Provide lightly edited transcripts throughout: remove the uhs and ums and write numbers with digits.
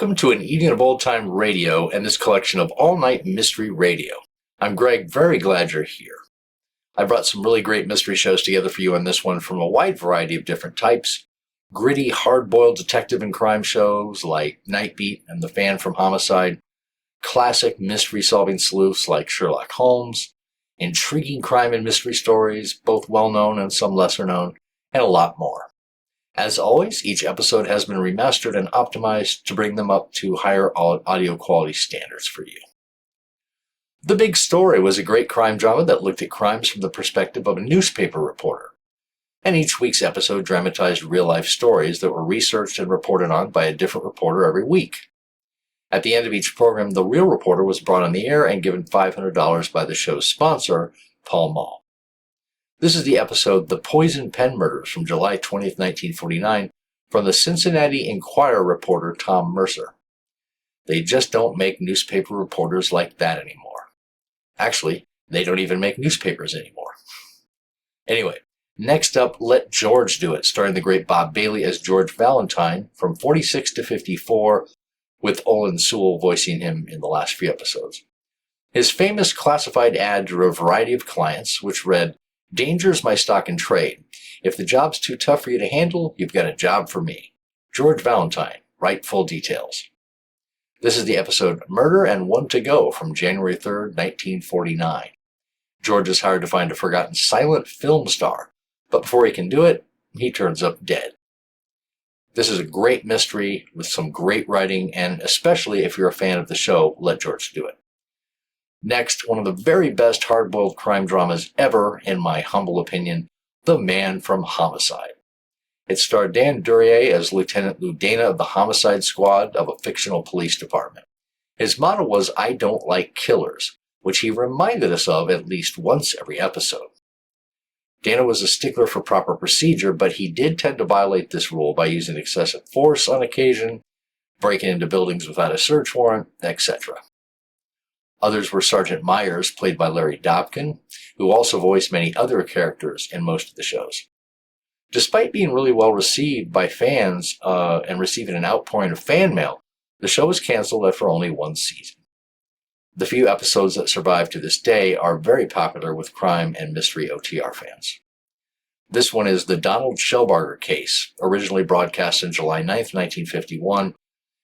Welcome to an evening of old-time radio and this collection of all-night mystery radio. I'm Greg, very glad you're here. I brought some really great mystery shows together for you on this one from a wide variety of different types. Gritty, hard-boiled detective and crime shows like Night Beat and The Fan from Homicide. Classic mystery-solving sleuths like Sherlock Holmes. Intriguing crime and mystery stories, both well-known and some lesser-known, and a lot more. As always, each episode has been remastered and optimized to bring them up to higher audio quality standards for you. The Big Story was a great crime drama that looked at crimes from the perspective of a newspaper reporter. And each week's episode dramatized real-life stories that were researched and reported on by a different reporter every week. At the end of each program, the real reporter was brought on the air and given $500 by the show's sponsor, Molle. This is the episode The Poison Pen Murders from July 20th, 1949, from the Cincinnati Enquirer reporter Tom Mercer. They just don't make newspaper reporters like that anymore. Actually, they don't even make newspapers anymore. Anyway, next up, Let George Do It, starring the great Bob Bailey as George Valentine from 46 to 54, with Olin Sewell voicing him in the last few episodes. His famous classified ad drew a variety of clients, which read, "Danger's my stock and trade. If the job's too tough for you to handle, you've got a job for me. George Valentine, write full details." This is the episode Murder and One to Go from January 3rd, 1949. George is hired to find a forgotten silent film star, but before he can do it, he turns up dead. This is a great mystery with some great writing, and especially if you're a fan of the show, Let George Do It. Next, one of the very best hard-boiled crime dramas ever, in my humble opinion, The Man from Homicide. It starred Dan Duryea as Lieutenant Lou Dana of the Homicide Squad of a fictional police department. His motto was, "I don't like killers," which he reminded us of at least once every episode. Dana was a stickler for proper procedure, but he did tend to violate this rule by using excessive force on occasion, breaking into buildings without a search warrant, etc. Others were Sergeant Myers, played by Larry Dobkin, who also voiced many other characters in most of the shows. Despite being really well received by fans and receiving an outpouring of fan mail, the show was canceled after only one season. The few episodes that survive to this day are very popular with crime and mystery OTR fans. This one is the Donald Shellbarger case, originally broadcast on July 9th, 1951,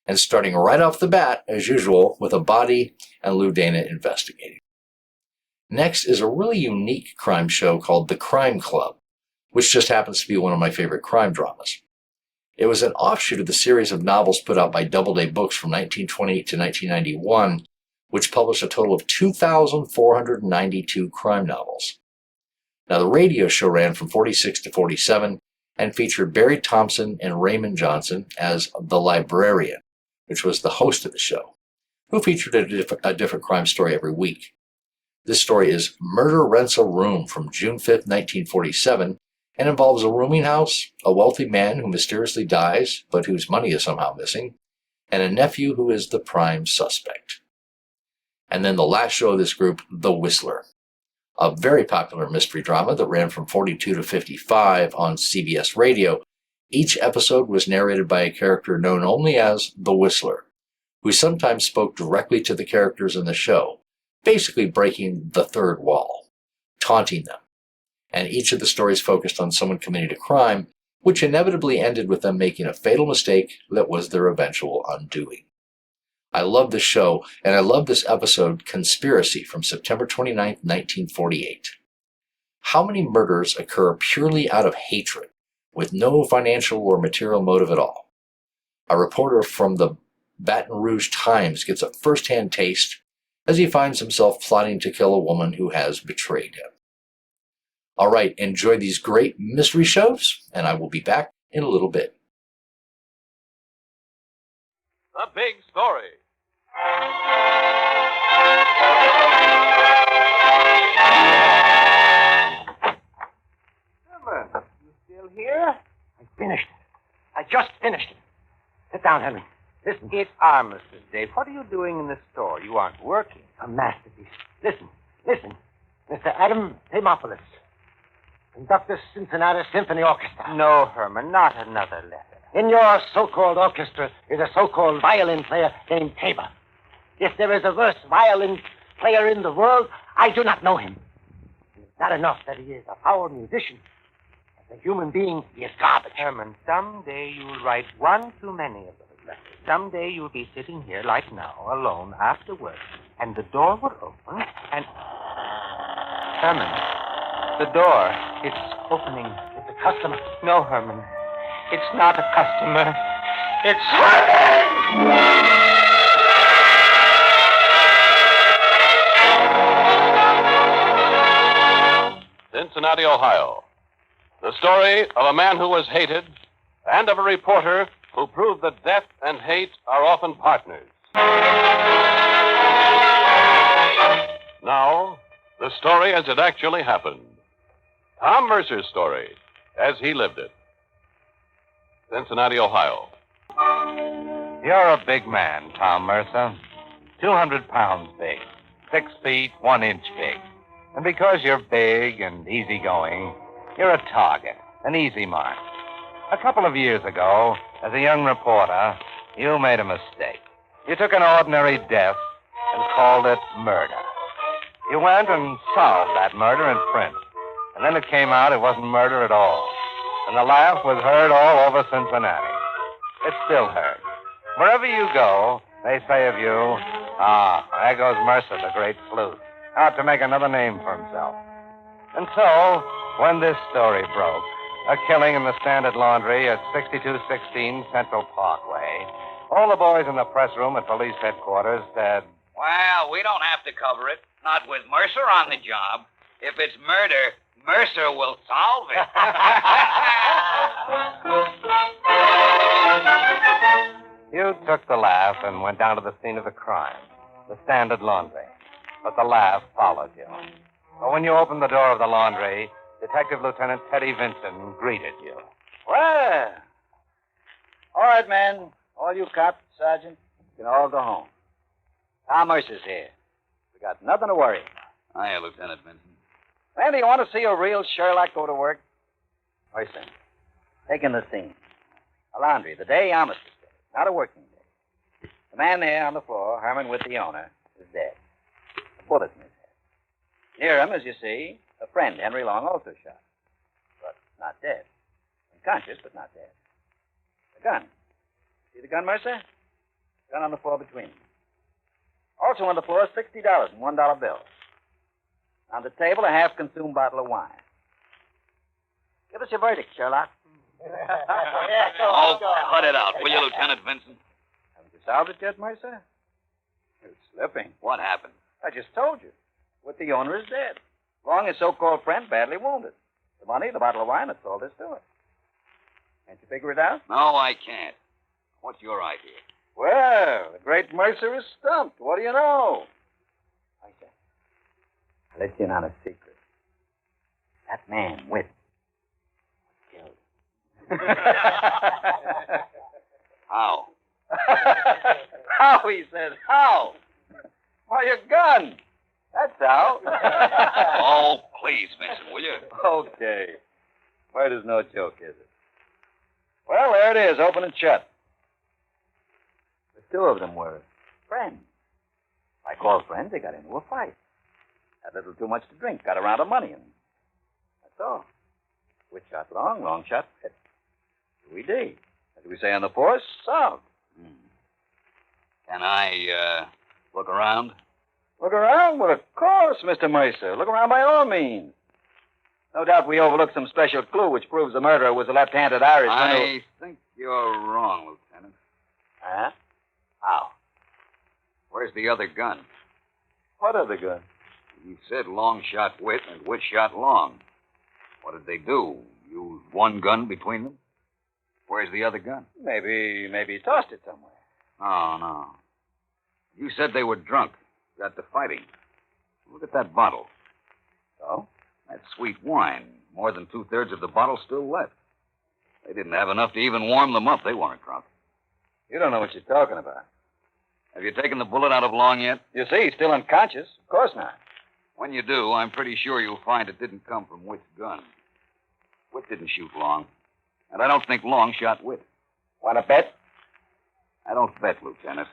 and starting right off the bat, as usual, with a body and Lou Dana investigating. Next is a really unique crime show called The Crime Club, which just happens to be one of my favorite crime dramas. It was an offshoot of the series of novels put out by Doubleday Books from 1928 to 1991, which published a total of 2,492 crime novels. Now, the radio show ran from 46 to 47 and featured Barry Thompson and Raymond Johnson as the librarian, which was the host of the show, who featured a different crime story every week. This story is Murder Rents a Room from June 5th, 1947, and involves a rooming house, a wealthy man who mysteriously dies, but whose money is somehow missing, and a nephew who is the prime suspect. And then the last show of this group, The Whistler, a very popular mystery drama that ran from 42 to 55 on CBS Radio. Each episode was narrated by a character known only as The Whistler, who sometimes spoke directly to the characters in the show, basically breaking the third wall, taunting them. And each of the stories focused on someone committing a crime, which inevitably ended with them making a fatal mistake that was their eventual undoing. I love this show, and I love this episode, Conspiracy, from September 29th, 1948. How many murders occur purely out of hatred, with no financial or material motive at all? A reporter from the Baton Rouge Times gets a first-hand taste as he finds himself plotting to kill a woman who has betrayed him. All right, enjoy these great mystery shows, and I will be back in a little bit. The Big Story. Herman, you still here? I finished it. I just finished it. Sit down, Henry. Listen. It's Armistice Day. What are you doing in the store? You aren't working. A masterpiece. Listen. Mr. Adam Demopoulos, conductor, Cincinnati Symphony Orchestra. No, Herman, not another letter. In your so-called orchestra is a so-called violin player named Tabor. If there is a worse violin player in the world, I do not know him. It's not enough that he is a power musician. As a human being, he is garbage. Herman, someday you'll write one too many of those letters. Someday you'll be sitting here like now, alone, after work, and the door will open, and... Herman, the door, it's opening. It's a customer. No, Herman, it's not a customer. It's Herman! Cincinnati, Ohio. The story of a man who was hated and of a reporter who proved that death and hate are often partners. Now, the story as it actually happened. Tom Mercer's story as he lived it. Cincinnati, Ohio. You're a big man, Tom Mercer. 200 pounds big. 6 feet, 1 inch big. And because you're big and easygoing, you're a target, an easy mark. A couple of years ago, as a young reporter, you made a mistake. You took an ordinary death and called it murder. You went and solved that murder in print. And then it came out it wasn't murder at all. And the laugh was heard all over Cincinnati. It's still heard. Wherever you go, they say of you, there goes Mercer, the great sleuth, out to make another name for himself. And so, when this story broke, a killing in the Standard Laundry at 6216 Central Parkway, all the boys in the press room at police headquarters said, Well, we don't have to cover it. Not with Mercer on the job. If it's murder, Mercer will solve it. You took the laugh and went down to the scene of the crime, the Standard Laundry. But the laugh followed you. But when you opened the door of the laundry, Detective Lieutenant Teddy Vinson greeted you. Well, all right, men. All you cops, Sergeant, you can all go home. Tom Mercer's here. We got nothing to worry about. Hiya, Lieutenant Vincent. Randy, you want to see a real Sherlock go to work? Mercer, taking the scene. A laundry, the day armistice day, not a working day. The man there on the floor, Herman with the owner, is dead. A bullet in his head. Near him, as you see, a friend, Henry Long, also shot. But not dead. Unconscious, but not dead. The gun. See the gun, Mercer? Gun on the floor between them. Also on the floor, $60 in $1 bills. On the table, a half-consumed bottle of wine. Give us your verdict, Sherlock. Oh, cut it out, will you, Lieutenant Vincent? Haven't you solved it yet, Mercer? You're slipping. What happened? I just told you. What the owner is dead. Long, his so-called friend, badly wounded. The money, the bottle of wine, that's all there's to it. Can't you figure it out? No, I can't. What's your idea? Well, the great Mercer is stumped. What do you know? Mercer, I'll let you in on a secret. That man, Witt, was killed. How? How, he says. How? Why, your gun. That's how. Oh, please, Vincent, will you? Okay. Murder's no joke, is it? Well, there it is, open and shut. The two of them were friends. Like all friends, they got into a fight. Had a little too much to drink, got around to money, and that's all. Which shot Long, Long shot Pitt. QED. As we say on the force, solved. Can I, look around? Look around? Well, of course, Mr. Mercer. Look around by all means. No doubt we overlooked some special clue which proves the murderer was a left-handed Irishman I think you're wrong, Lieutenant. Huh? How? Where's the other gun? What other gun? You said Long shot Witt and Witt shot Long. What did they do? Use one gun between them? Where's the other gun? Maybe he tossed it somewhere. Oh, no. You said they were drunk. Got to fighting. Look at that bottle. So? That sweet wine. More than 2/3 of the bottle still left. They didn't have enough to even warm them up. They weren't drunk. You don't know what you're talking about. Have you taken the bullet out of Long yet? You see, he's still unconscious. Of course not. When you do, I'm pretty sure you'll find it didn't come from Witt's gun. Witt didn't shoot Long. And I don't think Long shot Witt. Want to bet? I don't bet, Lieutenant.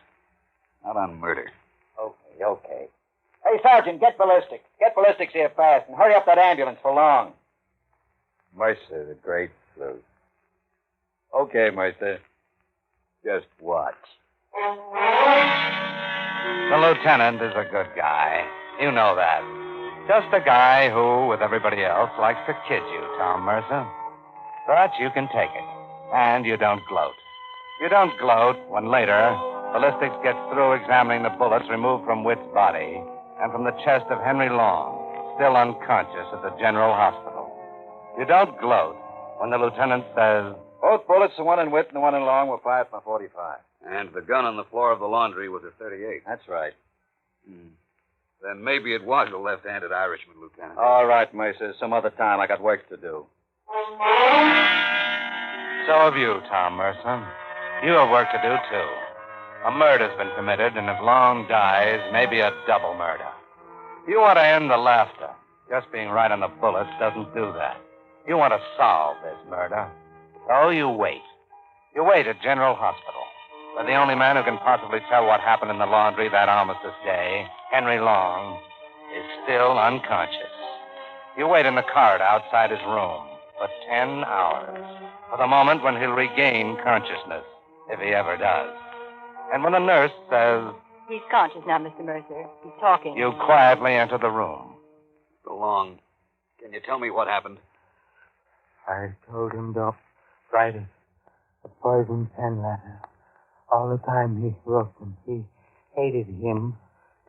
Not on murder. Okay. Hey, Sergeant, get ballistics. Get ballistics here fast, and hurry up that ambulance for long. Mercer, the great flute. Okay, Mercer. Just watch. The lieutenant is a good guy. You know that. Just a guy who, with everybody else, likes to kid you, Tom Mercer. But you can take it. And you don't gloat. You don't gloat when later ballistics gets through examining the bullets removed from Witt's body and from the chest of Henry Long, still unconscious at the General Hospital. You don't gloat when the lieutenant says, Both bullets, the one in Witt and the one in Long, were fired from a 45. And the gun on the floor of the laundry was a 38. That's right. Then maybe it was a left-handed Irishman, Lieutenant. All right, Mercer. Some other time. I got work to do. so have you, Tom Mercer. You have work to do, too. A murder's been committed, and if Long dies, maybe a double murder. You want to end the laughter. Just being right on the bullets doesn't do that. You want to solve this murder. So you wait. You wait at General Hospital, where the only man who can possibly tell what happened in the laundry that armistice day, Henry Long, is still unconscious. You wait in the corridor outside his room for 10 hours, for the moment when he'll regain consciousness, if he ever does. And when the nurse says, He's conscious now, Mr. Mercer. He's talking. you quietly enter the room. So Long, can you tell me what happened? I told him don't write it. A poison pen letter. All the time he wrote them. He hated him,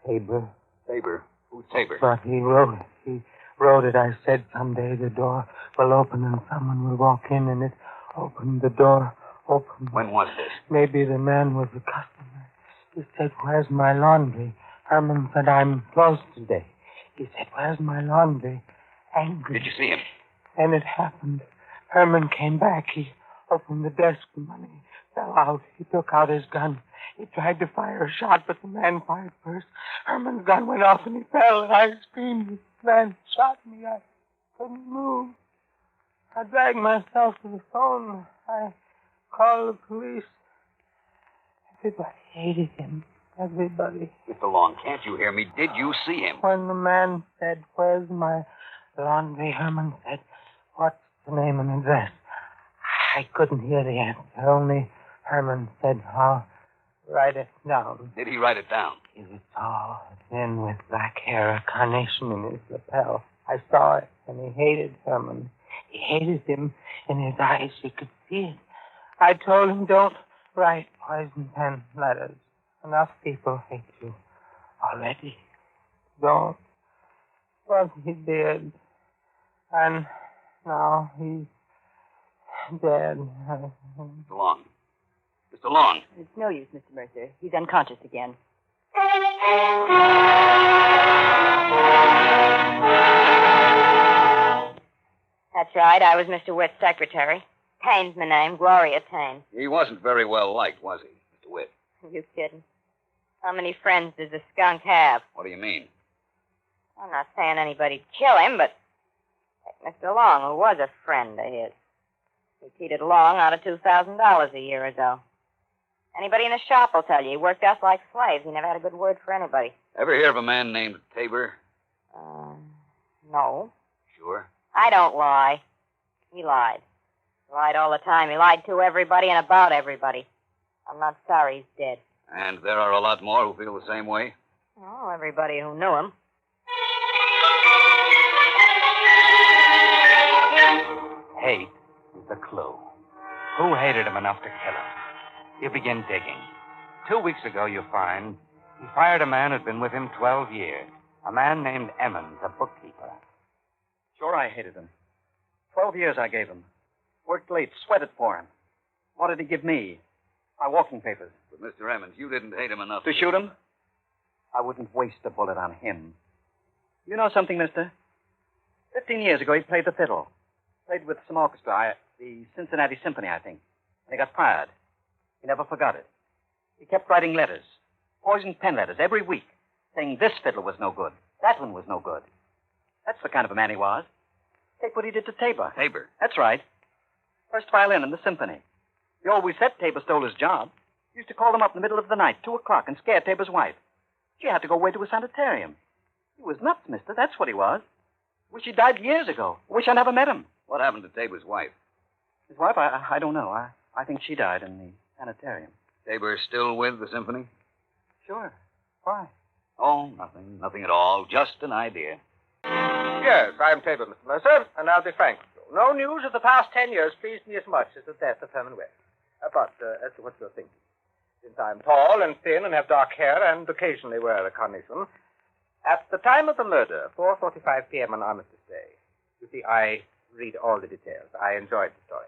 Tabor. Tabor? Who's Tabor? But he wrote it. He wrote it. I said someday the door will open and someone will walk in, and it opened. The door opened. When was this? Maybe the man was a customer. He said, where's my laundry? Herman said, I'm closed today. He said, where's my laundry? Angry. Did you see him? And it happened. Herman came back. He opened the desk. The money fell out. He took out his gun. He tried to fire a shot, but the man fired first. Herman's gun went off and he fell, and I screamed. The man shot me. I couldn't move. I dragged myself to the phone. I called the police. Everybody hated him. Everybody. Mr. Long, can't you hear me? Did you see him? When the man said, where's my laundry, Herman said, what's the name and address? I couldn't hear the answer. Only Herman said, I'll write it down. Did he write it down? He was tall, thin, with black hair, a carnation in his lapel. I saw it, and he hated Herman. He hated him. In his eyes, you could see it. I told him, don't write poison pen letters. Enough people hate you already. Don't. But he did. And now he's dead. Mr. Long. Mr. Long. It's no use, Mr. Mercer. He's unconscious again. That's right. I was Mr. Witt's secretary. Taine's my name. Gloria Taine. He wasn't very well liked, was he, Mr. Witt? You kidding? How many friends does the skunk have? What do you mean? I'm not saying anybody'd kill him, but like Mr. Long, who was a friend of his. He cheated Long out of $2,000 a year ago. Anybody in the shop will tell you. He worked us like slaves. He never had a good word for anybody. Ever hear of a man named Tabor? No. Sure. I don't lie. He lied. He lied all the time. He lied to everybody and about everybody. I'm not sorry he's dead. And there are a lot more who feel the same way? Oh, everybody who knew him. Hate is the clue. Who hated him enough to kill him? You begin digging. 2 weeks ago, you find he fired a man who'd been with him 12 years. A man named Emmons, a bookkeeper. Sure, I hated him. 12 years I gave him. Worked late, sweated for him. What did he give me? My walking papers. But, Mr. Emmons, you didn't hate him enough To shoot him? I wouldn't waste a bullet on him. You know something, mister? 15 years ago, he played the fiddle. Played with some orchestra, the Cincinnati Symphony, I think. And he got fired. He never forgot it. He kept writing letters, poison pen letters, every week, saying this fiddle was no good, that one was no good. That's the kind of a man he was. Take what he did to Tabor. Tabor? That's right. First violin in the symphony. He always said Tabor stole his job. He used to call him up in the middle of the night, 2 o'clock, and scare Tabor's wife. She had to go away to a sanitarium. He was nuts, mister. That's what he was. Wish he died years ago. Wish I never met him. What happened to Tabor's wife? His wife, I don't know. I think she died in the sanitarium. Tabor still with the symphony? Sure. Why? Oh, nothing. Nothing at all. Just an idea. Yes, I'm Tabor, Mr. Mercer, and I'll be frank with you. No news of the past 10 years pleased me as much as the death of Herman West. But as to what you're thinking, since I'm tall and thin and have dark hair and occasionally wear a carnation, at the time of the murder, 4:45 p.m. on Armistice Day, you see, I read all the details. I enjoyed the story.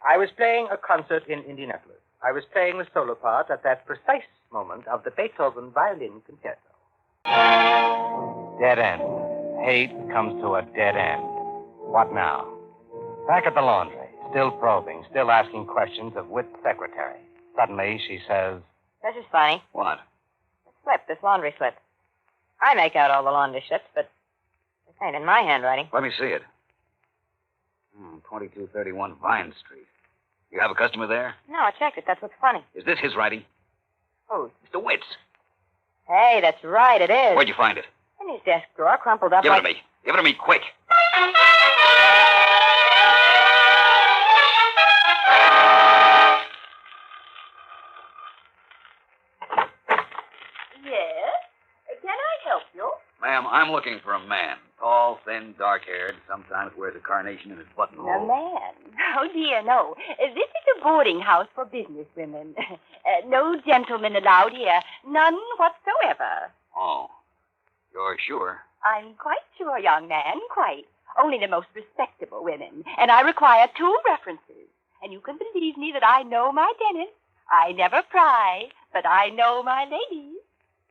I was playing a concert in Indianapolis. I was playing the solo part at that precise moment of the Beethoven violin concerto. Dead end. Hate comes to a dead end. What now? Back at the laundry, still probing, still asking questions of Whit's secretary. Suddenly, she says, This is funny. What? This laundry slip. I make out all the laundry slips, but this ain't in my handwriting. Let me see it. 2231 Vine Street. You have a customer there? No, I checked it. That's what's funny. Is this his writing? Whose? Mr. Witt's. Hey, that's right, it is. Where'd you find it? In his desk drawer, crumpled up Give it like... to me. Give it to me, quick. Yes? Can I help you? Ma'am, I'm looking for a man. Tall, thin, dark-haired, sometimes wears a carnation in his buttonhole. A man? Oh, dear, no. This is a boarding house for business women. No gentlemen allowed here. None whatsoever. Oh. You're sure? I'm quite sure, young man, quite. Only the most respectable women. And I require 2 references. And you can believe me that I know my dentist. I never pry, but I know my ladies.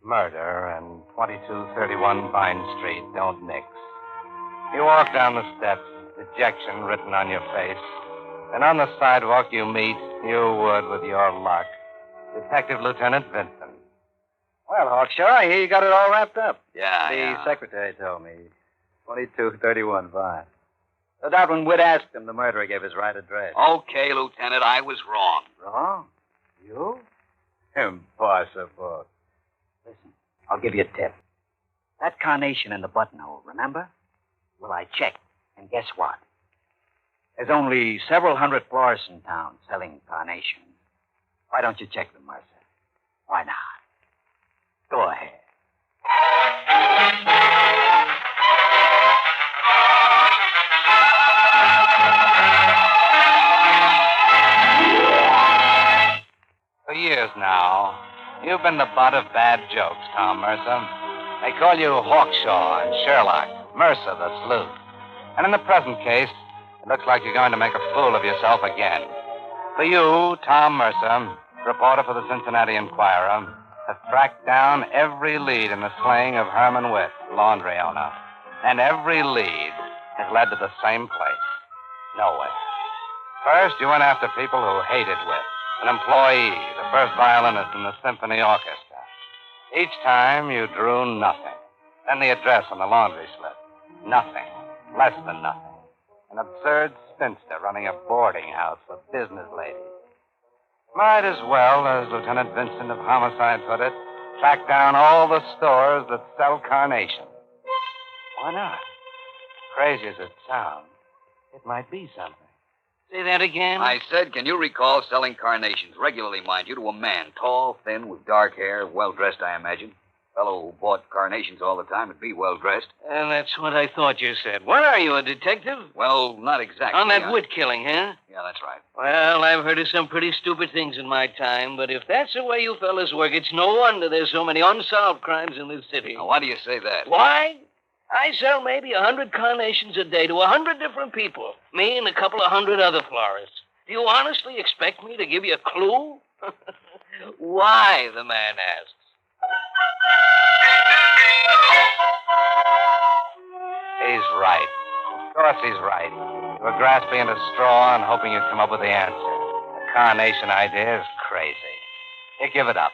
Murder and 2231 Vine Street don't mix. You walk down the steps, dejection written on your face. And on the sidewalk you meet, you would with your luck, Detective Lieutenant Vincent. Well, Hawkshaw, I hear you got it all wrapped up. Yeah, The secretary told me. 2231 Vine. No doubt when Witt asked him, the murderer gave his right address. Okay, Lieutenant, I was wrong. Wrong? You? Impossible. Listen, I'll give you a tip. That carnation in the buttonhole, remember? Well, I checked, and guess what? There's only several hundred florists in town selling carnations. Why don't you check them, Mercer? Why not? Go ahead. For years now, you've been the butt of bad jokes, Tom Mercer. They call you Hawkshaw and Sherlock, Mercer the sleuth. And in the present case, it looks like you're going to make a fool of yourself again. For you, Tom Mercer, reporter for the Cincinnati Enquirer, have tracked down every lead in the slaying of Herman Witt, laundry owner. And every lead has led to the same place. Nowhere. First, you went after people who hated Witt. An employee, the first violinist in the symphony orchestra. Each time, you drew nothing. Then the address on the laundry slip. Nothing. Less than nothing. An absurd spinster running a boarding house for business ladies. Might as well, as Lieutenant Vincent of Homicide put it, track down all the stores that sell carnations. Why not? Crazy as it sounds, it might be something. Say that again? I said, can you recall selling carnations regularly, mind you, to a man, tall, thin, with dark hair, well-dressed, I imagine? Fellow who bought carnations all the time would be well-dressed. That's what I thought you said. What are you, a detective? Well, not exactly. On that Witt killing, huh? Yeah, that's right. Well, I've heard of some pretty stupid things in my time, but if that's the way you fellas work, it's no wonder there's so many unsolved crimes in this city. Now, why do you say that? Why? I sell maybe 100 carnations a day to 100 different people. Me and a couple of hundred other florists. Do you honestly expect me to give you a clue? Why, the man asks. He's right. Of course he's right. You were grasping at a straw and hoping you'd come up with the answer. The carnation idea is crazy. You give it up.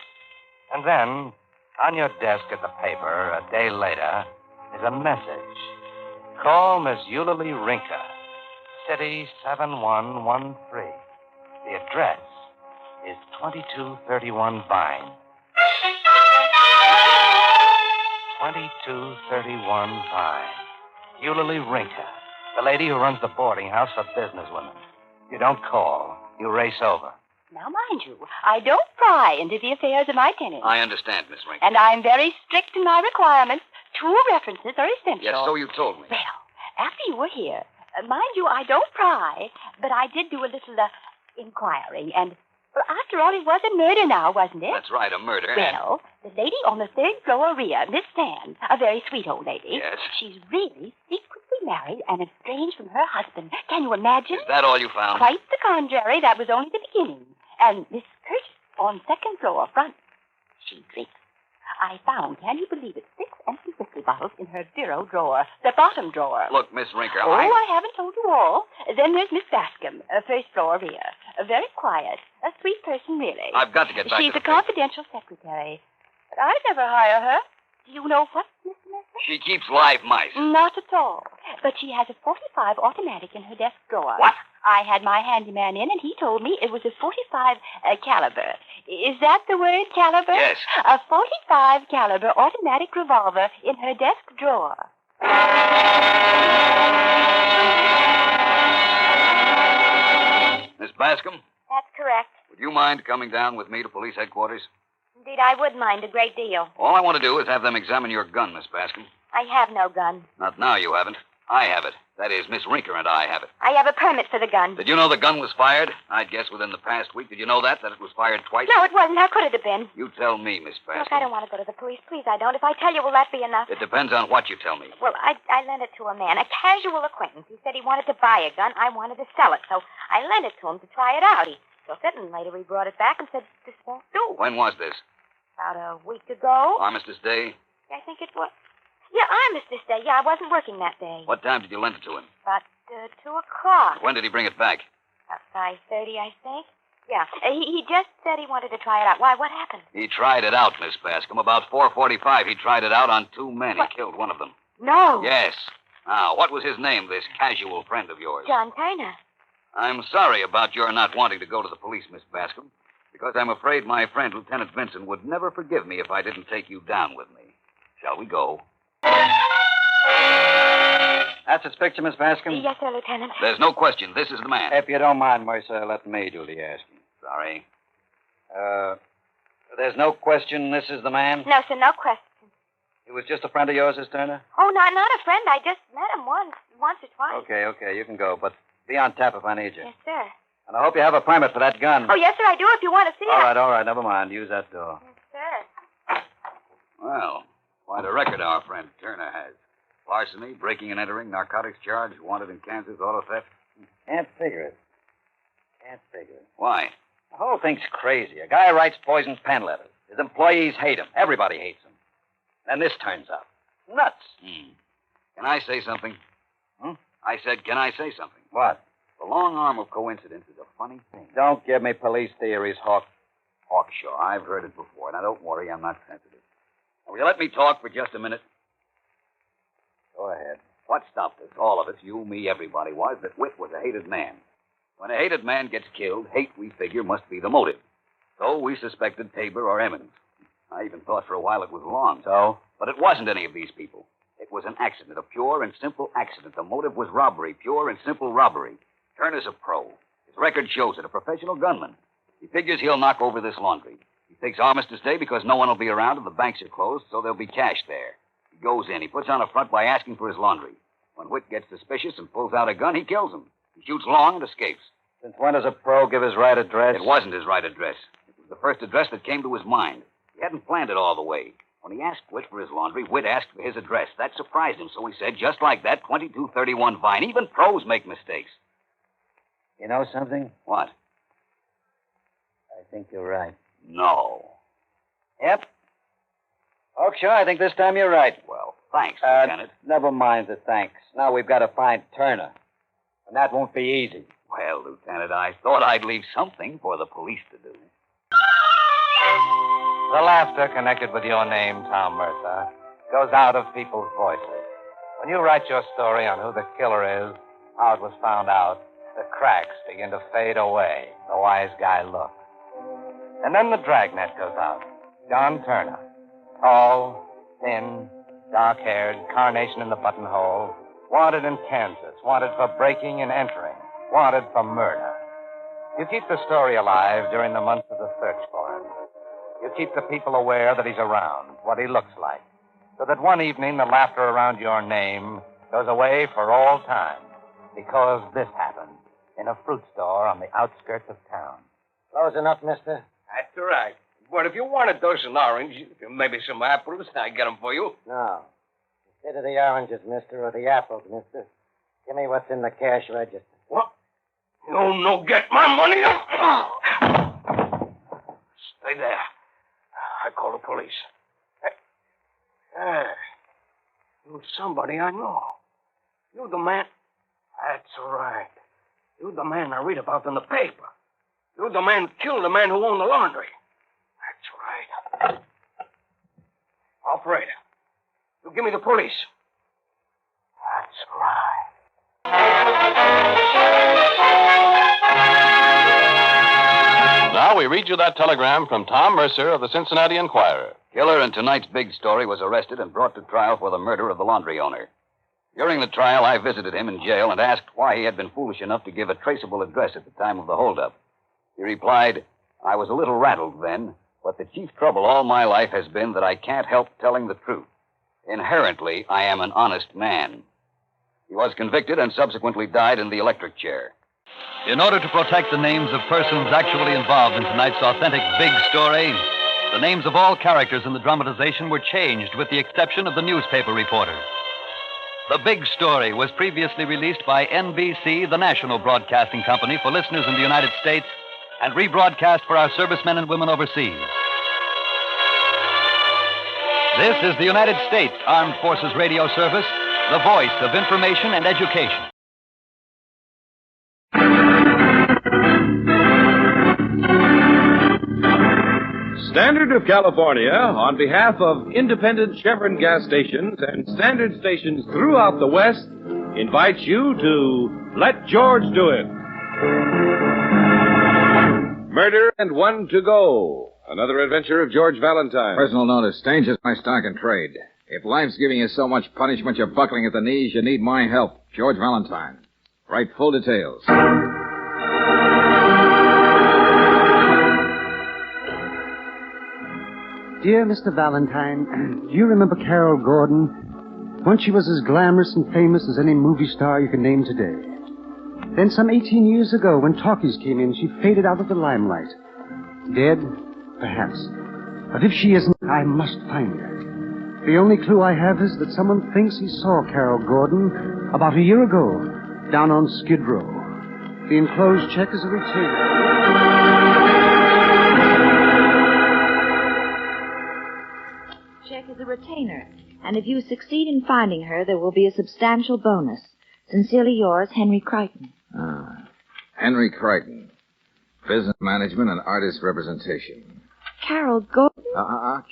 And then, on your desk at the paper, a day later, is a message. Call Miss Eulalie Rinker, City 7113. The address, is 2231 Vine. 2231 Vine. Eulalie Rinker, the lady who runs the boarding house for businesswomen. You don't call. You race over. Now, mind you, I don't pry into the affairs of my tenants. I understand, Miss Rinker. And I'm very strict in my requirements. 2 references are essential. Yes, so you told me. Well, after you were here, mind you, I don't pry, but I did do a little inquiring, and, well, after all, it was a murder now, wasn't it? That's right, a murder. Well, the lady on the 3rd floor rear, Miss Stan, a very sweet old lady. Yes. She's really secretly married and estranged from her husband. Can you imagine? Is that all you found? Quite the contrary. That was only the beginning. And Miss Curtis on 2nd floor front. She drinks. I found, can you believe it, 6 empty whiskey bottles in her bureau drawer, the bottom drawer. Look, Miss Rinker, Oh, I haven't told you all. Then there's Miss Bascom, 1st floor rear. Very quiet. A sweet person, really. I've got to get back She's to a the paper. confidential secretary. But I'd never hire her. Do you know what, Miss Messer? She keeps live mice. Not at all. But she has a 45 automatic in her desk drawer. What? I had my handyman in, and he told me it was a 45 caliber. Is that the word, caliber? Yes. A 45 caliber automatic revolver in her desk drawer. Miss Bascom, That's correct. would you mind coming down with me to police headquarters? Indeed, I would mind a great deal. All I want to do is have them examine your gun, Miss Bascom. I have no gun. Not now, you haven't. I have it. That is, Miss Rinker and I have it. I have a permit for the gun. Did you know the gun was fired? I'd guess within the past week. Did you know that it was fired twice? No, it wasn't. How could it have been? You tell me, Miss Bascom. Look, I don't want to go to the police. Please, I don't. If I tell you, will that be enough? It depends on what you tell me. Well, I lent it to a man, a casual acquaintance. He said he wanted to buy a gun. I wanted to sell it. So I lent it to him to try it out. He took it, and later he brought it back and said, this won't do. When was this? About a week ago. Armistice Day? I think it was. Yeah, Armistice Day. Yeah, I wasn't working that day. What time did you lend it to him? About 2 o'clock. When did he bring it back? About 5:30, I think. Yeah, he just said he wanted to try it out. Why? What happened? He tried it out, Miss Bascom. About 4:45, he tried it out on 2 men. What? He killed one of them. No. Yes. Now, what was his name, this casual friend of yours? John Turner. I'm sorry about your not wanting to go to the police, Miss Bascom, because I'm afraid my friend, Lieutenant Vincent, would never forgive me if I didn't take you down with me. Shall we go? That's his picture, Miss Bascom? Yes, sir, Lieutenant. There's no question. This is the man. If you don't mind, Mercer, let me do the asking. Sorry. There's no question this is the man? No, sir, no question. He was just a friend of yours, Miss Turner? Oh, not a friend. I just met him once or twice. Okay, you can go, but be on tap if I need you. Yes, sir. And I hope you have a permit for that gun. Oh, yes, sir, I do, if you want to see it. All right, never mind. Use that door. Yes, sir. Well, quite a record our friend Turner has. Larceny, breaking and entering, narcotics charge, wanted in Kansas, auto theft. Can't figure it. Why? The whole thing's crazy. A guy writes poisoned pen letters. His employees hate him. Everybody hates him. Then this turns up. Nuts. Can I say something? I said, can I say something? What? The long arm of coincidence is a funny thing. Don't give me police theories, Hawk. Hawkshaw, I've heard it before. Now, don't worry, I'm not sensitive. Now, will you let me talk for just a minute? Go ahead. What stopped us, all of us, you, me, everybody, was that Whit was a hated man. When a hated man gets killed, hate, we figure, must be the motive. So we suspected Tabor or Emmons. I even thought for a while it was Long. So? But it wasn't any of these people. It was an accident, a pure and simple accident. The motive was robbery, pure and simple robbery. Turner's a pro. His record shows it, a professional gunman. He figures he'll knock over this laundry. He takes Armistice Day because no one will be around and the banks are closed, so there'll be cash there. He goes in. He puts on a front by asking for his laundry. When Whit gets suspicious and pulls out a gun, he kills him. He shoots Long and escapes. Since when does a pro give his right address? It wasn't his right address. It was the first address that came to his mind. He hadn't planned it all the way. When he asked Whit for his laundry, Whit asked for his address. That surprised him, so he said, just like that, 2231 Vine. Even pros make mistakes. You know something? What? I think you're right. No. Yep. Hawkshaw, I think this time you're right. Well, thanks, Lieutenant. Never mind the thanks. Now we've got to find Turner. And that won't be easy. Well, Lieutenant, I thought I'd leave something for the police to do. The laughter connected with your name, Tom Mercer, goes out of people's voices. When you write your story on who the killer is, how it was found out, the cracks begin to fade away. The wise guy looks. And then the dragnet goes out. John Turner. Tall, thin, dark-haired, carnation in the buttonhole. Wanted in Kansas. Wanted for breaking and entering. Wanted for murder. You keep the story alive during the months of the search for him. You keep the people aware that he's around, what he looks like, so that one evening the laughter around your name goes away for all time, because this happened in a fruit store on the outskirts of town. Close enough, mister. That's all right. But if you want a dozen oranges, maybe some apples, I get them for you. No. Instead of the oranges, mister, or the apples, mister, give me what's in the cash register. What? You no get my money? Stay there. I call the police. Hey, you somebody I know. You the man. That's right. You the man I read about in the paper. You the man who killed the man who owned the laundry. That's right. Operator, you give me the police. That's right. Now we read you that telegram from Tom Mercer of the Cincinnati Enquirer. Killer in tonight's big story was arrested and brought to trial for the murder of the laundry owner. During the trial, I visited him in jail and asked why he had been foolish enough to give a traceable address at the time of the holdup. He replied, I was a little rattled then, but the chief trouble all my life has been that I can't help telling the truth. Inherently, I am an honest man. He was convicted and subsequently died in the electric chair. In order to protect the names of persons actually involved in tonight's authentic big story, the names of all characters in the dramatization were changed with the exception of the newspaper reporter. The Big Story was previously released by NBC, the national broadcasting company, for listeners in the United States and rebroadcast for our servicemen and women overseas. This is the United States Armed Forces Radio Service, the voice of information and education. Standard of California, on behalf of independent Chevron gas stations and standard stations throughout the West, invites you to Let George Do It. Murder and One to Go. Another adventure of George Valentine. Personal notice. Danger's my stock and trade. If life's giving you so much punishment you're buckling at the knees, you need my help. George Valentine. Write full details. Dear Mr. Valentine, do you remember Carol Gordon? Once she was as glamorous and famous as any movie star you can name today. Then some 18 years ago, when talkies came in, she faded out of the limelight. Dead? Perhaps. But if she isn't, I must find her. The only clue I have is that someone thinks he saw Carol Gordon about a year ago down on Skid Row. The enclosed check is a retainer. Check is a retainer, and if you succeed in finding her, there will be a substantial bonus. Sincerely yours, Henry Crichton. Henry Crichton. Business management and artist representation. Carol Gordon?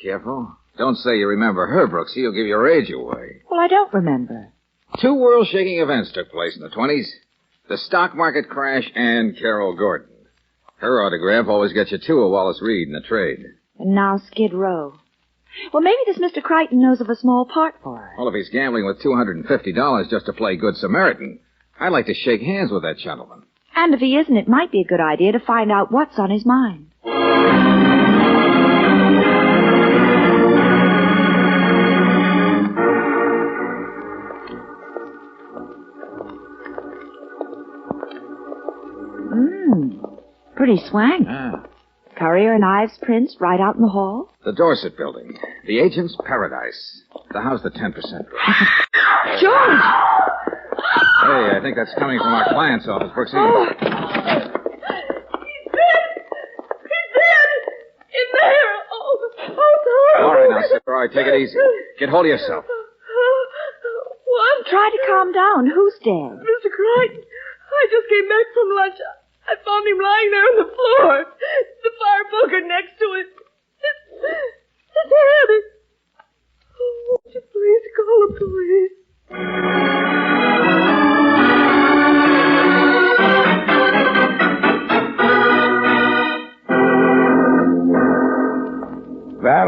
Careful. Don't say you remember her, Brooks. He'll give your age away. Well, I don't remember. 2 world-shaking events took place in the 20s. The stock market crash and Carol Gordon. Her autograph always gets you 2 of Wallace Reed in the trade. And now Skid Row. Well, maybe this Mr. Crichton knows of a small part for her. Well, if he's gambling with $250 just to play Good Samaritan, I'd like to shake hands with that gentleman. And if he isn't, it might be a good idea to find out what's on his mind. Pretty swank. Currier and Ives prints right out in the hall. The Dorset building. The agent's paradise. The house the 10% George! Hey, I think that's coming from our client's office, Brooksy. Oh. He's dead! He's dead! In there! Oh, horrible! All right, now, sir. All right, take it easy. Get hold of yourself. What? Try to calm down. Who's dead? Mr. Crichton, I just came back from lunch. I found him lying there on the floor. The fire poker next to it. His head. Oh, won't you please call the police?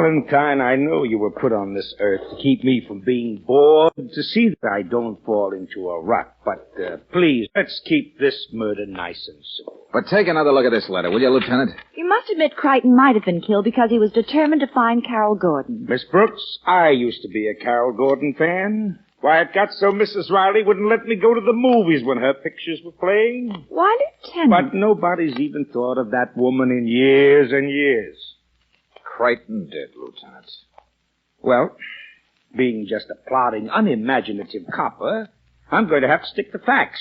Valentine, I know you were put on this earth to keep me from being bored, to see that I don't fall into a rut. But please, let's keep this murder nice and simple. But take another look at this letter, will you, Lieutenant? You must admit Crichton might have been killed because he was determined to find Carol Gordon. Miss Brooks, I used to be a Carol Gordon fan. Why, it got so Mrs. Riley wouldn't let me go to the movies when her pictures were playing. Why, Lieutenant? But nobody's even thought of that woman in years and years. Crichton did, Lieutenant. Well, being just a plodding, unimaginative copper, I'm going to have to stick to facts.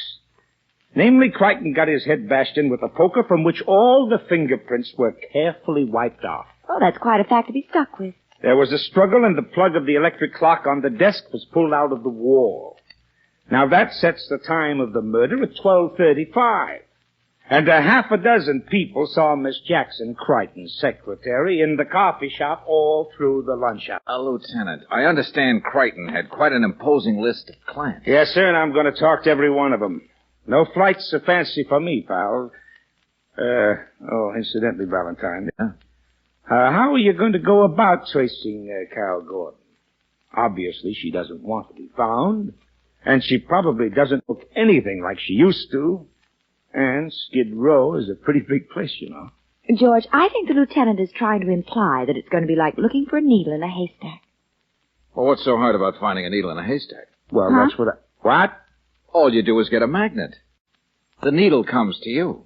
Namely, Crichton got his head bashed in with a poker from which all the fingerprints were carefully wiped off. Oh, that's quite a fact to be stuck with. There was a struggle, and the plug of the electric clock on the desk was pulled out of the wall. Now, that sets the time of the murder at 12:35. And a half a dozen people saw Miss Jackson, Crichton's secretary, in the coffee shop all through the lunch hour. Lieutenant, I understand Crichton had quite an imposing list of clients. Yes, sir, and I'm going to talk to every one of them. No flights so fancy for me, pal. Incidentally, Valentine. Yeah? How are you going to go about tracing Carol Gordon? Obviously, she doesn't want to be found, and she probably doesn't look anything like she used to. And Skid Row is a pretty big place, you know. George, I think the lieutenant is trying to imply that it's going to be like looking for a needle in a haystack. Well, what's so hard about finding a needle in a haystack? Well, that's what What? All you do is get a magnet. The needle comes to you.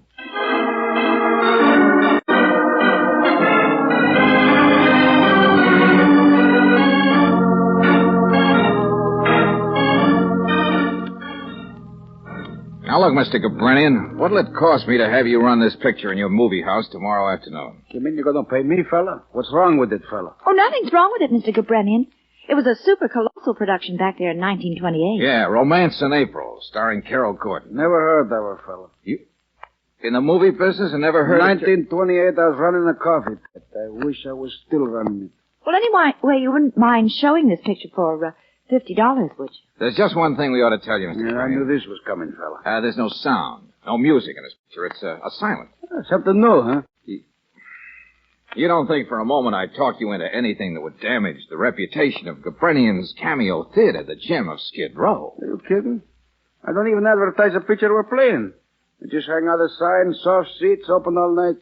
Now, look, Mr. Gabranian, what'll it cost me to have you run this picture in your movie house tomorrow afternoon? You mean you're going to pay me, fella? What's wrong with it, fella? Oh, nothing's wrong with it, Mr. Gabranian. It was a super colossal production back there in 1928. Yeah, Romance in April, starring Carol Gordon. Never heard of her, fella. You in the movie business and never heard of 1928, I was running a coffee pit. I wish I was still running it. Well, anyway, you wouldn't mind showing this picture for $50, would you? There's just one thing we ought to tell you, Mr. Yeah, I knew this was coming, fella. There's no sound, no music in this picture. It's a silent. Something new, huh? You don't think for a moment I'd talk you into anything that would damage the reputation of Gabranian's Cameo Theater, the gem of Skid Row? Are you kidding? I don't even advertise the picture we're playing. I just hang out a sign, soft seats, open all night,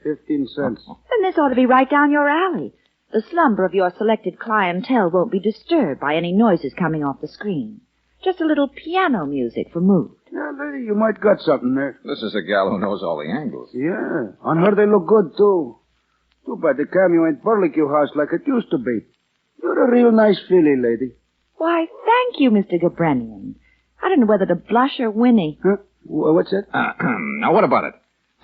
15 cents. Then this ought to be right down your alley. The slumber of your selected clientele won't be disturbed by any noises coming off the screen. Just a little piano music for mood. Yeah, lady, you might got something there. This is a gal who knows all the angles. Yeah, on her they look good, too. Too bad the cameo ain't barbecue house like it used to be. You're a real nice filly, lady. Why, thank you, Mr. Gabranian. I don't know whether to blush or whinny. Huh? What's that? Now, what about it?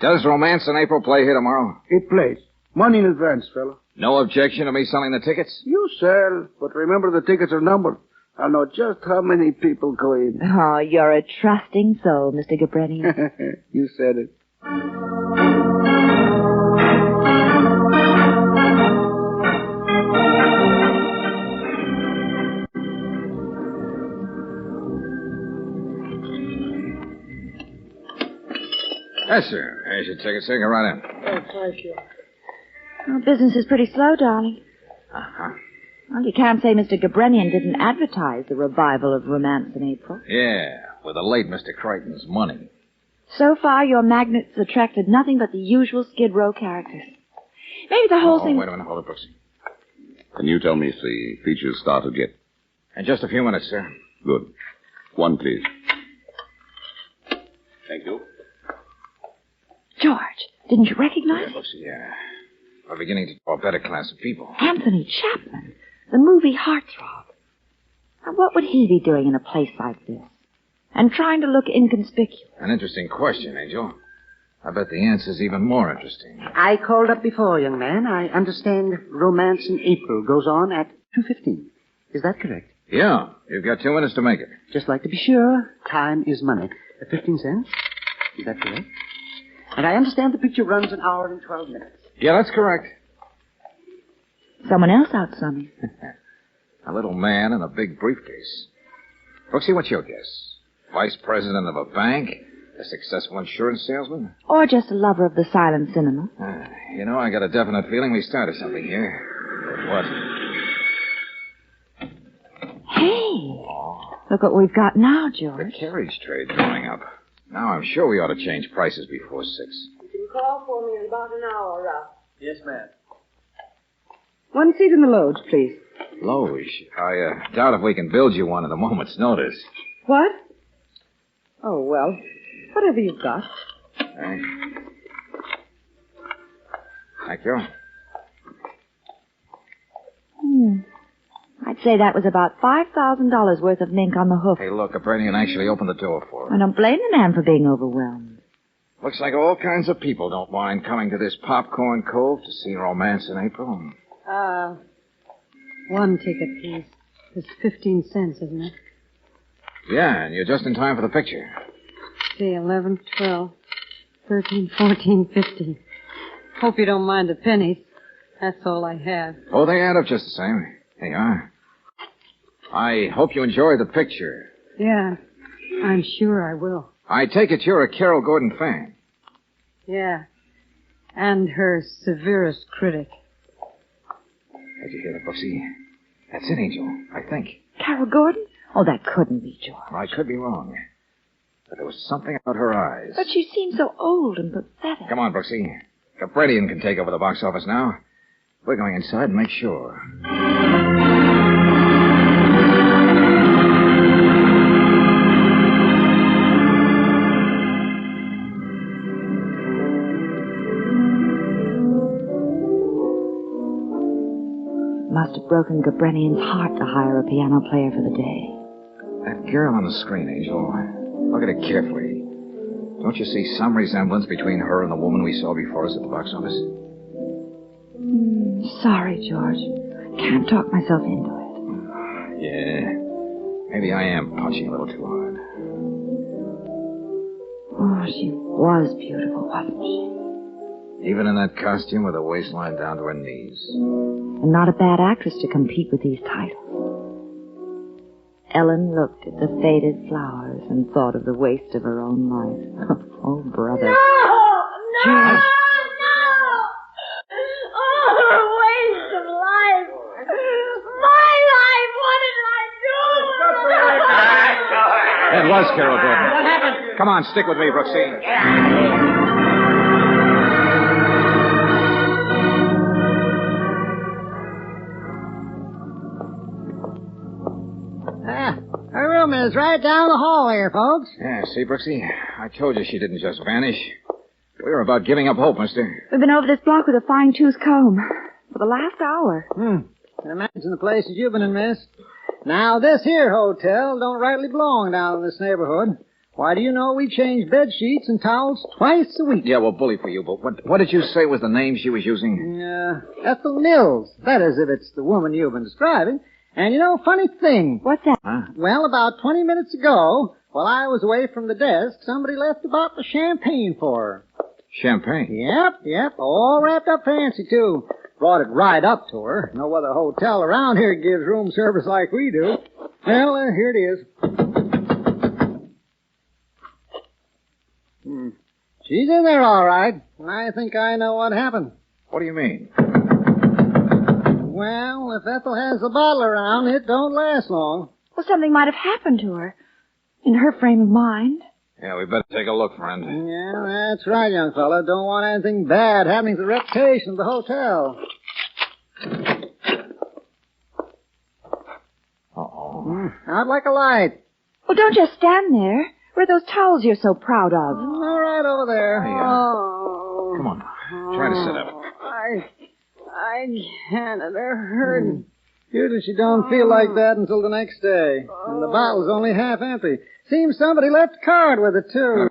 Does Romance in April play here tomorrow? It plays. Money in advance, fella. No objection to me selling the tickets? You sell, but remember the tickets are numbered. I'll know just how many people go in. Oh, you're a trusting soul, Mr. Gabranian. You said it. Yes, sir. Here's your ticket, sir. Go right in. Oh, thank you. Well, business is pretty slow, darling. Uh-huh. Well, you can't say Mr. Gabranian didn't advertise the revival of Romance in April. Yeah, with the late Mr. Crichton's money. So far, your magnets attracted nothing but the usual Skid Row characters. Maybe the whole thing... Wait a minute. Hold it, Brooksy. Can you tell me if the features started yet? In just a few minutes, sir. Good. One, please. Thank you. George, didn't you recognize him? Brooksy, yeah. We're beginning to draw a better class of people. Anthony Chapman, the movie heartthrob. Now, what would he be doing in a place like this? And trying to look inconspicuous. An interesting question, Angel. I bet the answer's even more interesting. I called up before, young man. I understand Romance in April goes on at 2:15. Is that correct? Yeah. You've got 2 minutes to make it. Just like to be sure, time is money. 15 cents? Is that correct? And I understand the picture runs an hour and 12 minutes. Yeah, that's correct. Someone else outsaw me. A little man in a big briefcase. Brooksy, what's your guess? Vice president of a bank? A successful insurance salesman? Or just a lover of the silent cinema. I got a definite feeling we started something here. What? Hey, look what we've got now, The George. carriage trade's going up. Now I'm sure we ought to change prices before 6. You can call for me in about an hour, Ralph. Yes, ma'am. One seat in the loge, please. Loge? I doubt if we can build you one at a moment's notice. What? Oh, well, whatever you've got. Thank you. I'd say that was about $5,000 worth of mink on the hook. Hey, look, Capernian actually opened the door for I her. don't blame the man for being overwhelmed. Looks like all kinds of people don't mind coming to this popcorn cove to see romance in April. One ticket, please. It's 15 cents, isn't it? Yeah, and you're just in time for the picture. See, 11, 12, 13, 14, 15. Hope you don't mind the pennies. That's all I have. Oh, they add up just the same. Here you are. I hope you enjoy the picture. Yeah, I'm sure I will. I take it you're a Carol Gordon fan. Yeah. And her severest critic. Did you hear that, Brooksy? That's it, Angel, I think. Carol Gordon? Oh, that couldn't be, George. I could be wrong. But there was something about her eyes. But she seemed so old and pathetic. Come on, Brooksy. Capredian can take over the box office now. We're going inside and make sure. Must have broken Gabrenian's heart to hire a piano player for the day. That girl on the screen, Angel. Look at it carefully. Don't you see some resemblance between her and the woman we saw before us at the box office? Sorry, George. Can't talk myself into it. Yeah. Maybe I am punching a little too hard. Oh, she was beautiful, wasn't she? Even in that costume with a waistline down to her knees. And not a bad actress to compete with these titles. Ellen looked at the faded flowers and thought of the waste of her own life. Oh, brother. No! George. Oh, waste of life. My life, what did I do? It was Carol Gordon. What happened? Come on, stick with me, Brooksy. Her room is right down the hall here, folks. Yeah, see, Brooksy? I told you she didn't just vanish. We were about giving up hope, mister. We've been over this block with a fine-tooth comb for the last hour. Can imagine the places you've been in, miss. Now, this here hotel don't rightly belong down in this neighborhood. Why, do you know we change bed sheets and towels twice a week? Yeah, well, bully for you, but what did you say was the name she was using? Ethel Mills. That is, if it's the woman you've been describing. And you know, funny thing. What's that? Huh? Well, about 20 minutes ago, while I was away from the desk, somebody left a bottle of champagne for her. Champagne? Yep. All wrapped up fancy, too. Brought it right up to her. No other hotel around here gives room service like we do. Well, here it is. She's in there all right. I think I know what happened. What do you mean? Well, if Ethel has the bottle around, it don't last long. Well, something might have happened to her. In her frame of mind. Yeah, we better take a look, friend. Yeah, that's right, young fella. Don't want anything bad happening to the reputation of the hotel. Uh-oh. Out like a light. Well, don't just stand there. Where are those towels you're so proud of? All right, over there. Hey, Oh. Come on. Try to sit up. I can't. They're hurting. Usually she don't feel like that until the next day. And the bottle's only half empty. Seems somebody left a card with it, too.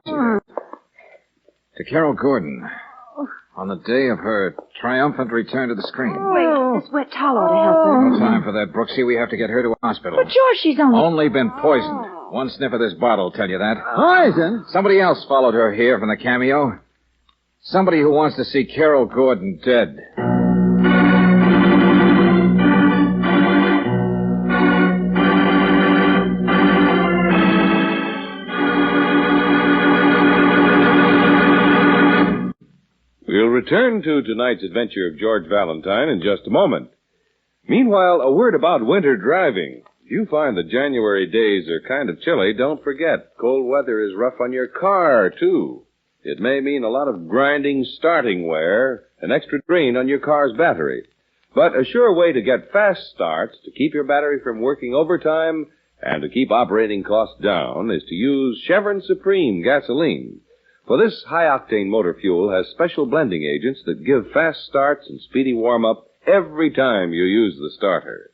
To Carol Gordon. On the day of her triumphant return to the screen. Wait, this wet towel ought to help her. No time for that, Brooksy. We have to get her to a hospital. But George, she's only been poisoned. One sniff of this bottle will tell you that. Poison? Somebody else followed her here from the cameo. Somebody who wants to see Carol Gordon dead. We'll return to tonight's adventure of George Valentine in just a moment. Meanwhile, a word about winter driving. If you find the January days are kind of chilly, don't forget, cold weather is rough on your car, too. It may mean a lot of grinding starting wear, an extra drain on your car's battery. But a sure way to get fast starts, to keep your battery from working overtime, and to keep operating costs down, is to use Chevron Supreme gasoline. For this high-octane motor fuel has special blending agents that give fast starts and speedy warm-up every time you use the starter.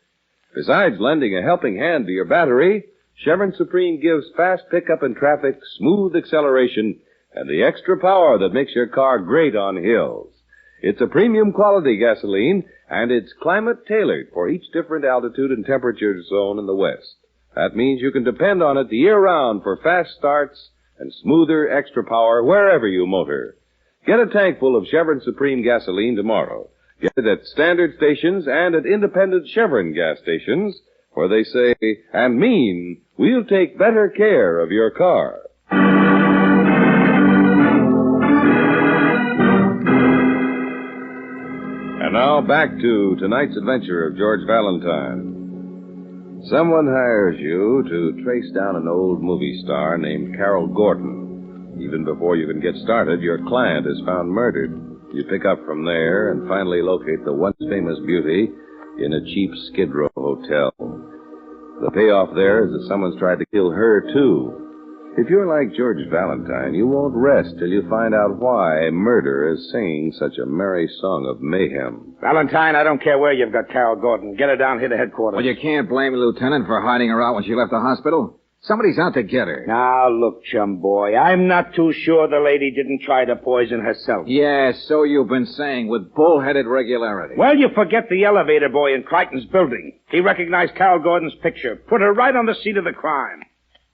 Besides lending a helping hand to your battery, Chevron Supreme gives fast pickup in traffic, smooth acceleration, and the extra power that makes your car great on hills. It's a premium quality gasoline, and it's climate-tailored for each different altitude and temperature zone in the West. That means you can depend on it the year round for fast starts and smoother extra power wherever you motor. Get a tank full of Chevron Supreme gasoline tomorrow. Get it at standard stations and at independent Chevron gas stations, where they say and mean, we'll take better care of your car. And now back to tonight's adventure of George Valentine. Someone hires you to trace down an old movie star named Carol Gordon. Even before you can get started, your client is found murdered. You pick up from there and finally locate the once famous beauty in a cheap Skid Row hotel. The payoff there is that someone's tried to kill her, too. If you're like George Valentine, you won't rest till you find out why murder is singing such a merry song of mayhem. Valentine, I don't care where you've got Carol Gordon. Get her down here to headquarters. Well, you can't blame me, Lieutenant, for hiding her out when she left the hospital. Somebody's out to get her. Now, look, chum boy, I'm not too sure the lady didn't try to poison herself. Yeah, so you've been saying, with bullheaded regularity. Well, you forget the elevator boy in Crichton's building. He recognized Carol Gordon's picture, put her right on the scene of the crime.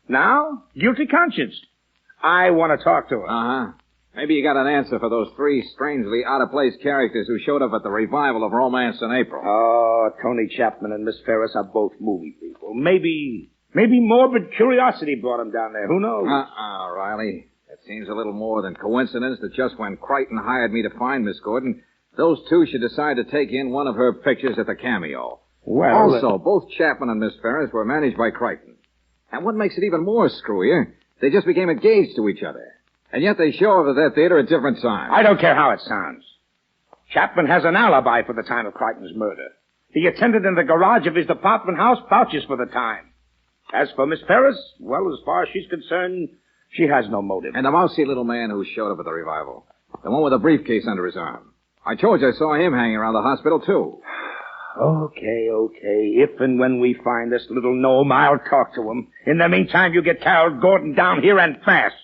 Now, guilty conscience. I want to talk to her. Uh-huh. Maybe you got an answer for those three strangely out-of-place characters who showed up at the revival of Romance in April. Oh, Tony Chapman and Miss Ferris are both movie people. Maybe morbid curiosity brought them down there. Who knows? Riley. It seems a little more than coincidence that just when Crichton hired me to find Miss Gordon, those two should decide to take in one of her pictures at the cameo. Well, also, both Chapman and Miss Ferris were managed by Crichton. And what makes it even more screwier, they just became engaged to each other. And yet they show up at that theater at different times. I don't care how it sounds. Chapman has an alibi for the time of Crichton's murder. The attendant in the garage of his apartment house vouches for the time. As for Miss Ferris, well, as far as she's concerned, she has no motive. And the mousy little man who showed up at the revival. The one with a briefcase under his arm. I told you I saw him hanging around the hospital, too. Okay. If and when we find this little gnome, I'll talk to him. In the meantime, you get Carol Gordon down here and fast.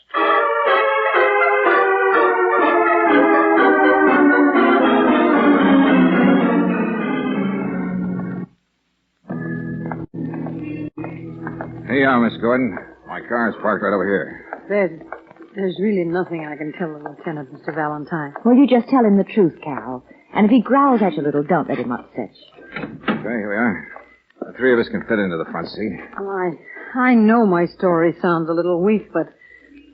Here you are, Miss Gordon. My car's parked right over here. There's really nothing I can tell the lieutenant, Mr. Valentine. Well, you just tell him the truth, Carol. And if he growls at you a little, don't let him upset you. Okay, here we are. The three of us can fit into the front seat. Well, I know my story sounds a little weak, but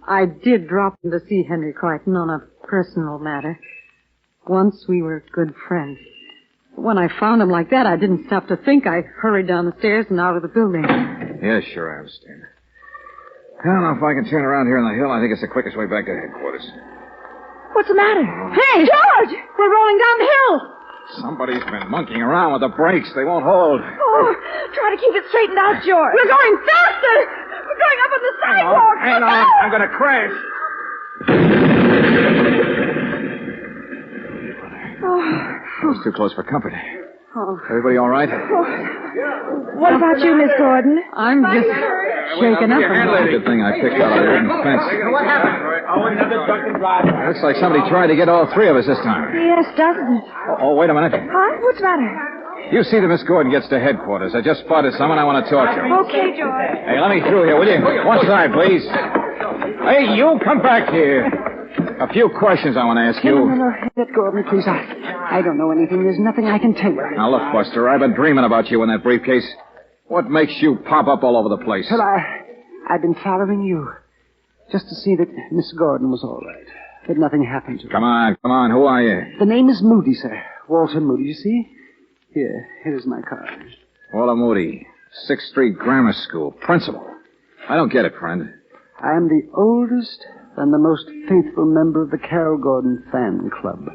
I did drop in to see Henry Crichton on a personal matter. Once we were good friends. When I found him like that, I didn't stop to think. I hurried down the stairs and out of the building. Yeah, sure, I understand. I don't know if I can turn around here on the hill. I think it's the quickest way back to headquarters. What's the matter? Hey, George! We're rolling down the hill! Somebody's been monkeying around with the brakes. They won't hold. Oh, try to keep it straightened out, George. We're going faster! We're going up on the sidewalk! Hang on. I'm going to crash. I was too close for comfort. Oh. Everybody all right? What about you, Miss Gordon? I'm just shaken up. Good thing I picked out a wooden fence. What happened? Oh, another drunken driver. Looks like somebody tried to get all three of us this time. Yes, doesn't it? Oh, wait a minute. Huh? What's the matter? You see that Miss Gordon gets to headquarters. I just spotted someone I want to talk to. Okay, George. Hey, let me through here, will you? One side, please. Hey, you come back here. A few questions I want to ask you. No. Let go of me, please. I don't know anything. There's nothing I can tell you. Now, look, Buster, I've been dreaming about you in that briefcase. What makes you pop up all over the place? Well, I've been following you. Just to see that Miss Gordon was all right. That nothing happened to her. Come on. Who are you? The name is Moody, sir. Walter Moody, you see? Here's my card. Walter Moody, 6th Street Grammar School, principal. I don't get it, friend. I am the oldest and the most faithful member of the Carol Gordon fan club.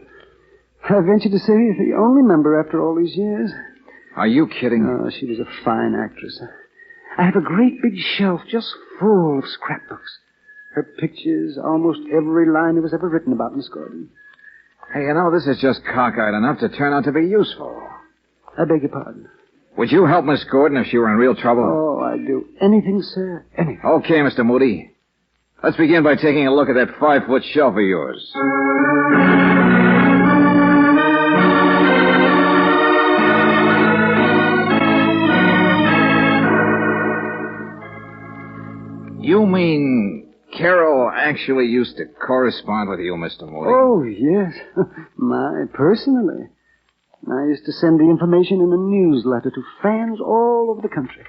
I venture to say the only member after all these years. Are you kidding? Oh, she was a fine actress. I have a great big shelf just full of scrapbooks. Her pictures, almost every line that was ever written about Miss Gordon. Hey, this is just cockeyed enough to turn out to be useful. I beg your pardon. Would you help Miss Gordon if she were in real trouble? Oh, I'd do anything, sir. Anything. Okay, Mr. Moody. Let's begin by taking a look at that 5-foot shelf of yours. You mean Carol actually used to correspond with you, Mr. Moody? Oh, yes. Personally. I used to send the information in a newsletter to fans all over the country.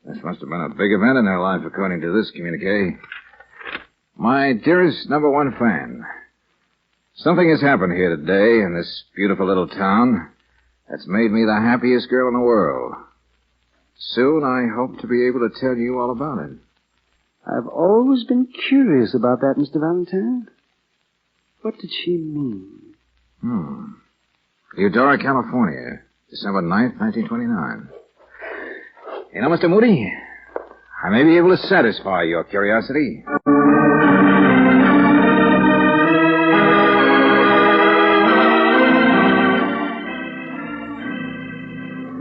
This must have been a big event in her life, according to this communique. My dearest number 1 fan, something has happened here today in this beautiful little town that's made me the happiest girl in the world. Soon I hope to be able to tell you all about it. I've always been curious about that, Mr. Valentine. What did she mean? Eudora, California, December 9th, 1929. You know, Mr. Moody, I may be able to satisfy your curiosity.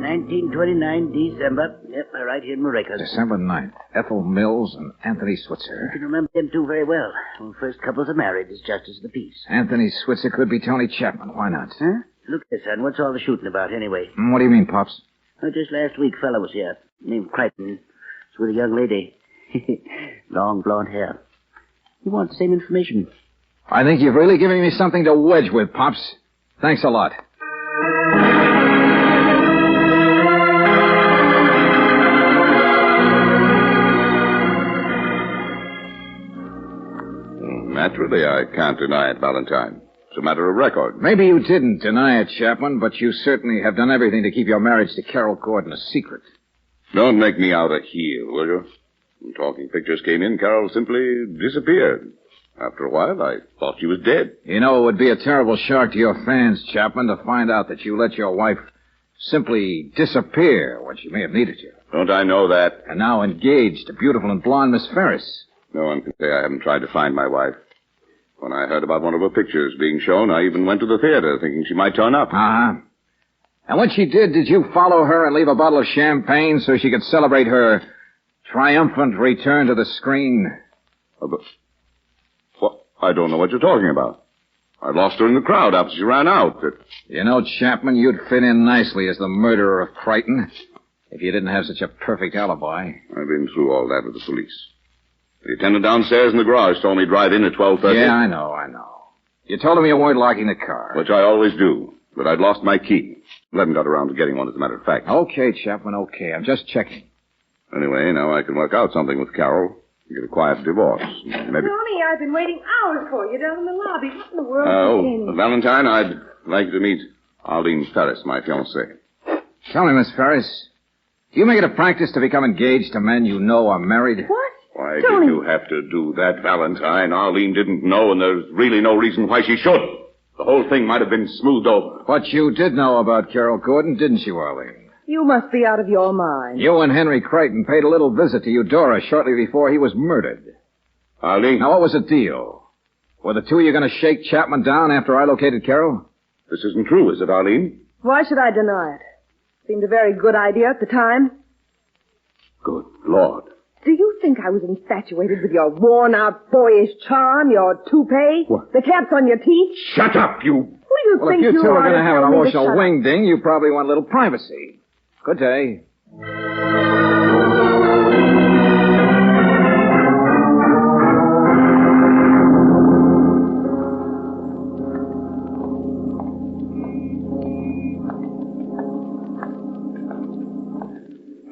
1929, December. Yep, right here in my records. December 9th. Ethel Mills and Anthony Switzer. I can remember them two very well. When first couples are married as justice of the peace. Anthony Switzer could be Tony Chapman. Why not? Huh? Look here, son. What's all the shooting about, anyway? What do you mean, Pops? Just last week, fella was here. Named Crichton. It's with a young lady. Long blonde hair. He wants the same information. I think you've really given me something to wedge with, Pops. Thanks a lot. Naturally, I can't deny it, Valentine. It's a matter of record. Maybe you didn't deny it, Chapman, but you certainly have done everything to keep your marriage to Carol Gordon a secret. Don't make me out a heel, will you? When Talking Pictures came in, Carol simply disappeared. After a while, I thought she was dead. You know, it would be a terrible shock to your fans, Chapman, to find out that you let your wife simply disappear when she may have needed you. Don't I know that? And now engaged to beautiful and blonde Miss Ferris. No one can say I haven't tried to find my wife. When I heard about one of her pictures being shown, I even went to the theater thinking she might turn up. Uh-huh. And when she did you follow her and leave a bottle of champagne so she could celebrate her triumphant return to the screen? But what? I don't know what you're talking about. I lost her in the crowd after she ran out. You know, Chapman, you'd fit in nicely as the murderer of Crichton if you didn't have such a perfect alibi. I've been through all that with the police. The attendant downstairs in the garage told me drive in at 12:30. Yeah, I know. You told him you weren't locking the car. Which I always do. But I'd lost my key. I haven't got around to getting one, as a matter of fact. Okay, Chapman, okay. I'm just checking. Anyway, now I can work out something with Carol. Get a quiet divorce. Maybe. Tony, I've been waiting hours for you down in the lobby. What in the world? Valentine, I'd like you to meet Arlene Ferris, my fiancée. Tell me, Miss Ferris, do you make it a practice to become engaged to men you know are married? What? Why Tony. did you have to do that, Valentine? Arlene didn't know, and there's really no reason why she should. The whole thing might have been smoothed over. But you did know about Carol Gordon, didn't you, Arlene? You must be out of your mind. You and Henry Crichton paid a little visit to Eudora shortly before he was murdered. Arlene? Now, what was the deal? Were the two of you going to shake Chapman down after I located Carol? This isn't true, is it, Arlene? Why should I deny it? Seemed a very good idea at the time. Good Lord. Do you think I was infatuated with your worn-out boyish charm, your toupee, What? the caps on your teeth? Shut up, you... Who do you Well, think if you two are are going to have an tell me to emotional shut up? wing-ding, you probably want a little privacy. Good day.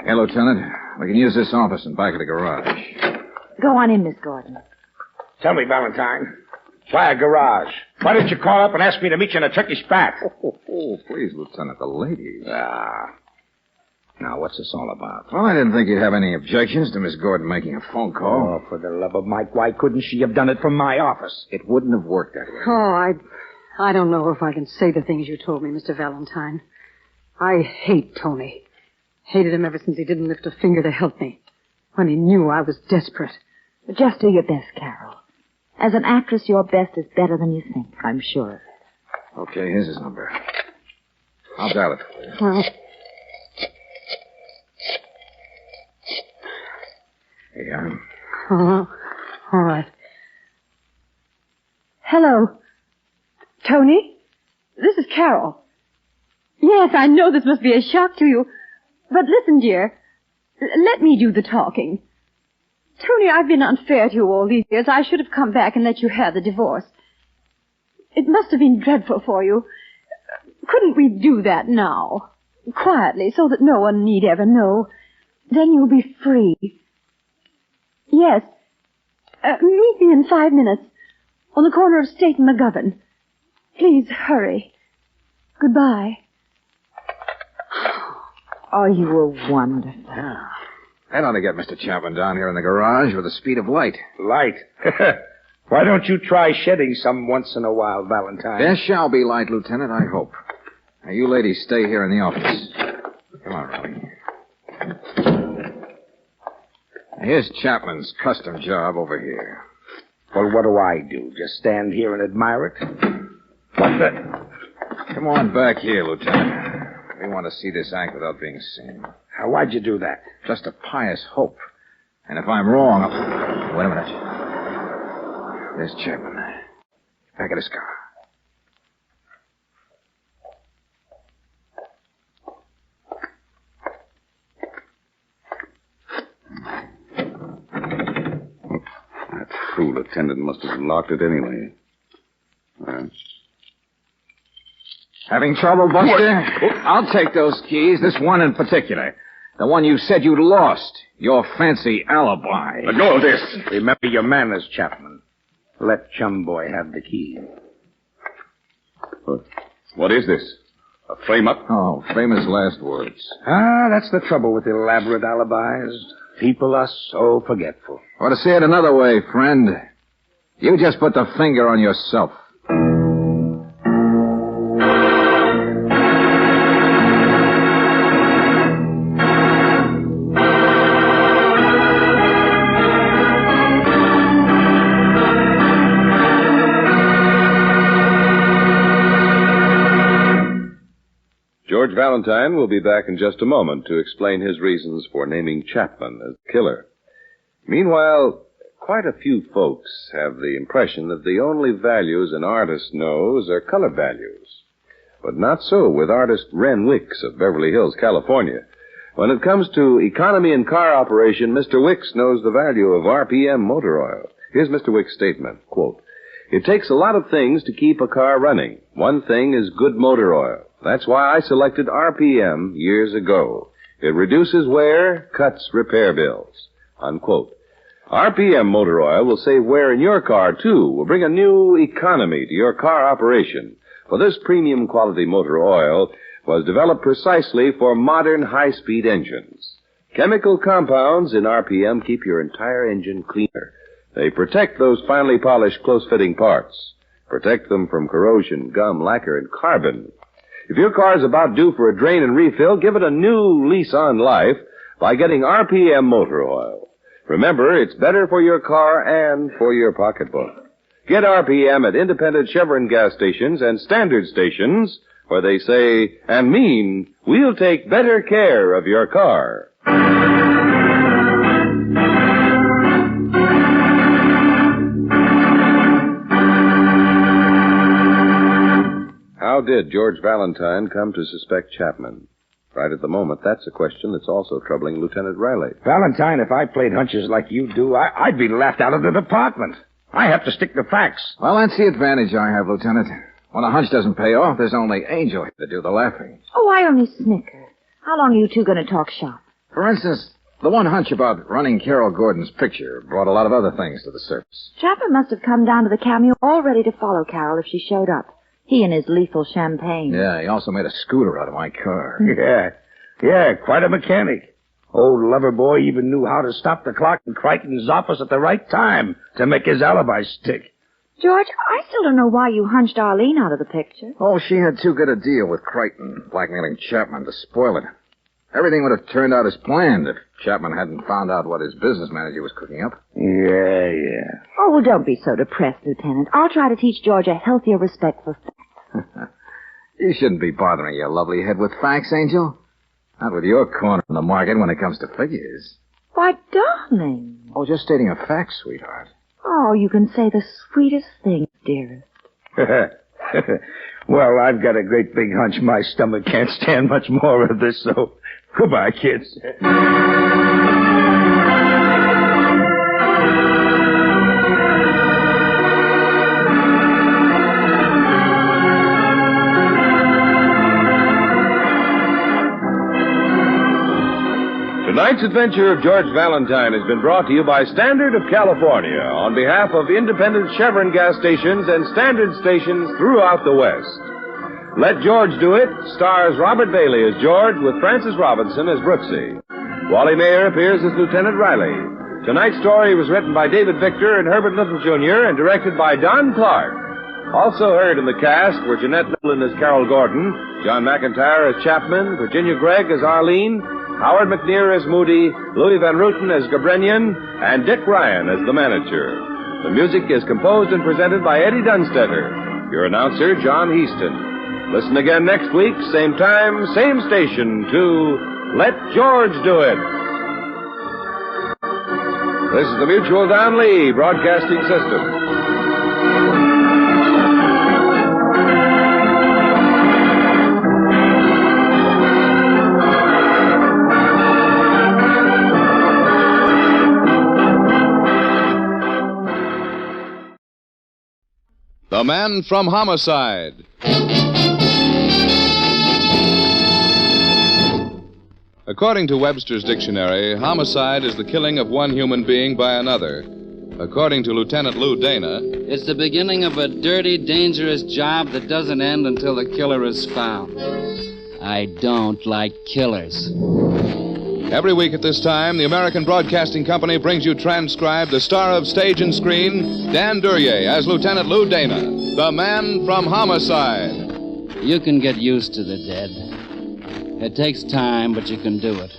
Hey, Lieutenant. We can use this office in back of the garage. Go on in, Miss Gordon. Tell me, Valentine, why a garage? Why didn't you call up and ask me to meet you in a Turkish bath? Oh, please, Lieutenant, the ladies. Now, what's this all about? Well, I didn't think you'd have any objections to Miss Gordon making a phone call. Oh, for the love of Mike, why couldn't she have done it from my office? It wouldn't have worked that way. Oh, I don't know if I can say the things you told me, Mr. Valentine. I hate Tony. Hated him ever since he didn't lift a finger to help me. When he knew I was desperate. Just do your best, Carol. As an actress, your best is better than you think, I'm sure. Okay, here's his number. I'll dial it for you. Well, Here you are. All right. Hello. Tony? This is Carol. Yes, I know this must be a shock to you. But listen, dear. Let me do the talking. Tony, I've been unfair to you all these years. I should have come back and let you have the divorce. It must have been dreadful for you. Couldn't we do that now? Quietly, so that no one need ever know. Then you'll be free. Yes. Meet me in 5 minutes. On the corner of State and McGovern. Please, hurry. Goodbye. Oh, you were wonderful. Yeah. That ought to get Mr. Chapman down here in the garage with the speed of light. Light? Why don't you try shedding some once in a while, Valentine? There shall be light, Lieutenant, I hope. Now, you ladies stay here in the office. Come on, Riley. Here's Chapman's custom job over here. Well, what do I do? Just stand here and admire it? What the... Come on back here, Lieutenant. We want to see this act without being seen. Why'd you do that? Just a pious hope. And if I'm wrong, Wait a minute. There's Chapman. Back of his car. That fool attendant must have locked it anyway. Having trouble, Buster? I'll take those keys, this one in particular. The one you said you'd lost. Your fancy alibi. Let go of this. Remember your manners, Chapman. Let Chum Boy have the key. What is this? A frame-up? Oh, famous last words. That's the trouble with elaborate alibis. People are so forgetful. Or to say it another way, friend, you just put the finger on yourself. George Valentine will be back in just a moment to explain his reasons for naming Chapman as killer. Meanwhile, quite a few folks have the impression that the only values an artist knows are color values. But not so with artist Ren Wicks of Beverly Hills, California. When it comes to economy in car operation, Mr. Wicks knows the value of RPM motor oil. Here's Mr. Wicks' statement, quote, "It takes a lot of things to keep a car running. One thing is good motor oil. That's why I selected RPM years ago. It reduces wear, cuts repair bills." Unquote. RPM motor oil will save wear in your car, too. Will bring a new economy to your car operation. For this premium quality motor oil was developed precisely for modern high-speed engines. Chemical compounds in RPM keep your entire engine cleaner. They protect those finely polished, close-fitting parts. Protect them from corrosion, gum, lacquer, and carbon. If your car is about due for a drain and refill, give it a new lease on life by getting RPM motor oil. Remember, it's better for your car and for your pocketbook. Get RPM at independent Chevron gas stations and standard stations where they say and mean, we'll take better care of your car. How did George Valentine come to suspect Chapman? Right at the moment, that's a question that's also troubling Lieutenant Riley. Valentine, if I played hunches like you do, I'd be laughed out of the department. I have to stick to facts. Well, that's the advantage I have, Lieutenant. When a hunch doesn't pay off, there's only Angel to do the laughing. Oh, I only snicker. How long are you two going to talk shop? For instance, The one hunch about running Carol Gordon's picture brought a lot of other things to the surface. Chapman must have come down to the cameo all ready to follow Carol if she showed up. He and his lethal champagne. Yeah, he also made a scooter out of my car. Yeah, quite a mechanic. Old lover boy even knew how to stop the clock in Crichton's office at the right time to make his alibi stick. George, I still don't know why you hunched Arlene out of the picture. Oh, she had too good a deal with Crichton, blackmailing Chapman to spoil it. Everything would have turned out as planned if Chapman hadn't found out what his business manager was cooking up. Yeah. Oh, well, don't be so depressed, Lieutenant. I'll try to teach George a healthier respect for facts. You shouldn't be bothering your lovely head with facts, Angel. Not with your corner in the market when it comes to figures. Why, darling. Oh, just stating a fact, sweetheart. Oh, you can say the sweetest thing, dearest. Well, I've got a great big hunch my stomach can't stand much more of this, so goodbye, kids. Tonight's adventure of George Valentine has been brought to you by Standard of California on behalf of independent Chevron gas stations and Standard stations throughout the West. Let George Do It stars Robert Bailey as George with Francis Robinson as Brooksy. Wally Mayer appears as Lieutenant Riley. Tonight's story was written by David Victor and Herbert Little Jr. and directed by Don Clark. Also heard in the cast were Jeanette Nolan as Carol Gordon, John McIntyre as Chapman, Virginia Gregg as Arlene, Howard McNear as Moody, Louis Van Ruten as Gabrenian, and Dick Ryan as the manager. The music is composed and presented by Eddie Dunstetter. Your announcer, John Heaston. Listen again next week, same time, same station, to Let George Do It. This is the Mutual Don Lee Broadcasting System. The Man from Homicide. According to Webster's dictionary, homicide is the killing of one human being by another. According to Lieutenant Lou Dana, it's the beginning of a dirty, dangerous job that doesn't end until the killer is found. I don't like killers. Every week at this time, the American Broadcasting Company brings you transcribed the star of stage and screen, Dan Duryea, as Lieutenant Lou Dana, the Man from Homicide. You can get used to the dead. It takes time, but you can do it.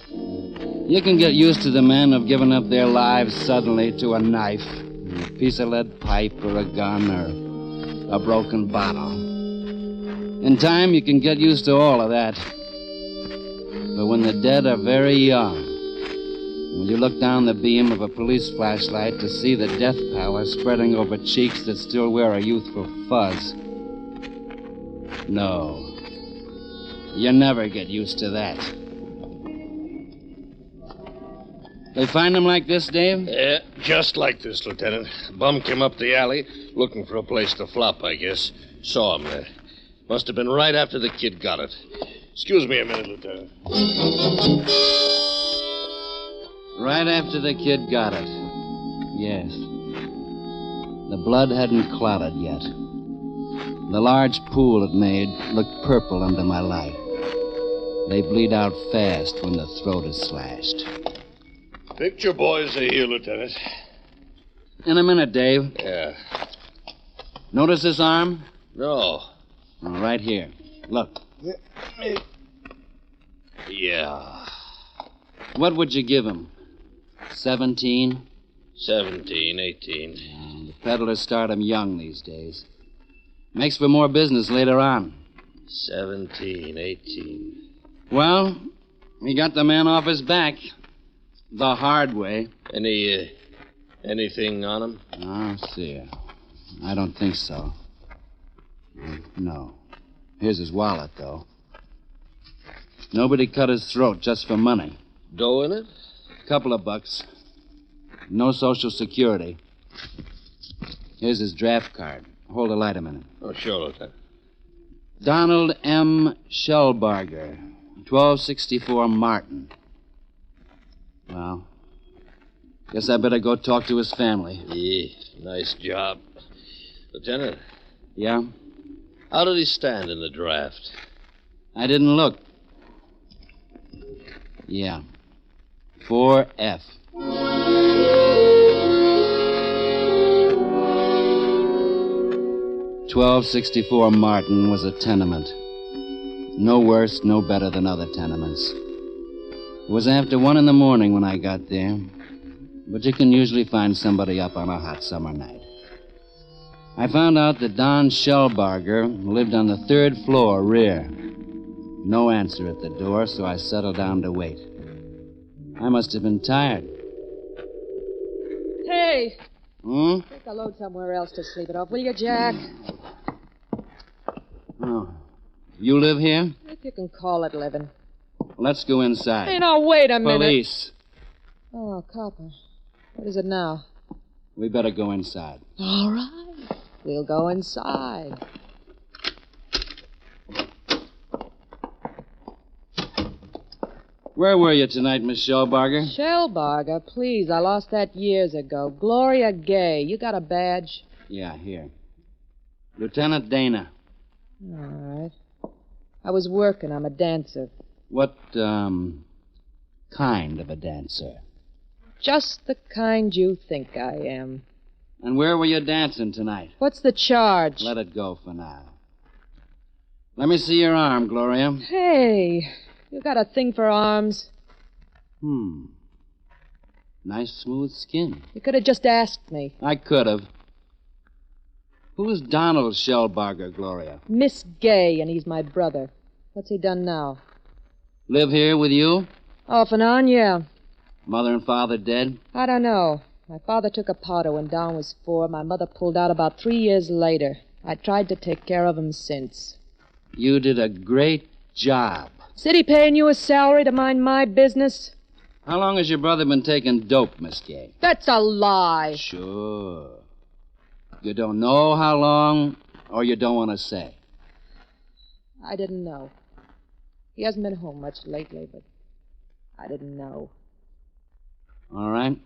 You can get used to the men who've given up their lives suddenly to a knife, a piece of lead pipe, or a gun, or a broken bottle. In time, you can get used to all of that. But when the dead are very young, when you look down the beam of a police flashlight to see the death pallor spreading over cheeks that still wear a youthful fuzz, no, you never get used to that. They find him like this, Dave? Yeah, just like this, Lieutenant. Bum came up the alley, looking for a place to flop, I guess. Saw him there. Must have been right after the kid got it. Excuse me a minute, Lieutenant. Right after the kid got it. Yes. The blood hadn't clotted yet. The large pool it made looked purple under my light. They bleed out fast when the throat is slashed. Picture boys are here, Lieutenant. In a minute, Dave. Yeah. Notice this arm? No. Right here. Look. Yeah. What would you give him? 17? 17, 18. The peddlers start him young these days. Makes for more business later on. 17, 18. Well, he got the man off his back. The hard way. Anything on him? Oh, see. I don't think so. No. Here's his wallet, though. Nobody cut his throat just for money. Dough in it? Couple of bucks. No Social Security. Here's his draft card. Hold the light a minute. Oh, sure, Lieutenant. Donald M. Shellbarger, 1264 Martin. Well, guess I better go talk to his family. Yeah, nice job. Lieutenant. Yeah? How did he stand in the draft? I didn't look. Yeah. 4F. "1264 Martin was a tenement. No worse, no better than other tenements. It was after 1 in the morning when I got there, but you can usually find somebody up on a hot summer night. I found out that Don Shellbarger lived on the 3rd floor, rear. No answer at the door, so I settled down to wait. I must have been tired. Hey! Hmm? Take a load somewhere else to sleep it off, will you, Jack? Oh. You live here? If you can call it living. Let's go inside. Hey, now, wait a minute. Police. Oh, copper. What is it now? We better go inside. All right. We'll go inside. Where were you tonight, Miss Shellbarger? Shellbarger, please. I lost that years ago. Gloria Gay. You got a badge? Yeah, here. Lieutenant Dana. All right. I was working. I'm a dancer. What, kind of a dancer? Just the kind you think I am. And where were you dancing tonight? What's the charge? Let it go for now. Let me see your arm, Gloria. Hey, you got a thing for arms. Nice smooth skin. You could have just asked me. I could have. Who's Donald Shellbarger, Gloria? Miss Gay, and he's my brother. What's he done now? Live here with you? Off and on, yeah. Mother and father dead? I don't know. My father took a powder when Don was 4. My mother pulled out about 3 years later. I tried to take care of him since. You did a great job. City paying you a salary to mind my business? How long has your brother been taking dope, Miss Gay? That's a lie. Sure. You don't know how long, or you don't want to say? I didn't know. He hasn't been home much lately, but I didn't know. All right.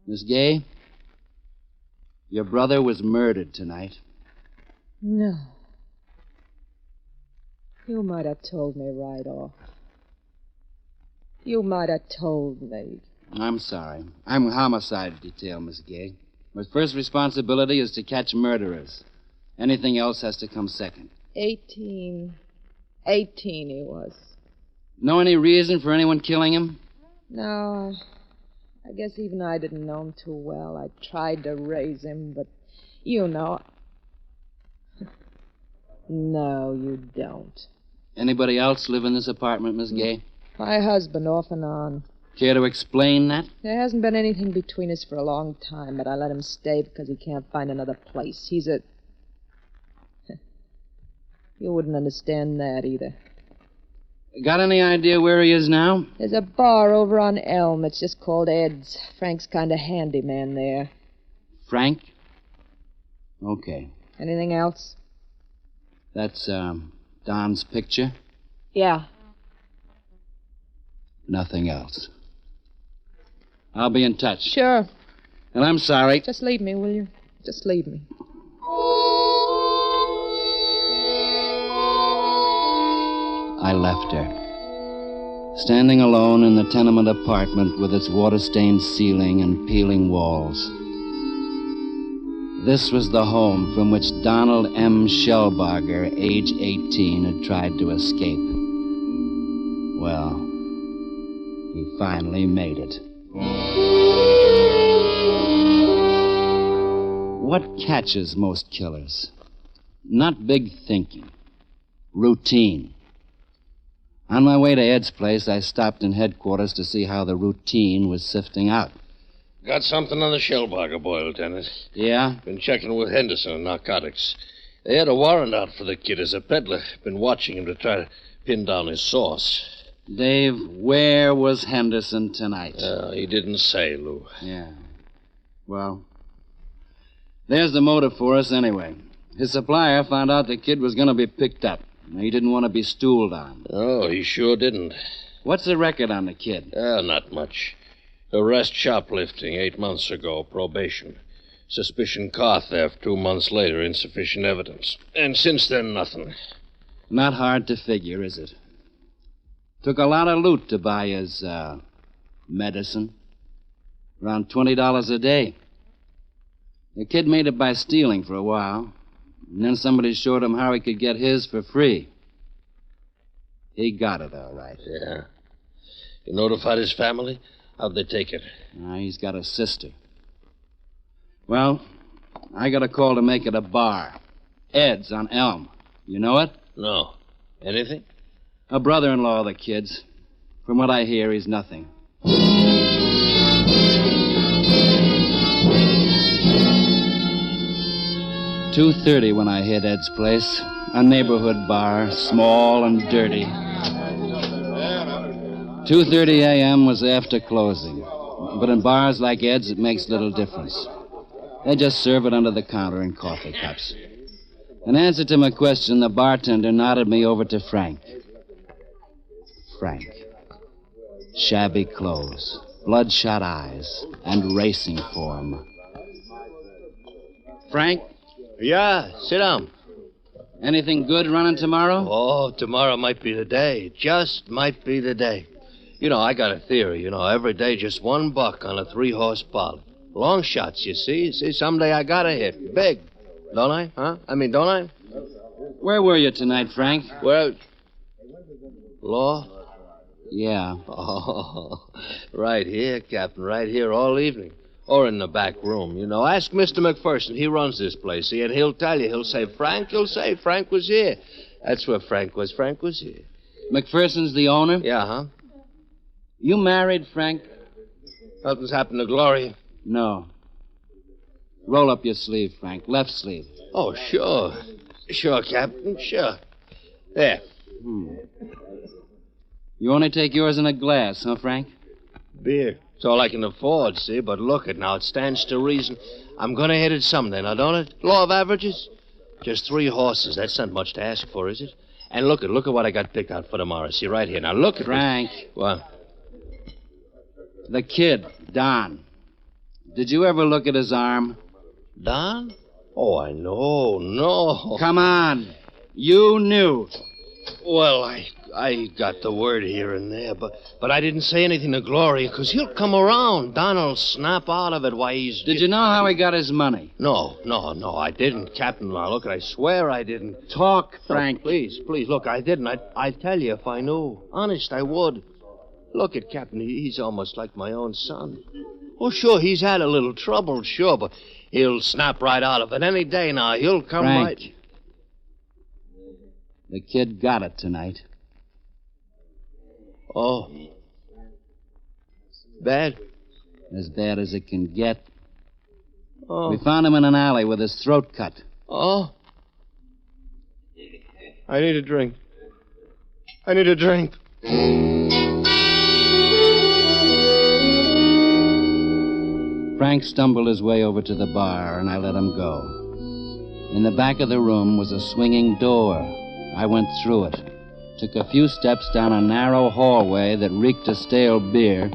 Miss Gay, your brother was murdered tonight. No. You might have told me right off. You might have told me. I'm sorry. I'm homicide detail, Miss Gay. My first responsibility is to catch murderers. Anything else has to come second. 18 he was. Know any reason for anyone killing him? No, I guess even I didn't know him too well. I tried to raise him, but you know. No, you don't. Anybody else live in this apartment, Miss Gay? My husband, off and on. Care to explain that? There hasn't been anything between us for a long time, but I let him stay because he can't find another place. He's a... You wouldn't understand that either. Got any idea where he is now? There's a bar over on Elm. It's just called Ed's. Frank's kind of handyman there. Frank? Okay. Anything else? That's, Don's picture? Yeah. Nothing else. I'll be in touch. Sure. And I'm sorry. Just leave me, will you? Just leave me. I left her. Standing alone in the tenement apartment with its water-stained ceiling and peeling walls. This was the home from which Donald M. Shellbarger, age 18, had tried to escape. Well, he finally made it. What catches most killers? Not big thinking. Routine. On my way to Ed's place, I stopped in headquarters to see how the routine was sifting out. Got something on the Shellbarger boy, Lieutenant. Yeah? Been checking with Henderson on narcotics. They had a warrant out for the kid as a peddler. Been watching him to try to pin down his source. Dave, where was Henderson tonight? He didn't say, Lou. Yeah. Well, there's the motive for us anyway. His supplier found out the kid was going to be picked up. He didn't want to be stooled on. Oh, he sure didn't. What's the record on the kid? Not much. Arrest shoplifting 8 months ago, probation. Suspicion car theft 2 months later, insufficient evidence. And since then, nothing. Not hard to figure, is it? Took a lot of loot to buy his, medicine. Around $20 a day. The kid made it by stealing for a while. And then somebody showed him how he could get his for free. He got it, all right. Yeah. You notified his family? How'd they take it? He's got a sister. Well, I got a call to make it a bar. Ed's on Elm. You know it? No. Anything? A brother-in-law of the kid's. From what I hear, he's nothing. 2:30 when I hit Ed's place. A neighborhood bar, small and dirty. 2:30 a.m. was after closing. But in bars like Ed's, it makes little difference. They just serve it under the counter in coffee cups. In answer to my question, the bartender nodded me over to Frank. Frank. Shabby clothes, bloodshot eyes, and racing form. Frank? Yeah, sit down. Anything good running tomorrow? Oh, tomorrow might be the day. Just might be the day. You know, I got a theory. Every day just $1 on a 3-horse poly. Long shots, you see. See, someday I gotta hit. Big. Don't I? Huh? Don't I? Where were you tonight, Frank? Well, Law? Yeah. Oh, right here, Captain, right here all evening. Or in the back room, Ask Mr. McPherson. He runs this place, see, and he'll tell you. He'll say Frank was here. That's where Frank was. Frank was here. McPherson's the owner? Yeah, huh? You married, Frank? Nothing's happened to Gloria. No. Roll up your sleeve, Frank. Left sleeve. Oh, sure. Sure, Captain, sure. There. You only take yours in a glass, huh, Frank? Beer. It's all I can afford, see? But look it now. It stands to reason. I'm going to hit it someday, now, don't it? Law of averages? Just 3 horses. That's not much to ask for, is it? And look at what I got picked out for tomorrow. See, right here. Now, look at Frank. What? The kid, Don. Did you ever look at his arm? Don? Oh, I know. No. Come on. You knew. Well, I got the word here and there, but I didn't say anything to Gloria, because he'll come around. Don'll snap out of it. Why, he's... Did you know how he got his money? No, I didn't, Captain. Now, look, I swear I didn't. Talk, Frank. No, please, look, I didn't. I'd tell you if I knew. Honest, I would. Look at Captain. He's almost like my own son. Oh, sure, he's had a little trouble, sure, but he'll snap right out of it any day now. He'll come Frank, right... The kid got it tonight. Oh. Bad? As bad as it can get. Oh. We found him in an alley with his throat cut. Oh. I need a drink. Frank stumbled his way over to the bar, and I let him go. In the back of the room was a swinging door. I went through it, took a few steps down a narrow hallway that reeked of stale beer,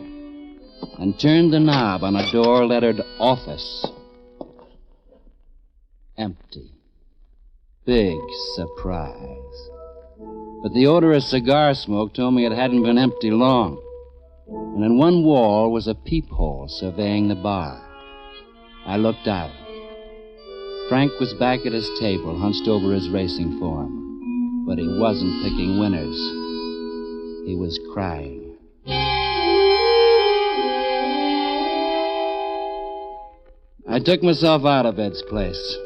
and turned the knob on a door lettered Office. Empty. Big surprise. But the odor of cigar smoke told me it hadn't been empty long. And in one wall was a peephole surveying the bar. I looked out. Frank was back at his table, hunched over his racing form. But he wasn't picking winners. He was crying. I took myself out of Ed's place,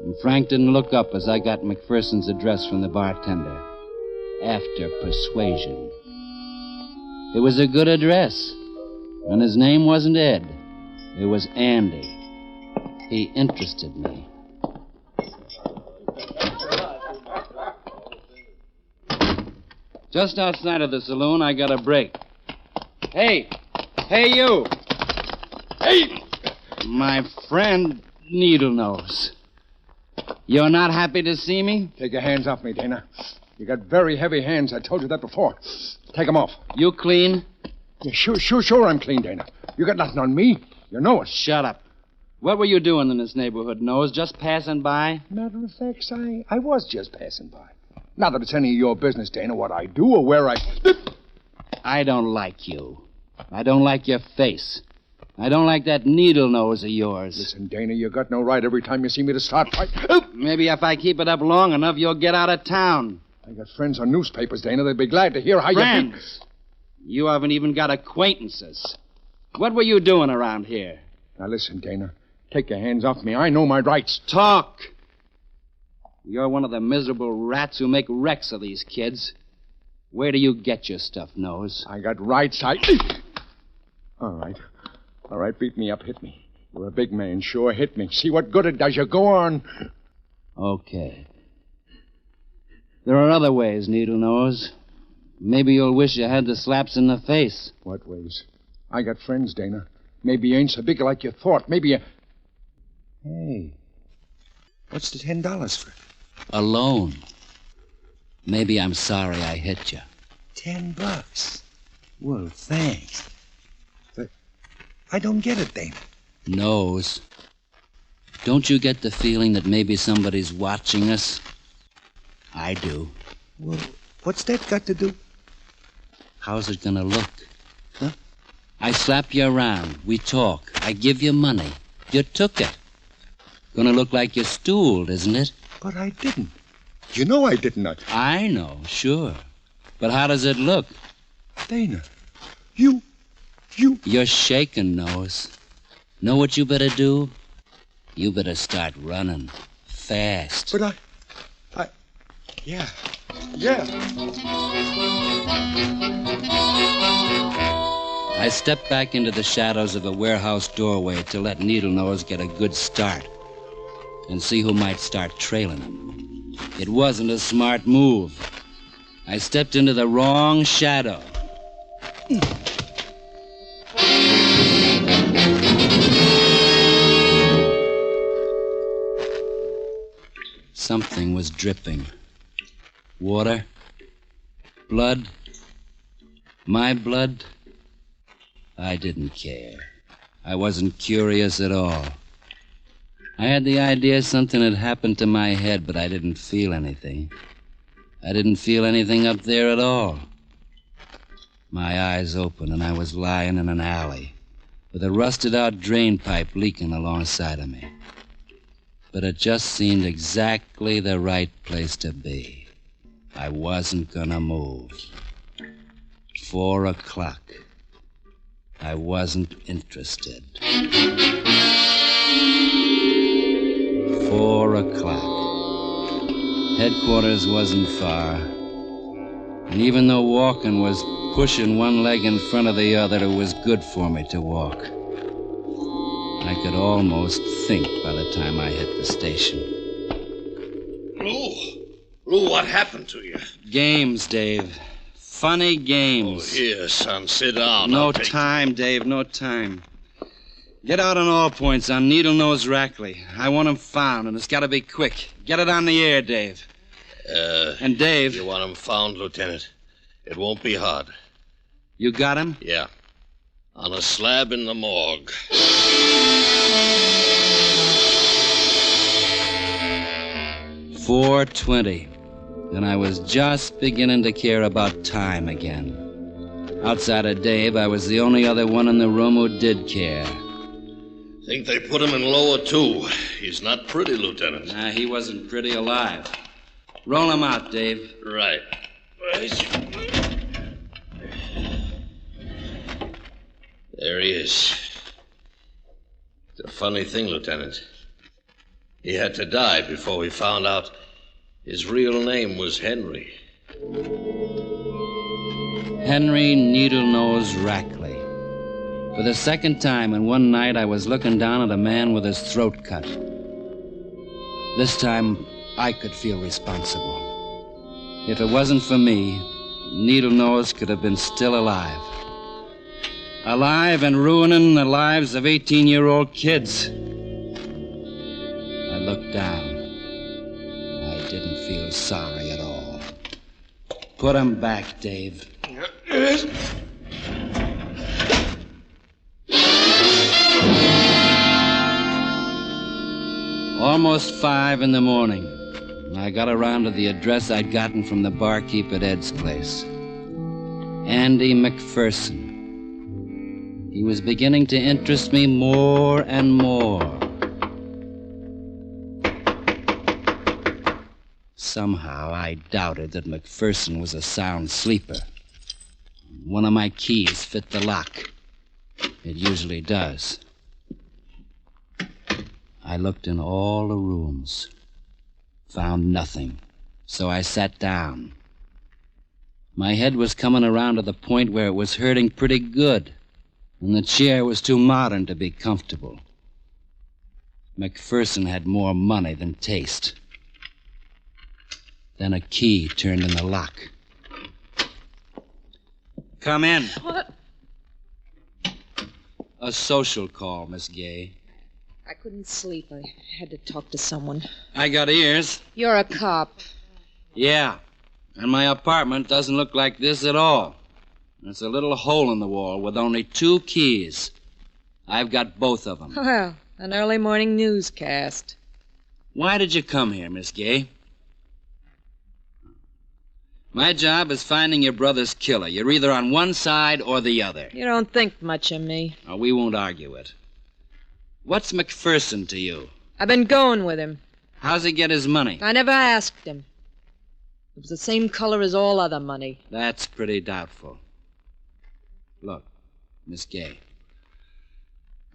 and Frank didn't look up as I got McPherson's address from the bartender. After persuasion. It was a good address, and his name wasn't Ed. It was Andy. He interested me. Just outside of the saloon, I got a break. Hey, you! Hey! My friend Needlenose. You're not happy to see me? Take your hands off me, Dana. You got very heavy hands. I told you that before. Take 'em off. You clean? Yeah, sure I'm clean, Dana. You got nothing on me. You know it. Shut up. What were you doing in this neighborhood, Nose? Just passing by? Matter of fact, I was just passing by. Not that it's any of your business, Dana, what I do or where I... I don't like you. I don't like your face. I don't like that needle nose of yours. Listen, Dana, you got no right every time you see me to start fight. Maybe if I keep it up long enough, you'll get out of town. I got friends on newspapers, Dana. They'd be glad to hear how Friends? You haven't even got acquaintances. What were you doing around here? Now listen, Dana. Take your hands off me. I know my rights. Talk. You're one of the miserable rats who make wrecks of these kids. Where do you get your stuff, Nose? I got rights. All right, beat me up, hit me. You're a big man, sure, hit me. See what good it does you. Go on. Okay. There are other ways, Needle Nose. Maybe you'll wish you had the slaps in the face. What ways? I got friends, Dana. Maybe you ain't so big like you thought. Maybe you... Hey, what's the $10 for? A loan. Maybe I'm sorry I hit you. $10? Well, thanks. But I don't get it, Dana. Nose. Don't you get the feeling that maybe somebody's watching us? I do. Well, what's that got to do? How's it gonna look? Huh? I slap you around. We talk. I give you money. You took it. Gonna look like you stooled, isn't it? But I didn't. You know I didn't. I know, sure. But how does it look? Dana, You're shaking, Nose. Know what you better do? You better start running. Fast. But Yeah. I stepped back into the shadows of a warehouse doorway to let Needle Nose get a good start and see who might start trailing him. It wasn't a smart move. I stepped into the wrong shadow. Something was dripping. Water? Blood? My blood? I didn't care. I wasn't curious at all. I had the idea something had happened to my head, but I didn't feel anything. I didn't feel anything up there at all. My eyes opened, and I was lying in an alley with a rusted-out drain pipe leaking alongside of me. But it just seemed exactly the right place to be. I wasn't gonna move. 4 o'clock. I wasn't interested. 4 o'clock. Headquarters wasn't far. And even though walking was pushing one leg in front of the other, it was good for me to walk. I could almost think by the time I hit the station. Lou, what happened to you? Games, Dave. Funny games. Oh, here, son, sit down. No time, Dave, no time. Get out on all points on Needle Nose Rackley. I want him found, and it's got to be quick. Get it on the air, Dave. And Dave... You want him found, Lieutenant? It won't be hard. You got him? Yeah. On a slab in the morgue. 4:20, and I was just beginning to care about time again. Outside of Dave, I was the only other one in the room who did care. Think they put him in lower 2. He's not pretty, Lieutenant. Nah, he wasn't pretty alive. Roll him out, Dave. Right. There he is. It's a funny thing, Lieutenant. He had to die before we found out his real name was Henry. Henry Needle Nose Rackley. For the second time in one night, I was looking down at a man with his throat cut. This time, I could feel responsible. If it wasn't for me, Needle Nose could have been still alive. Alive and ruining the lives of 18-year-old kids. I looked down. I didn't feel sorry at all. Put him back, Dave. Almost 5 in the morning. I got around to the address I'd gotten from the barkeep at Ed's place. Andy McPherson. He was beginning to interest me more and more. Somehow I doubted that McPherson was a sound sleeper. One of my keys fit the lock. It usually does. I looked in all the rooms. Found nothing. So I sat down. My head was coming around to the point where it was hurting pretty good, and the chair was too modern to be comfortable. McPherson had more money than taste. Then a key turned in the lock. Come in. What? A social call, Miss Gay. I couldn't sleep. I had to talk to someone. I got ears. You're a cop. Yeah. And my apartment doesn't look like this at all. It's a little hole in the wall with only 2 keys. I've got both of them. Well, an early morning newscast. Why did you come here, Miss Gay? My job is finding your brother's killer. You're either on one side or the other. You don't think much of me. Oh, we won't argue it. What's McPherson to you? I've been going with him. How's he get his money? I never asked him. It was the same color as all other money. That's pretty doubtful. Look, Miss Gay,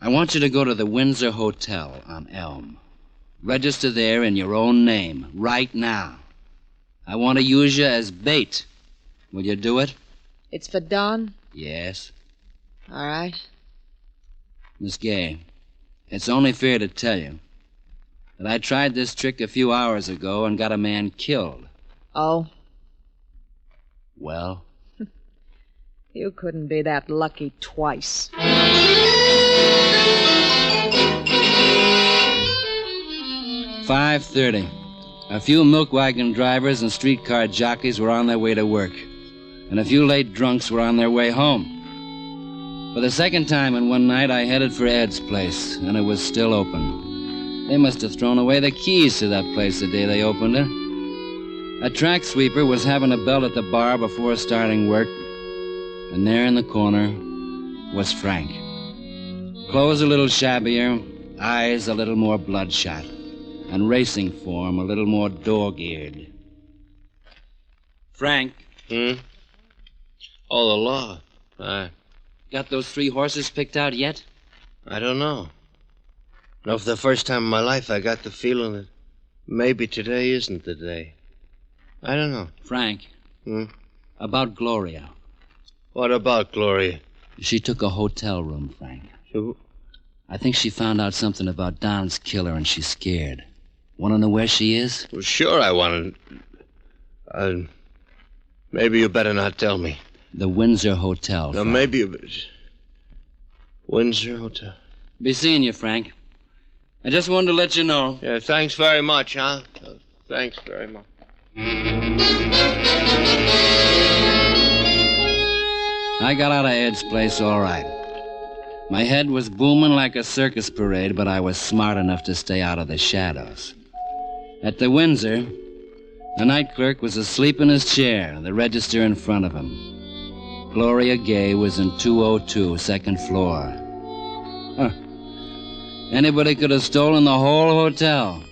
I want you to go to the Windsor Hotel on Elm. Register there in your own name, right now. I want to use you as bait. Will you do it? It's for Don? Yes. All right. Miss Gay, it's only fair to tell you that I tried this trick a few hours ago and got a man killed. Oh? Well? You couldn't be that lucky twice. 5:30. A few milk wagon drivers and streetcar jockeys were on their way to work, and a few late drunks were on their way home. For the second time in one night, I headed for Ed's place, and it was still open. They must have thrown away the keys to that place the day they opened it. A track sweeper was having a belt at the bar before starting work, and there in the corner was Frank. Clothes a little shabbier, eyes a little more bloodshot, and racing form a little more dog-eared. Frank. Oh, the law. Got those 3 horses picked out yet? I don't know. No, for the first time in my life, I got the feeling that maybe today isn't the day. I don't know. Frank. About Gloria. What about Gloria? She took a hotel room, Frank. I think she found out something about Don's killer and she's scared. Want to know where she is? Well, sure I want to. Maybe you better not tell me. The Windsor Hotel, No, Frank. maybe you... Windsor Hotel. Be seeing you, Frank. I just wanted to let you know. Yeah, thanks very much, huh? Thanks very much. I got out of Ed's place all right. My head was booming like a circus parade, but I was smart enough to stay out of the shadows. At the Windsor, the night clerk was asleep in his chair, the register in front of him. Gloria Gay was in 202, second floor. Huh. Anybody could have stolen the whole hotel,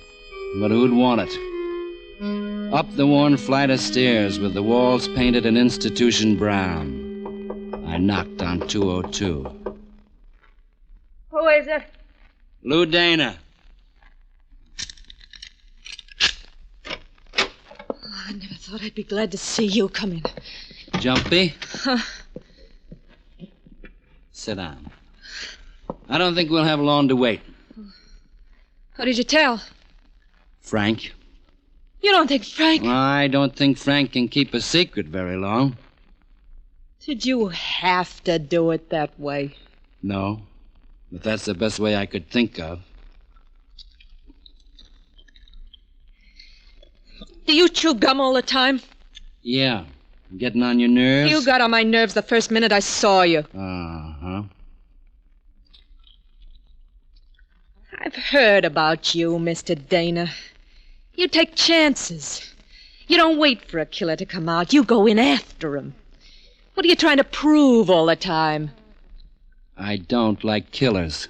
but who'd want it? Up the worn flight of stairs with the walls painted an institution brown. I knocked on 202. Who is it? Lou Dana. I never thought I'd be glad to see you come in. Jumpy? Huh. Sit down. I don't think we'll have long to wait. How did you tell? Frank? You don't think Frank... I don't think Frank can keep a secret very long. Did you have to do it that way? No, but that's the best way I could think of. Do you chew gum all the time? Yeah, Getting on your nerves? You got on my nerves the first minute I saw you. Uh-huh. I've heard about you, Mr. Dana. You take chances. You don't wait for a killer to come out. You go in after him. What are you trying to prove all the time? I don't like killers.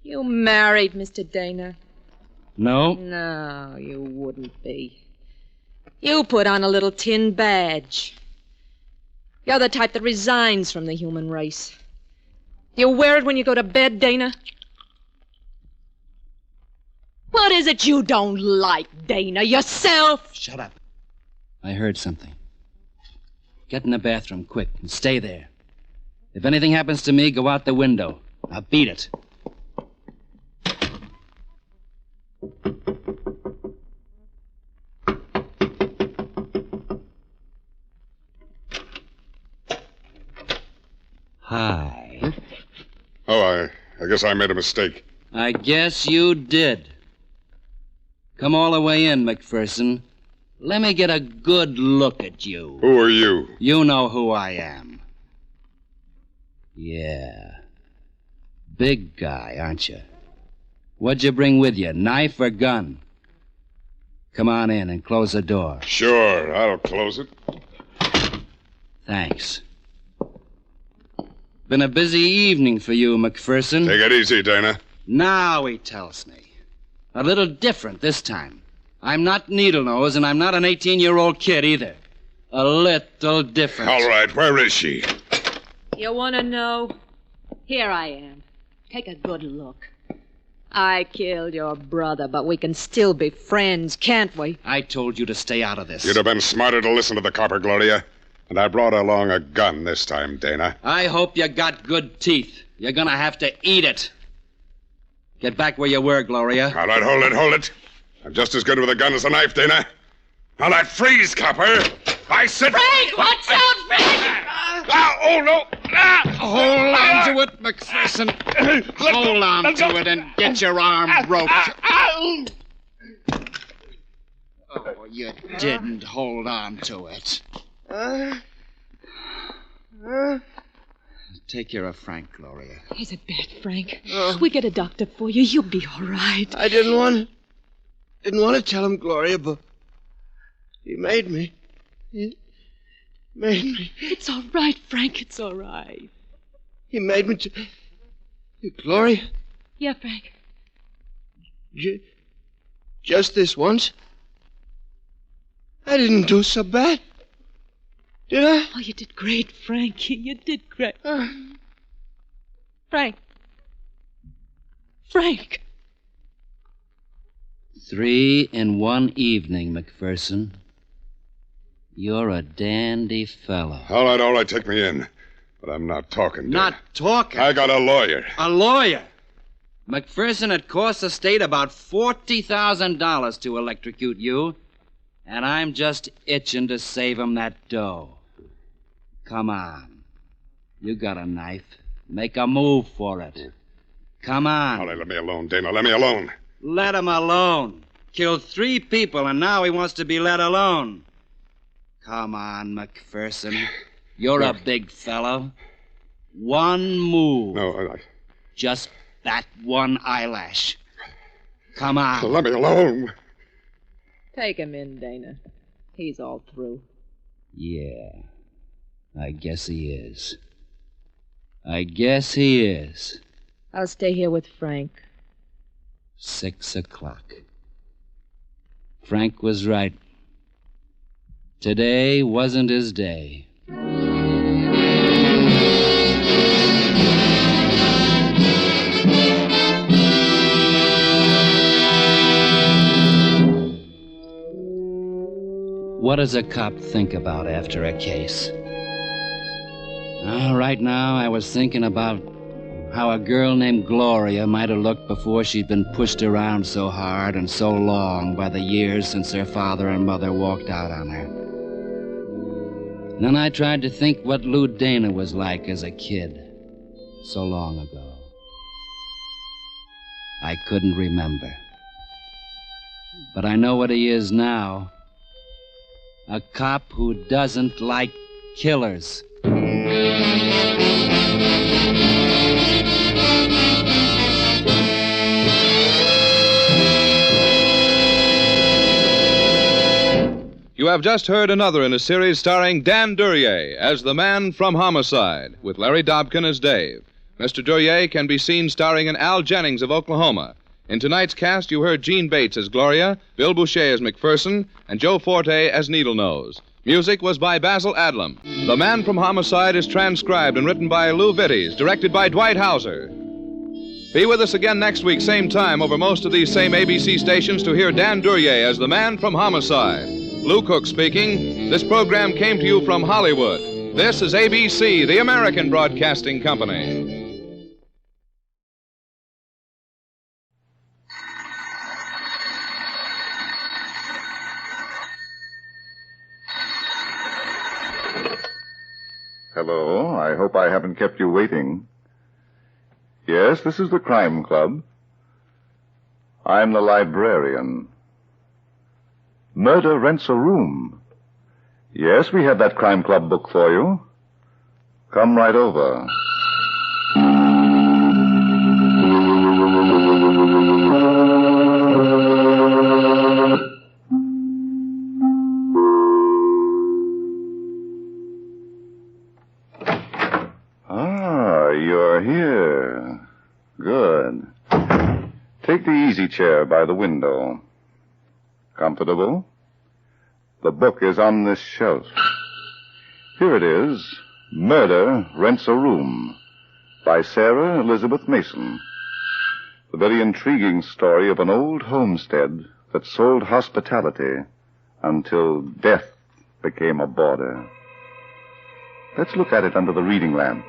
You married, Mr. Dana? No? No, you wouldn't be. You put on a little tin badge. You're the type that resigns from the human race. You wear it when you go to bed, Dana? What is it you don't like, Dana? Yourself? Shut up. I heard something. Get in the bathroom, quick, and stay there. If anything happens to me, go out the window. Now beat it. Hi. Oh, I guess I made a mistake. I guess you did. Come all the way in, McPherson. Let me get a good look at you. Who are you? You know who I am. Yeah. Big guy, aren't you? What'd you bring with you, knife or gun? Come on in and close the door. Sure, I'll close it. Thanks. Been a busy evening for you, McPherson. Take it easy, Dana. Now he tells me. A little different this time. I'm not Needlenose, and I'm not an 18-year-old kid either. A little different. All right, where is she? You want to know? Here I am. Take a good look. I killed your brother, but we can still be friends, can't we? I told you to stay out of this. You'd have been smarter to listen to the copper, Gloria. And I brought along a gun this time, Dana. I hope you got good teeth. You're gonna have to eat it. Get back where you were, Gloria. All right, hold it. I'm just as good with a gun as a knife, Dana. All right, freeze, copper. I said... Frank, watch out, Frank! Oh, no! Hold on to it, McPherson. Hold on to it and get your arm roped. Oh, you didn't hold on to it. Take care of Frank, Gloria. Is it bad, Frank? We get a doctor for you. You'll be all right. I didn't want to tell him, Gloria, but he made me. He made me. It's all right, Frank. It's all right. He made me to... Gloria? Yeah, Frank. Just this once? I didn't do so bad. Did I? Oh, you did great, Frank. You did great. Frank. 3 in one evening, McPherson. You're a dandy fellow. All right, take me in. But I'm not talking, Dana. Not talking? I got a lawyer. A lawyer? McPherson, it costs the state about $40,000 to electrocute you, and I'm just itching to save him that dough. Come on. You got a knife. Make a move for it. Come on. All right, let me alone, Dana. Let me alone. Let him alone. Killed 3 people, and now he wants to be let alone. Come on, McPherson. You're a big fellow. One move. No, Just bat one eyelash. Come on. Let me alone. Take him in, Dana. He's all through. Yeah. I guess he is. I'll stay here with Frank. 6 o'clock. Frank was right. Today wasn't his day. What does a cop think about after a case? Right now, I was thinking about how a girl named Gloria might have looked before she'd been pushed around so hard and so long by the years since her father and mother walked out on her. Then I tried to think what Lou Dana was like as a kid, so long ago. I couldn't remember. But I know what he is now. A cop who doesn't like killers. You have just heard another in a series starring Dan Duryea as the man from Homicide, with Larry Dobkin as Dave. Mr. Duryea can be seen starring in Al Jennings of Oklahoma. In tonight's cast, you heard Gene Bates as Gloria, Bill Boucher as McPherson, and Joe Forte as Needlenose. Music was by Basil Adlam. The Man from Homicide is transcribed and written by Lou Vitties, directed by Dwight Hauser. Be with us again next week, same time, over most of these same ABC stations to hear Dan Duryea as the Man from Homicide. Lou Cook speaking. This program came to you from Hollywood. This is ABC, the American Broadcasting Company. Hello, I hope I haven't kept you waiting. Yes, this is the Crime Club. I'm the librarian. Murder Rents a Room. Yes, we have that Crime Club book for you. Come right over. You're here. Good. Take the easy chair by the window. Comfortable? The book is on this shelf. Here it is, Murder Rents a Room, by Sarah Elizabeth Mason. The very intriguing story of an old homestead that sold hospitality until death became a border. Let's look at it under the reading lamp.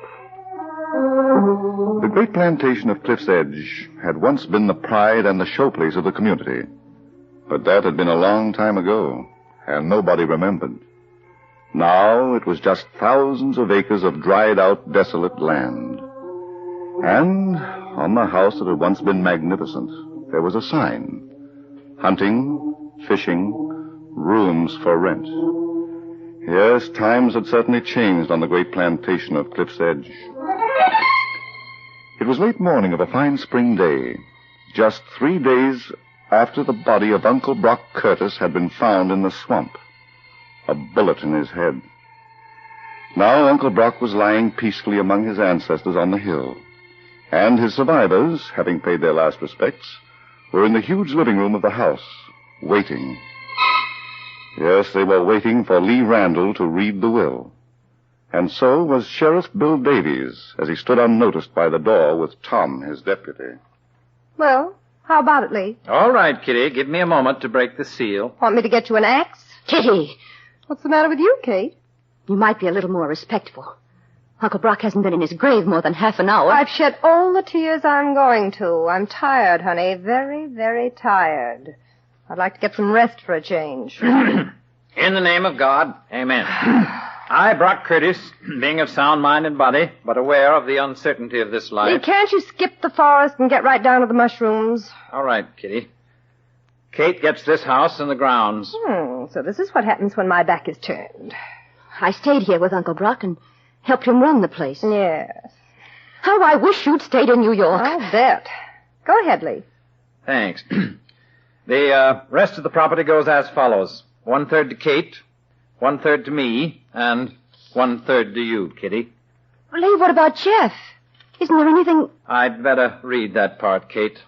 The great plantation of Cliff's Edge had once been the pride and the showplace of the community. But that had been a long time ago, and nobody remembered. Now it was just thousands of acres of dried-out, desolate land. And on the house that had once been magnificent, there was a sign. Hunting, fishing, rooms for rent. Yes, times had certainly changed on the great plantation of Cliff's Edge. It was late morning of a fine spring day, just 3 days after the body of Uncle Brock Curtis had been found in the swamp. A bullet in his head. Now Uncle Brock was lying peacefully among his ancestors on the hill. And his survivors, having paid their last respects, were in the huge living room of the house, waiting. Yes, they were waiting for Lee Randall to read the will. And so was Sheriff Bill Davies, as he stood unnoticed by the door with Tom, his deputy. Well, how about it, Lee? All right, Kitty. Give me a moment to break the seal. Want me to get you an axe? Kitty! What's the matter with you, Kate? You might be a little more respectful. Uncle Brock hasn't been in his grave more than half an hour. I've shed all the tears I'm going to. I'm tired, honey. Very, very tired. I'd like to get some rest for a change. In the name of God, amen. I, Brock Curtis, being of sound mind and body, but aware of the uncertainty of this life. Lee, can't you skip the forest and get right down to the mushrooms? All right, Kitty. Kate gets this house and the grounds. So this is what happens when my back is turned. I stayed here with Uncle Brock and helped him run the place. Yes. How I wish you'd stayed in New York. I'll bet. Go ahead, Lee. Thanks. The rest of the property goes as follows. 1/3 to Kate, 1/3 to me, and 1/3 to you, Kitty. Lee, what about Jeff? Isn't there anything... I'd better read that part, Kate.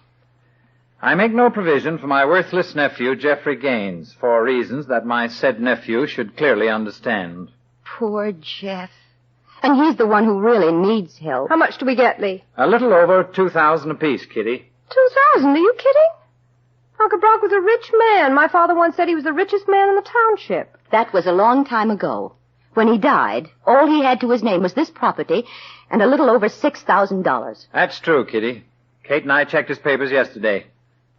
I make no provision for my worthless nephew, Geoffrey Gaines, for reasons that my said nephew should clearly understand. Poor Jeff. And he's the one who really needs help. How much do we get, Lee? A little over 2,000 apiece, Kitty. 2,000? Are you kidding? Uncle Brock was a rich man. My father once said he was the richest man in the township. That was a long time ago. When he died, all he had to his name was this property and a little over $6,000. That's true, Kitty. Kate and I checked his papers yesterday.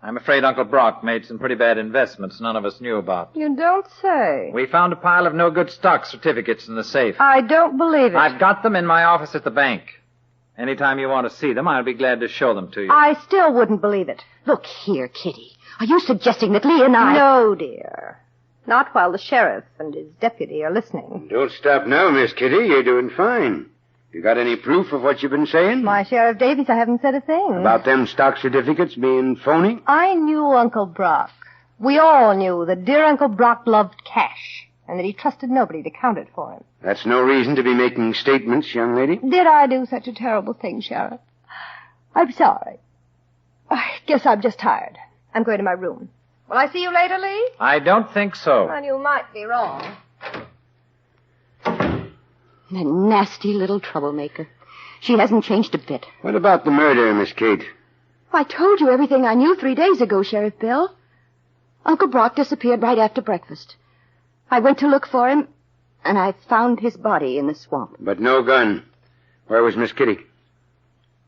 I'm afraid Uncle Brock made some pretty bad investments none of us knew about. You don't say. We found a pile of no-good stock certificates in the safe. I don't believe it. I've got them in my office at the bank. Anytime you want to see them, I'll be glad to show them to you. I still wouldn't believe it. Look here, Kitty. Are you suggesting that Lee and I... No, dear. Not while the sheriff and his deputy are listening. Don't stop now, Miss Kitty. You're doing fine. You got any proof of what you've been saying? My Sheriff Davies, I haven't said a thing. About them stock certificates being phony? I knew Uncle Brock. We all knew that dear Uncle Brock loved cash, and that he trusted nobody to count it for him. That's no reason to be making statements, young lady. Did I do such a terrible thing, Sheriff? I'm sorry. I guess I'm just tired. I'm going to my room. Will I see you later, Lee? I don't think so. Well, you might be wrong. That nasty little troublemaker. She hasn't changed a bit. What about the murder, Miss Kate? I told you everything I knew 3 days ago, Sheriff Bill. Uncle Brock disappeared right after breakfast. I went to look for him, and I found his body in the swamp. But no gun. Where was Miss Kitty?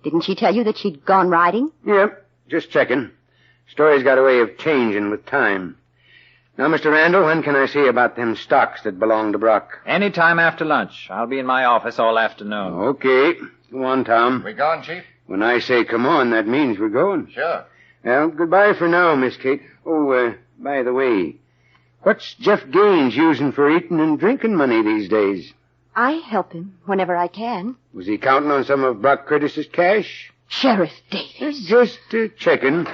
Didn't she tell you that she'd gone riding? Yep, just checking. Story's got a way of changing with time. Now, Mr. Randall, when can I see about them stocks that belong to Brock? Any time after lunch. I'll be in my office all afternoon. Okay. Go on, Tom. We gone, Chief? When I say come on, that means we're going. Sure. Well, goodbye for now, Miss Kate. Oh, by the way, what's Jeff Gaines using for eating and drinking money these days? I help him whenever I can. Was he counting on some of Brock Curtis's cash? Sheriff Davies. Just checking.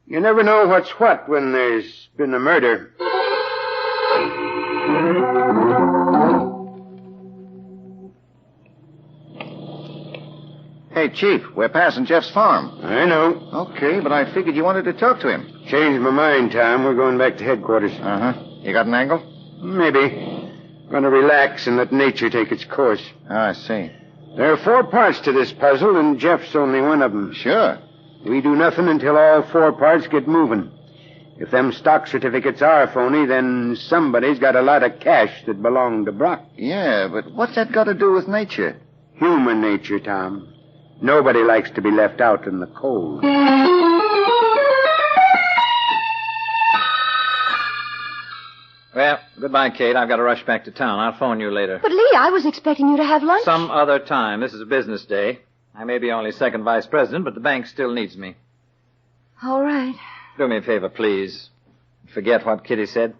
You never know what's what when there's been a murder. Hey, Chief, we're passing Jeff's farm. I know. Okay, but I figured you wanted to talk to him. Changed my mind, Tom. We're going back to headquarters. Uh-huh. You got an angle? Maybe. Going to relax and let nature take its course. Oh, I see. There are 4 parts to this puzzle, and Jeff's only one of them. Sure. We do nothing until all 4 parts get moving. If them stock certificates are phony, then somebody's got a lot of cash that belonged to Brock. Yeah, but what's that got to do with nature? Human nature, Tom. Nobody likes to be left out in the cold. Well, goodbye, Kate. I've got to rush back to town. I'll phone you later. But, Lee, I was expecting you to have lunch. Some other time. This is a business day. I may be only second vice president, but the bank still needs me. All right. Do me a favor, please. Forget what Kitty said.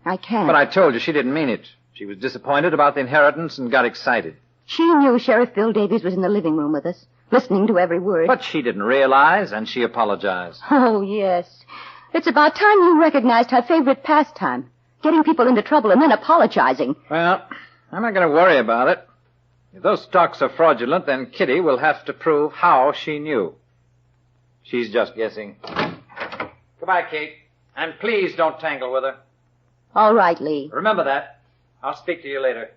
I can't. But I told you she didn't mean it. She was disappointed about the inheritance and got excited. She knew Sheriff Bill Davies was in the living room with us, listening to every word. But she didn't realize, and she apologized. Oh, yes. It's about time you recognized her favorite pastime, getting people into trouble and then apologizing. Well, I'm not going to worry about it. If those stocks are fraudulent, then Kitty will have to prove how she knew. She's just guessing. Goodbye, Kate. And please don't tangle with her. All right, Lee. Remember that. I'll speak to you later.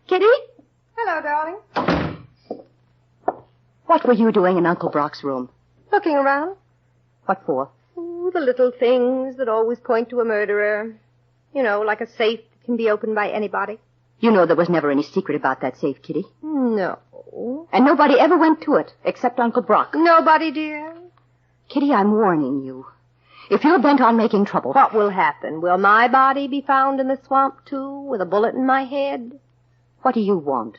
Kitty? Hello, darling. What were you doing in Uncle Brock's room? Looking around. What for? Ooh, the little things that always point to a murderer. You know, like a safe that can be opened by anybody. You know there was never any secret about that safe, Kitty. No. And nobody ever went to it, except Uncle Brock. Nobody, dear. Kitty, I'm warning you. If you're bent on making trouble... What will happen? Will my body be found in the swamp, too, with a bullet in my head? What do you want?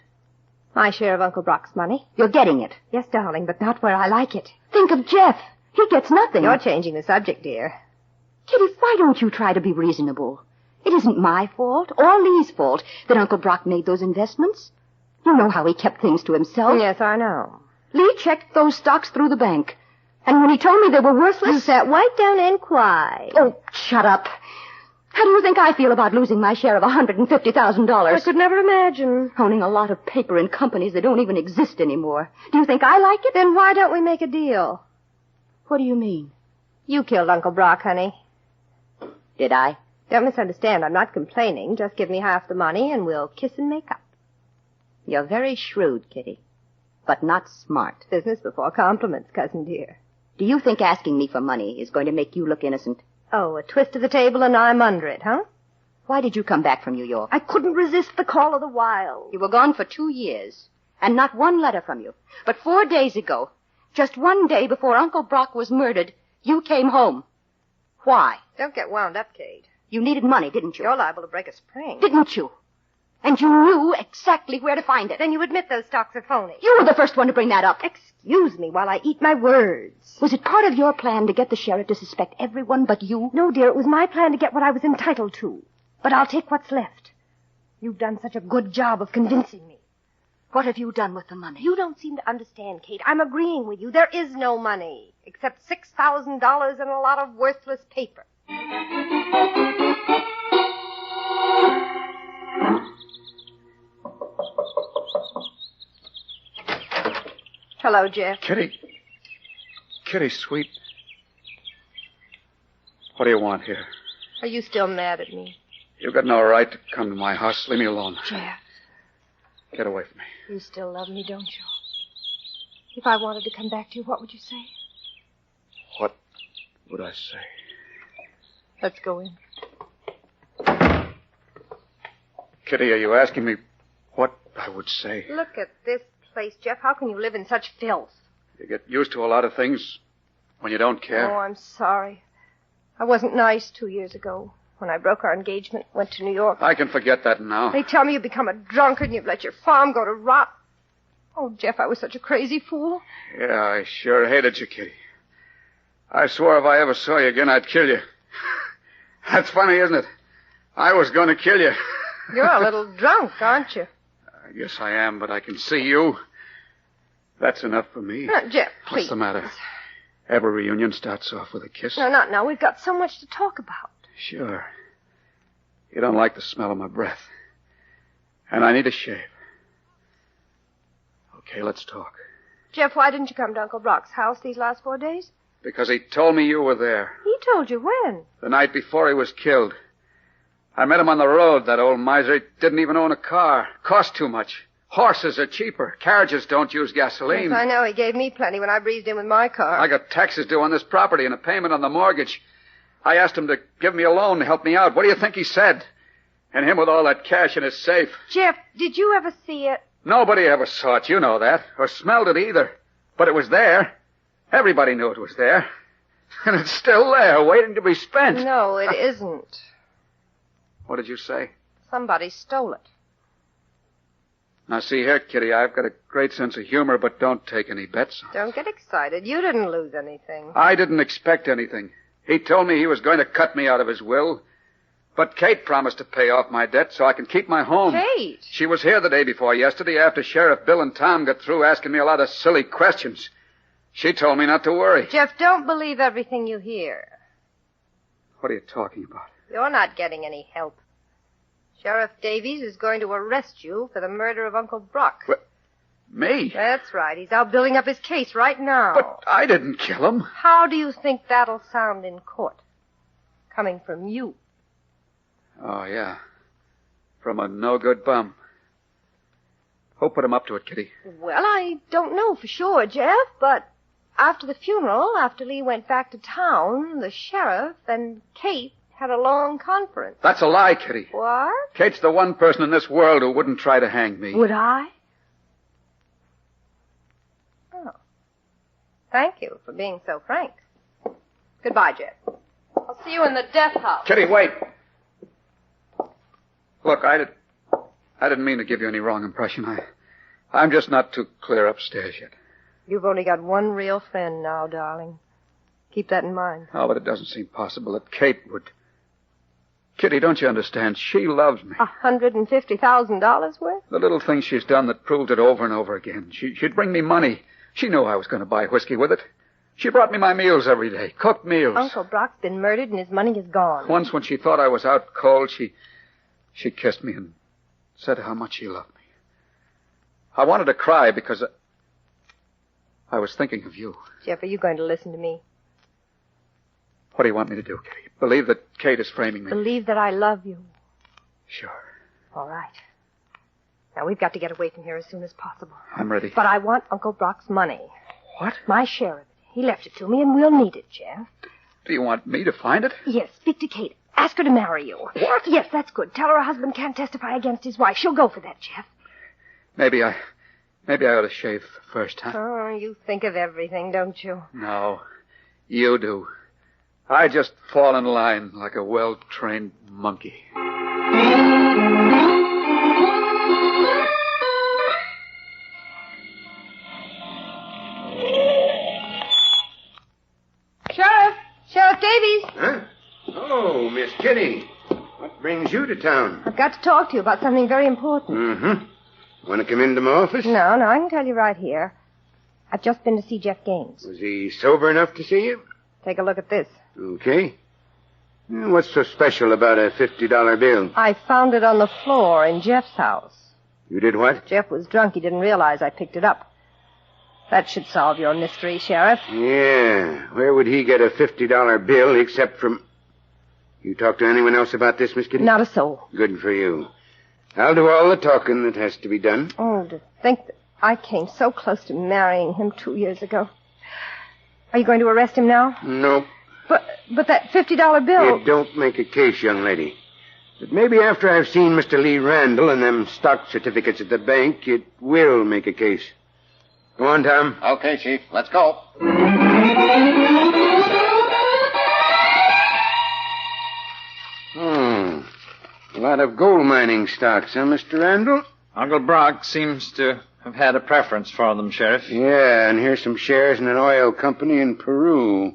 My share of Uncle Brock's money. You're getting it. Yes, darling, but not where I like it. Think of Jeff. He gets nothing. You're changing the subject, dear. Kitty, why don't you try to be reasonable? It isn't my fault or Lee's fault that Uncle Brock made those investments. You know how he kept things to himself. Yes, I know. Lee checked those stocks through the bank. And when he told me they were worthless... You sat right down and cried. Oh, shut up. How do you think I feel about losing my share of $150,000? I could never imagine. Owning a lot of paper in companies that don't even exist anymore. Do you think I like it? Then why don't we make a deal? What do you mean? You killed Uncle Brock, honey. Did I? Don't misunderstand. I'm not complaining. Just give me half the money and we'll kiss and make up. You're very shrewd, Kitty. But not smart. Business before compliments, cousin dear. Do you think asking me for money is going to make you look innocent? Oh, a twist of the table and I'm under it, huh? Why did you come back from New York? I couldn't resist the call of the wild. You were gone for 2 years, and not one letter from you. But 4 days ago, just one day before Uncle Brock was murdered, you came home. Why? Don't get wound up, Kate. You needed money, didn't you? You're liable to break a spring. Didn't you? And you knew exactly where to find it. Then you admit those stocks are phony. You were the first one to bring that up. Excuse me while I eat my words. Was it part of your plan to get the sheriff to suspect everyone but you? No, dear, it was my plan to get what I was entitled to. But I'll take what's left. You've done such a good job of convincing me. What have you done with the money? You don't seem to understand, Kate. I'm agreeing with you. There is no money, except $6,000 and a lot of worthless paper. Hello, Jeff. Kitty. Kitty, sweet. What do you want here? Are you still mad at me? You've got no right to come to my house. Leave me alone. Jeff. Get away from me. You still love me, don't you? If I wanted to come back to you, what would you say? What would I say? Let's go in. Kitty, are you asking me what I would say? Look at this place, Jeff. How can you live in such filth? You get used to a lot of things when you don't care. Oh, I'm sorry. I wasn't nice 2 years ago when I broke our engagement, went to New York. I can forget that now. They tell me you've become a drunkard and you've let your farm go to rot. Oh, Jeff, I was such a crazy fool. Yeah, I sure hated you, Kitty. I swore if I ever saw you again, I'd kill you. That's funny, isn't it? I was going to kill you. You're a little drunk, aren't you? I guess I am, but I can see you. That's enough for me. Jeff, please. What's the matter? Every reunion starts off with a kiss. No, not now. We've got so much to talk about. Sure. You don't like the smell of my breath. And I need a shave. Okay, let's talk. Jeff, why didn't you come to Uncle Brock's house these last 4 days? Because he told me you were there. He told you when? The night before he was killed. I met him on the road, that old miser. He didn't even own a car. Cost too much. Horses are cheaper. Carriages don't use gasoline. Yes, I know. He gave me plenty when I breezed in with my car. I got taxes due on this property and a payment on the mortgage. I asked him to give me a loan to help me out. What do you think he said? And him with all that cash in his safe. Jeff, did you ever see it? Nobody ever saw it, you know that, or smelled it either. But it was there. Everybody knew it was there. And it's still there, waiting to be spent. No, it isn't. What did you say? Somebody stole it. Now, see here, Kitty, I've got a great sense of humor, but don't take any bets. Don't get excited. You didn't lose anything. I didn't expect anything. He told me he was going to cut me out of his will. But Kate promised to pay off my debt so I can keep my home. Kate? She was here the day before yesterday after Sheriff Bill and Tom got through asking me a lot of silly questions. She told me not to worry. Jeff, don't believe everything you hear. What are you talking about? You're not getting any help. Sheriff Davies is going to arrest you for the murder of Uncle Brock. What? Me? That's right. He's out building up his case right now. But I didn't kill him. How do you think that'll sound in court? Coming from you. Oh, yeah. From a no-good bum. Who put him up to it, Kitty? Well, I don't know for sure, Jeff, but after the funeral, after Lee went back to town, the sheriff and Kate had a long conference. That's a lie, Kitty. What? Kate's the one person in this world who wouldn't try to hang me. Would I? Oh. Thank you for being so frank. Goodbye, Jeff. I'll see you in the death house. Kitty, wait. Look, I didn't mean to give you any wrong impression. I'm just not too clear upstairs yet. You've only got one real friend now, darling. Keep that in mind. Oh, but it doesn't seem possible that Kate would. Kitty, don't you understand? She loves me. $150,000 worth? The little things she's done that proved it over and over again. She'd bring me money. She knew I was going to buy whiskey with it. She brought me my meals every day, cooked meals. Uncle Brock's been murdered and his money is gone. Once when she thought I was out cold, she kissed me and said how much she loved me. I wanted to cry because I was thinking of you. Jeff, are you going to listen to me? What do you want me to do, Kitty? Believe that Kate is framing me? Believe that I love you. Sure. All right. Now, we've got to get away from here as soon as possible. I'm ready. But I want Uncle Brock's money. What? My share of it. He left it to me, and we'll need it, Jeff. Do you want me to find it? Yes, speak to Kate. Ask her to marry you. What? Yes, that's good. Tell her her husband can't testify against his wife. She'll go for that, Jeff. Maybe I ought to shave first, huh? Oh, you think of everything, don't you? No, you do. I just fall in line like a well-trained monkey. Miss Kitty. What brings you to town? I've got to talk to you about something very important. Mm-hmm. Want to come into my office? No, I can tell you right here. I've just been to see Jeff Gaines. Was he sober enough to see you? Take a look at this. Okay. What's so special about a $50 bill? I found it on the floor in Jeff's house. You did what? Jeff was drunk. He didn't realize I picked it up. That should solve your mystery, Sheriff. Yeah. Where would he get a $50 bill except from... You talked to anyone else about this, Miss Kitty? Not a soul. Good for you. I'll do all the talking that has to be done. Oh, to think that I came so close to marrying him 2 years ago. Are you going to arrest him now? No. But that $50 bill... It don't make a case, young lady. But maybe after I've seen Mr. Lee Randall and them stock certificates at the bank, it will make a case. Go on, Tom. Okay, Chief. Let's go. A lot of gold mining stocks, huh, Mr. Randall? Uncle Brock seems to have had a preference for them, Sheriff. Yeah, and here's some shares in an oil company in Peru.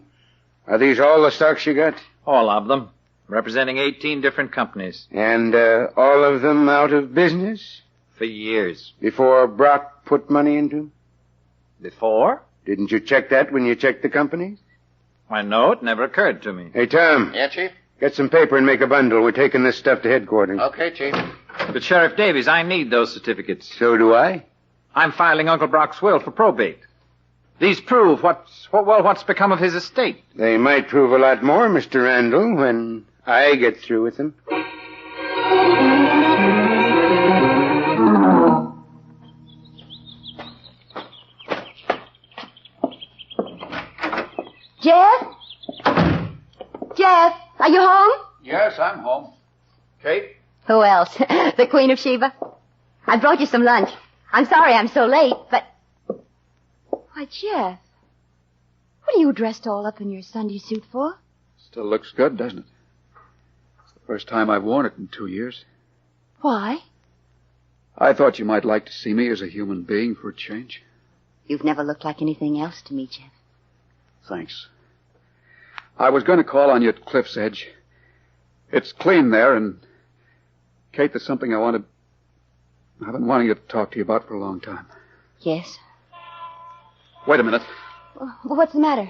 Are these all the stocks you got? All of them, representing 18 different companies. And all of them out of business? For years. Before Brock put money into them? Before? Didn't you check that when you checked the companies? Why, no, it never occurred to me. Hey, Tom. Yeah, Chief? Get some paper and make a bundle. We're taking this stuff to headquarters. Okay, Chief. But, Sheriff Davies, I need those certificates. So do I. I'm filing Uncle Brock's will for probate. These prove what's become of his estate. They might prove a lot more, Mr. Randall, when I get through with them. Jeff? Jeff, are you home? Yes, I'm home. Kate? Who else? The Queen of Sheba? I brought you some lunch. I'm sorry I'm so late, but... Why, Jeff, what are you dressed all up in your Sunday suit for? Still looks good, doesn't it? It's the first time I've worn it in 2 years. Why? I thought you might like to see me as a human being for a change. You've never looked like anything else to me, Jeff. Thanks. I was going to call on you at Cliff's Edge. It's clean there, and... Kate, there's something I've been wanting to talk to you about for a long time. Yes? Wait a minute. Well, what's the matter?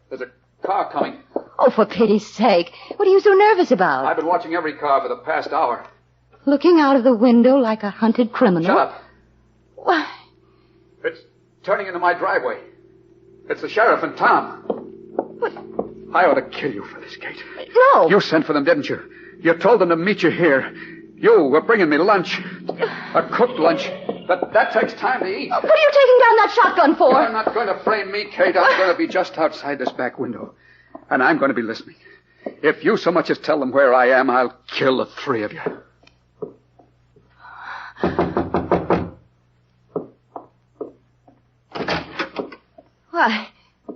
There's a car coming. Oh, for pity's sake. What are you so nervous about? I've been watching every car for the past hour. Looking out of the window like a hunted criminal? Shut up. Why? It's turning into my driveway. It's the sheriff and Tom. What? I ought to kill you for this, Kate. No. You sent for them, didn't you? You told them to meet you here. You were bringing me lunch. A cooked lunch. That takes time to eat. What are you taking down that shotgun for? You're not going to frame me, Kate. I'm going to be just outside this back window. And I'm going to be listening. If you so much as tell them where I am, I'll kill the three of you. Why,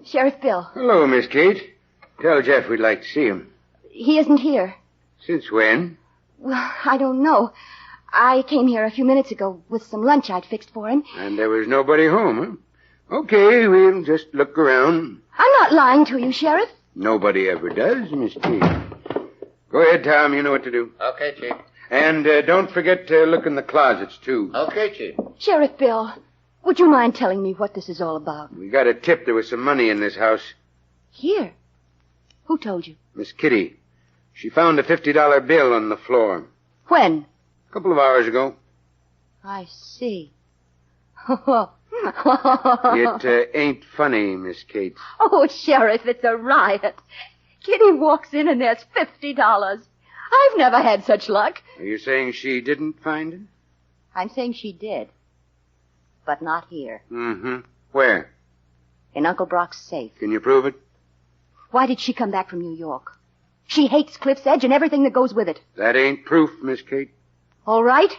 Sheriff Bill. Hello, Miss Kate. Tell Jeff we'd like to see him. He isn't here. Since when? Well, I don't know. I came here a few minutes ago with some lunch I'd fixed for him. And there was nobody home, huh? Okay, we'll just look around. I'm not lying to you, Sheriff. Nobody ever does, Miss Kate. Go ahead, Tom. You know what to do. Okay, Chief. And don't forget to look in the closets, too. Okay, Chief. Sheriff Bill, would you mind telling me what this is all about? We got a tip there was some money in this house. Here? Who told you? Miss Kitty. She found a $50 bill on the floor. When? A couple of hours ago. I see. It ain't funny, Miss Kate. Oh, Sheriff, it's a riot. Kitty walks in and there's $50. I've never had such luck. Are you saying she didn't find it? I'm saying she did. But not here. Mm-hmm. Where? In Uncle Brock's safe. Can you prove it? Why did she come back from New York? She hates Cliff's Edge and everything that goes with it. That ain't proof, Miss Kate. All right.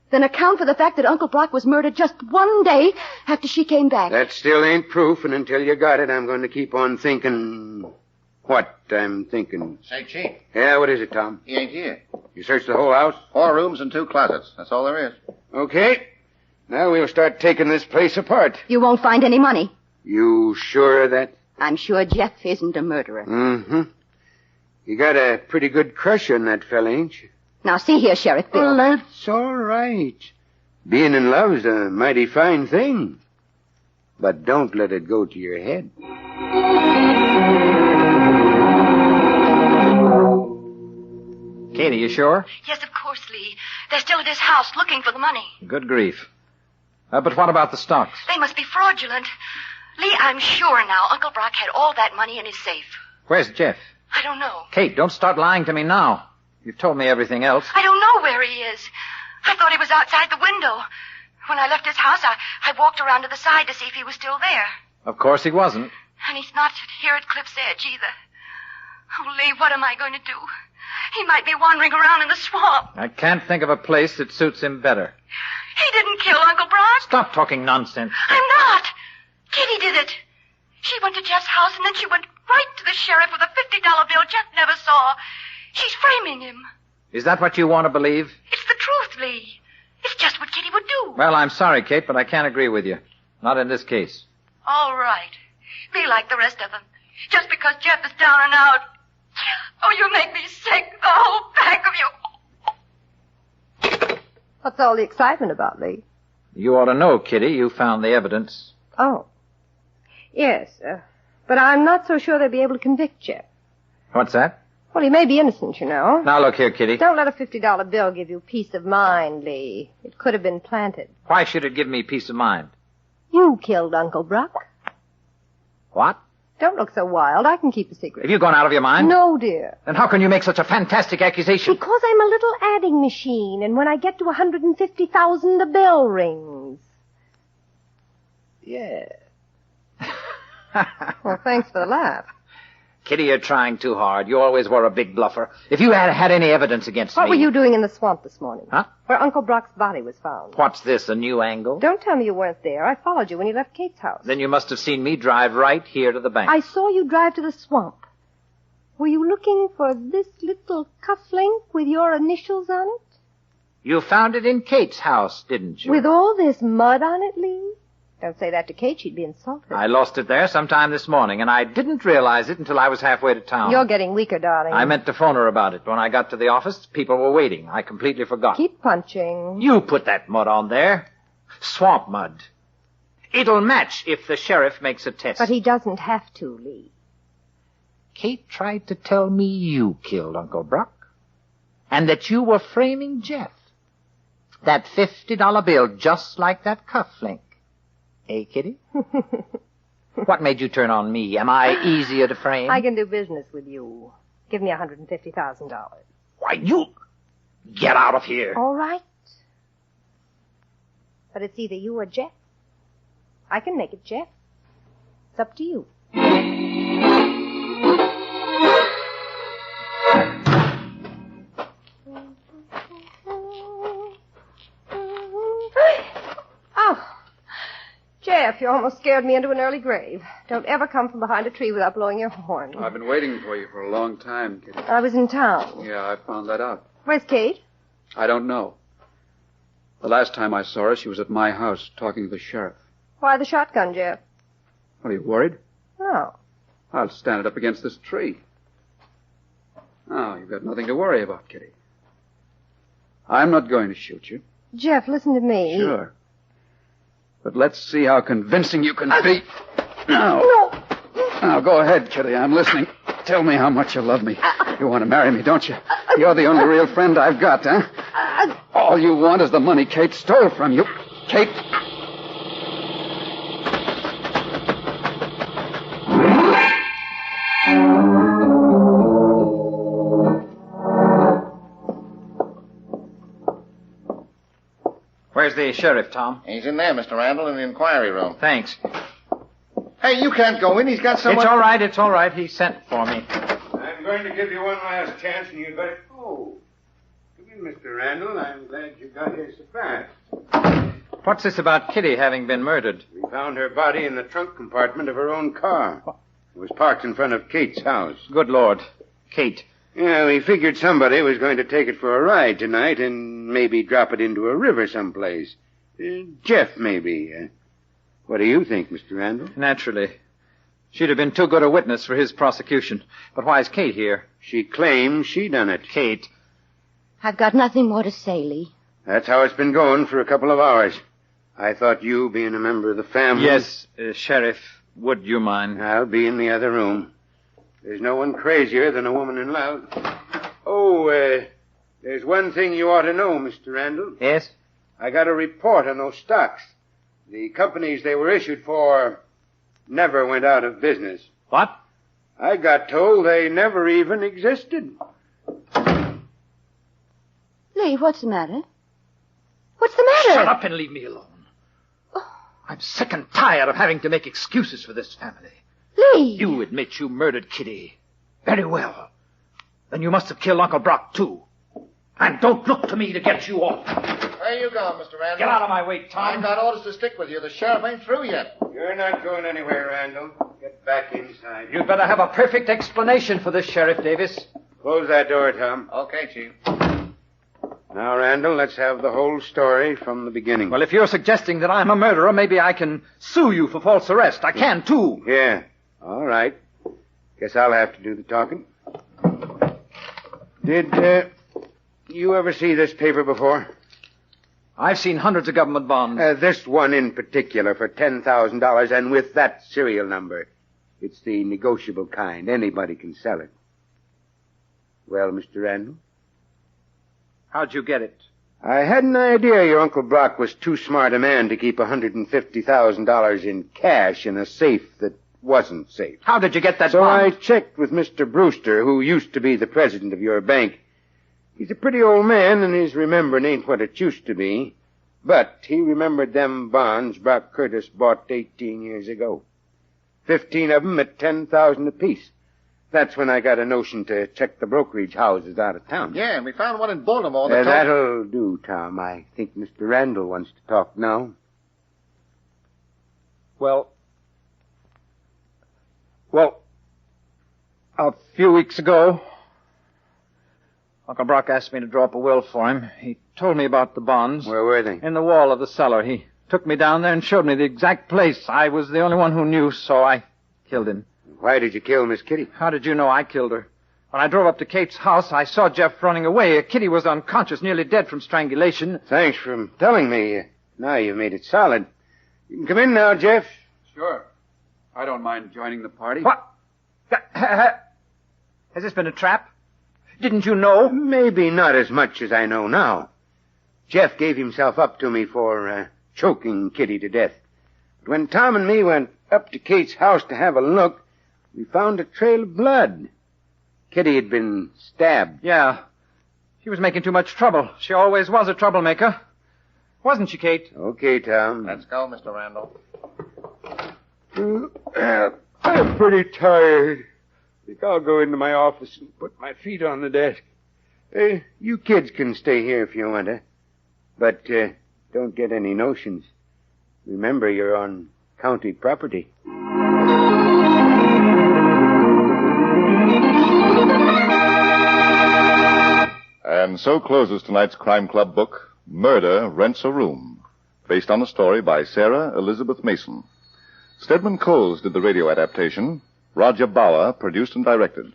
Then account for the fact that Uncle Brock was murdered just one day after she came back. That still ain't proof, and until you got it, I'm going to keep on thinking what I'm thinking. Say, Chief. Yeah, what is it, Tom? He ain't here. You searched the whole house? 4 rooms and 2 closets. That's all there is. Okay. Now we'll start taking this place apart. You won't find any money. You sure of that? I'm sure Jeff isn't a murderer. Mm-hmm. You got a pretty good crush on that fella, ain't you? Now, see here, Sheriff Bill. Well, that's all right. Being in love's a mighty fine thing. But don't let it go to your head. Katie, you sure? Yes, of course, Lee. They're still at his house looking for the money. Good grief. But what about the stocks? They must be fraudulent. Lee, I'm sure now Uncle Brock had all that money in his safe. Where's Jeff? I don't know. Kate, don't start lying to me now. You've told me everything else. I don't know where he is. I thought he was outside the window. When I left his house, I walked around to the side to see if he was still there. Of course he wasn't. And he's not here at Cliff's Edge either. Oh, Lee, what am I going to do? He might be wandering around in the swamp. I can't think of a place that suits him better. He didn't kill Uncle Brock. Stop talking nonsense. I'm not. Kitty did it. She went to Jeff's house, and then she went right to the sheriff with a $50 bill Jeff never saw. She's framing him. Is that what you want to believe? It's the truth, Lee. It's just what Kitty would do. Well, I'm sorry, Kate, but I can't agree with you. Not in this case. All right. Be like the rest of them. Just because Jeff is down and out. Oh, you make me sick, the whole pack of you. What's all the excitement about, Lee? You ought to know, Kitty. You found the evidence. Oh. Yes, but I'm not so sure they'll be able to convict Jeff. What's that? Well, he may be innocent, you know. Now, look here, Kitty. Don't let a $50 bill give you peace of mind, Lee. It could have been planted. Why should it give me peace of mind? You killed Uncle Brock. What? Don't look so wild. I can keep a secret. Have you gone out of your mind? No, dear. Then how can you make such a fantastic accusation? Because I'm a little adding machine, and when I get to 150,000, the bell rings. Yeah. Well, thanks for the laugh. Kitty, you're trying too hard. You always were a big bluffer. If you had any evidence against me... What were you doing in the swamp this morning? Huh? Where Uncle Brock's body was found. What's this, a new angle? Don't tell me you weren't there. I followed you when you left Kate's house. Then you must have seen me drive right here to the bank. I saw you drive to the swamp. Were you looking for this little cufflink with your initials on it? You found it in Kate's house, didn't you? With all this mud on it, Lee? Don't say that to Kate. She'd be insulted. I lost it there sometime this morning, and I didn't realize it until I was halfway to town. You're getting weaker, darling. I meant to phone her about it. When I got to the office, people were waiting. I completely forgot. Keep punching. You put that mud on there. Swamp mud. It'll match if the sheriff makes a test. But he doesn't have to, Lee. Kate tried to tell me you killed Uncle Brock, and that you were framing Jeff. That $50 bill, just like that cufflink. Eh, Kitty? What made you turn on me? Am I easier to frame? I can do business with you. Give me $150,000. Why, you... Get out of here. All right. But it's either you or Jeff. I can make it Jeff. It's up to you. Jeff, you almost scared me into an early grave. Don't ever come from behind a tree without blowing your horn. I've been waiting for you for a long time, Kitty. I was in town. Yeah, I found that out. Where's Kate? I don't know. The last time I saw her, she was at my house talking to the sheriff. Why the shotgun, Jeff? Are you worried? No. I'll stand it up against this tree. Oh, you've got nothing to worry about, Kitty. I'm not going to shoot you. Jeff, listen to me. Sure. But let's see how convincing you can be. Now. No. Now, go ahead, Kitty. I'm listening. Tell me how much you love me. You want to marry me, don't you? You're the only real friend I've got, huh? All you want is the money Kate stole from you. Kate... Where's the sheriff, Tom? He's in there, Mr. Randall, in the inquiry room. Thanks. Hey, you can't go in. He's got someone... It's all right. He sent for me. I'm going to give you one last chance, and you'd better... Oh. Come in, Mr. Randall. I'm glad you got here so fast. What's this about Kitty having been murdered? We found her body in the trunk compartment of her own car. It was parked in front of Kate's house. Good Lord. Kate. Yeah, we figured somebody was going to take it for a ride tonight and maybe drop it into a river someplace. Jeff, maybe. What do you think, Mr. Randall? Naturally. She'd have been too good a witness for his prosecution. But why is Kate here? She claims she done it. Kate. I've got nothing more to say, Lee. That's how it's been going for a couple of hours. I thought you, being a member of the family... Yes, Sheriff, would you mind? I'll be in the other room. There's no one crazier than a woman in love. Oh, there's one thing you ought to know, Mr. Randall. Yes? I got a report on those stocks. The companies they were issued for never went out of business. What? I got told they never even existed. Lee, what's the matter? What's the matter? Shut up and leave me alone. I'm sick and tired of having to make excuses for this family. Lee! You admit you murdered Kitty. Very well. Then you must have killed Uncle Brock, too. And don't look to me to get you off. Where you going, Mr. Randall? Get out of my way, Tom. I've got orders to stick with you. The sheriff ain't through yet. You're not going anywhere, Randall. Get back inside. You'd better have a perfect explanation for this, Sheriff Davis. Close that door, Tom. Okay, Chief. Now, Randall, let's have the whole story from the beginning. Well, if you're suggesting that I'm a murderer, maybe I can sue you for false arrest. I can, too. Yeah. All right. Guess I'll have to do the talking. Did, you ever see this paper before? I've seen hundreds of government bonds. This one in particular for $10,000 and with that serial number. It's the negotiable kind. Anybody can sell it. Well, Mr. Randall? How'd you get it? I had an idea your Uncle Brock was too smart a man to keep $150,000 in cash in a safe that wasn't safe. How did you get that So bond? I checked with Mr. Brewster, who used to be the president of your bank. He's a pretty old man, and his remembering ain't what it used to be. But he remembered them bonds Brock Curtis bought 18 years ago. 15 of them at $10,000 apiece. That's when I got a notion to check the brokerage houses out of town. Yeah, and we found one in Baltimore. That'll do, Tom. I think Mr. Randall wants to talk now. Well, a few weeks ago, Uncle Brock asked me to draw up a will for him. He told me about the bonds. Where were they? In the wall of the cellar. He took me down there and showed me the exact place. I was the only one who knew, so I killed him. Why did you kill Miss Kitty? How did you know I killed her? When I drove up to Kate's house, I saw Jeff running away. Kitty was unconscious, nearly dead from strangulation. Thanks for telling me. Now you've made it solid. You can come in now, Jeff. Sure. I don't mind joining the party. What? Has this been a trap? Didn't you know? Maybe not as much as I know now. Jeff gave himself up to me for choking Kitty to death. But when Tom and me went up to Kate's house to have a look, we found a trail of blood. Kitty had been stabbed. Yeah. She was making too much trouble. She always was a troublemaker. Wasn't she, Kate? Okay, Tom. Let's go, Mr. Randall. I'm pretty tired. I think I'll go into my office and put my feet on the desk. You kids can stay here if you want to. But don't get any notions. Remember, you're on county property. And so closes tonight's Crime Club book, Murder Rents a Room, based on a story by Sarah Elizabeth Mason. Stedman Coles did the radio adaptation. Roger Bauer produced and directed.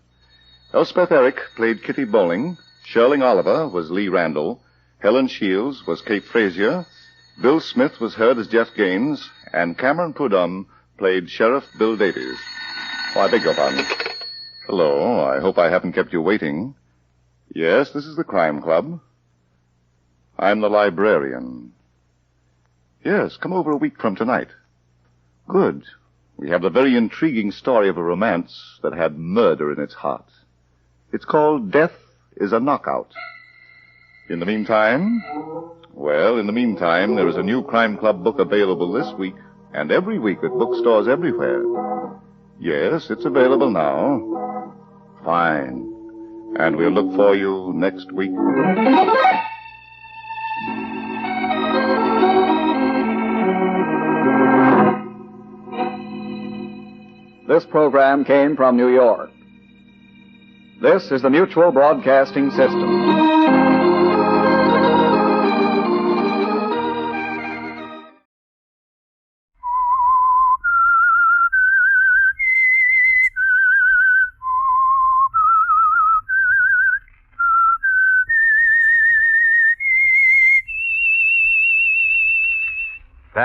Elspeth Eric played Kitty Bowling. Sherling Oliver was Lee Randall. Helen Shields was Kate Frazier. Bill Smith was heard as Jeff Gaines. And Cameron Prudhomme played Sheriff Bill Davies. Oh, I beg your pardon. Hello, I hope I haven't kept you waiting. Yes, this is the Crime Club. I'm the librarian. Yes, come over a week from tonight. Good. We have the very intriguing story of a romance that had murder in its heart. It's called Death is a Knockout. In the meantime, there is a new Crime Club book available this week and every week at bookstores everywhere. Yes, it's available now. Fine. And we'll look for you next week. This program came from New York. This is the Mutual Broadcasting System.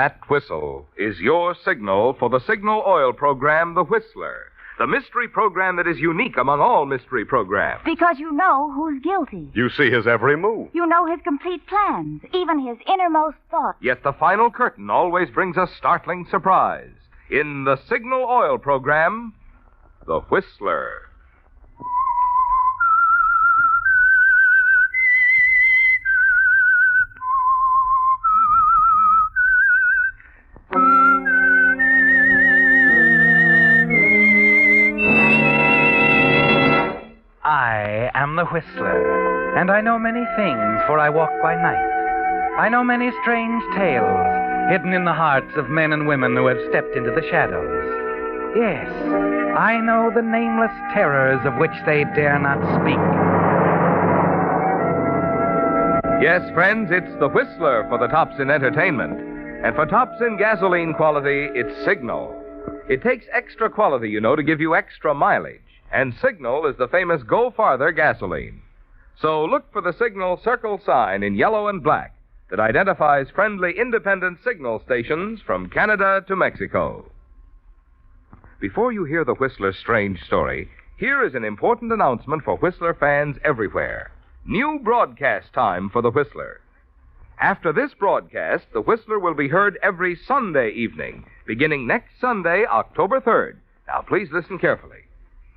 That whistle is your signal for the signal oil program, The Whistler. The mystery program that is unique among all mystery programs. Because you know who's guilty. You see his every move. You know his complete plans, even his innermost thoughts. Yet the final curtain always brings a startling surprise. In the signal oil program, The Whistler. I am the Whistler, and I know many things, for I walk by night. I know many strange tales hidden in the hearts of men and women who have stepped into the shadows. Yes, I know the nameless terrors of which they dare not speak. Yes, friends, it's The Whistler for the tops in entertainment. And for tops in gasoline quality, it's Signal. It takes extra quality, you know, to give you extra mileage. And Signal is the famous Go Farther gasoline. So look for the Signal circle sign in yellow and black that identifies friendly independent signal stations from Canada to Mexico. Before you hear the Whistler's strange story, here is an important announcement for Whistler fans everywhere. New broadcast time for the Whistler. After this broadcast, the Whistler will be heard every Sunday evening, beginning next Sunday, October 3rd. Now, please listen carefully.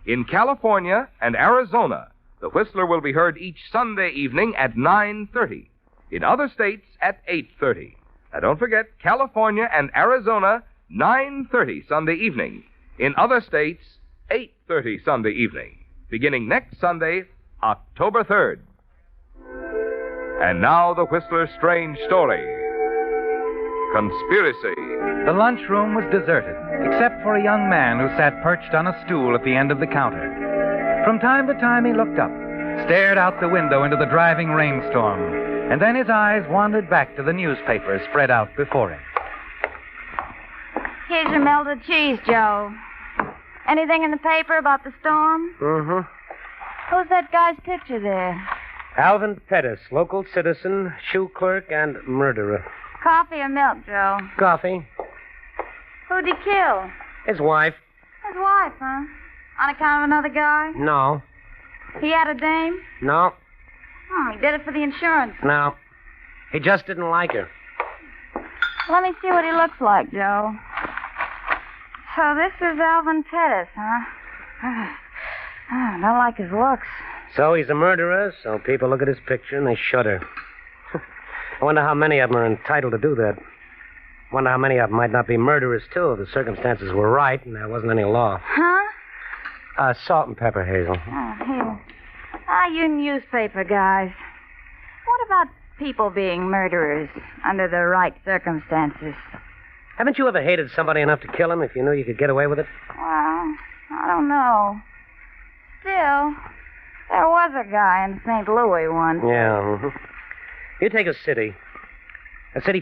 In California and Arizona, the Whistler will be heard each Sunday evening at 9:30. In other states, at 8:30. Now, don't forget, California and Arizona, 9:30 Sunday evening. In other states, 8:30 Sunday evening. Beginning next Sunday, October 3rd. And now the Whistler's strange story. Conspiracy. The lunchroom was deserted, except for a young man who sat perched on a stool at the end of the counter. From time to time he looked up, stared out the window into the driving rainstorm, and then his eyes wandered back to the newspaper spread out before him. Here's your melted cheese, Joe. Anything in the paper about the storm? Mm-hmm. Who's that guy's picture there? Alvin Pettis, local citizen, shoe clerk, and murderer. Coffee or milk, Joe? Coffee. Who'd he kill? His wife. His wife, huh? On account of another guy? No. He had a dame? No. Oh, he did it for the insurance. No. He just didn't like her. Let me see what he looks like, Joe. So this is Alvin Pettis, huh? I don't like his looks. So he's a murderer, so people look at his picture and they shudder. I wonder how many of them are entitled to do that. I wonder how many of them might not be murderers, too, if the circumstances were right and there wasn't any law. Huh? Salt and pepper, Hazel. Oh, here. You newspaper guys. What about people being murderers under the right circumstances? Haven't you ever hated somebody enough to kill him if you knew you could get away with it? Well, I don't know. Still, there was a guy in St. Louis once. Yeah. Mm-hmm. You take a city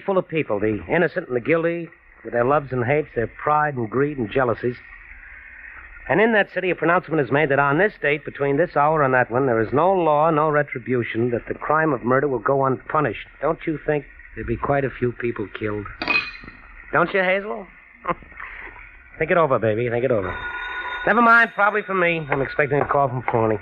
full of people, the innocent and the guilty, with their loves and hates, their pride and greed and jealousies. And in that city, a pronouncement is made that on this date, between this hour and that one, there is no law, no retribution, that the crime of murder will go unpunished. Don't you think there'd be quite a few people killed? Don't you, Hazel? Think it over, baby. Think it over. Never mind, probably for me. I'm expecting a call from Thorne.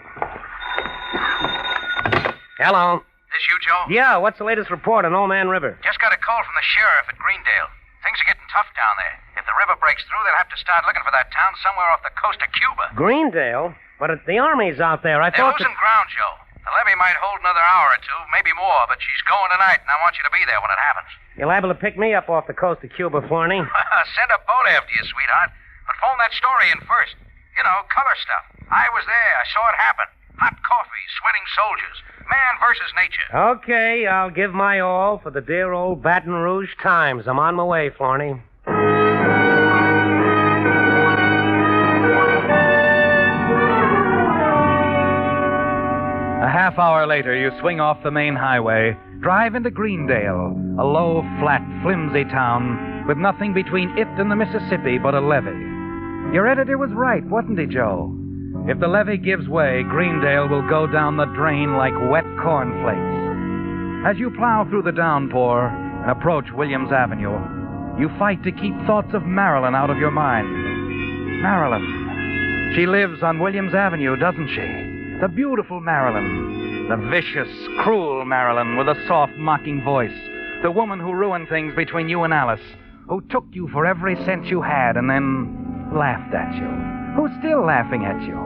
Hello. This you, Joe? Yeah, what's the latest report on Old Man River? Just got a call from the sheriff at Greendale. Things are getting tough down there. If the river breaks through, they'll have to start looking for that town somewhere off the coast of Cuba. Greendale? But the army's out there. They're losing ground, Joe. The levee might hold another hour or two, maybe more, but she's going tonight, and I want you to be there when it happens. You're liable to pick me up off the coast of Cuba, Thorne. Send a boat after you, sweetheart. But phone that story in first. You know, color stuff. I was there. I saw it happen. Hot coffee, sweating soldiers. Man versus nature. Okay, I'll give my all for the dear old Baton Rouge Times. I'm on my way, Thorne. A half hour later, you swing off the main highway, drive into Greendale, a low, flat, flimsy town with nothing between it and the Mississippi but a levee. Your editor was right, wasn't he, Joe? If the levee gives way, Greendale will go down the drain like wet cornflakes. As you plow through the downpour and approach Williams Avenue, You fight to keep thoughts of Marilyn out of your mind. Marilyn. She lives on Williams Avenue, doesn't she? The beautiful Marilyn. The vicious, cruel Marilyn with a soft, mocking voice. The woman who ruined things between you and Alice. Who took you for every cent you had and then laughed at you. Who's still laughing at you.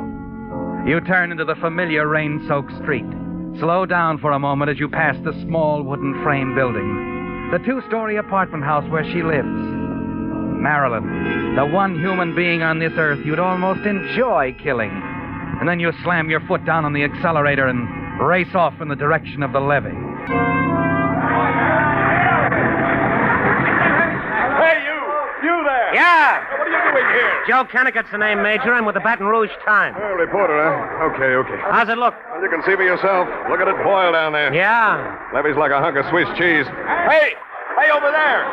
You turn into the familiar rain-soaked street. Slow down for a moment as you pass the small wooden frame building. The 2-story apartment house where she lives. Marilyn, the one human being on this earth you'd almost enjoy killing. And then you slam your foot down on the accelerator and race off in the direction of the levee. Hey, you there! Yeah! What are you doing here? Joe Kennicott's the name, Major. I'm with the Baton Rouge Times. Oh, reporter, huh? Okay. How's it look? Well, you can see for yourself. Look at it boil down there. Yeah. Levee's like a hunk of Swiss cheese. Hey, over there!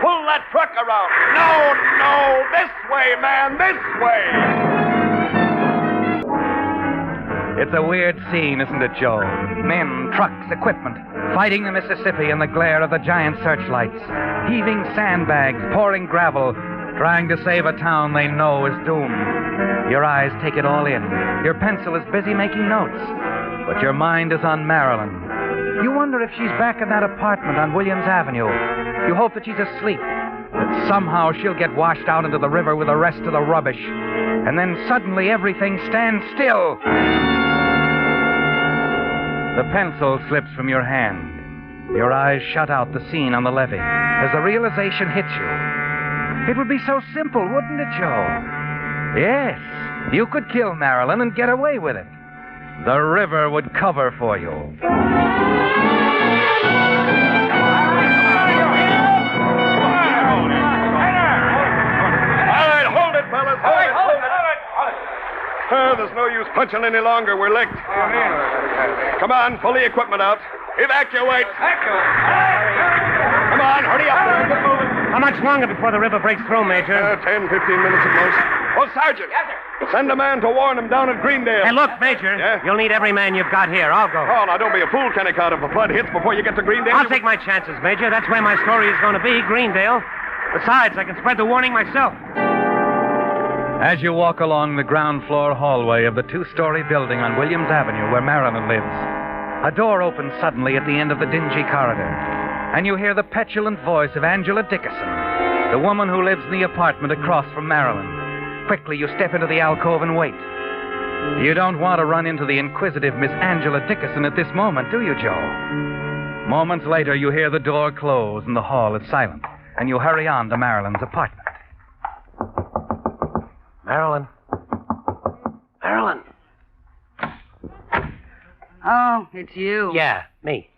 Pull that truck around. No, this way, man, this way! It's a weird scene, isn't it, Joe? Men, trucks, equipment, fighting the Mississippi in the glare of the giant searchlights, heaving sandbags, pouring gravel, trying to save a town they know is doomed. Your eyes take it all in. Your pencil is busy making notes, but your mind is on Marilyn. You wonder if she's back in that apartment on Williams Avenue. You hope that she's asleep, that somehow she'll get washed out into the river with the rest of the rubbish, and then suddenly everything stands still. The pencil slips from your hand. Your eyes shut out the scene on the levee as the realization hits you. It would be so simple, wouldn't it, Joe? Yes, you could kill Marilyn and get away with it. The river would cover for you. All right, hold it, fellas. Hold it. There's no use punching any longer. We're licked. Come on, pull the equipment out. Evacuate. Come on, hurry up. Get moving. How much longer before the river breaks through, Major? 10, 15 minutes at most. Oh, Sergeant. Yes, sir. Send a man to warn them down at Greendale. Hey, look, Major. Yeah? You'll need every man you've got here. I'll go. Oh, now don't be a fool, Kennicott. If the flood hits before you get to Greendale... I'll take my chances, Major. That's where my story is going to be, Greendale. Besides, I can spread the warning myself. As you walk along the ground floor hallway of the 2-story building on Williams Avenue where Marilyn lives, a door opens suddenly at the end of the dingy corridor, and you hear the petulant voice of Angela Dickerson, the woman who lives in the apartment across from Marilyn. Quickly, you step into the alcove and wait. You don't want to run into the inquisitive Miss Angela Dickerson at this moment, do you, Joe? Moments later, you hear the door close and the hall is silent, and you hurry on to Marilyn's apartment. Marilyn. Oh, it's you. Yeah, me.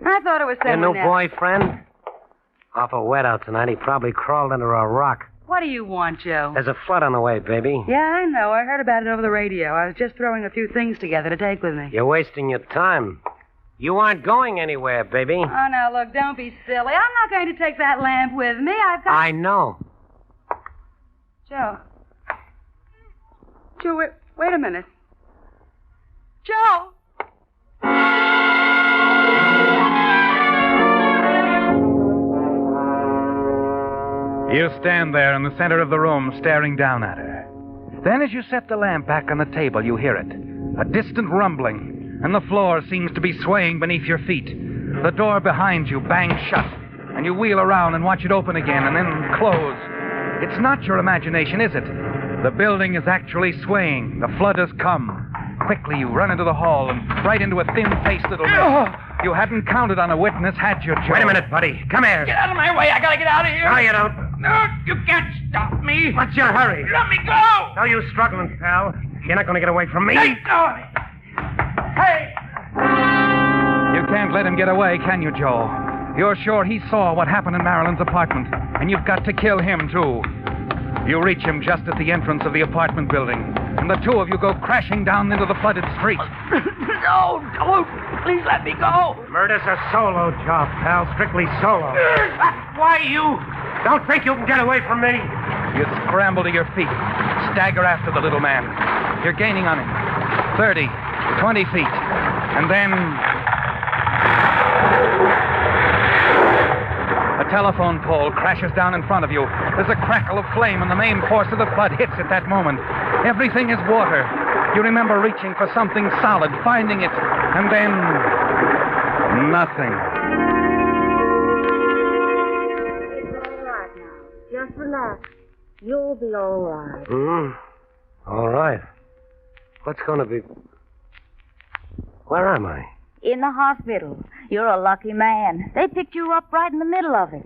I thought it was Your someone new else. boyfriend? Awful wet out tonight. He probably crawled under a rock. What do you want, Joe? There's a flood on the way, baby. Yeah, I know. I heard about it over the radio. I was just throwing a few things together to take with me. You're wasting your time. You aren't going anywhere, baby. Oh, now, look, don't be silly. I'm not going to take that lamp with me. I've got... I know. Joe. Joe, wait a minute. Joe! You stand there in the center of the room, staring down at her. Then as you set the lamp back on the table, you hear it. A distant rumbling, and the floor seems to be swaying beneath your feet. The door behind you bangs shut, and you wheel around and watch it open again and then close. It's not your imagination, is it? The building is actually swaying. The flood has come. Quickly, you run into the hall and right into a thin-faced little man. You hadn't counted on a witness, had you, Joe? Wait a minute, buddy. Come here. Get out of my way. I gotta get out of here. No, you don't. No, you can't stop me. What's your hurry? Let me go. No use struggling, pal. You're not going to get away from me. Hey, no. Hey. You can't let him get away, can you, Joe? You're sure he saw what happened in Marilyn's apartment, and you've got to kill him, too. You reach him just at the entrance of the apartment building, and the two of you go crashing down into the flooded street. No, don't. Please let me go. Murder's a solo job, pal. Strictly solo. Why you? Don't think you can get away from me. You scramble to your feet, stagger after the little man. You're gaining on him. 30, 20 feet. And then... A telephone pole crashes down in front of you. There's a crackle of flame, and the main force of the flood hits at that moment. Everything is water. You remember reaching for something solid, finding it, and then nothing. It's all right now. Just relax. You'll be all right. All right. What's going to be... Where am I? In the hospital. You're a lucky man. They picked you up right in the middle of it.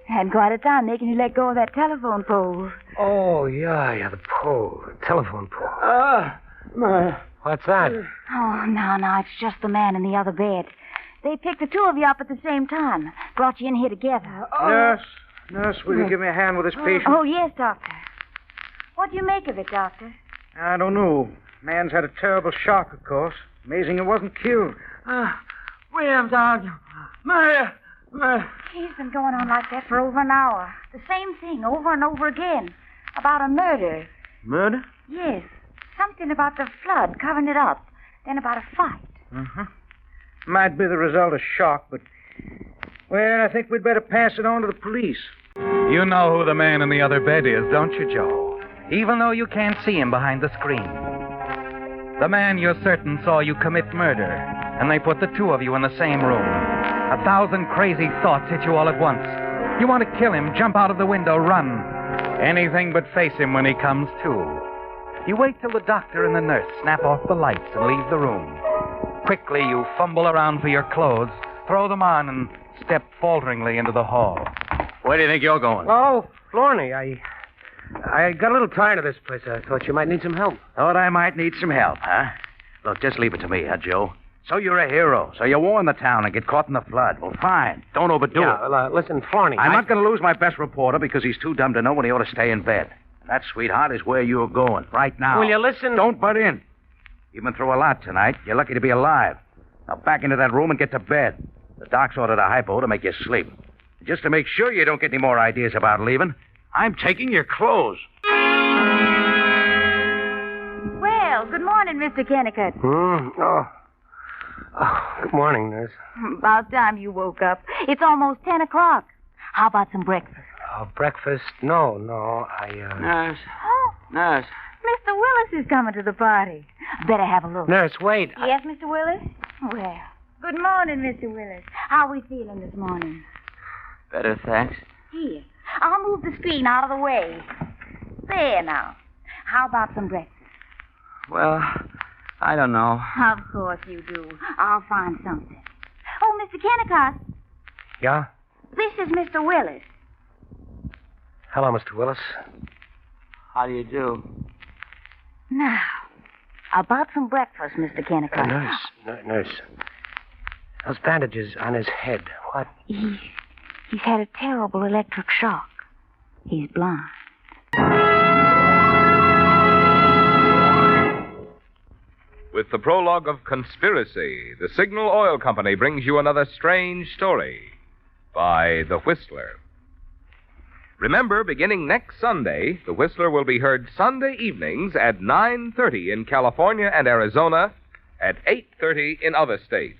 Had quite a time making you let go of that telephone pole. Oh, yeah, the pole. The telephone pole. What's that? Oh, no, it's just the man in the other bed. They picked the two of you up at the same time. Brought you in here together. Nurse, will you give me a hand with this patient? Oh, yes, Doctor. What do you make of it, Doctor? I don't know. Man's had a terrible shock, of course. Amazing it wasn't killed. William, Doctor. Mary. He's been going on like that for over an hour. The same thing over and over again. About a murder. Murder? Yes. Something about the flood covering it up. Then about a fight. Uh-huh. Might be the result of shock, but... Well, I think we'd better pass it on to the police. You know who the man in the other bed is, don't you, Joe? Even though you can't see him behind the screen. The man you're certain saw you commit murder, and they put the two of you in the same room. 1,000 crazy thoughts hit you all at once. You want to kill him, jump out of the window, run. Anything but face him when he comes to. You wait till the doctor and the nurse snap off the lights and leave the room. Quickly, you fumble around for your clothes, throw them on, and step falteringly into the hall. Where do you think you're going? Oh, Florney, I got a little tired of this place. I thought you might need some help. Thought I might need some help, huh? Look, just leave it to me, huh, Joe? So you're a hero. So you warn the town and get caught in the flood. Well, fine. Don't overdo it. Listen, Florney. I'm not going to lose my best reporter because he's too dumb to know when he ought to stay in bed. That, sweetheart, is where you're going right now. Will you listen? Don't butt in. You've been through a lot tonight. You're lucky to be alive. Now back into that room and get to bed. The doc's ordered a hypo to make you sleep. Just to make sure you don't get any more ideas about leaving, I'm taking your clothes. Well, good morning, Mr. Kennicott. Oh, good morning, nurse. About time you woke up. It's almost 10 o'clock. How about some breakfast? Breakfast? No, Nurse. Nurse. Mr. Willis is coming to the party. Better have a look. Nurse, wait. Yes, Mr. Willis? Well, good morning, Mr. Willis. How are we feeling this morning? Better, thanks. Here, I'll move the screen out of the way. There now. How about some breakfast? Well, I don't know. Of course you do. I'll find something. Oh, Mr. Kennicott. Yeah? This is Mr. Willis. Hello, Mr. Willis. How do you do? Now, about some breakfast, Mr. Kennicott. Nurse. Those bandages on his head. What? He's had a terrible electric shock. He's blind. With the prologue of Conspiracy, the Signal Oil Company brings you another strange story by The Whistler. Remember, beginning next Sunday, The Whistler will be heard Sunday evenings at 9:30 in California and Arizona, at 8:30 in other states.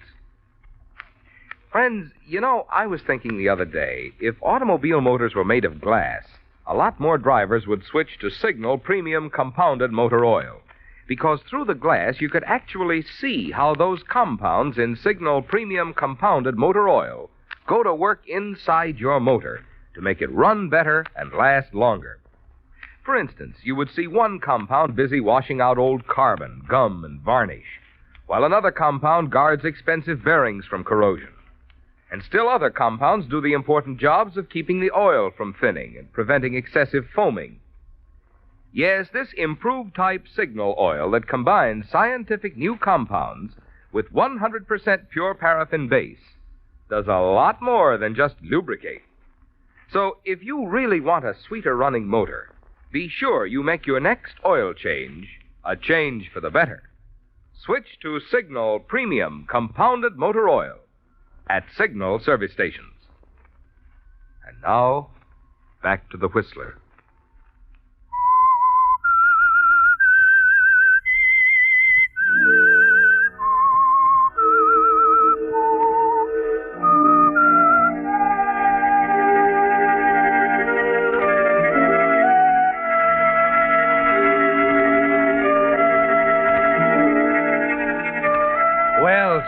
Friends, you know, I was thinking the other day, if automobile motors were made of glass, a lot more drivers would switch to Signal Premium Compounded Motor Oil. Because through the glass, you could actually see how those compounds in Signal Premium Compounded Motor Oil go to work inside your motor to make it run better and last longer. For instance, you would see one compound busy washing out old carbon, gum, and varnish, while another compound guards expensive bearings from corrosion. And still other compounds do the important jobs of keeping the oil from thinning and preventing excessive foaming. Yes, this improved type Signal oil that combines scientific new compounds with 100% pure paraffin base does a lot more than just lubricate. So if you really want a sweeter running motor, be sure you make your next oil change a change for the better. Switch to Signal Premium Compounded Motor Oil at Signal service stations. And now, back to the Whistler.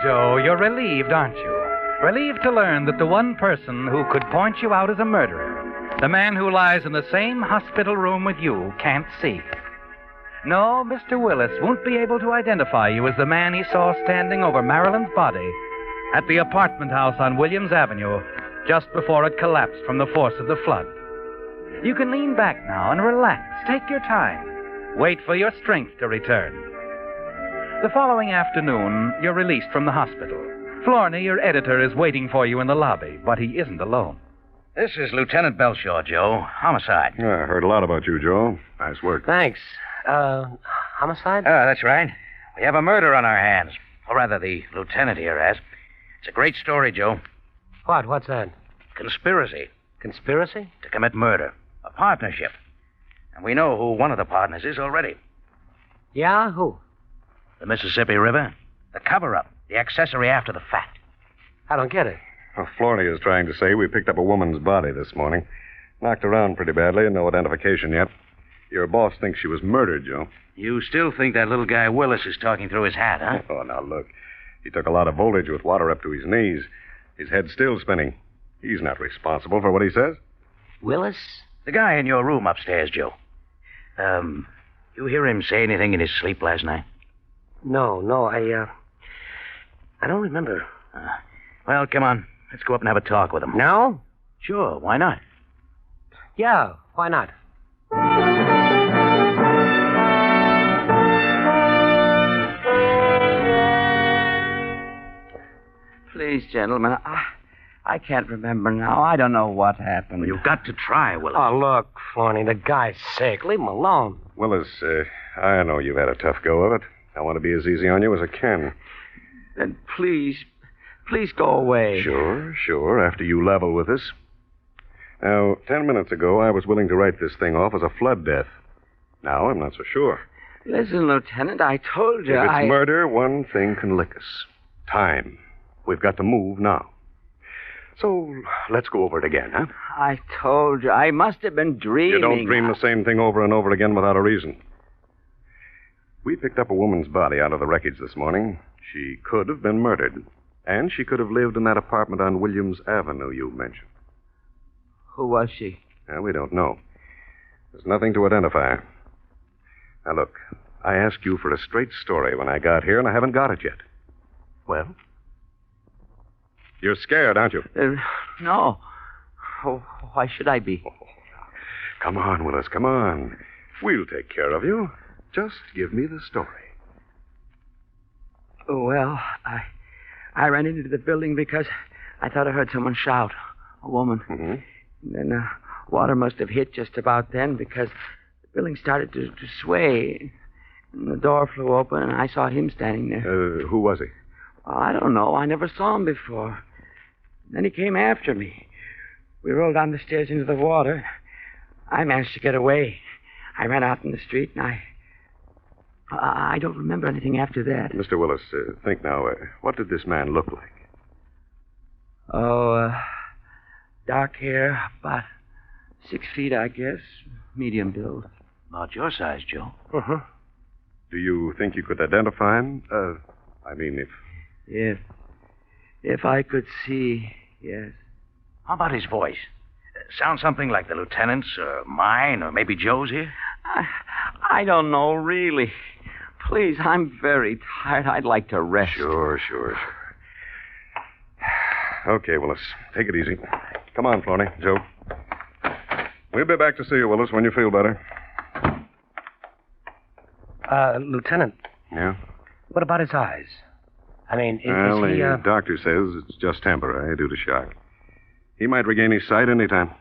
Joe, you're relieved, aren't you? Relieved to learn that the one person who could point you out as a murderer, the man who lies in the same hospital room with you, can't see. No, Mr. Willis won't be able to identify you as the man he saw standing over Marilyn's body at the apartment house on Williams Avenue just before it collapsed from the force of the flood. You can lean back now and relax. Take your time. Wait for your strength to return. The following afternoon, you're released from the hospital. Thorne, your editor, is waiting for you in the lobby, but he isn't alone. This is Lieutenant Belshaw, Joe. Homicide. Yeah, I heard a lot about you, Joe. Nice work. Thanks. Homicide? That's right. We have a murder on our hands. Or rather, the lieutenant here has. It's a great story, Joe. What's that? Conspiracy. Conspiracy? To commit murder. A partnership. And we know who one of the partners is already. Yeah? Who? The Mississippi River. The cover-up. The accessory after the fact. I don't get it. Well, Florney is trying to say we picked up a woman's body this morning. Knocked around pretty badly and no identification yet. Your boss thinks she was murdered, Joe. You still think that little guy Willis is talking through his hat, huh? Oh, now look. He took a lot of voltage with water up to his knees. His head's still spinning. He's not responsible for what he says. Willis? The guy in your room upstairs, Joe. You hear him say anything in his sleep last night? No, I don't remember. Well, come on. Let's go up and have a talk with him. Now? Sure, why not? Yeah, why not? Please, gentlemen, I can't remember now. I don't know what happened. Well, you've got to try, Willis. Oh, look, Florney, the guy's sick. Leave him alone. Willis, I know you've had a tough go of it. I want to be as easy on you as I can. Then please go away. Sure, after you level with us. Now, 10 minutes ago, I was willing to write this thing off as a flood death. Now, I'm not so sure. Listen, Lieutenant, I told you If it's murder, one thing can lick us. Time. We've got to move now. So, let's go over it again, huh? I told you. I must have been dreaming. You don't dream the same thing over and over again without a reason. We picked up a woman's body out of the wreckage this morning. She could have been murdered. And she could have lived in that apartment on Williams Avenue you mentioned. Who was she? We don't know. There's nothing to identify. Now, look, I asked you for a straight story when I got here, and I haven't got it yet. Well? You're scared, aren't you? No. Oh, why should I be? Come on, Willis, come on. We'll take care of you. Just give me the story. Well, I ran into the building because I thought I heard someone shout. A woman. Mm-hmm. And then water must have hit just about then because the building started to sway. And the door flew open, and I saw him standing there. Who was he? Well, I don't know. I never saw him before. Then he came after me. We rolled down the stairs into the water. I managed to get away. I ran out in the street, and I don't remember anything after that. Mr. Willis, think now. What did this man look like? Oh, dark hair, about 6 feet, I guess. Medium build. About your size, Joe. Uh-huh. Do you think you could identify him? If I could see, yes. How about his voice? Sounds something like the lieutenant's, or mine, or maybe Joe's here? I don't know, really. Please, I'm very tired. I'd like to rest. Sure. Okay, Willis. Take it easy. Come on, Florney. Joe. We'll be back to see you, Willis, when you feel better. Lieutenant. Yeah? What about his eyes? I mean, Well, is he, the doctor says it's just temporary due to shock. He might regain his sight any time.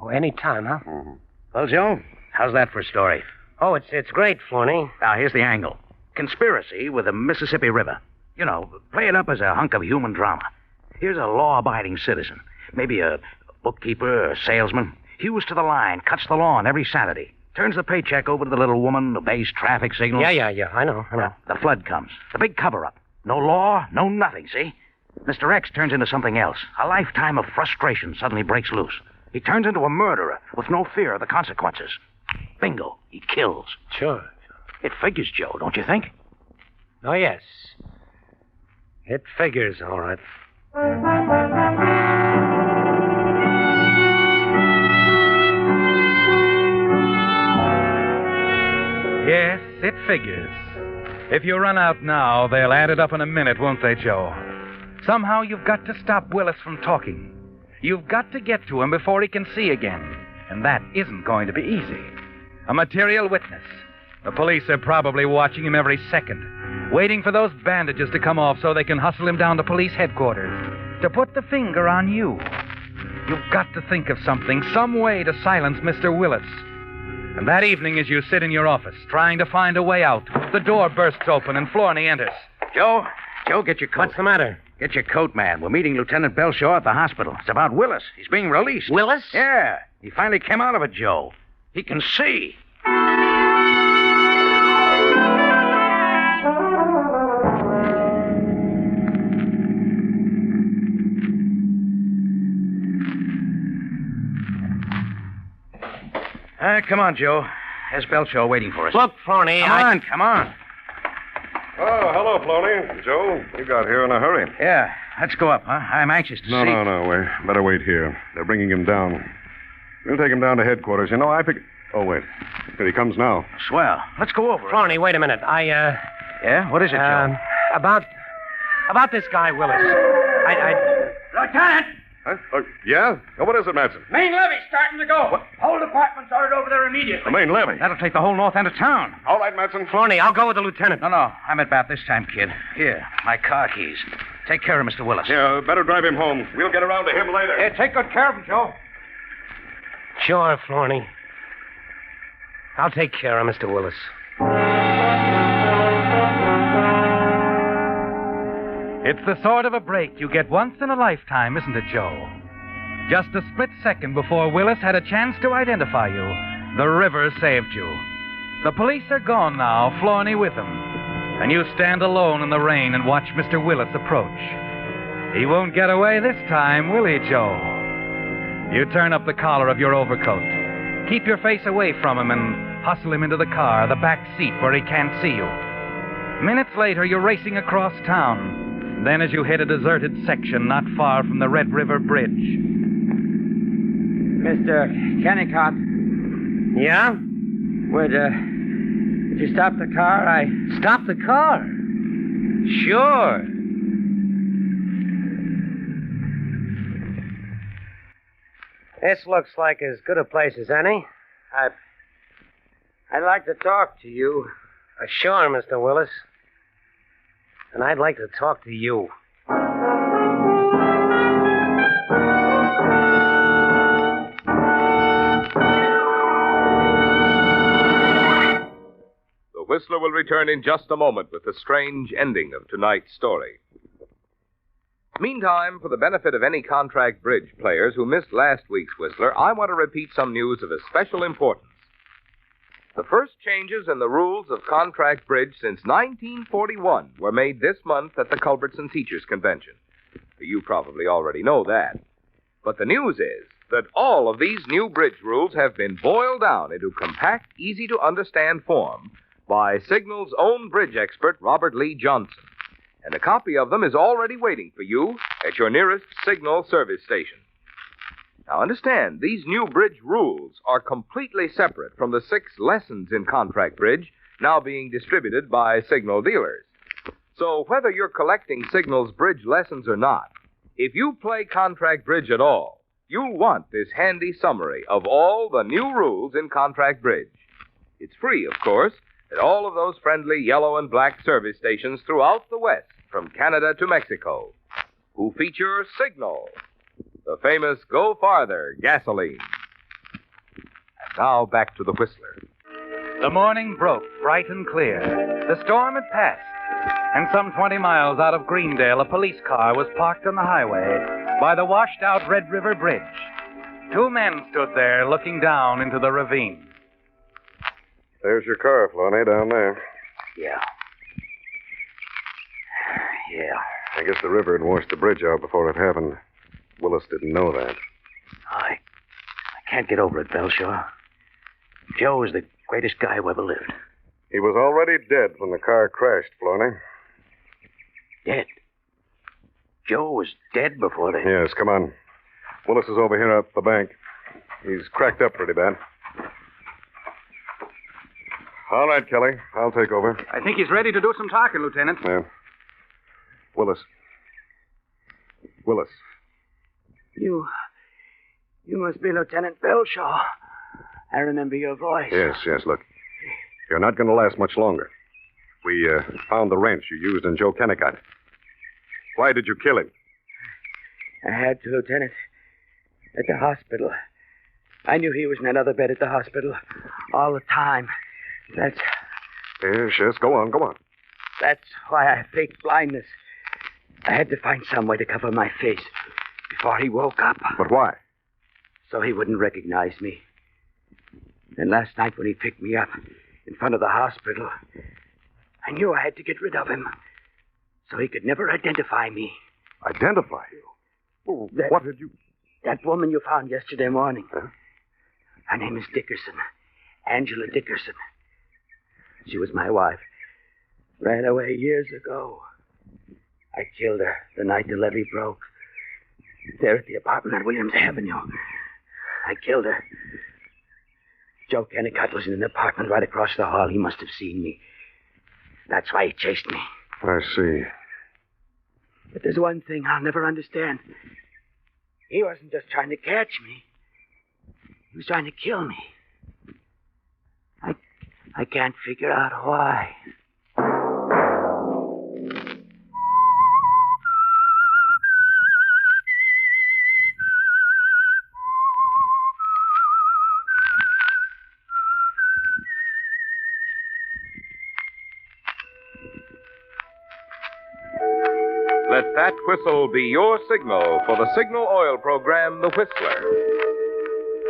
Oh, any time, huh? Mm-hmm. Well, Joe, how's that for a story? Oh, it's great, Florney. Now, here's the angle. Conspiracy with the Mississippi River. You know, play it up as a hunk of human drama. Here's a law-abiding citizen. Maybe a bookkeeper or salesman. Hews to the line, cuts the lawn every Saturday. Turns the paycheck over to the little woman, obeys traffic signals. Yeah, I know. The flood comes. The big cover-up. No law, no nothing, see? Mr. X turns into something else. A lifetime of frustration suddenly breaks loose. He turns into a murderer with no fear of the consequences. Bingo. He kills. Sure. It figures, Joe, don't you think? Oh, yes. It figures, all right. Yes, it figures. If you run out now, they'll add it up in a minute, won't they, Joe? Somehow you've got to stop Willis from talking. You've got to get to him before he can see again. And that isn't going to be easy. A material witness. The police are probably watching him every second, waiting for those bandages to come off so they can hustle him down to police headquarters to put the finger on you. You've got to think of something, some way to silence Mr. Willis. And that evening, as you sit in your office, trying to find a way out, the door bursts open and Thorne enters. Joe, get your coat. What's the matter? Get your coat, man. We're meeting Lieutenant Belshaw at the hospital. It's about Willis. He's being released. Willis? Yeah. He finally came out of it, Joe. He can see. Come on, Joe. There's Belshaw waiting for us. Look, Thorne, Come on. Oh, hello, Floney. Joe, you got here in a hurry. Yeah, let's go up, huh? I'm anxious to see. No. We better wait here. They're bringing him down. We'll take him down to headquarters. You know, I think... Oh, wait. Here he comes now. Swell. Let's go over it. Thorne, wait a minute. Yeah? What is it, Joe? About this guy, Willis. Lieutenant! Huh? Yeah? Oh, what is it, Madsen? Main levee's starting to go. What? Whole department's ordered over there immediately. The main levee. That'll take the whole north end of town. All right, Madsen. Thorne, I'll go with the lieutenant. No. I'm at bat this time, kid. Here, my car keys. Take care of Mr. Willis. Yeah, better drive him home. We'll get around to him later. Yeah, take good care of him, Joe. Sure, Thorne. I'll take care of Mr. Willis. It's the sort of a break you get once in a lifetime, isn't it, Joe? Just a split second before Willis had a chance to identify you, the river saved you. The police are gone now, Thorne with them. And you stand alone in the rain and watch Mr. Willis approach. He won't get away this time, will he, Joe? You turn up the collar of your overcoat. Keep your face away from him and hustle him into the car, the back seat where he can't see you. Minutes later, you're racing across town. Then as you hit a deserted section not far from the Red River Bridge. Mr. Kennicott. Yeah? Would you stop the car? Stop the car? Sure. This looks like as good a place as any. I'd like to talk to you. Sure, Mr. Willis. And I'd like to talk to you. The Whistler will return in just a moment with the strange ending of tonight's story. Meantime, for the benefit of any contract bridge players who missed last week's Whistler, I want to repeat some news of especial importance. The first changes in the rules of contract bridge since 1941 were made this month at the Culbertson Teachers Convention. You probably already know that. But the news is that all of these new bridge rules have been boiled down into compact, easy-to-understand form by Signal's own bridge expert, Robert Lee Johnson. And a copy of them is already waiting for you at your nearest Signal service station. Now understand, these new bridge rules are completely separate from the 6 lessons in contract bridge now being distributed by Signal dealers. So whether you're collecting Signal's bridge lessons or not, if you play contract bridge at all, you'll want this handy summary of all the new rules in contract bridge. It's free, of course, at all of those friendly yellow and black service stations throughout the West, from Canada to Mexico, who feature Signal, the famous Go Farther gasoline. And now back to the Whistler. The morning broke, bright and clear. The storm had passed, and some 20 miles out of Greendale, a police car was parked on the highway by the washed-out Red River Bridge. 2 men stood there looking down into the ravine. There's your car, Floney, down there. Yeah. I guess the river had washed the bridge out before it happened. Willis didn't know that. I can't get over it, Belshaw. Joe is the greatest guy who ever lived. He was already dead when the car crashed, Floney. Dead? Joe was dead before they... Yes, come on. Willis is over here at the bank. He's cracked up pretty bad. All right, Kelly. I'll take over. I think he's ready to do some talking, Lieutenant. Yeah. Willis. Willis. You must be Lieutenant Belshaw. I remember your voice. Yes, look. You're not going to last much longer. We found the wrench you used in Joe Kennicott. Why did you kill him? I had to, Lieutenant. At the hospital. I knew he was in another bed at the hospital all the time. Yes, go on. That's why I faked blindness. I had to find some way to cover my face before he woke up. But why? So he wouldn't recognize me. And last night when he picked me up in front of the hospital, I knew I had to get rid of him so he could never identify me. Identify you? Well, what did you... That woman you found yesterday morning. Huh? Her name is Dickerson. Angela Dickerson. She was my wife. Ran away years ago. I killed her the night the levee broke. There at the apartment on Williams Avenue. I killed her. Joe Kennicott was in an apartment right across the hall. He must have seen me. That's why he chased me. I see. But there's one thing I'll never understand. He wasn't just trying to catch me. He was trying to kill me. I can't figure out why. Let that whistle be your signal for the Signal Oil program, The Whistler.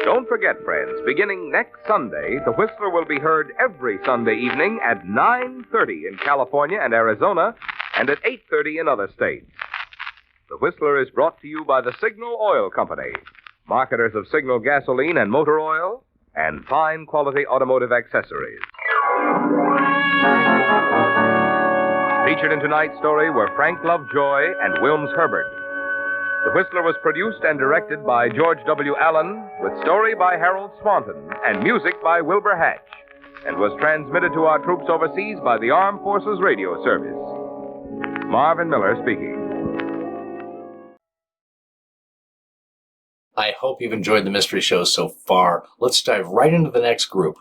Don't forget, friends, beginning next Sunday, The Whistler will be heard every Sunday evening at 9:30 in California and Arizona and at 8:30 in other states. The Whistler is brought to you by the Signal Oil Company, marketers of Signal gasoline and motor oil and fine quality automotive accessories. Featured in tonight's story were Frank Lovejoy and Wilms Herbert. The Whistler was produced and directed by George W. Allen, with story by Harold Swanton and music by Wilbur Hatch, and was transmitted to our troops overseas by the Armed Forces Radio Service. Marvin Miller speaking. I hope you've enjoyed the mystery show so far. Let's dive right into the next group.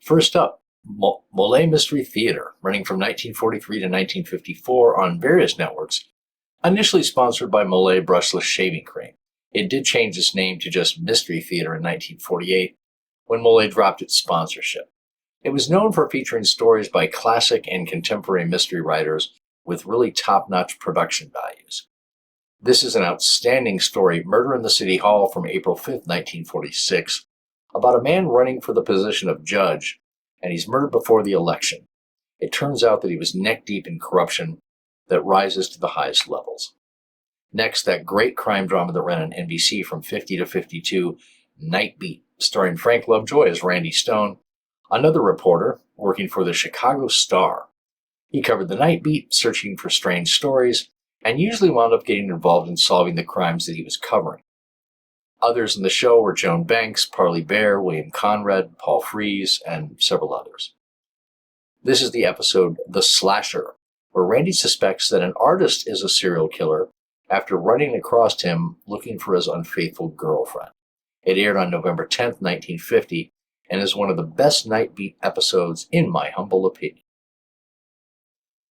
First up, Molle Mystery Theater, running from 1943 to 1954 on various networks. Initially sponsored by Molle Brushless Shaving Cream, it did change its name to just Mystery Theater in 1948 when Molle dropped its sponsorship. It was known for featuring stories by classic and contemporary mystery writers with really top-notch production values. This is an outstanding story, Murder in the City Hall from April 5th, 1946, about a man running for the position of judge, and he's murdered before the election. It turns out that he was neck-deep in corruption that rises to the highest levels. Next, that great crime drama that ran on NBC from 50 to 52, Night Beat, starring Frank Lovejoy as Randy Stone, another reporter working for the Chicago Star. He covered the night beat, searching for strange stories, and usually wound up getting involved in solving the crimes that he was covering. Others in the show were Joan Banks, Parley Bear, William Conrad, Paul Frees, and several others. This is the episode The Slasher, where Randy suspects that an artist is a serial killer after running across him looking for his unfaithful girlfriend. It aired on November 10th, 1950, and is one of the best Night Beat episodes in my humble opinion.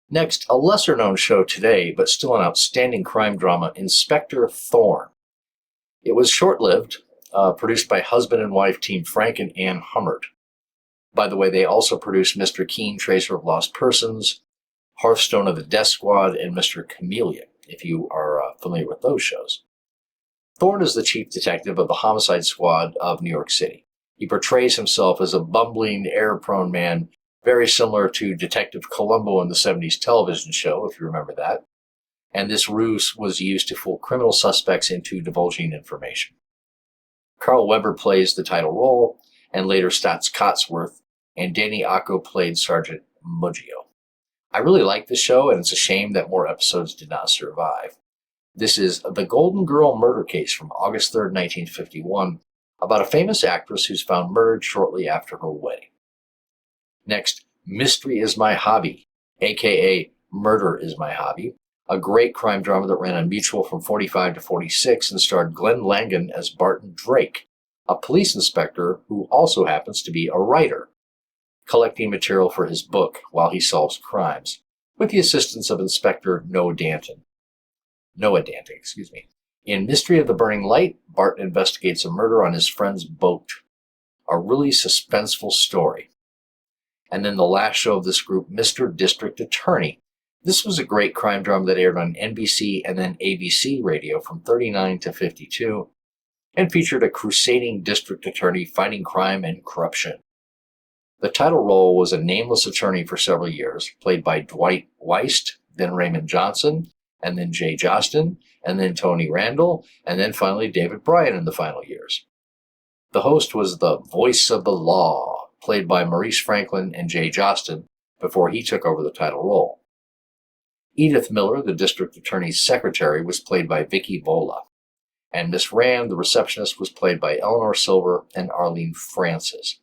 Next, a lesser-known show today, but still an outstanding crime drama, Inspector Thorne. It was short-lived, produced by husband and wife team Frank and Ann Hummert. By the way, they also produced Mr. Keen, Tracer of Lost Persons, Hearthstone of the Death Squad, and Mr. Chameleon, if you are familiar with those shows. Thorne is the chief detective of the Homicide Squad of New York City. He portrays himself as a bumbling, error-prone man, very similar to Detective Columbo in the 70s television show, if you remember that. And this ruse was used to fool criminal suspects into divulging information. Carl Weber plays the title role, and later Stotts Cotsworth, and Danny Acco played Sergeant Muggio. I really like this show, and it's a shame that more episodes did not survive. This is The Golden Girl Murder Case from August 3rd, 1951, about a famous actress who's found murdered shortly after her wedding. Next, Mystery is My Hobby, a.k.a. Murder is My Hobby, a great crime drama that ran on Mutual from 45 to 46 and starred Glenn Langan as Barton Drake, a police inspector who also happens to be a writer, collecting material for his book while he solves crimes, with the assistance of Inspector Noah Danton. In Mystery of the Burning Light, Barton investigates a murder on his friend's boat. A really suspenseful story. And then the last show of this group, Mr. District Attorney. This was a great crime drama that aired on NBC and then ABC radio from 39 to 52, and featured a crusading district attorney fighting crime and corruption. The title role was a nameless attorney for several years, played by Dwight Weist, then Raymond Johnson, and then Jay Jostin, and then Tony Randall, and then finally David Bryan in the final years. The host was the voice of the law, played by Maurice Franklin and Jay Jostin, before he took over the title role. Edith Miller, the district attorney's secretary, was played by Vicky Bola, and Miss Rand, the receptionist, was played by Eleanor Silver and Arlene Francis.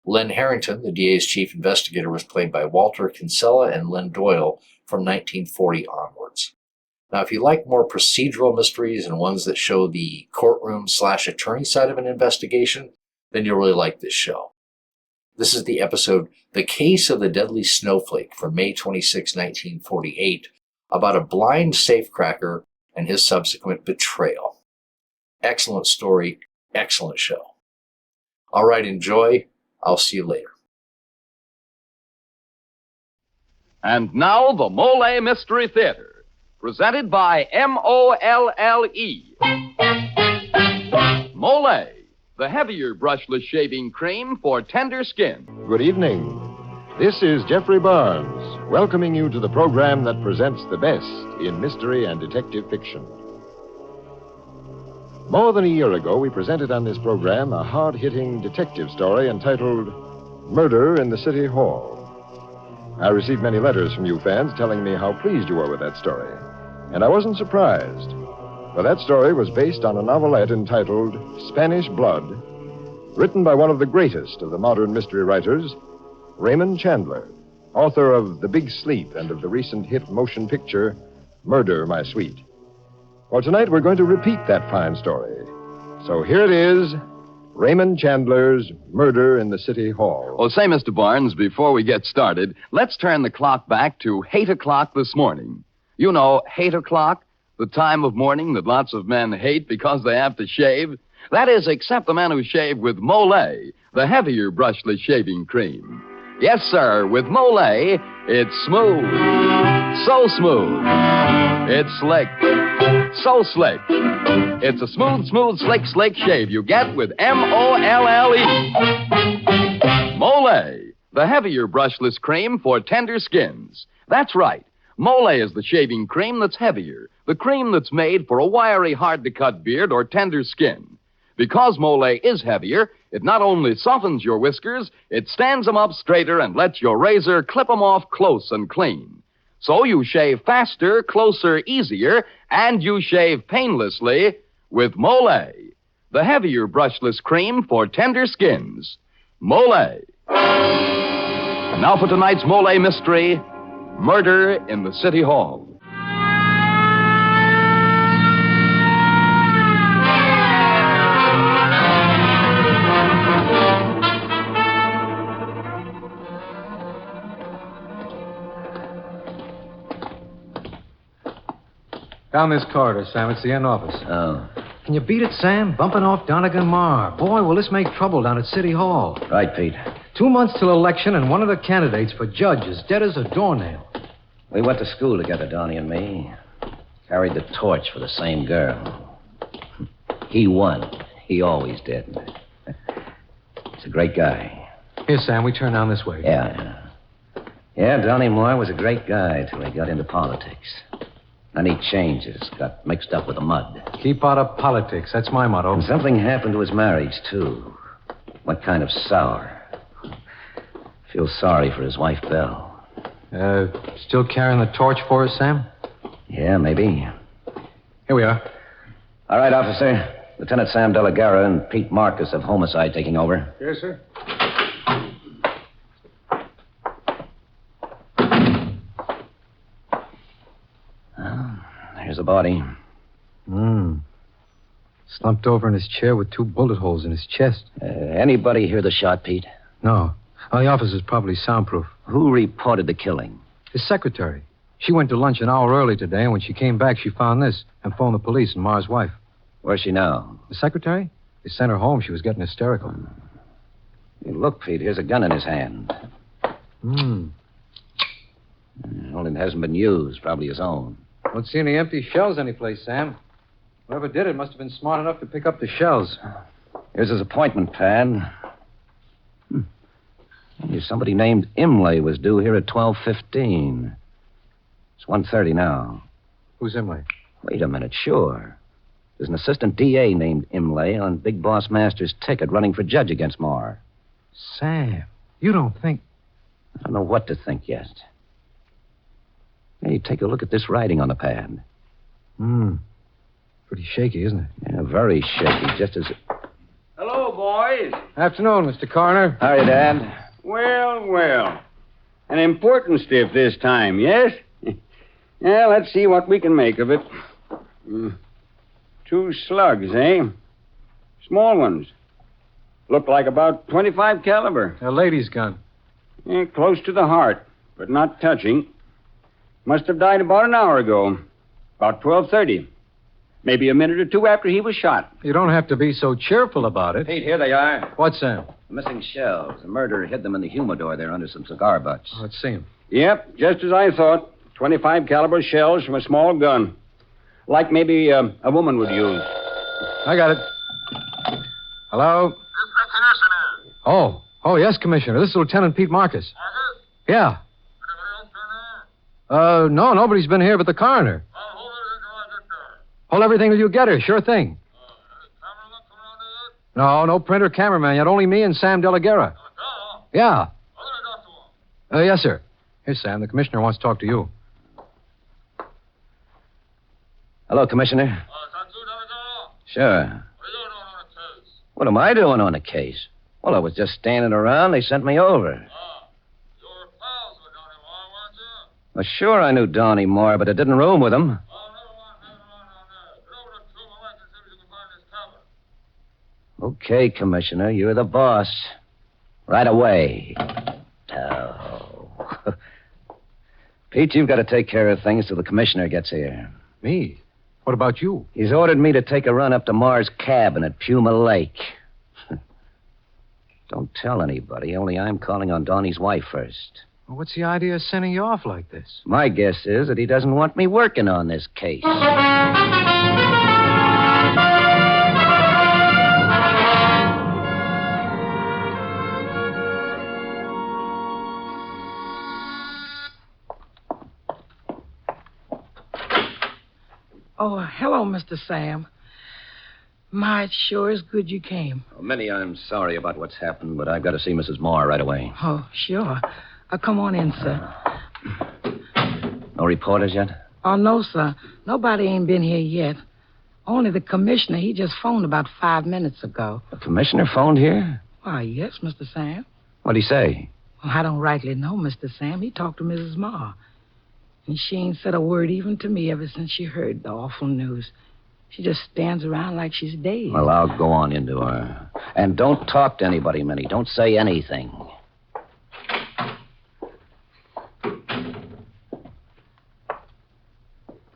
Len Harrington, the DA's chief investigator, was played by Walter Kinsella and Len Doyle from 1940 onwards. Now, if you like more procedural mysteries and ones that show the courtroom/attorney side of an investigation, then you'll really like this show. This is the episode The Case of the Deadly Snowflake from May 26, 1948, about a blind safecracker and his subsequent betrayal. Excellent story, excellent show. All right, enjoy. I'll see you later. And now, the Molle Mystery Theater, presented by Molle. Molle, the heavier brushless shaving cream for tender skin. Good evening. This is Jeffrey Barnes, welcoming you to the program that presents the best in mystery and detective fiction. More than a year ago, we presented on this program a hard-hitting detective story entitled Murder in the City Hall. I received many letters from you fans telling me how pleased you were with that story. And I wasn't surprised, for that story was based on a novelette entitled Spanish Blood, written by one of the greatest of the modern mystery writers, Raymond Chandler, author of The Big Sleep and of the recent hit motion picture, Murder, My Sweet. Well, tonight we're going to repeat that fine story. So here it is, Raymond Chandler's Murder in the City Hall. Well, say, Mr. Barnes, before we get started, let's turn the clock back to 8 o'clock this morning. You know, 8 o'clock, the time of morning that lots of men hate because they have to shave. That is, except the men who shave with Molle, the heavier brushless shaving cream. Yes, sir, with Molle, it's smooth. So smooth. It's slick. So slick. It's a smooth, slick shave you get with Molle. Molle, the heavier brushless cream for tender skins. That's right. Molle is the shaving cream that's heavier, the cream that's made for a wiry, hard-to-cut beard or tender skin. Because Molle is heavier, it not only softens your whiskers, it stands them up straighter and lets your razor clip them off close and clean. So you shave faster, closer, easier, and you shave painlessly with Molle, the heavier brushless cream for tender skins. Molle. And now for tonight's Molle mystery, Murder in the City Hall. Down this corridor, Sam. It's the end office. Oh. Can you beat it, Sam? Bumping off Donegan Marr. Boy, will this make trouble down at City Hall. Right, Pete. 2 months till election, and one of the candidates for judge is dead as a doornail. We went to school together, Donnie and me. Carried the torch for the same girl. He won. He always did. He's a great guy. Here, Sam, we turn down this way. Yeah, Donnie Moore was a great guy till he got into politics. Then he changes, got mixed up with the mud. Keep out of politics. That's my motto. And something happened to his marriage, too. Went kind of sour. Feel sorry for his wife, Belle. Still carrying the torch for us, Sam? Yeah, maybe. Here we are. All right, officer. Lieutenant Sam De La Guerra and Pete Marcus of Homicide taking over. Yes, sir. Here's the body. Slumped over in his chair with 2 bullet holes in his chest. Anybody hear the shot, Pete? No. Well, the officer's probably soundproof. Who reported the killing? His secretary. She went to lunch an hour early today, and when she came back, she found this and phoned the police and Mar's wife. Where's she now? The secretary? They sent her home. She was getting hysterical. Hey, look, Pete, here's a gun in his hand. Hmm. Only it hasn't been used, probably his own. Don't see any empty shells anyplace, Sam. Whoever did it must have been smart enough to pick up the shells. Here's his appointment pad. Somebody named Imlay was due here at 12:15. It's 1:30 now. Who's Imlay? Wait a minute, sure. There's an assistant DA named Imlay on Big Boss Master's ticket running for judge against Marr. Sam, you don't think... I don't know what to think yet. Hey, take a look at this writing on the pad. Pretty shaky, isn't it? Yeah, very shaky, just as... Hello, boys. Afternoon, Mr. Coroner. How are you, Dad? Well. An important stiff this time, yes? Yeah, let's see what we can make of it. 2 slugs, eh? Small ones. Look like about 25 caliber. A lady's gun. Yeah, close to the heart, but not touching. Must have died about an hour ago. About 12:30. Maybe a minute or 2 after he was shot. You don't have to be so cheerful about it. Pete, here they are. What's Sam? Missing shells. The murderer hid them in the humidor there under some cigar butts. Let's see him. Yep, just as I thought. 25 caliber shells from a small gun. Like maybe a woman would use. I got it. Hello? Oh, yes, Commissioner. This is Lieutenant Pete Marcus. Yeah. No, nobody's been here but the coroner. Hold everything till you get her. Sure thing. No printer, cameraman yet. Only me and Sam De La Guerra. Yeah. Yes, sir. Here, Sam. The commissioner wants to talk to you. Hello, Commissioner. Sure. What am I doing on the case? Well, I was just standing around. They sent me over. Well, sure, I knew Donnie Moore, but I didn't room with him. Okay, Commissioner, you're the boss. Right away. Oh. Pete, you've got to take care of things till the commissioner gets here. Me? What about you? He's ordered me to take a run up to Marr's cabin at Puma Lake. Don't tell anybody, only I'm calling on Donnie's wife first. Well, what's the idea of sending you off like this? My guess is that he doesn't want me working on this case. Oh, hello, Mr. Sam. My, it sure is good you came. Well, Minnie, I'm sorry about what's happened, but I've got to see Mrs. Moore right away. Oh, sure. Come on in, sir. No reporters yet? Oh, no, sir. Nobody ain't been here yet. Only the commissioner. He just phoned about 5 minutes ago. The commissioner phoned here? Why, yes, Mr. Sam. What'd he say? Well, I don't rightly know, Mr. Sam. He talked to Mrs. Moore. And she ain't said a word even to me ever since she heard the awful news. She just stands around like she's dazed. Well, I'll go on into her. And don't talk to anybody, Minnie. Don't say anything.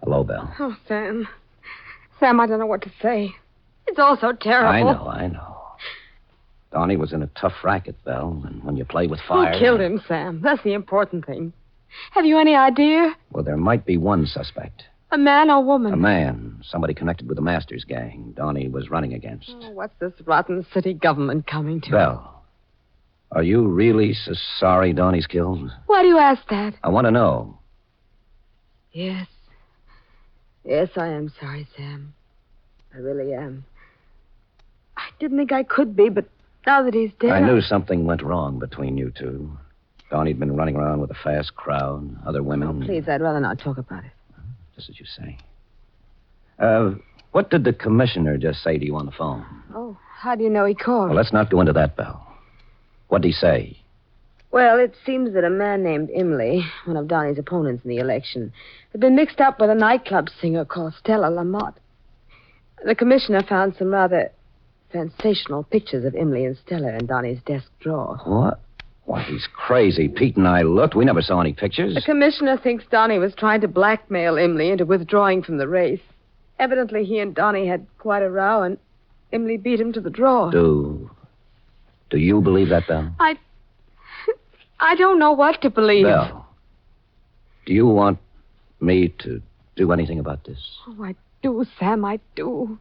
Hello, Belle. Oh, Sam. Sam, I don't know what to say. It's all so terrible. I know. Donnie was in a tough racket, Belle, and when you play with fire... Who killed him, Sam? That's the important thing. Have you any idea? Well, there might be one suspect. A man or woman? A man. Somebody connected with the Masters gang Donnie was running against. Oh, what's this rotten city government coming to? Belle, are you really so sorry Donnie's killed? Why do you ask that? I want to know. Yes. Yes, I am sorry, Sam. I really am. I didn't think I could be, but now that he's dead... I knew something went wrong between you two. Donnie'd been running around with a fast crowd, other women. Oh, please, I'd rather not talk about it. Just as you say. What did the commissioner just say to you on the phone? Oh, how do you know he called? Well, let's not go into that, Belle. What'd he say? Well, it seems that a man named Imlay, one of Donnie's opponents in the election, had been mixed up with a nightclub singer called Stella Lamott. The commissioner found some rather sensational pictures of Imlay and Stella in Donnie's desk drawer. What? Why, he's crazy. Pete and I looked. We never saw any pictures. The commissioner thinks Donnie was trying to blackmail Imlay into withdrawing from the race. Evidently, he and Donnie had quite a row, and Imlay beat him to the draw. Do you believe that, Belle? I don't know what to believe. Belle, do you want me to do anything about this? Oh, I do, Sam, I do.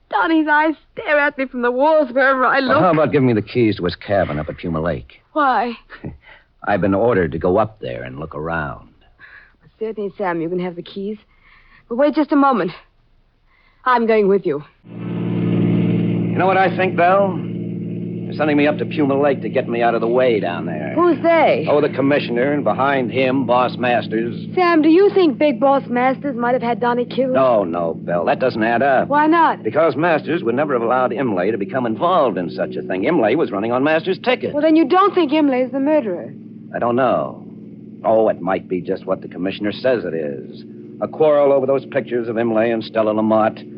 Donnie's eyes stare at me from the walls wherever I look. Well, how about giving me the keys to his cabin up at Puma Lake? Why? I've been ordered to go up there and look around. Certainly, Sam, you can have the keys. But wait just a moment. I'm going with you. You know what I think, Belle? They're sending me up to Puma Lake to get me out of the way down there. Who's they? Oh, the commissioner, and behind him, Boss Masters. Sam, do you think Big Boss Masters might have had Donnie killed? No, Belle, that doesn't add up. Why not? Because Masters would never have allowed Imlay to become involved in such a thing. Imlay was running on Masters' ticket. Well, then you don't think Imlay's the murderer? I don't know. Oh, it might be just what the commissioner says it is. A quarrel over those pictures of Imlay and Stella Lamott.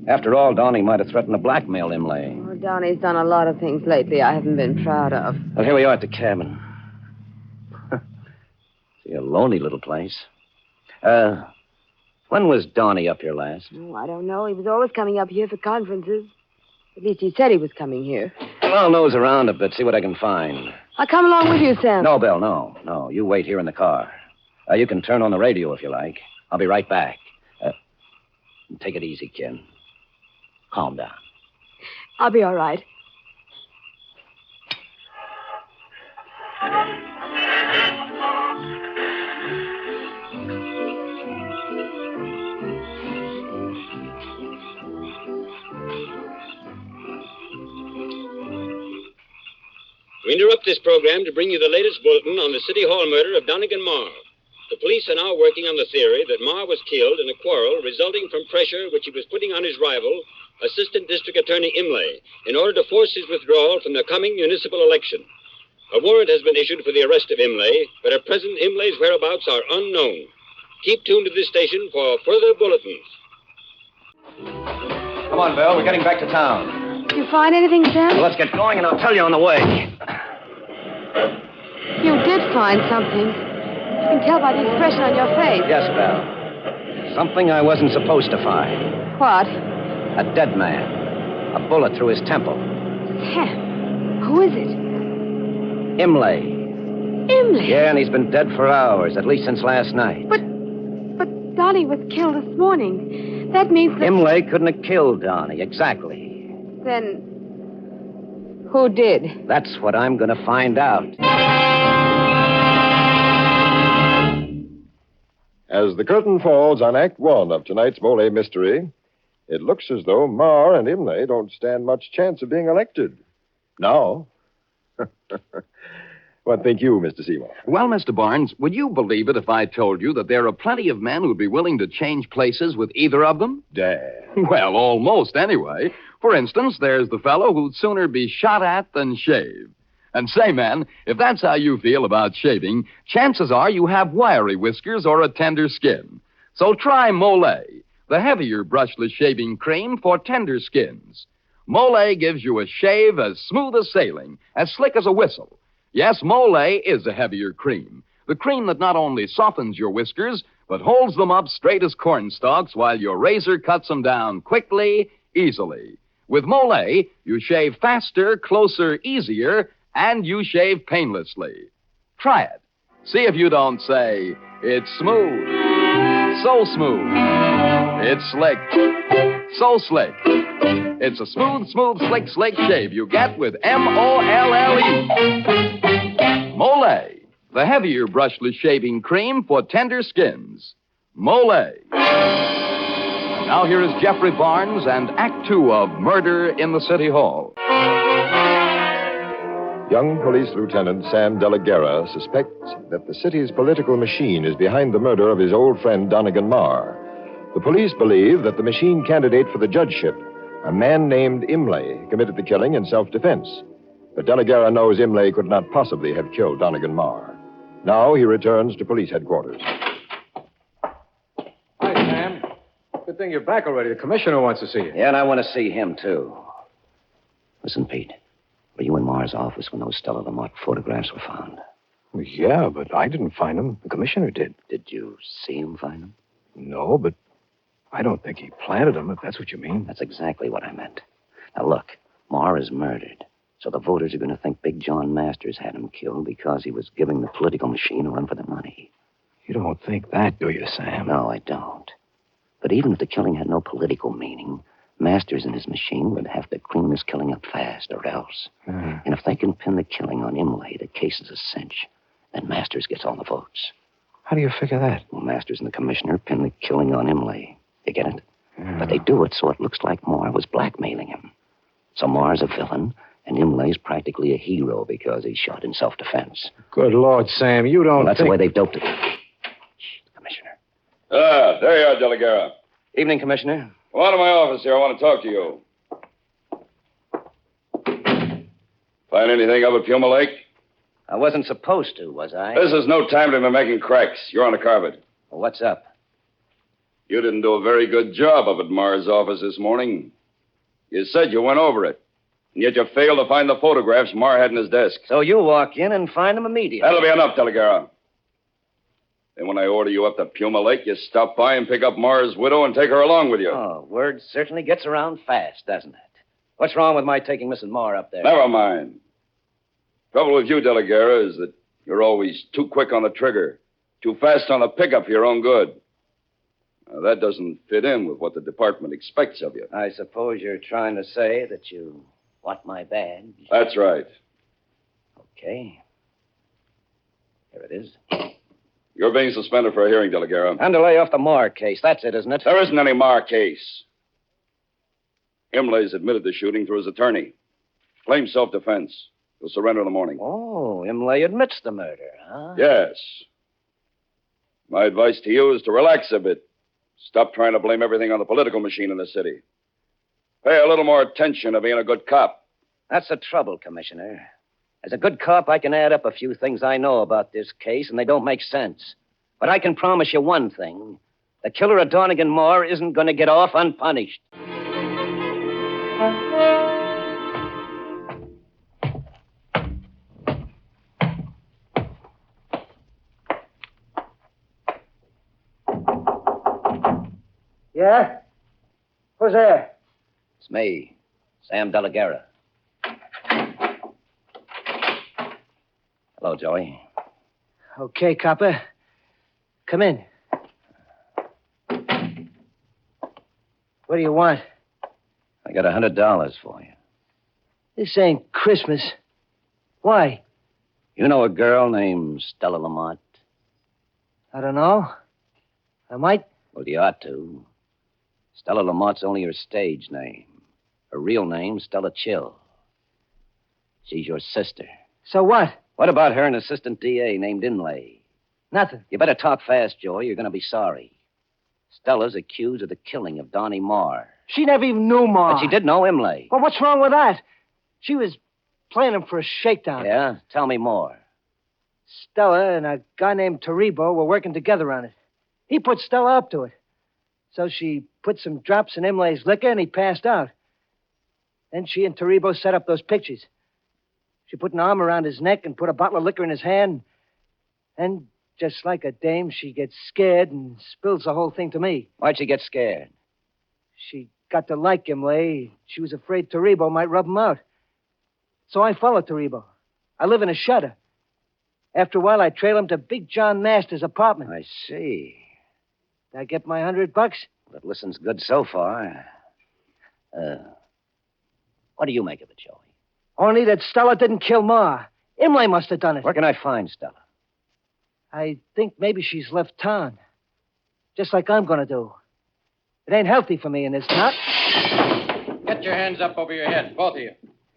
After all, Donnie might have threatened to blackmail Imlay. Well, Donnie's done a lot of things lately I haven't been proud of. Well, here we are at the cabin. See, a lonely little place. When was Donnie up here last? Oh, I don't know. He was always coming up here for conferences. At least he said he was coming here. Well, I'll nose around a bit, see what I can find. I'll come along with you, Sam. No, Belle, no. You wait here in the car. You can turn on the radio if you like. I'll be right back. Take it easy, kid. Calm down. I'll be all right. We interrupt this program to bring you the latest bulletin on the City Hall murder of Donegan Marr. The police are now working on the theory that Marr was killed in a quarrel resulting from pressure which he was putting on his rival, Assistant District Attorney Imlay, in order to force his withdrawal from the coming municipal election. A warrant has been issued for the arrest of Imlay, but at present Imlay's whereabouts are unknown. Keep tuned to this station for further bulletins. Come on, Belle. We're getting back to town. Did you find anything, Sam? Well, let's get going, and I'll tell you on the way. You did find something. You can tell by the expression on your face. Yes, Belle. Something I wasn't supposed to find. What? A dead man. A bullet through his temple. Sam, who is it? Imlay. Imlay? Yeah, and he's been dead for hours, at least since last night. But Donnie was killed this morning. That means that... Imlay couldn't have killed Donnie, exactly. Then... who did? That's what I'm going to find out. As the curtain falls on Act One of tonight's Molle mystery, it looks as though Marr and Imlay don't stand much chance of being elected. Now. What think you, Mr. Seymour? Well, Mr. Barnes, would you believe it if I told you that there are plenty of men who'd be willing to change places with either of them? Damn. Well, almost, anyway. For instance, there's the fellow who'd sooner be shot at than shave. And say, man, if that's how you feel about shaving, chances are you have wiry whiskers or a tender skin. So try Molle, the heavier brushless shaving cream for tender skins. Molle gives you a shave as smooth as sailing, as slick as a whistle. Yes, Molle is a heavier cream. The cream that not only softens your whiskers, but holds them up straight as corn stalks while your razor cuts them down quickly, easily. With Molle, you shave faster, closer, easier, and you shave painlessly. Try it. See if you don't say, it's smooth, so smooth, it's slick, so slick. It's a smooth, slick shave you get with Molle. Molle, the heavier brushless shaving cream for tender skins. Molle. And now here is Jeffrey Barnes and Act Two of Murder in the City Hall. Young Police Lieutenant Sam De La Guerra suspects that the city's political machine is behind the murder of his old friend Donegan Marr. The police believe that the machine candidate for the judgeship, a man named Imlay, committed the killing in self-defense. But De La Guerra knows Imlay could not possibly have killed Donegan Marr. Now he returns to police headquarters. Hi, Sam. Good thing you're back already. The commissioner wants to see you. Yeah, and I want to see him, too. Listen, Pete. Were you in Marr's office when those Stella Lamont photographs were found? Well, yeah, but I didn't find them. The commissioner did. Did you see him find them? No, but I don't think he planted them, if that's what you mean. That's exactly what I meant. Now, look, Marr is murdered. So the voters are going to think Big John Masters had him killed because he was giving the political machine a run for the money. You don't think that, do you, Sam? No, I don't. But even if the killing had no political meaning, Masters and his machine would have to clean this killing up fast, or else. And if they can pin the killing on Imlay, the case is a cinch. Then Masters gets all the votes. How do you figure that? Well, Masters and the commissioner pin the killing on Imlay. You get it? But they do it so it looks like Marr was blackmailing him. So Marr's a villain, and Imlay's practically a hero because he's shot in self-defense. Good Lord, Sam, you don't That's think... the way they've doped it. Commissioner. There you are, De La Guerra. Evening, Commissioner. Come on to my office here. I want to talk to you. Find anything up at Puma Lake? I wasn't supposed to, was I? This is no time to be making cracks. You're on the carpet. Well, what's up? You didn't do a very good job up at Marr's office this morning. You said you went over it. And yet you failed to find the photographs Marr had in his desk. So you walk in and find them immediately. That'll be enough, De La Guerra. Then when I order you up to Puma Lake, you stop by and pick up Marr's widow and take her along with you. Oh, word certainly gets around fast, doesn't it? What's wrong with my taking Mrs. Marr up there? Never mind. Trouble with you, De La Guerra, is that you're always too quick on the trigger, too fast on the pickup for your own good. Now, that doesn't fit in with what the department expects of you. I suppose you're trying to say that you want my badge. That's right. Okay. Here it is. You're being suspended for a hearing, De La Guerra. And to lay off the Marr case. That's it, isn't it? There isn't any Marr case. Imlay's admitted the shooting through his attorney. Claims self-defense. He'll surrender in the morning. Oh, Imlay admits the murder, huh? Yes. My advice to you is to relax a bit. Stop trying to blame everything on the political machine in the city. Pay a little more attention to being a good cop. That's the trouble, Commissioner. As a good cop, I can add up a few things I know about this case, and they don't make sense. But I can promise you one thing. The killer of Donegan Marr isn't going to get off unpunished. Yeah? Who's there? It's me, Sam De La Guerra. Hello, Joey. Okay, copper. Come in. What do you want? I got $100 for you. This ain't Christmas. Why? You know a girl named Stella Lamont? I don't know. I might. Well, you ought to. Stella Lamont's only her stage name. Her real name's Stella Chill. She's your sister. So what? What about her and assistant DA named Imlay? Nothing. You better talk fast, Joey. You're going to be sorry. Stella's accused of the killing of Donnie Marr. She never even knew Ma. But she did know Imlay. Well, what's wrong with that? She was playing him for a shakedown. Yeah? Tell me more. Stella and a guy named Taribo were working together on it. He put Stella up to it. So she put some drops in Imlay's liquor and he passed out. Then she and Taribo set up those pictures. She put an arm around his neck and put a bottle of liquor in his hand. And just like a dame, she gets scared and spills the whole thing to me. Why'd she get scared? She got to like Imlay. She was afraid Taribo might rub him out. So I followed Taribo. I live in a shutter. After a while, I trail him to Big John Masters' apartment. I see. Did I get my $100? That listens good so far. What do you make of it, Joey? Only that Stella didn't kill Ma. Imlay must have done it. Where can I find Stella? I think maybe she's left town. Just like I'm going to do. It ain't healthy for me in this town. Get your hands up over your head, both of you.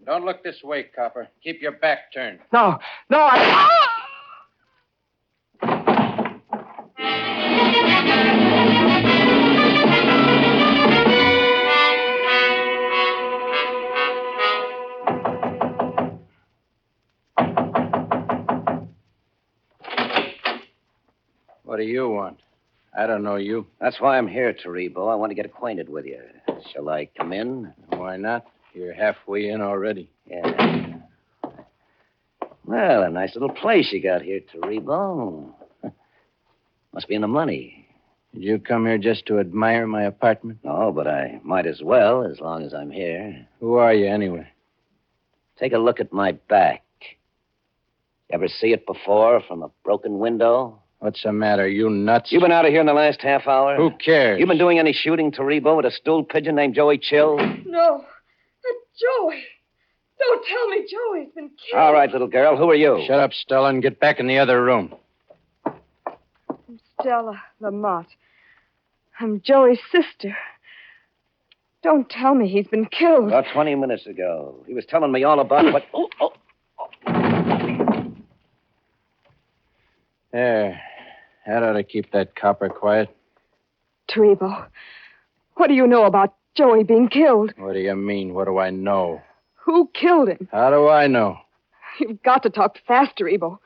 Don't look this way, copper. Keep your back turned. No, What do you want? I don't know you. That's why I'm here, Taribo. I want to get acquainted with you. Shall I come in? Why not? You're halfway in already. Yeah. Well, a nice little place you got here, Taribo. Must be in the money. Did you come here just to admire my apartment? No, but I might as well, as long as I'm here. Who are you, anyway? Take a look at my back. Ever see it before from a broken window? What's the matter? You nuts? You been out of here in the last half hour? Who cares? You been doing any shooting, Taribo, with a stool pigeon named Joey Chill? No. Joey. Don't tell me Joey's been killed. All right, little girl. Who are you? Shut up, Stella, and get back in the other room. I'm Stella Lamont. I'm Joey's sister. Don't tell me he's been killed. About 20 minutes ago. He was telling me all about what... Oh. There. That ought to keep that copper quiet. Taribo, what do you know about Joey being killed? What do you mean? What do I know? Who killed him? How do I know? You've got to talk fast, Taribo.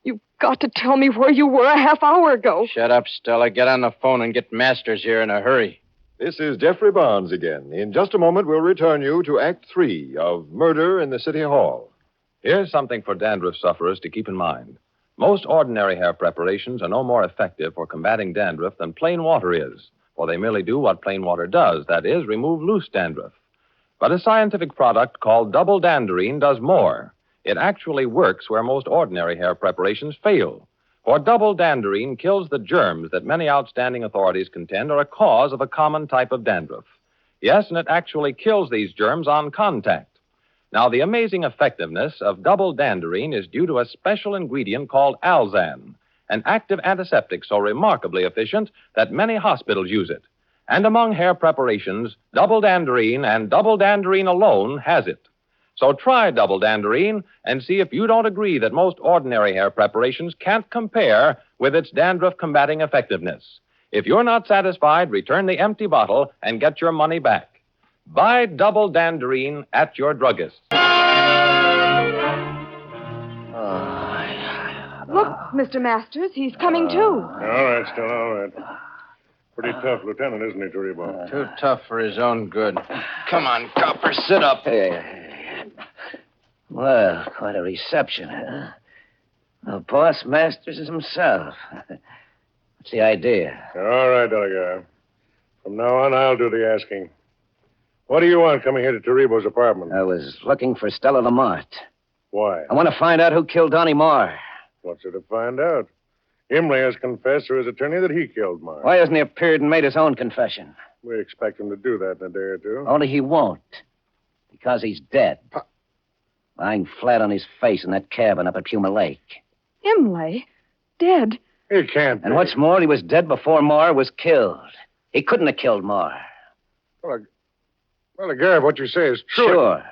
You've got to tell me where you were a half hour ago. Shut up, Stella. Get on the phone and get Masters here in a hurry. This is Jeffrey Barnes again. In just a moment, we'll return you to Act 3 of Murder in the City Hall. Here's something for dandruff sufferers to keep in mind. Most ordinary hair preparations are no more effective for combating dandruff than plain water is, for they merely do what plain water does, that is, remove loose dandruff. But a scientific product called double danderine does more. It actually works where most ordinary hair preparations fail. For double danderine kills the germs that many outstanding authorities contend are a cause of a common type of dandruff. Yes, and it actually kills these germs on contact. Now, the amazing effectiveness of double danderine is due to a special ingredient called alzan, an active antiseptic so remarkably efficient that many hospitals use it. And among hair preparations, double danderine and double danderine alone has it. So try double danderine and see if you don't agree that most ordinary hair preparations can't compare with its dandruff-combating effectiveness. If you're not satisfied, return the empty bottle and get your money back. Buy double danderine at your druggist. Look, Mr. Masters, he's coming too. All right, Stella, all right. Pretty tough lieutenant, isn't he, Taribo? Too tough for his own good. Come on, copper, sit up. Well, quite a reception, huh? The boss Masters is himself. What's the idea? All right, Delegate. From now on, I'll do the asking. What do you want coming here to Taribo's apartment? I was looking for Stella Lamont. Why? I want to find out who killed Donnie Marr. What's there to find out? Imlay has confessed to his attorney that he killed Marr. Why hasn't he appeared and made his own confession? We expect him to do that in a day or two. Only he won't. Because he's dead. Lying flat on his face in that cabin up at Puma Lake. Imlay? Dead? He can't be. And what's more, he was dead before Marr was killed. He couldn't have killed Marr. Well, Garrett, what you say is true. Sure.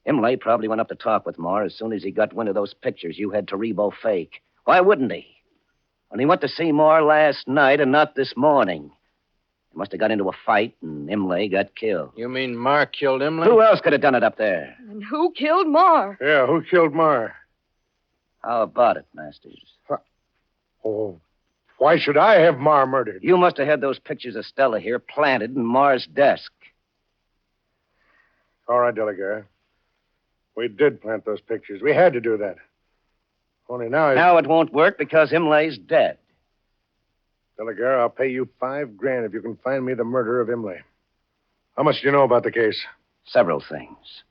Imlay probably went up to talk with Marr as soon as he got wind of those pictures you had Taribo fake. Why wouldn't he? When he went to see Marr last night and not this morning. He must have got into a fight and Imlay got killed. You mean Marr killed Imlay? Who else could have done it up there? And who killed Marr? Yeah, who killed Marr? How about it, Masters? Oh, why should I have Marr murdered? You must have had those pictures of Stella here planted in Marr's desk. All right, Delegate. We did plant those pictures. We had to do that. Only now... Now it won't work because Imlay's dead. Delegate, I'll pay you $5,000 if you can find me the murderer of Imlay. How much do you know about the case? Several things.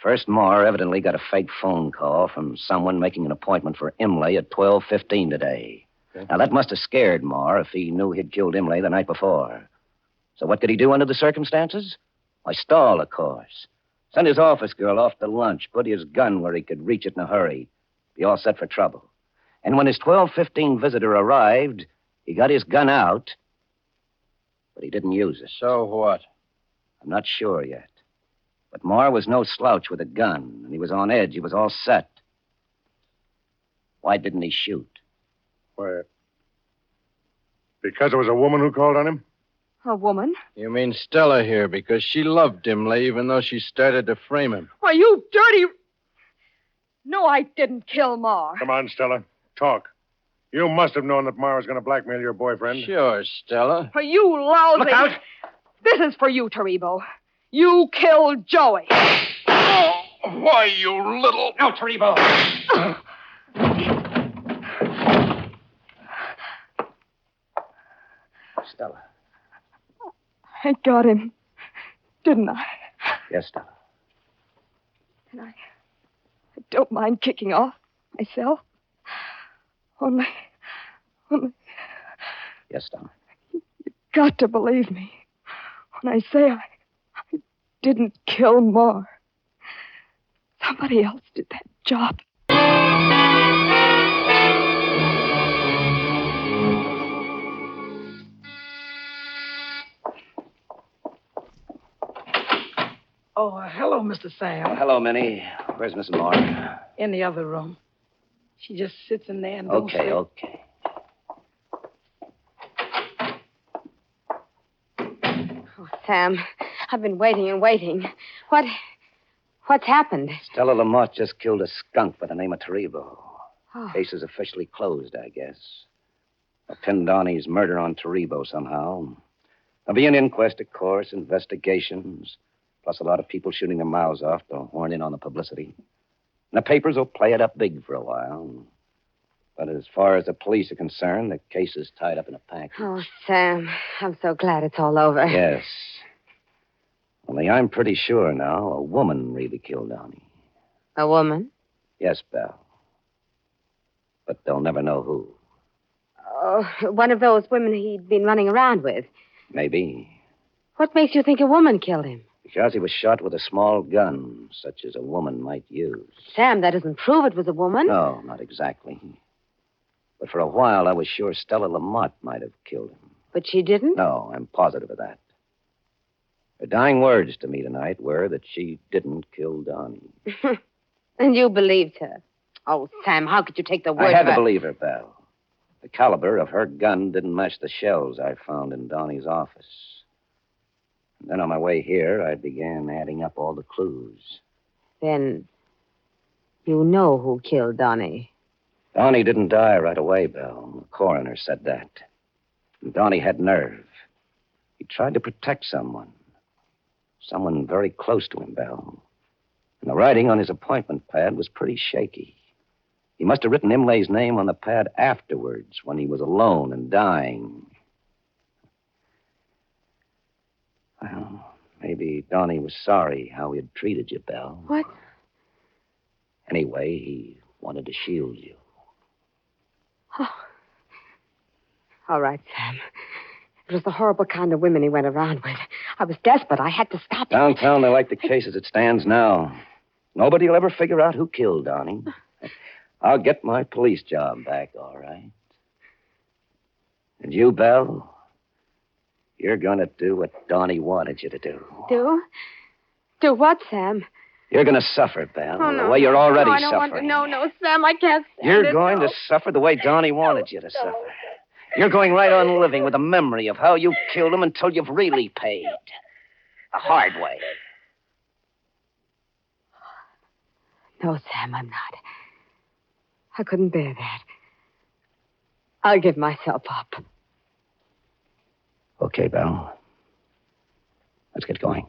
First, Marr evidently got a fake phone call from someone making an appointment for Imlay at 12:15 today. Okay. Now, that must have scared Marr if he knew he'd killed Imlay the night before. So what could he do under the circumstances? Why, stall, of course. Send his office girl off to lunch, put his gun where he could reach it in a hurry. Be all set for trouble. And when his 12:15 visitor arrived, he got his gun out, but he didn't use it. So what? I'm not sure yet. But Marr was no slouch with a gun, and he was on edge. He was all set. Why didn't he shoot? Why? Because it was a woman who called on him? A woman? You mean Stella here, because she loved Imlay even though she started to frame him. Why, you dirty... No, I didn't kill Marr. Come on, Stella. Talk. You must have known that Ma was going to blackmail your boyfriend. Sure, Stella. For you lousy... Look out! This is for you, Taribo. You killed Joey. Oh, why, you little... No, Taribo. Stella. I got him, didn't I? Yes, Stella. And I don't mind kicking off myself. Only... Yes, Stella. Got to believe me when I say I didn't kill Moore. Somebody else did that job. Oh, hello, Mr. Sam. Oh, hello, Minnie. Where's Miss Moore? In the other room. She just sits in there and don't Okay, sleep. okay. Oh, Sam, I've been waiting and waiting. What's happened? Stella Lamont just killed a skunk by the name of Taribo. Oh. Case is officially closed, I guess. I pinned Donnie's murder on Taribo somehow. There'll be an inquest, of course, investigations, plus a lot of people shooting their mouths off to horn in on the publicity. And the papers will play it up big for a while. But as far as the police are concerned, the case is tied up in a package. Oh, Sam, I'm so glad it's all over. Yes. Only I'm pretty sure now a woman really killed Donnie. A woman? Yes, Belle. But they'll never know who. Oh, one of those women he'd been running around with. Maybe. What makes you think a woman killed him? Because he was shot with a small gun, such as a woman might use. Sam, that doesn't prove it was a woman. No, not exactly. But for a while, I was sure Stella Lamont might have killed him. But she didn't? No, I'm positive of that. Her dying words to me tonight were that she didn't kill Donnie. And you believed her. Oh, Sam, how could you take the word I had of to her? believe her, Belle. The caliber of her gun didn't match the shells I found in Donnie's office. And then on my way here, I began adding up all the clues. Then you know who killed Donnie. Donnie didn't die right away, Belle. The coroner said that. And Donnie had nerve. He tried to protect someone. Someone very close to him, Belle. And the writing on his appointment pad was pretty shaky. He must have written Imlay's name on the pad afterwards, when he was alone and dying. Well, maybe Donnie was sorry how he had treated you, Belle. What? Anyway, he wanted to shield you. Oh. All right, Sam. It was the horrible kind of women he went around with. I was desperate. I had to stop him. Downtown, they like the case as it stands now. Nobody will ever figure out who killed Donnie. I'll get my police job back, all right. And you, Belle, you're going to do what Donnie wanted you to do. Do? Do what, Sam? You're going to suffer, Belle, Oh, no. the way you're already no, I don't suffering. Want to. No, Sam, I can't stand You're it. going to suffer the way Donnie wanted you to suffer. You're going right on living with the memory of how you killed him until you've really paid. The hard way. No, Sam, I'm not. I couldn't bear that. I'll give myself up. Okay, Belle. Let's get going.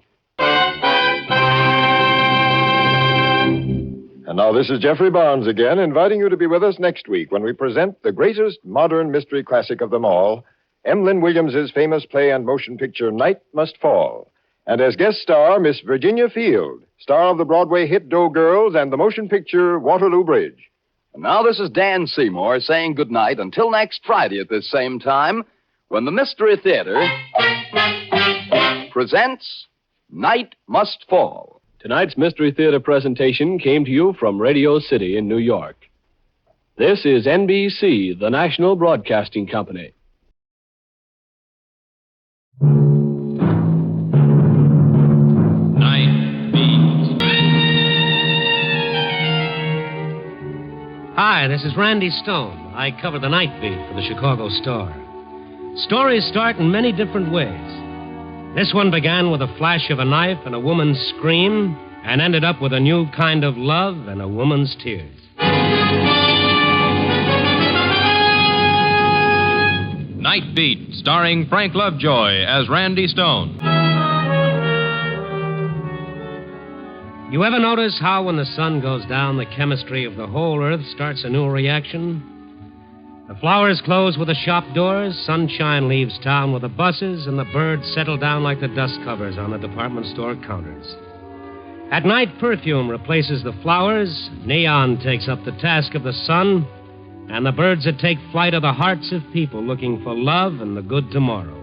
And now this is Jeffrey Barnes again, inviting you to be with us next week when we present the greatest modern mystery classic of them all, Emlyn Williams's famous play and motion picture Night Must Fall. And as guest star, Miss Virginia Field, star of the Broadway hit Doe Girls and the motion picture Waterloo Bridge. And now this is Dan Seymour saying goodnight until next Friday at this same time, when the Mystery Theater presents Night Must Fall. Tonight's Mystery Theater presentation came to you from Radio City in New York. This is NBC, the National Broadcasting Company. Hi, this is Randy Stone. I cover the night beat for the Chicago Star. Stories start in many different ways. This one began with a flash of a knife and a woman's scream, and ended up with a new kind of love and a woman's tears. Night Beat, starring Frank Lovejoy as Randy Stone. You ever notice how when the sun goes down, the chemistry of the whole earth starts a new reaction? The flowers close with the shop doors, sunshine leaves town with the buses, and the birds settle down like the dust covers on the department store counters. At night, perfume replaces the flowers, neon takes up the task of the sun, and the birds that take flight are the hearts of people looking for love and the good tomorrow.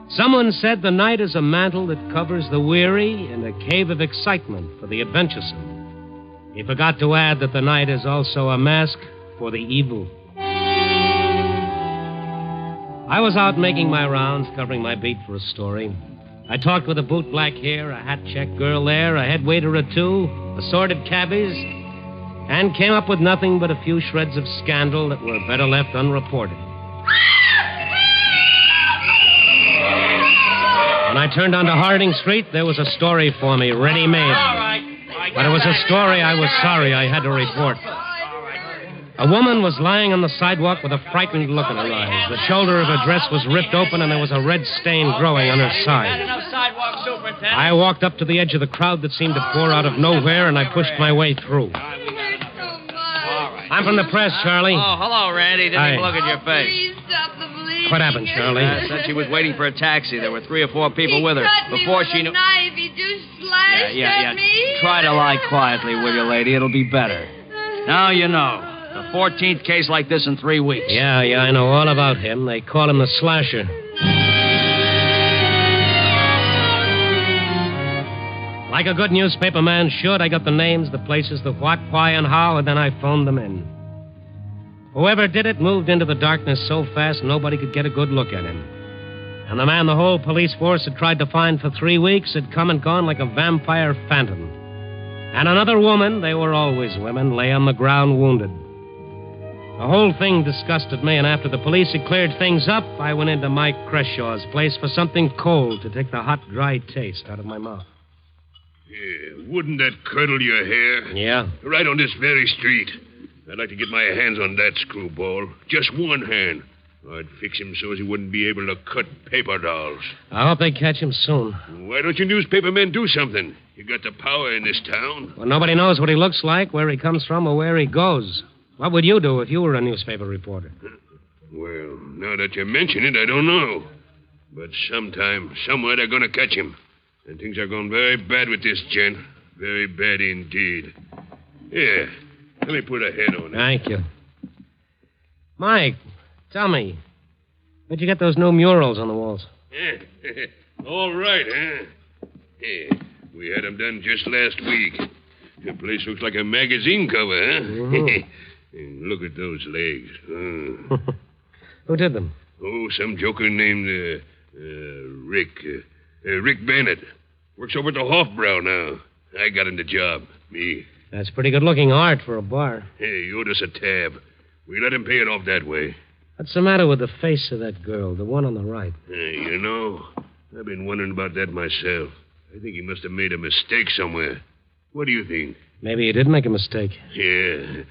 Someone said the night is a mantle that covers the weary and a cave of excitement for the adventuresome. He forgot to add that the night is also a mask for the evil. I was out making my rounds, covering my beat for a story. I talked with a boot-black here, a hat-check girl there, a head waiter or two, assorted cabbies, and came up with nothing but a few shreds of scandal that were better left unreported. When I turned onto Harding Street, there was a story for me, ready-made. But it was a story I was sorry I had to report. A woman was lying on the sidewalk with a frightened look in her eyes. The shoulder of her dress was ripped open, and there was a red stain growing on her side. I walked up to the edge of the crowd that seemed to pour out of nowhere, and I pushed my way through. I'm from the press, Charlie. Oh, hello, Randy. Didn't Hi. even look at your face. Please stop the bleeding. What happened, Charlie? Said she was waiting for a taxi. There were 3 or 4 people with her. Before she knew... Knife. He just slashed at me. Try to lie quietly, will you, lady? It'll be better. Now you know. The 14th case like this in 3 weeks. Yeah, I know all about him. They call him the Slasher. Like a good newspaper man should, I got the names, the places, the what, why, and how, and then I phoned them in. Whoever did it moved into the darkness so fast nobody could get a good look at him. And the man the whole police force had tried to find for 3 weeks had come and gone like a vampire phantom. And another woman, they were always women, lay on the ground wounded. The whole thing disgusted me, and after the police had cleared things up, I went into Mike Creshaw's place for something cold to take the hot, dry taste out of my mouth. Yeah, wouldn't that curdle your hair? Yeah? Right on this very street. I'd like to get my hands on that screwball. Just one hand. I'd fix him so as he wouldn't be able to cut paper dolls. I hope they catch him soon. Why don't you newspaper men do something? You got the power in this town. Well, nobody knows what he looks like, where he comes from, or where he goes. What would you do if you were a newspaper reporter? Well, now that you mention it, I don't know. But sometime, somewhere, they're going to catch him. And things are going very bad with this gent. Very bad indeed. Here, let me put a head on it. Thank you. Mike, tell me, where'd you get those new murals on the walls? All right, huh? Yeah, we had them done just last week. The place looks like a magazine cover, huh? Mhm. Look at those legs. Who did them? Oh, some joker named Rick. Rick Bennett. Works over at the Hofbrau now. I got him the job. Me. That's pretty good-looking art for a bar. Hey, he owed us a tab. We let him pay it off that way. What's the matter with the face of that girl, the one on the right? Hey, you know, I've been wondering about that myself. I think he must have made a mistake somewhere. What do you think? Maybe he did make a mistake. Yeah,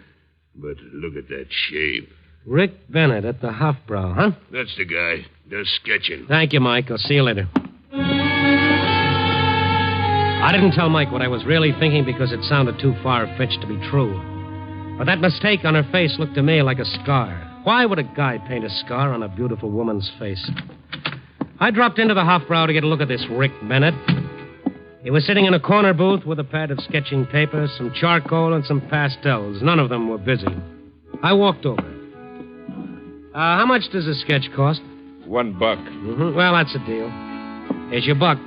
but look at that shape. Rick Bennett at the Hofbrau, huh? That's the guy. Does sketching. Thank you, Mike. I'll see you later. I didn't tell Mike what I was really thinking because it sounded too far-fetched to be true. But that mistake on her face looked to me like a scar. Why would a guy paint a scar on a beautiful woman's face? I dropped into the Hofbrau to get a look at this Rick Bennett. He was sitting in a corner booth with a pad of sketching paper, some charcoal, and some pastels. None of them were busy. I walked over. How much does a sketch cost? $1. Mm-hmm. Well, that's a deal. Here's your buck.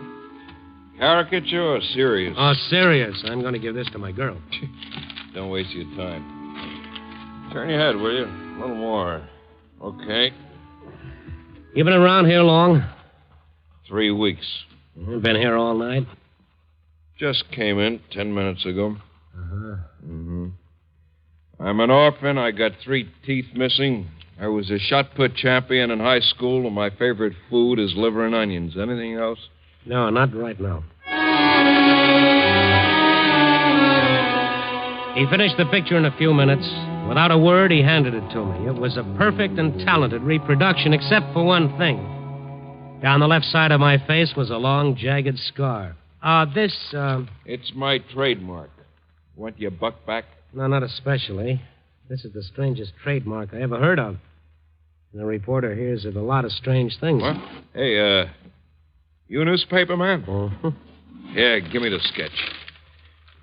Caricature or serious? Oh, serious. I'm going to give this to my girl. Don't waste your time. Turn your head, will you? A little more. Okay. You been around here long? 3 weeks. Been here all night? Just came in 10 minutes ago. Uh-huh. Mm-hmm. I'm an orphan. I got 3 teeth missing. I was a shot put champion in high school, and my favorite food is liver and onions. Anything else? No, not right now. He finished the picture in a few minutes. Without a word, he handed it to me. It was a perfect and talented reproduction, except for one thing. Down the left side of my face was a long, jagged scar. It's my trademark. Want your buck back? No, not especially. This is the strangest trademark I ever heard of. And the reporter hears of a lot of strange things. What? Hey, you a newspaper man? Uh-huh. Yeah, give me the sketch.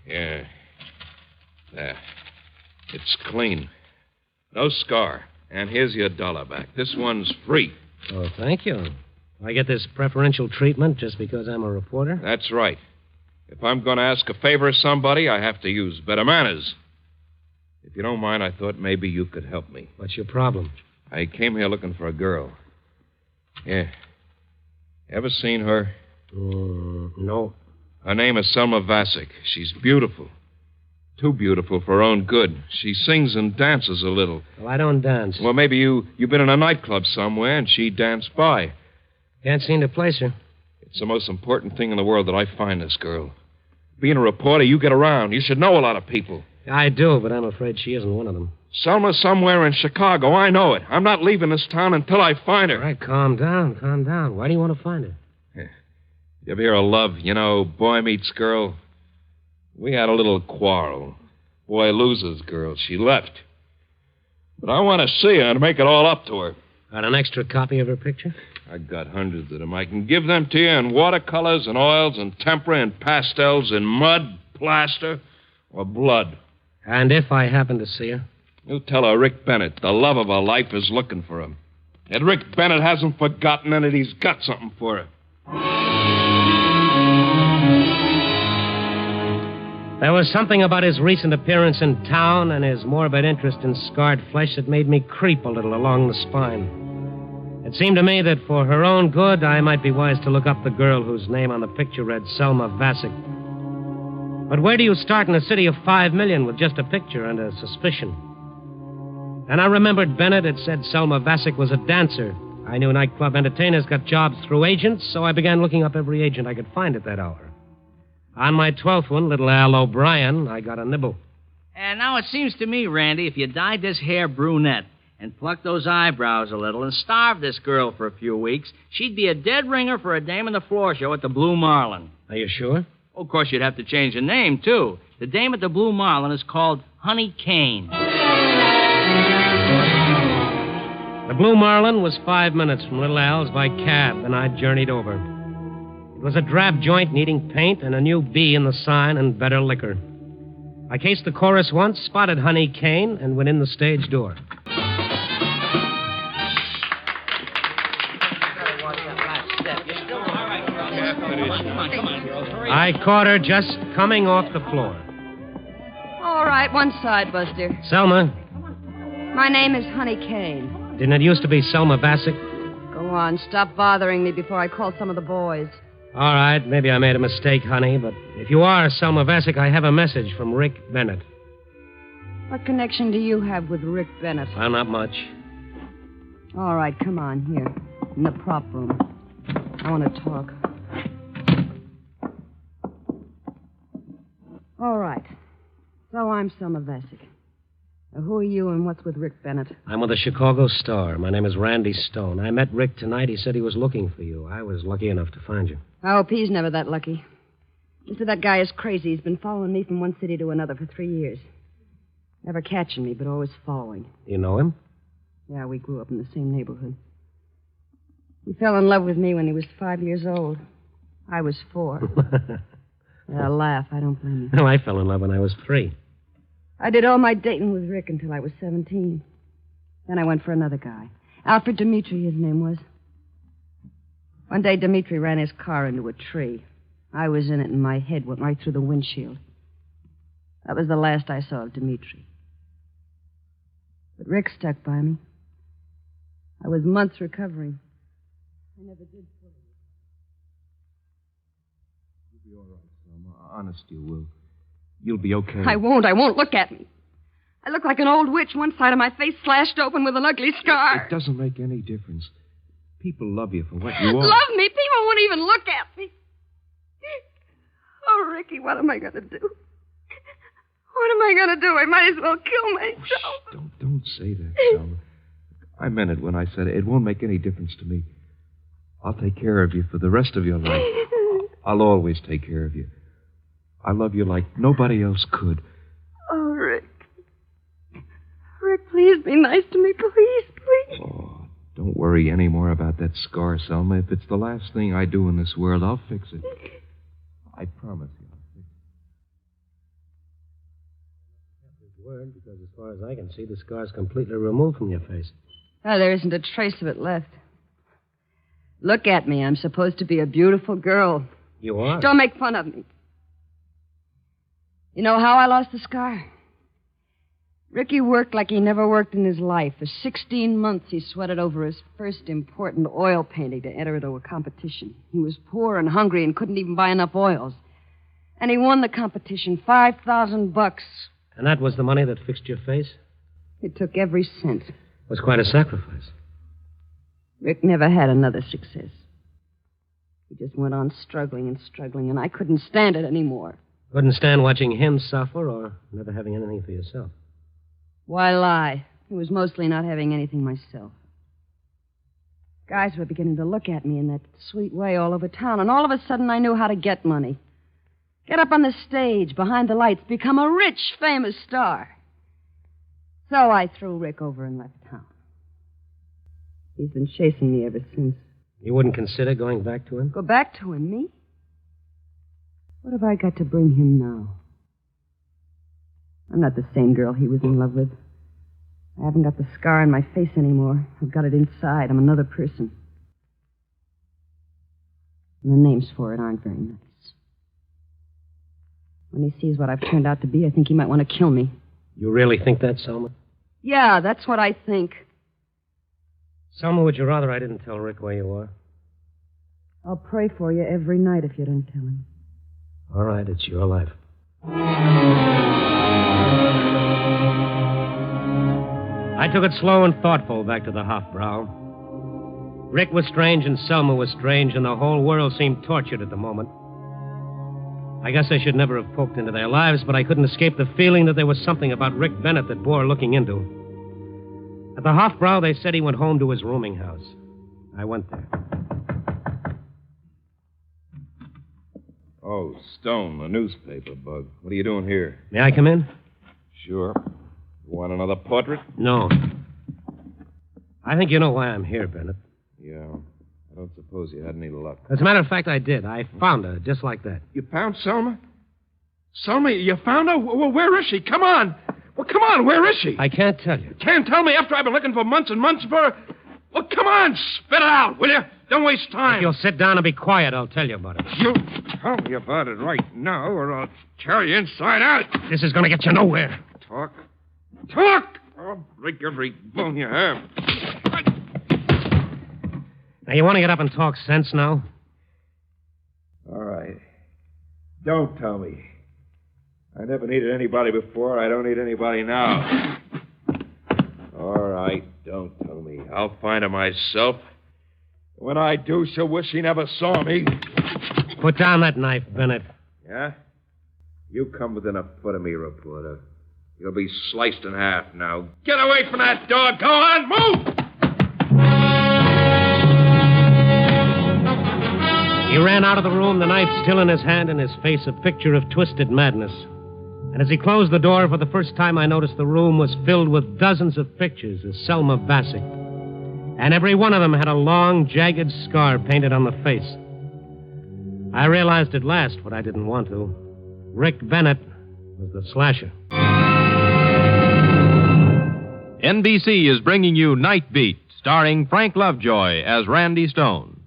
Yeah. There. It's clean. No scar. And here's your $1 back. This one's free. Oh, thank you. I get this preferential treatment just because I'm a reporter? That's right. If I'm going to ask a favor of somebody, I have to use better manners. If you don't mind, I thought maybe you could help me. What's your problem? I came here looking for a girl. Yeah. Ever seen her? No. Her name is Selma Vasic. She's beautiful. Too beautiful for her own good. She sings and dances a little. Well, I don't dance. Well, maybe you've been in a nightclub somewhere and she danced by. Can't seem to place her. It's the most important thing in the world that I find this girl. Being a reporter, you get around. You should know a lot of people. I do, but I'm afraid she isn't one of them. Selma's somewhere in Chicago. I know it. I'm not leaving this town until I find her. All right, calm down. Why do you want to find her? You ever hear of love? You know, boy meets girl. We had a little quarrel. Boy loses girl. She left. But I want to see her and make it all up to her. Got an extra copy of her picture? I got hundreds of them. I can give them to you in watercolors and oils and tempera and pastels in mud, plaster, or blood. And if I happen to see her? You tell her Rick Bennett, the love of her life, is looking for him. And Rick Bennett hasn't forgotten and that he's got something for her. There was something about his recent appearance in town and his morbid interest in scarred flesh that made me creep a little along the spine. It seemed to me that for her own good, I might be wise to look up the girl whose name on the picture read Selma Vasic. But where do you start in a city of 5 million with just a picture and a suspicion? And I remembered Bennett had said Selma Vasic was a dancer. I knew nightclub entertainers got jobs through agents, so I began looking up every agent I could find at that hour. On my 12th one, little Al O'Brien, I got a nibble. And now it seems to me, Randy, if you dyed this hair brunette and plucked those eyebrows a little and starved this girl for a few weeks, she'd be a dead ringer for a dame on the floor show at the Blue Marlin. Are you sure? Oh, of course, you'd have to change the name, too. The dame at the Blue Marlin is called Honey Cane. The Blue Marlin was 5 minutes from Little Al's by cab, and I journeyed over. It was a drab joint needing paint and a new B in the sign and better liquor. I cased the chorus once, spotted Honey Cane, and went in the stage door. I caught her just coming off the floor. All right, one side, Buster. Selma. My name is Honey Cane. Didn't it used to be Selma Vasic? Go on, stop bothering me before I call some of the boys. All right, maybe I made a mistake, honey, but if you are Selma Vasic, I have a message from Rick Bennett. What connection do you have with Rick Bennett? Well, not much. All right, come on, here, in the prop room. I want to talk. All right. So I'm Selma Vasic. Now, who are you and what's with Rick Bennett? I'm with the Chicago Star. My name is Randy Stone. I met Rick tonight. He said he was looking for you. I was lucky enough to find you. I hope he's never that lucky. Mister, that guy is crazy. He's been following me from one city to another for 3 years. Never catching me, but always following. You know him? Yeah, we grew up in the same neighborhood. He fell in love with me when he was 5 years old. I was 4. Laugh. I don't blame you. Well, I fell in love when I was 3. I did all my dating with Rick until I was 17. Then I went for another guy. Alfred Dimitri, his name was. One day, Dimitri ran his car into a tree. I was in it, and my head went right through the windshield. That was the last I saw of Dimitri. But Rick stuck by me. I was months recovering. I never did fully. You'll be all right, Selma. Honest, you will. You'll be okay. I won't. Look at me. I look like an old witch, one side of my face slashed open with an ugly scar. It doesn't make any difference. People love you for what you are. Love me? People won't even look at me. Oh, Ricky, what am I going to do? What am I going to do? I might as well kill myself. Don't say that, Selma. I meant it when I said it won't make any difference to me. I'll take care of you for the rest of your life. I'll always take care of you. I love you like nobody else could. Oh, Rick. Rick, please be nice to me. Please. Oh, don't worry any more about that scar, Selma. If it's the last thing I do in this world, I'll fix it. I promise you. Word, because as far as I can see, the scar's completely removed from your face. Oh, there isn't a trace of it left. Look at me. I'm supposed to be a beautiful girl. You are? Don't make fun of me. You know how I lost the scar? Ricky worked like he never worked in his life. For 16 months, he sweated over his first important oil painting to enter into a competition. He was poor and hungry and couldn't even buy enough oils. And he won the competition, $5,000. And that was the money that fixed your face? It took every cent. It was quite a sacrifice. Rick never had another success. He just went on struggling, and I couldn't stand it anymore. Couldn't stand watching him suffer or never having anything for yourself. Why lie? It was mostly not having anything myself. Guys were beginning to look at me in that sweet way all over town, and all of a sudden I knew how to get money. Get up on the stage, behind the lights, become a rich, famous star. So I threw Rick over and left town. He's been chasing me ever since. You wouldn't consider going back to him? Go back to him, me? What have I got to bring him now? I'm not the same girl he was in love with. I haven't got the scar on my face anymore. I've got it inside. I'm another person. And the names for it aren't very nice. When he sees what I've turned out to be, I think he might want to kill me. You really think that, Selma? Yeah, that's what I think. Selma, would you rather I didn't tell Rick where you are? I'll pray for you every night if you don't tell him. All right, it's your life. I took it slow and thoughtful back to the Hofbrau. Rick was strange and Selma was strange, and the whole world seemed tortured at the moment. I guess I should never have poked into their lives, but I couldn't escape the feeling that there was something about Rick Bennett that bore looking into. At the Hofbrau, they said he went home to his rooming house. I went there. Oh, Stone, the newspaper bug. What are you doing here? May I come in? Sure. You want another portrait? No. I think you know why I'm here, Bennett. Yeah. I don't suppose you had any luck. As a matter of fact, I did. I found her, just like that. You found Selma? Selma, you found her? Well, where is she? Come on. Well, come on. Where is she? I can't tell you. Can't tell me after I've been looking for months and months for her? Well, come on. Spit it out, will you? Don't waste time. If you'll sit down and be quiet, I'll tell you about it. You tell me about it right now, or I'll tear you inside out. This is going to get you nowhere. Talk. Talk! I'll break every bone you have. Now, you want to get up and talk sense now? All right. Don't tell me. I never needed anybody before. I don't need anybody now. All right, don't tell me. I'll find her myself. When I do, she'll wish she never saw me. Put down that knife, Bennett. Yeah? You come within a foot of me, reporter. You'll be sliced in half now. Get away from that dog. Go on, move! He ran out of the room, the knife still in his hand, and his face a picture of twisted madness. And as he closed the door, for the first time, I noticed the room was filled with dozens of pictures of Selma Bassett. And every one of them had a long, jagged scar painted on the face. I realized at last what I didn't want to. Rick Bennett was the slasher. NBC is bringing you Night Beat, starring Frank Lovejoy as Randy Stone.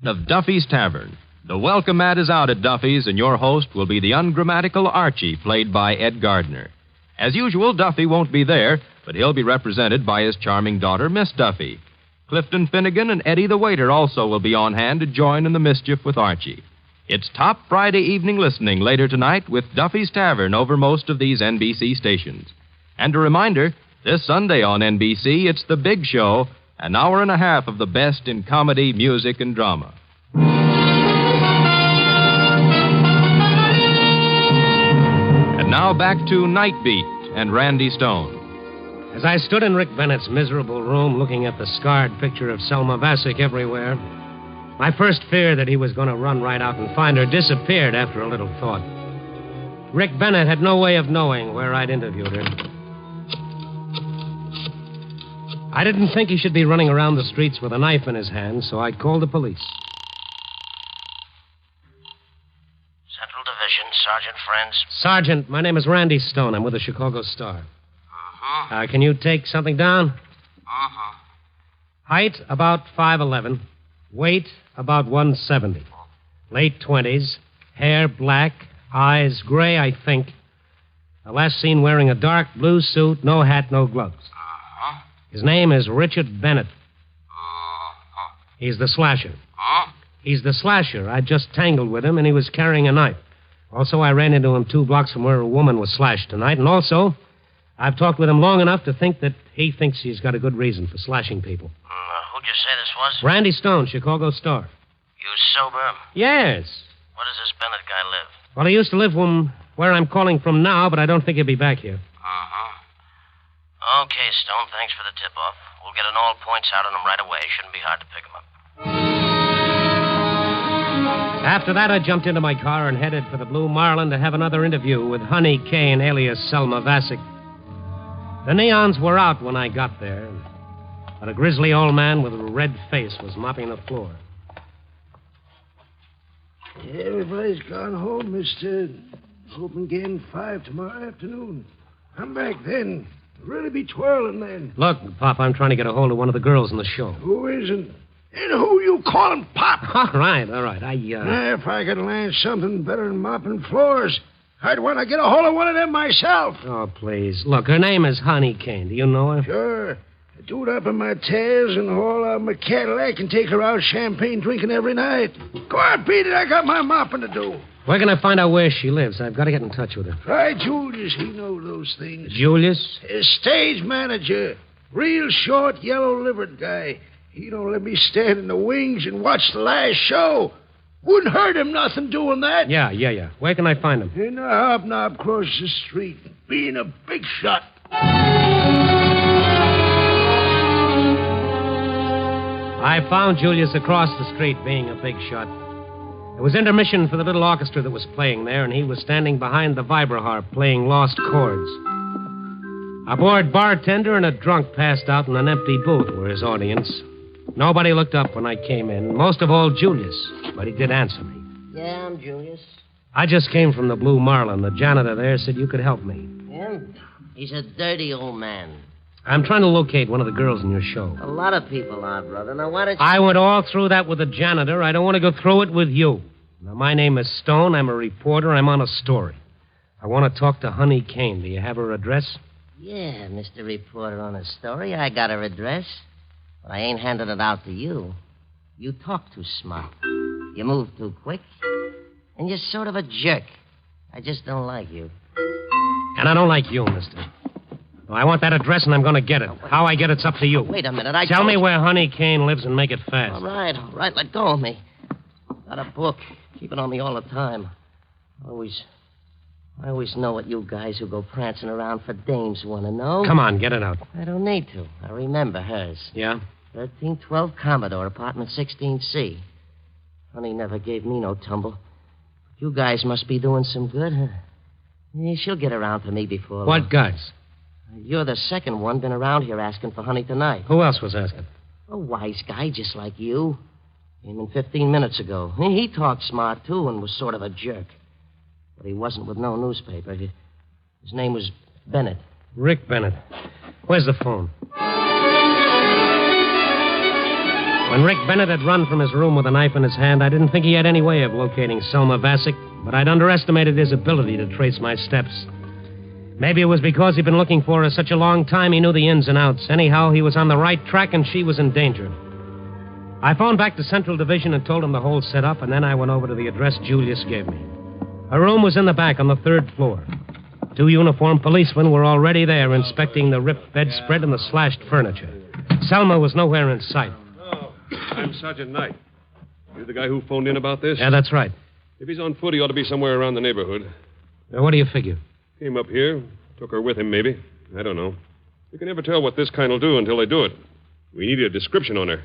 Of Duffy's Tavern. The welcome mat is out at Duffy's, and your host will be the ungrammatical Archie, played by Ed Gardner. As usual, Duffy won't be there, but he'll be represented by his charming daughter, Miss Duffy. Clifton Finnegan and Eddie the waiter also will be on hand to join in the mischief with Archie. It's top Friday evening listening later tonight with Duffy's Tavern over most of these NBC stations. And a reminder, this Sunday on NBC, it's The Big Show, an hour and a half of the best in comedy, music, and drama. And Now back to Night Beat and Randy Stone. As I stood in Rick Bennett's miserable room looking at the scarred picture of Selma Vasek everywhere, my first fear that he was going to run right out and find her disappeared after a little thought. Rick Bennett had no way of knowing where I'd interviewed her. I didn't think he should be running around the streets with a knife in his hand, so I called the police. Central Division, Sergeant Friends. Sergeant, my name is Randy Stone. I'm with the Chicago Star. Can you take something down? Height, about 5'11". Weight, about 170. Late 20s. Hair, black. Eyes, gray, I think. Last seen wearing a dark blue suit, no hat, no gloves. His name is Richard Bennett. He's the slasher. He's the slasher. I just tangled with him, and he was carrying a knife. Also, I ran into him 2 blocks from where a woman was slashed tonight, and also, I've talked with him long enough to think that he thinks he's got a good reason for slashing people. Who'd you say this was? Randy Stone, Chicago Star. You sober? Yes. Where does this Bennett guy live? Well, he used to live where I'm calling from now, but I don't think he'll be back here. Okay, Stone, thanks for the tip-off. We'll get an all points out on him right away. Shouldn't be hard to pick him up. After that, I jumped into my car and headed for the Blue Marlin to have another interview with Honey Kane, alias Selma Vasek. The neons were out when I got there, but a grizzly old man with a red face was mopping the floor. Everybody's gone home, mister. Open game 5 tomorrow afternoon. Come back then. Really be twirling then. Look, Pop, I'm trying to get a hold of one of the girls in the show. Who isn't? And who you calling Pop? All right. If I could land something better than mopping floors, I'd want to get a hold of one of them myself. Oh, please. Look, her name is Honey Kane. Do you know her? Sure. I do it up in my tails and haul out my Cadillac and take her out champagne drinking every night. Go on, beat it. I got my mopping to do. Where can I find out where she lives? I've got to get in touch with her. Try Julius. He knows those things. Julius? His stage manager. Real short, yellow-livered guy. He don't let me stand in the wings and watch the last show. Wouldn't hurt him nothing doing that. Yeah. Where can I find him? In the hobnob across the street. Being a big shot. I found Julius across the street being a big shot. It was intermission for the little orchestra that was playing there, and he was standing behind the vibroharp playing lost chords. A bored bartender and a drunk passed out in an empty booth were his audience. Nobody looked up when I came in, most of all Julius, but he did answer me. Yeah, I'm Julius. I just came from the Blue Marlin. The janitor there said you could help me. Yeah? He's a dirty old man. I'm trying to locate one of the girls in your show. A lot of people are, brother. Now, why don't you... I went all through that with the janitor. I don't want to go through it with you. Now, my name is Stone. I'm a reporter. I'm on a story. I want to talk to Honey Kane. Do you have her address? Yeah, Mr. Reporter on a story. I got her address. But I ain't handing it out to you. You talk too smart. You move too quick. And you're sort of a jerk. I just don't like you. And I don't like you, mister. Well, I want that address, and I'm going to get it. How I get it's up to you. Wait a minute. Tell me where Honey Kane lives and make it fast. All right. Let go of me. Got a book. Keep it on me all the time. I always know what you guys who go prancing around for dames want to know. Come on, get it out. I don't need to. I remember hers. Yeah? 1312 Commodore, apartment 16C. Honey never gave me no tumble. You guys must be doing some good, huh? Yeah, she'll get around to me before long. What guys? You're the second one been around here asking for Honey tonight. Who else was asking? A wise guy just like you. Came in 15 minutes ago. He talked smart, too, and was sort of a jerk. But he wasn't with no newspaper. His name was Bennett. Rick Bennett. Where's the phone? When Rick Bennett had run from his room with a knife in his hand, I didn't think he had any way of locating Selma Vasek, but I'd underestimated his ability to trace my steps. Maybe it was because he'd been looking for her such a long time he knew the ins and outs. Anyhow, he was on the right track and she was in danger. I phoned back to Central Division and told him the whole setup, and then I went over to the address Julius gave me. Her room was in the back on the 3rd floor. 2 uniformed policemen were already there inspecting the ripped bedspread and the slashed furniture. Selma was nowhere in sight. Oh, I'm Sergeant Knight. You're the guy who phoned in about this? Yeah, that's right. If he's on foot, he ought to be somewhere around the neighborhood. Now, what do you figure? Came up here, took her with him, maybe. I don't know. You can never tell what this kind will do until they do it. We need a description on her.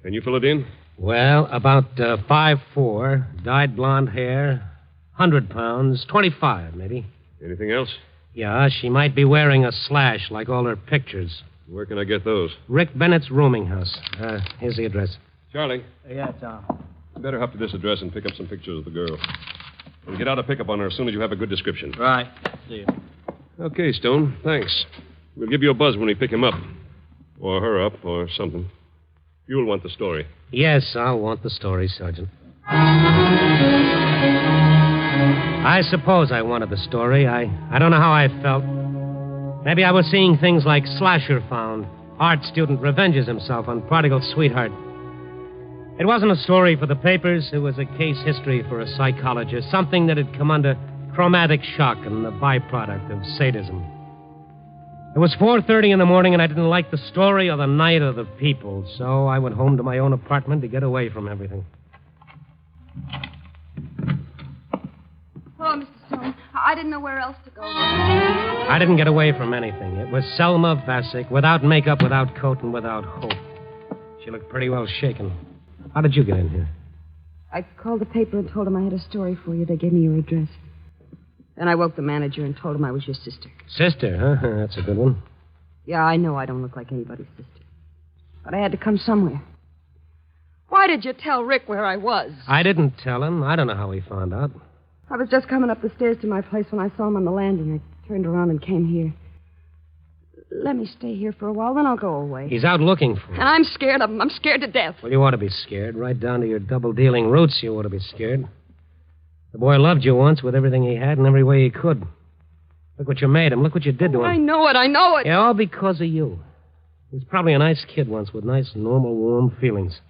Can you fill it in? Well, about 5'4", dyed blonde hair, 100 pounds, 25 maybe. Anything else? Yeah, she might be wearing a slash like all her pictures. Where can I get those? Rick Bennett's rooming house. Here's the address. Charlie. Yeah, Tom. You better hop to this address and pick up some pictures of the girl. And get out a pickup on her as soon as you have a good description. Right. See you. Okay, Stone. Thanks. We'll give you a buzz when we pick him up. Or her up, or something. You'll want the story. Yes, I'll want the story, Sergeant. I suppose I wanted the story. I don't know how I felt. Maybe I was seeing things like Slasher Found. Art student revenges himself on prodigal sweetheart. It wasn't a story for the papers. It was a case history for a psychologist. Something that had come under chromatic shock and the byproduct of sadism. It was 4:30 in the morning, and I didn't like the story or the night or the people, so I went home to my own apartment to get away from everything. Hello, Mr. Stone. I didn't know where else to go. I didn't get away from anything. It was Selma Vasic, without makeup, without coat, and without hope. She looked pretty well shaken. How did you get in here? I called the paper and told them I had a story for you. They gave me your address. Then I woke the manager and told him I was your sister. Sister, huh? That's a good one. Yeah, I know I don't look like anybody's sister. But I had to come somewhere. Why did you tell Rick where I was? I didn't tell him. I don't know how he found out. I was just coming up the stairs to my place when I saw him on the landing. I turned around and came here. Let me stay here for a while, then I'll go away. He's out looking for him. And I'm scared of him. I'm scared to death. Well, you ought to be scared. Right down to your double-dealing roots, you ought to be scared. The boy loved you once with everything he had and every way he could. Look what you made him. Look what you did to him. I know it. Yeah, all because of you. He was probably a nice kid once with nice, normal, warm feelings.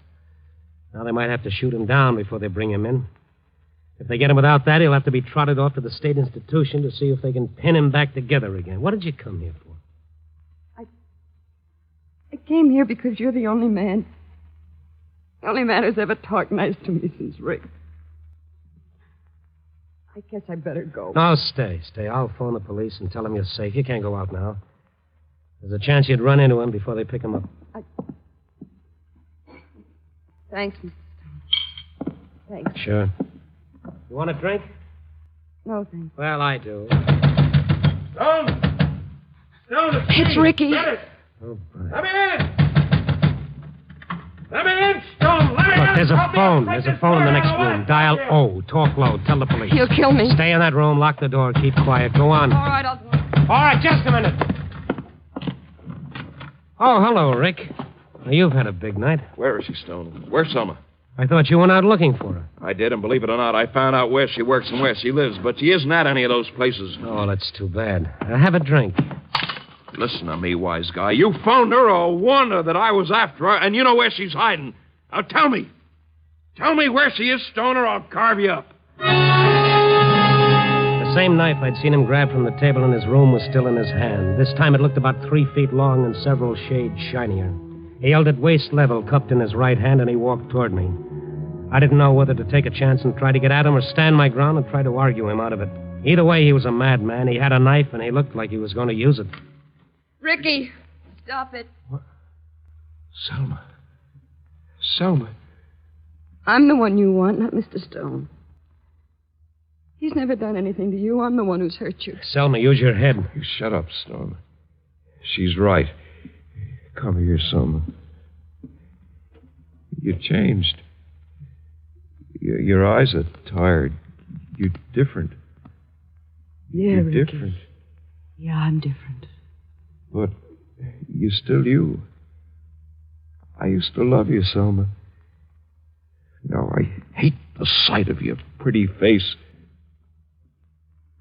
Now they might have to shoot him down before they bring him in. If they get him without that, he'll have to be trotted off to the state institution to see if they can pin him back together again. What did you come here for? I came here because you're the only man. The only man who's ever talked nice to me since Rick. I guess I better go. No, stay. I'll phone the police and tell them you're safe. You can't go out now. There's a chance you'd run into him before they pick him up. Thanks, Mr. Stone. Thanks. Sure. You want a drink? No, thanks. Well, I do. Stone, It's Ricky. Oh, let me in! Let me in, Stone! Let me Look, in! there's a phone. There's a phone in the next room. Dial O. Talk low. Tell the police. He'll kill me. Stay in that room. Lock the door. Keep quiet. Go on. All right, I'll do it. All right, just a minute. Oh, hello, Rick. Now, you've had a big night. Where is she, Stone? Where's Selma? I thought you went out looking for her. I did, and believe it or not, I found out where she works and where she lives, but she isn't at any of those places. Oh, that's too bad. Have a drink. Listen to me, wise guy. You phoned her or warned her that I was after her, and you know where she's hiding. Now tell me. Tell me where she is, Stone, or I'll carve you up. The same knife I'd seen him grab from the table in his room was still in his hand. This time it looked about 3 feet long and several shades shinier. He held it waist level, cupped in his right hand, and he walked toward me. I didn't know whether to take a chance and try to get at him or stand my ground and try to argue him out of it. Either way, he was a madman. He had a knife, and he looked like he was going to use it. Ricky, stop it. What? Selma. I'm the one you want, not Mr. Stone. He's never done anything to you. I'm the one who's hurt you. Selma, use your head. You shut up, Stone. She's right. Come here, Selma. You changed. Your eyes are tired. You're different. Yeah, You're Ricky. different. Yeah, I'm different. But you're still you. I used to love you, Selma. Now I hate the sight of your pretty face.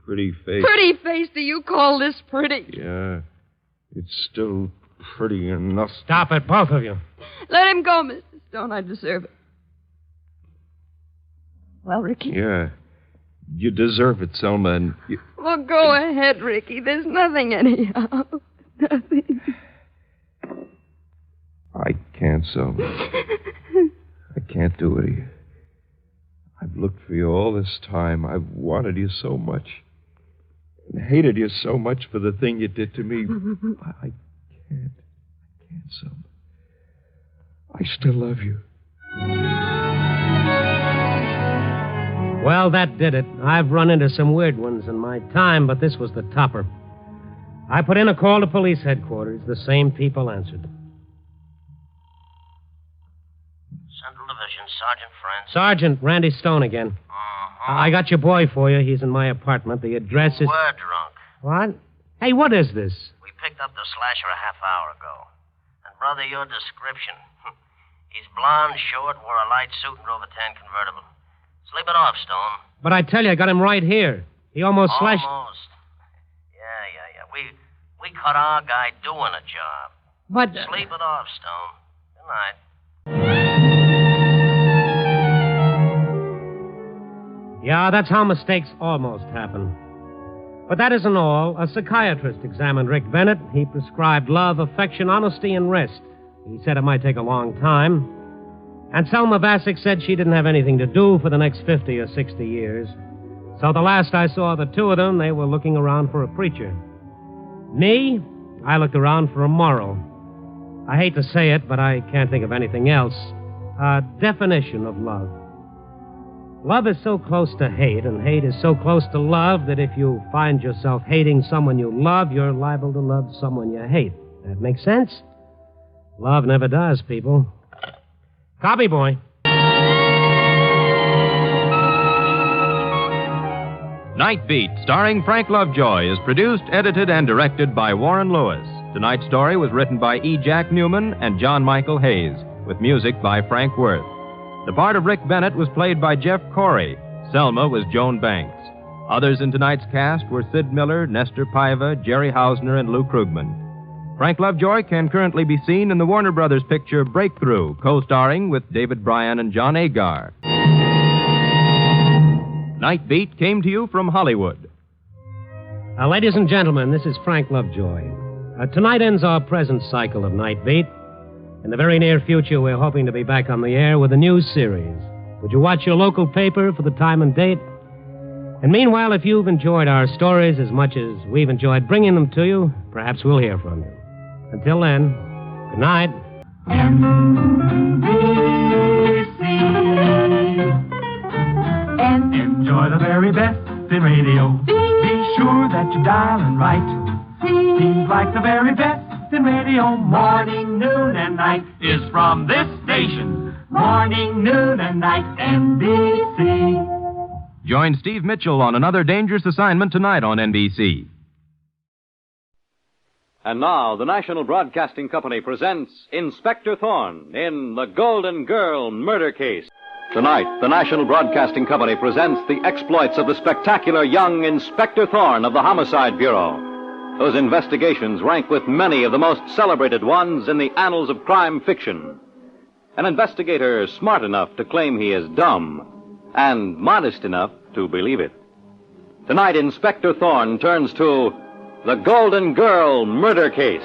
Pretty face. Pretty face, do you call this pretty? Yeah. It's still pretty enough. Stop it, both of you. Let him go, Mr. Stone. I deserve it. Well, Ricky? Yeah. You deserve it, Selma, and you... Well, go ahead, Ricky. There's nothing anyhow. Nothing. I can't, Selma. I can't do it. I've looked for you all this time. I've wanted you so much. and hated you so much for the thing you did to me. I can't, Selma. I still love you. Well, that did it. I've run into some weird ones in my time, but this was the topper. I put in a call to police headquarters. The same people answered. Central Division, Sergeant Friend. Sergeant, Randy Stone again. I got your boy for you. He's in my apartment. The address is... We're drunk. What? Hey, what is this? We picked up the slasher a half hour ago. And, brother, your description. He's blonde, short, wore a light suit and drove a tan convertible. Sleep it off, Stone. But I tell you, I got him right here. He almost slashed... Almost. Yeah. We caught our guy doing a job. But... Sleep it off, Stone. Good night. Yeah, that's how mistakes almost happen. But that isn't all. A psychiatrist examined Rick Bennett. He prescribed love, affection, honesty, and rest. He said it might take a long time. And Selma Vassick said she didn't have anything to do for the next 50 or 60 years. So the last I saw of the two of them, they were looking around for a preacher. Me, I looked around for a moral. I hate to say it, but I can't think of anything else. A definition of love. Love is so close to hate, and hate is so close to love, that if you find yourself hating someone you love, you're liable to love someone you hate. That makes sense? Love never does, people. Copy, boy. Night Beat, starring Frank Lovejoy, is produced, edited, and directed by Warren Lewis. Tonight's story was written by E. Jack Newman and John Michael Hayes, with music by Frank Worth. The part of Rick Bennett was played by Jeff Corey. Selma was Joan Banks. Others in tonight's cast were Sid Miller, Nestor Paiva, Jerry Hausner, and Lou Krugman. Frank Lovejoy can currently be seen in the Warner Brothers picture Breakthrough, co-starring with David Bryan and John Agar. Night Beat came to you from Hollywood. Ladies and gentlemen, this is Frank Lovejoy. Tonight ends our present cycle of Night Beat. In the very near future, we're hoping to be back on the air with a new series. Would you watch your local paper for the time and date? And meanwhile, if you've enjoyed our stories as much as we've enjoyed bringing them to you, perhaps we'll hear from you. Until then, good night. Enjoy the very best in radio. Be sure that you dial and write. Seems like the very best in radio. Morning, noon, and night is from this station. Morning, noon, and night, NBC. Join Steve Mitchell on another dangerous assignment tonight on NBC. And now, the National Broadcasting Company presents Inspector Thorne in The Golden Girl Murder Case. Tonight, the National Broadcasting Company presents the exploits of the spectacular young Inspector Thorne of the Homicide Bureau, whose investigations rank with many of the most celebrated ones in the annals of crime fiction. An investigator smart enough to claim he is dumb, and modest enough to believe it. Tonight, Inspector Thorne turns to The Golden Girl Murder Case.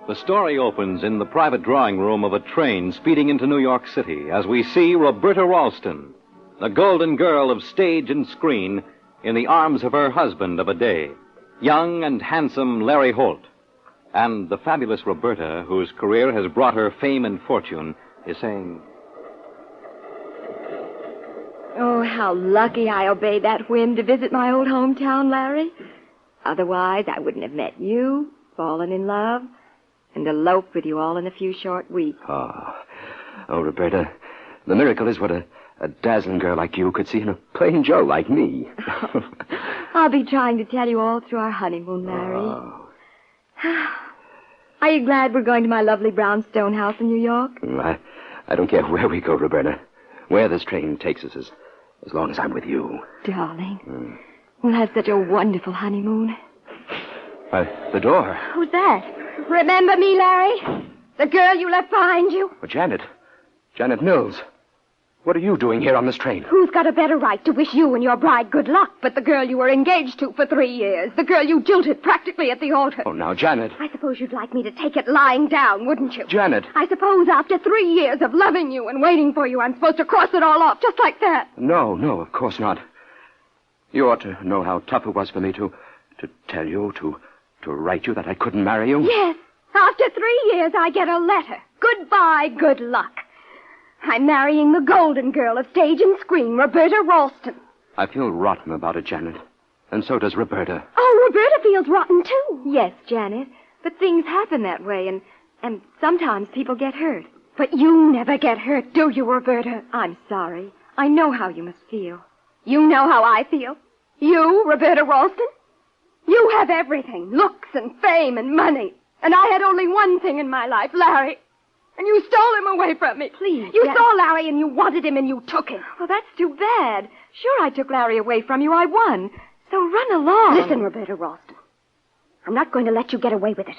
The story opens in the private drawing room of a train speeding into New York City as we see Roberta Ralston, the golden girl of stage and screen, in the arms of her husband of a day, young and handsome Larry Holt. And the fabulous Roberta, whose career has brought her fame and fortune, is saying, "Oh, how lucky I obeyed that whim to visit my old hometown, Larry. Otherwise, I wouldn't have met you, fallen in love, and eloped with you all in a few short weeks." Oh, Roberta, the miracle is what a dazzling girl like you could see in a plain Joe like me. I'll be trying to tell you all through our honeymoon, Larry. Are you glad we're going to my lovely brownstone house in New York? I don't care where we go, Roberta. Where this train takes us as long as I'm with you. Darling, we'll have such a wonderful honeymoon. The door. Who's that? Remember me, Larry? The girl you left behind you? Oh, Janet. Janet Mills. What are you doing here on this train? Who's got a better right to wish you and your bride good luck but the girl you were engaged to for 3 years? The girl you jilted practically at the altar. Oh, now, Janet. I suppose you'd like me to take it lying down, wouldn't you? Janet. I suppose after 3 years of loving you and waiting for you, I'm supposed to cross it all off just like that. No, of course not. You ought to know how tough it was for me to tell you, to write you that I couldn't marry you. Yes. After 3 years, I get a letter. Goodbye, good luck. I'm marrying the golden girl of stage and screen, Roberta Ralston. I feel rotten about it, Janet. And so does Roberta. Oh, Roberta feels rotten, too. Yes, Janet. But things happen that way, and sometimes people get hurt. But you never get hurt, do you, Roberta? I'm sorry. I know how you must feel. You know how I feel. You, Roberta Ralston? You have everything, looks and fame and money. And I had only one thing in my life, Larry. And you stole him away from me. Please. You saw Larry and you wanted him and you took him. Well, that's too bad. Sure, I took Larry away from you. I won. So run along. Listen, Roberta Ralston. I'm not going to let you get away with it.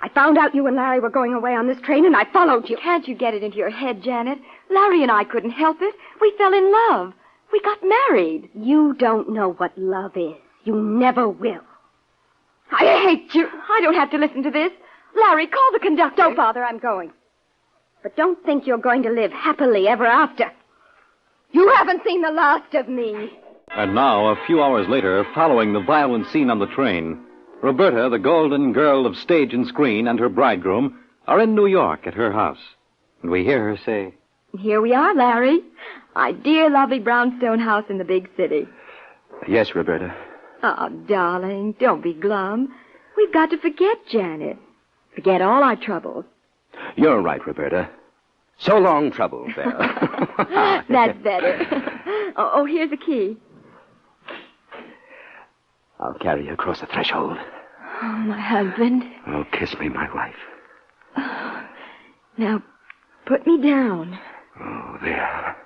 I found out you and Larry were going away on this train, and I followed you. Can't you get it into your head, Janet? Larry and I couldn't help it. We fell in love. We got married. You don't know what love is. You never will. I hate you. I don't have to listen to this. Larry, call the conductor. Don't bother, I'm going. But don't think you're going to live happily ever after. You haven't seen the last of me. And now, a few hours later, following the violent scene on the train, Roberta, the golden girl of stage and screen, and her bridegroom are in New York at her house. And we hear her say, Here we are, Larry. Our dear, lovely brownstone house in the big city. Yes, Roberta. Oh, darling, don't be glum. We've got to forget Janet. Forget all our troubles. You're right, Roberta. So long, trouble there. That's better. Oh, here's the key. I'll carry you across the threshold. Oh, my husband. Oh, kiss me, my wife. Now, put me down. Oh, there.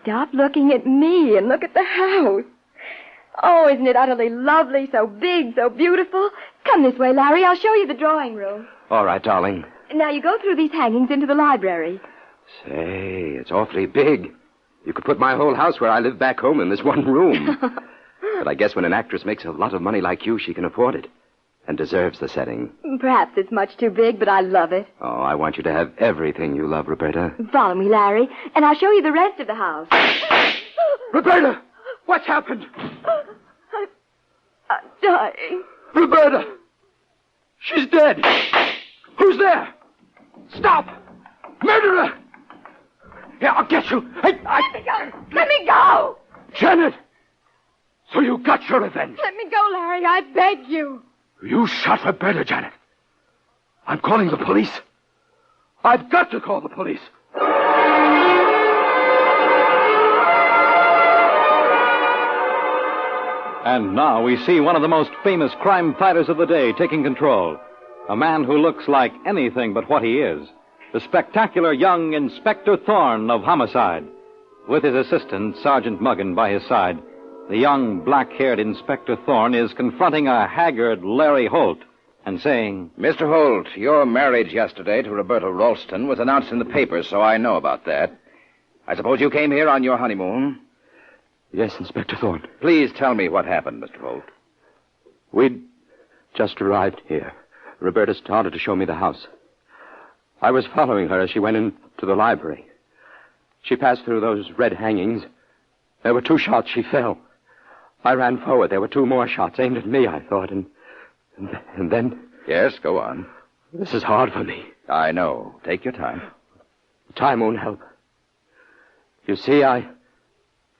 Stop looking at me and look at the house. Oh, isn't it utterly lovely, so big, so beautiful? Come this way, Larry. I'll show you the drawing room. All right, darling. Now, you go through these hangings into the library. Say, it's awfully big. You could put my whole house where I live back home in this one room. But I guess when an actress makes a lot of money like you, she can afford it. And deserves the setting. Perhaps it's much too big, but I love it. Oh, I want you to have everything you love, Roberta. Follow me, Larry, and I'll show you the rest of the house. Roberta! What's happened? I'm dying. Roberta! She's dead! Who's there? Stop! Murderer! Yeah, I'll get you. Let me go! Let me go! Janet! So you got your revenge. Let me go, Larry. I beg you. You shot Roberta, Janet. I'm calling the police. I've got to call the police. And now we see one of the most famous crime fighters of the day taking control. A man who looks like anything but what he is. The spectacular young Inspector Thorne of Homicide. With his assistant, Sergeant Muggan, by his side, the young black-haired Inspector Thorne is confronting a haggard Larry Holt and saying, Mr. Holt, your marriage yesterday to Roberta Ralston was announced in the papers, so I know about that. I suppose you came here on your honeymoon? Yes, Inspector Thorne. Please tell me what happened, Mr. Holt. We'd just arrived here. Roberta started to show me the house. I was following her as she went into the library. She passed through those red hangings. There were 2 shots. She fell. I ran forward. There were 2 more shots aimed at me, I thought, and then... Yes, go on. This is hard for me. I know. Take your time. Time won't help. You see, I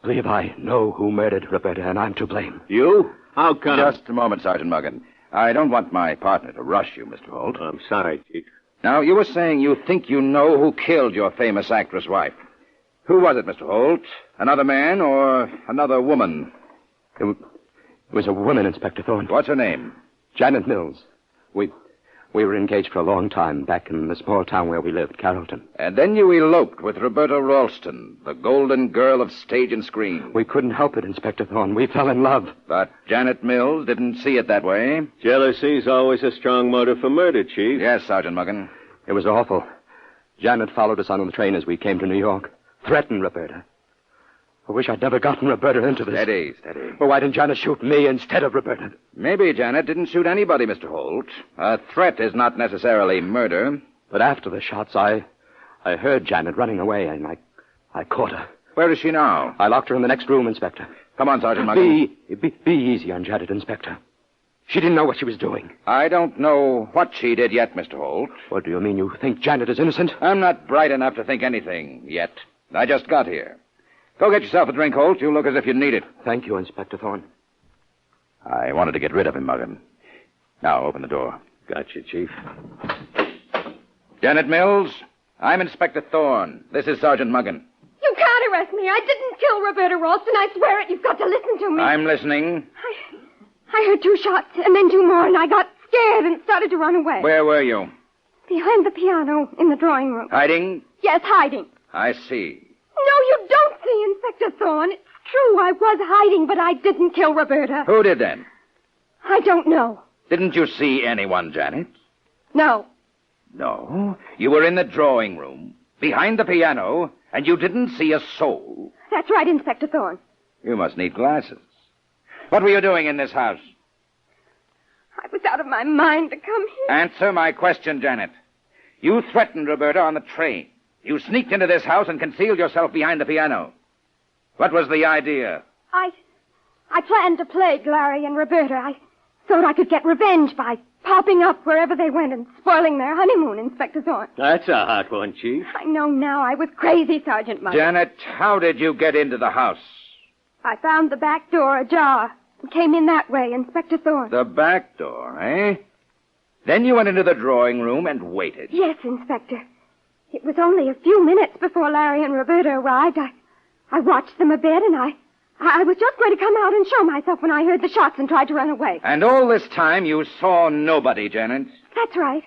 believe I know who murdered Roberta, and I'm to blame. You? How come? Just a moment, Sergeant Muggan. I don't want my partner to rush you, Mr. Holt. I'm sorry, Chief. Now, you were saying you think you know who killed your famous actress wife. Who was it, Mr. Holt? Another man or another woman? It was a woman, Inspector Thorne. What's her name? Janet Mills. We were engaged for a long time back in the small town where we lived, Carrollton. And then you eloped with Roberta Ralston, the golden girl of stage and screen. We couldn't help it, Inspector Thorne. We fell in love. But Janet Mills didn't see it that way. Jealousy's always a strong motive for murder, Chief. Yes, Sergeant Muggan. It was awful. Janet followed us on the train as we came to New York. threaten Roberta. I wish I'd never gotten Roberta into this. Steady. Well, why didn't Janet shoot me instead of Roberta? Maybe Janet didn't shoot anybody, Mr. Holt. A threat is not necessarily murder. But after the shots, I heard Janet running away, and I caught her. Where is she now? I locked her in the next room, Inspector. Come on, Sergeant Muggen. Be easy on Janet, Inspector. She didn't know what she was doing. I don't know what she did yet, Mr. Holt. What do you mean? You think Janet is innocent? I'm not bright enough to think anything yet. I just got here. Go get yourself a drink, Holt. You look as if you need it. Thank you, Inspector Thorne. I wanted to get rid of him, Muggen. Now, open the door. Gotcha, Chief. Janet Mills, I'm Inspector Thorne. This is Sergeant Muggen. You can't arrest me. I didn't kill Roberta Ralston. I swear it. You've got to listen to me. I'm listening. I heard 2 shots and then 2 more, and I got scared and started to run away. Where were you? Behind the piano in the drawing room. Hiding? Yes, hiding. I see. No, you don't see, Inspector Thorne. It's true, I was hiding, but I didn't kill Roberta. Who did then? I don't know. Didn't you see anyone, Janet? No. No. You were in the drawing room, behind the piano, and you didn't see a soul. That's right, Inspector Thorne. You must need glasses. What were you doing in this house? I was out of my mind to come here. Answer my question, Janet. You threatened Roberta on the train. You sneaked into this house and concealed yourself behind the piano. What was the idea? I planned to plague Larry and Roberta. I thought I could get revenge by popping up wherever they went and spoiling their honeymoon, Inspector Thorne. That's a hot one, Chief. I know now. I was crazy, Sergeant Muggen. Janet, how did you get into the house? I found the back door ajar and came in that way, Inspector Thorne. The back door, eh? Then you went into the drawing room and waited. Yes, Inspector. It was only a few minutes before Larry and Roberta arrived. I watched them a bit, and I was just going to come out and show myself when I heard the shots and tried to run away. And all this time you saw nobody, Janet? That's right.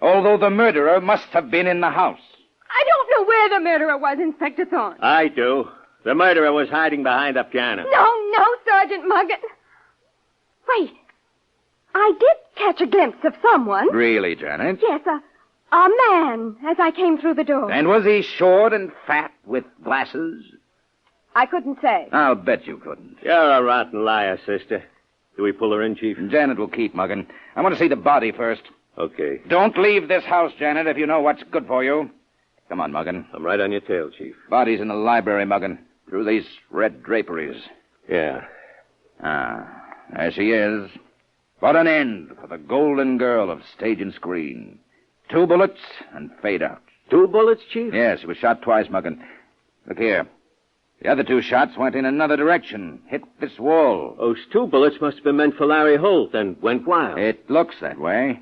Although the murderer must have been in the house. I don't know where the murderer was, Inspector Thorne. I do. The murderer was hiding behind the piano. No, Sergeant Muggen. Wait. I did catch a glimpse of someone. Really, Janet? Yes, a man, as I came through the door. And was he short and fat with glasses? I couldn't say. I'll bet you couldn't. You're a rotten liar, sister. Do we pull her in, Chief? Janet will keep, Muggen. I want to see the body first. Okay. Don't leave this house, Janet, if you know what's good for you. Come on, Muggen. I'm right on your tail, Chief. Body's in the library, Muggen. Through these red draperies. Yeah. There she is. What an end for the golden girl of stage and screen. 2 bullets and fade out. 2 bullets, Chief? Yes, she was shot twice, Muggen. Look here. The other 2 shots went in another direction. Hit this wall. Those 2 bullets must have been meant for Larry Holt and went wild. It looks that way.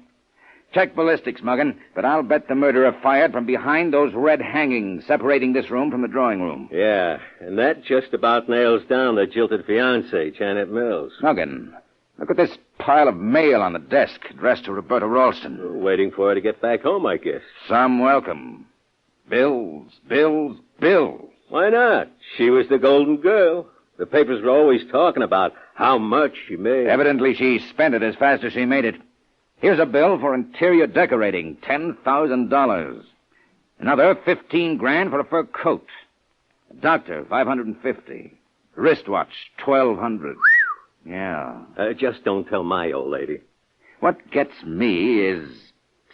Check ballistics, Muggen, but I'll bet the murderer fired from behind those red hangings separating this room from the drawing room. Yeah, and that just about nails down the jilted fiancée, Janet Mills. Muggen, look at this pile of mail on the desk addressed to Roberta Ralston. Waiting for her to get back home, I guess. Some welcome. Bills. Why not? She was the golden girl. The papers were always talking about how much she made. Evidently she spent it as fast as she made it. Here's a bill for interior decorating, $10,000. Another $15,000 for a fur coat. A doctor, $550. Wristwatch, $1,200. Yeah. Just don't tell my old lady. What gets me is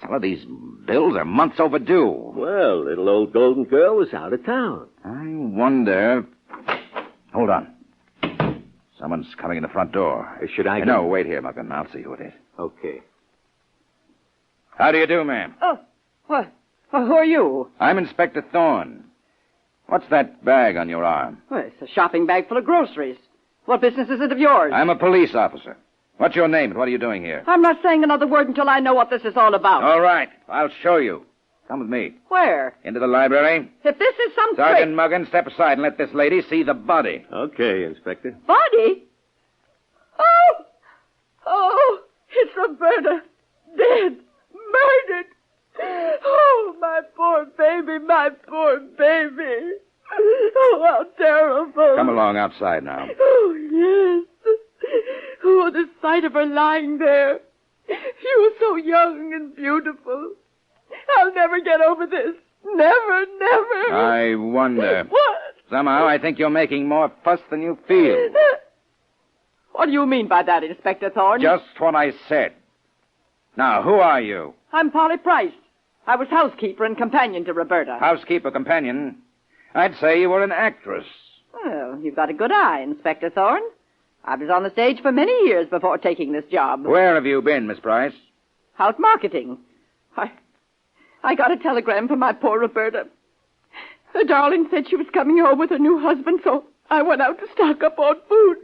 some of these bills are months overdue. Well, little old golden girl was out of town. I wonder... Hold on. Someone's coming in the front door. Should I go? No, wait here, Muggen. I'll see who it is. Okay. How do you do, ma'am? Oh, what? Who are you? I'm Inspector Thorne. What's that bag on your arm? Well, it's a shopping bag full of groceries. What business is it of yours? I'm a police officer. What's your name and what are you doing here? I'm not saying another word until I know what this is all about. All right. I'll show you. Come with me. Where? Into the library. If this is some Sergeant Muggen, step aside and let this lady see the body. Okay, Inspector. Body? Oh, it's Roberta. Dead. Murdered. Oh, my poor baby, my poor baby. Oh, how terrible. Come along outside now. Oh, yes. Oh, the sight of her lying there. She was so young and beautiful. I'll never get over this. Never, never. I wonder. What? Somehow I think you're making more fuss than you feel. What do you mean by that, Inspector Thorne? Just what I said. Now, who are you? I'm Polly Price. I was housekeeper and companion to Roberta. Housekeeper companion? I'd say you were an actress. Well, you've got a good eye, Inspector Thorne. I was on the stage for many years before taking this job. Where have you been, Miss Price? Out marketing. I got a telegram from my poor Roberta. Her darling said she was coming home with her new husband, so I went out to stock up on food.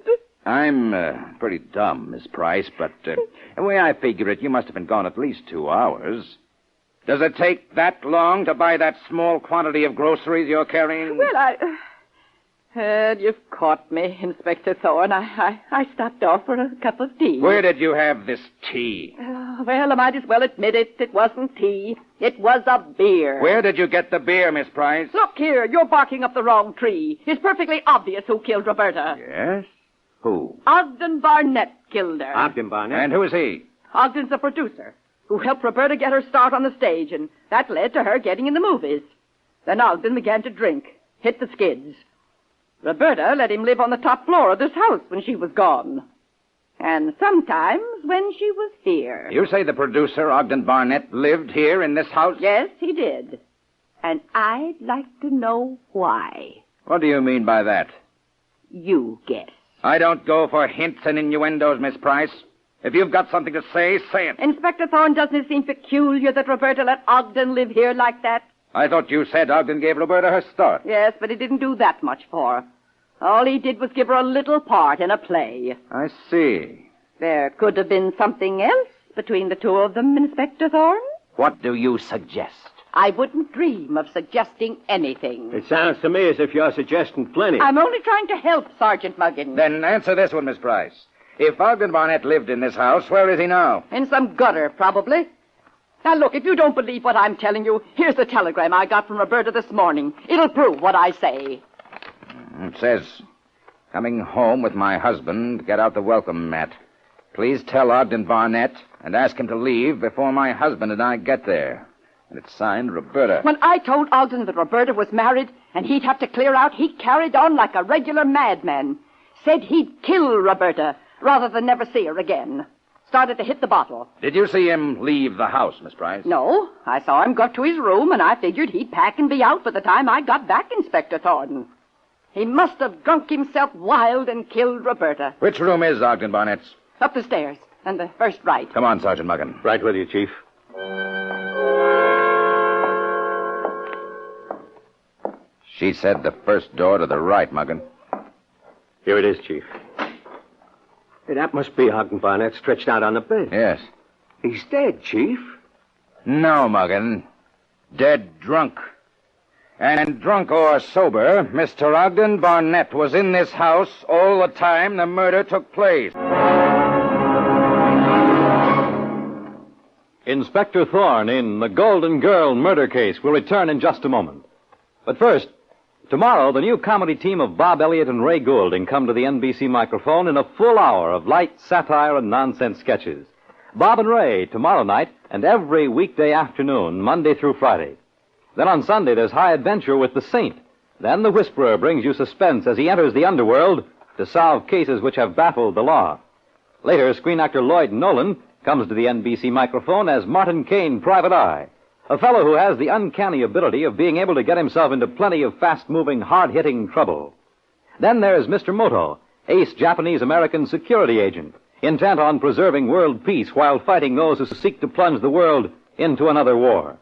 I'm pretty dumb, Miss Price, but the way I figure it, you must have been gone at least 2 hours. Does it take that long to buy that small quantity of groceries you're carrying? Well, you've caught me, Inspector Thorne. I stopped off for a cup of tea. Where did you have this tea? Well, I might as well admit it. It wasn't tea. It was a beer. Where did you get the beer, Miss Price? Look here, you're barking up the wrong tree. It's perfectly obvious who killed Roberta. Yes? Who? Ogden Barnett killed her. Ogden Barnett? And who is he? Ogden's the producer who helped Roberta get her start on the stage, and that led to her getting in the movies. Then Ogden began to drink, hit the skids. Roberta let him live on the top floor of this house when she was gone. And sometimes when she was here. You say the producer, Ogden Barnett, lived here in this house? Yes, he did. And I'd like to know why. What do you mean by that? You guess. I don't go for hints and innuendos, Miss Price. If you've got something to say, say it. Inspector Thorne, doesn't it seem peculiar that Roberta let Ogden live here like that? I thought you said Ogden gave Roberta her start. Yes, but he didn't do that much for her. All he did was give her a little part in a play. I see. There could have been something else between the two of them, Inspector Thorne. What do you suggest? I wouldn't dream of suggesting anything. It sounds to me as if you're suggesting plenty. I'm only trying to help, Sergeant Muggins. Then answer this one, Miss Price. If Ogden Barnett lived in this house, where is he now? In some gutter, probably. Now, look, if you don't believe what I'm telling you, here's the telegram I got from Roberta this morning. It'll prove what I say. It says, coming home with my husband, get out the welcome mat. Please tell Ogden Barnett and ask him to leave before my husband and I get there. And it's signed Roberta. When I told Ogden that Roberta was married and he'd have to clear out, he carried on like a regular madman. Said he'd kill Roberta rather than never see her again. Started to hit the bottle. Did you see him leave the house, Miss Price? No. I saw him go to his room, and I figured he'd pack and be out by the time I got back, Inspector Thorne. He must have drunk himself wild and killed Roberta. Which room is Ogden Barnett's? Up the stairs, and the first right. Come on, Sergeant Muggin. Right with you, Chief. She said the first door to the right, Muggin. Here it is, Chief. Hey, that must be Ogden Barnett stretched out on the bed. Yes. He's dead, Chief. No, Muggin. Dead drunk. And drunk or sober, Mr. Ogden Barnett was in this house all the time the murder took place. Inspector Thorne in The Golden Girl Murder Case will return in just a moment. But first, tomorrow the new comedy team of Bob Elliott and Ray Goulding come to the NBC microphone in a full hour of light satire and nonsense sketches. Bob and Ray tomorrow night and every weekday afternoon, Monday through Friday. Then on Sunday there's High Adventure with the Saint. Then the Whisperer brings you suspense as he enters the underworld to solve cases which have baffled the law. Later, screen actor Lloyd Nolan comes to the NBC microphone as Martin Caine, Private Eye, a fellow who has the uncanny ability of being able to get himself into plenty of fast-moving, hard-hitting trouble. Then there's Mr. Moto, ace Japanese-American security agent, intent on preserving world peace while fighting those who seek to plunge the world into another war.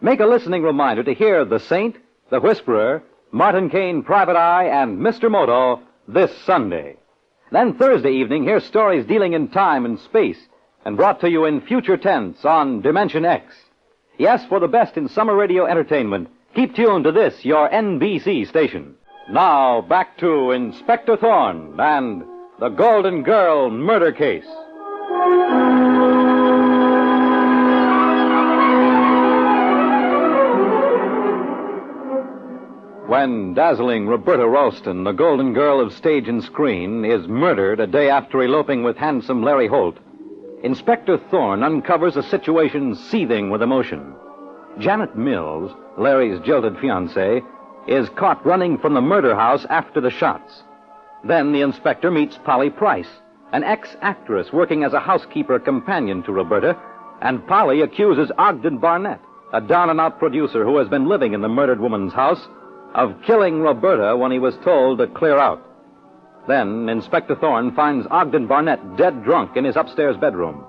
Make a listening reminder to hear The Saint, The Whisperer, Martin Caine, Private Eye, and Mr. Moto this Sunday. Then Thursday evening, hear stories dealing in time and space and brought to you in future tense on Dimension X. Yes, for the best in summer radio entertainment, keep tuned to this, your NBC station. Now, back to Inspector Thorne and The Golden Girl Murder Case. When dazzling Roberta Ralston, the golden girl of stage and screen, is murdered a day after eloping with handsome Larry Holt, Inspector Thorne uncovers a situation seething with emotion. Janet Mills, Larry's jilted fiancée, is caught running from the murder house after the shots. Then the inspector meets Polly Price, an ex-actress working as a housekeeper companion to Roberta, and Polly accuses Ogden Barnett, a down-and-out producer who has been living in the murdered woman's house, of killing Roberta when he was told to clear out. Then Inspector Thorne finds Ogden Barnett dead drunk in his upstairs bedroom.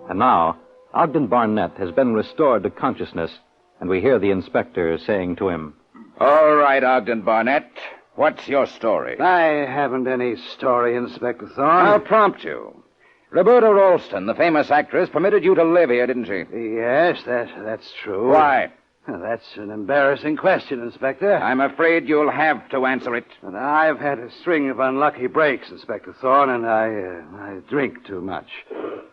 And now, Ogden Barnett has been restored to consciousness, and we hear the inspector saying to him, All right, Ogden Barnett. What's your story? I haven't any story, Inspector Thorne. I'll prompt you. Roberta Ralston, the famous actress, permitted you to live here, didn't she? Yes, that's true. Why? That's an embarrassing question, Inspector. I'm afraid you'll have to answer it. But I've had a string of unlucky breaks, Inspector Thorne, and I drink too much.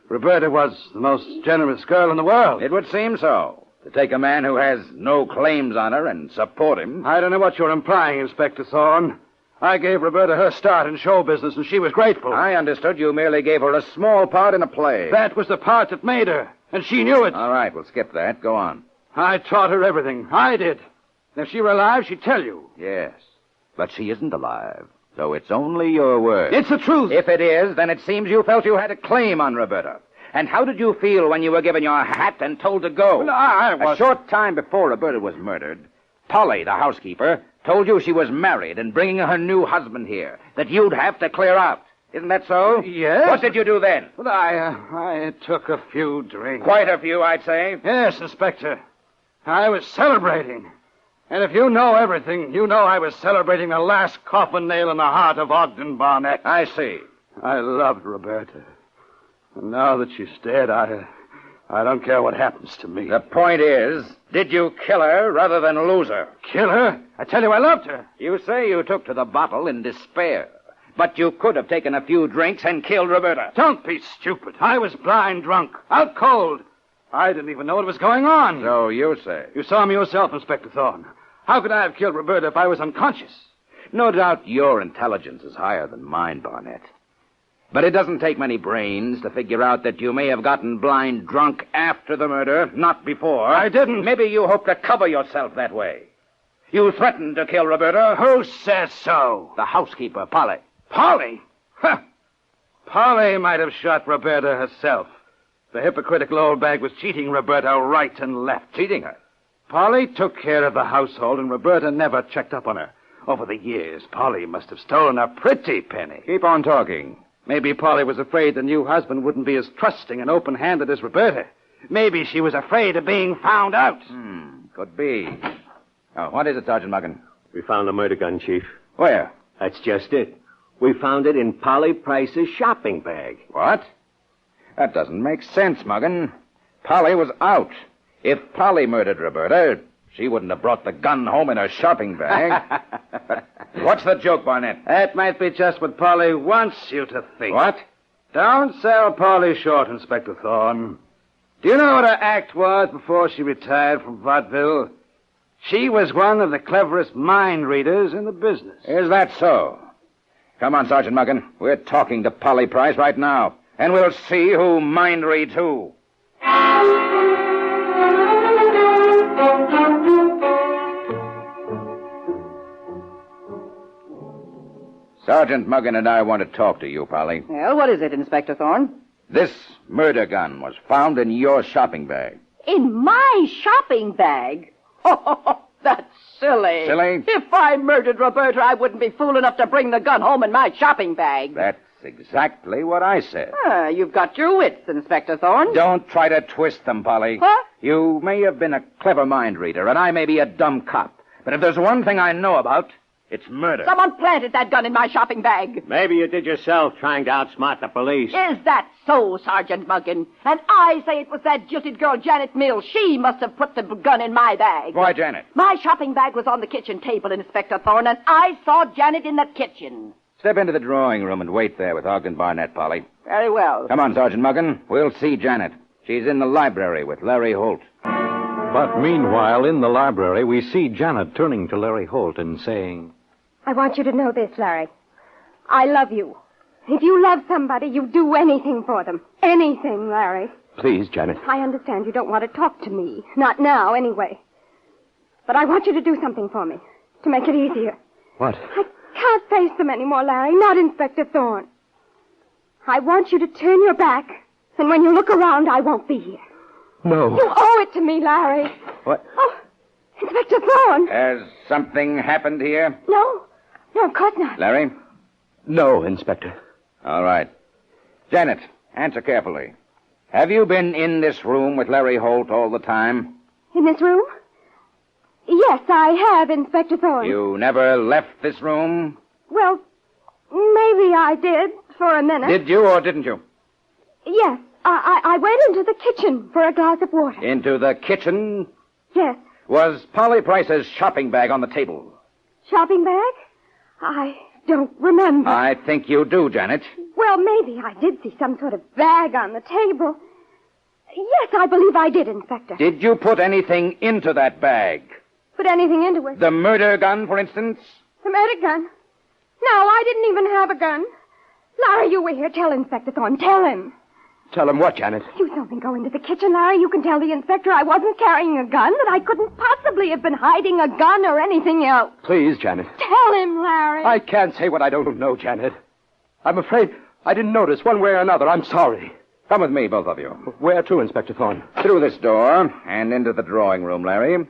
Roberta was the most generous girl in the world. It would seem so. To take a man who has no claims on her and support him. I don't know what you're implying, Inspector Thorne. I gave Roberta her start in show business, and she was grateful. I understood you merely gave her a small part in a play. That was the part that made her, and she knew it. All right, we'll skip that. Go on. I taught her everything. I did. If she were alive, she'd tell you. Yes, but she isn't alive, so it's only your word. It's the truth. If it is, then it seems you felt you had a claim on Roberta. And how did you feel when you were given your hat and told to go? Well, I was... A short time before Roberta was murdered, Polly, the housekeeper, told you she was married and bringing her new husband here, that you'd have to clear out. Isn't that so? Yes. What did you do then? Well, I took a few drinks. Quite a few, I'd say. Yes, Inspector. I was celebrating. And if you know everything, you know I was celebrating the last coffin nail in the heart of Ogden Barnett. I see. I loved Roberta. And now that she's dead, I don't care what happens to me. The point is, did you kill her rather than lose her? Kill her? I tell you, I loved her. You say you took to the bottle in despair. But you could have taken a few drinks and killed Roberta. Don't be stupid. I was blind drunk, out cold. I didn't even know what was going on. So you say. You saw me yourself, Inspector Thorne. How could I have killed Roberta if I was unconscious? No doubt your intelligence is higher than mine, Barnett. But it doesn't take many brains to figure out that you may have gotten blind drunk after the murder, not before. I didn't. Maybe you hoped to cover yourself that way. You threatened to kill Roberta. Who says so? The housekeeper, Polly. Polly? Huh. Polly might have shot Roberta herself. The hypocritical old bag was cheating Roberta right and left. Cheating her? Polly took care of the household, and Roberta never checked up on her. Over the years, Polly must have stolen a pretty penny. Keep on talking. Maybe Polly was afraid the new husband wouldn't be as trusting and open-handed as Roberta. Maybe she was afraid of being found out. Could be. Oh, what is it, Sergeant Muggen? We found the murder gun, Chief. Where? That's just it. We found it in Polly Price's shopping bag. What? That doesn't make sense, Muggen. Polly was out. If Polly murdered Roberta, she wouldn't have brought the gun home in her shopping bag. What's the joke, Barnett? That might be just what Polly wants you to think. What? Don't sell Polly short, Inspector Thorne. Do you know what her act was before she retired from vaudeville? She was one of the cleverest mind readers in the business. Is that so? Come on, Sergeant Muggen. We're talking to Polly Price right now. And we'll see who mind reads who. Sergeant Muggen and I want to talk to you, Polly. Well, what is it, Inspector Thorne? This murder gun was found in your shopping bag. In my shopping bag? Oh, that's silly. Silly? If I murdered Roberta, I wouldn't be fool enough to bring the gun home in my shopping bag. That's exactly what I said. You've got your wits, Inspector Thorne. Don't try to twist them, Polly. Huh? You may have been a clever mind reader, and I may be a dumb cop. But if there's one thing I know about, it's murder. Someone planted that gun in my shopping bag. Maybe you did yourself, trying to outsmart the police. Is that so, Sergeant Muggen? And I say it was that jilted girl, Janet Mills. She must have put the gun in my bag. Why, Janet? My shopping bag was on the kitchen table, Inspector Thorne, and I saw Janet in the kitchen. Step into the drawing room and wait there with Ogden Barnett, Polly. Very well. Come on, Sergeant Muggen. We'll see Janet. She's in the library with Larry Holt. But meanwhile, in the library, we see Janet turning to Larry Holt and saying, I want you to know this, Larry. I love you. If you love somebody, you do anything for them. Anything, Larry. Please, Janet. I understand you don't want to talk to me. Not now, anyway. But I want you to do something for me. To make it easier. What? I can't face them anymore, Larry. Not Inspector Thorne. I want you to turn your back. And when you look around, I won't be here. No. You owe it to me, Larry. What? Oh, Inspector Thorne. Has something happened here? No. No, of course not. Larry? No, Inspector. All right. Janet, answer carefully. Have you been in this room with Larry Holt all the time? In this room? Yes, I have, Inspector Thorne. You never left this room? Well, maybe I did for a minute. Did you or didn't you? Yes. I went into the kitchen for a glass of water. Into the kitchen? Yes. Was Polly Price's shopping bag on the table? Shopping bag? I don't remember. I think you do, Janet. Well, maybe I did see some sort of bag on the table. Yes, I believe I did, Inspector. Did you put anything into that bag? Put anything into it? The murder gun, for instance? The murder gun? No, I didn't even have a gun. Larry, you were here. Tell Inspector Thorne. Tell him. Tell him what, Janet? You saw me go into the kitchen, Larry. You can tell the inspector I wasn't carrying a gun, that I couldn't possibly have been hiding a gun or anything else. Please, Janet. Tell him, Larry. I can't say what I don't know, Janet. I'm afraid I didn't notice one way or another. I'm sorry. Come with me, both of you. Where to, Inspector Thorne? Through this door and into the drawing room, Larry.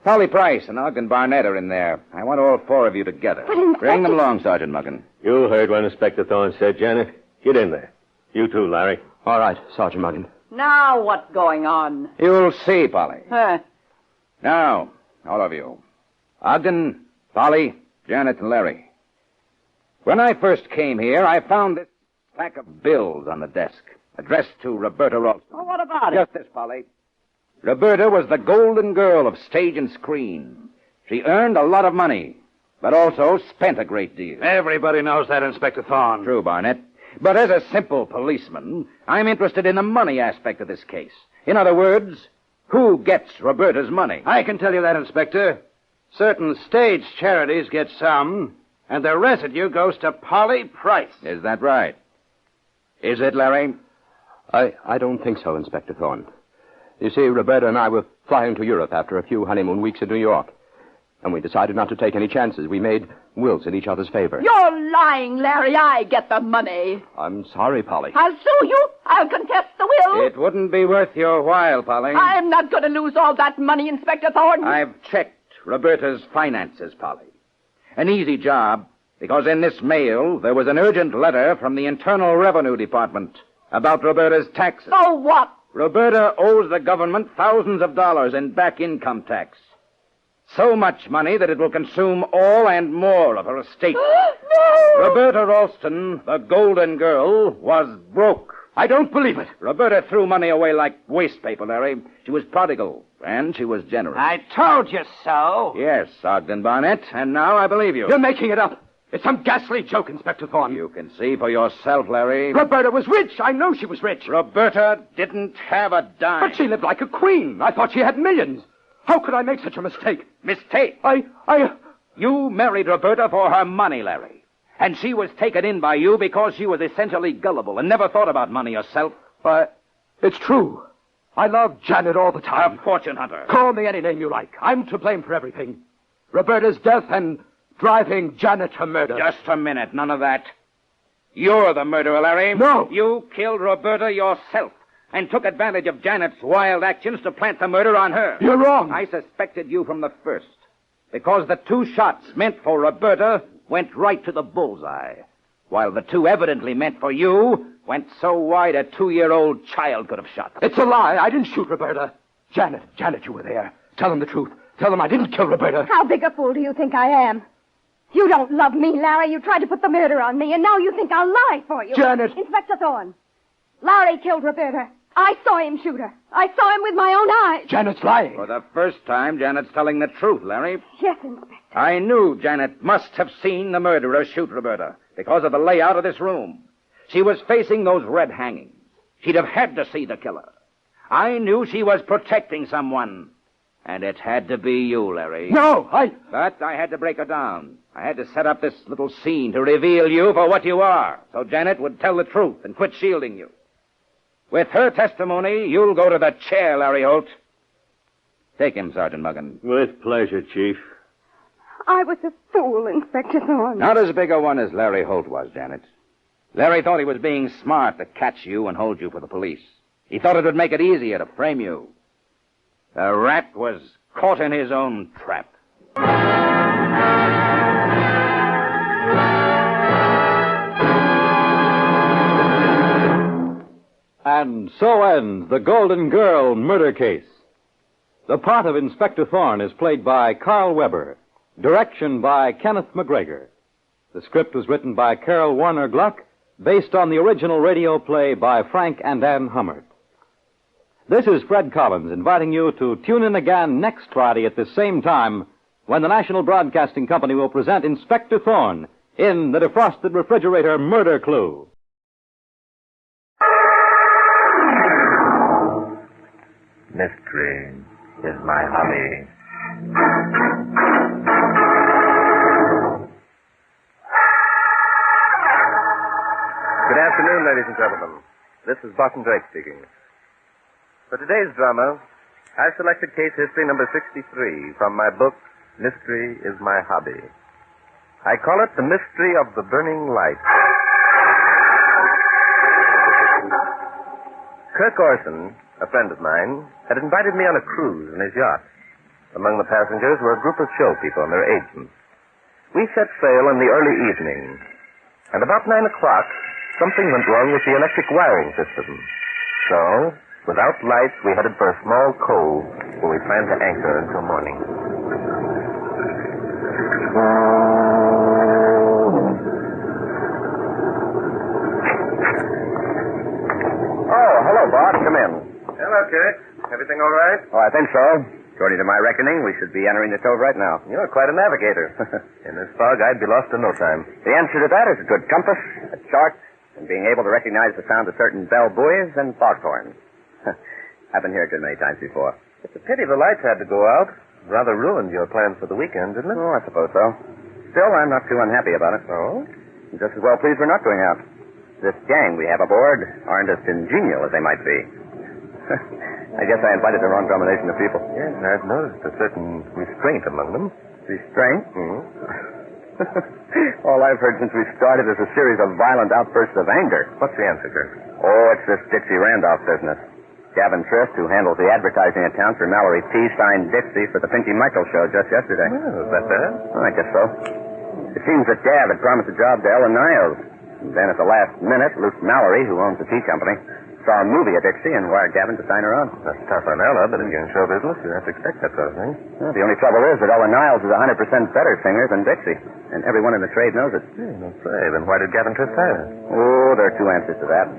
Polly Price and Ogden Barnett are in there. I want all four of you together. But Inspector... Bring them along, Sergeant Muggen. You heard what Inspector Thorne said, Janet. Get in there. You too, Larry. All right, Sergeant Muggen. Now what's going on? You'll see, Polly. Huh? Now, all of you. Ogden, Polly, Janet, and Larry. When I first came here, I found this stack of bills on the desk, addressed to Roberta Ralston. Oh, what about it? Just this, Polly. Roberta was the golden girl of stage and screen. She earned a lot of money, but also spent a great deal. Everybody knows that, Inspector Thorne. True, Barnett. But as a simple policeman, I'm interested in the money aspect of this case. In other words, who gets Roberta's money? I can tell you that, Inspector. Certain stage charities get some, and the residue goes to Polly Price. Is that right? Is it, Larry? I don't think so, Inspector Thorne. You see, Roberta and I were flying to Europe after a few honeymoon weeks in New York. And we decided not to take any chances. We made wills in each other's favor. You're lying, Larry. I get the money. I'm sorry, Polly. I'll sue you. I'll contest the will. It wouldn't be worth your while, Polly. I'm not going to lose all that money, Inspector Thorne. I've checked Roberta's finances, Polly. An easy job, because in this mail there was an urgent letter from the Internal Revenue Department about Roberta's taxes. So what? Roberta owes the government thousands of dollars in back income tax. So much money that it will consume all and more of her estate. No! Roberta Ralston, the golden girl, was broke. I don't believe it. Roberta threw money away like waste paper, Larry. She was prodigal, and she was generous. I told you so. Yes, Ogden Barnett, and now I believe you. You're making it up. It's some ghastly joke, Inspector Thorne. You can see for yourself, Larry. Roberta was rich. I know she was rich. Roberta didn't have a dime. But she lived like a queen. I thought she had millions. How could I make such a mistake? Mistake? You married Roberta for her money, Larry. And she was taken in by you because she was essentially gullible and never thought about money herself. It's true. I loved Janet all the time. A fortune hunter. Call me any name you like. I'm to blame for everything. Roberta's death and driving Janet to murder. Just a minute. None of that. You're the murderer, Larry. No. You killed Roberta yourself and took advantage of Janet's wild actions to plant the murder on her. You're wrong. I suspected you from the first, because the two shots meant for Roberta went right to the bullseye, while the two evidently meant for you went so wide a 2-year-old child could have shot them. It's a lie. I didn't shoot Roberta. Janet, you were there. Tell them the truth. Tell them I didn't kill Roberta. How big a fool do you think I am? You don't love me, Larry. You tried to put the murder on me, and now you think I'll lie for you. Janet! Inspector Thorne, Larry killed Roberta. I saw him shoot her. I saw him with my own eyes. Janet's lying. For the first time, Janet's telling the truth, Larry. Yes, Inspector. I knew Janet must have seen the murderer shoot Roberta because of the layout of this room. She was facing those red hangings. She'd have had to see the killer. I knew she was protecting someone. And it had to be you, Larry. No, But I had to break her down. I had to set up this little scene to reveal you for what you are, so Janet would tell the truth and quit shielding you. With her testimony, you'll go to the chair, Larry Holt. Take him, Sergeant Muggan. With pleasure, Chief. I was a fool, Inspector Thorne. Not as big a one as Larry Holt was, Janet. Larry thought he was being smart to catch you and hold you for the police. He thought it would make it easier to frame you. The rat was caught in his own trap. And so ends the Golden Girl murder case. The part of Inspector Thorne is played by Carl Weber. Direction by Kenneth McGregor. The script was written by Carol Warner Gluck, based on the original radio play by Frank and Ann Hummert. This is Fred Collins inviting you to tune in again next Friday at the same time when the National Broadcasting Company will present Inspector Thorne in The Defrosted Refrigerator Murder Clue. Mystery is my hobby. Good afternoon, ladies and gentlemen. This is Barton Drake speaking. For today's drama, I've selected case history number 63 from my book, Mystery is My Hobby. I call it The Mystery of the Burning Light. Kirk Orson, a friend of mine, had invited me on a cruise in his yacht. Among the passengers were a group of show people and their agents. We set sail in the early evening, and about 9 o'clock, something went wrong with the electric wiring system. So, without lights, we headed for a small cove where we planned to anchor until morning. Oh, hello, Bob. Come in. Hello, Kirk. Everything all right? Oh, I think so. According to my reckoning, we should be entering the cove right now. You're quite a navigator. In this fog, I'd be lost in no time. The answer to that is a good compass, a chart, and being able to recognize the sound of certain bell buoys and foghorns. I've been here a good many times before. It's a pity the lights had to go out. Rather ruined your plans for the weekend, didn't it? Oh, I suppose so. Still, I'm not too unhappy about it. Oh? I'm just as well pleased we're not going out. This gang we have aboard aren't as congenial as they might be. I guess I invited the wrong combination of people. Yes, I've noticed a certain restraint among them. Restraint? Mm-hmm. All I've heard since we started is a series of violent outbursts of anger. What's the answer, Kirk? Oh, it's this Dixie Randolph business. Gavin Trist, who handles the advertising account for Mallory P., signed Dixie for the Pinky Michael show just yesterday. Oh, is that bad? Oh, I guess so. It seems that Gav had promised a job to Ellen Niles. And then at the last minute, Luke Mallory, who owns the tea company, saw a movie of Dixie and wired Gavin to sign her on. That's tough on Ella, but if you're in show business, you have to expect that sort of thing. Well, the only trouble is that Ellen Niles is a 100% better singer than Dixie, and everyone in the trade knows it. Don't say. Then why did Gavin Trist hire her? Oh, there are two answers to that.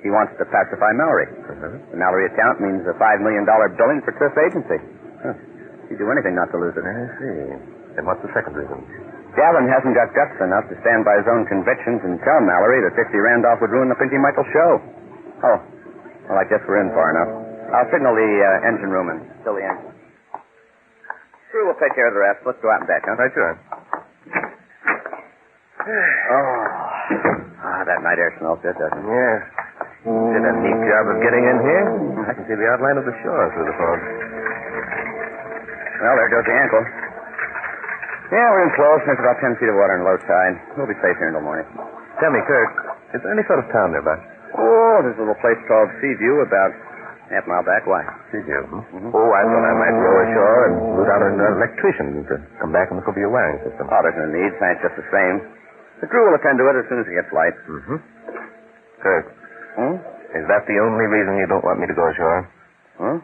He wants to pacify Mallory. The Mallory account means a $5 million billing for Trist's agency. He'd do anything not to lose it. I see. And what's the second reason? Gavin hasn't got guts enough to stand by his own convictions and tell Mallory that Dixie Randolph would ruin the Pinky Michael show. Oh, well, I guess we're in far enough. I'll signal the engine room and fill the engine. Crew will take care of the rest. Let's go out and back, huh? Right, sure. That night air smells good, doesn't it? Yes. Did a neat job of getting in here. I can see the outline of the shore through the fog. Well, there goes the ankle. Yeah, we're in close. There's about 10 feet of water in low tide. We'll be safe here until morning. Tell me, Kirk, is there any sort of town nearby? Oh, there's a little place called Seaview about half a mile back. Why? Seaview? Mm-hmm. Oh, I thought I might row ashore and root out an electrician to come back and look over your wiring system. Oh, there's no need. Thanks, just the same. The crew will attend to it as soon as it gets light. Mm-hmm. Kirk, is that the only reason you don't want me to go ashore? Huh?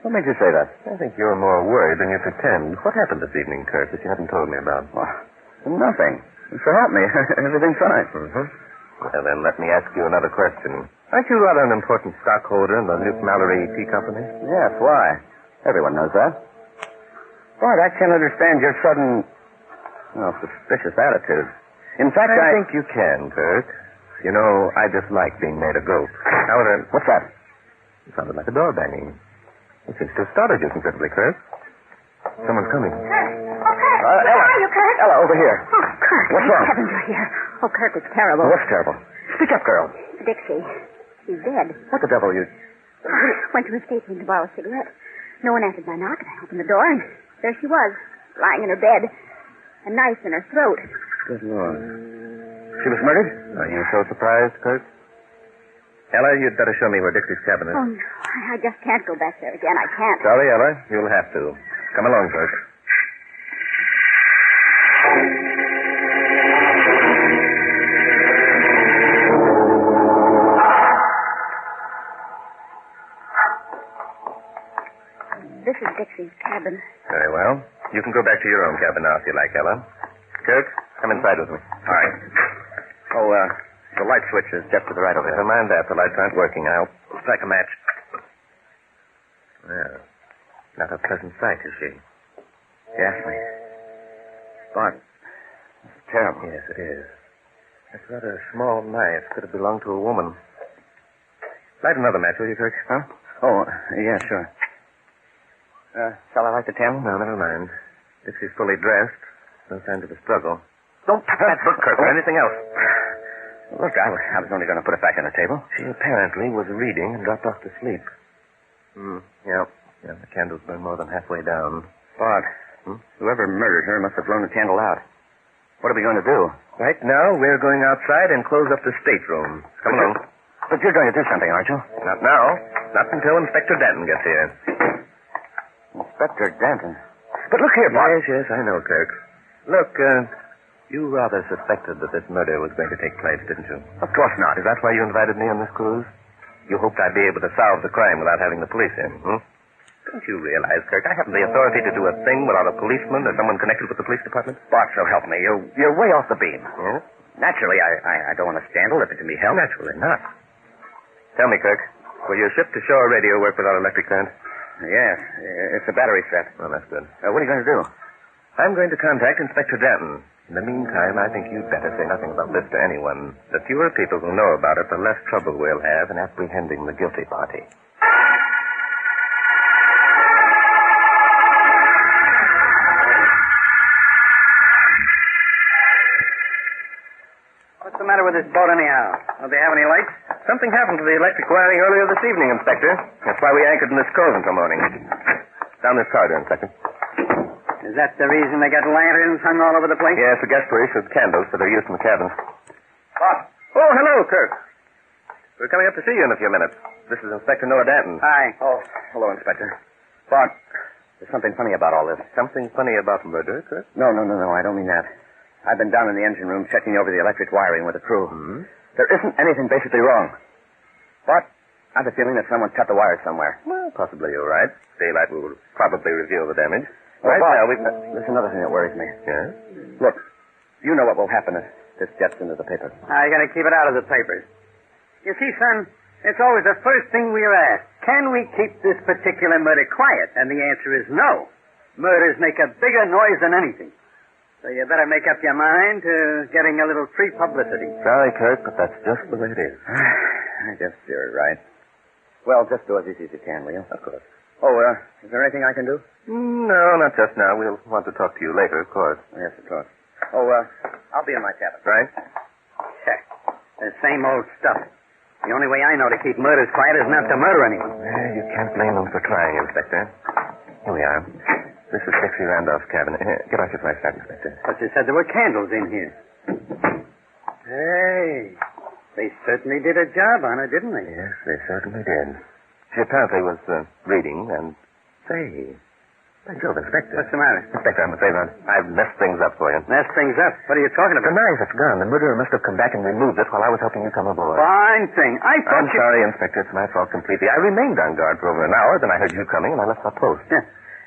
What made you say that? I think you're more worried than you pretend. What happened this evening, Kirk, that you haven't told me about? Well, nothing. So help me. Everything's fine. Mm-hmm. Well, then, let me ask you another question. Aren't you rather an important stockholder in the Luke Mallory Tea Company? Yes, why? Everyone knows that. Bart, I can't understand your sudden, suspicious attitude. In fact, I think you can, Kirk. You know, I just like being made a goat. However... What's that? It sounded like a door banging. It seems to have startled you considerably, Kirk. Someone's coming. Kirk. Oh, Kirk. Where are you, Kirk? Ella, over here. Oh, Kirk. What's wrong? Heavens, you're here. Oh, Kirk, it's terrible. What's terrible? Speak up, girl. Dixie. She's dead. What the devil, you... Went to her stateroom to borrow a cigarette. No one answered my knock, and I opened the door, and there she was, lying in her bed. A knife in her throat. Good Lord. She was murdered? Are you so surprised, Kirk? Ella, you'd better show me where Dixie's cabin is. Oh, no. I just can't go back there again. I can't. Sorry, Ella. You'll have to. Come along, Kirk. This is Dixie's cabin. Very well. You can go back to your own cabin now if you like, Ella. Kirk, come inside with me. All right. Oh, the light switch is just to the right over there. Never mind that. The lights aren't working. I'll strike a match. Well, not a pleasant sight, is she? Ghastly. Bart, this is terrible. Yes, it is. That's rather a small knife. Could have belonged to a woman. Light another match, will you, Kirk? Huh? Oh, yeah, sure. Shall I light the candle? No, never mind. Dixie's fully dressed. No signs of a struggle. Don't touch that book, Kirk, or anything else. Look, I was only going to put it back on the table. She apparently was reading and dropped off to sleep. Yeah, the candle's burned more than halfway down. Bart, whoever murdered her must have blown the candle out. What are we going to do? Right now, we're going outside and close up the stateroom. Come along. But you're going to do something, aren't you? Not now. Not until Inspector Danton gets here. Inspector Danton? But look here, Bart. Yes, I know, Kirk. Look, you rather suspected that this murder was going to take place, didn't you? Of course not. Is that why you invited me on this cruise? You hoped I'd be able to solve the crime without having the police in, Don't you realize, Kirk, I haven't the authority to do a thing without a policeman or someone connected with the police department? Bart, so help me. You're way off the beam. Yes? Naturally, I don't want a scandal if it can be helped. Naturally not. Tell me, Kirk, will your ship-to-shore radio work without electric current? Yes, it's a battery set. Well, that's good. What are you going to do? I'm going to contact Inspector Danton. In the meantime, I think you'd better say nothing about this to anyone. The fewer people who know about it, the less trouble we'll have in apprehending the guilty party. What's the matter with this boat, anyhow? Don't they have any lights? Something happened to the electric wiring earlier this evening, Inspector. That's why we anchored in this cove until morning. Down this corridor, Inspector. Is that the reason they got lanterns hung all over the place? Yes, the guest police with candles for their use in the cabins. Bob. Oh, hello, Kirk. We're coming up to see you in a few minutes. This is Inspector Noah Danton. Hi. Oh, hello, Inspector. Bart, there's something funny about all this. Something funny about murder, Kirk? No, I don't mean that. I've been down in the engine room checking over the electric wiring with the crew. There isn't anything basically wrong. Bart, I have a feeling that someone cut the wires somewhere. Well, possibly you're right. Daylight will probably reveal the damage. Right now, there's another thing that worries me. Yeah? Look, you know what will happen if this gets into the paper. I gotta keep it out of the papers. You see, son, it's always the first thing we're asked. Can we keep this particular murder quiet? And the answer is no. Murders make a bigger noise than anything. So you better make up your mind to getting a little free publicity. Sorry, Kirk, but that's just the way it is. I guess you're right. Well, just do as easy as you can, will you? Of course. Oh, is there anything I can do? No, not just now. We'll want to talk to you later, of course. Yes, of course. Oh, I'll be in my cabin. Right? The same old stuff. The only way I know to keep murders quiet is not to murder anyone. Well, you can't blame them for trying, Inspector. Here we are. This is Dixie Randolph's cabin. Get out your flashlight, Inspector. But you said there were candles in here. Hey, they certainly did a job on her, didn't they? Yes, they certainly did. She apparently was reading and... Say, by Jove, Inspector. What's the matter? Inspector, I'm afraid I've messed things up for you. Messed things up? What are you talking about? The knife, it's gone. The murderer must have come back and removed it while I was helping you come aboard. Fine thing. I'm sorry, Inspector. It's my fault completely. I remained on guard for over an hour, then I heard you coming, and I left my post.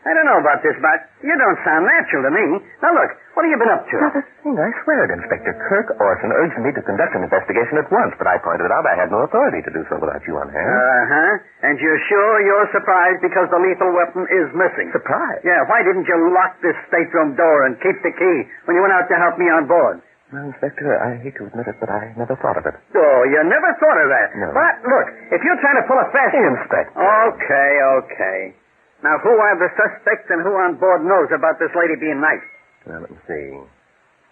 I don't know about this, but you don't sound natural to me. Now, look, what have you been up to? Not a thing. I swear it, Inspector. Kirk Orson urged me to conduct an investigation at once, but I pointed out I had no authority to do so without you on hand. Uh-huh. And you're sure you're surprised because the lethal weapon is missing? Surprised? Yeah, why didn't you lock this stateroom door and keep the key when you went out to help me on board? Well, Inspector, I hate to admit it, but I never thought of it. Oh, you never thought of that? No. But, look, if you're trying to pull a fast... Inspector. Okay. Now, who are the suspects and who on board knows about this lady being knifed? Well, let me see.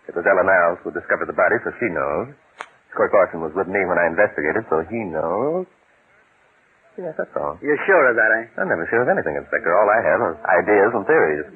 It was Ella Niles who discovered the body, so she knows. Kirk Orson was with me when I investigated, so he knows. Yes, that's all. You're sure of that, eh? I'm never sure of anything, Inspector. All I have are ideas and theories.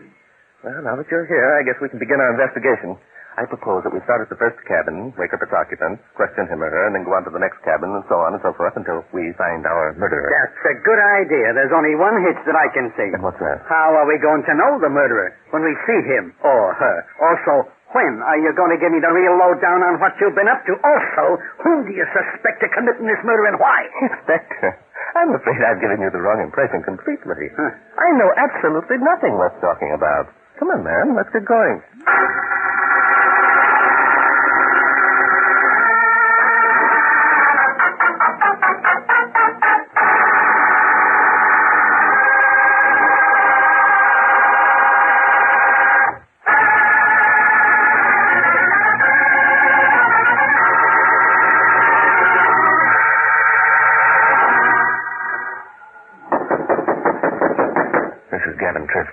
Well, now that you're here, I guess we can begin our investigation. I propose that we start at the first cabin, wake up its occupants, question him or her, and then go on to the next cabin, and so on and so forth until we find our murderer. That's a good idea. There's only one hitch that I can see. And what's that? How are we going to know the murderer when we see him or her? Also, when are you going to give me the real lowdown on what you've been up to? Also, whom do you suspect of committing this murder and why? Inspector, I'm afraid I've given you the wrong impression completely. I know absolutely nothing worth talking about. Come on, man. Let's get going.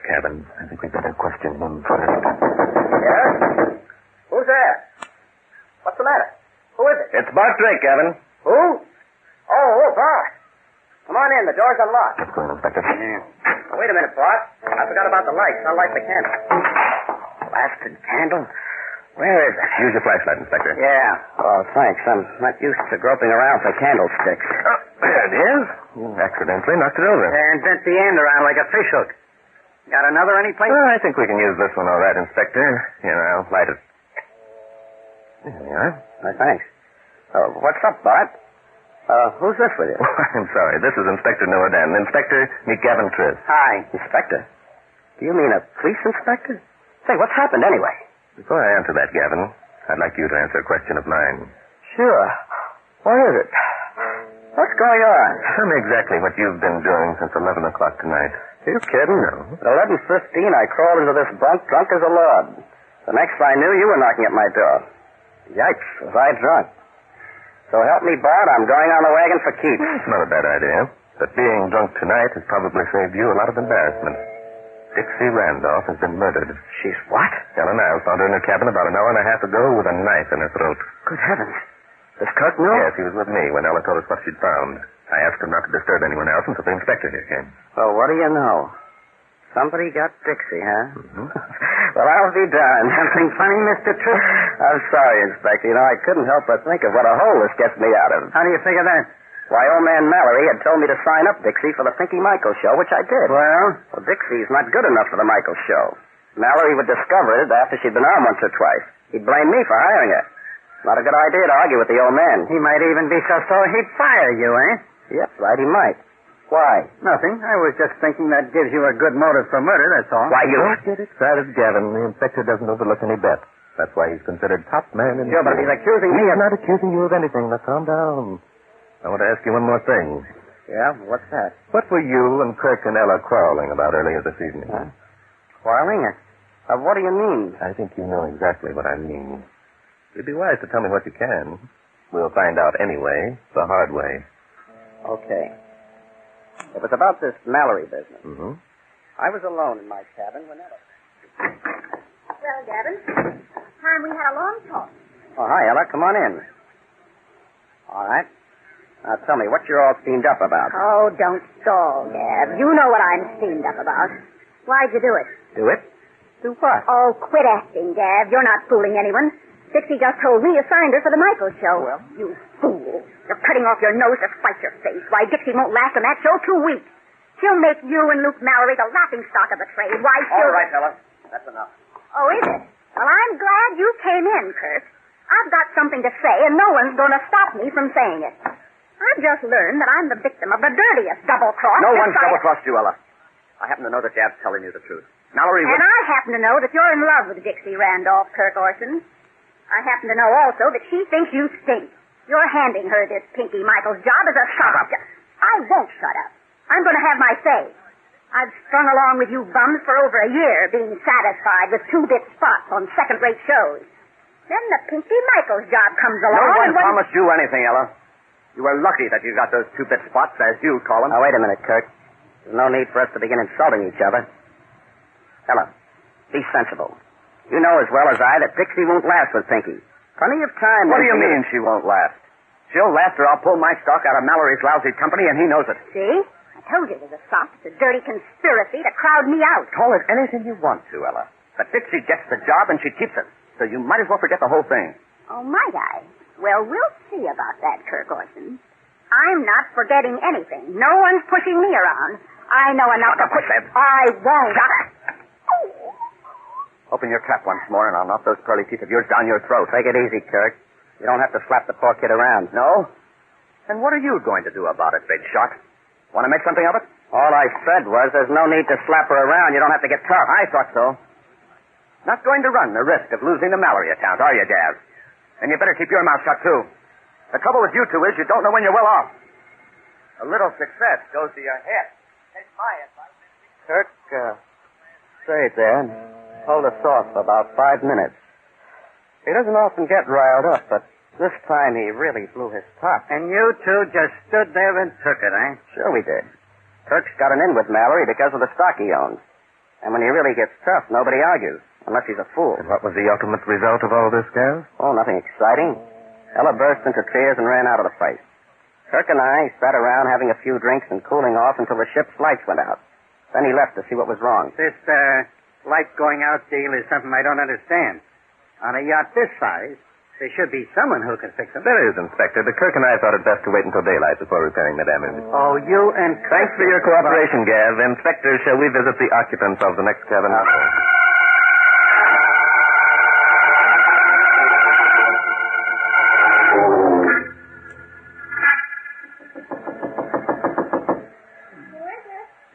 Cabin. I think we'd better question him first. Yes? Who's there? What's the matter? Who is it? It's Bart Drake, Gavin. Who? Oh, Bart. Come on in. The door's unlocked. Let's go in, Inspector. Oh, wait a minute, Bart. I forgot about the lights. I'll light the candle. Blasted candle? Where is it? Use your flashlight, Inspector. Yeah. Oh, thanks. I'm not used to groping around for candlesticks. Oh, there it is. You accidentally knocked it over. And bent the end around like a fishhook. Got another anyplace? Oh, I think we can use this one all right, Inspector. Here, I'll light it. There we are. Oh, thanks. Oh, what's up, Bart? Who's this with you? I'm sorry. This is Inspector Noadan. Inspector, meet Gavin Triss. Hi. Inspector? Do you mean a police inspector? Say, what's happened anyway? Before I answer that, Gavin, I'd like you to answer a question of mine. Sure. What is it? What's going on? Tell me exactly what you've been doing since 11 o'clock tonight. Are you kidding? No. At 11:15, I crawled into this bunk drunk as a lord. The next I knew, you were knocking at my door. Yikes, was I drunk. So help me, Bart, I'm going on the wagon for keeps. It's not a bad idea. But being drunk tonight has probably saved you a lot of embarrassment. Dixie Randolph has been murdered. She's what? Helen Niles found her in her cabin about an hour and a half ago with a knife in her throat. Good heavens. Does Kirk know? Yes, he was with me when Ella told us what she'd found. I asked him not to disturb anyone else until the inspector here came. Well, what do you know? Somebody got Dixie, huh? Mm-hmm. Well, I'll be darned. Something funny, Mr. Tripp? I'm sorry, Inspector. You know, I couldn't help but think of what a hole this gets me out of. How do you figure that? Why, old man Mallory had told me to sign up Dixie for the Pinky Michael show, which I did. Well, Dixie's not good enough for the Michael show. Mallory would discover it after she'd been on once or twice. He'd blame me for hiring her. Not a good idea to argue with the old man. He might even be so sore he'd fire you, eh? Yep, right, he might. Why? Nothing. I was just thinking that gives you a good motive for murder, that's all. Why, you don't get excited, Gavin. The inspector doesn't overlook any bets. That's why he's considered top man in the Sure, but if he's accusing me He's of... not accusing you of anything. Now, calm down. I want to ask you one more thing. Yeah? What's that? What were you and Kirk and Ella quarreling about earlier this evening? Huh? Quarreling? What do you mean? I think you know exactly what I mean. It'd be wise to tell me what you can. We'll find out anyway, the hard way. Okay. It was about this Mallory business. Mm-hmm. I was alone in my cabin when Ella... Well, Gavin, time we had a long talk. Oh, hi, Ella. Come on in. All right. Now, tell me, what you're all steamed up about? Oh, don't stall, Gav. You know what I'm steamed up about. Why'd you do it? Do it? Do what? Oh, quit acting, Gav. You're not fooling anyone. Dixie just told me you signed her for the Michael show. Well? You fool. You're cutting off your nose to spite your face. Why, Dixie won't last on that show 2 weeks. She'll make you and Luke Mallory the laughing stock of the trade. Why, she'll... All right, Ella. That's enough. Oh, is it? Well, I'm glad you came in, Kirk. I've got something to say, and no one's going to stop me from saying it. I've just learned that I'm the victim of the dirtiest double-cross. No one's double-crossed you, Ella. I happen to know that Dad's telling you the truth. Mallory And I happen to know that you're in love with Dixie Randolph, Kirk Orson. I happen to know also that she thinks you stink. You're handing her this Pinky Michaels job as a Shut up. I won't shut up. I'm going to have my say. I've strung along with you bums for over a year, being satisfied with 2-bit spots on second-rate shows. Then the Pinky Michaels job comes along. No one and when... promised you anything, Ella. You were lucky that you got those 2-bit spots, as you call them. Now, wait a minute, Kirk. There's no need for us to begin insulting each other. Ella, be sensible. You know as well as I that Dixie won't last with Pinky. Plenty of time. What do you mean she won't last? She'll last or I'll pull my stock out of Mallory's lousy company, and he knows it. See? I told you it was a soft, a dirty conspiracy to crowd me out. Call it anything you want to, Ella. But Dixie gets the job, and she keeps it. So you might as well forget the whole thing. Oh, might I? Well, we'll see about that, Kirk Orson. I'm not forgetting anything. No one's pushing me around. I know enough to push... I won't. Shut up. Open your trap once more, and I'll knock those pearly teeth of yours down your throat. Take it easy, Kirk. You don't have to slap the poor kid around. No? Then what are you going to do about it, big shot? Want to make something of it? All I said was there's no need to slap her around. You don't have to get tough. I thought so. Not going to run the risk of losing the Mallory account, are you, Gav? And you better keep your mouth shut, too. The trouble with you two is you don't know when you're well off. A little success goes to your head. Take my advice. Kirk, stay there and hold us off for about 5 minutes. He doesn't often get riled up, but this time he really blew his top. And you two just stood there and took it, eh? Sure we did. Kirk's got an in with Mallory because of the stock he owns. And when he really gets tough, nobody argues, unless he's a fool. And what was the ultimate result of all this, Gav? Oh, nothing exciting. Ella burst into tears and ran out of the place. Kirk and I sat around having a few drinks and cooling off until the ship's lights went out. Then he left to see what was wrong. This, light going out deal is something I don't understand. On a yacht this size, there should be someone who can fix them. There is, Inspector. But Kirk and I thought it best to wait until daylight before repairing the damage. Oh, you and Kirk... Thanks for your cooperation, Gav. Inspector, shall we visit the occupants of the next cabin?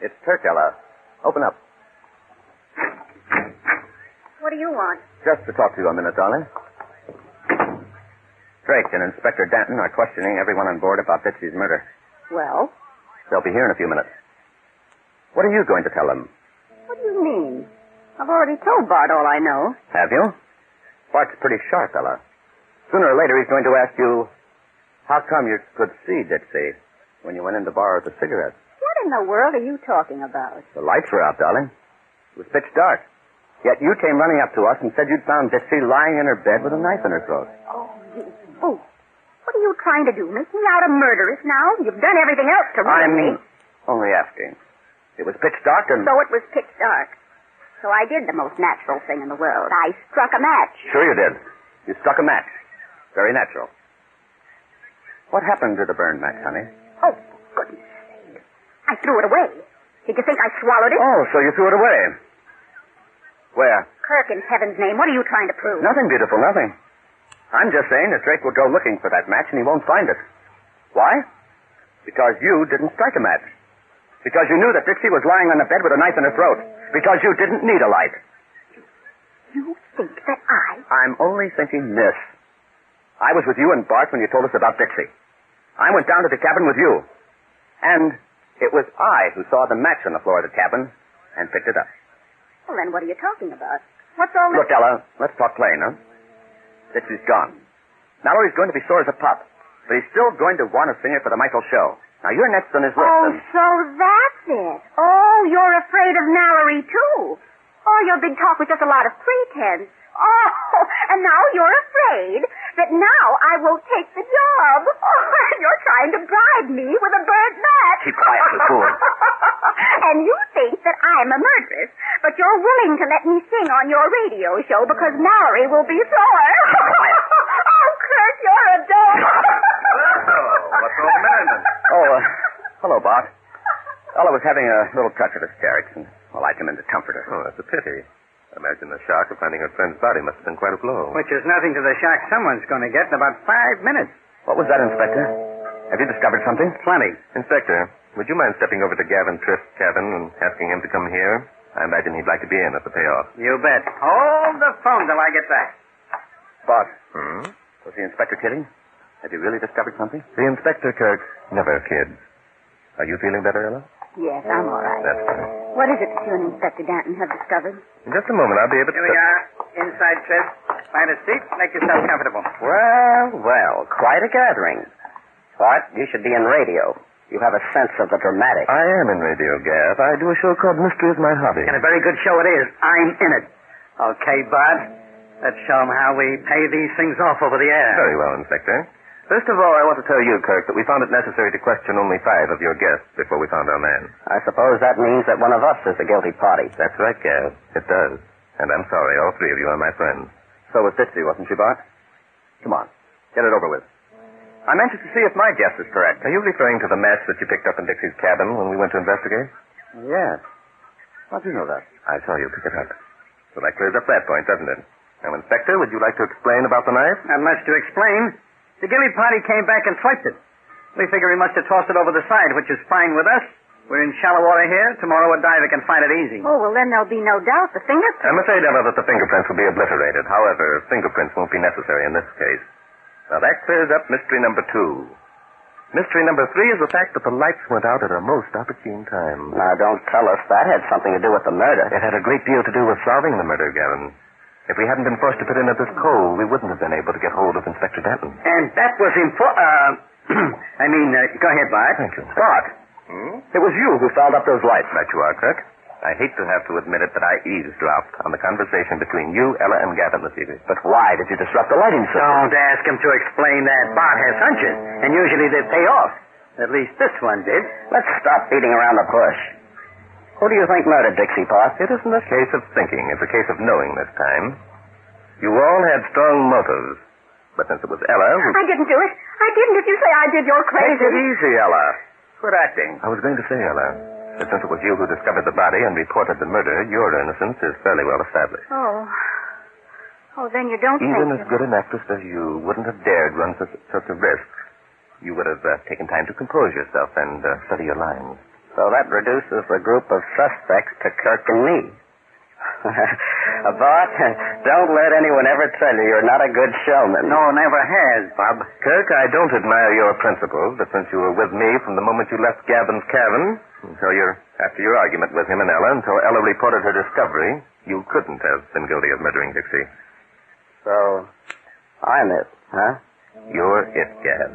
It's Kirk, Ella. Open up. What do you want? Just to talk to you a minute, darling. Drake and Inspector Danton are questioning everyone on board about Dixie's murder. Well? They'll be here in a few minutes. What are you going to tell them? What do you mean? I've already told Bart all I know. Have you? Bart's pretty sharp, Ella. Sooner or later, he's going to ask you, how come you could see Dixie when you went in to borrow the cigarettes? What in the world are you talking about? The lights were out, darling. It was pitch dark. Yet you came running up to us and said you'd found Dixie lying in her bed with a knife in her throat. Oh, you fool. What are you trying to do? Make me out a murderess now? You've done everything else to ruin me. I'm only asking. It was pitch dark and... So it was pitch dark. So I did the most natural thing in the world. I struck a match. Sure you did. You struck a match. Very natural. What happened to the burned match, honey? Oh, goodness sake. I threw it away. Did you think I swallowed it? Oh, so you threw it away. Where? Kirk, in heaven's name, what are you trying to prove? Nothing, beautiful, nothing. I'm just saying that Drake will go looking for that match and he won't find it. Why? Because you didn't strike a match. Because you knew that Dixie was lying on the bed with a knife in her throat. Because you didn't need a light. You think that I'm only thinking this. I was with you and Bart when you told us about Dixie. I went down to the cabin with you. And it was I who saw the match on the floor of the cabin and picked it up. Well, then what are you talking about? What's all this? Look, Ella, let's talk plain, huh? Dixie's gone. Mallory's going to be sore as a pup, but he's still going to want to sing her for the Michael show. Now, you're next on his list. Oh, so that's it. Oh, you're afraid of Mallory, too. Oh, your big talk was just a lot of pretense. Oh, and now you're afraid that now I won't take the job. Oh, you're trying to bribe me with a burnt match. Keep quiet, you fool. And you think that I'm a murderess, but you're willing to let me sing on your radio show because Mallory will be sore. Oh, Kirk, you're a dog. What's all the matter? Oh, hello, Bart. Ella was having a little touch of hysterics, and I came in to comfort her. Oh, that's a pity. I imagine the shock of finding her friend's body must have been quite a blow. Which is nothing to the shock someone's going to get in about 5 minutes. What was that, Inspector? Have you discovered something? Plenty. Inspector, would you mind stepping over to Gavin Triff's cabin and asking him to come here? I imagine he'd like to be in at the payoff. You bet. Hold the phone till I get back. Bart. Was the inspector kidding? Have you really discovered something? The Inspector, Kirk, never kids. Are you feeling better, Ella? Yes, I'm all right. That's good. What is it that you and Inspector Danton have discovered? In just a moment, I'll be able to... Here we are. Inside, Triff. Find a seat. Make yourself comfortable. Well, quite a gathering. Bart, you should be in radio. You have a sense of the dramatic. I am in radio, Gav. I do a show called Mystery is My Hobby. And a very good show it is. I'm in it. Okay, Bud. Let's show them how we pay these things off over the air. Very well, Inspector. First of all, I want to tell you, Kirk, that we found it necessary to question only 5 of your guests before we found our man. I suppose that means that one of us is the guilty party. That's right, Gav. It does. And I'm sorry, all 3 of you are my friends. So was Dixie, wasn't she, Bart? Come on. Get it over with. I'm anxious to see if my guess is correct. Are you referring to the match that you picked up in Dixie's cabin when we went to investigate? Yes. How'd you know that? I saw you pick it up. So that clears up that point, doesn't it? Now, Inspector, would you like to explain about the knife? Not much to explain. The guilty party came back and swiped it. We figure he must have tossed it over the side, which is fine with us. We're in shallow water here. Tomorrow a diver can find it easy. Oh, well, then there'll be no doubt. The fingerprints. I'm afraid, Ella, that the fingerprints will be obliterated. However, fingerprints won't be necessary in this case. Now, that clears up mystery number 2. Mystery number 3 is the fact that the lights went out at a most opportune time. Now, don't tell us that had something to do with the murder. It had a great deal to do with solving the murder, Gavin. If we hadn't been forced to put in at this coal, we wouldn't have been able to get hold of Inspector Denton. And that was important. Go ahead, Bart. Thank you. Bart, it was you who fouled up those lights. Right you are, Kirk. I hate to have to admit it, but I eavesdropped on the conversation between you, Ella, and Gavin this evening. But why did you disrupt the lighting system? Don't ask him to explain that. Bart has hunches, and usually they pay off. At least this one did. Let's stop beating around the bush. Who do you think murdered Dixie, Bart? It isn't a case of thinking. It's a case of knowing this time. You all had strong motives. But since it was Ella who... I didn't do it. I didn't. If you say I did, you're crazy. Take it easy, Ella. Quit acting. I was going to say, Ella, that since it was you who discovered the body and reported the murder, your innocence is fairly well established. Oh. Oh, then you don't Even think... as good an actress as you wouldn't have dared run such a risk. You would have taken time to compose yourself and study your lines. So that reduces the group of suspects to Kirk and me. Bart, don't let anyone ever tell you you're not a good showman. No, never has, Bob. Kirk, I don't admire your principles, but since you were with me from the moment you left Gavin's cabin after your argument with him and Ella, until Ella reported her discovery, you couldn't have been guilty of murdering Dixie. So, I'm it, huh? You're it, Gav.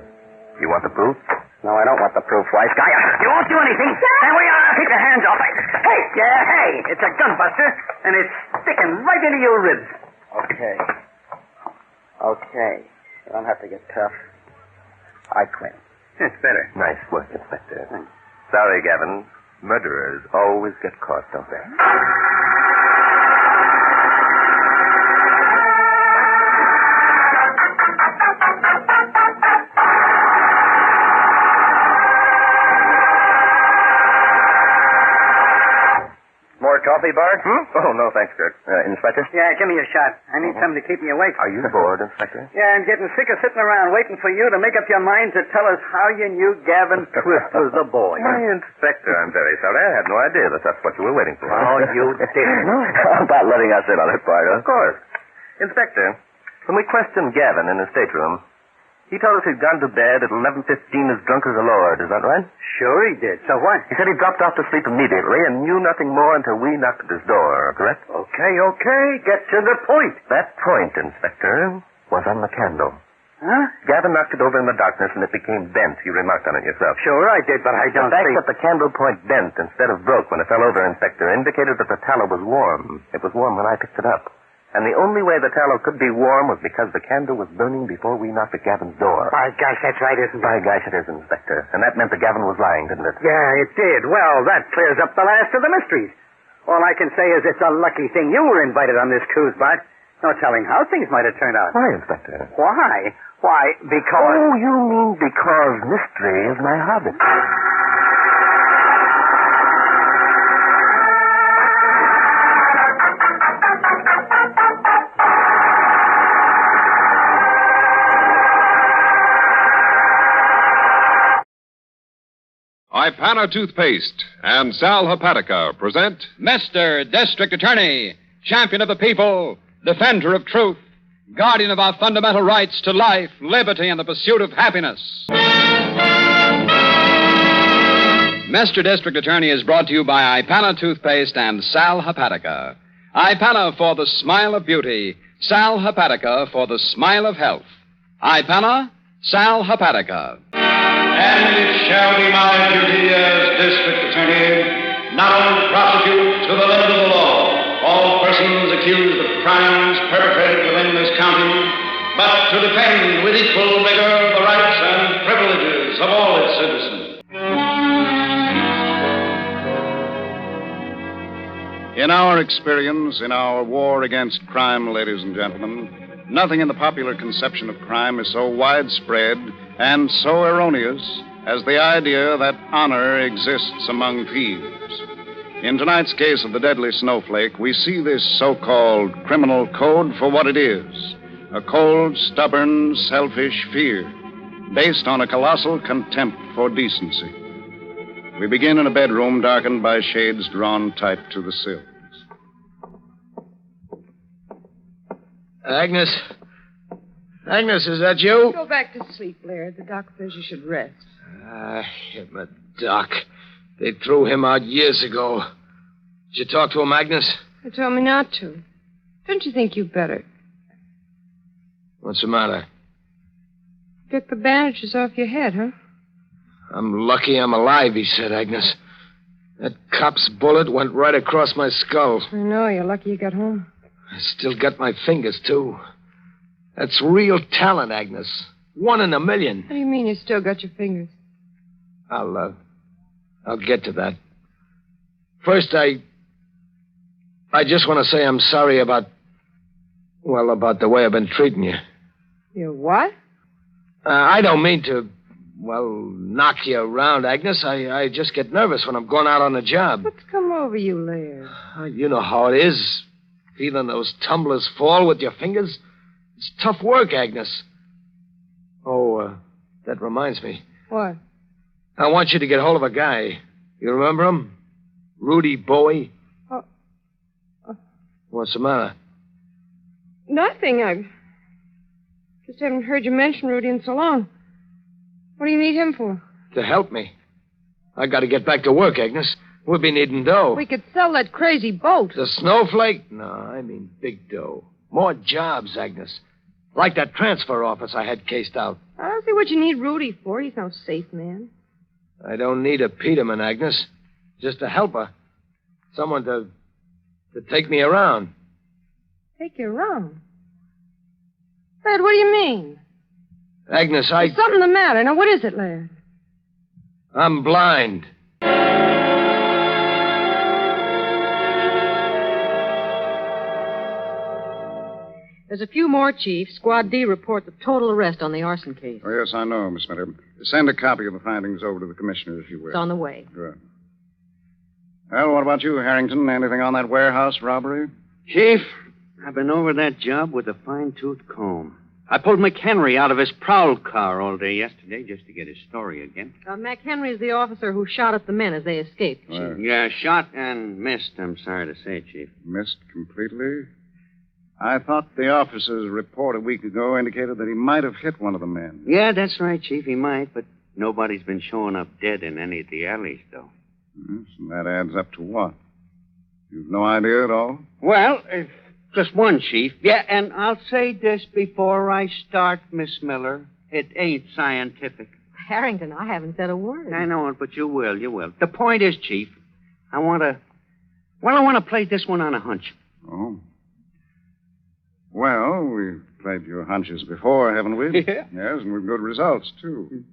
You want the proof? No, I don't want the proof, wise guy. You won't do anything. There we are. Keep your hands off. Hey, it's a gunbuster, and it's sticking right into your ribs. Okay. You don't have to get tough. I quit. It's better. Nice work, Inspector. Thanks. Sorry, Gavin. Murderers always get caught, don't they? Coffee, Bart? Oh, no, thanks, Kirk. Inspector? Yeah, give me a shot. I need something to keep me awake. Are you bored, Inspector? Yeah, I'm getting sick of sitting around waiting for you to make up your mind to tell us how you knew Gavin Twist was the boy. My Inspector, I'm very sorry. I had no idea that that's what you were waiting for. Oh, you didn't. How about letting us in on it, Bart? Of course. Inspector, when we questioned Gavin in his stateroom, he told us he'd gone to bed at 11:15 as drunk as a lord. Is that right? Sure he did. So what? He said he dropped off to sleep immediately and knew nothing more until we knocked at his door, correct? Okay. Get to the point. That point, Inspector, was on the candle. Huh? Gavin knocked it over in the darkness and it became bent. You remarked on it yourself. Sure I did, but I don't The fact see... that the candle point bent instead of broke when it fell over, Inspector, indicated that the tallow was warm. It was warm when I picked it up. And the only way the tallow could be warm was because the candle was burning before we knocked at Gavin's door. By gosh, that's right, isn't it? By gosh, it is, Inspector. And that meant that Gavin was lying, didn't it? Yeah, it did. Well, that clears up the last of the mysteries. All I can say is it's a lucky thing you were invited on this cruise, Bart. No telling how things might have turned out. Why, Inspector? Why? Why, because... Oh, you mean because mystery is my hobby. Ipana Toothpaste and Sal Hepatica present Mr. District Attorney, champion of the people, defender of truth, guardian of our fundamental rights to life, liberty, and the pursuit of happiness. Mr. District Attorney is brought to you by Ipana Toothpaste and Sal Hepatica. Ipana for the smile of beauty, Sal Hepatica for the smile of health. Ipana, Sal Hepatica. And it shall be my duty as District Attorney now to prosecute to the limit of the law all persons accused of crimes perpetrated within this county but to defend with equal vigor the rights and privileges of all its citizens. In our experience, in our war against crime, ladies and gentlemen, nothing in the popular conception of crime is so widespread and so erroneous as the idea that honor exists among thieves. In tonight's case of the deadly Snowflake, we see this so-called criminal code for what it is, a cold, stubborn, selfish fear based on a colossal contempt for decency. We begin in a bedroom darkened by shades drawn tight to the sills. Agnes? Agnes, is that you? Go back to sleep, Laird. The doc says you should rest. Him a doc. They threw him out years ago. Did you talk to him, Agnes? They told me not to. Don't you think you'd better? What's the matter? Took the bandages off your head, huh? I'm lucky I'm alive, he said, Agnes. That cop's bullet went right across my skull. I know. You're lucky you got home. I still got my fingers, too. That's real talent, Agnes. 1 in a million. What do you mean you still got your fingers? I'll get to that. First, I just want to say I'm sorry about the way I've been treating you. You what? I don't mean to, knock you around, Agnes. I just get nervous when I'm going out on a job. What's come over you, Laird? You know how it is. Feeling those tumblers fall with your fingers. It's tough work, Agnes. Oh, that reminds me. What? I want you to get hold of a guy. You remember him? Rudy Bowie. What's the matter? Nothing. I just haven't heard you mention Rudy in so long. What do you need him for? To help me. I got to get back to work, Agnes. We'll be needing dough. We could sell that crazy boat. The Snowflake? No, I mean big dough. More jobs, Agnes. Like that transfer office I had cased out. I don't see what you need Rudy for. He's no safe man. I don't need a Peterman, Agnes. Just a helper. Someone to take me around. Take you around? Laird, what do you mean? Agnes, There's something the matter. Now, what is it, Laird? I'm blind. There's a few more, Chief. Squad D report the total arrest on the arson case. Oh, yes, I know, Miss Miller. Send a copy of the findings over to the commissioner, if you will. It's on the way. Good. Well, what about you, Harrington? Anything on that warehouse robbery? Chief, I've been over that job with a fine-tooth comb. I pulled McHenry out of his prowl car all day yesterday just to get his story again. McHenry is the officer who shot at the men as they escaped, Chief. Yeah, shot and missed, I'm sorry to say, Chief. Missed completely? I thought the officer's report a week ago indicated that he might have hit one of the men. Yeah, that's right, Chief, he might, but nobody's been showing up dead in any of the alleys, though. Yes, and that adds up to what? You've no idea at all? Well, just one, Chief. Yeah, and I'll say this before I start, Miss Miller. It ain't scientific. Harrington, I haven't said a word. I know it, but you will. The point is, Chief, I want to play this one on a hunch. Oh. Well, we've played your hunches before, haven't we? Yeah. Yes, and with good results, too.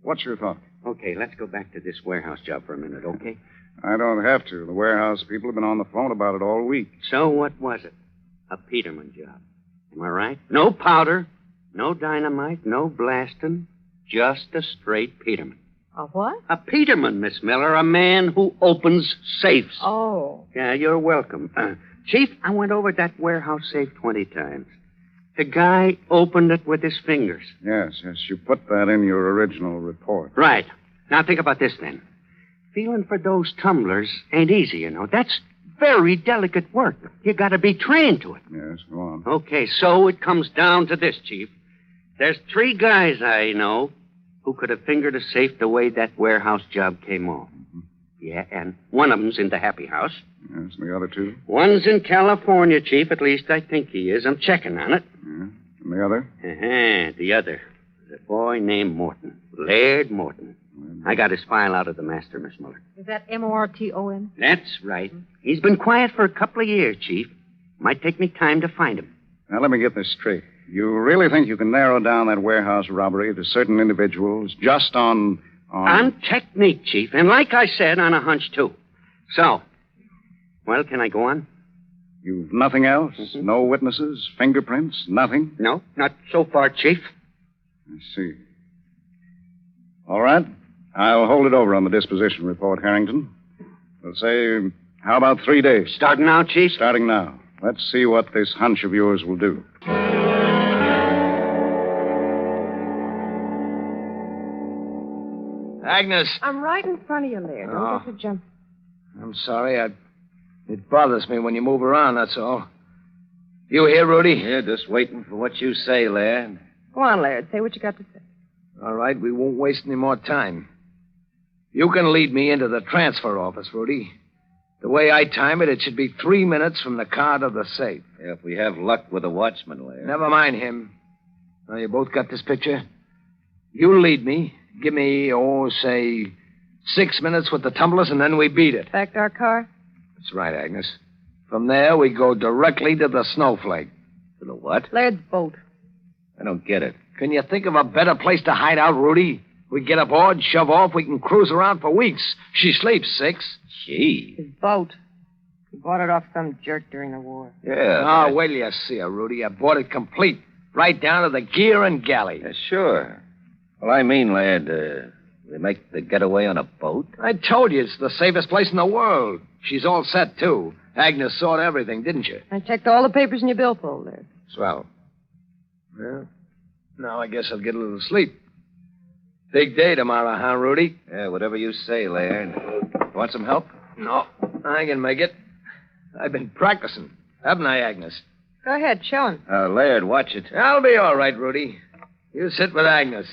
What's your thought? Okay, let's go back to this warehouse job for a minute, okay? I don't have to. The warehouse people have been on the phone about it all week. So what was it? A Peterman job. Am I right? No powder, no dynamite, no blasting, just a straight Peterman. A what? A Peterman, Miss Miller, a man who opens safes. Oh. Yeah, you're welcome. Chief, I went over that warehouse safe 20 times. The guy opened it with his fingers. Yes, you put that in your original report. Right. Now think about this, then. Feeling for those tumblers ain't easy, you know. That's very delicate work. You gotta be trained to it. Yes, go on. Okay, so it comes down to this, Chief. There's 3 guys I know who could have fingered a safe the way that warehouse job came off. Mm-hmm. Yeah, and one of them's in the Happy House. Yes, and the other 2? One's in California, Chief. At least I think he is. I'm checking on it. Yeah. And the other? The other is a boy named Morton. Laird Morton. I got his file out of the master, Miss Muller. Is that M-O-R-T-O-N? That's right. He's been quiet for a couple of years, Chief. Might take me time to find him. Now, let me get this straight. You really think you can narrow down that warehouse robbery to certain individuals just on... On technique, Chief. And like I said, on a hunch, too. So, well, can I go on? You've nothing else? Mm-hmm. No witnesses? Fingerprints? Nothing? No, not so far, Chief. I see. All right. I'll hold it over on the disposition report, Harrington. We'll say, how about 3 days? Starting now, Chief? Starting now. Let's see what this hunch of yours will do. Agnes. I'm right in front of you, Laird. Don't get to jump. I'm sorry. It bothers me when you move around, that's all. You here, Rudy? Yeah, just waiting for what you say, Laird. Go on, Laird. Say what you got to say. All right, we won't waste any more time. You can lead me into the transfer office, Rudy. The way I time it, it should be 3 minutes from the car to the safe. Yeah, if we have luck with the watchman, Laird. Never mind him. Now, you both got this picture? You lead me. Give me, say, 6 minutes with the tumblers, and then we beat it. Back to our car? That's right, Agnes. From there, we go directly to the Snowflake. To the what? Laird's boat. I don't get it. Can you think of a better place to hide out, Rudy? We get aboard, shove off, we can cruise around for weeks. She sleeps 6. Gee. His boat. He bought it off some jerk during the war. Yeah. Oh, wait till you see her, Rudy. I bought it complete. Right down to the gear and galley. Yeah, sure. Well, I mean, Laird, they make the getaway on a boat? I told you, it's the safest place in the world. She's all set, too. Agnes saw to everything, didn't you? I checked all the papers in your billfold, Laird. Swell. Well, now I guess I'll get a little sleep. Big day tomorrow, huh, Rudy? Yeah, whatever you say, Laird. Want some help? No, I can make it. I've been practicing, haven't I, Agnes? Go ahead, show him. Laird, watch it. I'll be all right, Rudy. You sit with Agnes.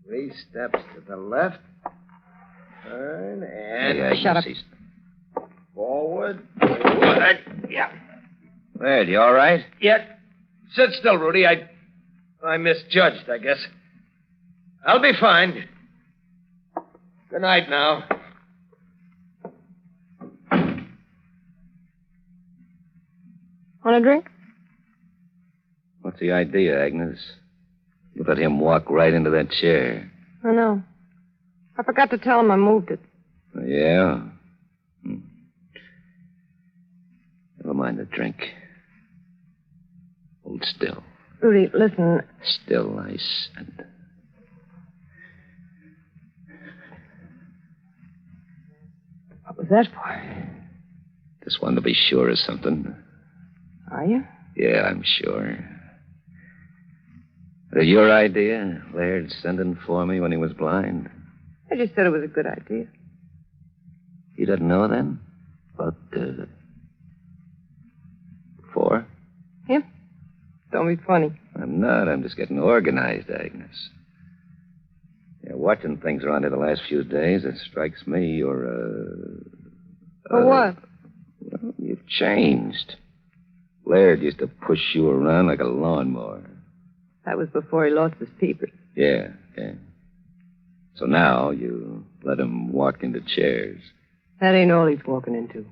3 steps to the left. Turn and... Yeah, shut up. Forward. Yeah. Laird, you all right? Yeah. Sit still, Rudy. I misjudged, I guess. I'll be fine. Good night now. Want a drink? What's the idea, Agnes? You let him walk right into that chair. I know. I forgot to tell him I moved it. Yeah? Never mind the drink. Hold still. Rudy, listen. Still, I said. What was that for? Just wanted to be sure of something. Are you? Yeah, I'm sure. Was it your idea, Laird sending for me when he was blind? I just said it was a good idea. You didn't know then? About, 4? Him? Don't be funny. I'm not. I'm just getting organized, Agnes. Yeah, watching things around here the last few days, it strikes me you're, For what? Well, you've changed. Laird used to push you around like a lawnmower. That was before he lost his peepers. Yeah. So now you let him walk into chairs. That ain't all he's walking into.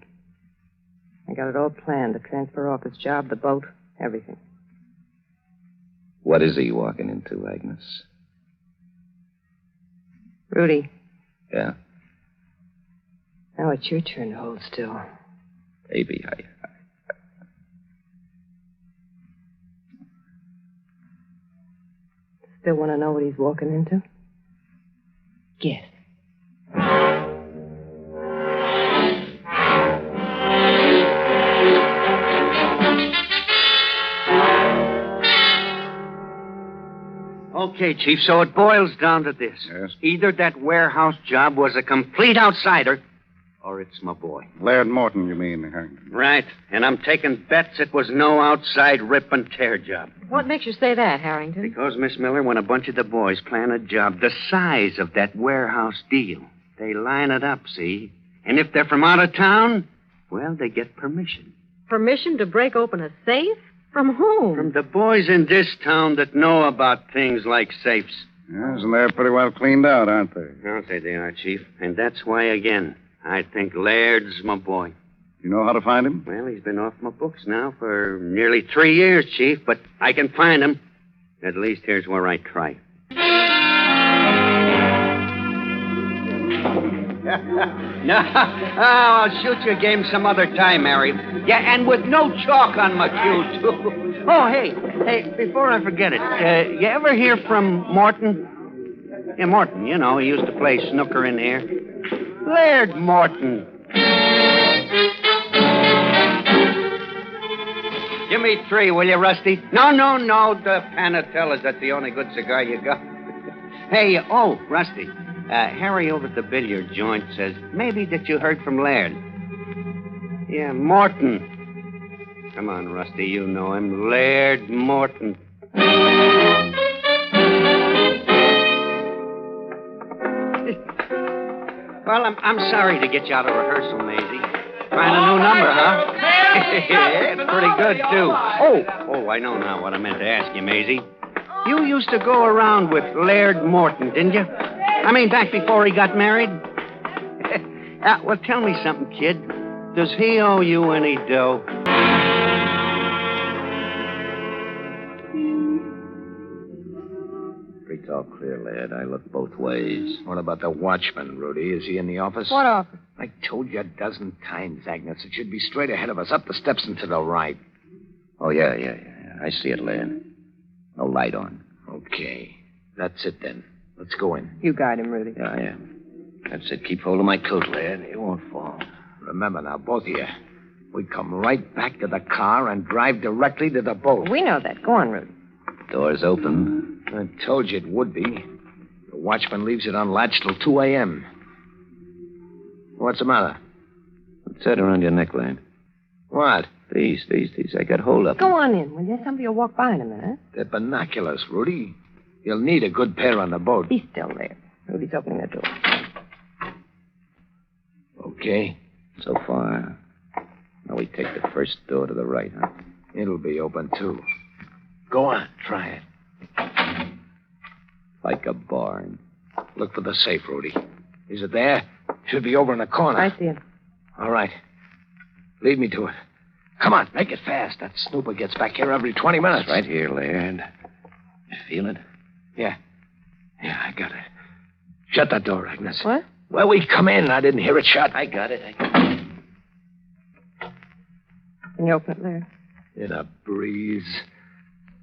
I got it all planned, the transfer office job, the boat, everything. What is he walking into, Agnes? Rudy. Yeah? Now it's your turn to hold still. Baby, Still want to know what he's walking into? Guess. Okay, Chief, so it boils down to this. Yes? Either that warehouse job was a complete outsider, or it's my boy. Laird Morton, you mean, Harrington? Right, and I'm taking bets it was no outside rip and tear job. What makes you say that, Harrington? Because, Miss Miller, when a bunch of the boys plan a job the size of that warehouse deal, they line it up, see? And if they're from out of town, well, they get permission. Permission to break open a safe? From whom? From the boys in this town that know about things like safes. Yes, and they're pretty well cleaned out, aren't they? I'll say they are, Chief. And that's why, again, I think Laird's my boy. You know how to find him? Well, he's been off my books now for nearly 3 years, Chief, but I can find him. At least here's where I try. No, I'll shoot your game some other time, Harry. Yeah, and with no chalk on my cue, too. Oh, hey, before I forget it, you ever hear from Morton? Yeah, Morton, you know, he used to play snooker in here. Laird Morton. Give me 3, will you, Rusty? No, the Panatella's that's the only good cigar you got. Hey, Rusty, Harry over at the billiard joint says maybe that you heard from Laird. Yeah, Morton. Come on, Rusty, you know him. Laird Morton. Well, I'm sorry to get you out of rehearsal, Maisie. Find a new number, huh? Yeah, it's pretty good, too. Oh, I know now what I meant to ask you, Maisie. You used to go around with Laird Morton, didn't you? I mean, back before he got married? Well, tell me something, kid. Does he owe you any dough? Street's all clear, Laird. I look both ways. What about the watchman, Rudy? Is he in the office? What office? I told you a dozen times, Agnes. It should be straight ahead of us, up the steps and to the right. Oh, yeah. I see it, Laird. No light on. Okay. That's it, then. Let's go in. You guide him, Rudy. Yeah, I am. That's it. Keep hold of my coat, Laird. You won't fall. Remember now, both of you. We come right back to the car and drive directly to the boat. We know that. Go on, Rudy. Door's open. I told you it would be. The watchman leaves it unlatched till 2 a.m. What's the matter? What's that around your neck, Laird? What? These. I got hold of them. Go on in, will you? Somebody will walk by in a minute. They're binoculars, Rudy. You'll need a good pair on the boat. Be still there. Rudy's opening the door. Okay. So far. Now we take the first door to the right, huh? It'll be open, too. Go on. Try it. Like a barn. Look for the safe, Rudy. Is it there? Should be over in the corner. I see it. All right. Lead me to it. Come on, make it fast. That snooper gets back here every 20 minutes. It's right here, Laird. You feel it? Yeah, I got it. Shut that door, Agnes. What? Where we come in, I didn't hear it shut. I got it. Can you open it, Laird? In a breeze.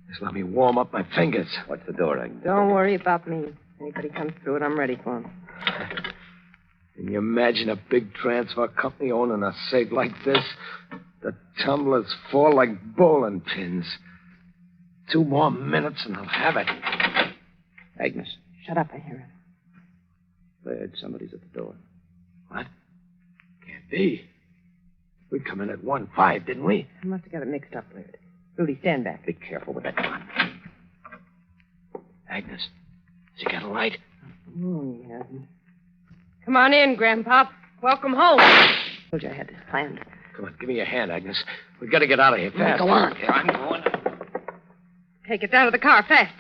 Just let me warm up my fingers. Watch the door, Agnes. Don't worry about me. Anybody comes through it, I'm ready for him. Can you imagine a big transfer company owning a safe like this? The tumblers fall like bowling pins. 2 more minutes and I'll have it. Agnes. Shut up, I hear it. Laird, somebody's at the door. What? Can't be. We come in at 1:05, didn't we? I must have got it mixed up, Laird. Rudy, stand back. Be careful with that gun. Agnes, has he got a light? Oh, he hasn't. Come on in, Grandpop. Welcome home. Told you I had this planned. Come on, give me your hand, Agnes. We've got to get out of here fast. Go on. Here, I'm going. Take it down to the car, fast.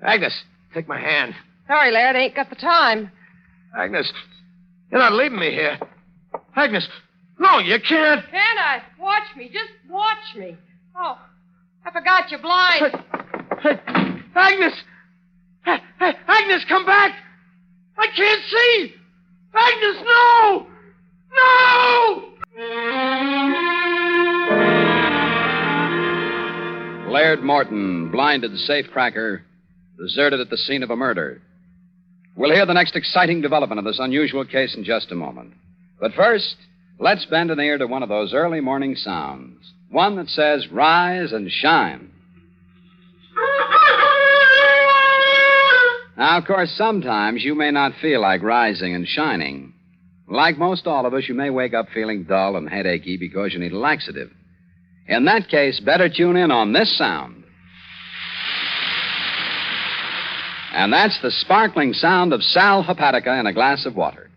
Agnes, take my hand. Sorry, Laird, I ain't got the time. Agnes, you're not leaving me here. Agnes, no, you can't. Can't I? Watch me. Just watch me. Oh, I forgot you're blind. Agnes! Agnes, come back! I can't see! Agnes, no! No! Laird Morton, blinded safecracker, deserted at the scene of a murder. We'll hear the next exciting development of this unusual case in just a moment. But first, let's bend an ear to one of those early morning sounds. One that says, rise and shine. Now, of course, sometimes you may not feel like rising and shining. Like most all of us, you may wake up feeling dull and headachy because you need a laxative. In that case, better tune in on this sound. And that's the sparkling sound of sal hepatica in a glass of water.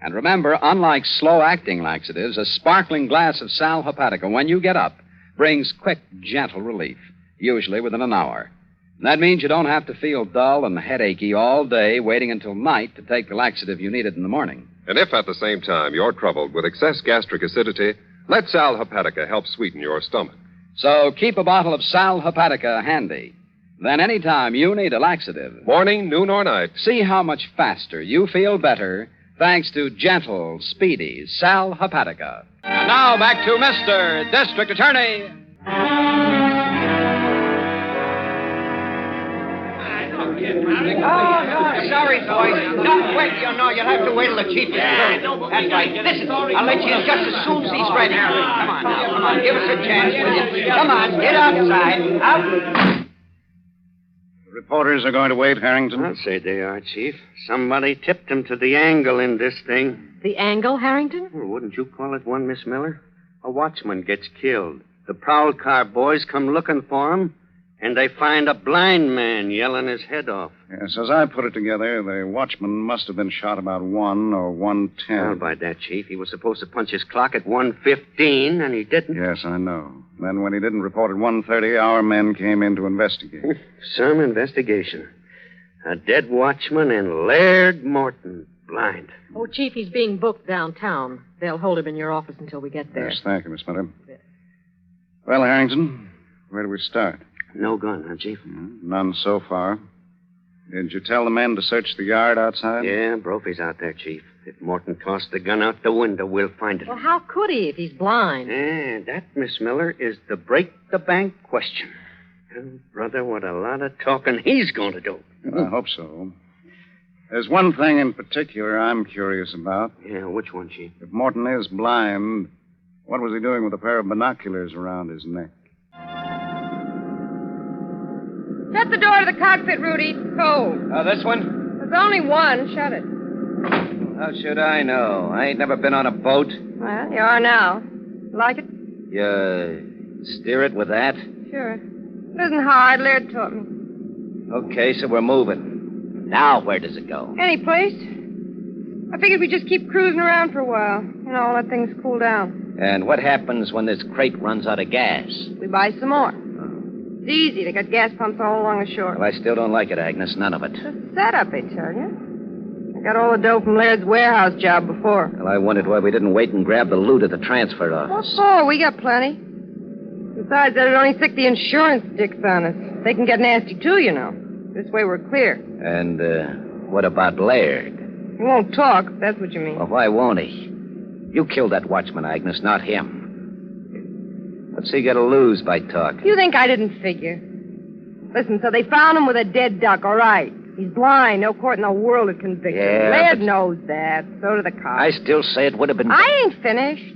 And remember, unlike slow-acting laxatives, a sparkling glass of sal hepatica, when you get up, brings quick, gentle relief, usually within an hour. And that means you don't have to feel dull and headachy all day waiting until night to take the laxative you needed in the morning. And if at the same time you're troubled with excess gastric acidity, Let Sal Hepatica help sweeten your stomach. So keep a bottle of Sal Hepatica handy. Then anytime you need a laxative, morning, noon, or night, see how much faster you feel better thanks to gentle, speedy Sal Hepatica. And now back to Mr. District Attorney. Sorry, boys. No, wait, you'll have to wait till the chief is through. That's right. Listen, I'll let you in just as soon as he's ready. Come on now, come on. Give us a chance, will you? Come on, get outside. Out. The reporters are going to wait, Harrington? I'll say they are, Chief. Somebody tipped them to the angle in this thing. The angle, Harrington? Well, wouldn't you call it one, Miss Miller? A watchman gets killed. The prowl car boys come looking for him, and they find a blind man yelling his head off. Yes, as I put it together, the watchman must have been shot about 1 or 1:10. Well, by that, Chief, he was supposed to punch his clock at 1:15, and he didn't. Yes, I know. Then when he didn't report at 1:30, our men came in to investigate. Some investigation. A dead watchman and Laird Morton, blind. Oh, Chief, he's being booked downtown. They'll hold him in your office until we get there. Yes, thank you, Miss Miller. Well, Harrington, where do we start? No gun, huh, Chief? None so far. Did you tell the men to search the yard outside? Yeah, Brophy's out there, Chief. If Morton tossed the gun out the window, we'll find it. Well, how could he if he's blind? That, Miss Miller, is the break-the-bank question. Oh, brother, what a lot of talking he's going to do. I hope so. There's one thing in particular I'm curious about. Yeah, which one, Chief? If Morton is blind, what was he doing with a pair of binoculars around his neck? Shut the door to the cockpit, Rudy. It's cold. Oh, this one? There's only one. Shut it. How should I know? I ain't never been on a boat. Well, you are now. Like it? You steer it with that? Sure. It isn't hard. Laird taught me. Okay, so we're moving. Now where does it go? Any place. I figured we'd just keep cruising around for a while. Let things cool down. And what happens when this crate runs out of gas? We buy some more. It's easy. They got gas pumps all along the shore. Well, I still don't like it, Agnes. None of it. It's a setup, they tell you. I got all the dough from Laird's warehouse job before. Well, I wondered why we didn't wait and grab the loot at the transfer office. What for? We got plenty. Besides, that'd only sick the insurance dicks on us. They can get nasty, too, This way we're clear. And what about Laird? He won't talk, if that's what you mean. Well, why won't he? You killed that watchman, Agnes, not him. What's he got to lose by talking? You think I didn't figure? Listen, so they found him with a dead duck, all right. He's blind. No court in the world would convict him. Yeah, Laird knows that. So do the cops. I still say it would have been... I ain't finished.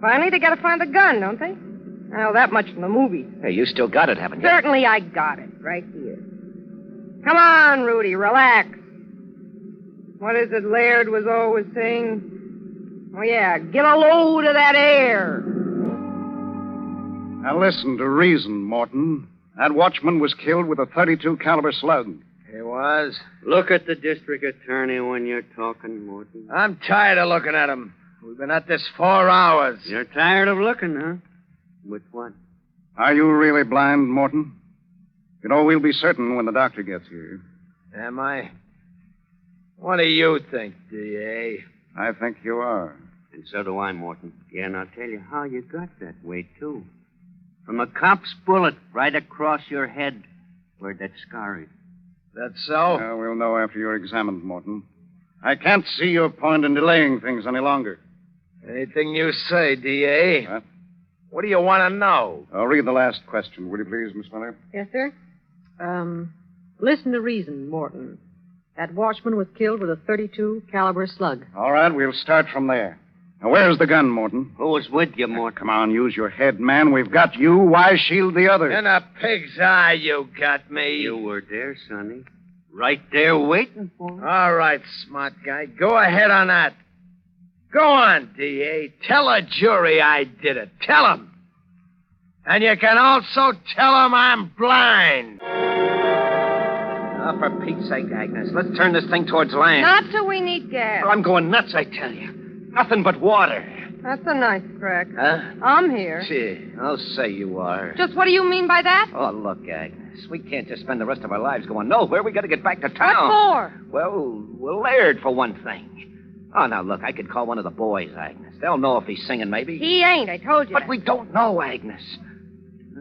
Finally, they got to find the gun, don't they? Well, that much from the movies. Hey, you still got it, haven't you? Certainly I got it. Right here. Come on, Rudy. Relax. What is it Laird was always saying? Oh, yeah. Get a load of that air. Now listen to reason, Morton. That watchman was killed with a .32 caliber slug. He was? Look at the district attorney when you're talking, Morton. I'm tired of looking at him. We've been at this 4 hours. You're tired of looking, huh? With what? Are you really blind, Morton? We'll be certain when the doctor gets here. Am I? What do you think, D.A.? I think you are. And so do I, Morton. Yeah, and I'll tell you how you got that way, too. From a cop's bullet right across your head where that scar is. That's so? We'll know after you're examined, Morton. I can't see your point in delaying things any longer. Anything you say, D.A. What? What do you want to know? I'll read the last question, will you please, Miss Miller? Yes, sir. Listen to reason, Morton. That watchman was killed with a .32 caliber slug. All right, we'll start from there. Now, where's the gun, Morton? Who was with you, Morton? Come on, use your head, man. We've got you. Why shield the other? In a pig's eye, you got me. You were there, Sonny. Right there waiting for me. All right, smart guy. Go ahead on that. Go on, D.A. Tell a jury I did it. Tell them. And you can also tell them I'm blind. Oh, for Pete's sake, Agnes, let's turn this thing towards land. Not till we need gas. Well, I'm going nuts, I tell you. Nothing but water. That's a nice crack. Huh? I'm here. Gee, I'll say you are. Just what do you mean by that? Oh, look, Agnes, we can't just spend the rest of our lives going nowhere. We got to get back to town. What for? Well, Laird, for one thing. Oh, now, look, I could call one of the boys, Agnes. They'll know if he's singing, maybe. He ain't, I told you. But we don't know, Agnes.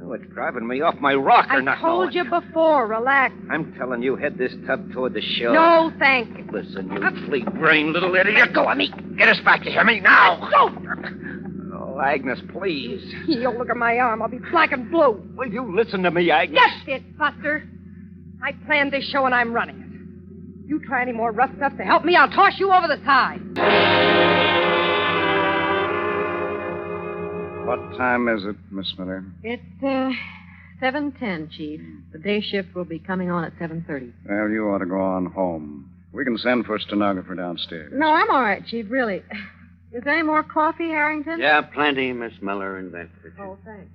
Oh, it's driving me off my rocker, not I told you before, relax. I'm telling you, head this tub toward the shore. No, thank you. Listen, you flea-brained little idiot. Go on me. Get us back, you hear me? Now. Oh, Agnes, please. You look at my arm. I'll be black and blue. Will you listen to me, Agnes? That's it, Buster. I planned this show and I'm running it. You try any more rough stuff to help me, I'll toss you over the side. What time is it, Miss Miller? It's 7:10, Chief. The day shift will be coming on at 7:30. Well, you ought to go on home. We can send for a stenographer downstairs. No, I'm all right, Chief, really. Is there any more coffee, Harrington? Yeah, plenty, Miss Miller, in that kitchen. Oh, thanks.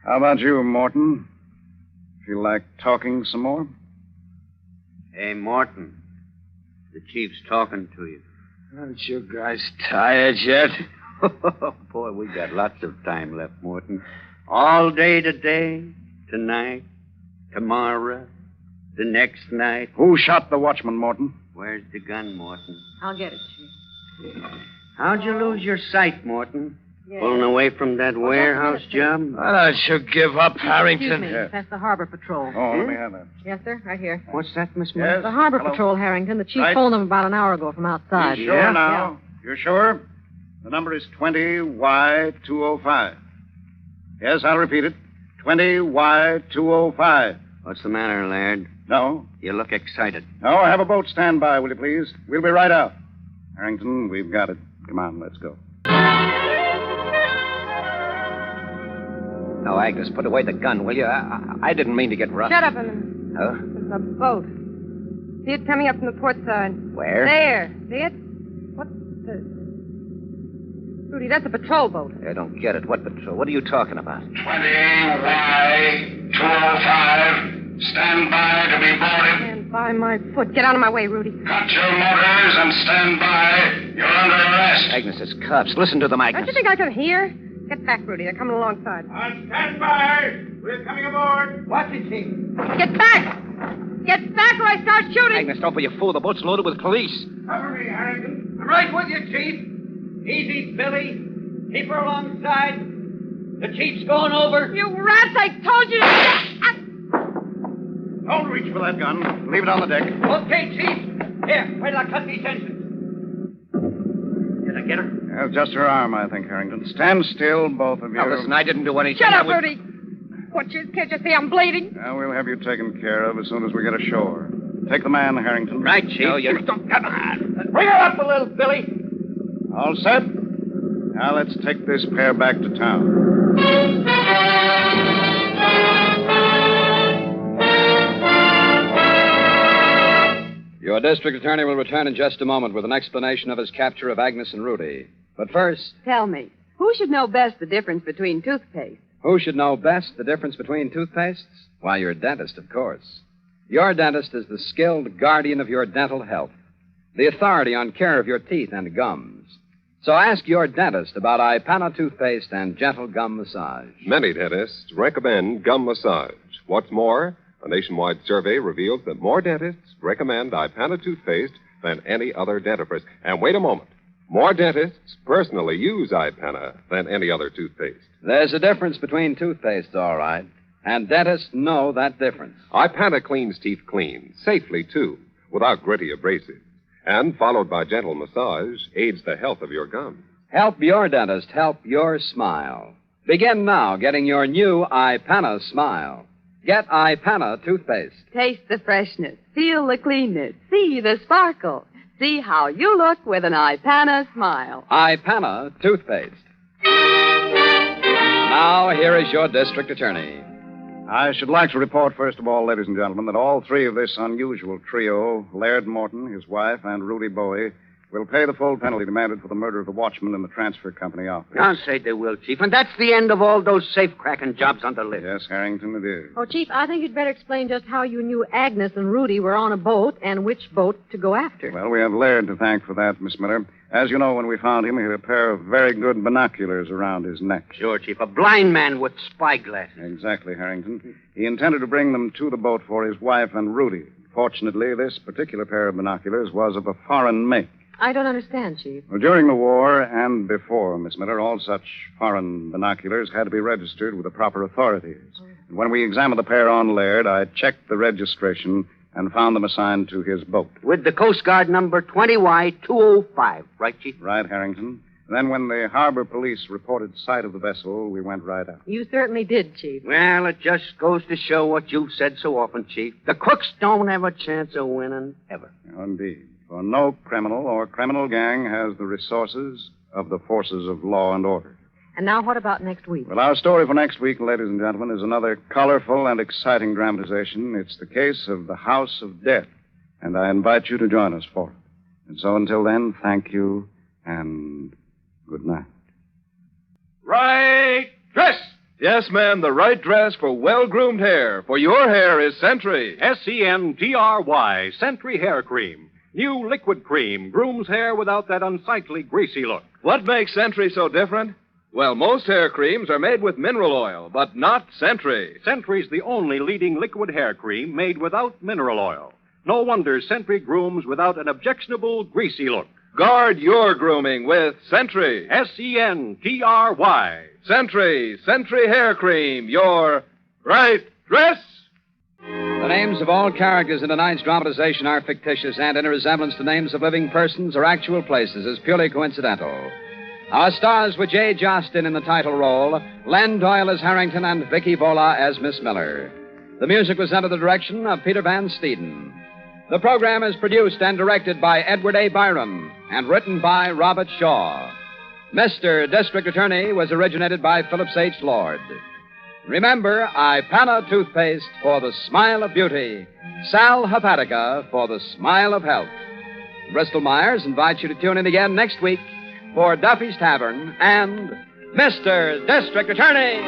How about you, Morton? Feel like talking some more? Hey, Morton. The chief's talking to you. Aren't you guys tired yet? Oh, boy, we got lots of time left, Morton. All day today, tonight, tomorrow, the next night. Who shot the watchman, Morton? Where's the gun, Morton? I'll get it, Chief. How'd you lose your sight, Morton? Pulling away from that warehouse job? Why don't you give up, Harrington? Excuse me. That's the Harbor Patrol. Oh, let me have that. Yes, sir. Right here. What's that, Miss Miller? Yes. The Harbor Hello. Patrol, Harrington. The chief Right. phoned them about an hour ago from outside. You sure now? You're sure? The number is 20Y205. Yes, I'll repeat it. 20Y205. What's the matter, Laird? No. You look excited. No, have a boat stand by, will you please? We'll be right out. Harrington, we've got it. Come on, let's go. No, Agnes, put away the gun, will you? I didn't mean to get rough. Shut up a minute. Huh? There's a boat. See it coming up from the port side. Where? There. See it? What the... Rudy, that's a patrol boat. I don't get it. What patrol? What are you talking about? 20Y205. Stand by to be boarded. Stand by my foot. Get out of my way, Rudy. Cut your motors and stand by. You're under arrest. Agnes, it's cops. Listen to them, Don't Agnes. you think I can hear? Get back, Rudy. They're coming alongside. Stand by. We're coming aboard. Watch it, Chief. Get back! Get back or I start shooting! Agnes, don't be a fool. The boat's loaded with police. Cover me, Harrington. I'm right with you, Chief. Easy, Billy. Keep her alongside. The chief's going over. You rats, I told you to... Don't reach for that gun. Leave it on the deck. Okay, Chief. Here, wait till I cut these engines. Did I get her? Well, just her arm, I think, Harrington. Stand still, both of you. Now, listen, I didn't do anything. Shut up, Rudy! Butchers, can't you see I'm bleeding? Now, we'll have you taken care of as soon as we get ashore. Take the man, Harrington. Right, Chief. No, you don't. Come on. Bring her up a little, Billy. All set? Now, let's take this pair back to town. Your district attorney will return in just a moment with an explanation of his capture of Agnes and Rudy. But first, Tell me, who should know best the difference between toothpaste? who should know best the difference between toothpastes? Why, your dentist, of course. Your dentist is the skilled guardian of your dental health, the authority on care of your teeth and gums. So ask your dentist about Ipana toothpaste and gentle gum massage. Many dentists recommend gum massage. What's more, a nationwide survey reveals that more dentists recommend Ipana toothpaste than any other dentifrice. And wait a moment. More dentists personally use Ipana than any other toothpaste. There's a difference between toothpastes, all right. And dentists know that difference. Ipana cleans teeth clean, safely, too, without gritty abrasives. And, followed by gentle massage, aids the health of your gums. Help your dentist help your smile. Begin now getting your new Ipana smile. Get Ipana toothpaste. Taste the freshness, feel the cleanness, see the sparkle. See how you look with an Ipana smile. Ipana toothpaste. Now, here is your district attorney. I should like to report, first of all, ladies and gentlemen, that all three of this unusual trio, Laird Morton, his wife, and Rudy Bowie, will pay the full penalty demanded for the murder of the watchman in the transfer company office. I'll say they will, Chief. And that's the end of all those safe-cracking jobs on the list. Yes, Harrington, it is. Oh, Chief, I think you'd better explain just how you knew Agnes and Rudy were on a boat and which boat to go after. Well, we have Laird to thank for that, Miss Miller. As you know, when we found him, he had a pair of very good binoculars around his neck. Sure, Chief. A blind man with spyglasses. Exactly, Harrington. He intended to bring them to the boat for his wife and Rudy. Fortunately, this particular pair of binoculars was of a foreign make. I don't understand, Chief. Well, during the war and before, Miss Miller, all such foreign binoculars had to be registered with the proper authorities. And when we examined the pair on Laird, I checked the registration and found them assigned to his boat. With the Coast Guard number 20Y205, right, Chief? Right, Harrington. Then when the harbor police reported sight of the vessel, we went right out. You certainly did, Chief. Well, it just goes to show what you've said so often, Chief. The crooks don't have a chance of winning, ever. Indeed. For no criminal or criminal gang has the resources of the forces of law and order. And now what about next week? Well, our story for next week, ladies and gentlemen, is another colorful and exciting dramatization. It's the case of the House of Death, and I invite you to join us for it. And so until then, thank you and good night. Right dress! Yes, ma'am, the right dress for well-groomed hair. For your hair is Sentry. Sentry, Sentry Hair Cream. New liquid cream grooms hair without that unsightly, greasy look. What makes Sentry so different? Well, most hair creams are made with mineral oil, but not Sentry. Sentry's the only leading liquid hair cream made without mineral oil. No wonder Sentry grooms without an objectionable, greasy look. Guard your grooming with Sentry. Sentry. Sentry Hair Cream, your right dress. The names of all characters in tonight's dramatization are fictitious, and any resemblance to names of living persons or actual places is purely coincidental. Our stars were Jay Jostin in the title role, Len Doyle as Harrington, and Vicky Vola as Miss Miller. The music was under the direction of Peter Van Steeden. The program is produced and directed by Edward A. Byron and written by Robert Shaw. Mr. District Attorney was originated by Phillips H. Lord. Remember, Ipana toothpaste for the smile of beauty, Sal Hepatica for the smile of health. Bristol Myers invites you to tune in again next week for Duffy's Tavern and Mr. District Attorney.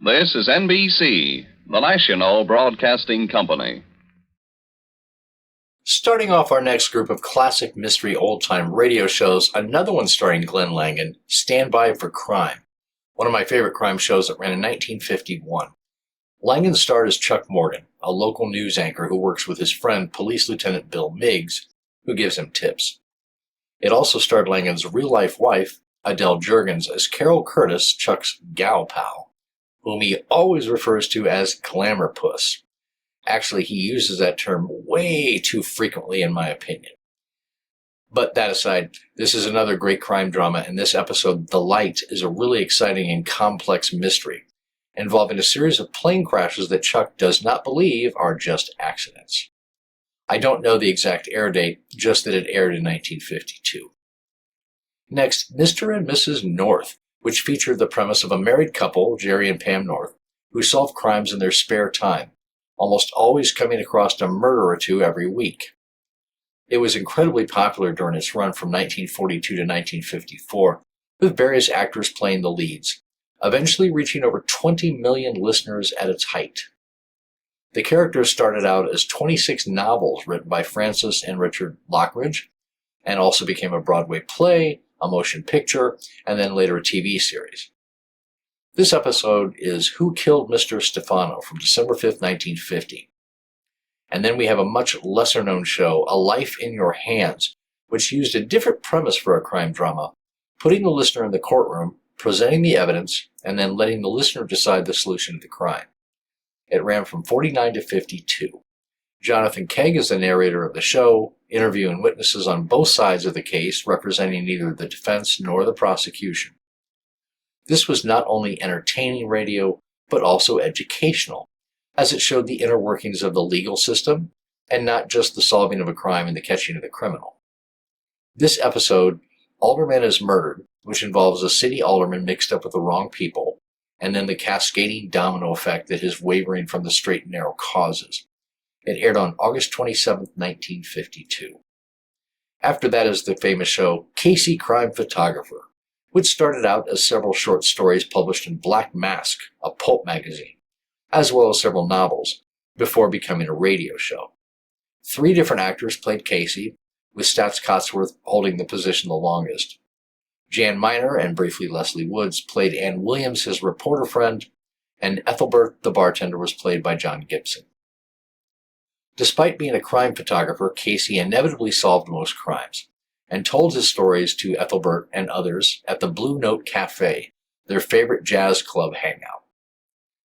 This is NBC, the National Broadcasting Company. Starting off our next group of classic mystery old-time radio shows, another one starring Glenn Langan, Stand By for Crime, one of my favorite crime shows that ran in 1951. Langan starred as Chuck Morgan, a local news anchor who works with his friend, Police Lieutenant Bill Miggs, who gives him tips. It also starred Langan's real-life wife, Adele Jurgens, as Carol Curtis, Chuck's gal pal, whom he always refers to as Glamour Puss. Actually, he uses that term way too frequently, in my opinion. But that aside, this is another great crime drama, and this episode, The Light, is a really exciting and complex mystery involving a series of plane crashes that Chuck does not believe are just accidents. I don't know the exact air date, just that it aired in 1952. Next, Mr. and Mrs. North, which featured the premise of a married couple, Jerry and Pam North, who solve crimes in their spare time, almost always coming across a murder or two every week. It was incredibly popular during its run from 1942 to 1954, with various actors playing the leads, eventually reaching over 20 million listeners at its height. The characters started out as 26 novels written by Francis and Richard Lockridge, and also became a Broadway play, a motion picture, and then later a TV series. This episode is Who Killed Mr. Stefano from December 5th, 1950. And then we have a much lesser-known show, A Life in Your Hands, which used a different premise for a crime drama, putting the listener in the courtroom, presenting the evidence, and then letting the listener decide the solution to the crime. It ran from 49 to 52. Jonathan Kegg is the narrator of the show, interviewing witnesses on both sides of the case, representing neither the defense nor the prosecution. This was not only entertaining radio, but also educational, as it showed the inner workings of the legal system, and not just the solving of a crime and the catching of the criminal. This episode, Alderman is Murdered, which involves a city alderman mixed up with the wrong people, and then the cascading domino effect that his wavering from the straight and narrow causes. It aired on August 27, 1952. After that is the famous show Casey Crime Photographer, which started out as several short stories published in Black Mask, a pulp magazine, as well as several novels, before becoming a radio show. 3 different actors played Casey, with Stats Cotsworth holding the position the longest. Jan Miner and briefly Leslie Woods played Ann Williams, his reporter friend, and Ethelbert, the bartender, was played by John Gibson. Despite being a crime photographer, Casey inevitably solved most crimes and told his stories to Ethelbert and others at the Blue Note Cafe, their favorite jazz club hangout.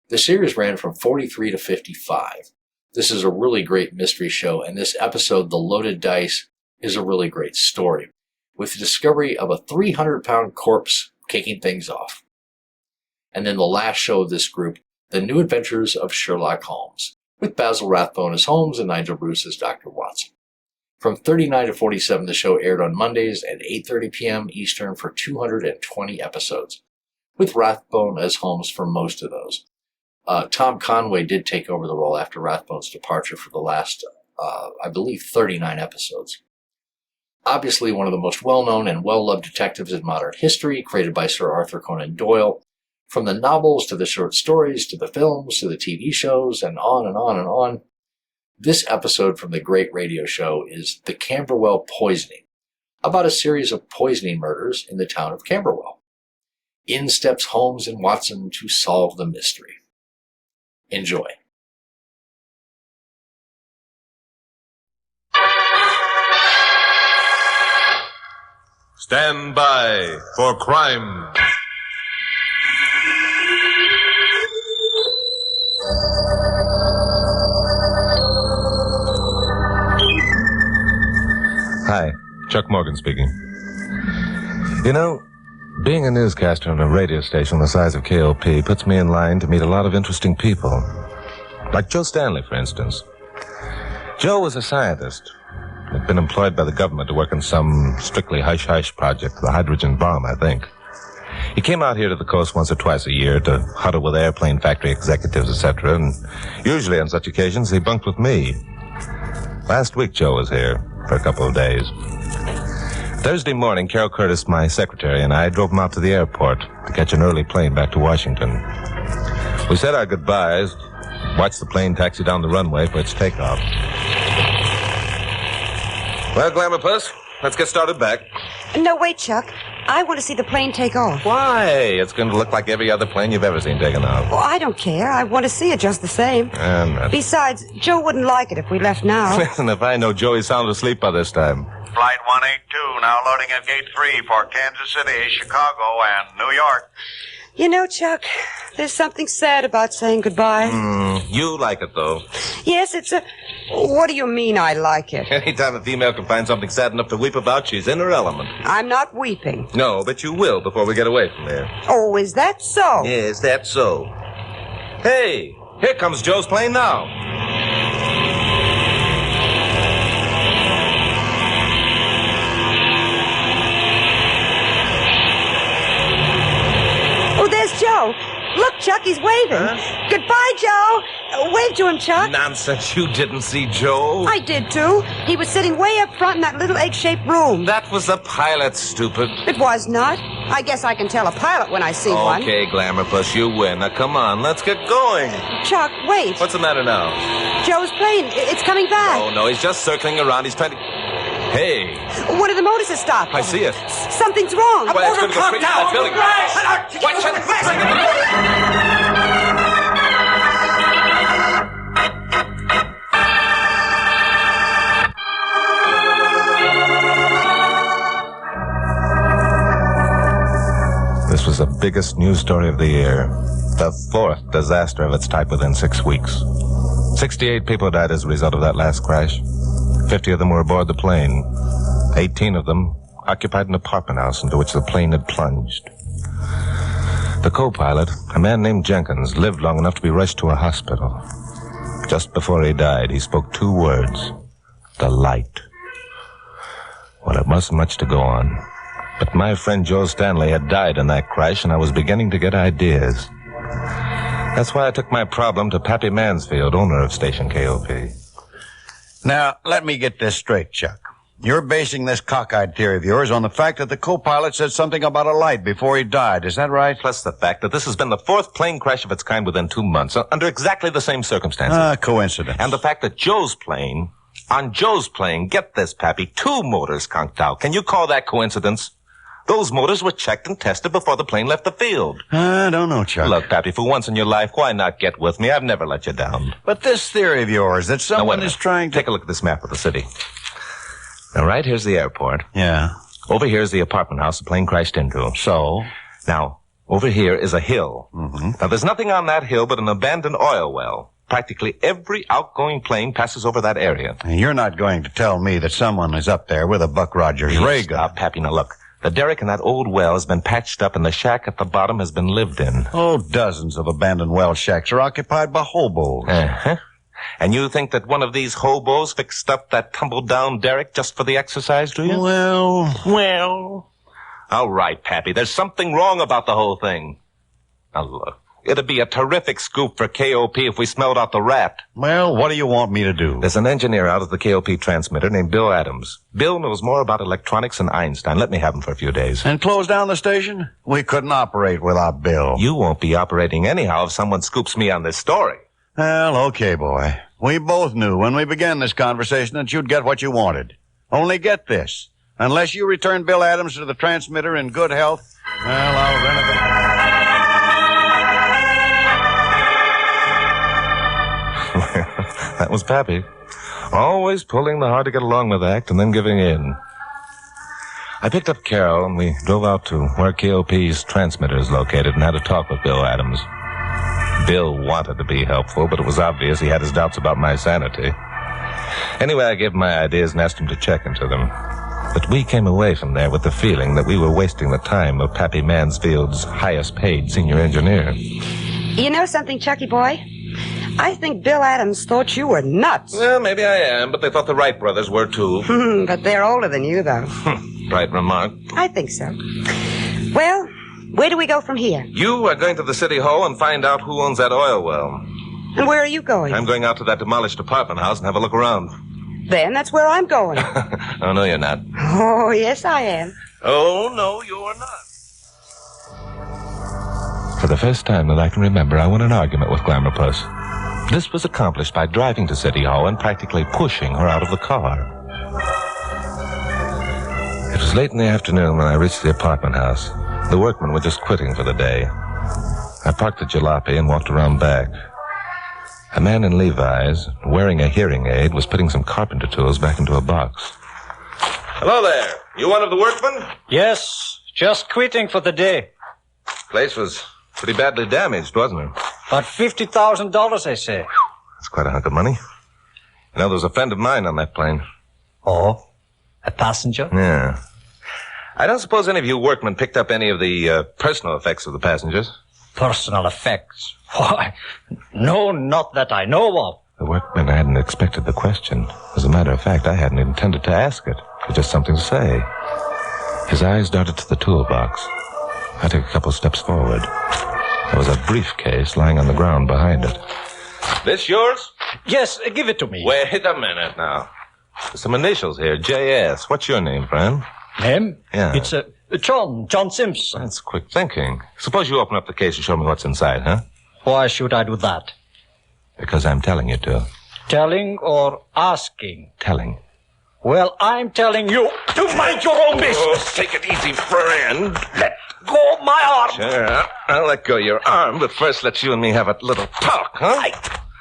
The series ran from 43 to 55. This is a really great mystery show, and this episode, The Loaded Dice, is a really great story, with the discovery of a 300-pound corpse kicking things off. And then the last show of this group, The New Adventures of Sherlock Holmes, with Basil Rathbone as Holmes and Nigel Bruce as Dr. Watson. From 39 to 47, the show aired on Mondays at 8:30 p.m. Eastern for 220 episodes, with Rathbone as Holmes for most of those. Tom Conway did take over the role after Rathbone's departure for the last, I believe, 39 episodes. Obviously, one of the most well-known and well-loved detectives in modern history, created by Sir Arthur Conan Doyle. From the novels to the short stories to the films to the TV shows and on and on and on. This episode from the great radio show is The Camberwell Poisoning, about a series of poisoning murders in the town of Camberwell. In steps Holmes and Watson to solve the mystery. Enjoy. Stand by for crime. Hi, Chuck Morgan speaking. You know, being a newscaster on a radio station the size of KOP puts me in line to meet a lot of interesting people. Like Joe Stanley, for instance. Joe was a scientist. Had been employed by the government to work on some strictly hush-hush project, the hydrogen bomb, I think. He came out here to the coast once or twice a year to huddle with airplane factory executives, etc., and usually on such occasions he bunked with me. Last week Joe was here for a couple of days. Thursday morning, Carol Curtis, my secretary, and I drove him out to the airport to catch an early plane back to Washington. We said our goodbyes, watched the plane taxi down the runway for its takeoff. Well, Glamour Puss, let's get started back. No, wait, Chuck. I want to see the plane take off. Why? It's going to look like every other plane you've ever seen taken off. Well, I don't care. I want to see it just the same. Besides, Joe wouldn't like it if we left now. Listen, if I know Joey's sound asleep by this time. Flight 182 now loading at Gate 3 for Kansas City, Chicago, and New York. You know, Chuck, there's something sad about saying goodbye. You like it, though. Yes, it's a... What do you mean I like it? Anytime a female can find something sad enough to weep about, she's in her element. I'm not weeping. No, but you will before we get away from here. Oh, is that so? Yes, that's so. Hey, here comes Joe's plane now. Oh, there's Joe. Look, Chuck, he's waving. Huh? Goodbye, Joe. Wave to him, Chuck. Nonsense. You didn't see Joe? I did, too. He was sitting way up front in that little egg-shaped room. That was the pilot, stupid. It was not. I guess I can tell a pilot when I see one. Okay, Glamour Puss, you win. Now, come on, let's get going. Chuck, wait. What's the matter now? Joe's plane. It's coming back. Oh, no, he's just circling around. He's trying to... Hey. One of the motors has stopped. I see it. Something's wrong. Well, it's going to go straight down that building. Watch This was the biggest news story of the year. The fourth disaster of its type within 6 weeks. 68 people died as a result of that last crash. 50 of them were aboard the plane. 18 of them occupied an apartment house into which the plane had plunged. The co-pilot, a man named Jenkins, lived long enough to be rushed to a hospital. Just before he died, he spoke 2 words. The light. Well, it wasn't much to go on. But my friend Joe Stanley had died in that crash, and I was beginning to get ideas. That's why I took my problem to Pappy Mansfield, owner of Station KOP. Now, let me get this straight, Chuck. You're basing this cockeyed theory of yours on the fact that the co-pilot said something about a light before he died. Is that right? Plus the fact that this has been the 4th plane crash of its kind within 2 months, under exactly the same circumstances. Coincidence. And the fact that on Joe's plane, get this, Pappy, 2 motors conked out. Can you call that coincidence? Those motors were checked and tested before the plane left the field. I don't know, Chuck. Look, Pappy, for once in your life, why not get with me? I've never let you down. But this theory of yours that someone is trying to... Take a look at this map of the city. Now, right here's the airport. Yeah. Over here's the apartment house the plane crashed into. So? Now, over here is a hill. Mm-hmm. Now, there's nothing on that hill but an abandoned oil well. Practically every outgoing plane passes over that area. And you're not going to tell me that someone is up there with a Buck Rogers ray gun. Stop, Pappy. Now, look. The derrick in that old well has been patched up and the shack at the bottom has been lived in. Oh, dozens of abandoned well shacks are occupied by hobos. Uh-huh. And you think that one of these hobos fixed up that tumbled-down derrick just for the exercise, do you? Well... All right, Pappy. There's something wrong about the whole thing. Now, look. It'd be a terrific scoop for KOP if we smelled out the rat. Well, what do you want me to do? There's an engineer out at the KOP transmitter named Bill Adams. Bill knows more about electronics than Einstein. Let me have him for a few days. And close down the station? We couldn't operate without Bill. You won't be operating anyhow if someone scoops me on this story. Well, okay, boy. We both knew when we began this conversation that you'd get what you wanted. Only get this. Unless you return Bill Adams to the transmitter in good health, well, I'll renovate. That was Pappy. Always pulling the hard-to-get-along-with act and then giving in. I picked up Carol and we drove out to where KOP's transmitter is located and had a talk with Bill Adams. Bill wanted to be helpful, but it was obvious he had his doubts about my sanity. Anyway, I gave him my ideas and asked him to check into them. But we came away from there with the feeling that we were wasting the time of Pappy Mansfield's highest-paid senior engineer. You know something, Chucky boy? I think Bill Adams thought you were nuts. Well, maybe I am, but they thought the Wright brothers were too. But they're older than you, though. Right remark. I think so. Well, where do we go from here? You are going to the city hall and find out who owns that oil well. And where are you going? I'm going out to that demolished apartment house and have a look around. Then that's where I'm going. Oh, no, you're not. Oh, yes, I am. Oh, no, you're not. For the first time that I can remember, I won an argument with Glamour Puss. This was accomplished by driving to City Hall and practically pushing her out of the car. It was late in the afternoon when I reached the apartment house. The workmen were just quitting for the day. I parked the jalopy and walked around back. A man in Levi's, wearing a hearing aid, was putting some carpenter tools back into a box. Hello there. You one of the workmen? Yes, just quitting for the day. Place was pretty badly damaged, wasn't it? About $50,000, I say. That's quite a hunk of money. You know, there was a friend of mine on that plane. Oh? A passenger? Yeah. I don't suppose any of you workmen picked up any of the personal effects of the passengers. Personal effects? Why, no, not that I know of. The workman hadn't expected the question. As a matter of fact, I hadn't intended to ask it. It was just something to say. His eyes darted to the toolbox. I took a couple steps forward. There was a briefcase lying on the ground behind it. This yours? Yes, give it to me. Wait a minute now. There's some initials here. J.S. What's your name, friend? Name? Yeah. It's John Simpson. That's quick thinking. Suppose you open up the case and show me what's inside, huh? Why should I do that? Because I'm telling you to. Telling or asking? Telling. Well, I'm telling you to mind your own business. Oh, take it easy, friend. Let go of my arm. Sure, I'll let go of your arm, but first let you and me have a little talk, huh? I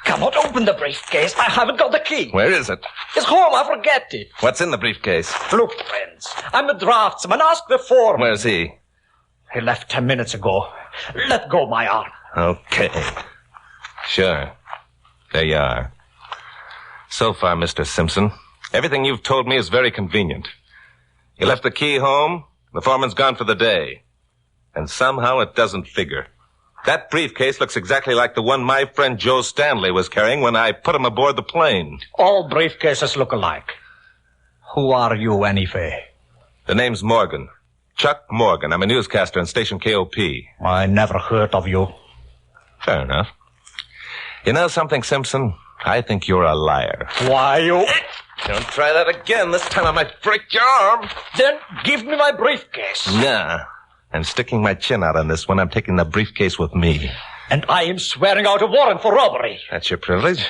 cannot open the briefcase. I haven't got the key. Where is it? It's home. I forget it. What's in the briefcase? Look, friends, I'm a draftsman. Ask the foreman. Where's he? He left 10 minutes ago. Let go of my arm. Okay. Sure. There you are. So far, Mr. Simpson, everything you've told me is very convenient. You left the key home, the foreman's gone for the day. And somehow it doesn't figure. That briefcase looks exactly like the one my friend Joe Stanley was carrying when I put him aboard the plane. All briefcases look alike. Who are you, anyway? The name's Morgan. Chuck Morgan. I'm a newscaster on station KOP. I never heard of you. Fair enough. You know something, Simpson? I think you're a liar. Why, you... Don't try that again. This time I might break your arm. Then give me my briefcase. Nah. I'm sticking my chin out on this one. I'm taking the briefcase with me. And I am swearing out a warrant for robbery. That's your privilege.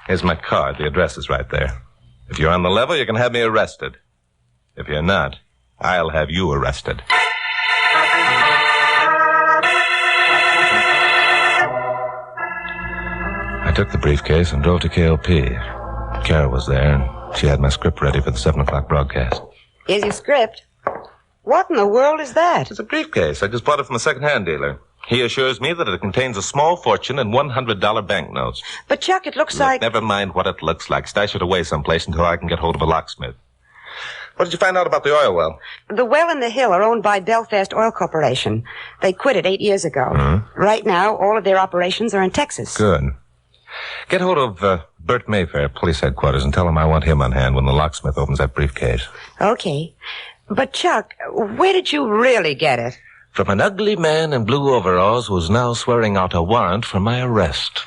Here's my card. The address is right there. If you're on the level, you can have me arrested. If you're not, I'll have you arrested. I took the briefcase and drove to KLP. Kara was there, and she had my script ready for the 7 o'clock broadcast. Here's your script. What in the world is that? It's a briefcase. I just bought it from a second-hand dealer. He assures me that it contains a small fortune in $100 banknotes. But, Chuck, it looks like... Never mind what it looks like. Stash it away someplace until I can get hold of a locksmith. What did you find out about the oil well? The well and the hill are owned by Belfast Oil Corporation. They quit it 8 years ago. Mm-hmm. Right now, all of their operations are in Texas. Good. Get hold of Bert Mayfair, police headquarters, and tell him I want him on hand when the locksmith opens that briefcase. Okay. But, Chuck, where did you really get it? From an ugly man in blue overalls who is now swearing out a warrant for my arrest.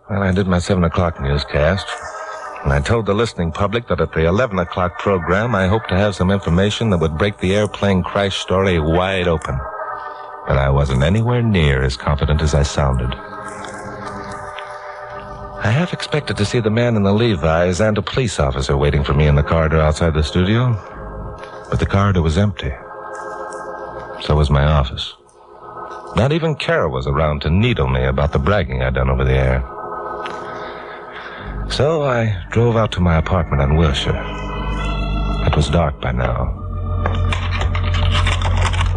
Well, I did my 7 o'clock newscast, and I told the listening public that at the 11 o'clock program I hoped to have some information that would break the airplane crash story wide open. But I wasn't anywhere near as confident as I sounded. I half expected to see the man in the Levi's and a police officer waiting for me in the corridor outside the studio, but the corridor was empty. So was my office. Not even Kara was around to needle me about the bragging I'd done over the air. So I drove out to my apartment on Wilshire. It was dark by now.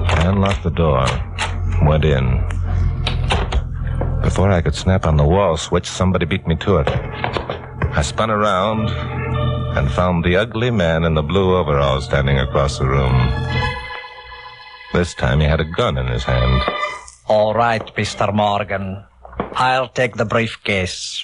I unlocked the door, went in. Before I could snap on the wall switch, somebody beat me to it. I spun around and found the ugly man in the blue overalls standing across the room. This time he had a gun in his hand. All right, Mr. Morgan. I'll take the briefcase.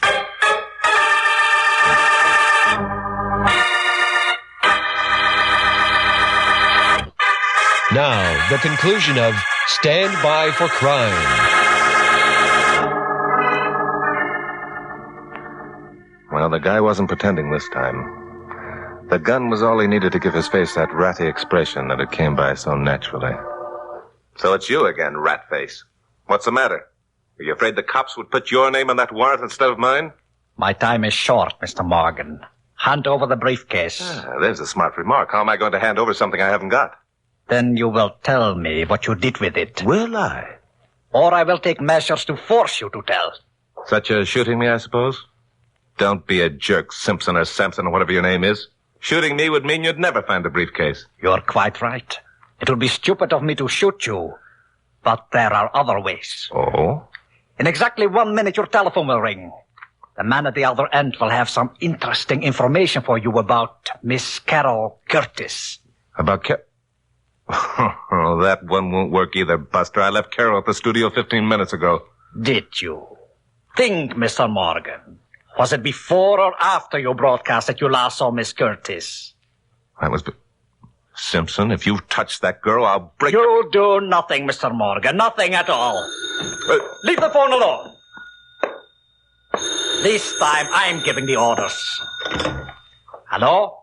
Now, the conclusion of Stand By for Crime. Well, the guy wasn't pretending this time. The gun was all he needed to give his face that ratty expression that it came by so naturally. So it's you again, Ratface. What's the matter? Are you afraid the cops would put your name on that warrant instead of mine? My time is short, Mr. Morgan. Hand over the briefcase. There's a smart remark. How am I going to hand over something I haven't got? Then you will tell me what you did with it. Will I? Or I will take measures to force you to tell. Such as shooting me, I suppose? Don't be a jerk, Simpson or Sampson or whatever your name is. Shooting me would mean you'd never find the briefcase. You're quite right. It would be stupid of me to shoot you. But there are other ways. Oh? In exactly 1 minute, your telephone will ring. The man at the other end will have some interesting information for you about Miss Carol Curtis. About Oh, that one won't work either, Buster. I left Carol at the studio 15 minutes ago. Did you? Think, Mr. Morgan. Was it before or after your broadcast that you last saw Miss Curtis? That was... Simpson, if you touch that girl, I'll break... You'll do nothing, Mr. Morgan. Nothing at all. Leave the phone alone. This time, I'm giving the orders. Hello?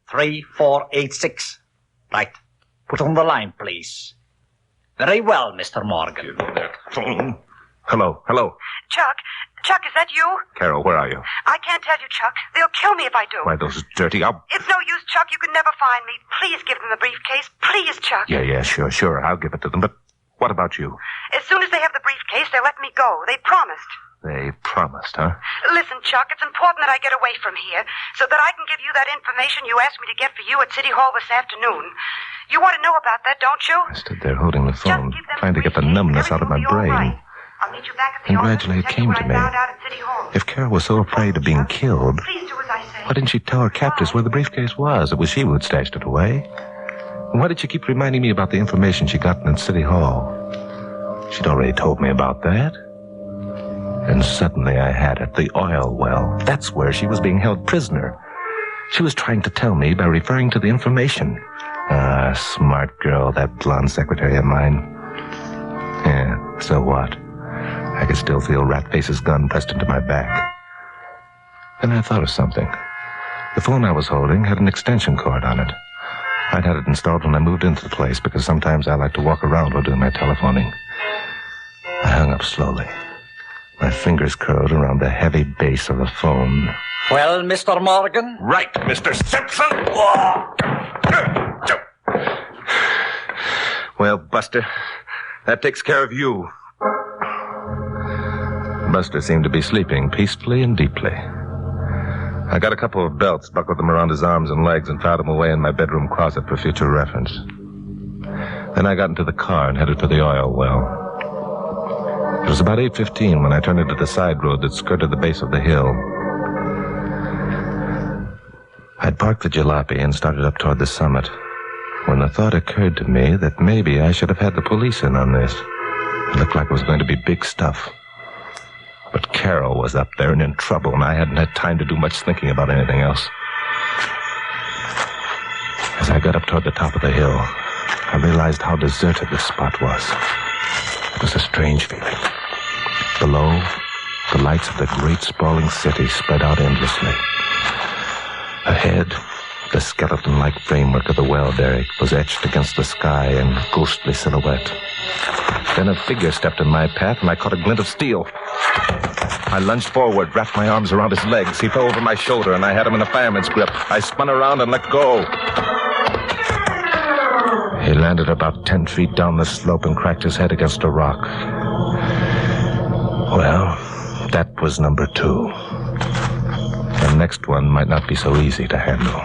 3486. Right. Put on the line, please. Very well, Mr. Morgan. Phone. Hello. Chuck, is that you? Carol, where are you? I can't tell you, Chuck. They'll kill me if I do. Why, those dirty... It's no use, Chuck. You can never find me. Please give them the briefcase. Please, Chuck. Yeah, sure. I'll give it to them. But what about you? As soon as they have the briefcase, they'll let me go. They promised. They promised, huh? Listen, Chuck, it's important that I get away from here so that I can give you that information you asked me to get for you at City Hall this afternoon. You want to know about that, don't you? I stood there holding the phone, trying to get the numbness out of my brain. I'll meet you back at the And gradually it came to me. If Carol was so afraid of being killed, why didn't she tell her captors where the briefcase was? It was she who had stashed it away. And why did she keep reminding me about the information she got in City Hall? She'd already told me about that. And suddenly I had it, the oil well. That's where she was being held prisoner. She was trying to tell me by referring to the information. Ah, smart girl, that blonde secretary of mine. Yeah, so what? I could still feel Ratface's gun pressed into my back. Then I thought of something. The phone I was holding had an extension cord on it. I'd had it installed when I moved into the place because sometimes I like to walk around while doing my telephoning. I hung up slowly. My fingers curled around the heavy base of the phone. Well, Mr. Morgan? Right, Mr. Simpson. Well, Buster, that takes care of you. Buster seemed to be sleeping peacefully and deeply. I got a couple of belts, buckled them around his arms and legs, and filed them away in my bedroom closet for future reference. Then I got into the car and headed for the oil well. It was about 8:15 when I turned into the side road that skirted the base of the hill. I'd parked the jalopy and started up toward the summit when the thought occurred to me that maybe I should have had the police in on this. It looked like it was going to be big stuff. But Carol was up there and in trouble, and I hadn't had time to do much thinking about anything else. As I got up toward the top of the hill, I realized how deserted this spot was. It was a strange feeling. Below, the lights of the great sprawling city spread out endlessly. Ahead, the skeleton-like framework of the well derrick was etched against the sky in ghostly silhouette. Then a figure stepped in my path, and I caught a glint of steel. I lunged forward, wrapped my arms around his legs. He fell over my shoulder, and I had him in a fireman's grip. I spun around and let go. He landed about 10 feet down the slope and cracked his head against a rock. Well, that was number 2. The next one might not be so easy to handle.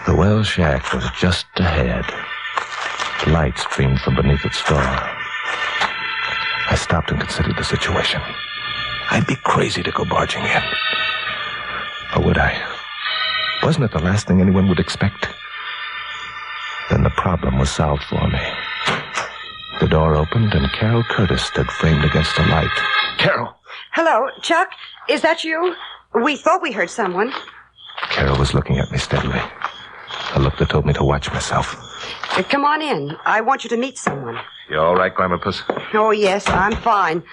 The well shack was just ahead. Light streamed from beneath its door. I stopped and considered the situation. I'd be crazy to go barging in. Or would I? Wasn't it the last thing anyone would expect? Then the problem was solved for me. The door opened, and Carol Curtis stood framed against the light. Carol! Hello, Chuck? Is that you? We thought we heard someone. Carol was looking at me steadily. A look that told me to watch myself. Come on in. I want you to meet someone. You all right, Glamour Puss? Oh, yes, I'm fine.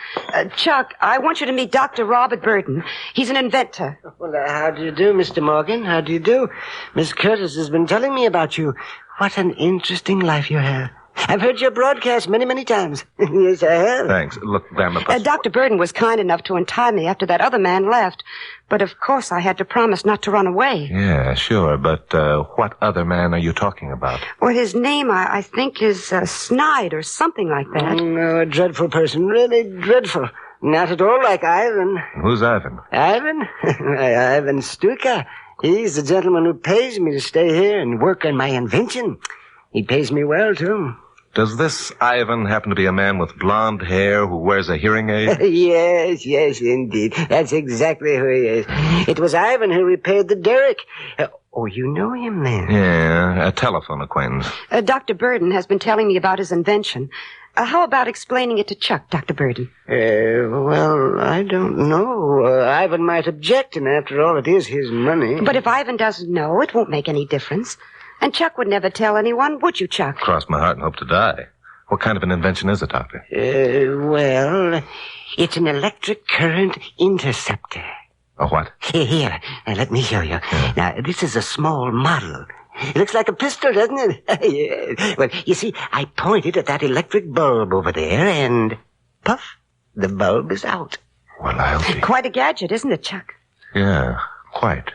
Chuck, I want you to meet Dr. Robert Burton. He's an inventor. Well, how do you do, Mr. Morgan? How do you do? Miss Curtis has been telling me about you. What an interesting life you have. I've heard your broadcast many, many times. Yes, I have. Thanks. Look, Glamour Puss. Dr. Burton was kind enough to untie me after that other man left. But, of course, I had to promise not to run away. Yeah, sure, but what other man are you talking about? Well, his name, I think, is Snide or something like that. No, a dreadful person. Really dreadful. Not at all like Ivan. Who's Ivan? Ivan? Ivan Stuka. He's the gentleman who pays me to stay here and work on my invention. He pays me well, too. Does this Ivan happen to be a man with blonde hair who wears a hearing aid? Yes, indeed. That's exactly who he is. It was Ivan who repaired the derrick. Oh, you know him then? Yeah, a telephone acquaintance. Dr. Burton has been telling me about his invention. How about explaining it to Chuck, Dr. Burton? Well, I don't know. Ivan might object, and after all, it is his money. But if Ivan doesn't know, it won't make any difference. And Chuck would never tell anyone, would you, Chuck? Cross my heart and hope to die. What kind of an invention is it, Doctor? Well, it's an electric current interceptor. A what? Here, let me show you. Yeah. Now, this is a small model. It looks like a pistol, doesn't it? Yeah. Well, you see, I pointed at that electric bulb over there, and puff, the bulb is out. Well, I'll be... Quite a gadget, isn't it, Chuck? Yeah, quite.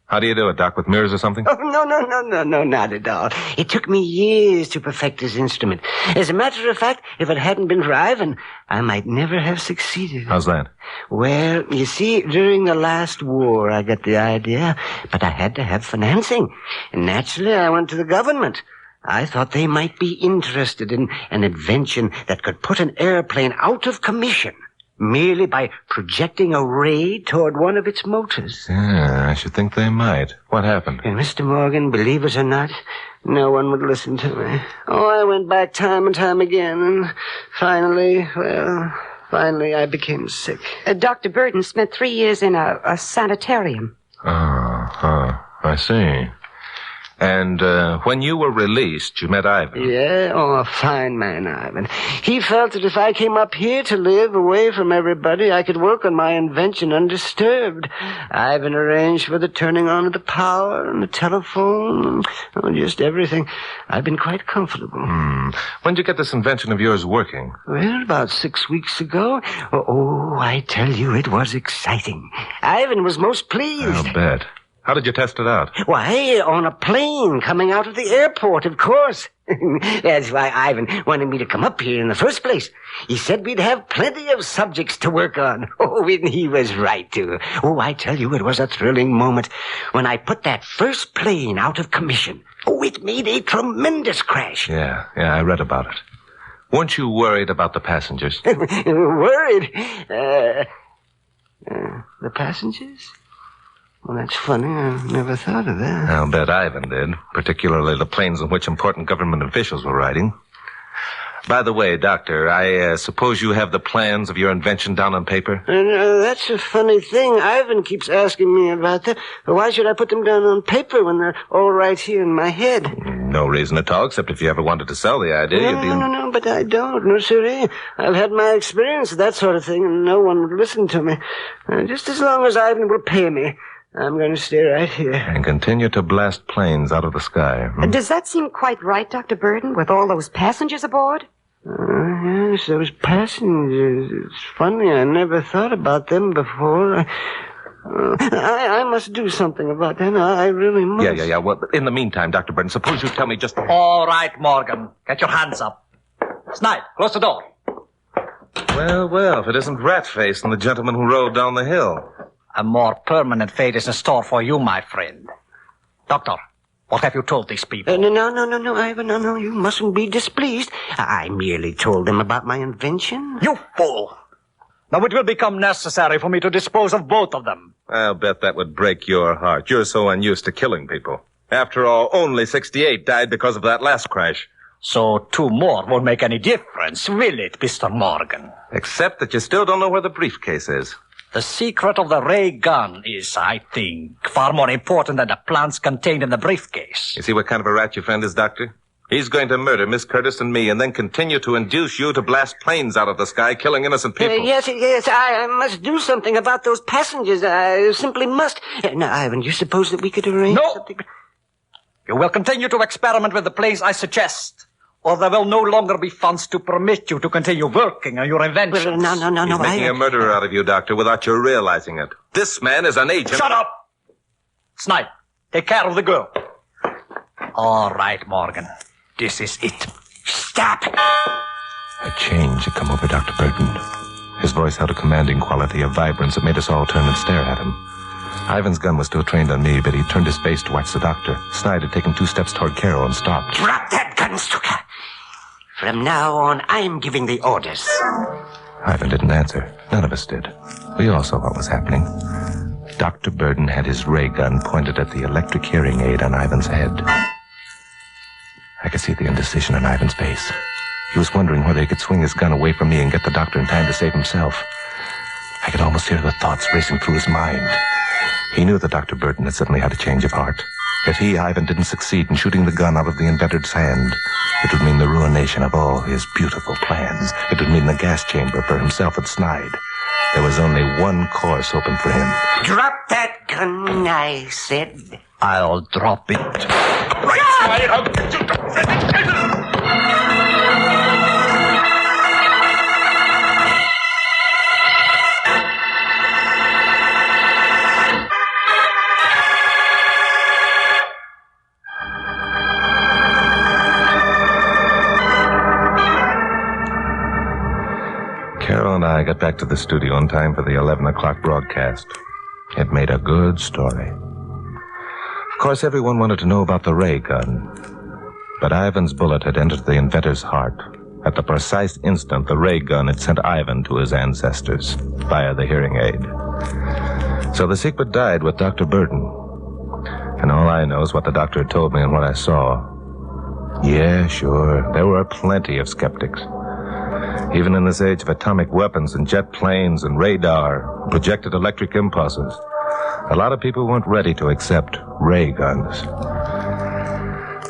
How do you do it, Doc? With mirrors or something? Oh, no, not at all. It took me years to perfect this instrument. As a matter of fact, if it hadn't been for Ivan, I might never have succeeded. How's that? Well, you see, during the last war, I got the idea, but I had to have financing. And naturally, I went to the government. I thought they might be interested in an invention that could put an airplane out of commission merely by projecting a ray toward one of its motors. Yeah, I should think they might. What happened? And Mr. Morgan, believe it or not, no one would listen to me. Oh, I went back time and time again, and finally I became sick. Dr. Burton spent 3 years in a sanitarium. I see. And when you were released, you met Ivan. Yeah, oh, a fine man, Ivan. He felt that if I came up here to live away from everybody, I could work on my invention undisturbed. Ivan arranged for the turning on of the power and the telephone, and just everything. I've been quite comfortable. When did you get this invention of yours working? Well, about 6 weeks ago. Oh, I tell you, it was exciting. Ivan was most pleased. I'll bet. How did you test it out? Why, on a plane coming out of the airport, of course. That's why Ivan wanted me to come up here in the first place. He said we'd have plenty of subjects to work on. Oh, and he was right, too. Oh, I tell you, it was a thrilling moment when I put that first plane out of commission. Oh, it made a tremendous crash. Yeah, I read about it. Weren't you worried about the passengers? Worried? The passengers? Well, that's funny. I never thought of that. I'll bet Ivan did, particularly the planes in which important government officials were riding. By the way, Doctor, I suppose you have the plans of your invention down on paper? That's a funny thing. Ivan keeps asking me about that. Why should I put them down on paper when they're all right here in my head? No reason at all, except if you ever wanted to sell the idea. No, but I don't. No, sirree. I've had my experience of that sort of thing, and no one would listen to me. Just as long as Ivan will pay me, I'm going to stay right here. And continue to blast planes out of the sky. Does that seem quite right, Dr. Burden, with all those passengers aboard? Yes, those passengers. It's funny, I never thought about them before. I must do something about that. I really must. Yeah. Well, in the meantime, Dr. Burden, suppose you tell me just... All right, Morgan. Get your hands up. Snipe, close the door. Well, if it isn't Ratface and the gentleman who rode down the hill. A more permanent fate is in store for you, my friend. Doctor, what have you told these people? No, Ivan, no, you mustn't be displeased. I merely told them about my invention. You fool! Now it will become necessary for me to dispose of both of them. I'll bet that would break your heart. You're so unused to killing people. After all, only 68 died because of that last crash. So 2 more won't make any difference, will it, Mr. Morgan? Except that you still don't know where the briefcase is. The secret of the ray gun is, I think, far more important than the plants contained in the briefcase. You see what kind of a rat your friend is, Doctor? He's going to murder Miss Curtis and me and then continue to induce you to blast planes out of the sky, killing innocent people. Yes, I must do something about those passengers. I simply must. Now, Ivan, you suppose that we could arrange something? You will continue to experiment with the planes I suggest, or there will no longer be funds to permit you to continue working on your inventions. Well, no. He's making a murderer out of you, Doctor, without you realizing it. This man is an agent. Shut up! Snipe, take care of the girl. All right, Morgan. This is it. Stop! A change had come over Dr. Burton. His voice held a commanding quality of vibrance that made us all turn and stare at him. Ivan's gun was still trained on me, but he turned his face to watch the doctor. Snide had taken 2 steps toward Carol and stopped. Drop that gun, Stuka. From now on, I'm giving the orders. Ivan didn't answer. None of us did. We all saw what was happening. Dr. Burden had his ray gun pointed at the electric hearing aid on Ivan's head. I could see the indecision on Ivan's face. He was wondering whether he could swing his gun away from me and get the doctor in time to save himself. I could almost hear the thoughts racing through his mind. He knew that Dr. Burton had suddenly had a change of heart. If he, Ivan, didn't succeed in shooting the gun out of the inventor's hand, it would mean the ruination of all his beautiful plans. It would mean the gas chamber for himself and Snide. There was only one course open for him. Drop that gun, I said. I'll drop it. Right, Snide, I'll get you. Carol and I got back to the studio in time for the 11 o'clock broadcast. It made a good story. Of course, everyone wanted to know about the ray gun. But Ivan's bullet had entered the inventor's heart. At the precise instant, the ray gun had sent Ivan to his ancestors via the hearing aid. So the secret died with Dr. Burton. And all I know is what the doctor had told me and what I saw. Yeah, sure, there were plenty of skeptics. Even in this age of atomic weapons and jet planes and radar, and projected electric impulses, a lot of people weren't ready to accept ray guns.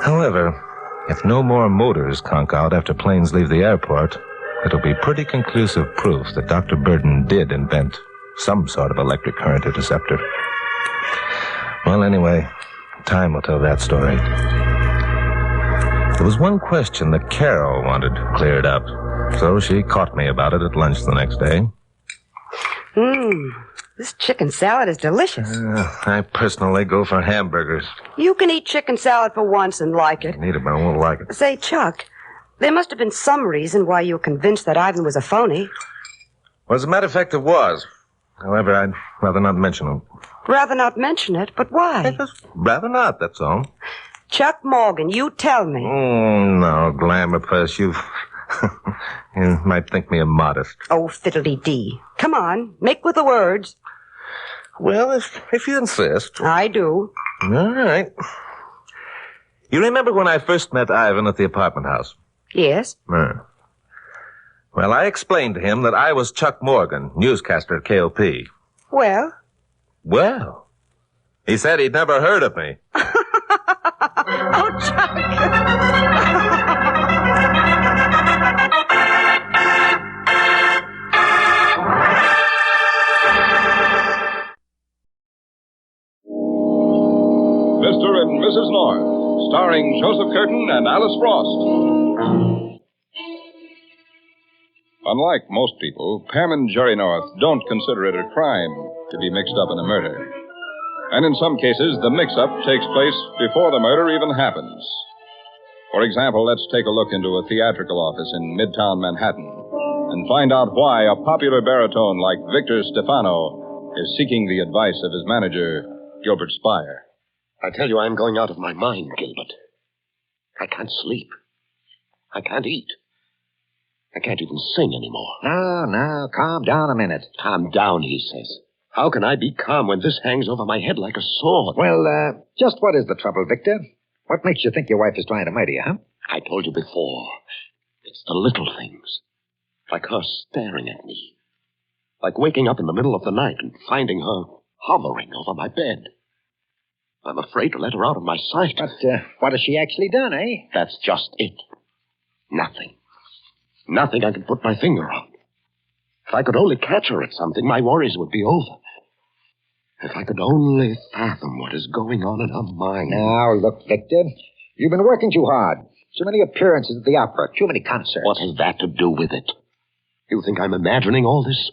However, if no more motors conk out after planes leave the airport, it'll be pretty conclusive proof that Dr. Burden did invent some sort of electric current interceptor. Well, anyway, time will tell that story. There was one question that Carol wanted cleared up, so she caught me about it at lunch the next day. This chicken salad is delicious. I personally go for hamburgers. You can eat chicken salad for once and like it. I need it, but I won't like it. Say, Chuck, there must have been some reason why you were convinced that Ivan was a phony. Well, as a matter of fact, it was. However, I'd rather not mention it. Rather not mention it, but why? Rather not, that's all. Chuck Morgan, you tell me. Oh, no, Glamourpuss, you might think me immodest. Oh, fiddly-dee. Come on, make with the words. Well, if you insist. I do. All right. You remember when I first met Ivan at the apartment house? Yes. Well, I explained to him that I was Chuck Morgan, newscaster at KOP. Well? Well, he said he'd never heard of me. Oh, Chuck. Mr. and Mrs. North, starring Joseph Curtin and Alice Frost. Unlike most people, Pam and Jerry North don't consider it a crime to be mixed up in a murder. And in some cases, the mix-up takes place before the murder even happens. For example, let's take a look into a theatrical office in Midtown Manhattan and find out why a popular baritone like Victor Stefano is seeking the advice of his manager, Gilbert Spire. I tell you, I'm going out of my mind, Gilbert. I can't sleep. I can't eat. I can't even sing anymore. No, calm down a minute. Calm down, he says. How can I be calm when this hangs over my head like a sword? Well, just what is the trouble, Victor? What makes you think your wife is trying to murder you, huh? I told you before. It's the little things. Like her staring at me. Like waking up in the middle of the night and finding her hovering over my bed. I'm afraid to let her out of my sight. But what has she actually done, eh? That's just it. Nothing. Nothing I can put my finger on. If I could only catch her at something, my worries would be over. If I could only fathom what is going on in her mind. Now, look, Victor, you've been working too hard. So many appearances at the opera, too many concerts. What has that to do with it? You think I'm imagining all this?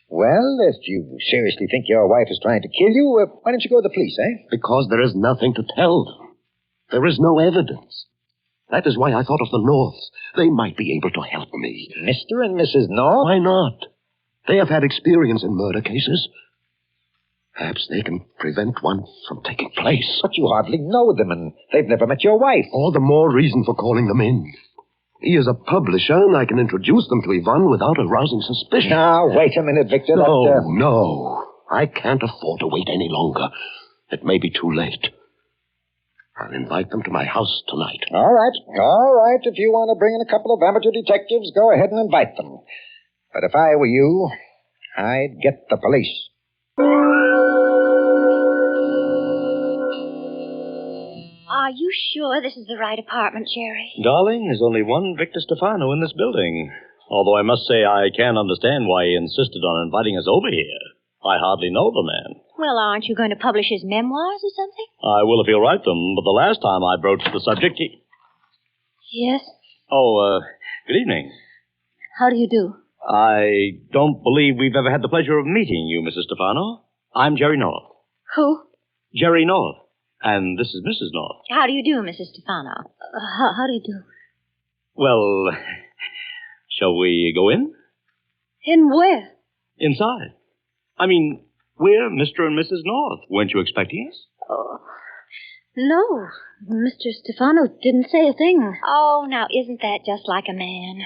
Well, if you seriously think your wife is trying to kill you, why don't you go to the police, eh? Because there is nothing to tell them. There is no evidence. That is why I thought of the Norths. They might be able to help me. Mr. and Mrs. North? Why not? They have had experience in murder cases. Perhaps they can prevent one from taking place. But you hardly know them, and they've never met your wife. All the more reason for calling them in. He is a publisher, and I can introduce them to Yvonne without arousing suspicion. Now, wait a minute, Victor. No. I can't afford to wait any longer. It may be too late. I'll invite them to my house tonight. All right. If you want to bring in a couple of amateur detectives, go ahead and invite them. But if I were you, I'd get the police. Are you sure this is the right apartment, Jerry? Darling, there's only one Victor Stefano in this building. Although I must say I can't understand why he insisted on inviting us over here. I hardly know the man. Well, aren't you going to publish his memoirs or something? I will if he'll write them, but the last time I broached the subject, he... Yes? Oh, good evening. How do you do? I don't believe we've ever had the pleasure of meeting you, Mrs. Stefano. I'm Jerry North. Who? Jerry North. And this is Mrs. North. How do you do, Mrs. Stefano? How do you do? Well, shall we go in? In where? Inside. I mean, we're Mr. and Mrs. North. Weren't you expecting us? Oh, no. Mr. Stefano didn't say a thing. Oh, now, isn't that just like a man?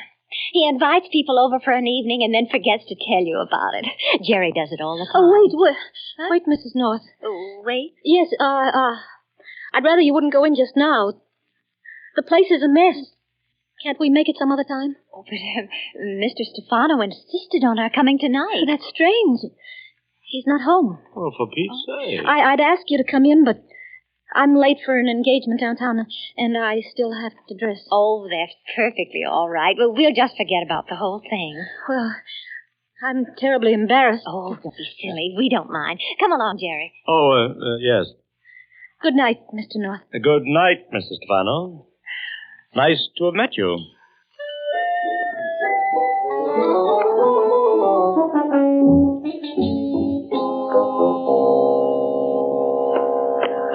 He invites people over for an evening and then forgets to tell you about it. Jerry does it all the time. Oh, wait, Mrs. North. Oh, wait? Yes, I'd rather you wouldn't go in just now. The place is a mess. Can't we make it some other time? Oh, but Mr. Stefano insisted on our coming tonight. That's strange. He's not home. Well, for Pete's sake. I'd ask you to come in, but I'm late for an engagement downtown, and I still have to dress. Oh, that's perfectly all right. Well, we'll just forget about the whole thing. Well, I'm terribly embarrassed. Oh, don't be silly. We don't mind. Come along, Jerry. Oh, yes. Good night, Mr. North. Good night, Mr. Stefano. Nice to have met you.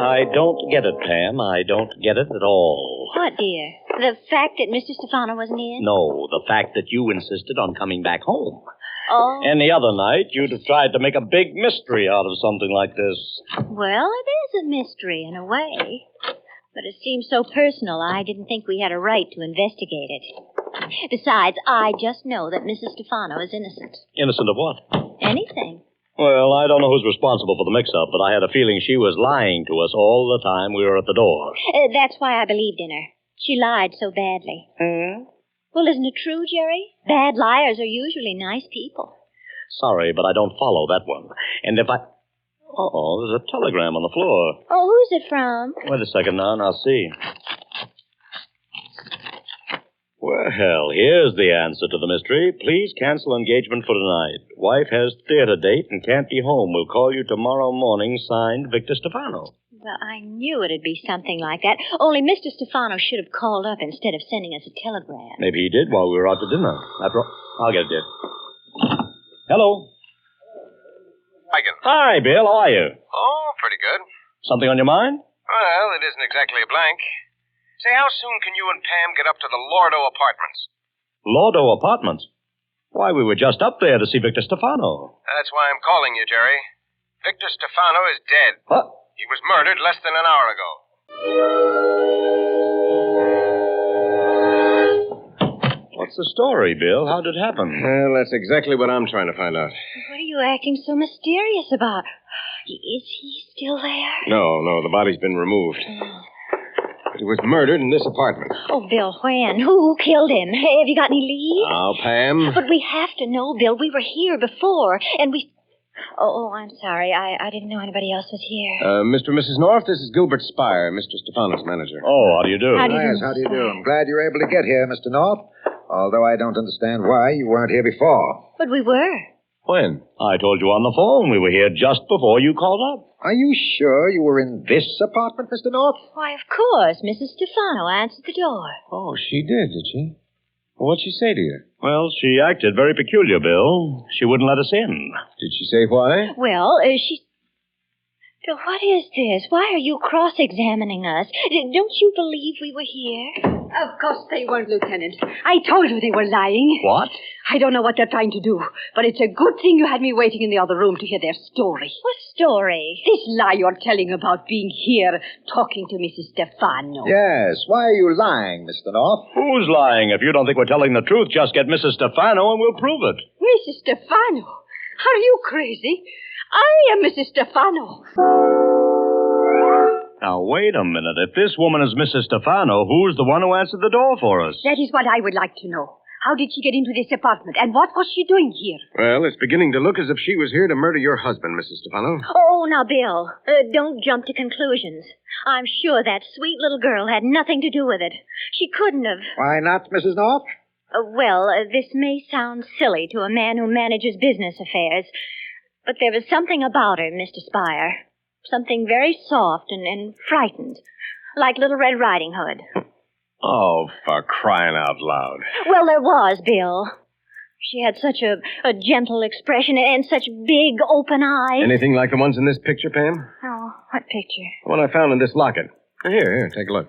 I don't get it, Pam. I don't get it at all. What, dear? The fact that Mr. Stefano wasn't in? No, the fact that you insisted on coming back home. Oh. Any other night, you'd have tried to make a big mystery out of something like this. Well, it is a mystery in a way. But it seems so personal, I didn't think we had a right to investigate it. Besides, I just know that Mrs. Stefano is innocent. Innocent of what? Anything. Well, I don't know who's responsible for the mix-up, but I had a feeling she was lying to us all the time we were at the door. That's why I believed in her. She lied so badly. Hmm? Well, isn't it true, Jerry? Bad liars are usually nice people. Sorry, but I don't follow that one. And if I... Uh-oh, there's a telegram on the floor. Oh, who's it from? Wait a second now, and I'll see. Well, here's the answer to the mystery. Please cancel engagement for tonight. Wife has theater date and can't be home. We'll call you tomorrow morning. Signed, Victor Stefano. Well, I knew it'd be something like that. Only Mr. Stefano should have called up instead of sending us a telegram. Maybe he did while we were out to dinner. I'll get it, dear. Hello. Hi, Bill. How are you? Oh, pretty good. Something on your mind? Well, it isn't exactly a blank. Say, how soon can you and Pam get up to the Lordo Apartments? Lordo Apartments? Why, we were just up there to see Victor Stefano. That's why I'm calling you, Jerry. Victor Stefano is dead. What? He was murdered less than an hour ago. What's the story, Bill? How did it happen? Well, that's exactly what I'm trying to find out. What are you acting so mysterious about? Is he still there? No, the body's been removed. But he was murdered in this apartment. Oh, Bill, when? Who killed him? Have you got any leads? Now, Pam. But we have to know, Bill. We were here before, and we... Oh, I'm sorry. I didn't know anybody else was here. Mr. and Mrs. North, this is Gilbert Spire, Mr. Stefano's manager. Oh, how do you do? How do you do? I'm glad you were able to get here, Mr. North. Although I don't understand why you weren't here before. But we were. When? I told you on the phone. We were here just before you called up. Are you sure you were in this apartment, Mr. North? Why, of course. Mrs. Stefano answered the door. Oh, she did she? Well, what'd she say to you? Well, she acted very peculiar, Bill. She wouldn't let us in. Did she say why? Well, she... Bill, what is this? Why are you cross-examining us? Don't you believe we were here? Of course they weren't, Lieutenant. I told you they were lying. What? I don't know what they're trying to do, but it's a good thing you had me waiting in the other room to hear their story. What story? This lie you're telling about being here talking to Mrs. Stefano. Yes. Why are you lying, Mr. North? Who's lying? If you don't think we're telling the truth, just get Mrs. Stefano and we'll prove it. Mrs. Stefano? Are you crazy? I am Mrs. Stefano. Now, wait a minute. If this woman is Mrs. Stefano, who's the one who answered the door for us? That is what I would like to know. How did she get into this apartment, and what was she doing here? Well, it's beginning to look as if she was here to murder your husband, Mrs. Stefano. Oh, now, Bill, don't jump to conclusions. I'm sure that sweet little girl had nothing to do with it. She couldn't have. Why not, Mrs. North? This may sound silly to a man who manages business affairs, but there was something about her, Mr. Spire. Something very soft and frightened, like Little Red Riding Hood. Oh, for crying out loud. Well, there was, Bill. She had such a gentle expression and such big, open eyes. Anything like the ones in this picture, Pam? Oh, what picture? The one I found in this locket. Here, take a look.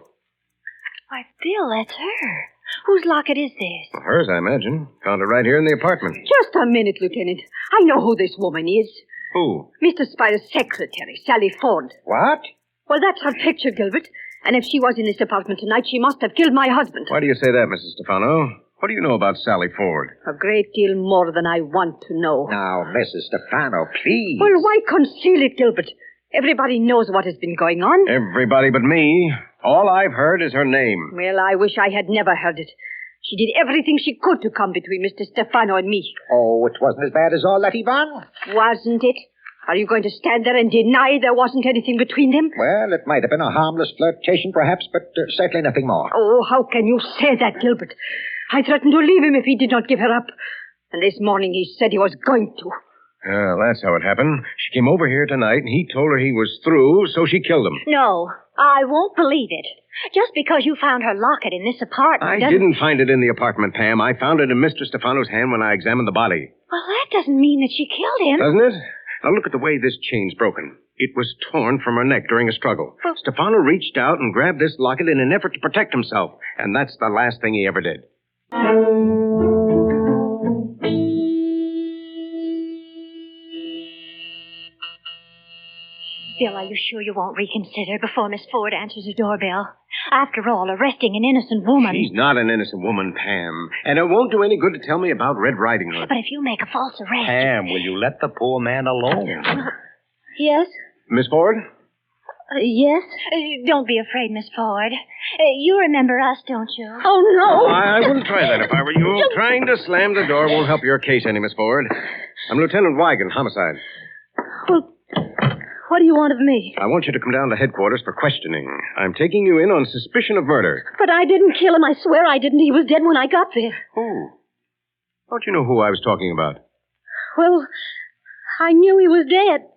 Why, Bill, that's her. Whose locket is this? Hers, I imagine. Found it right here in the apartment. Just a minute, Lieutenant. I know who this woman is. Who? Mr. Spire's secretary, Sally Ford. What? Well, that's her picture, Gilbert. And if she was in this apartment tonight, she must have killed my husband. Why do you say that, Mrs. Stefano? What do you know about Sally Ford? A great deal more than I want to know. Now, Mrs. Stefano, please. Well, why conceal it, Gilbert? Everybody knows what has been going on. Everybody but me. All I've heard is her name. Well, I wish I had never heard it. She did everything she could to come between Mr. Stefano and me. Oh, it wasn't as bad as all that, Ivan? Wasn't it? Are you going to stand there and deny there wasn't anything between them? Well, it might have been a harmless flirtation, perhaps, but certainly nothing more. Oh, how can you say that, Gilbert? I threatened to leave him if he did not give her up. And this morning he said he was going to. Well, that's how it happened. She came over here tonight, and he told her he was through, so she killed him. No, I won't believe it. Just because you found her locket in this apartment I didn't find it in the apartment, Pam. I found it in Mr. Stefano's hand when I examined the body. Well, that doesn't mean that she killed him. Doesn't it? Now look at the way this chain's broken. It was torn from her neck during a struggle. Stefano reached out and grabbed this locket in an effort to protect himself, and that's the last thing he ever did. Bill, are you sure you won't reconsider before Miss Ford answers her doorbell? After all, arresting an innocent woman... She's not an innocent woman, Pam. And it won't do any good to tell me about Red Riding Hood. But if you make a false arrest... Pam, will you let the poor man alone? Yes? Miss Ford? Yes? Don't be afraid, Miss Ford. You remember us, don't you? Oh, no! I wouldn't try that if I were you. Trying to slam the door won't help your case any, Miss Ford. I'm Lieutenant Wigan, Homicide. Well, what do you want of me? I want you to come down to headquarters for questioning. I'm taking you in on suspicion of murder. But I didn't kill him. I swear I didn't. He was dead when I got there. Who? Don't you know who I was talking about? Well, I knew he was dead.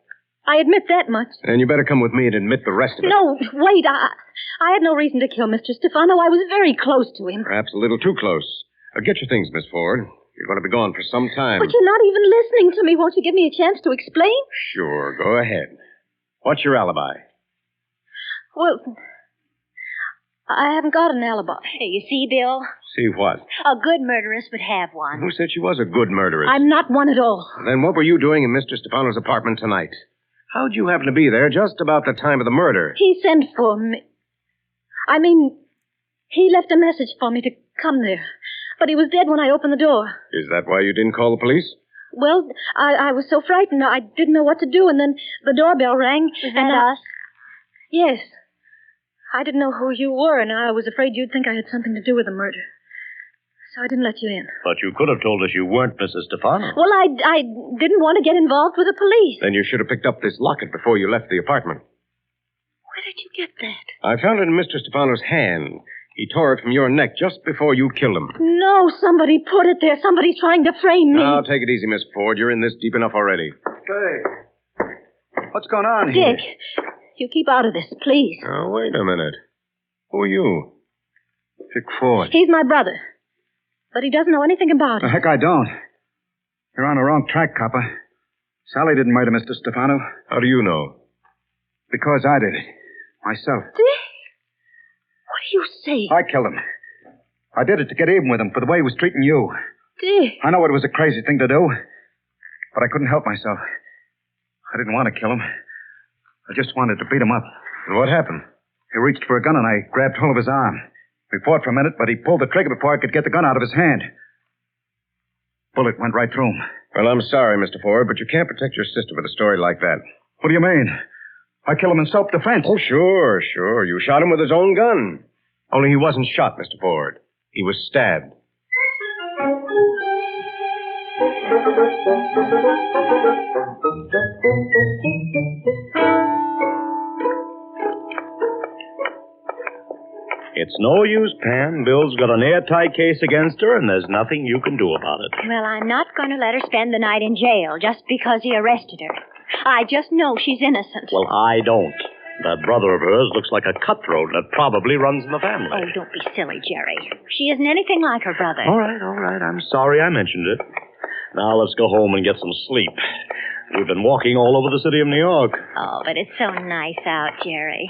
I admit that much. Then you better come with me and admit the rest of it. No, wait. I had no reason to kill Mr. Stefano. I was very close to him. Perhaps a little too close. Get your things, Miss Ford. You're going to be gone for some time. But you're not even listening to me. Won't you give me a chance to explain? Sure, go ahead. What's your alibi? Well, I haven't got an alibi. Hey, you see, Bill? See what? A good murderess would have one. Who said she was a good murderess? I'm not one at all. Then what were you doing in Mr. Stefano's apartment tonight? How'd you happen to be there just about the time of the murder? He sent for me. I mean, he left a message for me to come there. But he was dead when I opened the door. Is that why you didn't call the police? Well, I was so frightened, I didn't know what to do, and then the doorbell rang. Is that us? Yes. I didn't know who you were, and I was afraid you'd think I had something to do with the murder. So I didn't let you in. But you could have told us you weren't Mrs. Stefano. Well, I didn't want to get involved with the police. Then you should have picked up this locket before you left the apartment. Where did you get that? I found it in Mr. Stefano's hand. He tore it from your neck just before you killed him. No, somebody put it there. Somebody's trying to frame me. Now, take it easy, Miss Ford. You're in this deep enough already. Hey, what's going on here? Dick, you keep out of this, please. Now, wait a minute. Who are you? Dick Ford. He's my brother. But he doesn't know anything about it. The heck I don't. You're on the wrong track, copper. Sally didn't murder Mr. Stefano. How do you know? Because I did it. Myself. Dick? What do you say? I killed him. I did it to get even with him for the way he was treating you. Dick. I know it was a crazy thing to do, but I couldn't help myself. I didn't want to kill him. I just wanted to beat him up. And what happened? He reached for a gun and I grabbed hold of his arm. We fought for a minute, but he pulled the trigger before I could get the gun out of his hand. Bullet went right through him. Well, I'm sorry, Mr. Ford, but you can't protect your sister with a story like that. What do you mean? I killed him in self-defense. Oh, sure. You shot him with his own gun. Only he wasn't shot, Mr. Ford. He was stabbed. It's no use, Pam. Bill's got an airtight case against her, and there's nothing you can do about it. Well, I'm not going to let her spend the night in jail just because he arrested her. I just know she's innocent. Well, I don't. That brother of hers looks like a cutthroat that probably runs in the family. Oh, don't be silly, Jerry. She isn't anything like her brother. All right. I'm sorry I mentioned it. Now let's go home and get some sleep. We've been walking all over the city of New York. Oh, but it's so nice out, Jerry.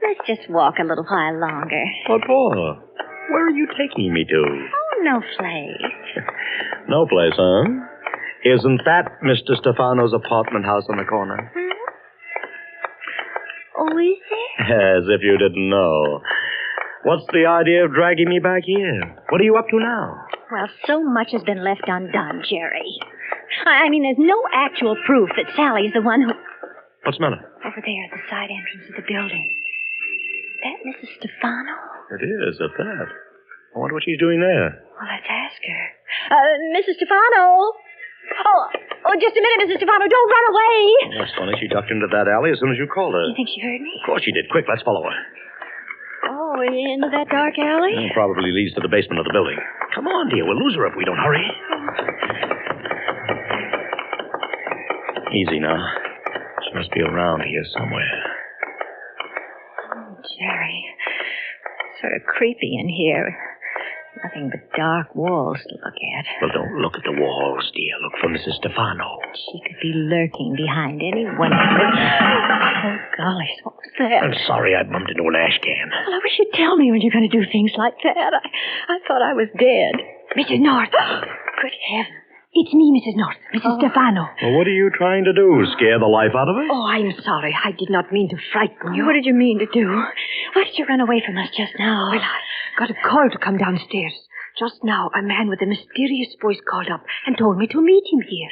Let's just walk a little while longer. What for? Where are you taking me to? Oh, no place. No place, huh? Isn't that Mr. Stefano's apartment house on the corner? Hmm? Oh, is it? As if you didn't know. What's the idea of dragging me back here? What are you up to now? Well, so much has been left undone, Jerry. I mean, there's no actual proof that Sally's the one who... What's the matter? Over there at the side entrance of the building. That Mrs. Stefano? It is, at that. I wonder what she's doing there. Well, let's ask her. Mrs. Stefano? Oh, Oh, just a minute, Mrs. Stefano. Don't run away. Oh, that's funny. She ducked into that alley as soon as you called her. You think she heard me? Of course she did. Quick, let's follow her. Oh, into that dark alley? Probably leads to the basement of the building. Come on, dear. We'll lose her if we don't hurry. Easy now. She must be around here somewhere. Oh, Jerry. Sort of creepy in here. Nothing but dark walls to look at. Well, don't look at the walls, dear. Look for Mrs. Stefano. She could be lurking behind any one of them. Oh, golly, what was that? I'm sorry I bumped into an ash can. Well, I wish you'd tell me when you're going to do things like that. I thought I was dead. Mrs. North. Good heavens. It's me, Mrs. North. Mrs. Stefano. Well, what are you trying to do? Scare the life out of her? Oh, I'm sorry. I did not mean to frighten you. What did you mean to do? Why did you run away from us just now? Well, I got a call to come downstairs. Just now, a man with a mysterious voice called up and told me to meet him here.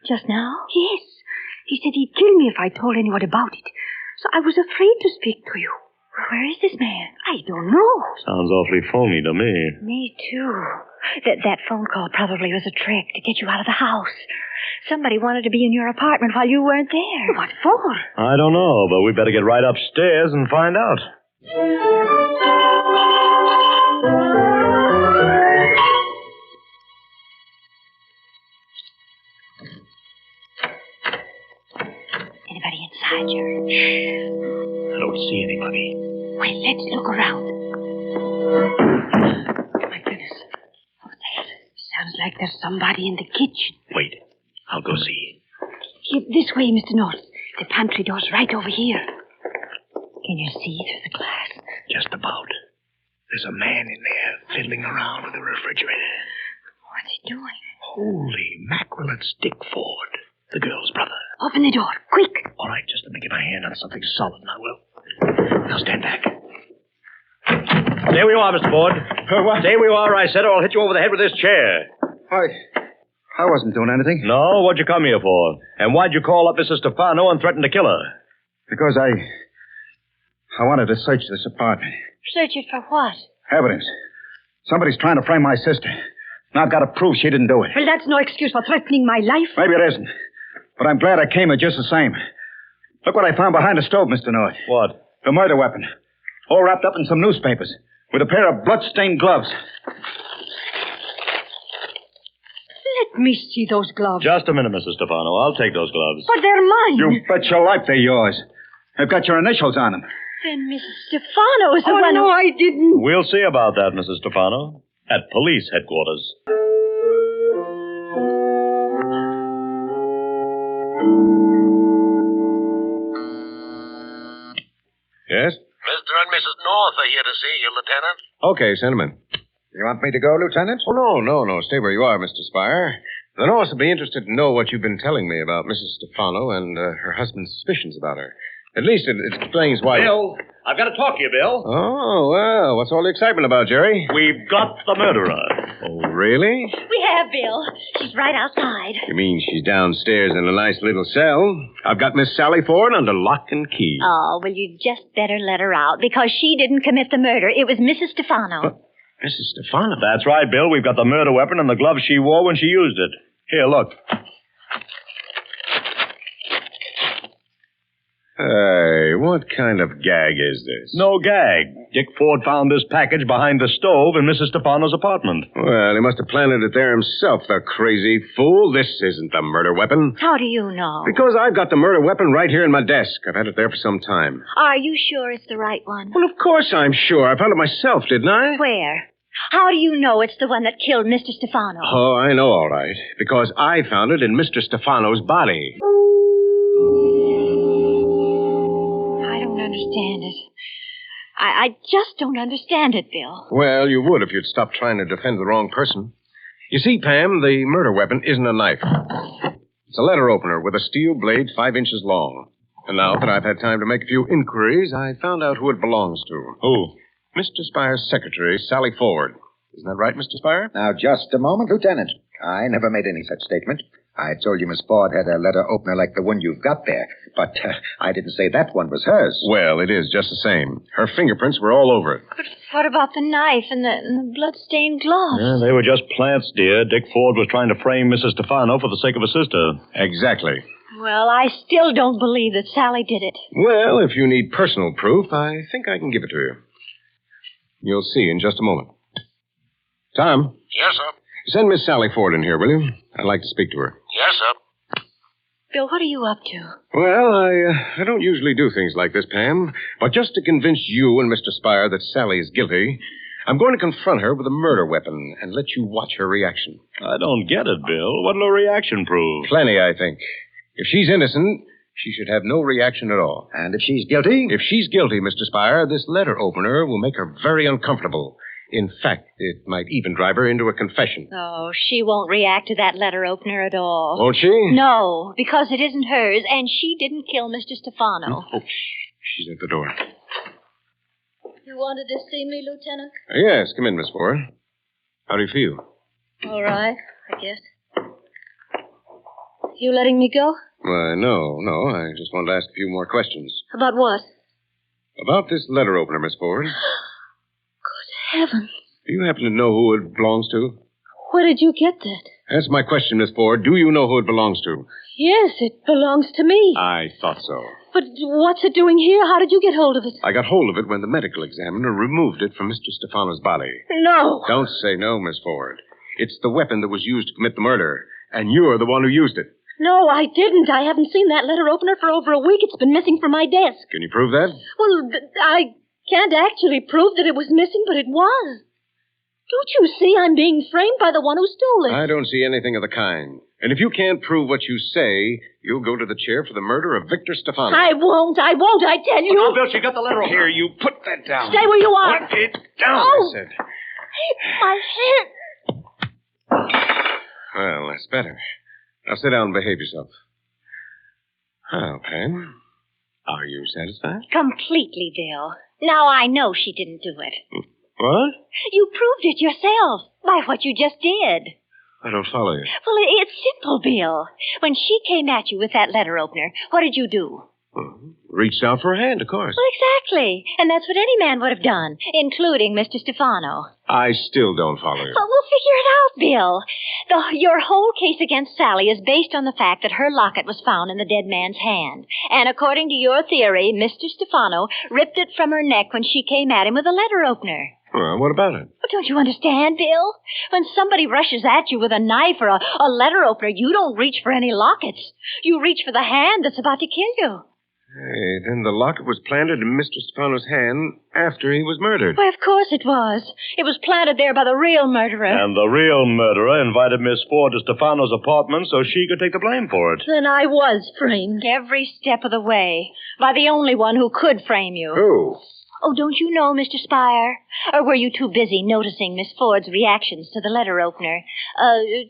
Just now? Yes. He said he'd kill me if I told anyone about it. So I was afraid to speak to you. Where is this man? I don't know. Sounds awfully phony to me. Me, too. That phone call probably was a trick to get you out of the house. Somebody wanted to be in your apartment while you weren't there. What for? I don't know, but we better get right upstairs and find out. Anybody inside, Jerry? I don't see anybody. Well, let's look around. My goodness. Oh, that sounds like there's somebody in the kitchen. Wait, I'll go see. Here, this way, Mr. North. The pantry door's right over here. Can you see through the glass? Just about. There's a man in there fiddling around with the refrigerator. What's he doing? Holy mackerel, it's Dick Ford, the girl's brother. Open the door, quick. All right, just let me get my hand on something solid and I will. Now stand back. Stay where you are, Mr. Ford. What? Stay where you are, I said, or I'll hit you over the head with this chair. I wasn't doing anything. No? What'd you come here for? And why'd you call up Mrs. Stefano and threaten to kill her? Because I wanted to search this apartment. Search it for what? Evidence. Somebody's trying to frame my sister. And I've got to prove she didn't do it. Well, that's no excuse for threatening my life. Maybe it isn't. But I'm glad I came here just the same. Look what I found behind the stove, Mr. North. What? The murder weapon. All wrapped up in some newspapers. With a pair of blood-stained gloves. Let me see those gloves. Just a minute, Mrs. Stefano. I'll take those gloves. But they're mine. You bet your life they're yours. They've got your initials on them. Then Mrs. Stefano is the one no, I didn't. We'll see about that, Mrs. Stefano. At police headquarters. Yes? Mr. and Mrs. North are here to see you, Lieutenant. Okay, send 'em in. You want me to go, Lieutenant? Oh, no. Stay where you are, Mr. Spire. The Norths will be interested to know what you've been telling me about Mrs. Stefano and her husband's suspicions about her. At least it explains why... Bill, I've got to talk to you, Bill. Oh, well, what's all the excitement about, Jerry? We've got the murderer. Oh, really? We have, Bill. She's right outside. You mean she's downstairs in a nice little cell? I've got Miss Sally Ford under lock and key. Oh, well, you just better let her out, because she didn't commit the murder. It was Mrs. Stefano. What? Mrs. Stefano? That's right, Bill. We've got the murder weapon and the gloves she wore when she used it. Here, look. Hey, what kind of gag is this? No gag. Dick Ford found this package behind the stove in Mrs. Stefano's apartment. Well, he must have planted it there himself, the crazy fool. This isn't the murder weapon. How do you know? Because I've got the murder weapon right here in my desk. I've had it there for some time. Are you sure it's the right one? Well, of course I'm sure. I found it myself, didn't I? Where? How do you know it's the one that killed Mr. Stefano? Oh, I know all right. Because I found it in Mr. Stefano's body. I don't understand it. I just don't understand it, Bill. Well, you would if you'd stop trying to defend the wrong person. You see, Pam, the murder weapon isn't a knife. It's a letter opener with a steel blade 5 inches long. And now that I've had time to make a few inquiries, I found out who it belongs to. Who? Mr. Spire's secretary, Sally Ford. Isn't that right, Mr. Spire? Now, just a moment, Lieutenant. I never made any such statement. I told you Miss Ford had a letter opener like the one you've got there. But I didn't say that one was hers. Well, it is just the same. Her fingerprints were all over it. But what about the knife and the blood-stained gloves? Yeah, they were just plants, dear. Dick Ford was trying to frame Mrs. Stefano for the sake of a sister. Exactly. Well, I still don't believe that Sally did it. Well, if you need personal proof, I think I can give it to you. You'll see in just a moment. Tom? Yes, sir. Send Miss Sally Ford in here, will you? I'd like to speak to her. Yes, sir. Bill, what are you up to? Well, I don't usually do things like this, Pam. But just to convince you and Mr. Spire that Sally is guilty, I'm going to confront her with a murder weapon and let you watch her reaction. I don't get it, Bill. What'll her reaction prove? Plenty, I think. If she's innocent, she should have no reaction at all. And if she's guilty? If she's guilty, Mr. Spire, this letter opener will make her very uncomfortable. In fact, it might even drive her into a confession. Oh, she won't react to that letter opener at all. Won't she? No, because it isn't hers, and she didn't kill Mr. Stefano. Oh, she's at the door. You wanted to see me, Lieutenant? Yes, come in, Miss Ford. How do you feel? All right, I guess. You letting me go? Why, no. I just wanted to ask a few more questions. About what? About this letter opener, Miss Ford. Heavens. Do you happen to know who it belongs to? Where did you get that? That's my question, Miss Ford. Do you know who it belongs to? Yes, it belongs to me. I thought so. But what's it doing here? How did you get hold of it? I got hold of it when the medical examiner removed it from Mr. Stefano's body. No. Don't say no, Miss Ford. It's the weapon that was used to commit the murder, and you're the one who used it. No, I didn't. I haven't seen that letter opener for over a week. It's been missing from my desk. Can you prove that? Well, I can't actually prove that it was missing, but it was. Don't you see I'm being framed by the one who stole it? I don't see anything of the kind. And if you can't prove what you say, you'll go to the chair for the murder of Victor Stefano. I won't, I tell you. Oh, Bill, she got the letter over. Here, you put that down. Stay where you are. Put it down, Oh. I said. My head. Well, that's better. Now sit down and behave yourself. Well, Pam, are you satisfied? Completely, Bill. Now I know she didn't do it. What? You proved it yourself by what you just did. I don't follow you. Well, it's simple, Bill. When she came at you with that letter opener, what did you do? Reached out for a hand, of course. Well, exactly. And that's what any man would have done, including Mr. Stefano. I still don't follow you. But we'll figure it out, Bill. Your whole case against Sally is based on the fact that her locket was found in the dead man's hand. And according to your theory, Mr. Stefano ripped it from her neck when she came at him with a letter opener. Well, what about it? But don't you understand, Bill? When somebody rushes at you with a knife or a letter opener, you don't reach for any lockets. You reach for the hand that's about to kill you. Hey, then the locket was planted in Mr. Stefano's hand after he was murdered. Why, of course it was. It was planted there by the real murderer. And the real murderer invited Miss Ford to Stefano's apartment so she could take the blame for it. Then I was framed. Every step of the way. By the only one who could frame you. Who? Oh, don't you know, Mr. Spire? Or were you too busy noticing Miss Ford's reactions to the letter opener?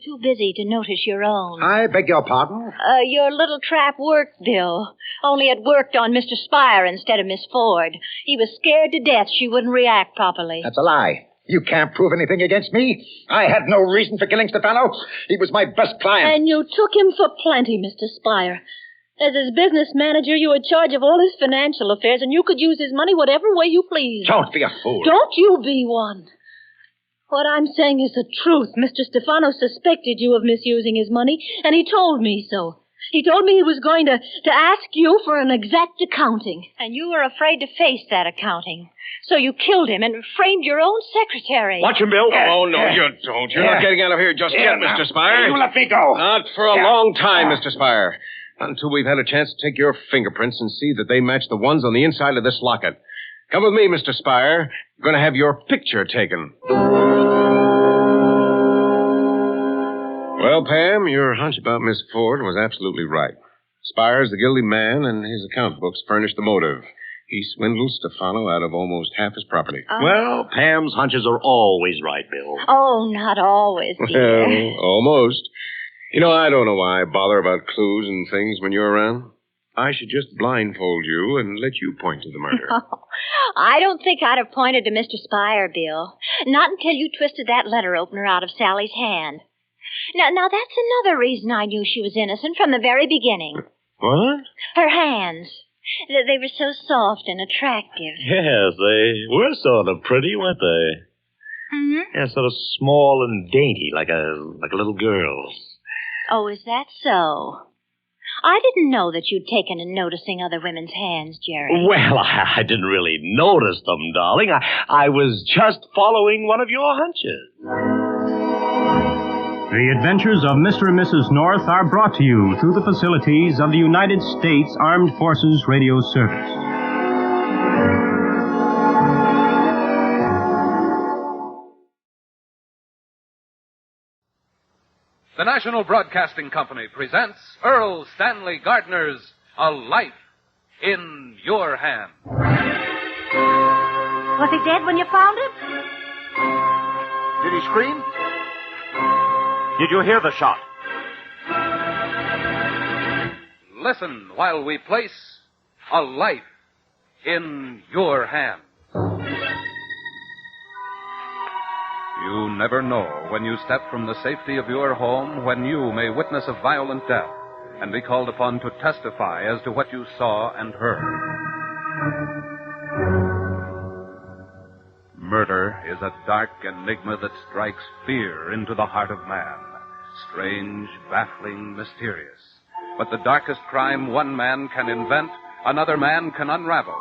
Too busy to notice your own? I beg your pardon? Your little trap worked, Bill. Only it worked on Mr. Spire instead of Miss Ford. He was scared to death she wouldn't react properly. That's a lie. You can't prove anything against me. I had no reason for killing Stefano. He was my best client. And you took him for plenty, Mr. Spire. As his business manager, you were in charge of all his financial affairs, and you could use his money whatever way you pleased. Don't be a fool. Don't you be one. What I'm saying is the truth. Mr. Stefano suspected you of misusing his money, and he told me so. He told me he was going to ask you for an exact accounting. And you were afraid to face that accounting. So you killed him and framed your own secretary. Watch him, Bill. Oh, no, you don't. You're not getting out of here just yet, Mr. Spire. You let me go. Not for a long time, Mr. Spire. Not until we've had a chance to take your fingerprints and see that they match the ones on the inside of this locket. Come with me, Mr. Spire. You're going to have your picture taken. Well, Pam, your hunch about Miss Ford was absolutely right. Spire's the guilty man, and his account books furnish the motive. He swindled Stefano out of almost half his property. Well, Pam's hunches are always right, Bill. Oh, not always, dear. Well, almost. You know, I don't know why I bother about clues and things when you're around. I should just blindfold you and let you point to the murder. I don't think I'd have pointed to Mr. Spire, Bill. Not until you twisted that letter opener out of Sally's hand. Now that's another reason I knew she was innocent from the very beginning. What? Her hands. They were so soft and attractive. Yes, they were sort of pretty, weren't they? Hmm? Yeah, sort of small and dainty, like a little girl's. Oh, is that so? I didn't know that you'd taken to noticing other women's hands, Jerry. Well, I didn't really notice them, darling. I was just following one of your hunches. The adventures of Mr. and Mrs. North are brought to you through the facilities of the United States Armed Forces Radio Service. The National Broadcasting Company presents Earl Stanley Gardner's A Life in Your Hand. Was he dead when you found him? Did he scream? Did you hear the shot? Listen while we place A Life in Your Hand. You never know when you step from the safety of your home when you may witness a violent death and be called upon to testify as to what you saw and heard. Murder is a dark enigma that strikes fear into the heart of man. Strange, baffling, mysterious. But the darkest crime one man can invent, another man can unravel.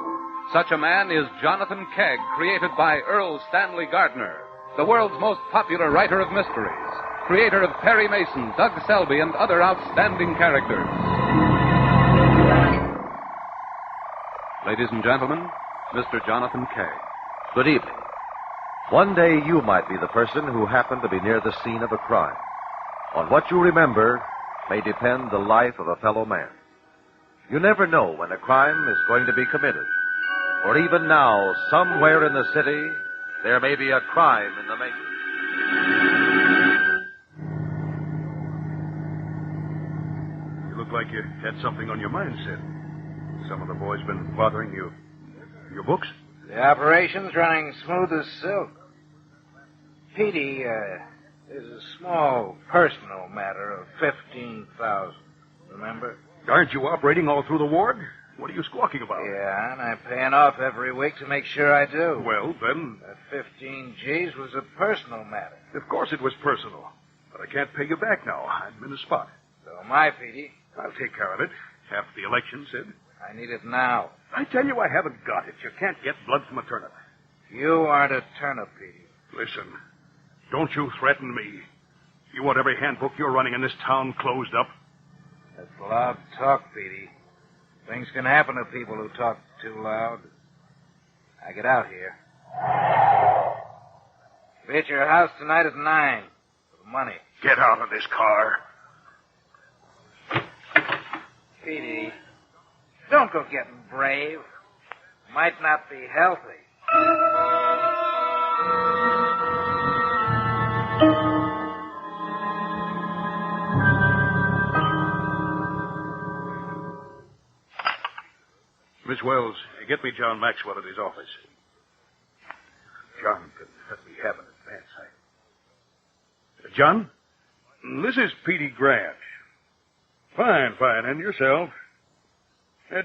Such a man is Jonathan Kegg, created by Earl Stanley Gardner, the world's most popular writer of mysteries, creator of Perry Mason, Doug Selby, and other outstanding characters. Ladies and gentlemen, Mr. Jonathan Kegg. Good evening. One day you might be the person who happened to be near the scene of a crime. On what you remember may depend the life of a fellow man. You never know when a crime is going to be committed. Or even now, somewhere in the city, there may be a crime in the making. You look like you had something on your mind, Sid. Some of the boys been bothering you. Your books? The operation's running smooth as silk. Petey, there's a small personal matter of $15,000. Remember? Aren't you operating all through the ward? What are you squawking about? Yeah, and I'm paying off every week to make sure I do. Well, then... That 15 G's was a personal matter. Of course it was personal. But I can't pay you back now. I'm in a spot. So am I, Petey. I'll take care of it. After the election, Sid. I need it now. I tell you, I haven't got it. You can't get blood from a turnip. You aren't a turnip, Petey. Listen, don't you threaten me. You want every handbook you're running in this town closed up? That's loud talk, Petey. Things can happen to people who talk too loud. I get out here. Be at your house tonight at 9 for the money. Get out of this car. Petey, don't go getting brave. Might not be healthy. Miss Wells, get me John Maxwell at his office. John can let me have an advance. John? This is Petey Grant. Fine. And yourself?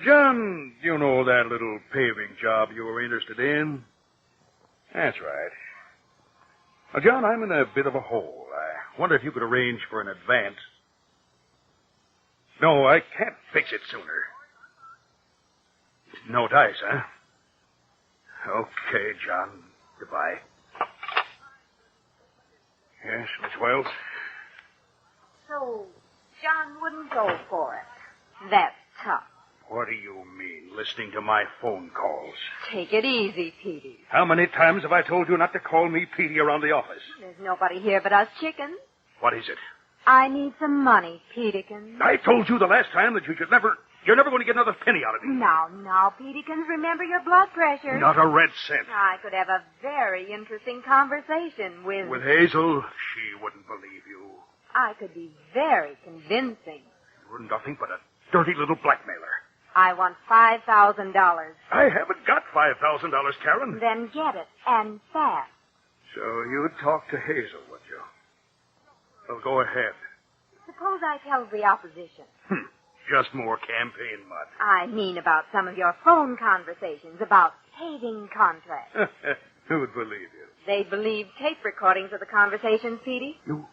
John, you know that little paving job you were interested in? That's right. Now, John, I'm in a bit of a hole. I wonder if you could arrange for an advance. No, I can't fix it sooner. No dice, huh? Okay, John. Goodbye. Yes, Miss Wells? So, John wouldn't go for it. That's tough. What do you mean, listening to my phone calls? Take it easy, Petey. How many times have I told you not to call me Petey around the office? There's nobody here but us chickens. What is it? I need some money, Petykins. I told you the last time that you're never going to get another penny out of me. Now, Petykins, remember your blood pressure. Not a red cent. I could have a very interesting conversation with... With Hazel? She wouldn't believe you. I could be very convincing. You're nothing but a dirty little blackmailer. I want $5,000. I haven't got $5,000, Karen. Then get it, and fast. So you'd talk to Hazel, would you? Well, go ahead. Suppose I tell the opposition. Just more campaign mud. I mean about some of your phone conversations about paving contracts. Who would believe you? They'd believe tape recordings of the conversations, Petey. You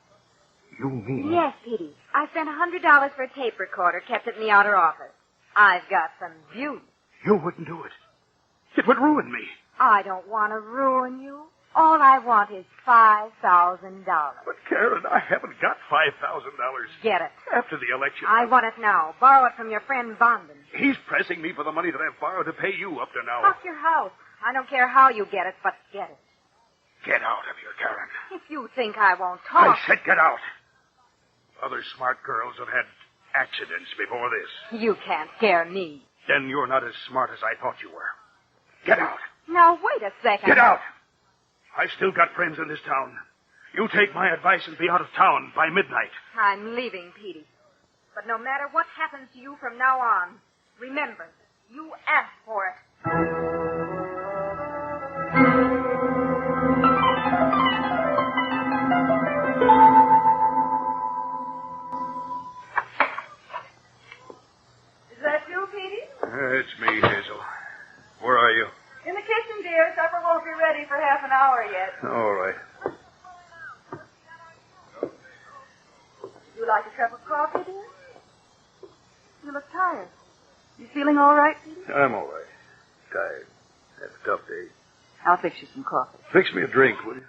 mean? Yes, Petey. I spent $100 for a tape recorder, kept it in the outer office. I've got some beauty. You wouldn't do it. It would ruin me. I don't want to ruin you. All I want is $5,000. But, Karen, I haven't got $5,000. Get it. After the election. I want it now. Borrow it from your friend Bondon. He's pressing me for the money that I've borrowed to pay you up to now. Fuck your house. I don't care how you get it, but get it. Get out of here, Karen. If you think I won't talk... I said get out. Other smart girls have had accidents before this. You can't scare me. Then you're not as smart as I thought you were. Get out. Now, wait a second. Get out. I've still got friends in this town. You take my advice and be out of town by midnight. I'm leaving, Petey. But no matter what happens to you from now on, remember, you asked for it. Is that you, Petey? It's me, Hazel. Where are you? In the kitchen, dear. Supper won't be ready for half an hour yet. All right. You like a cup of coffee, dear? You look tired. You feeling all right, Petey? I'm all right. Tired. Had a tough day. I'll fix you some coffee. Fix me a drink, will you?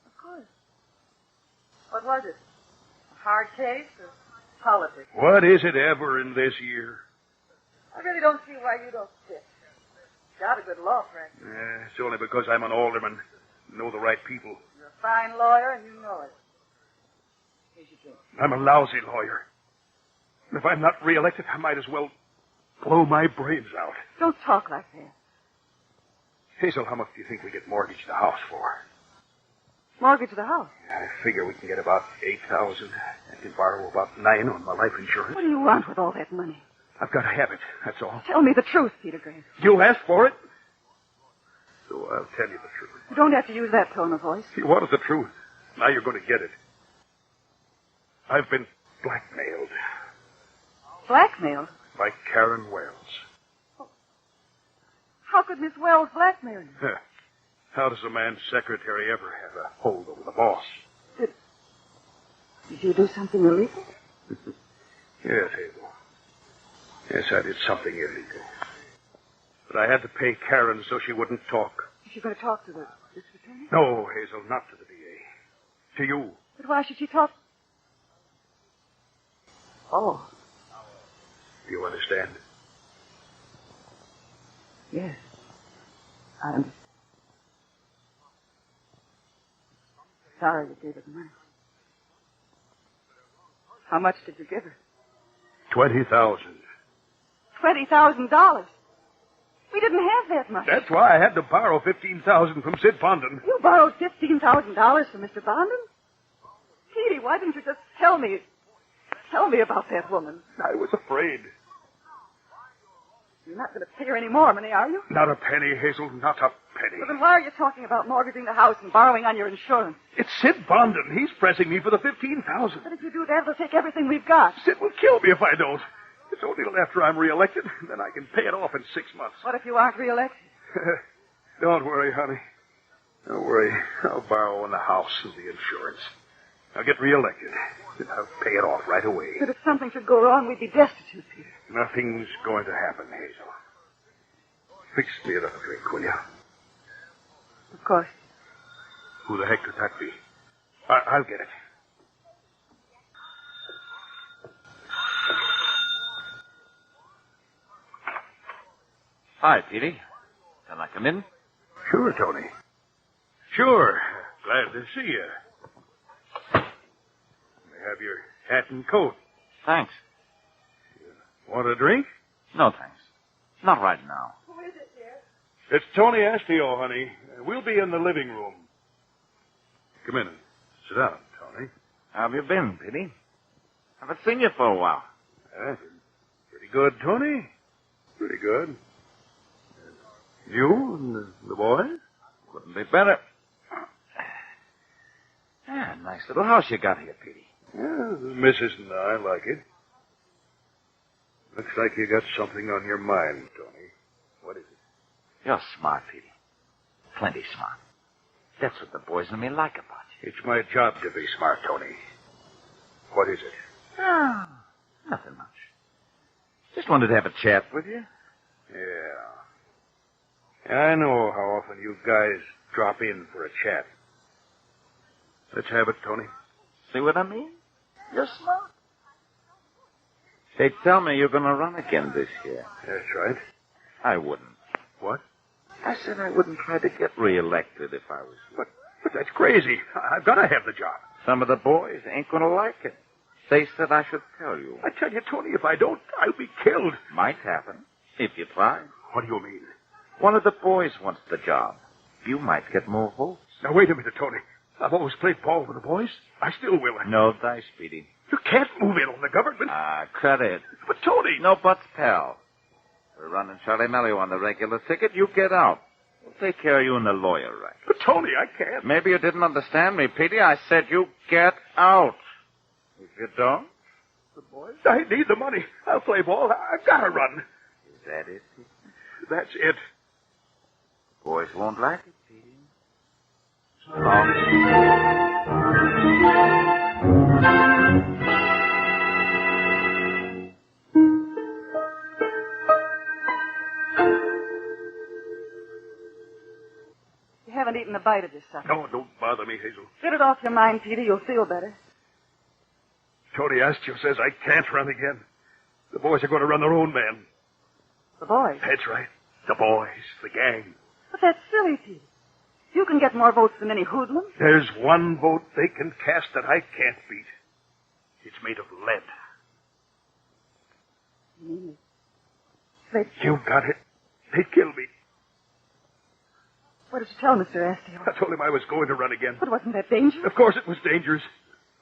Of course. What was it? A hard case or politics? What is it ever in this year? I really don't see why you don't sit. Got a good law practice. It's only because I'm an alderman. Know the right people. You're a fine lawyer, and you know it. Here's your drink. I'm a lousy lawyer. And if I'm not reelected, I might as well blow my brains out. Don't talk like that. Hazel, how much do you think we get mortgaged the house for? Mortgage the house? I figure we can get about $8,000. I can borrow about $9,000 on my life insurance. What do you want with all that money? I've got to have it, that's all. Tell me the truth, Peter Grant. You asked for it? So I'll tell you the truth. You don't have to use that tone of voice. You wanted the truth. Now you're going to get it. I've been blackmailed. Blackmailed? By Karen Wells. How could Miss Wells blackmail you? How does a man's secretary ever have a hold over the boss? Did you do something illegal? Yes, Hazel. Yes, I did something illegal. But I had to pay Karen so she wouldn't talk. Is she going to talk to the district attorney? No, Hazel, not to the DA. To you. But why should she talk? Oh. Do you understand? Yes. I understand. Sorry you gave her the money. How much did you give her? $20,000. $20,000? We didn't have that much. That's why I had to borrow $15,000 from Sid Bondon. You borrowed $15,000 from Mr. Bondon? Petey, why didn't you just tell me about that woman? I was afraid. You're not going to pay her any more money, are you? Not a penny, Hazel, not a penny. Well, then why are you talking about mortgaging the house and borrowing on your insurance? It's Sid Bondon. He's pressing me for the $15,000. But if you do that, it'll take everything we've got. Sid will kill me if I don't. It's only till after I'm reelected, then I can pay it off in 6 months. What if you aren't reelected? Don't worry, honey. Don't worry. I'll borrow on the house and the insurance. I'll get reelected. I'll pay it off right away. But if something should go wrong, we'd be destitute, Peter. Nothing's going to happen, Hazel. Fix me another drink, will you? Of course. Who the heck could that be? I'll get it. Hi, Petey. Can I come in? Sure, Tony. Sure. Glad to see you. I have your hat and coat. Thanks. Want a drink? No, thanks. Not right now. Who is it, dear? It's Tony Astio, honey. We'll be in the living room. Come in and sit down, Tony. How have you been, Petey? Haven't seen you for a while. Pretty good, Tony. Pretty good. You and the boy? Couldn't be better. Nice little house you got here, Petey. Yeah, the missus and I like it. Looks like you got something on your mind, Tony. What is it? You're smart, Petey. Plenty smart. That's what the boys and me like about you. It's my job to be smart, Tony. What is it? Oh, nothing much. Just wanted to have a chat with you. Yeah. I know how often you guys drop in for a chat. Let's have it, Tony. See what I mean? You're smart. They tell me you're going to run again this year. That's right. I wouldn't. What? I said I wouldn't try to get reelected if I was you. But that's crazy. I've got to have the job. Some of the boys ain't going to like it. They said I should tell you. I tell you, Tony, if I don't, I'll be killed. Might happen, if you try. What do you mean? One of the boys wants the job. You might get more votes. Now, wait a minute, Tony. I've always played ball with the boys. I still will. No dice, Petey. You can't move in on the government. Cut it. But, Tony... No buts, pal. We're running Charlie Mello on the regular ticket. You get out. We'll take care of you and the lawyer, right? But, Tony, I can't. Maybe you didn't understand me, Petey. I said you get out. If you don't, the boys... I need the money. I'll play ball. I've got to run. Is that it? That's it. Boys won't like it, Petey. So long. You haven't eaten a bite of this supper. No, don't bother me, Hazel. Get it off your mind, Peter. You'll feel better. Tony Astio says I can't run again. The boys are going to run their own man. The boys? That's right. The boys, the gang. But that's silly, Peter. You can get more votes than any hoodlum. There's one vote they can cast that I can't beat. It's made of lead. You got it. They'd kill me. What did you tell Mr. Astio? I told him I was going to run again. But wasn't that dangerous? Of course it was dangerous.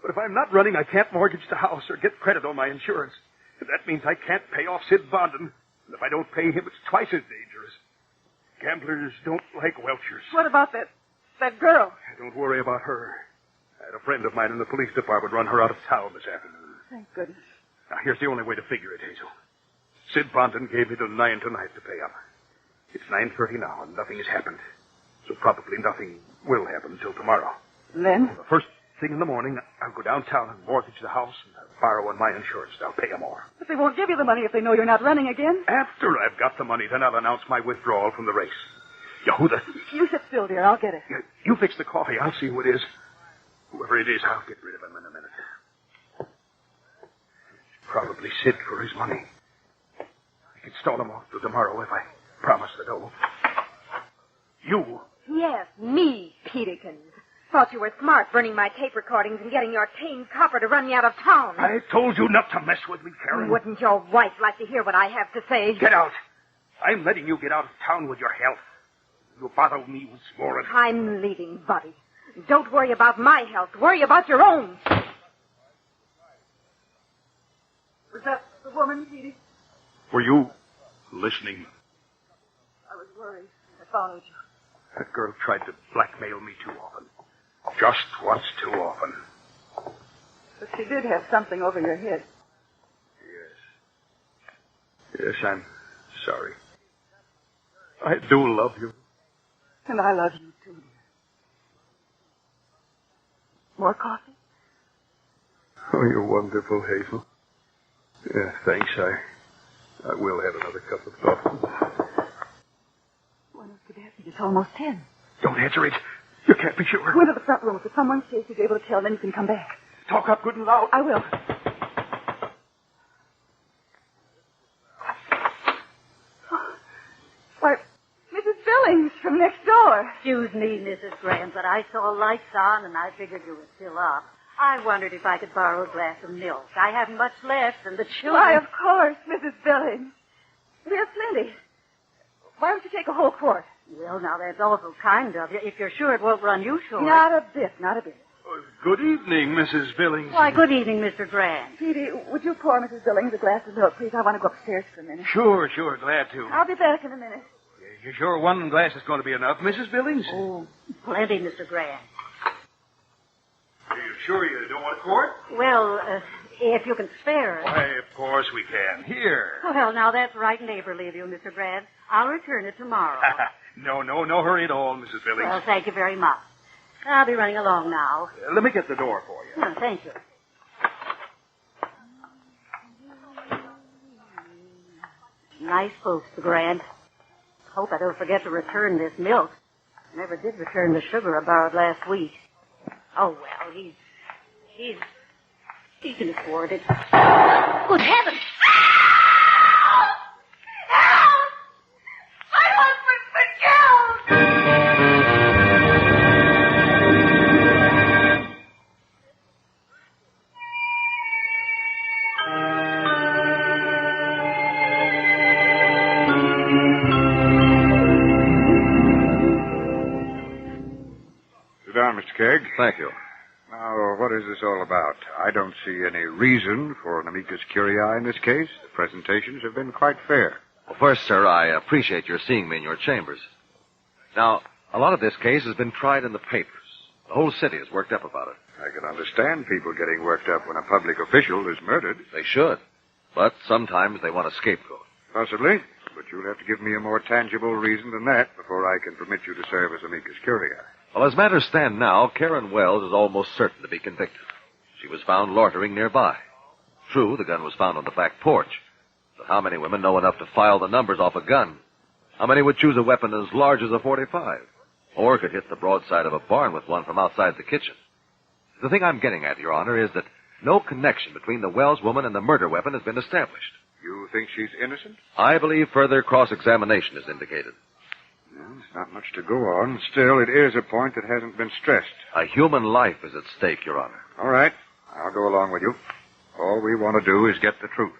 But if I'm not running, I can't mortgage the house or get credit on my insurance. And that means I can't pay off Sid Bondon. And if I don't pay him, it's twice as dangerous. Gamblers don't like welchers. What about that girl? Don't worry about her. I had a friend of mine in the police department run her out of town this afternoon. Thank goodness. Now, here's the only way to figure it, Hazel. Sid Bondon gave me till 9 tonight to pay up. It's 9:30 now, and nothing has happened. So probably nothing will happen until tomorrow. And then? The first thing in the morning, I'll go downtown and mortgage the house and borrow on my insurance. I'll pay them more. But they won't give you the money if they know you're not running again. After I've got the money, then I'll announce my withdrawal from the race. Yehuda. You sit still, dear. I'll get it. You fix the coffee. I'll see who it is. Whoever it is, I'll get rid of him in a minute. It's probably Sid for his money. I can stall him off till tomorrow if I promise the dough. You. Yes, me, Peterkins. Thought you were smart burning my tape recordings and getting your tame copper to run me out of town. I told you not to mess with me, Karen. Wouldn't your wife like to hear what I have to say? Get out. I'm letting you get out of town with your health. You bother me with more. I'm leaving, buddy. Don't worry about my health. Worry about your own. Was that the woman, Petey? Were you listening? I was worried. I followed you. That girl tried to blackmail me too often. Just once too often. But she did have something over your head. Yes, I'm sorry. I do love you. And I love you, too, dear. More coffee? Oh, you're wonderful, Hazel. Yeah, thanks. I will have another cup of coffee. When after that, it's almost 10. Don't answer it. You can't be sure. Go into the front room. If someone says you'll be able to tell, then you can come back. Talk up good and loud. I will. Why, Mrs. Billings from next door. Excuse me, Mrs. Graham, but I saw lights on and I figured you were still up. I wondered if I could borrow a glass of milk. I haven't much left, and the children... Why, of course, Mrs. Billings. We have plenty. Why don't you take a whole quart? Well, now, that's awful kind of you. If you're sure it won't run you short. Not a bit, not a bit. Good evening, Mrs. Billings. Why, good evening, Mr. Grant. Petey, would you pour Mrs. Billings a glass of milk, please? I want to go upstairs for a minute. Sure, glad to. I'll be back in a minute. You sure one glass is going to be enough, Mrs. Billings? Oh, plenty, Mr. Grant. You sure you don't want a quart? Well, if you can spare it. Why, of course we can. Here. Well, now that's right neighborly of you, Mr. Grant. I'll return it tomorrow. No hurry at all, Mrs. Billings. Well, thank you very much. I'll be running along now. Let me get the door for you. Oh, thank you. Nice folks, the Grant. Hope I don't forget to return this milk. Never did return the sugar I borrowed last week. Oh, well, he can afford it. Good heavens! Sit down, Mr. Kegg. Thank you. Now, what is this all about? I don't see any reason for an amicus curiae in this case. The presentations have been quite fair. Well, first, sir, I appreciate your seeing me in your chambers. Now, a lot of this case has been tried in the papers. The whole city is worked up about it. I can understand people getting worked up when a public official is murdered. They should. But sometimes they want a scapegoat. Possibly. But you'll have to give me a more tangible reason than that before I can permit you to serve as amicus curiae. Well, as matters stand now, Karen Wells is almost certain to be convicted. She was found loitering nearby. True, the gun was found on the back porch. But how many women know enough to file the numbers off a gun? How many would choose a weapon as large as a .45? Or could hit the broadside of a barn with one from outside the kitchen? The thing I'm getting at, Your Honor, is that no connection between the Wells woman and the murder weapon has been established. You think she's innocent? I believe further cross-examination is indicated. Well, there's not much to go on. Still, it is a point that hasn't been stressed. A human life is at stake, Your Honor. All right. I'll go along with you. All we want to do is get the truth.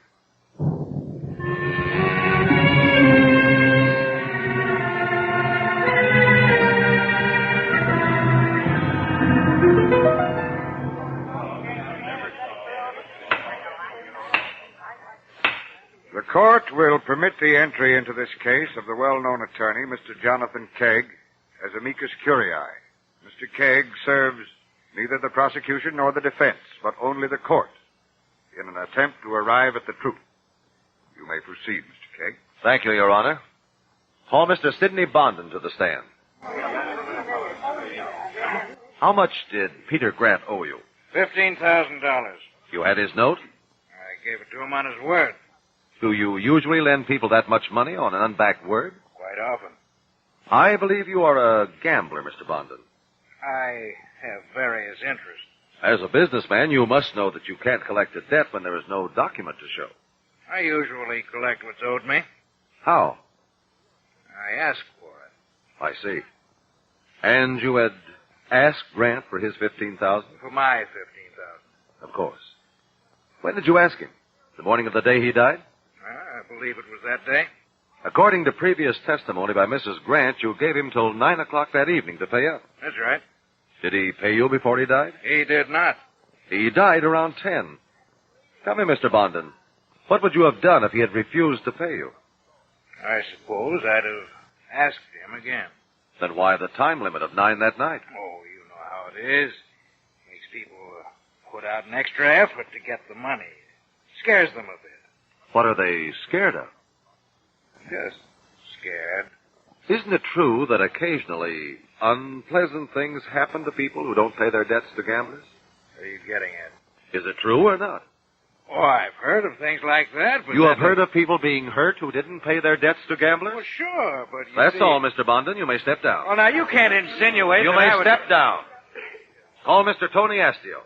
The court will permit the entry into this case of the well-known attorney, Mr. Jonathan Kegg, as amicus curiae. Mr. Kegg serves neither the prosecution nor the defense, but only the court, in an attempt to arrive at the truth. You may proceed, Mr. Kegg. Thank you, Your Honor. Call Mr. Sidney Bondon to the stand. How much did Peter Grant owe you? $15,000. You had his note? I gave it to him on his word. Do you usually lend people that much money on an unbacked word? Quite often. I believe you are a gambler, Mr. Bondon. I have various interests. As a businessman, you must know that you can't collect a debt when there is no document to show. I usually collect what's owed me. How? I ask for it. I see. And you had asked Grant for his $15,000? For my $15,000. Of course. When did you ask him? The morning of the day he died? I believe it was that day. According to previous testimony by Mrs. Grant, you gave him till 9 o'clock that evening to pay up. That's right. Did he pay you before he died? He did not. He died around 10. Tell me, Mr. Bondon, what would you have done if he had refused to pay you? I suppose I'd have asked him again. Then why the time limit of 9 that night? Oh, you know how it is. Makes people put out an extra effort to get the money. Scares them a bit. What are they scared of? Just scared. Isn't it true that occasionally unpleasant things happen to people who don't pay their debts to gamblers? What are you getting at? Is it true or not? Oh, I've heard of things like that, but... You have heard of people being hurt who didn't pay their debts to gamblers? Well, sure, but That's all, Mr. Bondon. You may step down. Well, now, you can't insinuate You that may I would... step down. Call Mr. Tony Astio.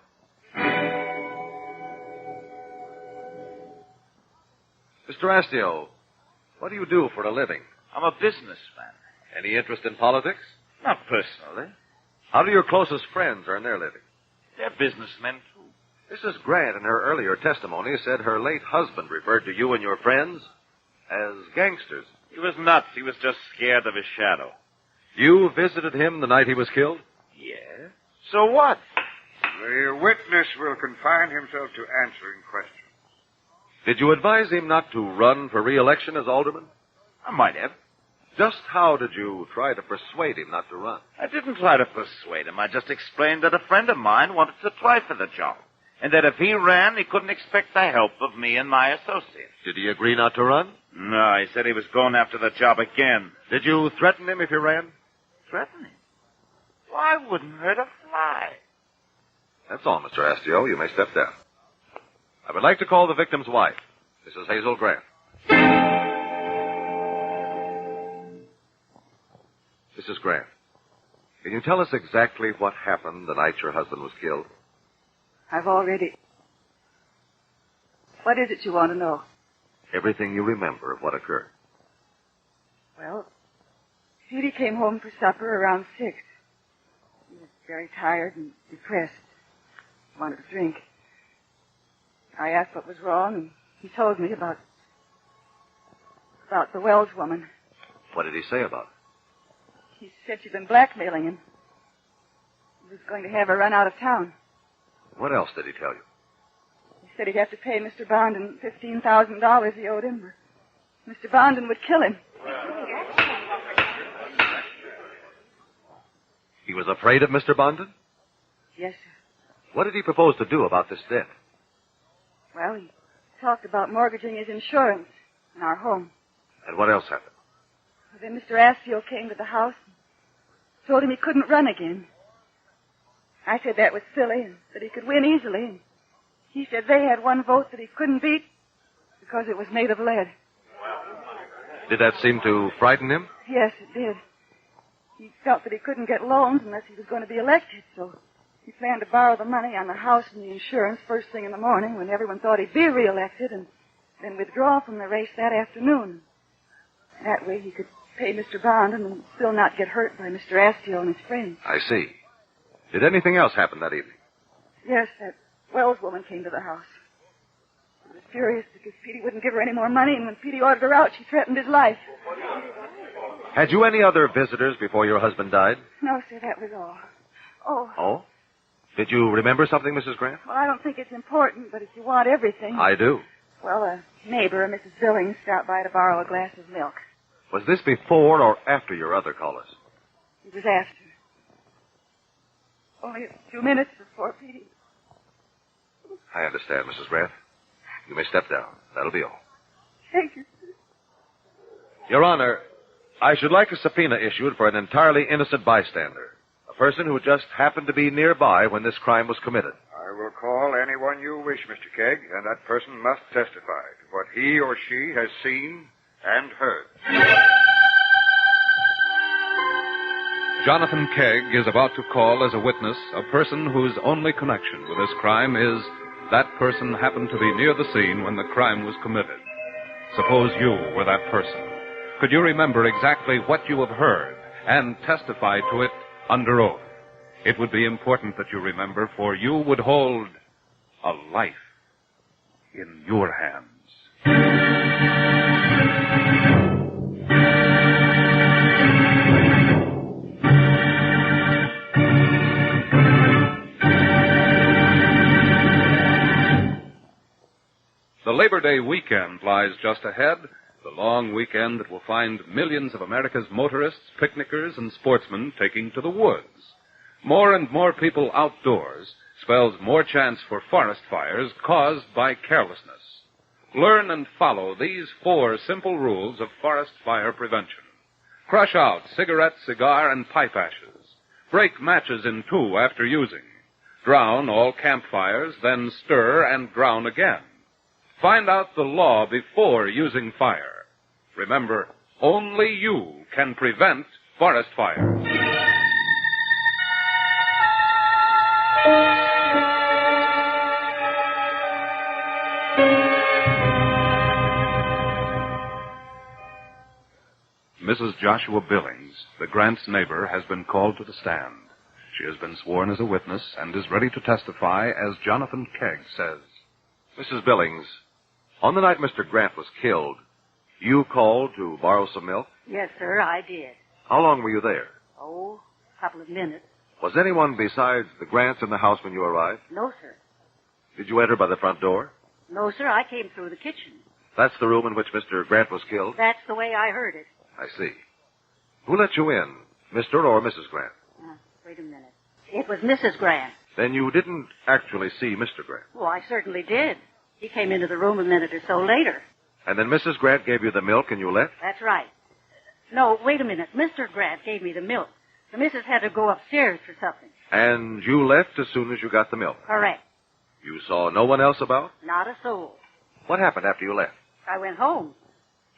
Mr. Astio, what do you do for a living? I'm a businessman. Any interest in politics? Not personally. How do your closest friends earn their living? They're businessmen, too. Mrs. Grant, in her earlier testimony, said her late husband referred to you and your friends as gangsters. He was nuts. He was just scared of his shadow. You visited him the night he was killed? Yeah. So what? The witness will confine himself to answering questions. Did you advise him not to run for re-election as alderman? I might have. Just how did you try to persuade him not to run? I didn't try to persuade him. I just explained that a friend of mine wanted to try for the job. And that if he ran, he couldn't expect the help of me and my associates. Did he agree not to run? No, he said he was going after the job again. Did you threaten him if he ran? Threaten him? Well, I wouldn't hurt a fly. That's all, Mr. Astio. You may step down. I would like to call the victim's wife, Mrs. Hazel Grant. Mrs. Grant, can you tell us exactly what happened the night your husband was killed? I've already... What is it you want to know? Everything you remember of what occurred. Well, Petey came home for supper around 6. He was very tired and depressed. He wanted to drink. I asked what was wrong, and he told me about the Wells woman. What did he say about it? He said she'd been blackmailing him. He was going to have her run out of town. What else did he tell you? He said he'd have to pay Mr. Bondon $15,000 he owed him, or Mr. Bondon would kill him. He was afraid of Mr. Bondon? Yes, sir. What did he propose to do about this debt? Well, he talked about mortgaging his insurance in our home. And what else happened? Then Mr. Astio came to the house and told him he couldn't run again. I said that was silly and that he could win easily. And he said they had one vote that he couldn't beat because it was made of lead. Did that seem to frighten him? Yes, it did. He felt that he couldn't get loans unless he was going to be elected, so he planned to borrow the money on the house and the insurance first thing in the morning when everyone thought he'd be reelected, and then withdraw from the race that afternoon. That way he could pay Mr. Bondon and still not get hurt by Mr. Astio and his friends. I see. Did anything else happen that evening? Yes, that Wells woman came to the house. She was furious because Petey wouldn't give her any more money, and when Petey ordered her out, she threatened his life. Had you any other visitors before your husband died? No, sir, that was all. Oh. Oh? Did you remember something, Mrs. Grant? Well, I don't think it's important, but if you want everything... I do. Well, a neighbor, Mrs. Billings, stopped by to borrow a glass of milk. Was this before or after your other callers? It was after. Only a few minutes before Petey. I understand, Mrs. Grant. You may step down. That'll be all. Thank you. Your Honor, I should like a subpoena issued for an entirely innocent bystander. A person who just happened to be nearby when this crime was committed. I will call anyone you wish, Mr. Kegg, and that person must testify to what he or she has seen and heard. Jonathan Kegg is about to call as a witness a person whose only connection with this crime is that person happened to be near the scene when the crime was committed. Suppose you were that person. Could you remember exactly what you have heard and testify to it under oath? It would be important that you remember, for you would hold a life in your hands. The Labor Day weekend lies just ahead, the long weekend that will find millions of America's motorists, picnickers, and sportsmen taking to the woods. More and more people outdoors spells more chance for forest fires caused by carelessness. Learn and follow these 4 simple rules of forest fire prevention. Crush out cigarette, cigar, and pipe ashes. Break matches in 2 after using. Drown all campfires, then stir and drown again. Find out the law before using fire. Remember, only you can prevent forest fires. Mrs. Joshua Billings, the Grants' neighbor, has been called to the stand. She has been sworn as a witness and is ready to testify as Jonathan Kegg says. Mrs. Billings, on the night Mr. Grant was killed, you called to borrow some milk? Yes, sir, I did. How long were you there? Oh, a couple of minutes. Was anyone besides the Grants in the house when you arrived? No, sir. Did you enter by the front door? No, sir, I came through the kitchen. That's the room in which Mr. Grant was killed? That's the way I heard it. I see. Who let you in, Mr. or Mrs. Grant? Wait a minute. It was Mrs. Grant. Then you didn't actually see Mr. Grant. Oh, I certainly did. He came into the room a minute or so later. And then Mrs. Grant gave you the milk and you left? That's right. No, wait a minute. Mr. Grant gave me the milk. The missus had to go upstairs for something. And you left as soon as you got the milk? Correct. You saw no one else about? Not a soul. What happened after you left? I went home.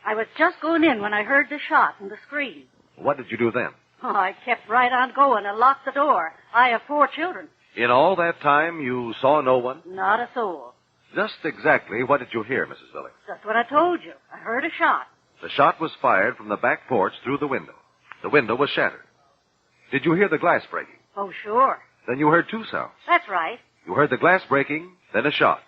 I was just going in when I heard the shot and the scream. What did you do then? Oh, I kept right on going and locked the door. I have 4 children. In all that time, you saw no one? Not a soul. Just exactly what did you hear, Mrs. Billings? Just what I told you. I heard a shot. The shot was fired from the back porch through the window. The window was shattered. Did you hear the glass breaking? Oh, sure. Then you heard 2 sounds. That's right. You heard the glass breaking, then a shot.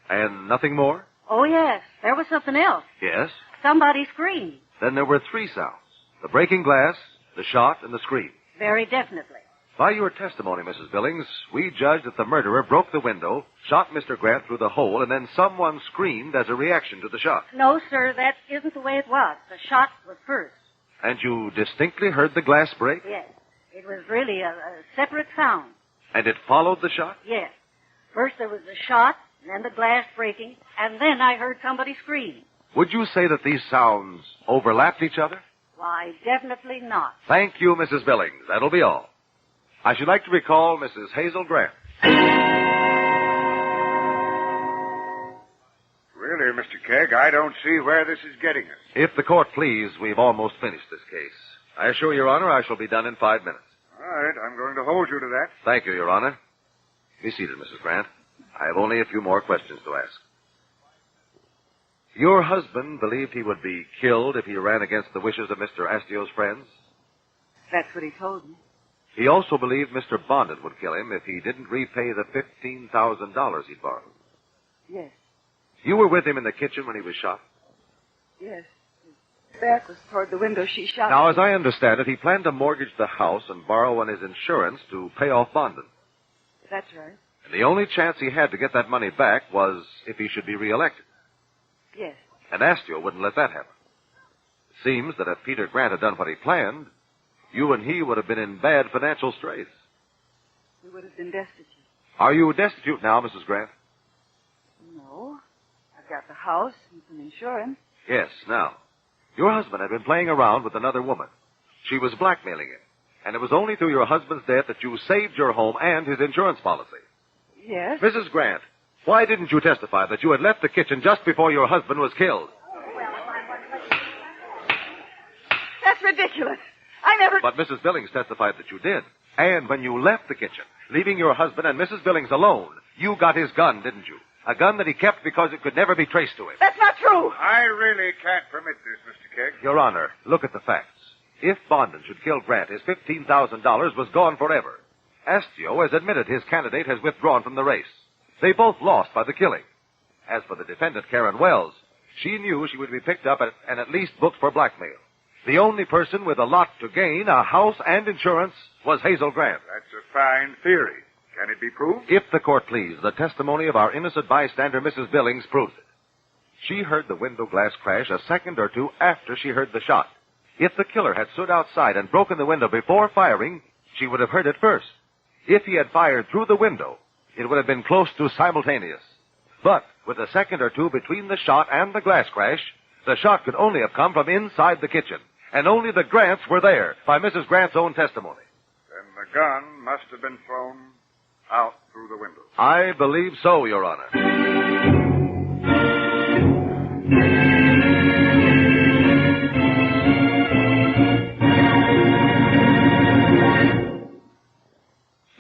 And nothing more? Oh, yes. There was something else. Yes. Somebody screamed. Then there were 3 sounds. The breaking glass, the shot, and the scream. Very definitely. By your testimony, Mrs. Billings, we judge that the murderer broke the window, shot Mr. Grant through the hole, and then someone screamed as a reaction to the shot. No, sir, that isn't the way it was. The shot was first. And you distinctly heard the glass break? Yes. It was really a separate sound. And it followed the shot? Yes. First there was the shot, then the glass breaking, and then I heard somebody scream. Would you say that these sounds overlapped each other? Why, definitely not. Thank you, Mrs. Billings. That'll be all. I should like to recall Mrs. Hazel Grant. Really, Mr. Kegg, I don't see where this is getting us. If the court please, we've almost finished this case. I assure Your Honor I shall be done in 5 minutes. All right, I'm going to hold you to that. Thank you, Your Honor. Be seated, Mrs. Grant. I have only a few more questions to ask. Your husband believed he would be killed if he ran against the wishes of Mr. Astio's friends? That's what he told me. He also believed Mr. Bondon would kill him if he didn't repay the $15,000 he'd borrowed. Yes, You were with him in the kitchen when he was shot? yes. His back was toward the window she shot. Now, as I understand it, he planned to mortgage the house and borrow on his insurance to pay off Bondon. That's right. And the only chance he had to get that money back was if he should be reelected. Yes. And Astio wouldn't let that happen. It seems that if Peter Grant had done what he planned, you and he would have been in bad financial straits. We would have been destitute. Are you destitute now, Mrs. Grant? No. I've got the house and some insurance. Yes, now. Your husband had been playing around with another woman. She was blackmailing him. And it was only through your husband's death that you saved your home and his insurance policy. Yes. Mrs. Grant, why didn't you testify that you had left the kitchen just before your husband was killed? That's ridiculous. I never... But Mrs. Billings testified that you did. And when you left the kitchen, leaving your husband and Mrs. Billings alone, you got his gun, didn't you? A gun that he kept because it could never be traced to him. That's not true. I really can't permit this, Mr. Kegg. Your Honor, look at the facts. If Bondon should kill Grant, his $15,000 was gone forever. Astio has admitted his candidate has withdrawn from the race. They both lost by the killing. As for the defendant, Karen Wells, she knew she would be picked up and at least booked for blackmail. The only person with a lot to gain, a house and insurance, was Hazel Grant. That's a fine theory. Can it be proved? If the court please, the testimony of our innocent bystander, Mrs. Billings, proves it. She heard the window glass crash a second or two after she heard the shot. If the killer had stood outside and broken the window before firing, she would have heard it first. If he had fired through the window, it would have been close to simultaneous. But with a second or two between the shot and the glass crash, the shot could only have come from inside the kitchen. And only the Grants were there, by Mrs. Grant's own testimony. Then the gun must have been thrown out through the window. I believe so, Your Honor.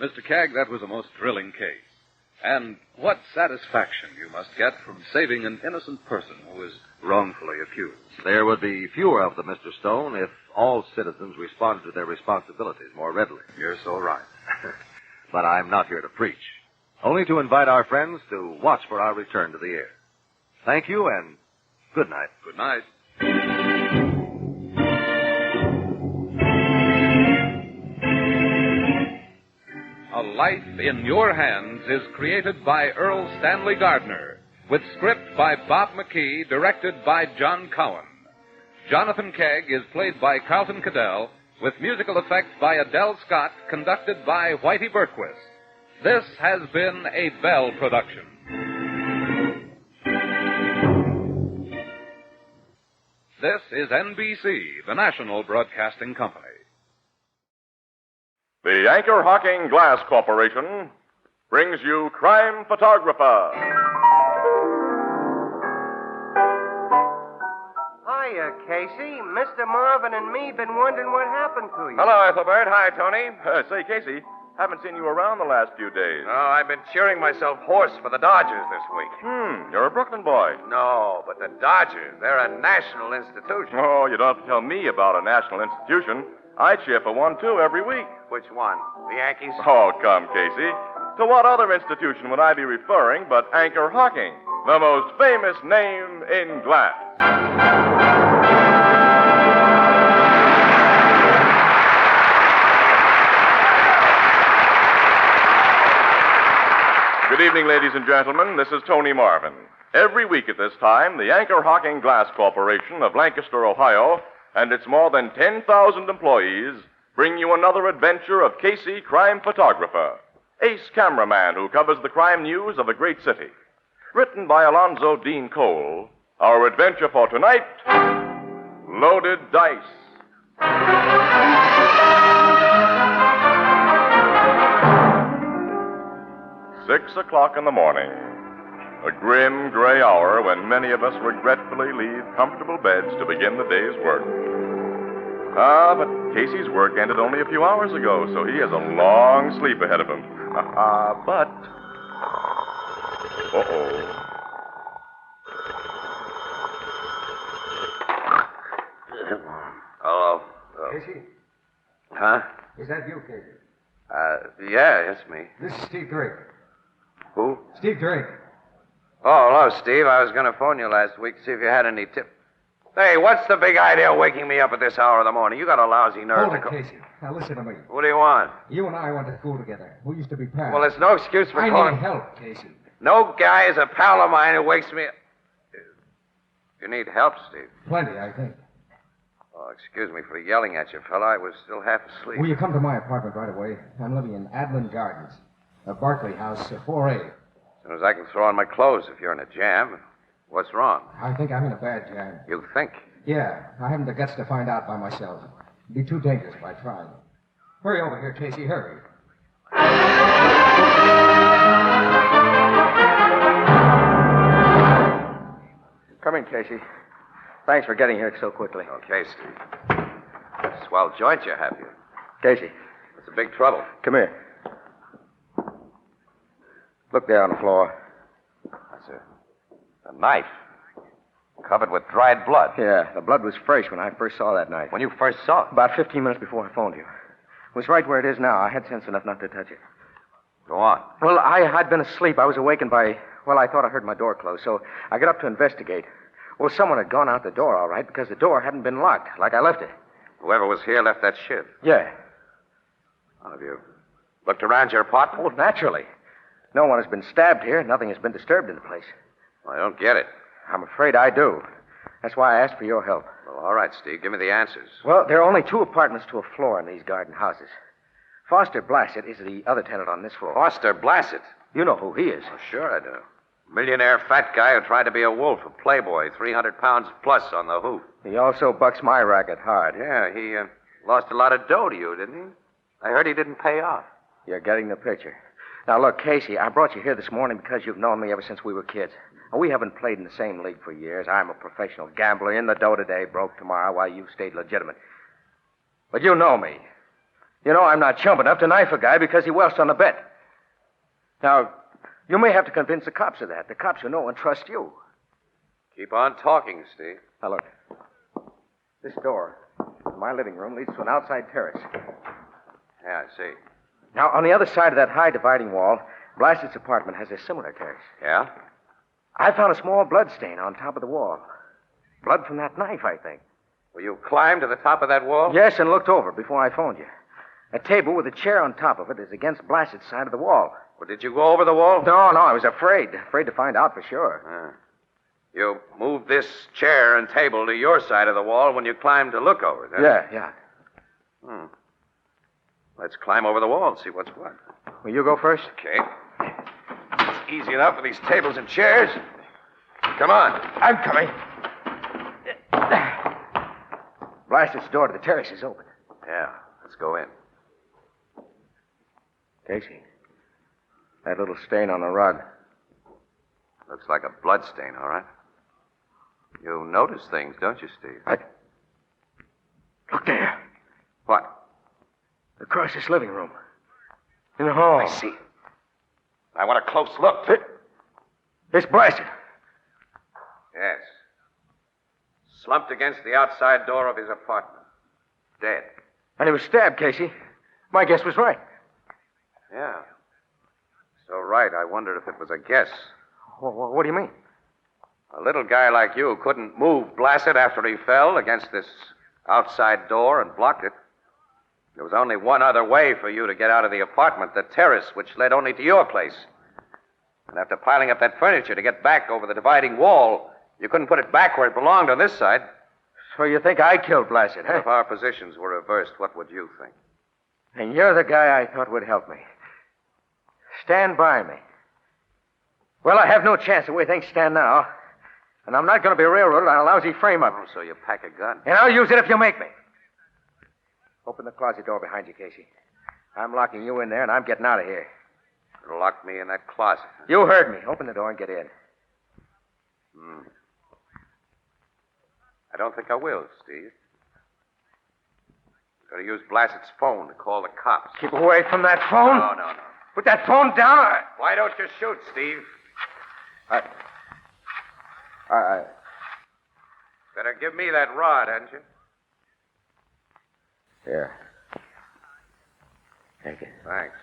Mr. Kegg, that was a most thrilling case. And what satisfaction you must get from saving an innocent person who is wrongfully accused. There would be fewer of them, Mr. Stone, if all citizens responded to their responsibilities more readily. You're so right. But I'm not here to preach. Only to invite our friends to watch for our return to the air. Thank you, and good night. Good night. A Life in Your Hands is created by Earl Stanley Gardner, with script by Bob McKee, directed by John Cowan. Jonathan Kegg is played by Carlton Cadell, with musical effects by Adele Scott, conducted by Whitey Berquist. This has been a Bell production. This is NBC, the national broadcasting company. The Anchor Hocking Glass Corporation brings you Crime Photographer. Hiya, Casey. Mr. Marvin and me been wondering what happened to you. Hello, Ethelbert. Hi, Tony. Say, Casey, haven't seen you around the last few days. Oh, I've been cheering myself hoarse for the Dodgers this week. You're a Brooklyn boy. No, but the Dodgers, they're a national institution. Oh, you don't have to tell me about a national institution. I cheer for one, too, every week. Which one? The Yankees? Oh, come, Casey. To what other institution would I be referring but Anchor Hocking, the most famous name in glass? Good evening, ladies and gentlemen. This is Tony Marvin. Every week at this time, the Anchor Hocking Glass Corporation of Lancaster, Ohio, and its more than 10,000 employees bring you another adventure of Casey, crime photographer, ace cameraman who covers the crime news of a great city. Written by Alonzo Dean Cole, our adventure for tonight, Loaded Dice. 6 o'clock in the morning. A grim, gray hour when many of us regretfully leave comfortable beds to begin the day's work. But Casey's work ended only a few hours ago, so he has a long sleep ahead of him. But... Uh-oh. Hello. Casey? Huh? Is that you, Casey? Yeah, it's me. This is Steve Drake. Who? Steve Drake. Oh, hello, Steve. I was going to phone you last week to see if you had any tip. Hey, what's the big idea of waking me up at this hour of the morning? You got a lousy nerve Hold to it, Casey. Now listen to me. What do you want? You and I went to school together. We used to be pals. Well, it's no excuse for I calling... need help, Casey. No guy is a pal of mine who wakes me up. You need help, Steve. Plenty, I think. Oh, excuse me for yelling at you, fella. I was still half asleep. Will you come to my apartment right away? I'm living in Adlin Gardens, a Barclay house, 4A. As soon as I can throw on my clothes if you're in a jam. What's wrong? I think I'm in a bad jam. You think? Yeah, I haven't the guts to find out by myself. It'd be too dangerous if I tried. Hurry over here, Casey, hurry. Come in, Casey. Thanks for getting here so quickly. Okay, Steve. Swell joint you have here. Casey. It's a big trouble. Come here. Look there on the floor. That's a knife. Covered with dried blood. Yeah, the blood was fresh when I first saw that knife. When you first saw it? About 15 minutes before I phoned you. It was right where it is now. I had sense enough not to touch it. Go on. Well, I'd been asleep. I was awakened by... Well, I thought I heard my door close, so I got up to investigate. Well, someone had gone out the door, all right, because the door hadn't been locked, like I left it. Whoever was here left that ship. Yeah. Have you looked around your apartment? Oh, naturally. No one has been stabbed here. Nothing has been disturbed in the place. I don't get it. I'm afraid I do. That's why I asked for your help. Well, all right, Steve. Give me the answers. Well, there are only 2 apartments to a floor in these garden houses. Foster Blassett is the other tenant on this floor. Foster Blassett? You know who he is. Oh, sure I do. Millionaire fat guy who tried to be a wolf, a playboy, 300 pounds plus on the hoop. He also bucks my racket hard. Yeah, he lost a lot of dough to you, didn't he? I heard he didn't pay off. You're getting the picture. Now, look, Casey, I brought you here this morning because you've known me ever since we were kids. We haven't played in the same league for years. I'm a professional gambler, in the dough today, broke tomorrow, while you stayed legitimate. But you know me. You know I'm not chump enough to knife a guy because he welched on a bet. Now, you may have to convince the cops of that. The cops who know and trust you. Keep on talking, Steve. Now, look. This door in my living room leads to an outside terrace. Yeah, I see. Now, on the other side of that high dividing wall, Blassett's apartment has a similar terrace. Yeah? I found a small blood stain on top of the wall. Blood from that knife, I think. Well, you climbed to the top of that wall? Yes, and looked over before I phoned you. A table with a chair on top of it is against Blassett's side of the wall. Well, did you go over the wall? No, I was afraid. Afraid to find out for sure. You moved this chair and table to your side of the wall when you climbed to look over it, huh? Yeah. Let's climb over the wall and see what's what. Will you go first? Okay. It's easy enough with these tables and chairs. Come on. I'm coming. Blasted door to the terrace is open. Yeah, let's go in. Casey, that little stain on the rug. Looks like a blood stain, all right. You notice things, don't you, Steve? Look there. What? Across this living room. In the hall. I see. I want a close look. It's blasted. Yes. Slumped against the outside door of his apartment. Dead. And he was stabbed, Casey. My guess was right. Yeah. So right, I wondered if it was a guess. What do you mean? A little guy like you couldn't move Blasted after he fell against this outside door and blocked it. There was only one other way for you to get out of the apartment, the terrace, which led only to your place. And after piling up that furniture to get back over the dividing wall, you couldn't put it back where it belonged on this side. So you think I killed Blasted, huh? If our positions were reversed, what would you think? And you're the guy I thought would help me. Stand by me. Well, I have no chance the way things stand now. And I'm not going to be railroaded on a lousy frame-up. Oh, so you pack a gun. And I'll use it if you make me. Open the closet door behind you, Casey. I'm locking you in there, and I'm getting out of here. Lock me in that closet. You heard me. Open the door and get in. I don't think I will, Steve. Got to use Blassett's phone to call the cops. Keep away from that phone. No. Put that phone down. Why don't you shoot, Steve? Better give me that rod, hadn't you? Here. Take it. Thanks.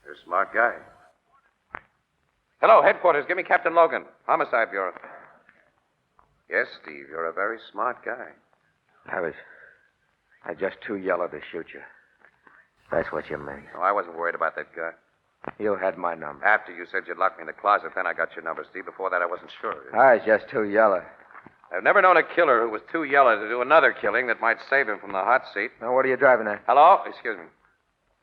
You're a smart guy. Hello, headquarters. Give me Captain Logan. Homicide Bureau. Yes, Steve, you're a very smart guy. I was just too yellow to shoot you. That's what you meant. No, I wasn't worried about that guy. You had my number. After you said you'd lock me in the closet, then I got your number, Steve. Before that, I wasn't sure. I was just too yellow. I've never known a killer who was too yellow to do another killing that might save him from the hot seat. Now, what are you driving at? Hello? Excuse me.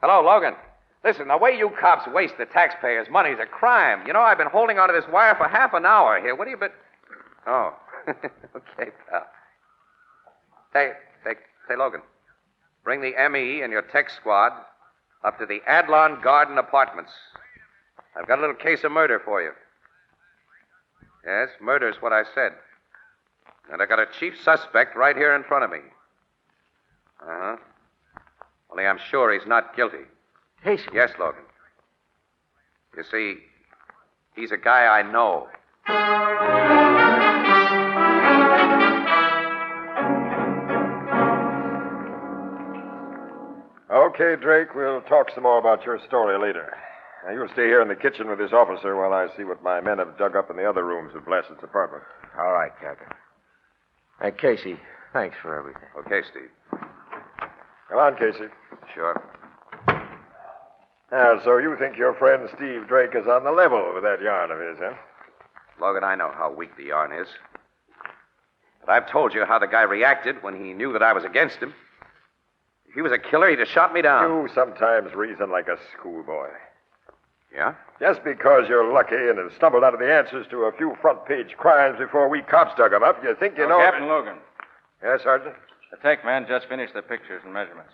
Hello, Logan. Listen, the way you cops waste the taxpayers' money is a crime. You know, I've been holding onto this wire for half an hour here. What have you been... Oh. Okay, pal. Hey, Logan. Bring the ME and your tech squad up to the Adlon Garden Apartments. I've got a little case of murder for you. Yes, murder's what I said. And I got a chief suspect right here in front of me. Uh-huh. Only I'm sure he's not guilty. Casey? Yes, Logan. You see, he's a guy I know. Okay, Drake, we'll talk some more about your story later. Now, you'll stay here in the kitchen with this officer while I see what my men have dug up in the other rooms of Blassett's apartment. All right, Captain. Hey, Casey, thanks for everything. Okay, Steve. Come on, Casey. Sure. Now, so you think your friend Steve Drake is on the level with that yarn of his, huh? Logan, I know how weak the yarn is. But I've told you how the guy reacted when he knew that I was against him. If he was a killer, he'd have shot me down. You sometimes reason like a schoolboy. Yeah? Just because you're lucky and have stumbled out of the answers to a few front-page crimes before we cops dug them up, you think you know... Captain Logan. Yes, Sergeant? The tech man just finished the pictures and measurements.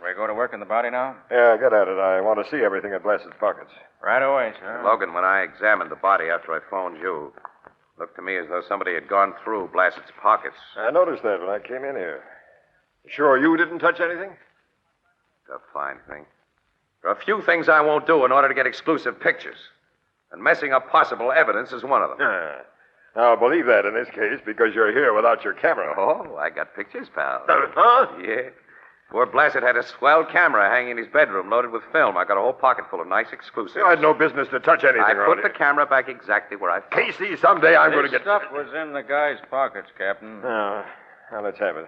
We go to work in the body now? Yeah, get at it. I want to see everything in Blassett's pockets. Right away, sir. Logan, when I examined the body after I phoned you, it looked to me as though somebody had gone through Blassett's pockets. I noticed that when I came in here. Sure you didn't touch anything? It's a fine thing. There are a few things I won't do in order to get exclusive pictures. And messing up possible evidence is one of them. I'll believe that in this case because you're here without your camera. Oh, I got pictures, pal. Huh? Yeah. Poor Blassett had a swell camera hanging in his bedroom loaded with film. I got a whole pocket full of nice exclusives. You had no business to touch anything I around put the camera back exactly where I found it. Casey, someday I'm going to This get... stuff was in the guy's pockets, Captain. Now, let's have it.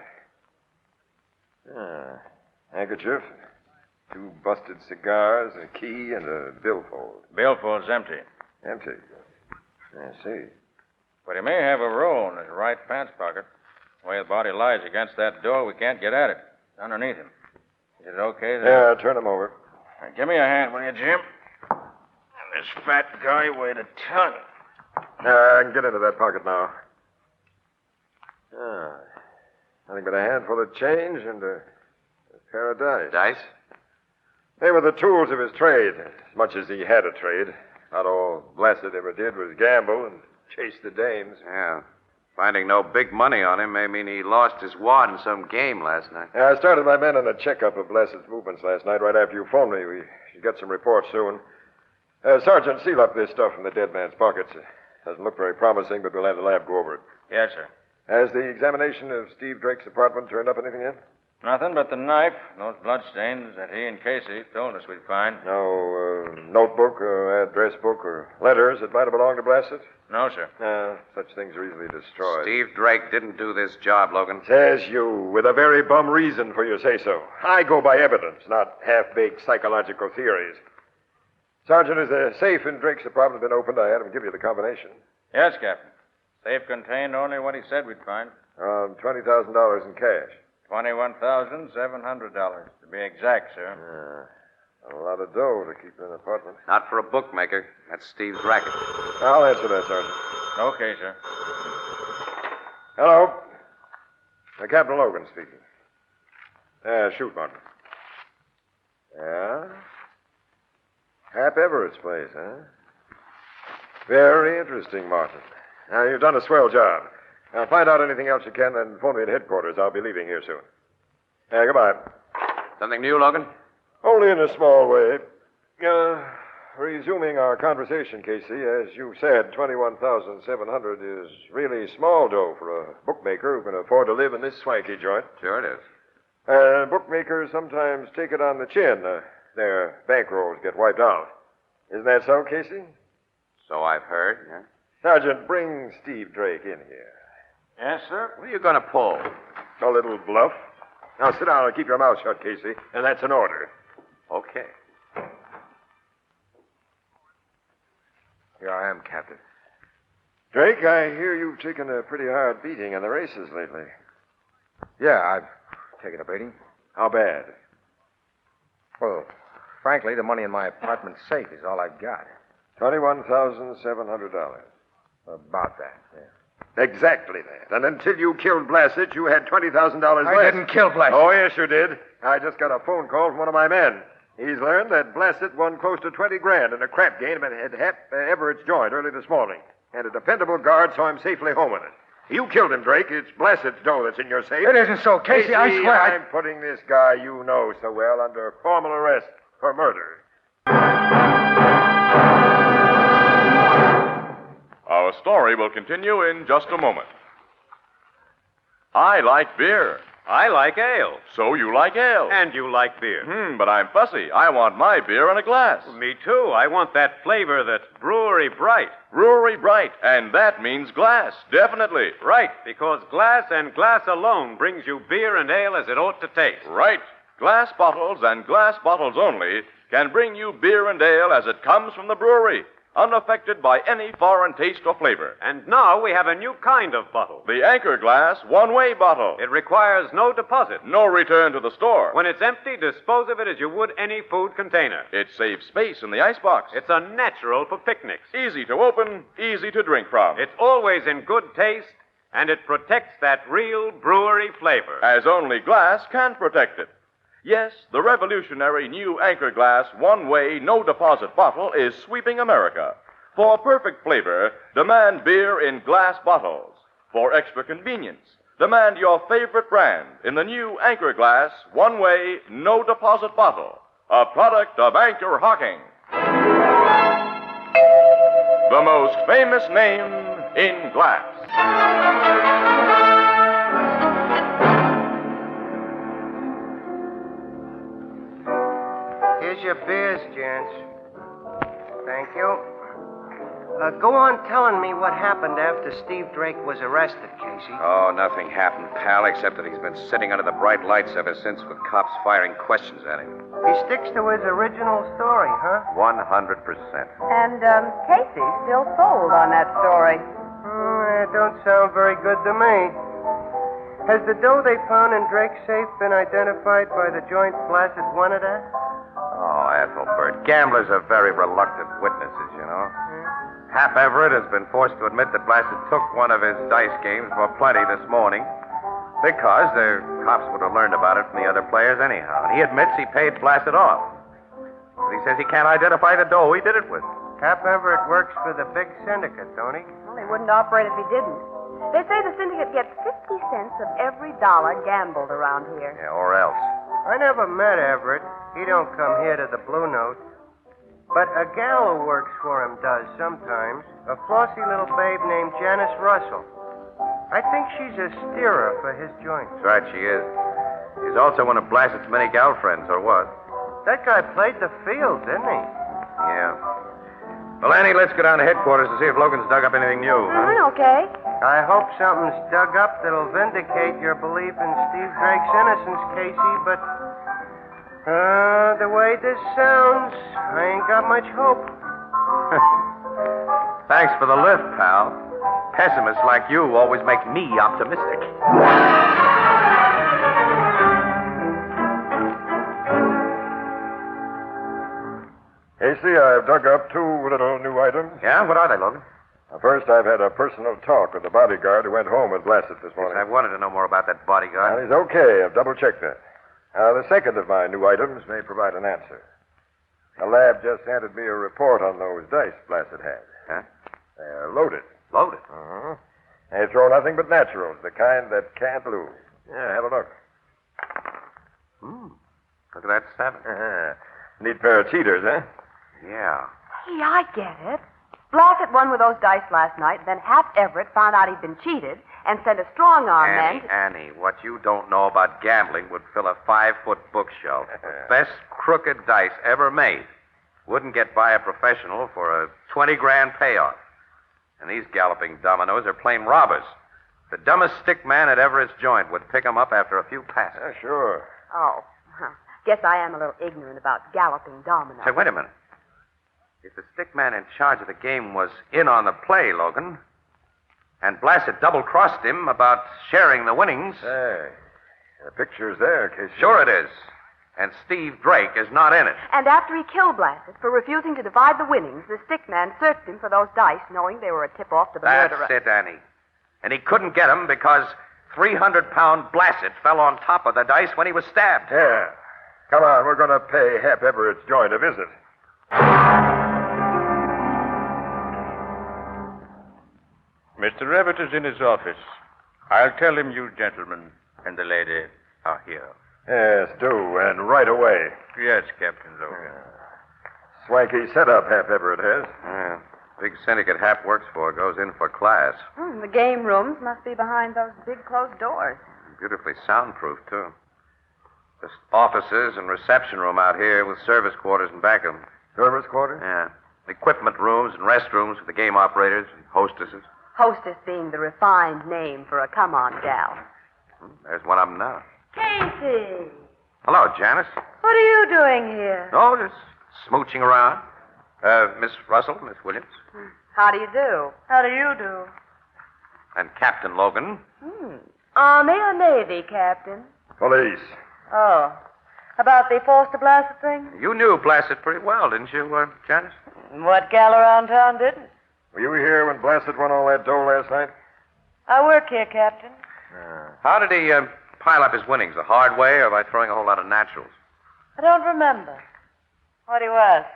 Handkerchief, 2 busted cigars, a key, and a billfold. Billfold's empty. Empty. I see. But he may have a roll in his right pants pocket. The way the body lies against that door, we can't get at it. It's underneath him. Is it okay there? Yeah, turn him over. Give me a hand, will you, Jim? And this fat guy weighed a ton. I can get into that pocket now. Nothing but a handful of change and a pair of dice. Dice? They were the tools of his trade, as much as he had a trade. Not all Blessed ever did was gamble and chase the dames. Yeah. Finding no big money on him may mean he lost his wad in some game last night. Yeah, I started my men on a checkup of Blessed's movements last night right after you phoned me. We should get some reports soon. Sergeant, seal up this stuff from the dead man's pockets. Doesn't look very promising, but we'll have the lab go over it. Yes, sir. Has the examination of Steve Drake's apartment turned up anything yet? Nothing but the knife, those bloodstains that he and Casey told us we'd find. No notebook or address book or letters that might have belonged to Blessed? No, sir. Such things are easily destroyed. Steve Drake didn't do this job, Logan. Says you, with a very bum reason for your say-so. I go by evidence, not half-baked psychological theories. Sergeant, has the safe in Drake's apartment been opened? I had him give you the combination. Yes, Captain. Safe contained only what he said we'd find. Around $20,000 in cash. $21,700, to be exact, sir. A lot of dough to keep in an apartment. Not for a bookmaker. That's Steve's racket. I'll answer that, Sergeant. Okay, sir. Hello. Captain Logan speaking. Shoot, Martin. Yeah? Hap Everett's place, huh? Very interesting, Martin. Now, you've done a swell job. Now, find out anything else you can and phone me at headquarters. I'll be leaving here soon. Goodbye. Something new, Logan? Only in a small way. Resuming our conversation, Casey, as you said, $21,700 is really small dough for a bookmaker who can afford to live in this swanky joint. Sure it is. Bookmakers sometimes take it on the chin. Their bankrolls get wiped out. Isn't that so, Casey? So I've heard, yeah. Sergeant, bring Steve Drake in here. Yes, sir. What are you going to pull? A little bluff. Now sit down and keep your mouth shut, Casey, and that's an order. Okay. Here I am, Captain. Drake, I hear you've taken a pretty hard beating in the races lately. Yeah, I've taken a beating. How bad? Well, frankly, the money in my apartment safe is all I've got. $21,700. About that, yeah. Exactly that. And until you killed Blessed, you had $20,000 less. I didn't kill Blessed. Oh, yes, you did. I just got a phone call from one of my men. He's learned that Blessed won close to $20,000 in a crap game at Hap Everett's joint early this morning. And a dependable guard saw him safely home in it. You killed him, Drake. It's Blessed's dough that's in your safe. It isn't so, Casey. I swear I'm putting this guy you know so well under formal arrest for murder. Our story will continue in just a moment. I like beer. I like ale. So you like ale. And you like beer. But I'm fussy. I want my beer in a glass. Me too. I want that flavor that's brewery bright. Brewery bright, and that means glass, definitely. Right, because glass and glass alone brings you beer and ale as it ought to taste. Right. Glass bottles and glass bottles only can bring you beer and ale as it comes from the brewery, unaffected by any foreign taste or flavor. And now we have a new kind of bottle. The Anchor Glass one-way bottle. It requires no deposit. No return to the store. When it's empty, dispose of it as you would any food container. It saves space in the icebox. It's a natural for picnics. Easy to open, easy to drink from. It's always in good taste, and it protects that real brewery flavor. As only glass can protect it. Yes, the revolutionary new Anchor Glass one-way, no-deposit bottle is sweeping America. For perfect flavor, demand beer in glass bottles. For extra convenience, demand your favorite brand in the new Anchor Glass one-way, no-deposit bottle, a product of Anchor Hocking. The most famous name in glass. Here's your beers, gents. Thank you. Go on telling me what happened after Steve Drake was arrested, Casey. Oh, nothing happened, pal, except that he's been sitting under the bright lights ever since with cops firing questions at him. He sticks to his original story, huh? 100%. And Casey's still sold on that story. That don't sound very good to me. Has the dough they found in Drake's safe been identified by the joint Blasted wanted at? Oh, Ethelbert, gamblers are very reluctant witnesses, you know. Hap Everett has been forced to admit that Blasted took one of his dice games for plenty this morning because the cops would have learned about it from the other players anyhow. And he admits he paid Blasted off. But he says he can't identify the dough he did it with. Hap Everett works for the big syndicate, don't he? Well, he wouldn't operate if he didn't. They say the syndicate gets 50 cents of every dollar gambled around here. Yeah, or else. I never met Everett. He don't come here to the Blue Note. But a gal who works for him does sometimes. A flossy little babe named Janice Russell. I think she's a steerer for his joint. That's right, she is. She's also one of Blassed's many gal friends, or was. That guy played the field, didn't he? Yeah. Well, Annie, let's go down to headquarters to see if Logan's dug up anything new. Okay. I hope something's dug up that'll vindicate your belief in Steve Drake's innocence, Casey, but... the way this sounds, I ain't got much hope. Thanks for the lift, pal. Pessimists like you always make me optimistic. Casey, I've dug up 2 little new items. Yeah? What are they, Logan? First, I've had a personal talk with the bodyguard who went home with Blasted this morning. Yes, I wanted to know more about that bodyguard. Well, he's okay. I've double-checked that. The second of my new items may provide an answer. The lab just handed me a report on those dice Blasted had. Huh? They're loaded. Loaded? Uh-huh. They throw nothing but naturals, the kind that can't lose. Yeah, have a look. Look at that 7. Neat pair of cheaters, huh? Yeah. Hey, I get it. Blasted won with those dice last night, then Hap Everett found out he'd been cheated and sent a strong-arm man to... Annie, what you don't know about gambling would fill a 5-foot bookshelf. The best crooked dice ever made wouldn't get by a professional for a 20-grand payoff. And these galloping dominoes are plain robbers. The dumbest stick man at Everett's joint would pick 'em up after a few passes. Yeah, sure. Oh, guess I am a little ignorant about galloping dominoes. Say, wait a minute. If the stick man in charge of the game was in on the play, Logan, and Blasted double-crossed him about sharing the winnings... Hey, the picture's there, Casey. Sure it is. And Steve Drake is not in it. And after he killed Blasted for refusing to divide the winnings, the stick man searched him for those dice, knowing they were a tip-off to the murderer. That's it, Annie. And he couldn't get them because 300-pound Blasted fell on top of the dice when he was stabbed. Yeah. Come on, we're going to pay Hap Everett's joint a visit. Mr. Everett is in his office. I'll tell him you gentlemen and the lady are here. Yes, do, and right away. Yes, Captain Logan. Swanky setup Hap Everett has. Yeah. Big syndicate Hap works for goes in for class. The game rooms must be behind those big closed doors. Beautifully soundproof, too. Just offices and reception room out here with service quarters in back of them. Service quarters? Yeah. Equipment rooms and restrooms for the game operators and hostesses. Hostess being the refined name for a come-on gal. There's one of them now. Casey! Hello, Janice. What are you doing here? Oh, just smooching around. Miss Russell, Miss Williams. How do you do? How do you do? And Captain Logan. Army or Navy, Captain? Police. Oh. About the Foster Blasted thing? You knew Blasted pretty well, didn't you, Janice? What gal around town didn't? Were you here when Blasted won all that dough last night? I work here, Captain. How did he pile up his winnings? The hard way or by throwing a whole lot of naturals? I don't remember. What do you ask?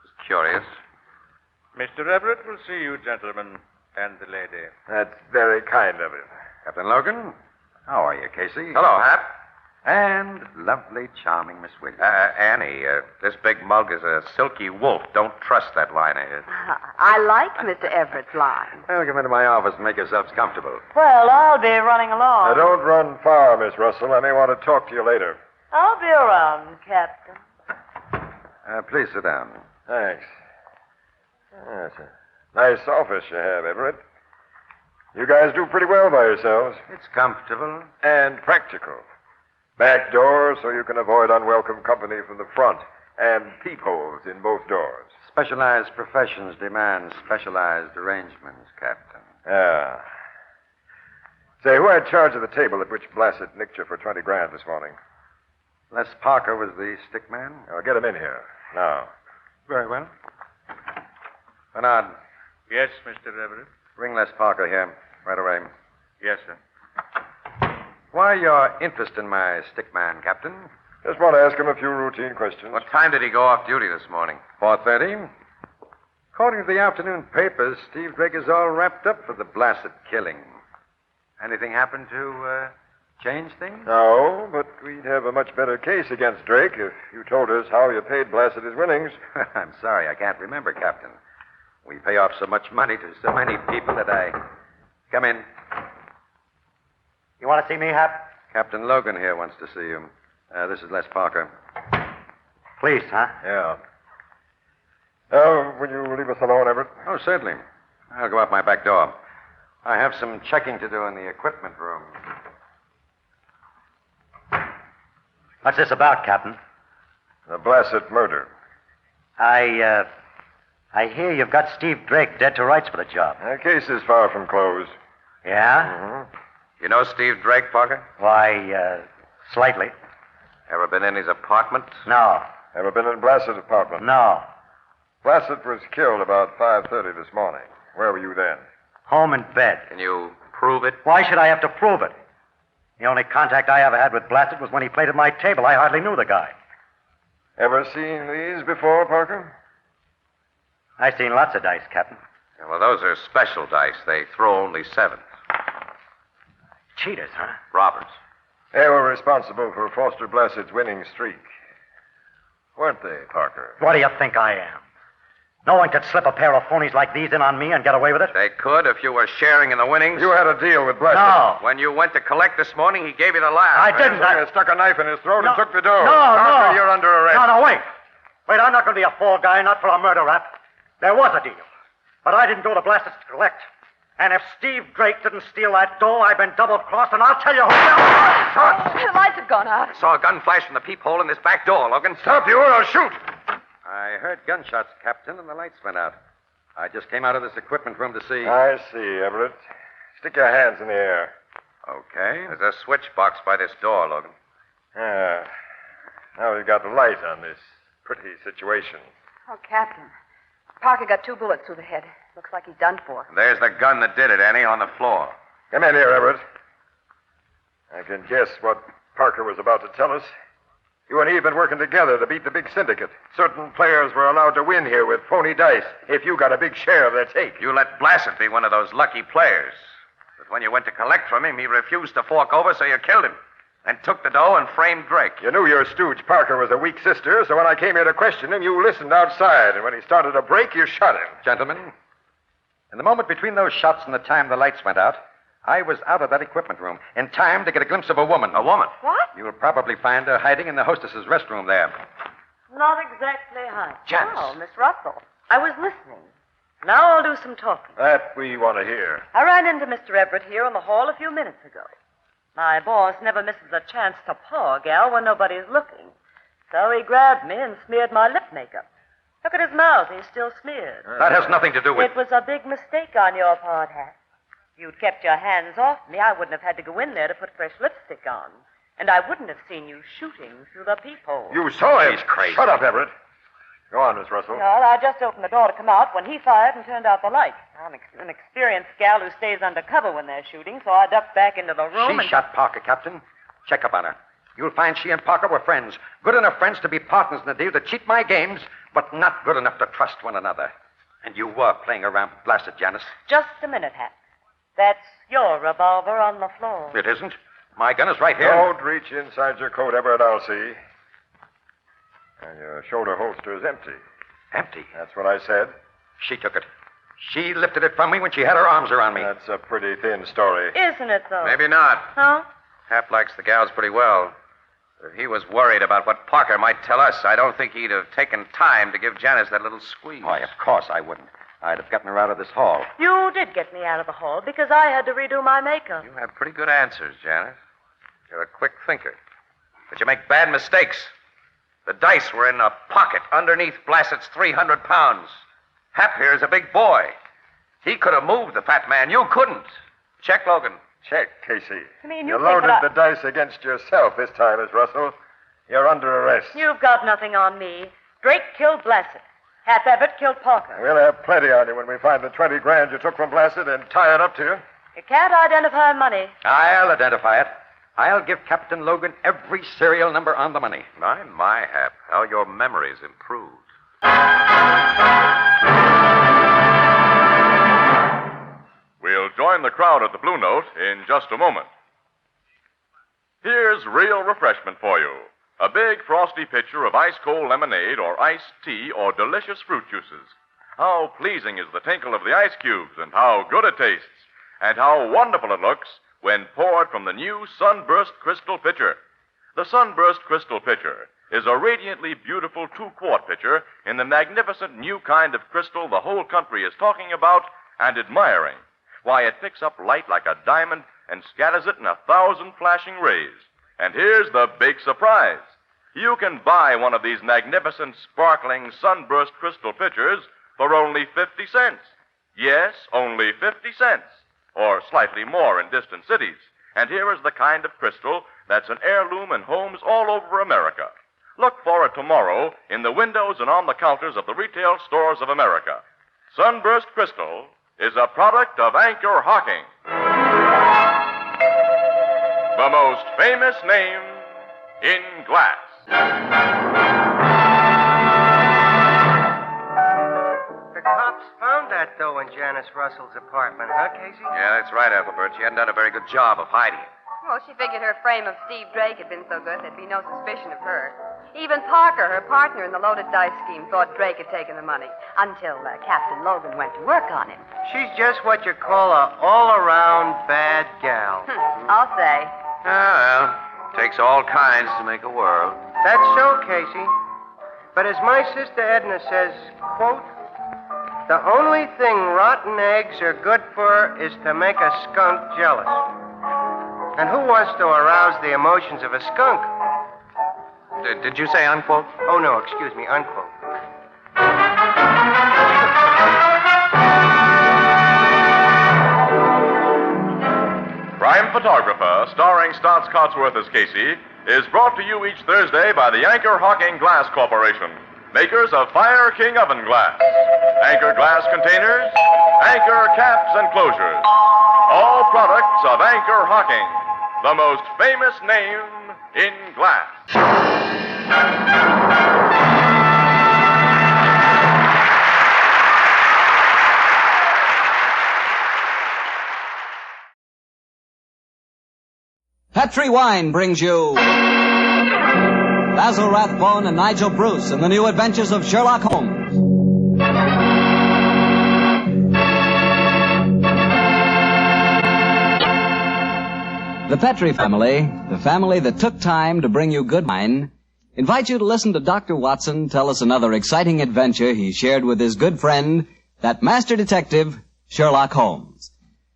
Just curious. Mr. Everett will see you gentlemen and the lady. That's very kind of him. Captain Logan, how are you, Casey? Hello, Hap. And lovely, charming Miss Williams. Annie, this big mug is a silky wolf. Don't trust that line of his. I like Mr. Everett's line. Well, come into my office and make yourselves comfortable. Well, I'll be running along. Now, don't run far, Miss Russell. I may want to talk to you later. I'll be around, Captain. Please sit down. Thanks. That's a nice office you have, Everett. You guys do pretty well by yourselves. It's comfortable. And practical. Back doors so you can avoid unwelcome company from the front. And peepholes in both doors. Specialized professions demand specialized arrangements, Captain. Yeah. Say, who had charge of the table at which Blassett nicked you for 20 grand this morning? Les Parker was the stick man. Oh, get him in here. Now. Very well. Bernard, Yes, Mr. Everett. bring Les Parker here right away. Yes, sir. Why your interest in my stick man, Captain? Just want to ask him a few routine questions. What time did he go off duty this morning? 4:30. According to the afternoon papers, Steve Drake is all wrapped up for the Blassett killing. Anything happened to change things? No, but we'd have a much better case against Drake if you told us how you paid Blassett his winnings. I'm sorry, I can't remember, Captain. We pay off so much money to so many people that I... Come in. You want to see me, Hap? Captain Logan here wants to see you. This is Les Parker. Please, huh? Yeah. Will you leave us alone, Everett? Oh, certainly. I'll go out my back door. I have some checking to do in the equipment room. What's this about, Captain? The Blassett murder. I hear you've got Steve Drake dead to rights for the job. The case is far from closed. Yeah? Mm-hmm. You know Steve Drake, Parker? Why, slightly. Ever been in his apartment? No. Ever been in Blassett's apartment? No. Blassett was killed about 5:30 this morning. Where were you then? Home in bed. Can you prove it? Why should I have to prove it? The only contact I ever had with Blassett was when he played at my table. I hardly knew the guy. Ever seen these before, Parker? I've seen lots of dice, Captain. Yeah, well, those are special dice. They throw only sevens. Cheaters, huh? Robbers. They were responsible for Foster Blassett's winning streak. Weren't they, Parker? What do you think I am? No one could slip a pair of phonies like these in on me and get away with it? They could if you were sharing in the winnings. You had a deal with Blassett. No. When you went to collect this morning, he gave you the laugh. I didn't. I stuck a knife in his throat and took the dough. No, Parker, no. you're under arrest. No, wait. Wait, I'm not going to be a fall guy, not for a murder rap. There was a deal. But I didn't go to Blassett to collect. And if Steve Drake didn't steal that dough, I've been double-crossed, and I'll tell you who... The lights have gone out. I saw a gun flash from the peephole in this back door, Logan. Stop you or I'll shoot. I heard gunshots, Captain, and the lights went out. I just came out of this equipment room to see... I see, Everett. Stick your hands in the air. Okay. There's a switch box by this door, Logan. Now we've got the light on this pretty situation. Oh, Captain. Parker got 2 bullets through the head. Looks like he's done for. There's the gun that did it, Annie, on the floor. Come in here, Everett. I can guess what Parker was about to tell us. You and he have been working together to beat the big syndicate. Certain players were allowed to win here with phony dice if you got a big share of their take. You let Blassett be one of those lucky players. But when you went to collect from him, he refused to fork over, so you killed him. And took the dough and framed Drake. You knew your stooge Parker was a weak sister, so when I came here to question him, you listened outside. And when he started to break, you shot him. Gentlemen, in the moment between those shots and the time the lights went out, I was out of that equipment room in time to get a glimpse of a woman. A woman? What? You'll probably find her hiding in the hostess's restroom there. Not exactly high. Janice. Oh, Miss Russell. I was listening. Now I'll do some talking. That we want to hear. I ran into Mr. Everett here in the hall a few minutes ago. My boss never misses a chance to paw a gal when nobody's looking. So he grabbed me and smeared my lip makeup. Look at his mouth. He's still smeared. That has nothing to do with... It was a big mistake on your part, Hat. If you'd kept your hands off me, I wouldn't have had to go in there to put fresh lipstick on. And I wouldn't have seen you shooting through the peephole. You saw him. He's crazy. Shut up, Everett. Go on, Miss Russell. Well, I just opened the door to come out when he fired and turned out the light. I'm an experienced gal who stays under cover when they're shooting, so I ducked back into the room She shot Parker, Captain. Check up on her. You'll find she and Parker were friends. Good enough friends to be partners in the deal to cheat my games, but not good enough to trust one another. And you were playing around with Blassett, Janice. Just a minute, Hat. That's your revolver on the floor. It isn't. My gun is right here. Don't reach inside your coat, Everett, I'll see. And your shoulder holster is empty. Empty? That's what I said. She took it. She lifted it from me when she had her arms around me. That's a pretty thin story. Isn't it, though? Maybe not. Huh? Hap likes the gals pretty well. If he was worried about what Parker might tell us, I don't think he'd have taken time to give Janice that little squeeze. Why, of course I wouldn't. I'd have gotten her out of this hall. You did get me out of the hall because I had to redo my makeup. You have pretty good answers, Janice. You're a quick thinker. But you make bad mistakes. The dice were in a pocket underneath Blassett's 300 pounds. Hap here is a big boy. He could have moved the fat man. You couldn't. Check, Logan. Check, Casey. I mean, You you loaded think the dice against yourself this time, Miss Russell. You're under arrest. You've got nothing on me. Drake killed Blessed. Hap Everett killed Parker. We'll have plenty on you when we find the 20 grand you took from Blessed and tie it up to you. You can't identify money. I'll identify it. I'll give Captain Logan every serial number on the money. My, Hap, how your memory's improved. We'll join the crowd at the Blue Note in just a moment. Here's real refreshment for you. A big frosty pitcher of ice-cold lemonade or iced tea or delicious fruit juices. How pleasing is the tinkle of the ice cubes and how good it tastes. And how wonderful it looks when poured from the new Sunburst Crystal Pitcher. The Sunburst Crystal Pitcher is a radiantly beautiful 2-quart pitcher in the magnificent new kind of crystal the whole country is talking about and admiring. Why, it picks up light like a diamond and scatters it in 1,000 flashing rays. And here's the big surprise. You can buy one of these magnificent, sparkling Sunburst Crystal pitchers for only 50 cents. Yes, only 50 cents. Or slightly more in distant cities. And here is the kind of crystal that's an heirloom in homes all over America. Look for it tomorrow in the windows and on the counters of the retail stores of America. Sunburst Crystal is a product of Anchor Hocking. The most famous name in glass. The cops found that dough in Janice Russell's apartment, huh, Casey? Yeah, that's right, Ethelbert. She hadn't done a very good job of hiding it. Well, she figured her frame of Steve Drake had been so good there'd be no suspicion of her. Even Parker, her partner in the loaded dice scheme, thought Drake had taken the money until Captain Logan went to work on him. She's just what you call a all-around bad gal. I'll say. Well, takes all kinds to make a world. That's so, Casey. But as my sister Edna says, quote, the only thing rotten eggs are good for is to make a skunk jealous. And who wants to arouse the emotions of a skunk? Did you say unquote? Oh, no, excuse me, unquote. Crime Photographer, starring Stotts Cotsworth as Casey, is brought to you each Thursday by the Anchor Hocking Glass Corporation, makers of Fire King Oven Glass, Anchor Glass Containers, Anchor Caps and Closures. All products of Anchor Hocking, the most famous name in glass. Petri Wine brings you Basil Rathbone and Nigel Bruce in the new adventures of Sherlock Holmes. The Petri family, the family that took time to bring you good wine, invite you to listen to Dr. Watson tell us another exciting adventure he shared with his good friend, that master detective, Sherlock Holmes.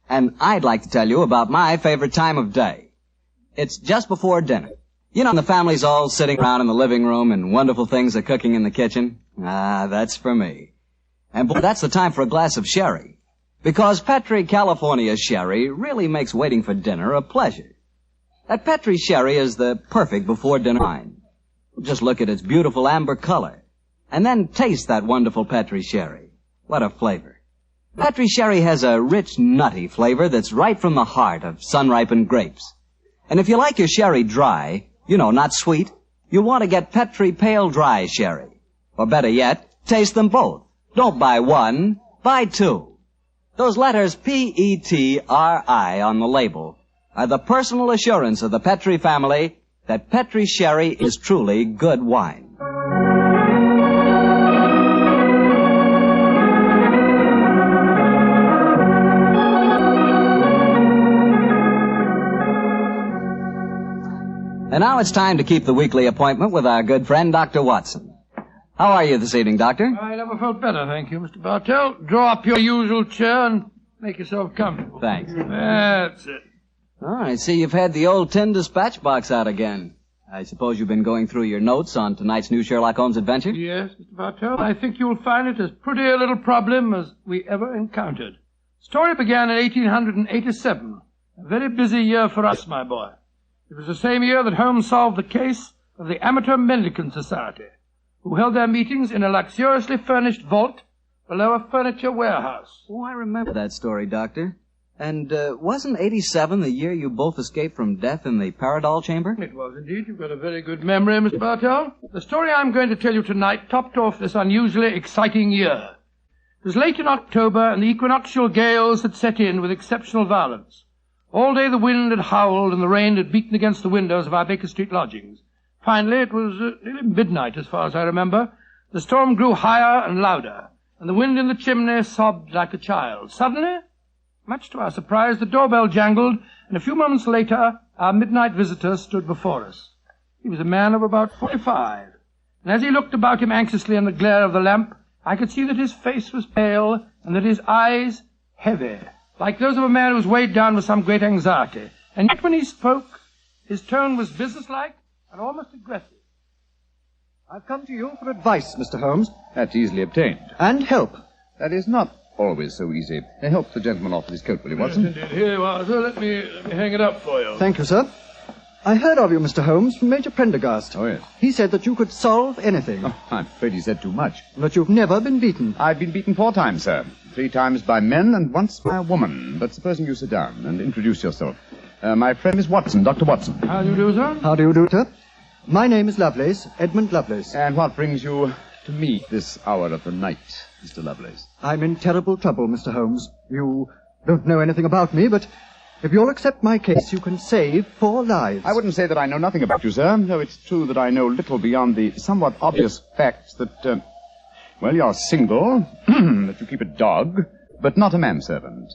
And I'd like to tell you about my favorite time of day. It's just before dinner. You know, the family's all sitting around in the living room and wonderful things are cooking in the kitchen. Ah, that's for me. And boy, that's the time for a glass of sherry. Because Petri California sherry really makes waiting for dinner a pleasure. That Petri sherry is the perfect before dinner wine. Just look at its beautiful amber color. And then taste that wonderful Petri sherry. What a flavor. Petri sherry has a rich, nutty flavor that's right from the heart of sun-ripened grapes. And if you like your sherry dry, you know, not sweet, you'll want to get Petri Pale Dry Sherry. Or better yet, taste them both. Don't buy one, buy two. Those letters P-E-T-R-I on the label are the personal assurance of the Petri family that Petri Sherry is truly good wine. And now it's time to keep the weekly appointment with our good friend, Dr. Watson. How are you this evening, Doctor? I never felt better, thank you, Mr. Bartell. Draw up your usual chair and make yourself comfortable. Thanks. That's it. Oh, I see you've had the old tin dispatch box out again. I suppose you've been going through your notes on tonight's new Sherlock Holmes adventure? Yes, Mr. Bartell. I think you'll find it as pretty a little problem as we ever encountered. Story began in 1887. A very busy year for us, my boy. It was the same year that Holmes solved the case of the Amateur Mendicant Society, who held their meetings in a luxuriously furnished vault below a furniture warehouse. Oh, I remember that story, Doctor. And wasn't 87 the year you both escaped from death in the Paradol chamber? It was indeed. You've got a very good memory, Mr. Bartell. The story I'm going to tell you tonight topped off this unusually exciting year. It was late in October, and the equinoctial gales had set in with exceptional violence. All day the wind had howled, and the rain had beaten against the windows of our Baker Street lodgings. Finally, it was nearly midnight, as far as I remember. The storm grew higher and louder, and the wind in the chimney sobbed like a child. Suddenly, much to our surprise, the doorbell jangled, and a few moments later, our midnight visitor stood before us. He was a man of about 45, and as he looked about him anxiously in the glare of the lamp, I could see that his face was pale and that his eyes heavy, like those of a man who was weighed down with some great anxiety. And yet when he spoke, his tone was businesslike and almost aggressive. I've come to you for advice, Mr. Holmes. That's easily obtained. And help. That is not always so easy. Help the gentleman off with his coat, will you, Watson? Yes, indeed. Here you are, sir. Let me hang it up for you. Thank you, sir. I heard of you, Mr. Holmes, from Major Prendergast. Oh, yes. He said that you could solve anything. Oh, I'm afraid he said too much. But you've never been beaten. I've been beaten 4 times, sir. 3 times by men and once by a woman. But supposing you sit down and introduce yourself. My friend is Watson, Dr. Watson. How do you do, sir? How do you do, sir? My name is Lovelace, Edmund Lovelace. And what brings you to me this hour of the night, Mr. Lovelace? I'm in terrible trouble, Mr. Holmes. You don't know anything about me, but if you'll accept my case, you can save 4 lives. I wouldn't say that I know nothing about you, sir, though it's true that I know little beyond the somewhat obvious facts that, you're single, that you keep a dog, but not a manservant,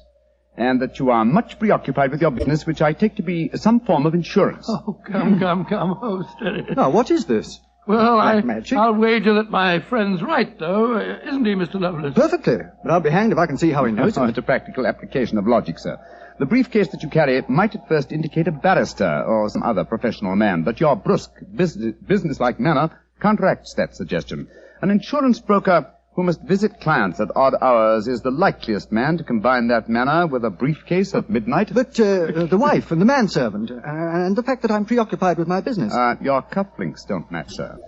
and that you are much preoccupied with your business, which I take to be some form of insurance. Oh, come. Oh, steady. Now, what is this? Well, magic? I'll wager that my friend's right, though. Isn't he, Mr. Lovelace? Perfectly. But I'll be hanged if I can see how he knows it. It's a practical application of logic, sir. The briefcase that you carry might at first indicate a barrister or some other professional man, but your brusque, businesslike manner counteracts that suggestion. An insurance broker who must visit clients at odd hours is the likeliest man to combine that manner with a briefcase at midnight. But the wife and the manservant, and the fact that I'm preoccupied with my business. Your cufflinks don't match, sir.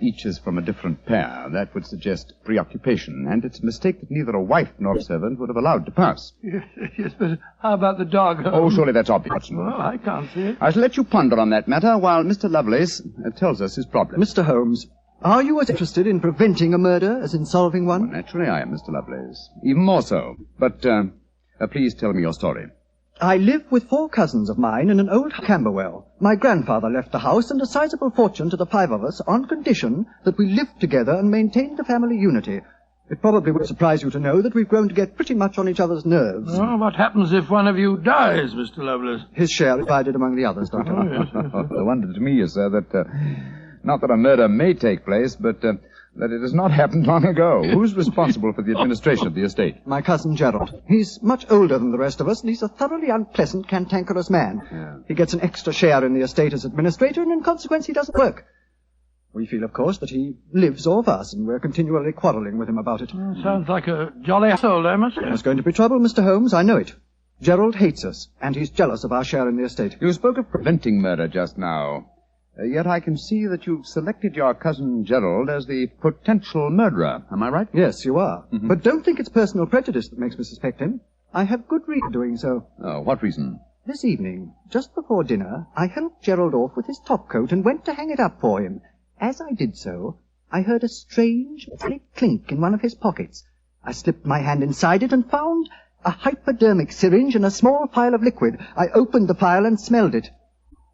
Each is from a different pair. That would suggest preoccupation, and it's a mistake that neither a wife nor a servant would have allowed to pass. Yes, but how about the dog? Oh, surely that's obvious. Well, I can't see it. I shall let you ponder on that matter while Mr. Lovelace tells us his problem. Mr. Holmes, are you as interested in preventing a murder as in solving one? Well, naturally I am, Mr. Lovelace. Even more so. But please tell me your story. I live with 4 cousins of mine in an old Camberwell. My grandfather left the house and a sizable fortune to the 5 of us on condition that we lived together and maintained the family unity. It probably would surprise you to know that we've grown to get pretty much on each other's nerves. Well, what happens if one of you dies, Mr. Lovelace? His share is divided among the others, Doctor. Oh, yes. The wonder to me is, sir, that not that a murder may take place, but that it has not happened long ago. Who's responsible for the administration of the estate? My cousin Gerald. He's much older than the rest of us, and he's a thoroughly unpleasant, cantankerous man. Yeah. He gets an extra share in the estate as administrator, and in consequence he doesn't work. We feel, of course, that he lives off us, and we're continually quarreling with him about it. Sounds like a jolly asshole, there, must There's going to be trouble, Mr. Holmes, I know it. Gerald hates us, and he's jealous of our share in the estate. You spoke of preventing murder just now. Yet I can see that you've selected your cousin Gerald as the potential murderer. Am I right? Yes, you are. Mm-hmm. But don't think it's personal prejudice that makes me suspect him. I have good reason doing so. Oh, what reason? This evening, just before dinner, I helped Gerald off with his topcoat and went to hang it up for him. As I did so, I heard a strange metallic clink in one of his pockets. I slipped my hand inside it and found a hypodermic syringe and a small phial of liquid. I opened the phial and smelled it.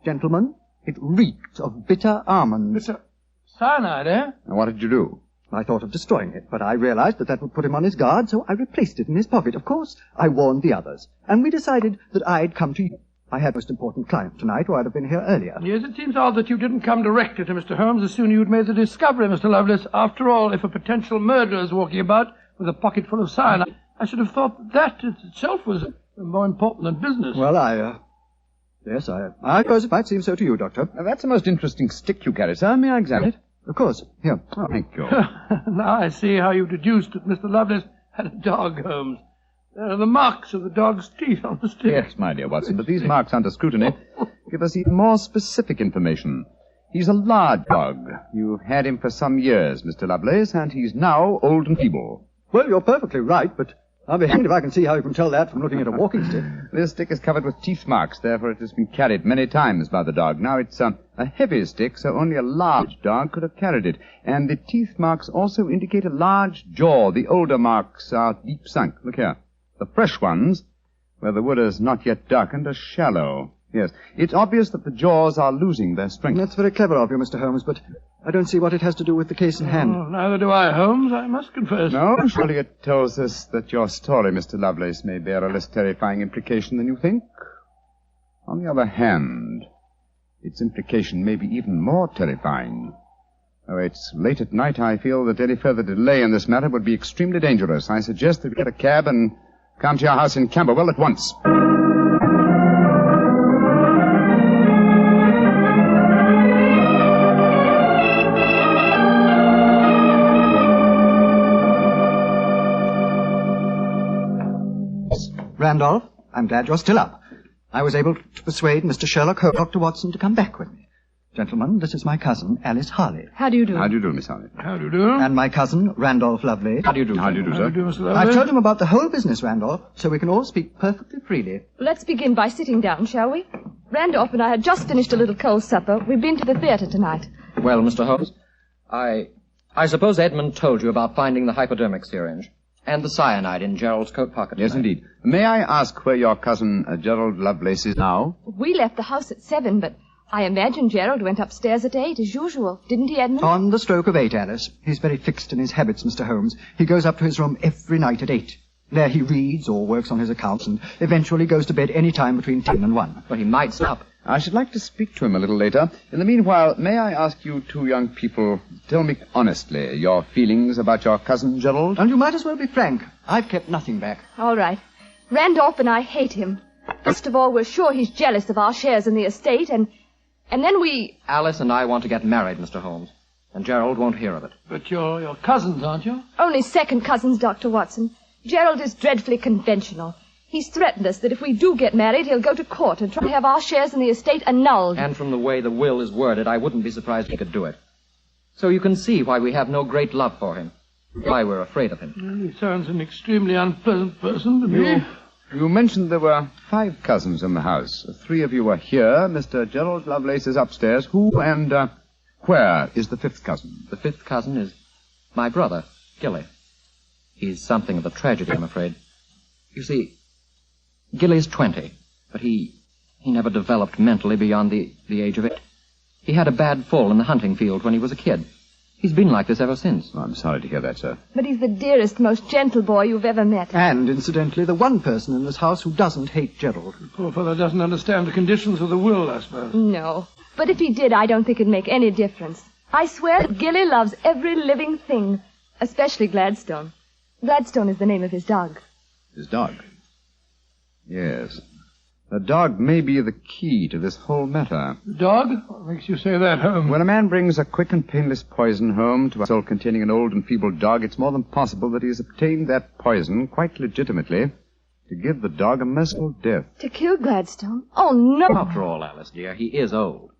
Gentlemen, it reeked of bitter almonds. Bitter cyanide, eh? And what did you do? I thought of destroying it, but I realized that would put him on his guard, so I replaced it in his pocket. Of course, I warned the others, and we decided that I'd come to you. I had a most important client tonight, or I'd have been here earlier. Yes, it seems odd that you didn't come directly to Mr. Holmes as soon as you'd made the discovery, Mr. Lovelace. After all, if a potential murderer is walking about with a pocket full of cyanide, I should have thought that itself was more important than business. Well, Yes, I suppose it might seem so to you, Doctor. Now, that's a most interesting stick you carry, sir. May I examine it? Of course. Here. Oh, thank you. Now I see how you deduced that Mr. Lovelace had a dog, Holmes. There are the marks of the dog's teeth on the stick. Yes, my dear Watson, but these marks under scrutiny give us even more specific information. He's a large dog. You've had him for some years, Mr. Lovelace, and he's now old and feeble. Well, you're perfectly right, but I'll be hanged if I can see how you can tell that from looking at a walking stick. This stick is covered with teeth marks, therefore it has been carried many times by the dog. Now, it's a heavy stick, so only a large dog could have carried it. And the teeth marks also indicate a large jaw. The older marks are deep sunk. Look here. The fresh ones, where the wood is not yet darkened, are shallow. Yes, it's obvious that the jaws are losing their strength. That's very clever of you, Mr. Holmes, but I don't see what it has to do with the case in hand. Oh, neither do I, Holmes, I must confess. No, surely it tells us that your story, Mr. Lovelace, may bear a less terrifying implication than you think. On the other hand, its implication may be even more terrifying. Though it's late at night, I feel that any further delay in this matter would be extremely dangerous. I suggest that we get a cab and come to your house in Camberwell at once. Randolph, I'm glad you're still up. I was able to persuade Mr. Sherlock Holmes, Dr. Watson, to come back with me. Gentlemen, this is my cousin, Alice Harley. How do you do? How do you do, Miss Harley? How do you do? And my cousin, Randolph Lovelace. How do you do? How do you do, sir? How do you do, Mr. Lovelace? I've told him about the whole business, Randolph, so we can all speak perfectly freely. Let's begin by sitting down, shall we? Randolph and I had just finished a little cold supper. We've been to the theater tonight. Well, Mr. Holmes, I suppose Edmund told you about finding the hypodermic syringe and the cyanide in Gerald's coat pocket. Yes, tonight. indeed. May I ask where your cousin, Gerald Lovelace, is now? We left the house at 7, but I imagine Gerald went upstairs at 8, as usual. Didn't he, Edmund? On the stroke of 8, Alice. He's very fixed in his habits, Mr. Holmes. He goes up to his room every night at 8. There he reads or works on his accounts and eventually goes to bed any time between 10 and 1. But he might stop. I should like to speak to him a little later. In the meanwhile, may I ask you two young people, tell me honestly your feelings about your cousin Gerald? And you might as well be frank. I've kept nothing back. All right. Randolph and I hate him. First of all, we're sure he's jealous of our shares in the estate, and then we... Alice and I want to get married, Mr. Holmes, and Gerald won't hear of it. But you're cousins, aren't you? Only second cousins, Dr. Watson. Gerald is dreadfully conventional. He's threatened us that if we do get married, he'll go to court and try to have our shares in the estate annulled. And from the way the will is worded, I wouldn't be surprised he could do it. So you can see why we have no great love for him. Why we're afraid of him. Well, he sounds an extremely unpleasant person to me. You mentioned there were 5 cousins in the house. 3 of you were here. Mr. Gerald Lovelace is upstairs. Who and where is the 5th cousin? The 5th cousin is my brother, Gilly. He's something of a tragedy, I'm afraid. You see, Gilly's 20, but he never developed mentally beyond the age of 8. He had a bad fall in the hunting field when he was a kid. He's been like this ever since. Oh, I'm sorry to hear that, sir. But he's the dearest, most gentle boy you've ever met. And, incidentally, the one person in this house who doesn't hate Gerald. The poor fellow doesn't understand the conditions of the will, I suppose. No. But if he did, I don't think it'd make any difference. I swear that Gilly loves every living thing, especially Gladstone. Gladstone is the name of his dog. His dog? Yes. The dog may be the key to this whole matter. The dog? What makes you say that, Holmes? When a man brings a quick and painless poison home to a cell containing an old and feeble dog, it's more than possible that he has obtained that poison, quite legitimately, to give the dog a merciful death. To kill Gladstone? Oh, no. After all, Alice, dear, he is old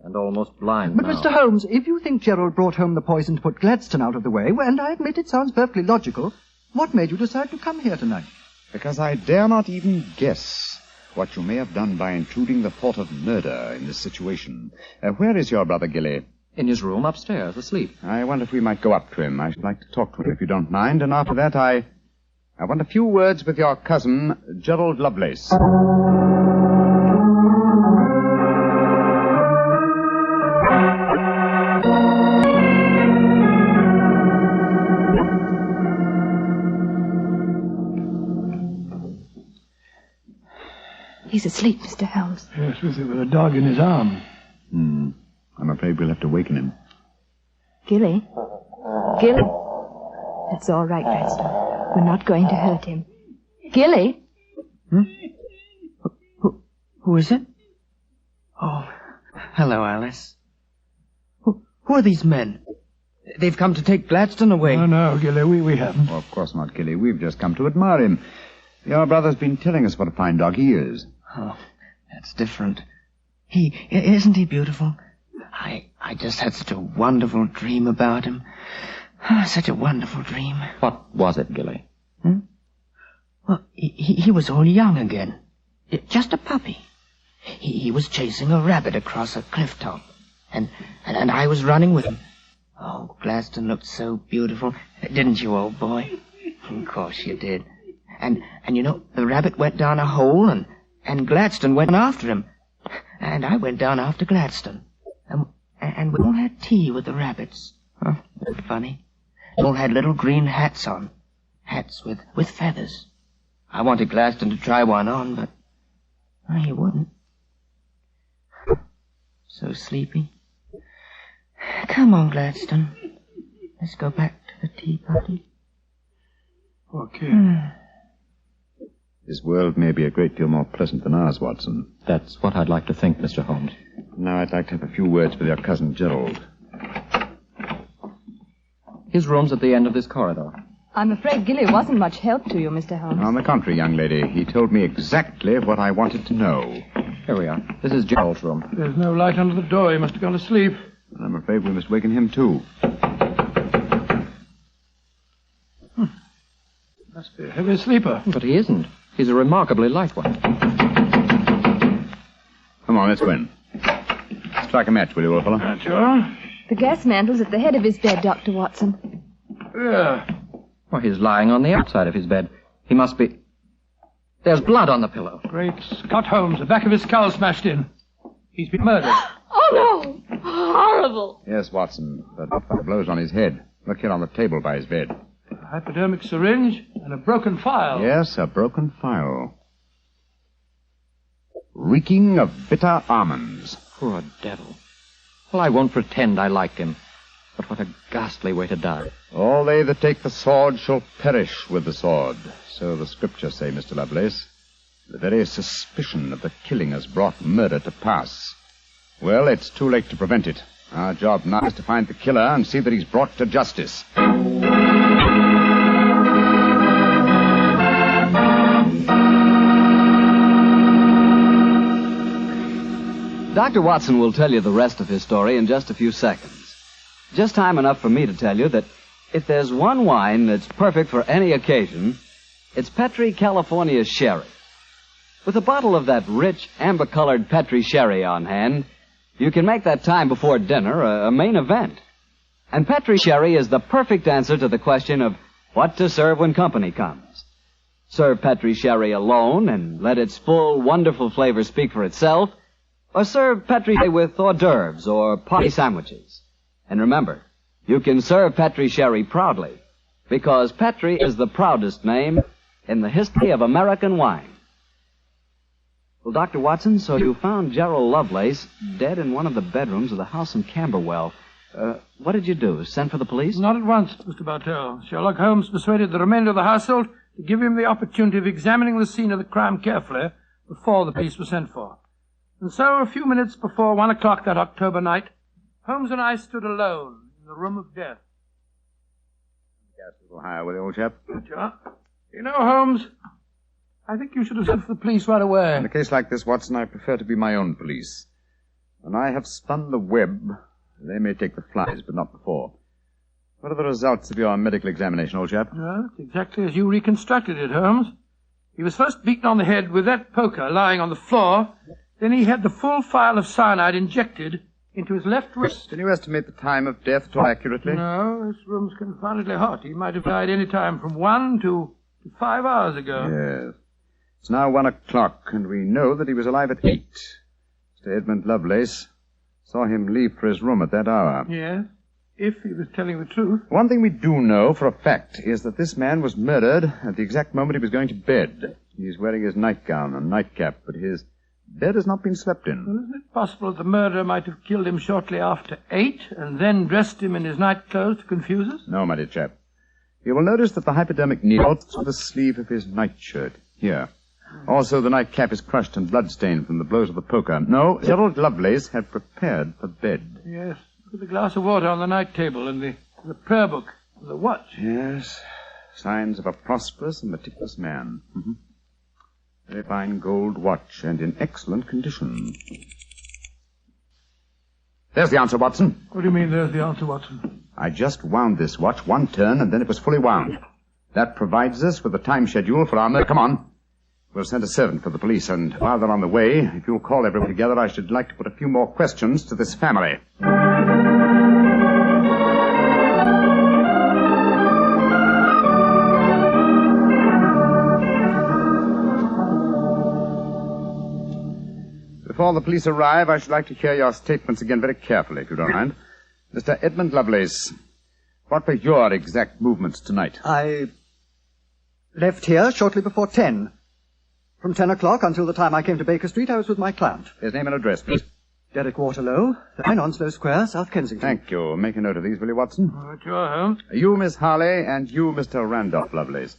and almost blind But, now. Mr. Holmes, if you think Gerald brought home the poison to put Gladstone out of the way, well, and I admit it sounds perfectly logical, what made you decide to come here tonight? Because I dare not even guess what you may have done by intruding the thought of murder in this situation. Where is your brother Gilly? In his room upstairs, asleep. I wonder if we might go up to him. I should like to talk to him, if you don't mind. And after that, I want a few words with your cousin, Gerald Lovelace. He's asleep, Mr. Holmes. Yes, with a dog in his arm. I'm afraid we'll have to waken him. Gilly? Gilly? That's all right, Gladstone. We're not going to hurt him. Gilly? Who is it? Oh, hello, Alice. Who are these men? They've come to take Gladstone away. No, Gilly, we haven't. Oh, of course not, Gilly. We've just come to admire him. Your brother's been telling us what a fine dog he is. Oh, that's different. Isn't he beautiful? I just had such a wonderful dream about him. Such a wonderful dream. What was it, Gilly? Well, he was all young again. Just a puppy. He was chasing a rabbit across a cliff top. And I was running with him. Oh, Gladstone looked so beautiful. Didn't you, old boy? Of course you did. And you know, the rabbit went down a hole, and Gladstone went after him. And I went down after Gladstone. And we all had tea with the rabbits. Huh? Funny. We all had little green hats on. Hats with feathers. I wanted Gladstone to try one on, but he wouldn't. So sleepy. Come on, Gladstone. Let's go back to the tea party. Okay. This world may be a great deal more pleasant than ours, Watson. That's what I'd like to think, Mr. Holmes. Now I'd like to have a few words with your cousin Gerald. His room's at the end of this corridor. I'm afraid Gilly wasn't much help to you, Mr. Holmes. On the contrary, young lady, he told me exactly what I wanted to know. Here we are. This is Gerald's room. There's no light under the door. He must have gone to sleep. I'm afraid we must waken him, too. Must be a heavy sleeper. But he isn't. He's a remarkably light one. Come on, let's go in. Strike a match, will you, old fellow? Sure. The gas mantle's at the head of his bed, Dr. Watson. Yeah. Well, he's lying on the outside of his bed. He must be... There's blood on the pillow. Great Scott, Holmes. The back of his skull smashed in. He's been murdered. Oh, no! Horrible! Yes, Watson, but 5 blows on his head. Look here on the table by his bed. A hypodermic syringe and a broken file. Yes, a broken file. Reeking of bitter almonds. Poor devil. Well, I won't pretend I liked him. But what a ghastly way to die. All they that take the sword shall perish with the sword. So the scriptures say, Mr. Lovelace. The very suspicion of the killing has brought murder to pass. Well, it's too late to prevent it. Our job now is to find the killer and see that he's brought to justice. Dr. Watson will tell you the rest of his story in just a few seconds. Just time enough for me to tell you that if there's one wine that's perfect for any occasion, it's Petri California Sherry. With a bottle of that rich, amber-colored Petri Sherry on hand, you can make that time before dinner a main event. And Petri Sherry is the perfect answer to the question of what to serve when company comes. Serve Petri Sherry alone and let its full, wonderful flavor speak for itself, or serve Petri Sherry with hors d'oeuvres or party sandwiches. And remember, you can serve Petri Sherry proudly, because Petri is the proudest name in the history of American wine. Well, Dr. Watson, so you found Gerald Lovelace dead in one of the bedrooms of the house in Camberwell. What did you do? Send for the police? Not at once, Mr. Bartell. Sherlock Holmes persuaded the remainder of the household to give him the opportunity of examining the scene of the crime carefully before the police were sent for. And so, a few minutes before 1 o'clock that October night, Holmes and I stood alone in the room of death. Gas a little higher, will you, old chap? Sure. You know, Holmes, I think you should have sent for the police right away. In a case like this, Watson, I prefer to be my own police. When I have spun the web, they may take the flies, but not before. What are the results of your medical examination, old chap? Well, it's exactly as you reconstructed it, Holmes. He was first beaten on the head with that poker lying on the floor. Then he had the full phial of cyanide injected into his left wrist. Can you estimate the time of death at all accurately? No, this room's confoundedly hot. He might have died any time from 1 to 5 hours ago. Yes. It's now 1 o'clock, and we know that he was alive at 8. Mr. Edmund Lovelace saw him leave for his room at that hour. Yes, if he was telling the truth. One thing we do know for a fact is that this man was murdered at the exact moment he was going to bed. He's wearing his nightgown and nightcap, but his bed has not been slept in. Well, isn't it possible that the murderer might have killed him shortly after 8 and then dressed him in his night clothes to confuse us? No, my dear chap. You will notice that the hypodermic needle is on the sleeve of his nightshirt. Here. Also, the nightcap is crushed and bloodstained from the blows of the poker. No, Gerald Lovelace had prepared for bed. Yes. Look at the glass of water on the night table and the prayer book and the watch. Yes. Signs of a prosperous and meticulous man. Mm-hmm. Very fine gold watch and in excellent condition. There's the answer, Watson. What do you mean, there's the answer, Watson? I just wound this watch one turn, and then it was fully wound. That provides us with a time schedule for our murder. Come on. We'll send a servant for the police, and while they're on the way, if you'll call everyone together, I should like to put a few more questions to this family. Before the police arrive, I should like to hear your statements again very carefully, if you don't mind. Mr. Edmund Lovelace, what were your exact movements tonight? I left here shortly before 10. From 10 o'clock until the time I came to Baker Street, I was with my client. His name and address, please. Derek Waterlow, 9 Onslow Square, South Kensington. Thank you. Make a note of these, will you, Watson? All right, you're home. You, Miss Harley, and you, Mr. Randolph Lovelace,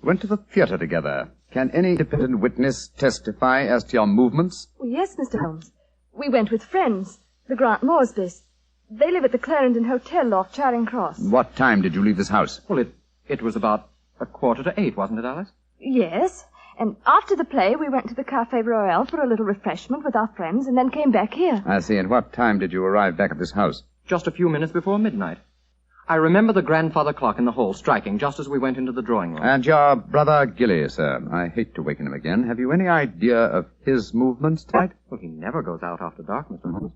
went to the theater together. Can any independent witness testify as to your movements? Well, yes, Mr. Holmes. We went with friends, the Grant Moresbys. They live at the Clarendon Hotel off Charing Cross. What time did you leave this house? Well, it was about 7:45, wasn't it, Alice? Yes. And after the play, we went to the Café Royal for a little refreshment with our friends and then came back here. I see. And what time did you arrive back at this house? Just a few minutes before midnight. I remember the grandfather clock in the hall striking just as we went into the drawing room. And your brother Gilly, sir. I hate to waken him again. Have you any idea of his movements tonight? Well, he never goes out after dark, Mr. Holmes.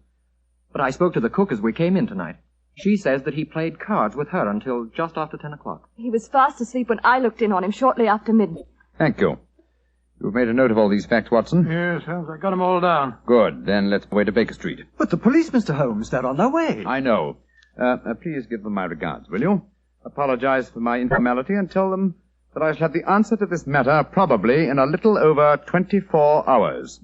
But I spoke to the cook as we came in tonight. She says that he played cards with her until just after 10 o'clock. He was fast asleep when I looked in on him shortly after midnight. Thank you. You've made a note of all these facts, Watson? Yes, Holmes, I got them all down. Good. Then let's go away to Baker Street. But the police, Mr. Holmes, they're on their way. I know. Please give them my regards, will you? Apologize for my informality and tell them that I shall have the answer to this matter probably in a little over 24 hours.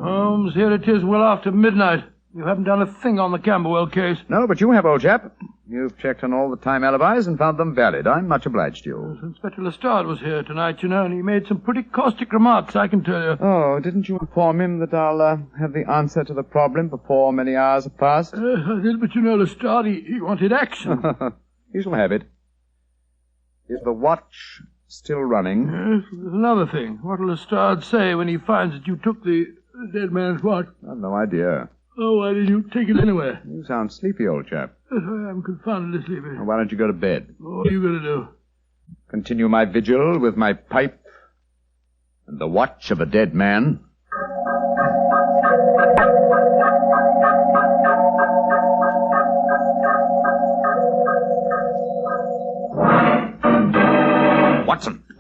Holmes, here it is well after midnight. You haven't done a thing on the Camberwell case. No, but you have, old chap. You've checked on all the time alibis and found them valid. I'm much obliged to you. Inspector Lestrade was here tonight, you know, and he made some pretty caustic remarks, I can tell you. Oh, didn't you inform him that I'll have the answer to the problem before many hours have passed? I did, but you know, Lestrade, he wanted action. He shall have it. Is the watch still running? Yes, there's another thing. What'll Lestrade say when he finds that you took the dead man's watch? I've no idea. Oh, why didn't you take it anywhere? You sound sleepy, old chap. Yes, I am confoundedly sleepy. Why don't you go to bed? What are you going to do? Continue my vigil with my pipe and the watch of a dead man.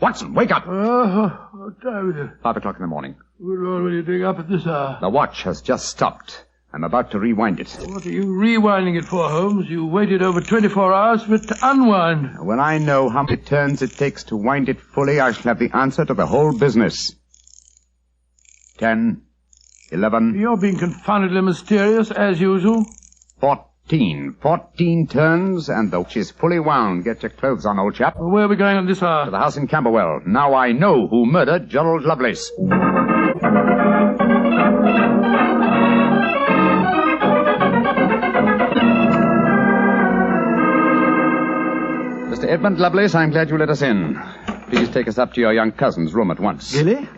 Watson, wake up! What time is it? 5 o'clock in the morning. Good Lord, will you dig up at this hour? The watch has just stopped. I'm about to rewind it. What are you rewinding it for, Holmes? You waited over 24 hours for it to unwind. When I know how many turns it takes to wind it fully, I shall have the answer to the whole business. 10, 11... You're being confoundedly mysterious, as usual. 14 turns, and the watch is fully wound. Get your clothes on, old chap. Where are we going at this hour? To the house in Camberwell. Now I know who murdered Gerald Lovelace. Mr. Edmund Lovelace, I'm glad you let us in. Please take us up to your young cousin's room at once. Gilly?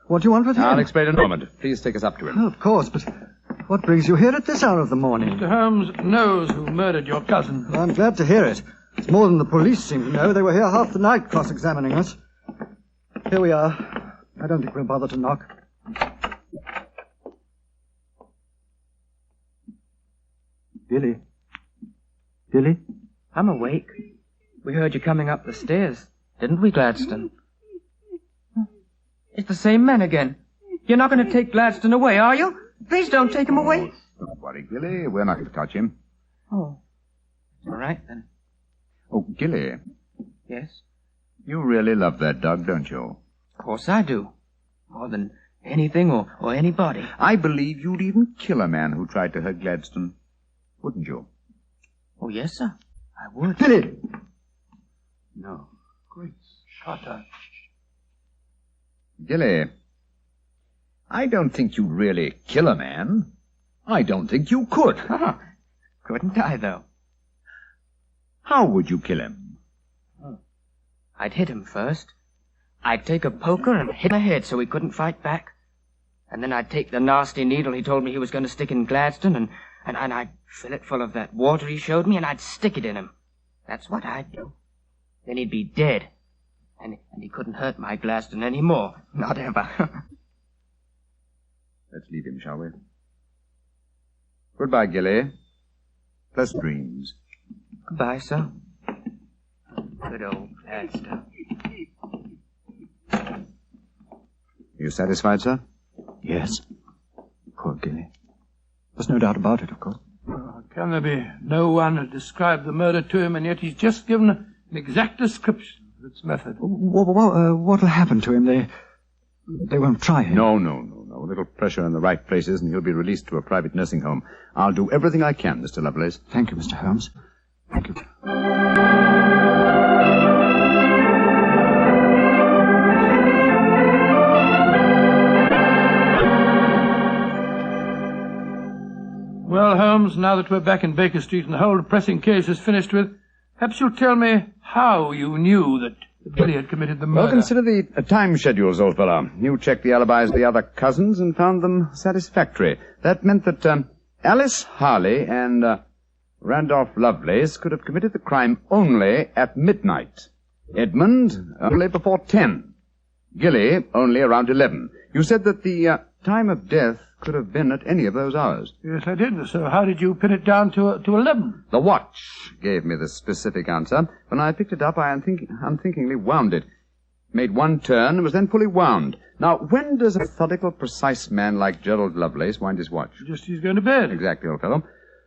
What do you want with him? I'll explain in a moment. Please take us up to him. Oh, of course, but what brings you here at this hour of the morning? Mr. Holmes knows who murdered your cousin. Well, I'm glad to hear it. It's more than the police seem to know. They were here half the night cross-examining us. Here we are. I don't think we'll bother to knock. Gilly? Gilly? I'm awake. We heard you coming up the stairs, didn't we, Gladstone? It's the same man again. You're not going to take Gladstone away, are you? Please don't take him away. Don't worry, Gilly. We're not going to touch him. Oh. All right, then. Oh, Gilly. Yes? You really love that dog, don't you? Of course I do. More than anything or anybody. I believe you'd even kill a man who tried to hurt Gladstone. Wouldn't you? Oh, yes, sir. I would. Gilly! No. Great Shutter. Gilly, I don't think you'd really kill a man. I don't think you could. Couldn't I, though? How would you kill him? I'd hit him first. I'd take a poker and hit him in the head so he couldn't fight back. And then I'd take the nasty needle he told me he was going to stick in Gladstone, and I'd fill it full of that water he showed me, and I'd stick it in him. That's what I'd do. Then he'd be dead. And he couldn't hurt my Gladstone anymore. Not ever. Let's leave him, shall we? Goodbye, Gilly. Pleasant dreams. Goodbye, sir. Good old Gladstone. You satisfied, sir? Yes. Poor Gilly. There's no doubt about it, of course. Can there be no one to describe the murder to him, and yet he's just given an exact description of its method? What'll happen to him? They won't try him. No. A little pressure in the right places, and he'll be released to a private nursing home. I'll do everything I can, Mr. Lovelace. Thank you, Mr. Holmes. Thank you. Well, Holmes, now that we're back in Baker Street and the whole depressing case is finished with, perhaps you'll tell me how you knew that Billy had committed the murder. Well, consider the time schedules, old fellow. You checked the alibis of the other cousins and found them satisfactory. That meant that Alice Harley and Randolph Lovelace could have committed the crime only at midnight. Edmund only before 10. Gilly only around 11. You said that the time of death could have been at any of those hours. Yes, I did. So how did you pin it down to 11? The watch gave me the specific answer. When I picked it up, I unthinkingly wound it. Made one turn and was then fully wound. Now, when does a methodical, precise man like Gerald Lovelace wind his watch? Just as he's going to bed. Exactly, old fellow.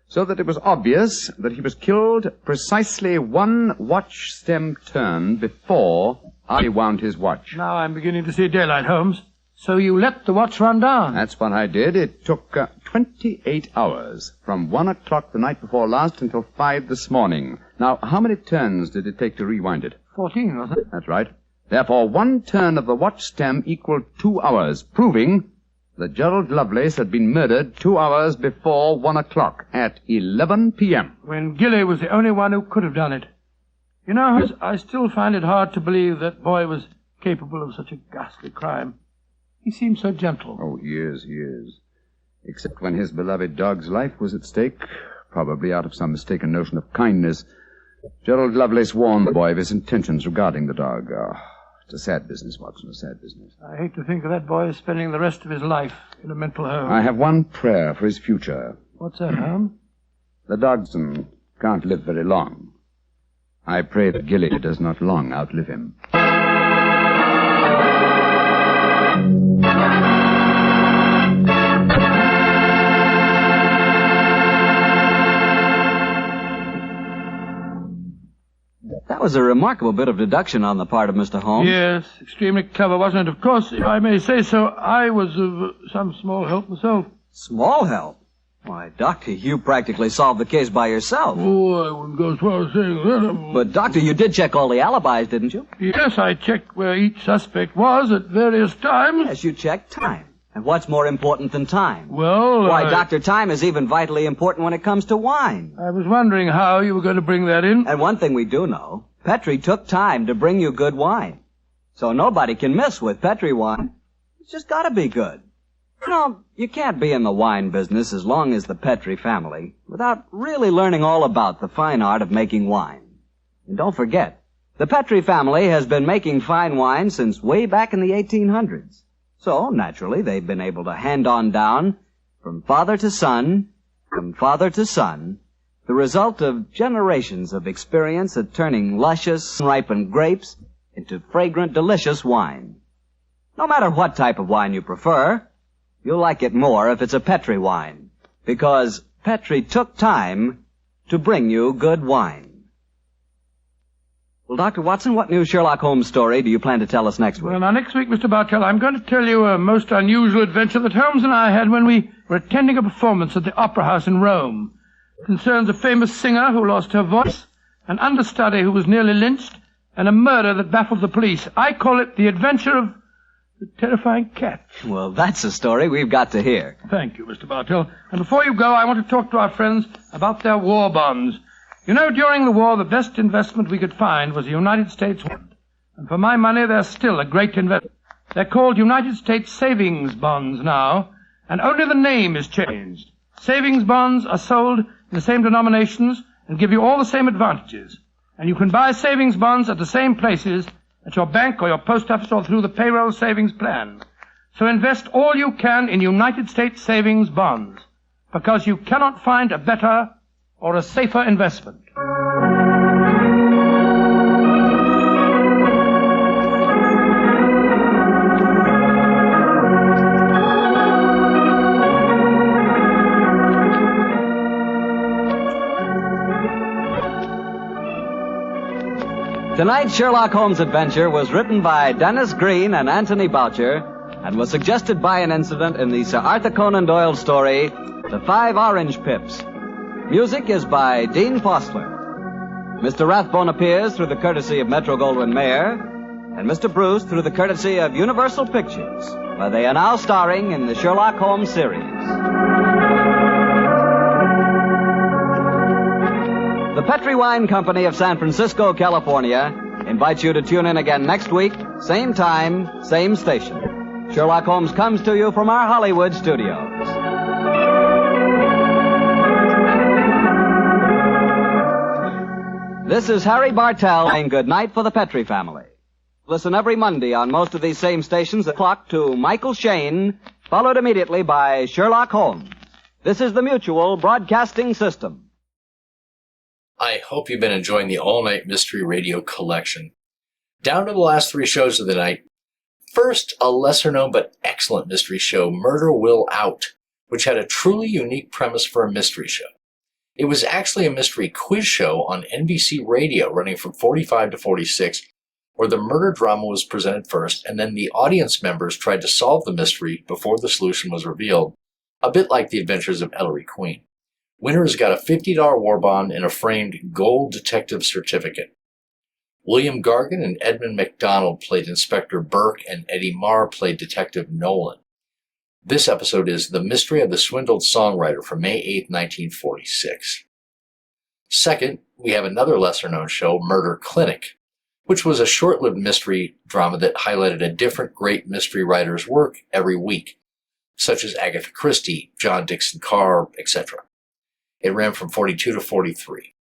So that it was obvious that he was killed precisely one watch stem turn before I wound his watch. Now I'm beginning to see daylight, Holmes. So you let the watch run down? That's what I did. It took 28 hours, from 1 o'clock the night before last until 5 this morning. Now, how many turns did it take to rewind it? 14, wasn't it? That's right. Therefore, one turn of the watch stem equaled 2 hours, proving that Gerald Lovelace had been murdered 2 hours before 1 o'clock, at 11 p.m. When Gilly was the only one who could have done it. You know, Holmes, I still find it hard to believe that boy was capable of such a ghastly crime. He seemed so gentle. Oh, he is. Except when his beloved dog's life was at stake, probably out of some mistaken notion of kindness. Gerald Lovelace warned the boy of his intentions regarding the dog. It's a sad business, Watson, a sad business. I hate to think of that boy spending the rest of his life in a mental home. I have one prayer for his future. What's that, Holmes? The Dodgson can't live very long. I pray that Gilly does not long outlive him. That was a remarkable bit of deduction on the part of Mr. Holmes. Yes, extremely clever, wasn't it? Of course, if I may say so, I was of some small help myself. Small help? Why, Doctor, you practically solved the case by yourself. Oh, I wouldn't go as far as saying that. But, Doctor, you did check all the alibis, didn't you? Yes, I checked where each suspect was at various times. Yes, you checked time. And what's more important than time? Well, Why, Doctor, time is even vitally important when it comes to wine. I was wondering how you were going to bring that in. And one thing we do know, Petri took time to bring you good wine. So nobody can miss with Petri wine. It's just gotta be good. You know, you can't be in the wine business as long as the Petri family without really learning all about the fine art of making wine. And don't forget, the Petri family has been making fine wine since way back in the 1800s. So, naturally, they've been able to hand on down, from father to son, the result of generations of experience at turning luscious, ripened grapes into fragrant, delicious wine. No matter what type of wine you prefer, you'll like it more if it's a Petri wine, because Petri took time to bring you good wine. Well, Dr. Watson, what new Sherlock Holmes story do you plan to tell us next week? Well, now, next week, Mr. Bartell, I'm going to tell you a most unusual adventure that Holmes and I had when we were attending a performance at the Opera House in Rome. It concerns a famous singer who lost her voice, an understudy who was nearly lynched, and a murder that baffled the police. I call it The Adventure of The terrifying cat. Well, that's a story we've got to hear. Thank you, Mr. Bartell. And before you go, I want to talk to our friends about their war bonds. You know, during the war, the best investment we could find was the United States bond. And for my money, they're still a great investment. They're called United States savings bonds now, and only the name is changed. Savings bonds are sold in the same denominations and give you all the same advantages. And you can buy savings bonds at the same places at your bank or your post office or through the payroll savings plan. So invest all you can in United States savings bonds, because you cannot find a better or a safer investment. Tonight's Sherlock Holmes adventure was written by Dennis Green and Anthony Boucher and was suggested by an incident in the Sir Arthur Conan Doyle story, The 5 Orange Pips. Music is by Dean Fostler. Mr. Rathbone appears through the courtesy of Metro-Goldwyn-Mayer, and Mr. Bruce through the courtesy of Universal Pictures, where they are now starring in the Sherlock Holmes series. The Petri Wine Company of San Francisco, California, invites you to tune in again next week, same time, same station. Sherlock Holmes comes to you from our Hollywood studios. This is Harry Bartell saying good night for the Petri family. Listen every Monday on most of these same stations at clock to Michael Shayne, followed immediately by Sherlock Holmes. This is the Mutual Broadcasting System. I hope you've been enjoying the all-night mystery radio collection. Down to the last 3 shows of the night. First, a lesser-known but excellent mystery show, Murder Will Out, which had a truly unique premise for a mystery show. It was actually a mystery quiz show on NBC Radio running from 45 to 46, where the murder drama was presented first, and then the audience members tried to solve the mystery before the solution was revealed, a bit like the adventures of Ellery Queen. Winners got a $50 war bond and a framed gold detective certificate. William Gargan and Edmund MacDonald played Inspector Burke, and Eddie Marr played Detective Nolan. This episode is The Mystery of the Swindled Songwriter from May 8, 1946. Second, we have another lesser-known show, Murder Clinic, which was a short-lived mystery drama that highlighted a different great mystery writer's work every week, such as Agatha Christie, John Dixon Carr, etc. It ran from 42 to 43.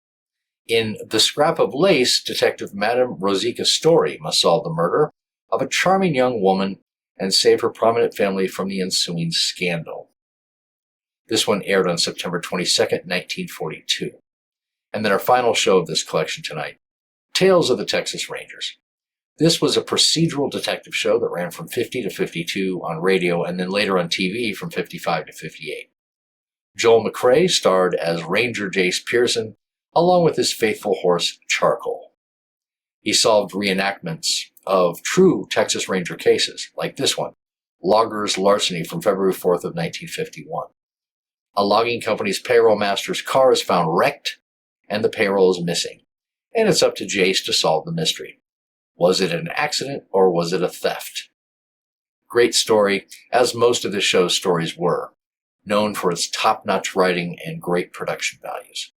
In The Scrap of Lace, Detective Madame Rosica Story must solve the murder of a charming young woman and save her prominent family from the ensuing scandal. This one aired on September 22, 1942. And then our final show of this collection tonight, Tales of the Texas Rangers. This was a procedural detective show that ran from 50 to 52 on radio and then later on TV from 55 to 58. Joel McCrea starred as Ranger Jace Pearson, along with his faithful horse, Charcoal. He solved reenactments of true Texas Ranger cases, like this one, Loggers' Larceny from February 4th of 1951. A logging company's payroll master's car is found wrecked, and the payroll is missing, and it's up to Jace to solve the mystery. Was it an accident, or was it a theft? Great story, as most of this show's stories were, known for its top-notch writing and great production values.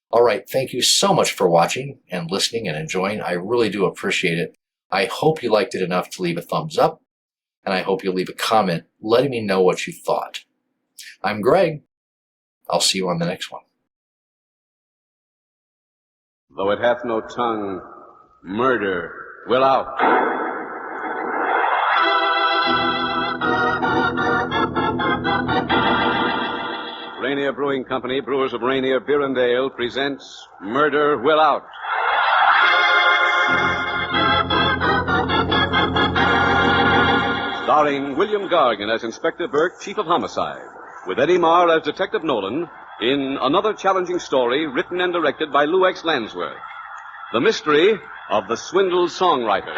All right, thank you so much for watching and listening and enjoying. I really do appreciate it. I hope you liked it enough to leave a thumbs up, and I hope you'll leave a comment letting me know what you thought. I'm Greg. I'll see you on the next one. Though it hath no tongue, murder will out. Rainier Brewing Company, brewers of Rainier Beer and Ale, presents Murder Will Out. Starring William Gargan as Inspector Burke, Chief of Homicide, with Eddie Marr as Detective Nolan, in another challenging story written and directed by Lou X. Lansworth. The Mystery of the Swindled Songwriters.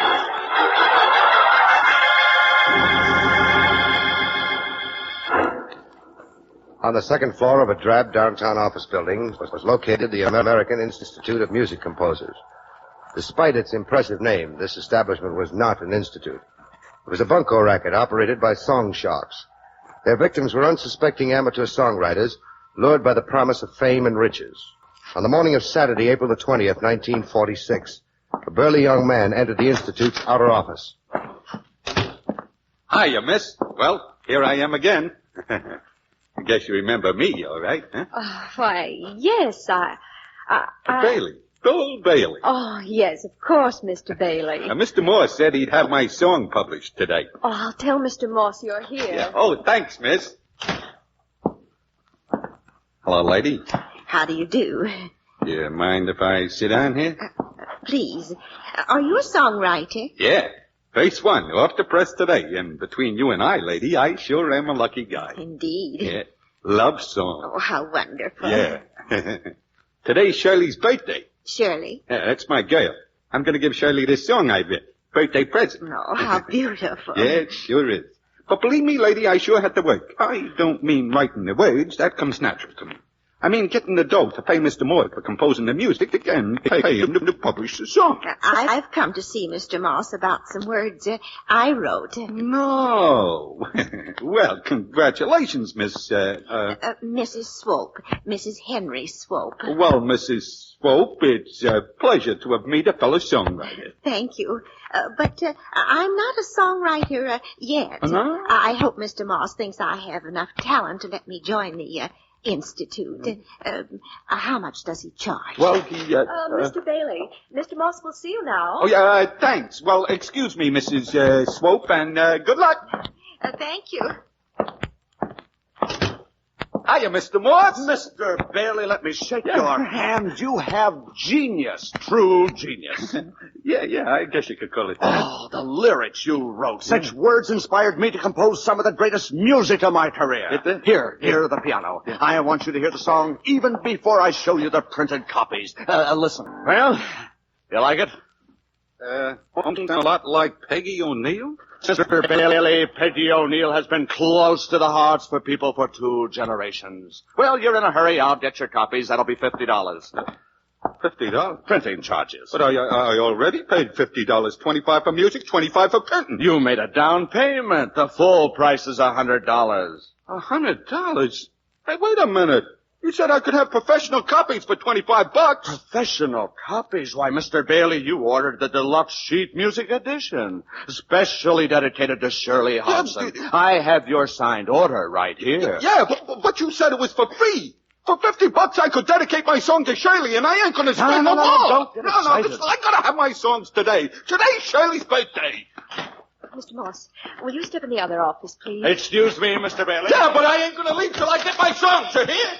On the second floor of a drab downtown office building was located the American Institute of Music Composers. Despite its impressive name, this establishment was not an institute. It was a bunco racket operated by song sharks. Their victims were unsuspecting amateur songwriters lured by the promise of fame and riches. On the morning of Saturday, April the 20th, 1946, a burly young man entered the Institute's outer office. Hiya, miss. Well, here I am again. I guess you remember me, all right, huh? Why, yes, I... Bailey. Bill Bailey. Oh, yes, of course, Mr. Bailey. Mr. Morse said he'd have my song published today. Oh, I'll tell Mr. Moss you're here. Yeah. Oh, thanks, miss. Hello, lady. How do you do? You mind if I sit down here? Please. Are you a songwriter? Yeah. Face one, off the press today. And between you and I, lady, I sure am a lucky guy. Indeed. Yeah. Love song. Oh, how wonderful. Yeah. Today's Shirley's birthday. Shirley? Yeah, that's my girl. I'm going to give Shirley this song I wrote. Birthday present. Oh, how beautiful. Yeah, it sure is. But believe me, lady, I sure had to work. I don't mean writing the words. That comes natural to me. I mean getting the dough to pay Mr. Moore for composing the music and pay him to publish the song. I've come to see Mr. Moss about some words I wrote. No. Well, congratulations, Mrs. Swope. Mrs. Henry Swope. Well, Mrs. Swope, it's a pleasure to have met a fellow songwriter. Thank you. But I'm not a songwriter yet. No? I hope Mr. Moss thinks I have enough talent to let me join the Institute. How much does he charge? Well, he, Mr. Bailey, Mr. Moss will see you now. Oh, yeah, thanks. Well, excuse me, Mrs. Swope, and good luck. Thank you. Hiya, Mr. Morse. Mr. Bailey, let me shake your hand. You have genius, true genius. Yeah, I guess you could call it that. Oh, the lyrics you wrote. Such words inspired me to compose some of the greatest music of my career. Here, the piano. Yeah. I want you to hear the song even before I show you the printed copies. Listen. Well, you like it? Sounds a lot like Peggy O'Neill. Mr. Bailey, Peggy O'Neill has been close to the hearts for people for 2 generations. Well, you're in a hurry. I'll get your copies. That'll be $50. $50? Printing charges. But I already paid $50. 25 for music, 25 for printing. You made a down payment. The full price is $100. $100? Hey, wait a minute. You said I could have professional copies for $25. Professional copies? Why, Mr. Bailey, you ordered the deluxe sheet music edition, specially dedicated to Shirley Hobson. I have your signed order right here. Yeah, but you said it was for free. For $50, I could dedicate my song to Shirley, and I ain't going to spend no more. Don't get excited. I got to have my songs today. Today's Shirley's birthday. Mr. Moss, will you step in the other office, please? Excuse me, Mr. Bailey. Yeah, but I ain't going to leave till I get my songs, you hear?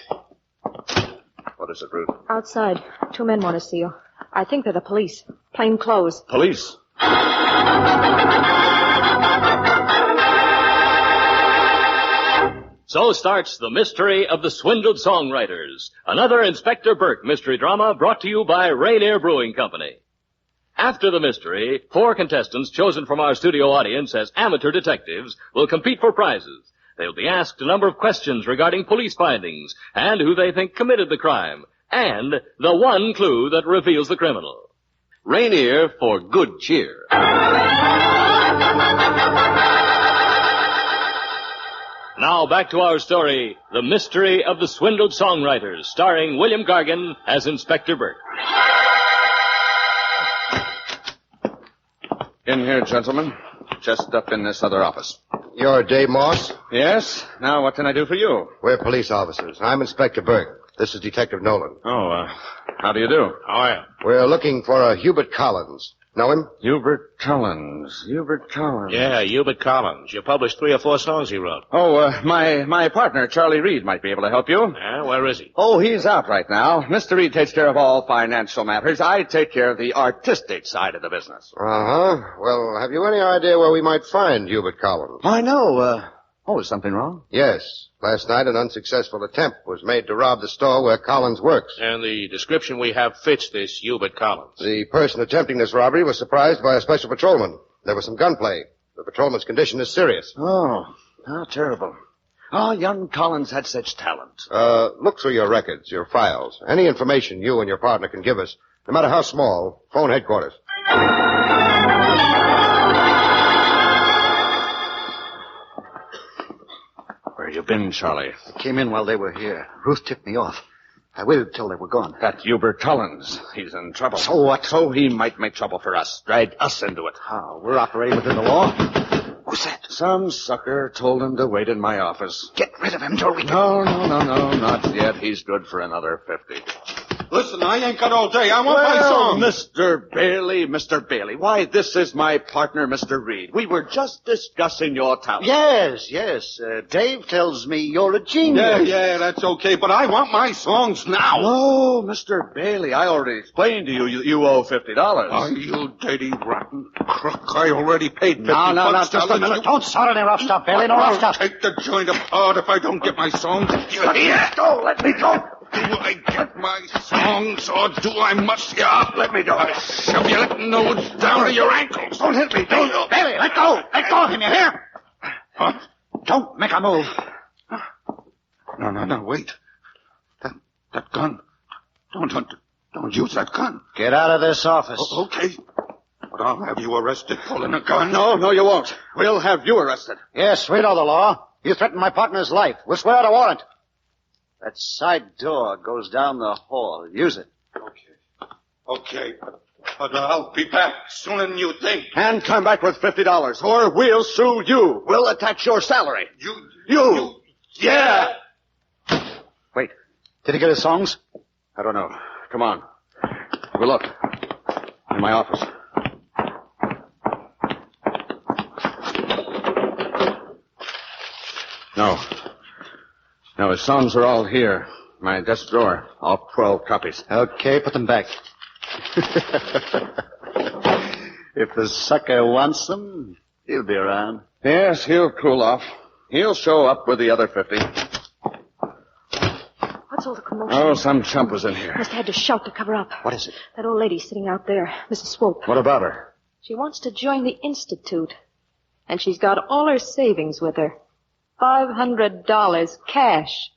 What is it, Ruth? Outside. 2 men want to see you. I think they're the police. Plain clothes. Police? So starts The Mystery of the Swindled Songwriters, another Inspector Burke mystery drama brought to you by Rainier Brewing Company. After the mystery, 4 contestants chosen from our studio audience as amateur detectives will compete for prizes. They'll be asked a number of questions regarding police findings and who they think committed the crime, and the one clue that reveals the criminal. Rainier for good cheer. Now back to our story, The Mystery of the Swindled Songwriters, starring William Gargan as Inspector Burke. In here, gentlemen. Just up in this other office. You're Dave Moss? Yes? Now, what can I do for you? We're police officers. I'm Inspector Burke. This is Detective Nolan. Oh, how do you do? How are you? We're looking for a Hubert Collins. Know him? Hubert Collins. Yeah, Hubert Collins. You published 3 or 4 songs he wrote. Oh, my partner, Charlie Reed, might be able to help you. Yeah, where is he? Oh, he's out right now. Mr. Reed takes care of all financial matters. I take care of the artistic side of the business. Uh-huh. Well, have you any idea where we might find Hubert Collins? I know. Is something wrong? Yes. Last night, an unsuccessful attempt was made to rob the store where Collins works. And the description we have fits this Hubert Collins. The person attempting this robbery was surprised by a special patrolman. There was some gunplay. The patrolman's condition is serious. Oh, how terrible. Oh, young Collins had such talent. Look through your records, your files. Any information you and your partner can give us, no matter how small, phone headquarters. you been, Charlie? I came in while they were here. Ruth tipped me off. I waited till they were gone. That Hubert Collins. He's in trouble. So what? So he might make trouble for us. Drag us into it. How? We're operating within the law. Who's that? Some sucker told him to wait in my office. Get rid of him till we No, not yet. He's good for another 50. Listen, I ain't got all day. I want my song. Mr. Bailey, why, this is my partner, Mr. Reed. We were just discussing your talent. Yes. Dave tells me you're a genius. Yeah, that's okay, but I want my songs now. No, Mr. Bailey, I already explained to you, you owe $50. Oh, you dirty rotten crook. I already paid 50 No, bucks. just a minute. Don't start any rough stuff, Bailey. No rough stuff. I'll take the joint apart if I don't get my songs. Let me go. Do I get my songs, or do I must you? Let me go. I'll shove your nose down to your ankles. Don't hit me. Bailey, let go. Let go of him, you hear? What? Don't make a move. No, wait. That gun. Don't use that gun. Get out of this office. Okay. But I'll have you arrested pulling a gun. No, you won't. We'll have you arrested. Yes, we know the law. You threatened my partner's life. We'll swear out a warrant. That side door goes down the hall. Use it. Okay. But I'll be back sooner than you think. And come back with $50, or we'll sue you. We'll attach your salary. You. Yeah. Wait. Did he get his songs? I don't know. Come on. Have a look. In my office. No, his songs are all here. My desk drawer. All 12 copies. Okay, put them back. If the sucker wants them, he'll be around. Yes, he'll cool off. He'll show up with the other 50. What's all the commotion? Oh, some chump was in here. Must have had to shout to cover up. What is it? That old lady sitting out there, Mrs. Swope. What about her? She wants to join the Institute. And she's got all her savings with her. $500 cash.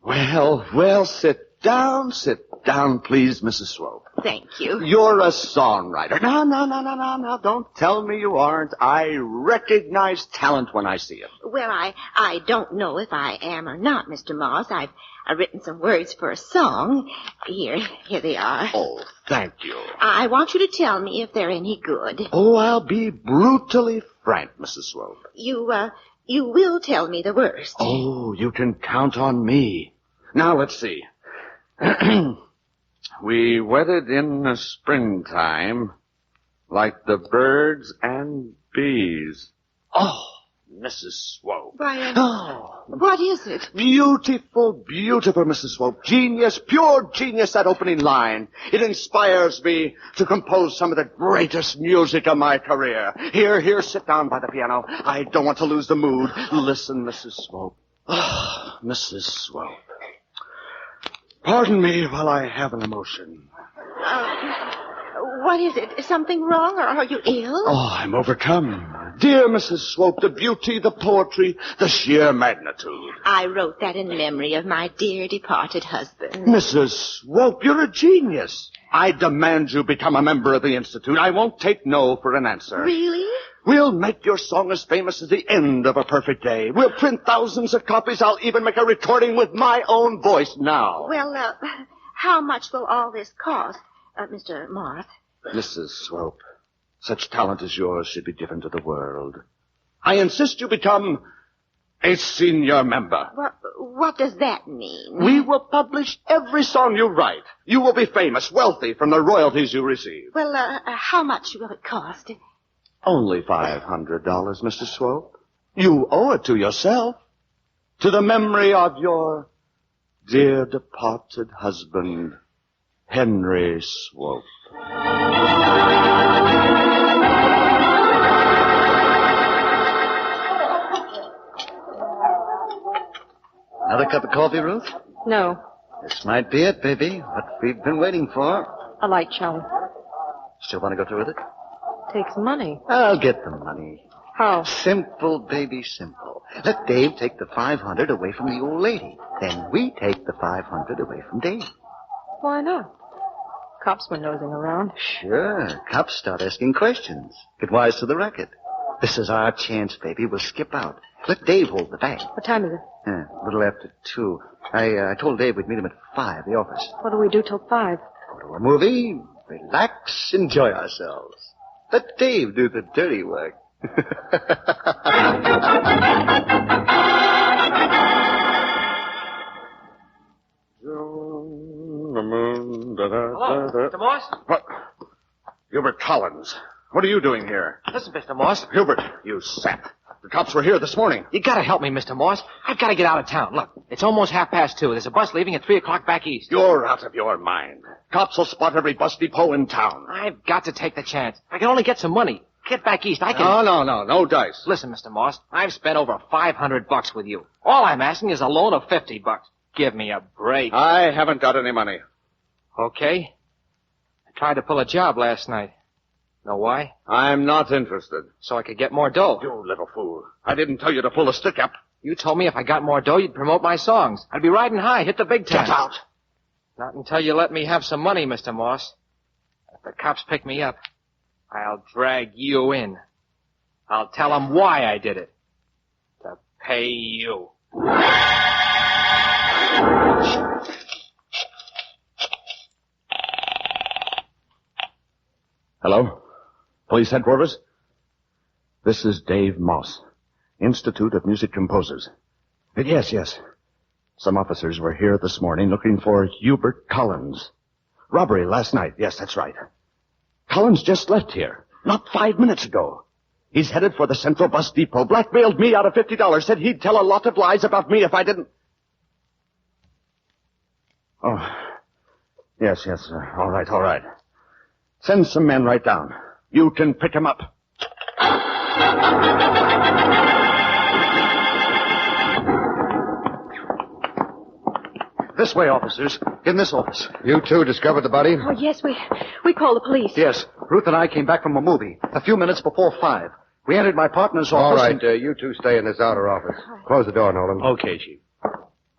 Well, sit down, please, Mrs. Swope. Thank you. You're a songwriter. No, don't tell me you aren't. I recognize talent when I see it. Well, I don't know if I am or not, Mr. Moss. I've written some words for a song. Here they are. Oh, thank you. I want you to tell me if they're any good. Oh, I'll be brutally frank, Mrs. Swope. You will tell me the worst. Oh, you can count on me. Now, let's see. We wedded in the springtime like the birds and bees. Oh, Mrs. Swope. Brian, Oh, what is it? beautiful, Mrs. Swope. Genius, pure genius, that opening line. It inspires me to compose some of the greatest music of my career. Here, sit down by the piano. I don't want to lose the mood. Listen, Mrs. Swope. Oh, Mrs. Swope. Pardon me while I have an emotion. What is it? Is something wrong, or are you ill? Oh, I'm overcome. Dear Mrs. Swope, the beauty, the poetry, the sheer magnitude. I wrote that in memory of my dear departed husband. Mrs. Swope, you're a genius. I demand you become a member of the Institute. I won't take no for an answer. Really? We'll make your song as famous as the end of a perfect day. We'll print thousands of copies. I'll even make a recording with my own voice now. Well, how much will all this cost, Mr. Marth? Mrs. Swope, such talent as yours should be given to the world. I insist you become a senior member. What does that mean? We will publish every song you write. You will be famous, wealthy from the royalties you receive. Well, how much will it cost? Only $500, Mr. Swope. You owe it to yourself. To the memory of your dear departed husband, Henry Swope. Another cup of coffee, Ruth? No, This might be it, baby. What we've been waiting for. a light shower. Still want to go through with it? Takes money. I'll get the money. How? Simple, baby, simple. Let Dave take the $500 away from the old lady. Then we take the $500 away from Dave. Why not? Cops were nosing around. Sure. Cops start asking questions. Get wise to the racket. This is our chance, baby. We'll skip out. Let Dave hold the bag. What time is it? A little after 2. I told Dave we'd meet him at 5, the office. What do we do till 5? Go to a movie, relax, enjoy ourselves. Let Dave do the dirty work. Hello, Mr. Morse? What? Hubert Collins. What are you doing here? Listen, Mr. Morse. Hubert, you sap. The cops were here this morning. You gotta help me, Mr. Morse. I've gotta get out of town. Look, it's almost 2:30. There's a bus leaving at 3 o'clock back east. You're out of your mind. Cops will spot every bus depot in town. I've got to take the chance. I can only get some money. Get back east. I can... No dice. Listen, Mr. Morse, I've spent over $500 with you. All I'm asking is a loan of $50. Give me a break. I haven't got any money. Okay. I tried to pull a job last night. Know why? I'm not interested. So I could get more dough. You little fool. I didn't tell you to pull a stick up. You told me if I got more dough, you'd promote my songs. I'd be riding high, hit the big time. Get out. Not until you let me have some money, Mr. Morse. If the cops pick me up, I'll drag you in. I'll tell them why I did it. To pay you. Hello? Police headquarters? This is Dave Moss, Institute of Music Composers. Yes. Some officers were here this morning looking for Hubert Collins. Robbery last night. Yes, that's right. Collins just left here, not 5 minutes ago. He's headed for the Central Bus Depot, blackmailed me out of $50, said he'd tell a lot of lies about me if I didn't... Oh, yes, all right. Send some men right down. You can pick him up. This way, officers. In this office. You two discovered the body? Oh, yes, we called the police. Yes. Ruth and I came back from a movie a few minutes before 5. We entered my partner's office. All right, you two stay in this outer office. Close the door, Nolan. Okay, Chief.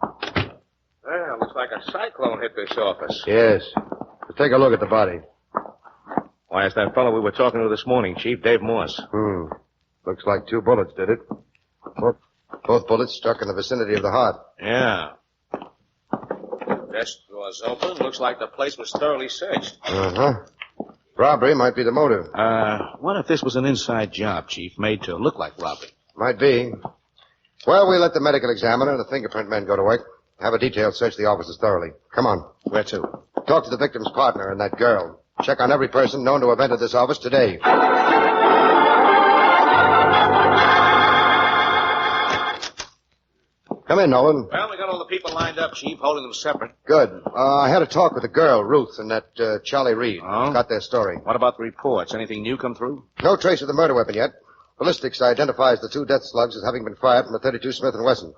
Well, looks like a cyclone hit this office. Yes. Let's take a look at the body. Why, it's that fellow we were talking to this morning, Chief, Dave Morse. Looks like 2 bullets did it. Both bullets struck in the vicinity of the heart. Yeah. Desk door's open. Looks like the place was thoroughly searched. Robbery might be the motive. What if this was an inside job, Chief, made to look like robbery? Might be. Well, we let the medical examiner and the fingerprint men go to work. Have a detail search the offices thoroughly. Come on. Where to? Talk to the victim's partner and that girl. Check on every person known to have entered this office today. Come in, Nolan. Well, we got all the people lined up, Chief, holding them separate. Good. I had a talk with the girl, Ruth, and that Charlie Reed. Oh? Got their story. What about the reports? Anything new come through? No trace of the murder weapon yet. Ballistics identifies the 2 death slugs as having been fired from a .32 Smith & Wesson.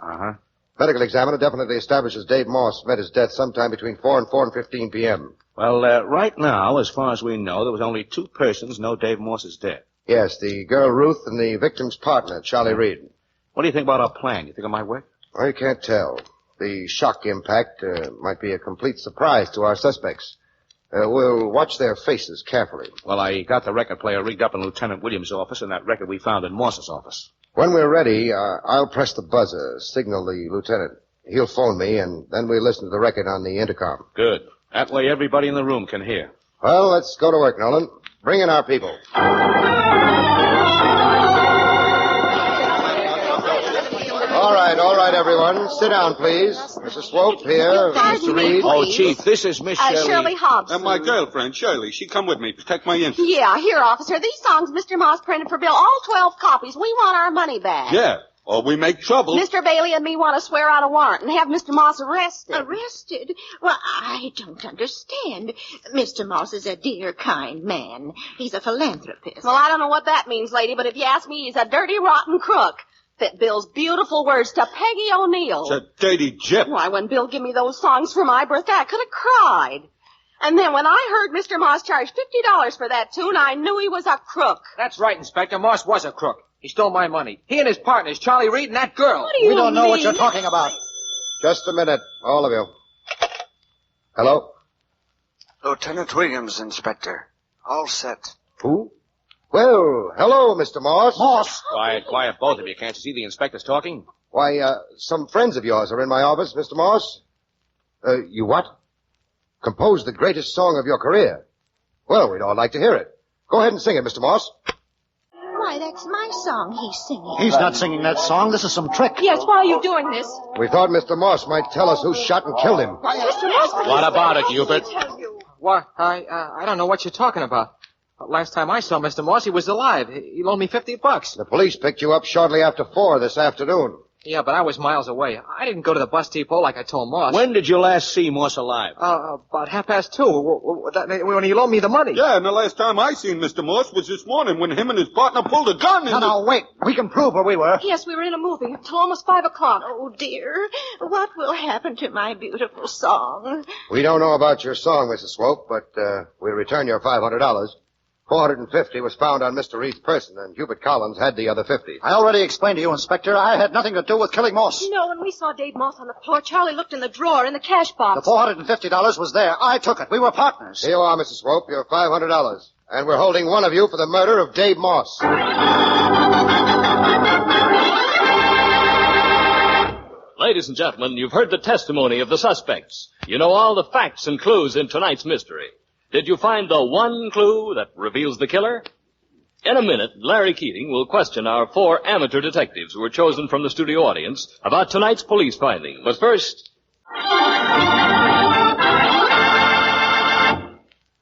Medical examiner definitely establishes Dave Moss met his death sometime between 4 and 4:15 p.m. Well, right now, as far as we know, there was only 2 persons know Dave Moss is dead. Yes, the girl Ruth and the victim's partner, Charlie Reed. What do you think about our plan? You think it might work? I can't tell. The shock impact might be a complete surprise to our suspects. We'll watch their faces carefully. Well, I got the record player rigged up in Lieutenant Williams' office and that record we found in Moss's office. When we're ready, I'll press the buzzer, signal the lieutenant. He'll phone me, and then we'll listen to the record on the intercom. Good. That way everybody in the room can hear. Well, let's go to work, Nolan. Bring in our people. All right, everyone. Sit down, please. Mrs. Swope here. Mr. Reed. Oh, Chief, this is Miss Shelley. Shirley Hobson. And my girlfriend, Shirley. She come with me. Protect my interest. Yeah, here, officer. These songs Mr. Moss printed for Bill, all 12 copies. We want our money back. Yeah, or we make trouble. Mr. Bailey and me want to swear out a warrant and have Mr. Moss arrested. Arrested? Well, I don't understand. Mr. Moss is a dear, kind man. He's a philanthropist. Well, I don't know what that means, lady, but if you ask me, he's a dirty, rotten crook. Fit Bill's beautiful words to Peggy O'Neill. It's a dirty gyp. Why, when Bill gave me those songs for my birthday, I could have cried. And then when I heard Mr. Moss charge $50 for that tune, I knew he was a crook. That's right, Inspector. Moss was a crook. He stole my money. He and his partners, Charlie Reed and that girl. What do you We don't know mean? what you're talking about. Just a minute, all of you. Hello? Lieutenant Williams, Inspector. All set. Who? Well, hello, Mr. Moss. Moss! Quiet, both of you. Can't you see the inspector's talking? Why, some friends of yours are in my office, Mr. Moss. You what? Composed the greatest song of your career. Well, we'd all like to hear it. Go ahead and sing it, Mr. Moss. Why, that's my song he's singing. He's not singing that song. This is some trick. Yes, why are you doing this? We thought Mr. Moss might tell us who shot and killed him. Mr. Moss, What about it, Hubert? What? I don't know what you're talking about. Last time I saw Mr. Moss, he was alive. He loaned me $50. The police picked you up shortly after 4 this afternoon. Yeah, but I was miles away. I didn't go to the bus depot like I told Moss. When did you last see Moss alive? About 2:30, when he loaned me the money. Yeah, and the last time I seen Mr. Moss was this morning when him and his partner pulled a gun. No, wait. We can prove where we were. Yes, we were in a movie till almost 5 o'clock. Oh, dear. What will happen to my beautiful song? We don't know about your song, Mrs. Swope, but we'll return your $500. $450 was found on Mr. Reed's person, and Hubert Collins had the other $50. I already explained to you, Inspector, I had nothing to do with killing Moss. No, when we saw Dave Moss on the floor, Charlie looked in the drawer in the cash box. The $450 was there. I took it. We were partners. Here you are, Mrs. Swope, your $500. And we're holding one of you for the murder of Dave Moss. Ladies and gentlemen, you've heard the testimony of the suspects. You know all the facts and clues in tonight's mystery. Did you find the one clue that reveals the killer? In a minute, Larry Keating will question our 4 amateur detectives who were chosen from the studio audience about tonight's police finding. But first...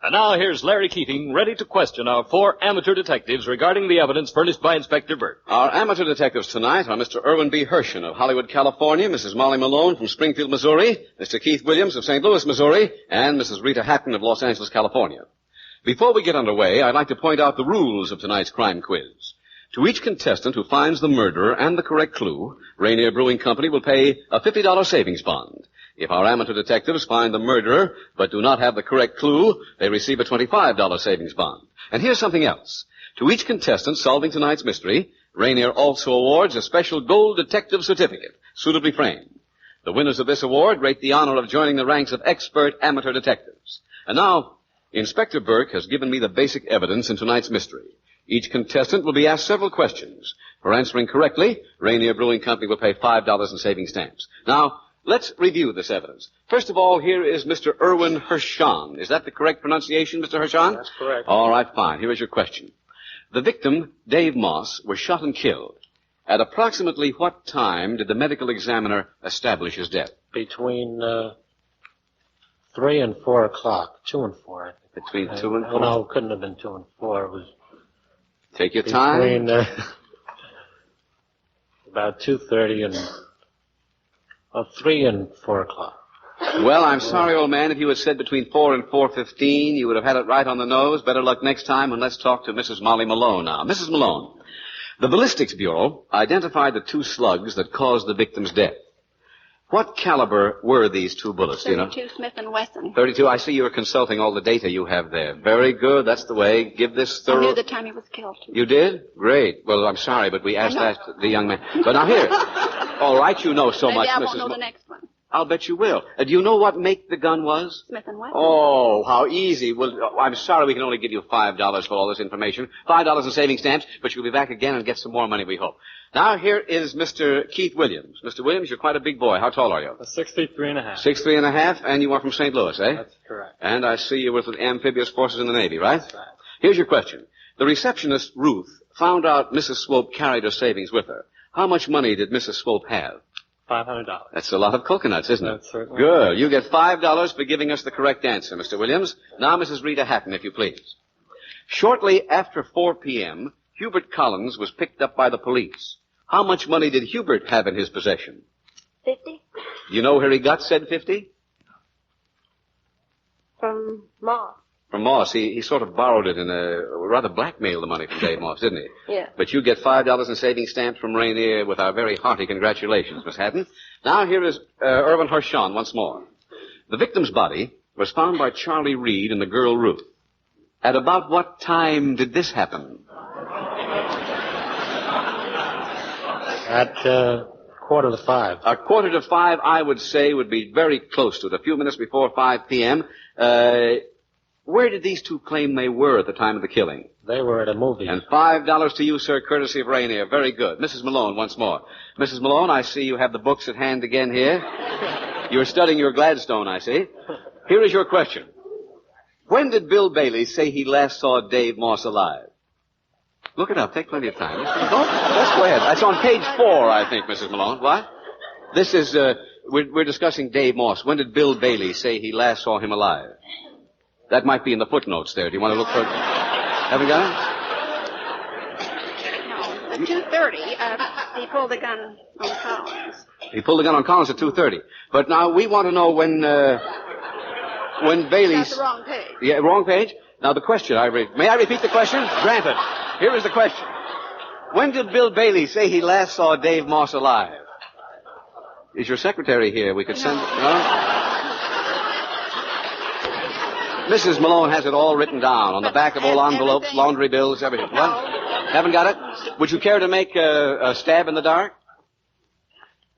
And now here's Larry Keating ready to question our 4 amateur detectives regarding the evidence furnished by Inspector Burke. Our amateur detectives tonight are Mr. Irwin B. Hershen of Hollywood, California, Mrs. Molly Malone from Springfield, Missouri, Mr. Keith Williams of St. Louis, Missouri, and Mrs. Rita Hatton of Los Angeles, California. Before we get underway, I'd like to point out the rules of tonight's crime quiz. To each contestant who finds the murderer and the correct clue, Rainier Brewing Company will pay a $50 savings bond. If our amateur detectives find the murderer but do not have the correct clue, they receive a $25 savings bond. And here's something else. To each contestant solving tonight's mystery, Rainier also awards a special gold detective certificate, suitably framed. The winners of this award rate the honor of joining the ranks of expert amateur detectives. And now, Inspector Burke has given me the basic evidence in tonight's mystery. Each contestant will be asked several questions. For answering correctly, Rainier Brewing Company will pay $5 in saving stamps. Now, let's review this evidence. First of all, here is Mr. Irwin Hershen. Is that the correct pronunciation, Mr. Hershen? That's correct. All right, fine. Here is your question. The victim, Dave Moss, was shot and killed. At approximately what time did the medical examiner establish his death? Between 3 and 4 o'clock. 2 and 4, I think. Between 2 and 4? No, it couldn't have been 2 and 4. It was... Take your time. Between about 2:30 and... 3 and 4 o'clock. Well, I'm sorry, old man. If you had said between 4 and 4:15, you would have had it right on the nose. Better luck next time, and let's talk to Mrs. Molly Malone now. Mrs. Malone, the Ballistics Bureau identified the 2 slugs that caused the victim's death. What caliber were these 2 bullets, do you know? 32 Smith & Wesson. 32. I see you are consulting all the data you have there. Very good. That's the way. Give this I thorough... knew the time he was killed. You did? Great. Well, I'm sorry, but we asked that the young man. But now here. All right, you know so Maybe much, I Mrs. won't know the next one. I'll bet you will. Do you know what make the gun was? Smith & Wesson. Oh, how easy. Well, I'm sorry we can only give you $5 for all this information. $5 in saving stamps, but you'll be back again and get some more money, we hope. Now, here is Mr. Keith Williams. Mr. Williams, you're quite a big boy. How tall are you? 63 and a half. 6'3" and a half, and you are from St. Louis, eh? That's correct. And I see you were with the amphibious forces in the Navy, right? That's right. Here's your question. The receptionist, Ruth, found out Mrs. Swope carried her savings with her. How much money did Mrs. Swope have? $500. That's a lot of coconuts, isn't it? That's certainly. Good. You get $5 for giving us the correct answer, Mr. Williams. Now, Mrs. Rita Hatton, if you please. Shortly after 4 p.m., Hubert Collins was picked up by the police. How much money did Hubert have in his possession? 50? Do you know where he got said 50? From Moss. From Moss. He sort of borrowed it and rather blackmailed the money from Dave Moss, didn't he? Yeah. But you get $5 in saving stamps from Rainier with our very hearty congratulations, Miss Hatton. Now here is Irwin Hershen once more. The victim's body was found by Charlie Reed and the girl Ruth. At about what time did this happen? At 4:45. A 4:45, I would say, would be very close to it. A few minutes before 5 p.m. Where did these two claim they were at the time of the killing? They were at a movie. And $5 to you, sir, courtesy of Rainier. Very good. Mrs. Malone, once more. Mrs. Malone, I see you have the books at hand again here. You're studying your Gladstone, I see. Here is your question. When did Bill Bailey say he last saw Dave Moss alive? Look it up. Take plenty of time. Let's go ahead. That's on page 4, I think, Mrs. Malone. What? This is, we're discussing Dave Moss. When did Bill Bailey say he last saw him alive? That might be in the footnotes there. Do you want to look for it? Haven't got No, at 2:30, he pulled the gun on Collins. it? He pulled the gun on Collins at 2:30. But now we want to know when Bailey's... That's the wrong page. Yeah, wrong page? Now the question, may I repeat the question? Granted. Here is the question. When did Bill Bailey say he last saw Dave Moss alive? Is your secretary here? We could send... No? Mrs. Malone has it all written down on the back of all envelopes, laundry bills, everything. No. What? Haven't got it? Would you care to make a stab in the dark?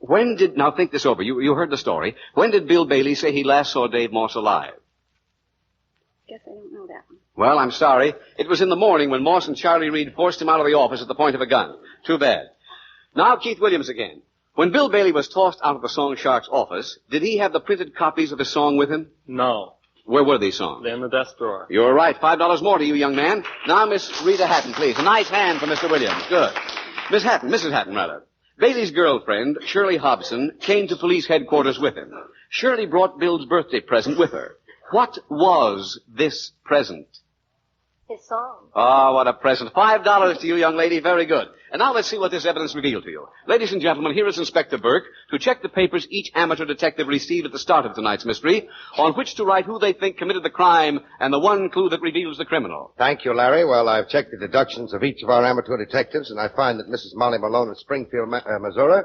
Now think this over. You heard the story. When did Bill Bailey say he last saw Dave Moss alive? Guess I don't know that one. Well, I'm sorry. It was in the morning when Moss and Charlie Reed forced him out of the office at the point of a gun. Too bad. Now, Keith Williams again. When Bill Bailey was tossed out of the Song Shark's office, did he have the printed copies of his song with him? No. Where were these songs? They're in the desk drawer. You're right. $5 more to you, young man. Now, Miss Rita Hatton, please. A nice hand for Mr. Williams. Good. Mrs. Hatton, rather. Bailey's girlfriend, Shirley Hobson, came to police headquarters with him. Shirley brought Bill's birthday present with her. What was this present? His song. Oh, what a present. $5 to you, young lady. Very good. And now let's see what this evidence revealed to you. Ladies and gentlemen, here is Inspector Burke to check the papers each amateur detective received at the start of tonight's mystery, on which to write who they think committed the crime and the one clue that reveals the criminal. Thank you, Larry. Well, I've checked the deductions of each of our amateur detectives, and I find that Mrs. Molly Malone of Springfield, Missouri,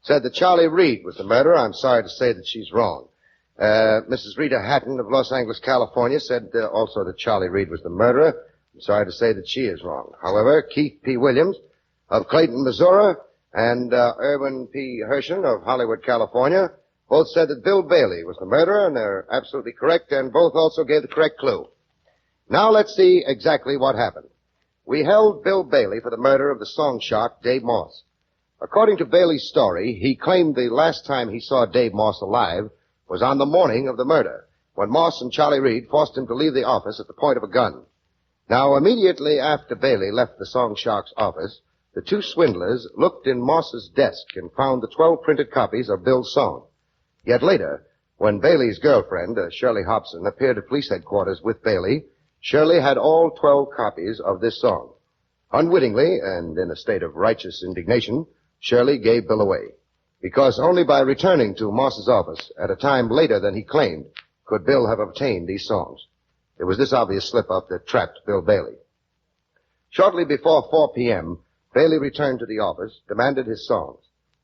said that Charlie Reed was the murderer. I'm sorry to say that she's wrong. Mrs. Rita Hatton of Los Angeles, California, said also that Charlie Reed was the murderer. I'm sorry to say that she is wrong. However, Keith P. Williams of Clayton, Missouri, and Irwin P. Hershen of Hollywood, California, both said that Bill Bailey was the murderer, and they're absolutely correct, and both also gave the correct clue. Now let's see exactly what happened. We held Bill Bailey for the murder of the song shark, Dave Moss. According to Bailey's story, he claimed the last time he saw Dave Moss alive was on the morning of the murder, when Moss and Charlie Reed forced him to leave the office at the point of a gun. Now, immediately after Bailey left the Song Shark's office, the two swindlers looked in Moss's desk and found the 12 printed copies of Bill's song. Yet later, when Bailey's girlfriend, Shirley Hobson, appeared at police headquarters with Bailey, Shirley had all 12 copies of this song. Unwittingly, and in a state of righteous indignation, Shirley gave Bill away, because only by returning to Moss's office at a time later than he claimed could Bill have obtained these songs. It was this obvious slip-up that trapped Bill Bailey. Shortly before 4 p.m., Bailey returned to the office, demanded his songs.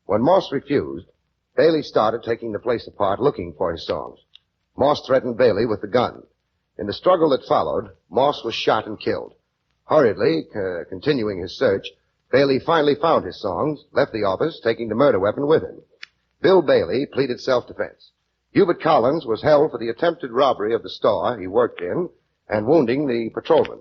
When Moss refused, Bailey started taking the place apart looking for his songs. Moss threatened Bailey with the gun. In the struggle that followed, Moss was shot and killed. Hurriedly, continuing his search, Bailey finally found his songs, left the office, taking the murder weapon with him. Bill Bailey pleaded self-defense. Hubert Collins was held for the attempted robbery of the store he worked in and wounding the patrolman.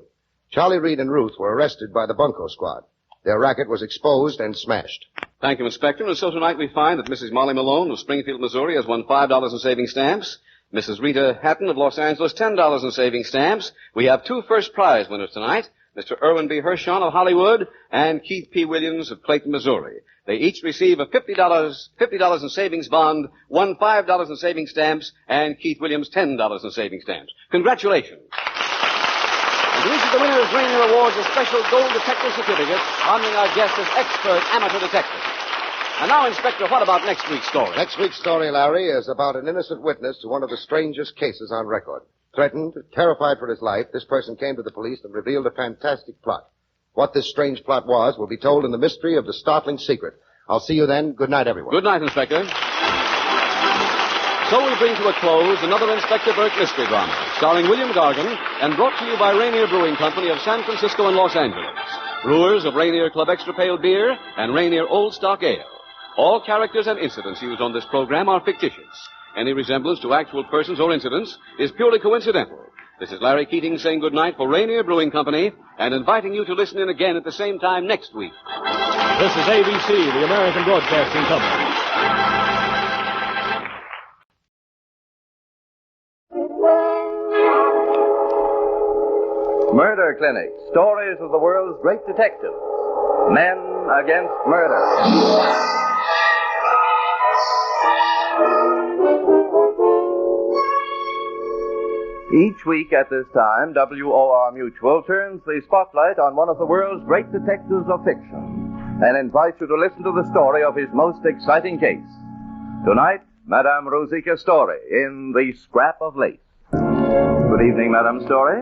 Charlie Reed and Ruth were arrested by the Bunko Squad. Their racket was exposed and smashed. Thank you, Inspector. And so tonight we find that Mrs. Molly Malone of Springfield, Missouri has won $5 in saving stamps. Mrs. Rita Hatton of Los Angeles, $10 in saving stamps. We have two first prize winners tonight, Mr. Irwin B. Hershon of Hollywood and Keith P. Williams of Clayton, Missouri. They each receive a $50 in savings bond, won $5 in saving stamps, and Keith Williams $10 in saving stamps. Congratulations. And to each of the winners, Rainier awards a special gold detective certificate honoring our guest as expert amateur detective. And now, Inspector, what about next week's story? Next week's story, Larry, is about an innocent witness to one of the strangest cases on record. Threatened, terrified for his life, this person came to the police and revealed a fantastic plot. What this strange plot was will be told in the mystery of the startling secret. I'll see you then. Good night, everyone. Good night, Inspector. So we bring to a close another Inspector Burke mystery drama, starring William Gargan, and brought to you by Rainier Brewing Company of San Francisco and Los Angeles. Brewers of Rainier Club Extra Pale Beer and Rainier Old Stock Ale. All characters and incidents used on this program are fictitious. Any resemblance to actual persons or incidents is purely coincidental. This is Larry Keating saying goodnight for Rainier Brewing Company and inviting you to listen in again at the same time next week. This is ABC, the American Broadcasting Company. Murder Clinic. Stories of the world's great detectives. Men against murder. Each week at this time, WOR Mutual turns the spotlight on one of the world's great detectives of fiction and invites you to listen to the story of his most exciting case. Tonight, Madame Rosika Story in The Scrap of Lace. Good evening, Madame Story.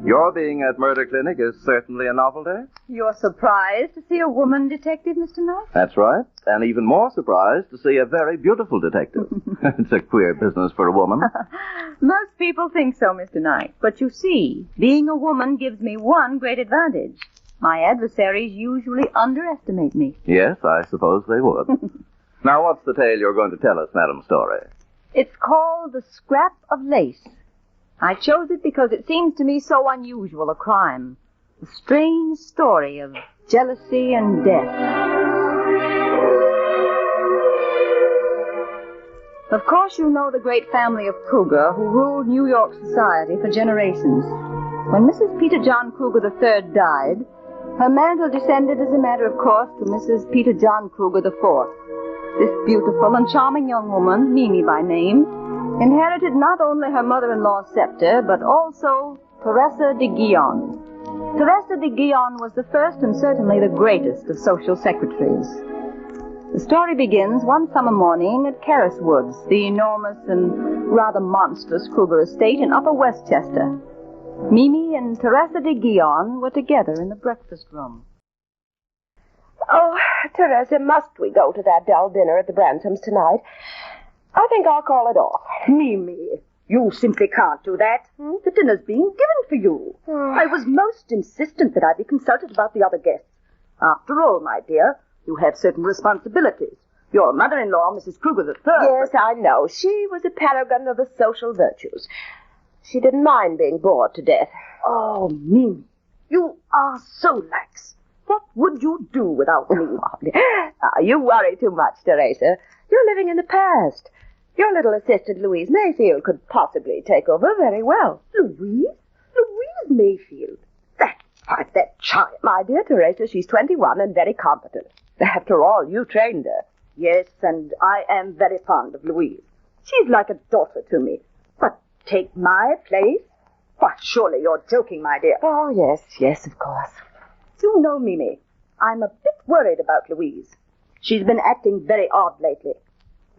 Your being at Murder Clinic is certainly a novelty. You're surprised to see a woman detective, Mr. Knight? That's right. And even more surprised to see a very beautiful detective. It's a queer business for a woman. Most people think so, Mr. Knight. But you see, being a woman gives me one great advantage. My adversaries usually underestimate me. Yes, I suppose they would. Now, what's the tale you're going to tell us, Madam Story? It's called The Scrap of Lace. I chose it because it seems to me so unusual a crime. A strange story of jealousy and death. Of course you know the great family of Kruger who ruled New York society for generations. When Mrs. Peter John Kruger III died, her mantle descended as a matter of course to Mrs. Peter John Kruger IV. This beautiful and charming young woman, Mimi by name, inherited not only her mother-in-law's scepter, but also Teresa de Guion. Teresa de Guion was the first and certainly the greatest of social secretaries. The story begins one summer morning at Caris Woods, the enormous and rather monstrous Kruger estate in Upper Westchester. Mimi and Teresa de Guion were together in the breakfast room. Oh, Teresa, must we go to that dull dinner at the Bransoms tonight? I think I'll call it off. Mimi, you simply can't do that. The dinner's being given for you. I was most insistent that I be consulted about the other guests. After all, my dear, you have certain responsibilities. Your mother-in-law, Mrs. Kruger III... Yes, I know. She was a paragon of the social virtues. She didn't mind being bored to death. Oh, Mimi, you are so lax. What would you do without me? You worry too much, Teresa. You're living in the past. Your little assistant, Louise Mayfield, could possibly take over very well. Louise? Louise Mayfield? That child. My dear Teresa, she's 21 and very competent. After all, you trained her. Yes, and I am very fond of Louise. She's like a daughter to me. But take my place? Why, surely you're joking, my dear. Oh, yes, of course. You know, Mimi, I'm a bit worried about Louise. She's been acting very odd lately.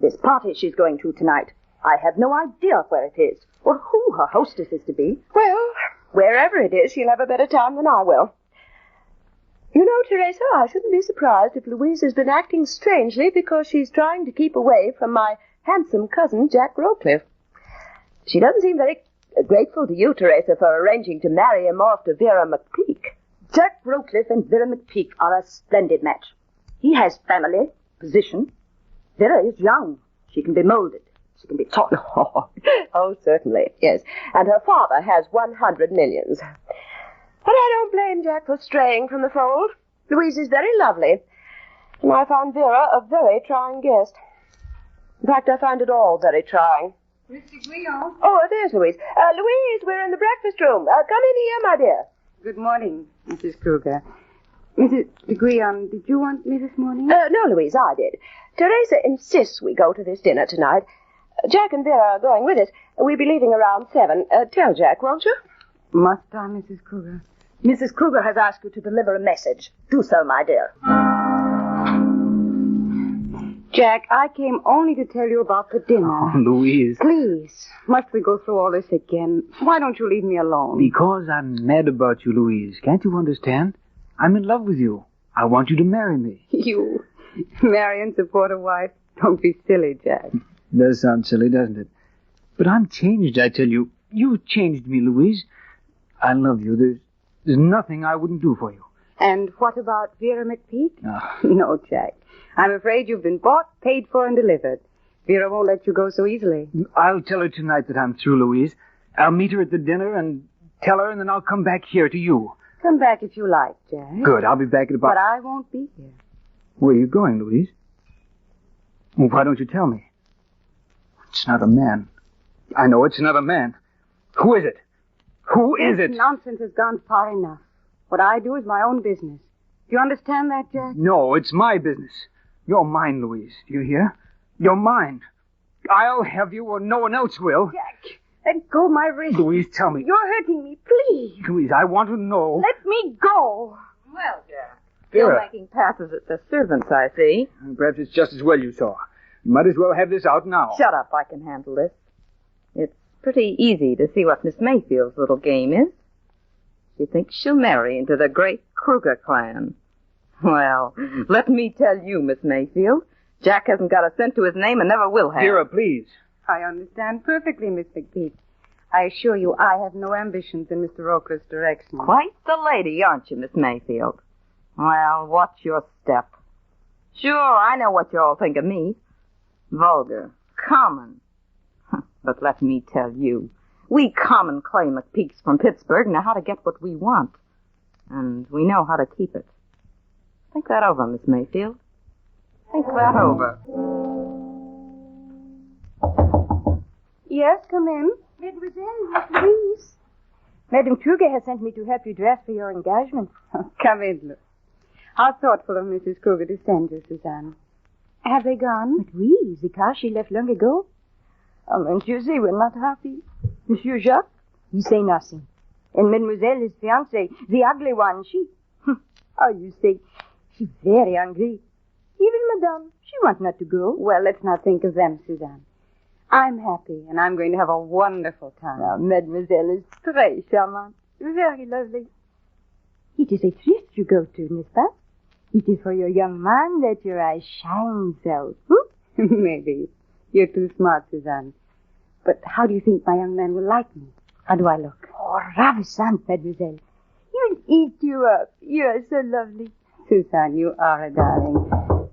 This party she's going to tonight, I have no idea where it is, or who her hostess is to be. Well, wherever it is, she'll have a better time than I will. You know, Teresa, I shouldn't be surprised if Louise has been acting strangely because she's trying to keep away from my handsome cousin, Jack Rowcliffe. She doesn't seem very grateful to you, Teresa, for arranging to marry him off to Vera McPeak. Jack Rowcliffe and Vera McPeak are a splendid match. He has family, position. Vera is young. She can be molded. She can be taught. Oh, certainly, yes. And her father has 100 millions. But I don't blame Jack for straying from the fold. Louise is very lovely. And I found Vera a very trying guest. In fact, I find it all very trying. Mr. Guion? Oh, there's Louise. Louise, we're in the breakfast room. Come in here, my dear. Good morning, Mrs. Kruger. Mrs. de Guion, did you want me this morning? No, Louise, I did. Teresa insists we go to this dinner tonight. Jack and Vera are going with us. We'll be leaving around 7. Tell Jack, won't you? Must I, Mrs. Kruger? Mrs. Kruger has asked you to deliver a message. Do so, my dear. Jack, I came only to tell you about the dinner. Oh, Louise. Please, must we go through all this again? Why don't you leave me alone? Because I'm mad about you, Louise. Can't you understand? I'm in love with you. I want you to marry me. You marry and support a wife? Don't be silly, Jack. Does sound silly, doesn't it? But I'm changed, I tell you. You changed me, Louise. I love you. There's nothing I wouldn't do for you. And what about Vera McPeak? Oh. No, Jack. I'm afraid you've been bought, paid for, and delivered. Vera won't let you go so easily. I'll tell her tonight that I'm through, Louise. I'll meet her at the dinner and tell her, and then I'll come back here to you. Come back if you like, Jack. Good, I'll be back at about... But I won't be here. Where are you going, Louise? Well, why don't you tell me? It's not a man. I know it's not a man. Who is it? Who is it? This nonsense has gone far enough. What I do is my own business. Do you understand that, Jack? No, it's my business. You're mine, Louise. Do you hear? You're mine. I'll have you or no one else will. Jack, let go my wrist. Louise, tell me. You're hurting me, please. Louise, I want to know. Let me go. Well, Jack. Vera. Still making passes at the servants, I see. Perhaps it's just as well you saw. You might as well have this out now. Shut up, I can handle this. It's pretty easy to see what Miss Mayfield's little game is. She thinks she'll marry into the great Kruger clan. Well, let me tell you, Miss Mayfield, Jack hasn't got a cent to his name and never will have. Vera, please. I understand perfectly, Miss McPeak. I assure you I have no ambitions in Mr. Oakley's direction. Quite the lady, aren't you, Miss Mayfield? Well, watch your step. Sure, I know what you all think of me. Vulgar. Common. But let me tell you, we common clay McPeaks from Pittsburgh know how to get what we want. And we know how to keep it. Think that over, Miss Mayfield. Think that over. Yes, come in. Mademoiselle, Miss Louise. Madame Kruger has sent me to help you dress for your engagement. Come in, look. How thoughtful of Mrs. Kruger to send you, Suzanne. Have they gone? But oui, the car she left long ago. Oh, Monsieur, they were not happy. Monsieur Jacques, he say nothing. And Mademoiselle, his fiancée, the ugly one, she... Oh, you say, she's very hungry. Even Madame, she wants not to go. Well, let's not think of them, Suzanne. I'm happy, and I'm going to have a wonderful time. Now, Mademoiselle is très charmante. Very lovely. It is a thrift you go to, n'est-ce pas? It is for your young man that your eyes shine so. Maybe. You're too smart, Suzanne. But how do you think my young man will like me? How do I look? Oh, ravissant, Mademoiselle. He'll eat you up. You are so lovely. Suzanne, you are a darling.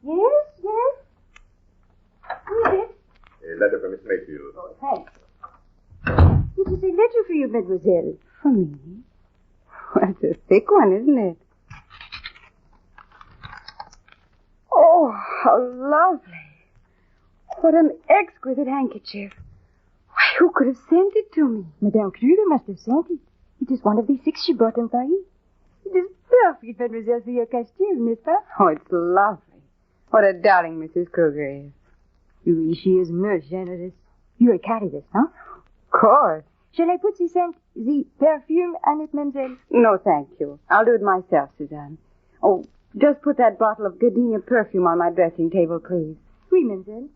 Yes, yes? Who is it? A letter from Miss Mayfield. Oh, thanks. It is a letter for you, Mademoiselle. For me? Well, it's a thick one, isn't it? Oh, how lovely. What an exquisite handkerchief. Why, who could have sent it to me? Madame Kruger must have sent it. It is one of the 6 she bought in Paris. It is perfect, Mademoiselle, for your costume, n'est-ce pas? Oh, it's lovely. What a darling Mrs. Kruger is. Oui, she is most generous. You're a carrierist, huh? Of course. Shall I put the scent, the perfume on it, mademoiselle? No, thank you. I'll do it myself, Suzanne. Oh, just put that bottle of gardenia perfume on my dressing table, please. Oui, mademoiselle.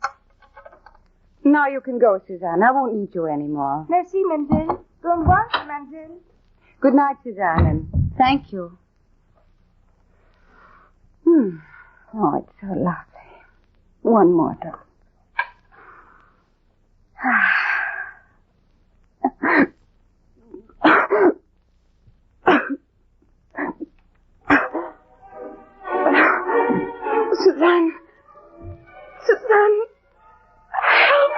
Now you can go, Suzanne. I won't need you anymore. Merci, mademoiselle. Au revoir, mademoiselle. Good night, Suzanne, and thank you. Oh, it's so lovely. One more drop. Suzanne. Suzanne. Help.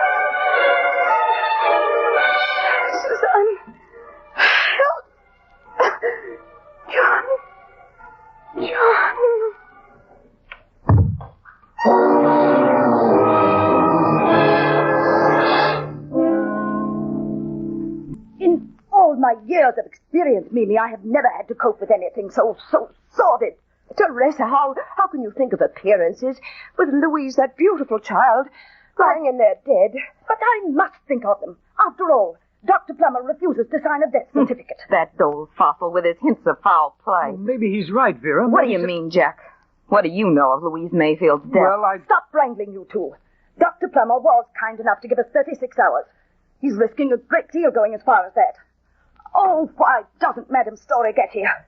Suzanne. Help. John. John. In all my years of experience, Mimi, I have never had to cope with anything so sordid. Teresa, how can you think of appearances with Louise, that beautiful child, lying in there dead? But I must think of them. After all, Dr. Plummer refuses to sign a death certificate. That old fossil with his hints of foul play. Well, maybe he's right, Vera. What do you mean, Jack? What do you know of Louise Mayfield's death? Well, Stop wrangling, you two. Dr. Plummer was kind enough to give us 36 hours. He's risking a great deal going as far as that. Oh, why doesn't Madame Story get here?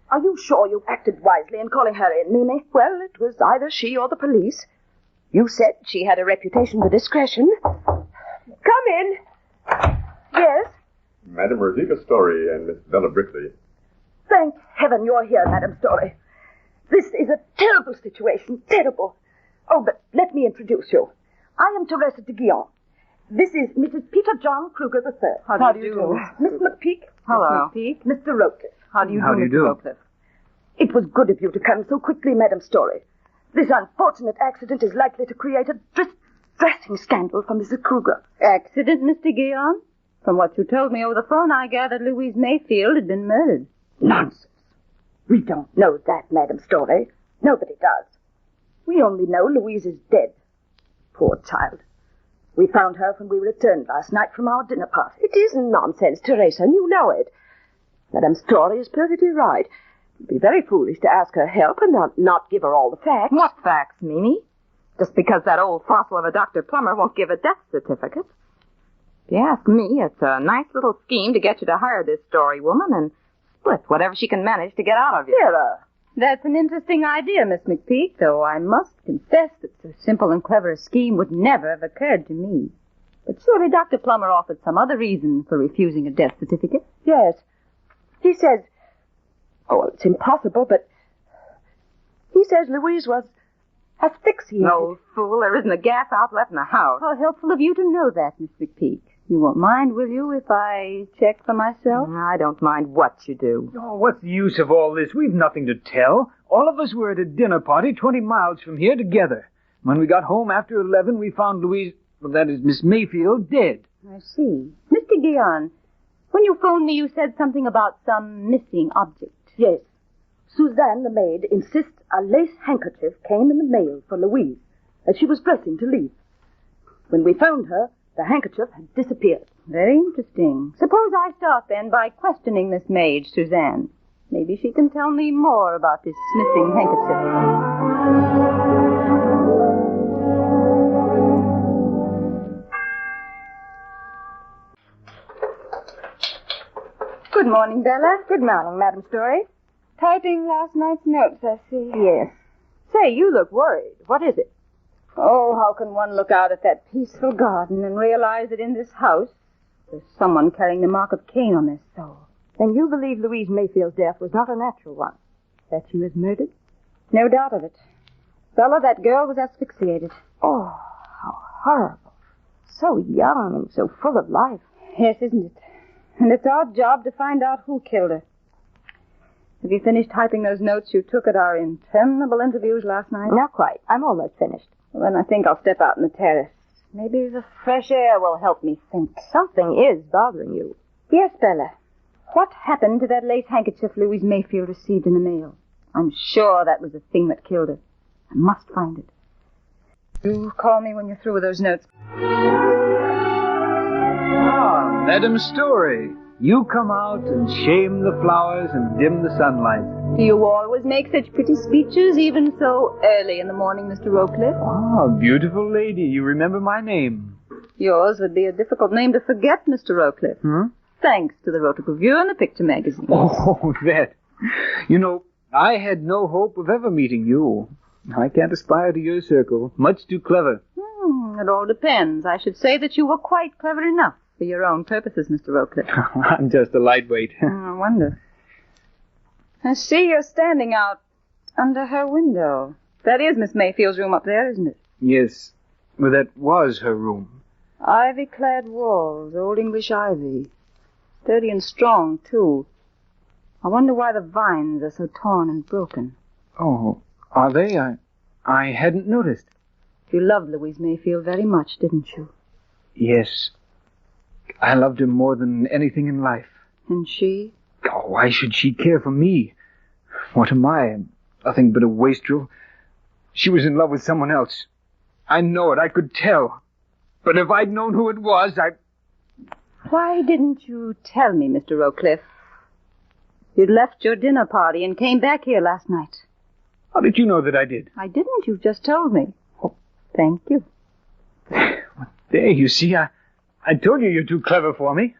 Are you sure you acted wisely in calling her in, Mimi? Well, it was either she or the police. You said she had a reputation for discretion. Come in. Yes? Madame Rosita Story and Miss Bella Brickley. Thank heaven you're here, Madame Story. This is a terrible situation, terrible. Oh, but let me introduce you. I am Teresa de Guillon, This is Mrs. Peter John Kruger III. How do you do? Miss McPeak. Hello. Miss McPeak. Mr. Rocliffe. How do you How do, do you Mr. do? Rocliffe? It was good of you to come so quickly, Madam Story. This unfortunate accident is likely to create a distressing scandal for Mrs. Kruger. Accident, Mr. Guion? From what you told me over the phone, I gathered Louise Mayfield had been murdered. Nonsense. We don't know that, Madam Story. Nobody does. We only know Louise is dead. Poor child. We found her when we returned last night from our dinner party. It isn't nonsense, Teresa, and you know it. Madame Story is perfectly right. It would be very foolish to ask her help and not give her all the facts. What facts, Mimi? Just because that old fossil of a Dr. Plummer won't give a death certificate. If you ask me, it's a nice little scheme to get you to hire this Story woman and split whatever she can manage to get out of you. Vera. That's an interesting idea, Miss McPeak, though I must confess that so simple and clever a scheme would never have occurred to me. But surely Dr. Plummer offered some other reason for refusing a death certificate. Yes. He says... Oh, it's impossible, but... He says Louise was asphyxiated. No, fool, there isn't a gas outlet in the house. How helpful of you to know that, Miss McPeak. You won't mind, will you, if I check for myself? I don't mind what you do. Oh, what's the use of all this? We've nothing to tell. All of us were at a dinner party 20 miles from here together. When we got home after 11, we found Louise, well, that is Miss Mayfield, dead. I see. Mr. Guion, when you phoned me, you said something about some missing object. Yes. Suzanne, the maid, insists a lace handkerchief came in the mail for Louise as she was dressing to leave. When we found her, the handkerchief had disappeared. Very interesting. Suppose I start, then, by questioning this maid, Suzanne. Maybe she can tell me more about this missing handkerchief. Good morning, Bella. Good morning, Madam Story. Typing last night's notes, I see. Yes. Say, you look worried. What is it? Oh, how can one look out at that peaceful garden and realize that in this house there's someone carrying the mark of Cain on their soul? Then you believe Louise Mayfield's death was not a natural one? That she was murdered? No doubt of it. Bella, that girl was asphyxiated. Oh, how horrible. So young and so full of life. Yes, isn't it? And it's our job to find out who killed her. Have you finished typing those notes you took at our interminable interviews last night? Not quite. I'm almost finished. Well, then I think I'll step out on the terrace. Maybe the fresh air will help me think. Something is bothering you. Yes, Bella. What happened to that lace handkerchief Louise Mayfield received in the mail? I'm sure that was the thing that killed her. I must find it. You call me when you're through with those notes. Ah, Madam Story. You come out and shame the flowers and dim the sunlight. Do you always make such pretty speeches, even so early in the morning, Mr. Rocliffe? Ah, beautiful lady. You remember my name. Yours would be a difficult name to forget, Mr. Rocliffe. Thanks to the Rotogravure and the picture magazine. Oh, that. You know, I had no hope of ever meeting you. I can't aspire to your circle. Much too clever. It all depends. I should say that you were quite clever enough for your own purposes, Mr. Rocliffe. I'm just a lightweight. I wonder. I see you're standing out under her window. That is Miss Mayfield's room up there, isn't it? Yes. Well, that was her room. Ivy-clad walls, old English ivy. Sturdy and strong, too. I wonder why the vines are so torn and broken. Oh, are they? I hadn't noticed. You loved Louise Mayfield very much, didn't you? Yes. I loved her more than anything in life. And she? Oh, why should she care for me? What am I? Nothing but a wastrel. She was in love with someone else. I know it. I could tell. But if I'd known who it was, Why didn't you tell me, Mr. Rocliffe? You'd left your dinner party and came back here last night. How did you know that I did? I didn't. You've just told me. Oh, thank you. There, you see, I told you you're too clever for me.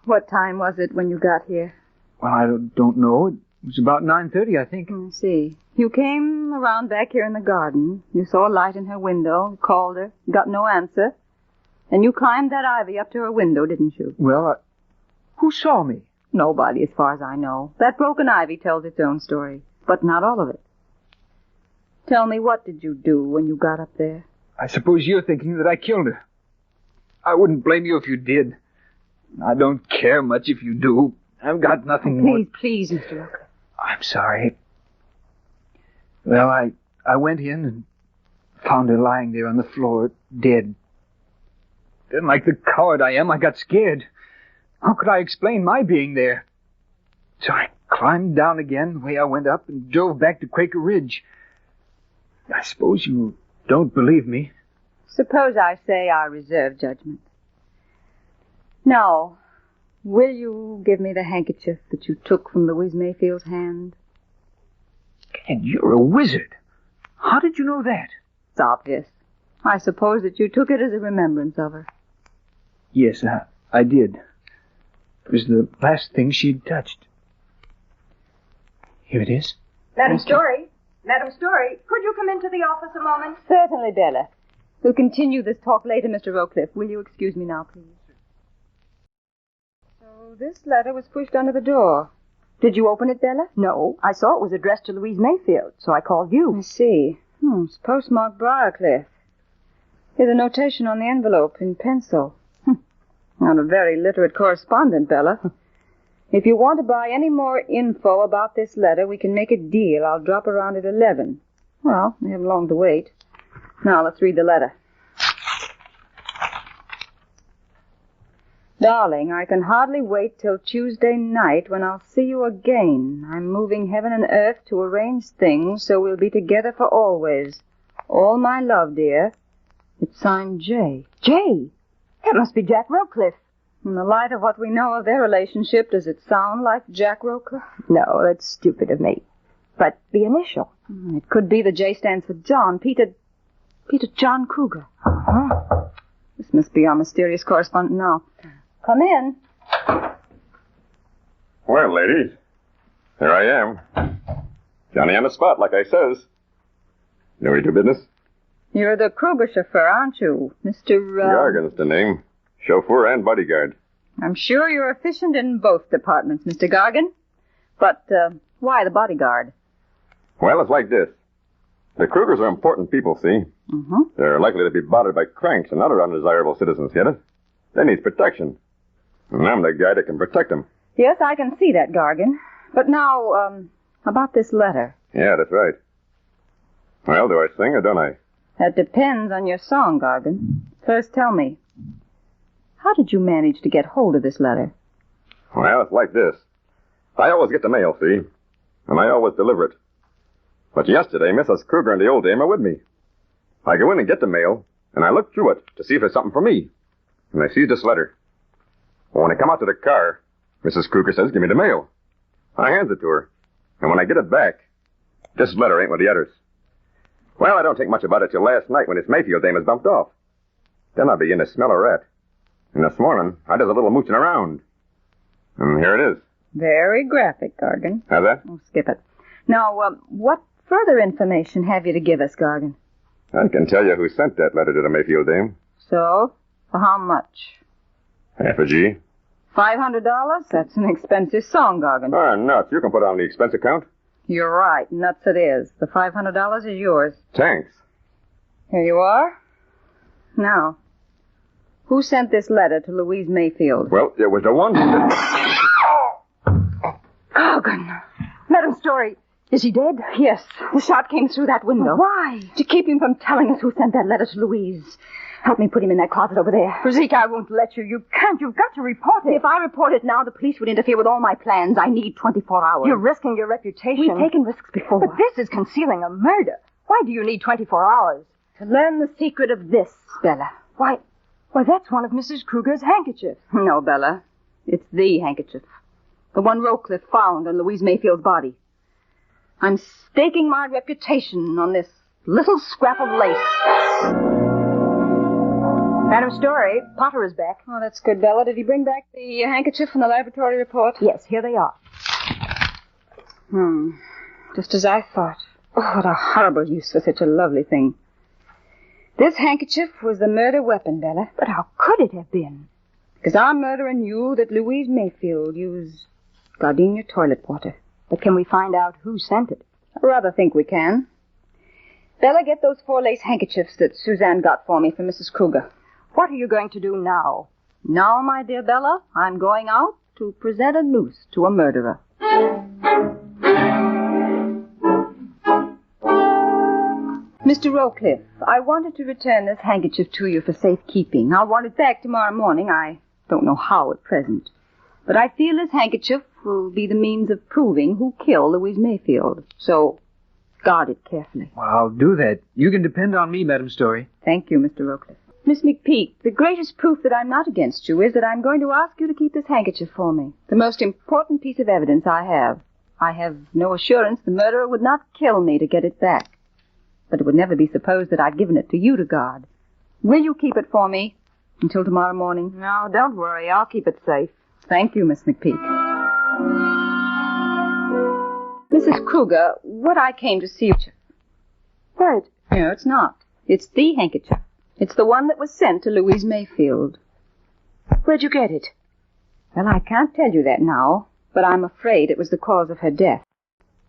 What time was it when you got here? Well, I don't know. It was about 9:30, I think. I see. You came around back here in the garden. You saw a light in her window. You called her. You got no answer. And you climbed that ivy up to her window, didn't you? Well, who saw me? Nobody, as far as I know. That broken ivy tells its own story, but not all of it. Tell me, what did you do when you got up there? I suppose you're thinking that I killed her. I wouldn't blame you if you did. I don't care much if you do. I've got nothing more. Please, Mr. Roker. I'm sorry. Well, I went in and found her lying there on the floor, dead. Then, like the coward I am, I got scared. How could I explain my being there? So I climbed down again the way I went up and drove back to Quaker Ridge. I suppose you don't believe me. Suppose I say I reserve judgment. Now, will you give me the handkerchief that you took from Louise Mayfield's hand? And you're a wizard. How did you know that? It's obvious. I suppose that you took it as a remembrance of her. Yes, I did. It was the last thing she'd touched. Here it is. Madam Story, could you come into the office a moment? Certainly, Bella. We'll continue this talk later, Mr. Rowcliffe. Will you excuse me now, please? So this letter was pushed under the door. Did you open it, Bella? No, I saw it was addressed to Louise Mayfield, so I called you. I see. It's postmarked Briarcliff. Here's a notation on the envelope in pencil. Not a very literate correspondent, Bella. If you want to buy any more info about this letter, we can make a deal. I'll drop around at 11. Well, we haven't long to wait. Now, let's read the letter. Darling, I can hardly wait till Tuesday night when I'll see you again. I'm moving heaven and earth to arrange things so we'll be together for always. All my love, dear. It's signed J. J? That must be Jack Rowcliffe. In the light of what we know of their relationship, does it sound like Jack Rowcliffe? No, that's stupid of me. But the initial. It could be the J stands for John. Peter John Kruger. Uh-huh. This must be our mysterious correspondent now. Come in. Well, ladies, here I am. Johnny on the spot, like I says. Know your business? You're the Kruger chauffeur, aren't you? Mr. Gargan's the name. Chauffeur and bodyguard. I'm sure you're efficient in both departments, Mr. Gargan. But why the bodyguard? Well, it's like this. The Krugers are important people, see? Mm-hmm. They're likely to be bothered by cranks and other undesirable citizens, get it? They need protection. And I'm the guy that can protect them. Yes, I can see that, Gargan. But now, about this letter. Yeah, that's right. Well, do I sing or don't I? That depends on your song, Gargan. First, tell me, how did you manage to get hold of this letter? Well, it's like this. I always get the mail, see? And I always deliver it. But yesterday, Mrs. Kruger and the old dame are with me. I go in and get the mail, and I look through it to see if it's something for me. And I see this letter. Well, when I come out to the car, Mrs. Kruger says, give me the mail. I hands it to her. And when I get it back, this letter ain't with the others. Well, I don't think much about it till last night when this Mayfield dame was bumped off. Then I begin to smell a rat. And this morning, I does a little mooching around. And here it is. Very graphic, Gargan. How's that? Oh, skip it. Now, what further information have you to give us, Gargan? I can tell you who sent that letter to the Mayfield dame. So, for how much? Half a G. $500? That's an expensive song, Gargan. Oh, nuts. You can put it on the expense account. You're right. Nuts it is. The $500 is yours. Thanks. Here you are. Now, who sent this letter to Louise Mayfield? Well, it was the one who did... Gargan. Madam Story, is he dead? Yes. The shot came through that window. Why? To keep him from telling us who sent that letter to Louise. Help me put him in that closet over there. Zeke, I won't let you. You can't. You've got to report it. If I report it now, the police would interfere with all my plans. I need 24 hours. You're risking your reputation. We've taken risks before. But this is concealing a murder. Why do you need 24 hours? To learn the secret of this, Bella. Why, that's one of Mrs. Kruger's handkerchiefs. No, Bella. It's the handkerchief. The one Rowcliffe found on Louise Mayfield's body. I'm staking my reputation on this little scrap of lace. Madam Story, Potter is back. Oh, that's good, Bella. Did he bring back the handkerchief from the laboratory report? Yes, here they are. Just as I thought. Oh, what a horrible use for such a lovely thing. This handkerchief was the murder weapon, Bella. But how could it have been? Because our murderer knew that Louise Mayfield used gardenia toilet water. But can we find out who sent it? I rather think we can. Bella, get those 4 lace handkerchiefs that Suzanne got for me from Mrs. Kruger. What are you going to do now? Now, my dear Bella, I'm going out to present a noose to a murderer. Mr. Rowcliffe, I wanted to return this handkerchief to you for safekeeping. I'll want it back tomorrow morning. I don't know how at present. But I feel this handkerchief will be the means of proving who killed Louise Mayfield. So, guard it carefully. Well, I'll do that. You can depend on me, Madam Story. Thank you, Mr. Rowcliffe. Miss McPeak, the greatest proof that I'm not against you is that I'm going to ask you to keep this handkerchief for me. The most important piece of evidence I have. I have no assurance the murderer would not kill me to get it back. But it would never be supposed that I'd given it to you to guard. Will you keep it for me until tomorrow morning? No, don't worry. I'll keep it safe. Thank you, Miss McPeak. Mrs. Kruger, what I came to see you... What? No, it's not. It's the handkerchief. It's the one that was sent to Louise Mayfield. Where'd you get it? Well, I can't tell you that now, but I'm afraid it was the cause of her death.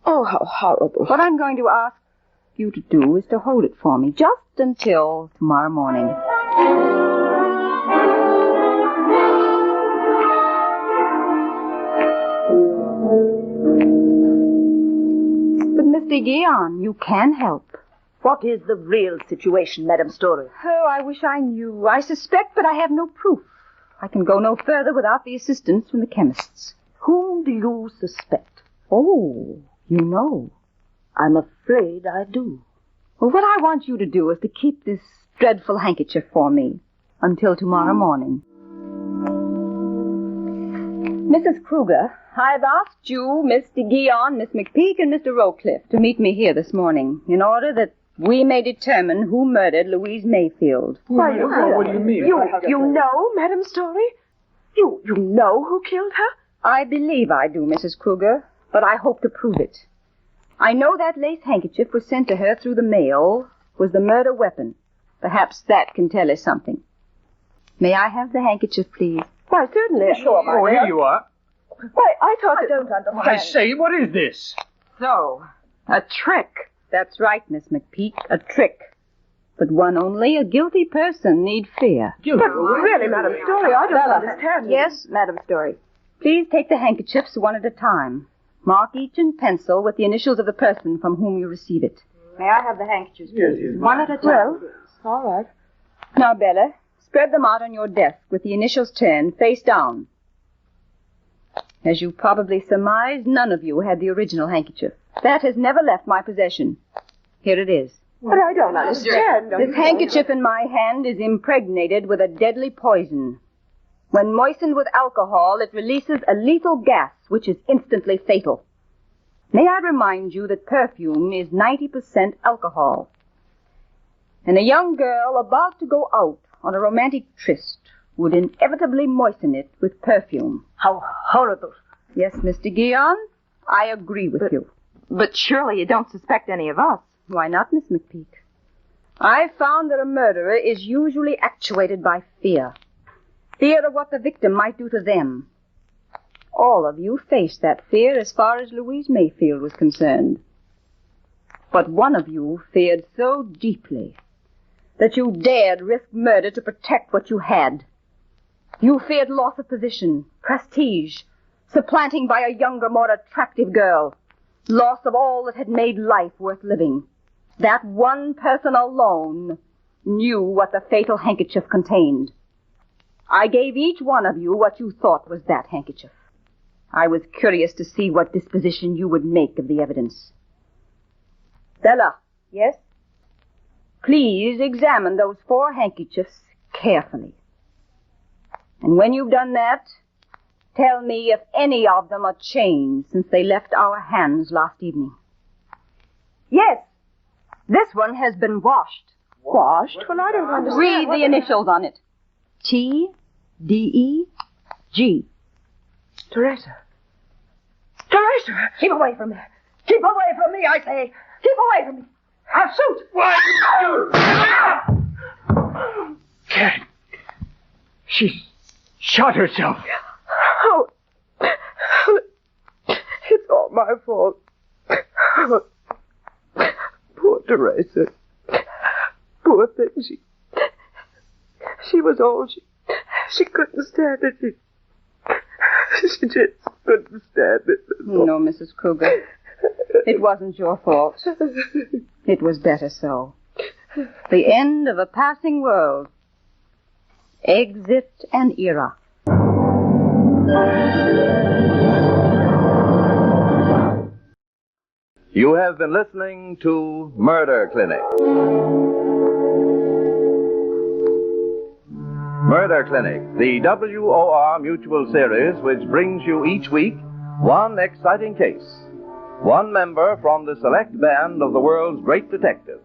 Oh, how horrible. What I'm going to ask you to do is to hold it for me just until tomorrow morning. But, Mr. Guion, you can help. What is the real situation, Madam Story? Oh, I wish I knew. I suspect, but I have no proof. I can go no further without the assistance from the chemists. Whom do you suspect? Oh, you know. I'm afraid I do. Well, what I want you to do is to keep this dreadful handkerchief for me until tomorrow morning. Mrs. Kruger, I've asked you, Mr. Guion, Miss McPeak, and Mr. Rowcliffe to meet me here this morning in order that we may determine who murdered Louise Mayfield. Why, what do you mean? You know, Madam Story? You know who killed her? I believe I do, Mrs. Kruger, but I hope to prove it. I know that lace handkerchief was sent to her through the mail was the murder weapon. Perhaps that can tell us something. May I have the handkerchief, please? Why, certainly. Sure, oh, here you are. Why, I thought I don't understand. I say, what is this? So, a trick. That's right, Miss McPeak, a trick. But one only a guilty person need fear. Guilty? But really, Madam Story, I don't understand. Yes, Madam Story. Please take the handkerchiefs one at a time. Mark each in pencil with the initials of the person from whom you receive it. May I have the handkerchiefs, please? Yes. One at a time. Well, all right. Now, Bella, spread them out on your desk with the initials turned face down. As you probably surmise, none of you had the original handkerchief. That has never left my possession. Here it is. But I don't understand. This handkerchief in my hand is impregnated with a deadly poison. When moistened with alcohol, it releases a lethal gas, which is instantly fatal. May I remind you that perfume is 90% alcohol. And a young girl about to go out on a romantic tryst would inevitably moisten it with perfume. How horrible. Yes, Mr. Guion, I agree with you. But surely you don't suspect any of us. Why not, Miss McPeak? I've found that a murderer is usually actuated by fear. Fear of what the victim might do to them. All of you faced that fear as far as Louise Mayfield was concerned. But one of you feared so deeply that you dared risk murder to protect what you had. You feared loss of position, prestige, supplanting by a younger, more attractive girl, loss of all that had made life worth living. That one person alone knew what the fatal handkerchief contained. I gave each one of you what you thought was that handkerchief. I was curious to see what disposition you would make of the evidence. Bella. Yes? Please examine those 4 handkerchiefs carefully. And when you've done that, tell me if any of them are changed since they left our hands last evening. Yes. This one has been washed. Washed? Well, I don't understand. Read the initials on it. T-D-E-G. Teresa. Teresa! Keep away from me. Keep away from me, I say. Keep away from me. I'll shoot. Why? Karen. She shot herself. Oh. It's all my fault. Poor Teresa. Poor thing. She was old. She couldn't stand it. She just couldn't stand it. No, Mrs. Kruger. It wasn't your fault. It was better so. The end of a passing world. Exit an era. You have been listening to Murder Clinic. Murder Clinic, the WOR Mutual series which brings you each week one exciting case. One member from the select band of the world's great detectives.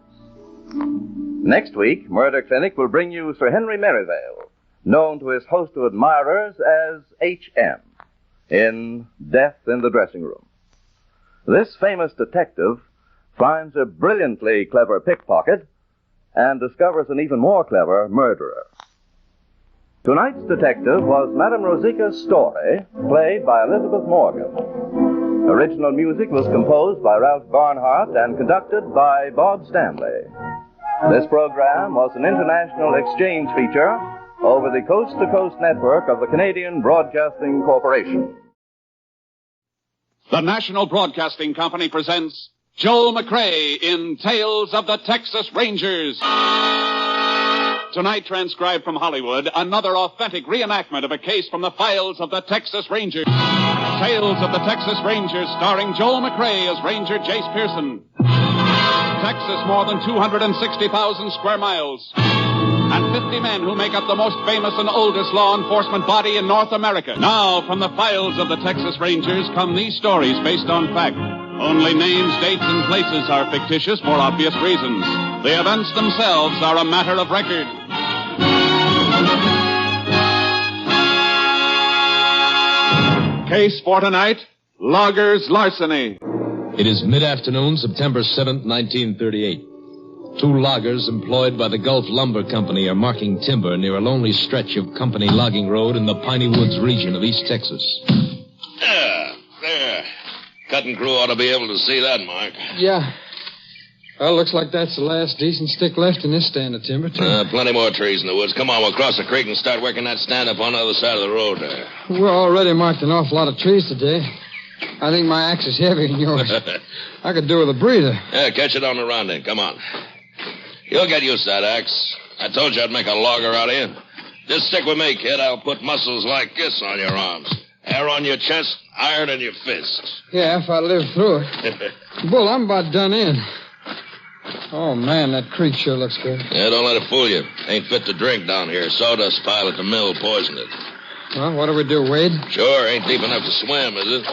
Next week, Murder Clinic will bring you Sir Henry Merivale, known to his host of admirers as H.M. in Death in the Dressing Room. This famous detective finds a brilliantly clever pickpocket and discovers an even more clever murderer. Tonight's detective was Madame Rosica Story, played by Elizabeth Morgan. Original music was composed by Ralph Barnhart and conducted by Bob Stanley. This program was an international exchange feature over the coast-to-coast network of the Canadian Broadcasting Corporation. The National Broadcasting Company presents Joel McCrae in Tales of the Texas Rangers. Tonight, transcribed from Hollywood, another authentic reenactment of a case from the files of the Texas Rangers. Tales of the Texas Rangers, starring Joel McCrae as Ranger Jace Pearson. Texas, more than 260,000 square miles. And 50 men who make up the most famous and oldest law enforcement body in North America. Now, from the files of the Texas Rangers come these stories based on fact. Only names, dates, and places are fictitious for obvious reasons. The events themselves are a matter of record. Case for tonight, Loggers' Larceny. It is mid-afternoon, September 7th, 1938. Two loggers employed by the Gulf Lumber Company are marking timber near a lonely stretch of company logging road in the Piney Woods region of East Texas. There. Cutting crew ought to be able to see that, Mark. Yeah. Well, looks like that's the last decent stick left in this stand of timber, too. Plenty more trees in the woods. Come on, we'll cross the creek and start working that stand up on the other side of the road there. We're already marked an awful lot of trees today. I think my axe is heavier than yours. I could do with a breather. Yeah, catch it on the run then. Come on. You'll get used to that axe. I told you I'd make a logger out of you. Just stick with me, kid. I'll put muscles like this on your arms. Hair on your chest, iron in your fists. Yeah, if I live through it. Bull, I'm about done in. Oh, man, that creek sure looks good. Yeah, don't let it fool you. Ain't fit to drink down here. Sawdust pile at the mill poisoned it. Well, what do we do, Wade? Sure, ain't deep enough to swim, is it?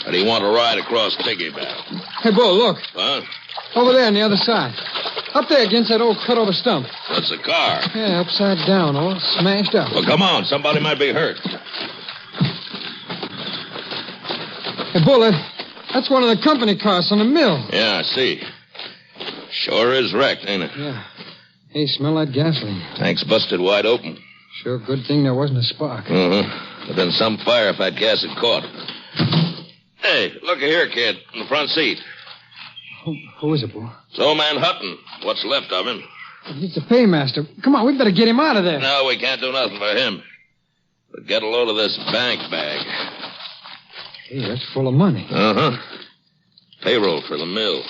Or do you want to ride across piggyback? Hey, Bull, look. Huh? Over there on the other side. Up there against that old cut-over stump. That's a car. Yeah, upside down, all smashed up. Well, come on. Somebody might be hurt. Hey, Bull, that's one of the company cars on the mill. Yeah, I see. Sure is wrecked, ain't it? Yeah. Hey, smell that gasoline. Tank's busted wide open. Sure good thing there wasn't a spark. There'd been some fire if that gas had caught. Hey, look here, kid, in the front seat. Who is it, Bull? It's old man Hutton. What's left of him. He's the paymaster. Come on, we better get him out of there. No, we can't do nothing for him. But get a load of this bank bag. Hey, that's full of money. Payroll for the mill.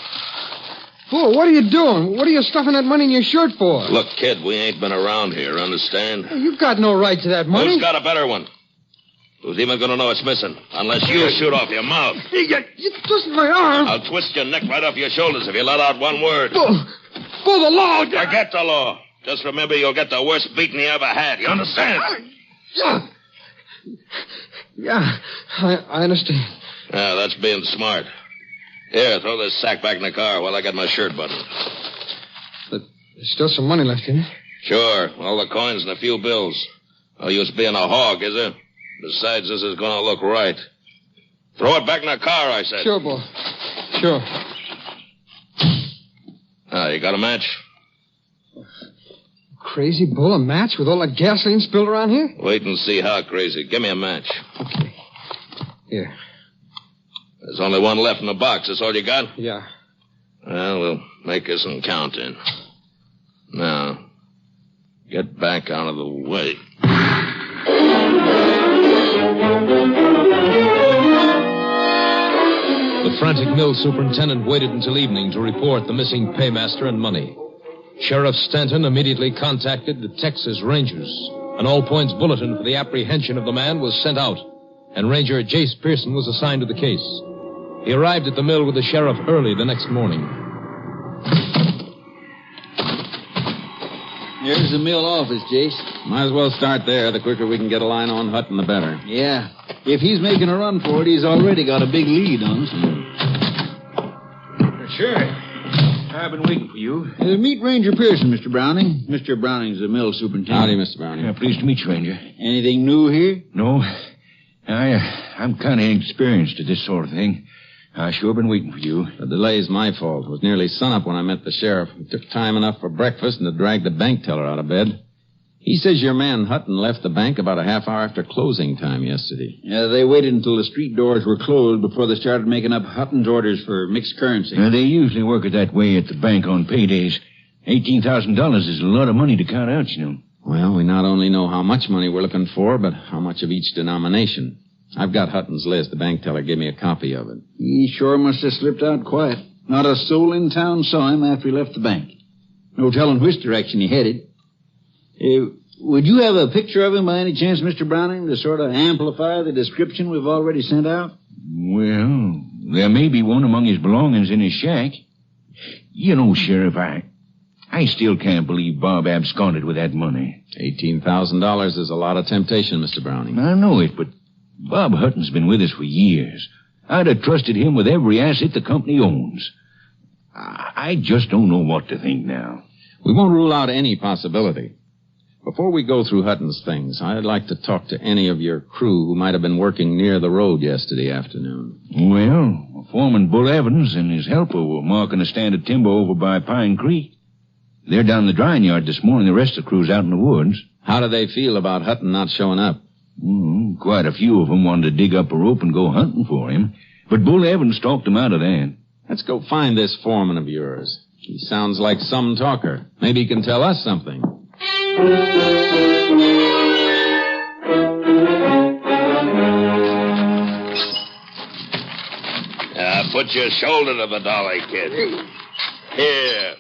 Bull, what are you doing? What are you stuffing that money in your shirt for? Look, kid, we ain't been around here, understand? Hey, you've got no right to that money. Who's got a better one? Who's even going to know it's missing? Unless you shoot off your mouth. You twist my arm. I'll twist your neck right off your shoulders if you let out one word. Bull, the law. Forget the law. Just remember you'll get the worst beating you ever had. You understand? Yeah, I understand. Yeah, that's being smart. Here, throw this sack back in the car while I get my shirt buttoned. But there's still some money left in it. Sure, all the coins and a few bills. No use being a hog, is there? Besides, this is going to look right. Throw it back in the car, I said. Sure, Bull. Sure. You got a match? Crazy, Bull, a match with all that gasoline spilled around here? Wait and see how crazy. Give me a match. Okay. Here. There's only one left in the box. That's all you got? Yeah. Well, we'll make us some counting. Now, Get back out of the way. The frantic mill superintendent waited until evening to report the missing paymaster and money. Sheriff Stanton immediately contacted the Texas Rangers. An all-points bulletin for the apprehension of the man was sent out, and Ranger Jace Pearson was assigned to the case. He arrived at the mill with the sheriff early the next morning. Here's the mill office, Jace. Might as well start there. The quicker we can get a line on Hutton, the better. Yeah. If he's making a run for it, he's already got a big lead on us. Sure. I've been waiting for you. Meet Ranger Pearson, Mr. Browning. Mr. Browning's the mill superintendent. Howdy, Mr. Browning. Pleased to meet you, Ranger. Anything new here? No. I'm kind of inexperienced at this sort of thing. I sure been waiting for you. The delay's my fault. It was nearly sunup when I met the sheriff. It took time enough for breakfast and to drag the bank teller out of bed. He says your man Hutton left the bank about a half hour after closing time yesterday. Yeah, they waited until the street doors were closed before they started making up Hutton's orders for mixed currency. They usually work it that way at the bank on paydays. $18,000 is a lot of money to count out, you know. Well, we not only know how much money we're looking for, but how much of each denomination. I've got Hutton's list. The bank teller gave me a copy of it. He sure must have slipped out quiet. Not a soul in town saw him after he left the bank. No telling which direction he headed. Would you have a picture of him by any chance, Mr. Browning, to sort of amplify the description we've already sent out? Well, there may be one among his belongings in his shack. You know, Sheriff, I still can't believe Bob absconded with that money. $18,000 is a lot of temptation, Mr. Browning. I know it, but Bob Hutton's been with us for years. I'd have trusted him with every asset the company owns. I just don't know what to think now. We won't rule out any possibility. Before we go through Hutton's things, I'd like to talk to any of your crew who might have been working near the road yesterday afternoon. Well, Foreman Bull Evans and his helper were marking a stand of timber over by Pine Creek. They're down the drying yard this morning. The rest of the crew's out in the woods. How do they feel about Hutton not showing up? Quite a few of them wanted to dig up a rope and go hunting for him. But Bull Evans talked them out of that. Let's go find this foreman of yours. He sounds like some talker. Maybe he can tell us something. Put your shoulder to the dolly, kid. Here.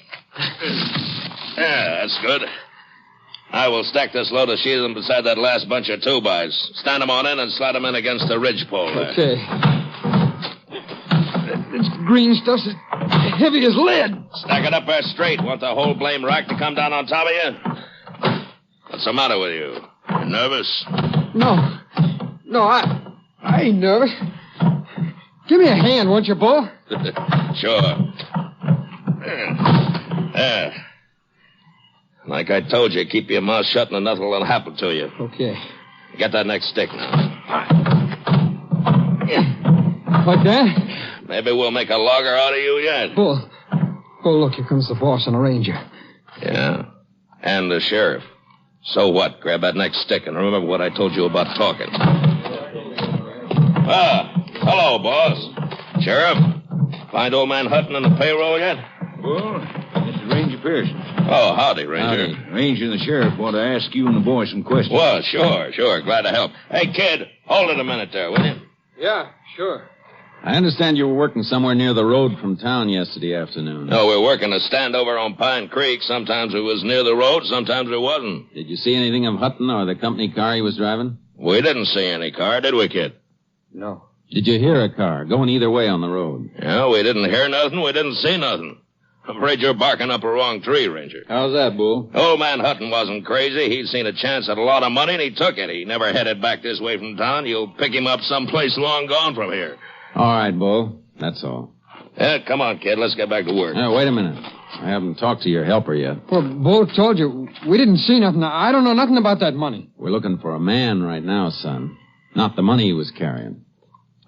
Yeah, that's good. I will stack this load of sheathing beside that last bunch of 2-bys. Stand them on in and slide them in against the ridgepole there. Okay. This green stuff's as heavy as lead. Stack it up there straight. Want the whole blame rack to come down on top of you? What's the matter with you? You nervous? No, I ain't nervous. Give me a hand, won't you, Bull? Sure. There. Like I told you, keep your mouth shut and nothing will happen to you. Okay. Get that next stick now. Like that? Maybe we'll make a logger out of you yet. Bull, look, here comes the boss and a ranger. Yeah, and the sheriff. So what? Grab that next stick and remember what I told you about talking. Hello, boss. Sheriff, find old man Hutton on the payroll yet? Well, this is Ranger Pearson. Oh, howdy, Ranger. Howdy. Ranger and the sheriff want to ask you and the boys some questions. Well, sure. Glad to help. Hey, kid, hold it a minute there, will you? Yeah, sure. I understand you were working somewhere near the road from town yesterday afternoon. No, we're working a standover on Pine Creek. Sometimes it was near the road, sometimes it wasn't. Did you see anything of Hutton or the company car he was driving? We didn't see any car, did we, kid? No. Did you hear a car going either way on the road? Yeah, we didn't hear nothing. We didn't see nothing. I'm afraid you're barking up a wrong tree, Ranger. How's that, Bull? Old man Hutton wasn't crazy. He'd seen a chance at a lot of money, and he took it. He never headed back this way from town. You'll pick him up someplace long gone from here. All right, Bull. That's all. Yeah, come on, kid. Let's get back to work. Wait a minute. I haven't talked to your helper yet. Well, Bull told you. We didn't see nothing. I don't know nothing about that money. We're looking for a man right now, son. Not the money he was carrying.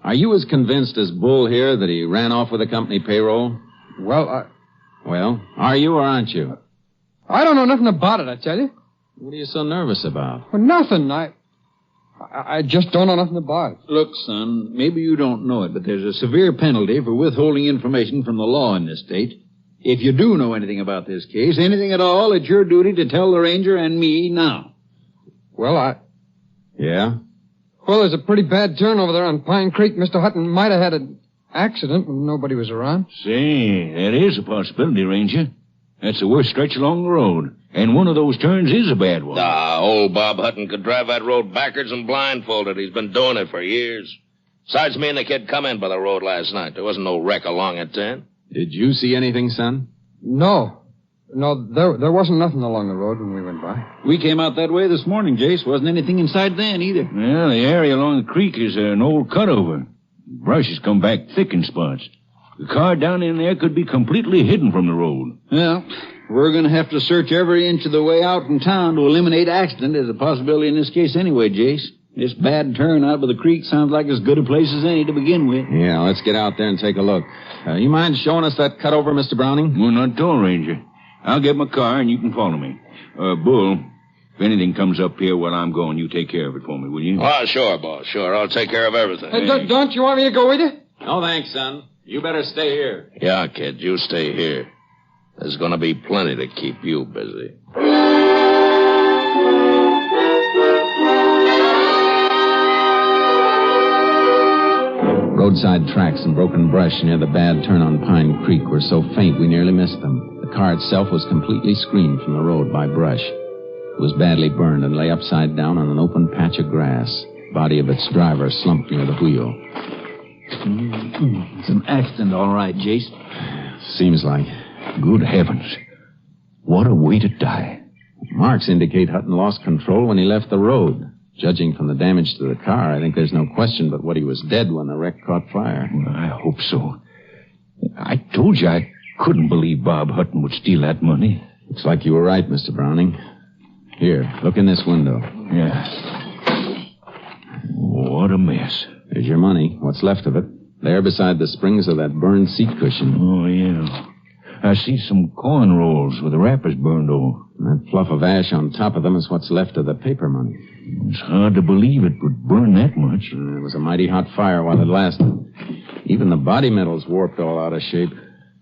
Are you as convinced as Bull here that he ran off with the company payroll? Well, are you or aren't you? I don't know nothing about it, I tell you. What are you so nervous about? Well, nothing. I just don't know nothing about it. Look, son, maybe you don't know it, but there's a severe penalty for withholding information from the law in this state. If you do know anything about this case, anything at all, it's your duty to tell the ranger and me now. Well, Yeah? Well, there's a pretty bad turn over there on Pine Creek. Mr. Hutton might have had an accident when nobody was around. Say, that is a possibility, Ranger. That's the worst stretch along the road. And one of those turns is a bad one. Old Bob Hutton could drive that road backwards and blindfolded. He's been doing it for years. Besides, me and the kid come in by the road last night. There wasn't no wreck along it then. Did you see anything, son? No, there wasn't nothing along the road when we went by. We came out that way this morning, Jace. Wasn't anything inside then either. Well, the area along the creek is an old cutover. Brush has come back thick in spots. The car down in there could be completely hidden from the road. Well, we're going to have to search every inch of the way out from town to eliminate accident as a possibility in this case anyway, Jace. This bad turn out by the creek sounds like as good a place as any to begin with. Yeah, let's get out there and take a look. You mind showing us that cutover, Mr. Browning? Well, not at all, Ranger. I'll get my car and you can follow me. Bull, if anything comes up here while I'm going, you take care of it for me, will you? Oh, sure, boss. Sure. I'll take care of everything. Hey, don't you want me to go with you? No, thanks, son. You better stay here. Yeah, kid. You stay here. There's going to be plenty to keep you busy. Roadside tracks and broken brush near the bad turn on Pine Creek were so faint we nearly missed them. The car itself was completely screened from the road by brush. It was badly burned and lay upside down on an open patch of grass. The body of its driver slumped near the wheel. It's an accident, all right, Jace. Seems like. Good heavens. What a way to die. Marks indicate Hutton lost control when he left the road. Judging from the damage to the car, I think there's no question but what he was dead when the wreck caught fire. Well, I hope so. I told you I couldn't believe Bob Hutton would steal that money. Looks like you were right, Mr. Browning. Here, look in this window. Yeah. What a mess. There's your money, what's left of it. There beside the springs of that burned seat cushion. Oh, yeah. I see some corn rolls with the wrappers burned off. And that fluff of ash on top of them is what's left of the paper money. It's hard to believe it would burn that much. It was a mighty hot fire while it lasted. Even the body metal's warped all out of shape.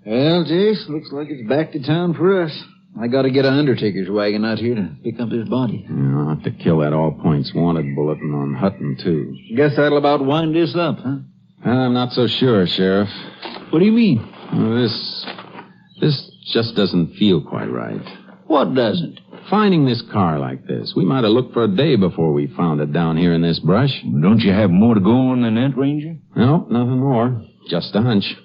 Well, Jace, looks like it's back to town for us. I got to get an undertaker's wagon out here to pick up his body. I'll have to kill that all points wanted bulletin on Hutton, too. Guess that'll about wind this up, huh? I'm not so sure, Sheriff. What do you mean? This just doesn't feel quite right. What doesn't? Finding this car like this. We might have looked for a day before we found it down here in this brush. Don't you have more to go on than that, Ranger? No, nothing more. Just a hunch.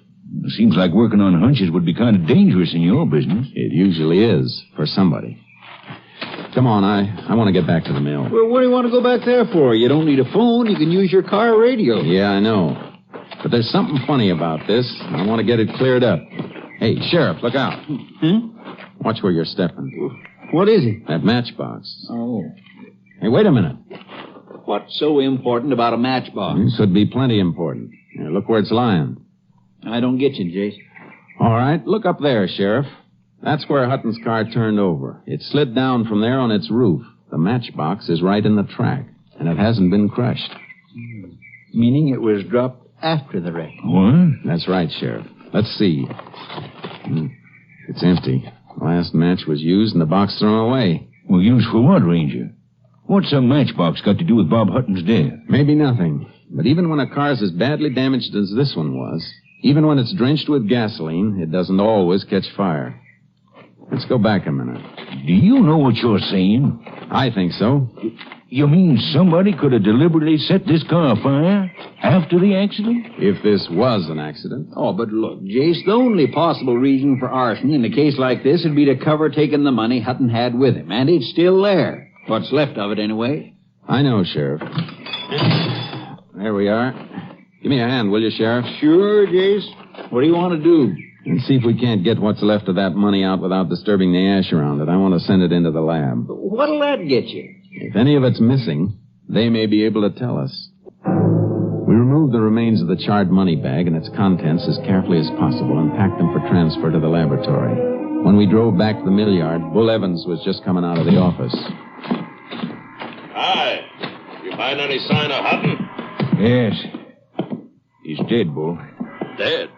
It seems like working on hunches would be kind of dangerous in your business. It usually is, for somebody. Come on, I want to get back to the mill. Well, what do you want to go back there for? You don't need a phone. You can use your car radio. Yeah, I know. But there's something funny about this. I want to get it cleared up. Hey, Sheriff, look out. Watch where you're stepping. What is it? That matchbox. Oh. Hey, wait a minute. What's so important about a matchbox? It could be plenty important. Here, look where it's lying. I don't get you, Jace. All right, look up there, Sheriff. That's where Hutton's car turned over. It slid down from there on its roof. The matchbox is right in the track, and it hasn't been crushed. Meaning it was dropped after the wreck. What? That's right, Sheriff. Let's see. It's empty. The last match was used and the box thrown away. Well, used for what, Ranger? What's a matchbox got to do with Bob Hutton's death? Maybe nothing. But even when a car's as badly damaged as this one was, even when it's drenched with gasoline, it doesn't always catch fire. Let's go back a minute. Do you know what you're saying? I think so. You mean somebody could have deliberately set this car afire after the accident? If this was an accident. Oh, but look, Jace, the only possible reason for arson in a case like this would be to cover taking the money Hutton had with him. And it's still there. What's left of it, anyway. I know, Sheriff. There we are. Give me a hand, will you, Sheriff? Sure, Jace. What do you want to do? And see if we can't get what's left of that money out without disturbing the ash around it. I want to send it into the lab. What'll that get you? If any of it's missing, they may be able to tell us. We removed the remains of the charred money bag and its contents as carefully as possible and packed them for transfer to the laboratory. When we drove back to the mill yard, Bull Evans was just coming out of the office. Hi. You find any sign of Hutton? Yes. He's dead, Bull. Dead?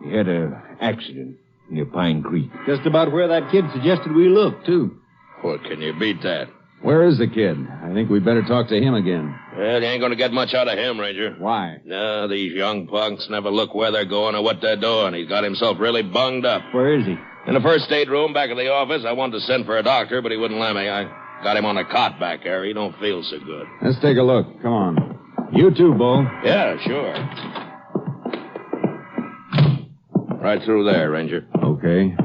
He had an accident. near Pine Creek. Just about where that kid suggested we look, too. What can you beat that? Where is the kid? I think we better talk to him again. Well, you ain't going to get much out of him, Ranger. Why? No, these young punks never look where they're going or what they're doing. He's got himself really bunged up. Where is he? In the first aid room back of the office. I wanted to send for a doctor, but he wouldn't let me. I got him on a cot back there. He don't feel so good. Let's take a look. Come on. You too, Bull. Yeah, sure. Right through there, Ranger. Okay.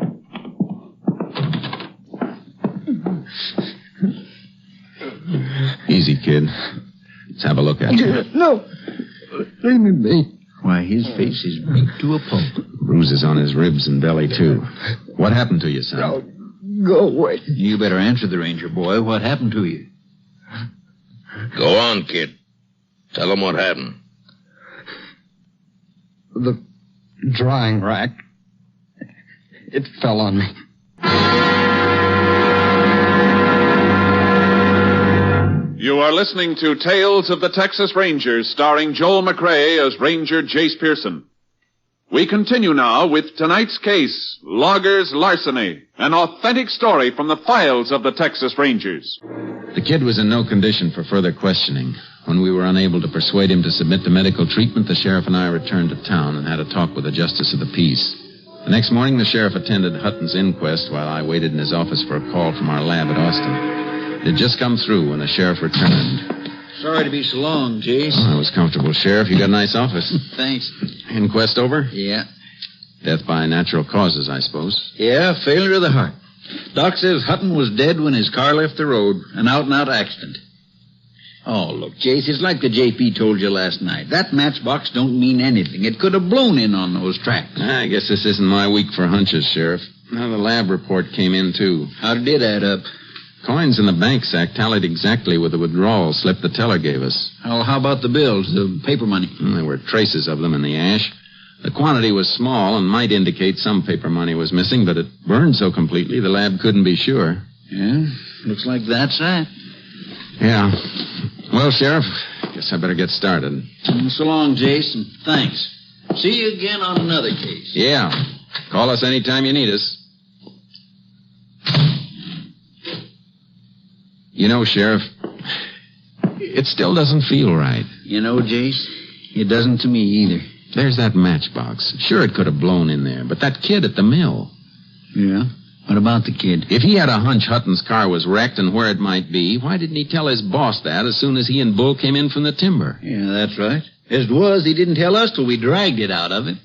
Easy, kid. Let's have a look at you. No. Leave me be. Why, his face is beat to a pulp. Bruises on his ribs and belly, too. What happened to you, son? No, go away. You better answer the ranger, boy. What happened to you? Go on, kid. Tell him what happened. The drying rack. It fell on me. You are listening to Tales of the Texas Rangers, starring Joel McCrea as Ranger Jace Pearson. We continue now with tonight's case, Loggers' Larceny, an authentic story from the files of the Texas Rangers. The kid was in no condition for further questioning. When we were unable to persuade him to submit to medical treatment, the sheriff and I returned to town and had a talk with the justice of the peace. The next morning, the sheriff attended Hutton's inquest while I waited in his office for a call from our lab at Austin. It had just come through when the sheriff returned. Sorry to be so long, Jace. Oh, I was comfortable, Sheriff. You got a nice office. Thanks. Inquest over? Yeah. Death by natural causes, I suppose. Yeah, failure of the heart. Doc says Hutton was dead when his car left the road. An out-and-out accident. Oh, look, Jace, it's like the JP told you last night. That matchbox don't mean anything. It could have blown in on those tracks. I guess this isn't my week for hunches, Sheriff. Now, the lab report came in, too. How did it add up? Coins in the bank sack tallied exactly with the withdrawal slip the teller gave us. Oh, how about the bills, the paper money? There were traces of them in the ash. The quantity was small and might indicate some paper money was missing, but it burned so completely the lab couldn't be sure. Yeah, looks like that's that. Yeah. Well, Sheriff, guess I better get started. So long, Jason. Thanks. See you again on another case. Yeah. Call us anytime you need us. You know, Sheriff, it still doesn't feel right. You know, Jace, it doesn't to me either. There's that matchbox. Sure, it could have blown in there, but that kid at the mill. Yeah? What about the kid? If he had a hunch Hutton's car was wrecked and where it might be, why didn't he tell his boss that as soon as he and Bull came in from the timber? Yeah, that's right. As it was, he didn't tell us till we dragged it out of him.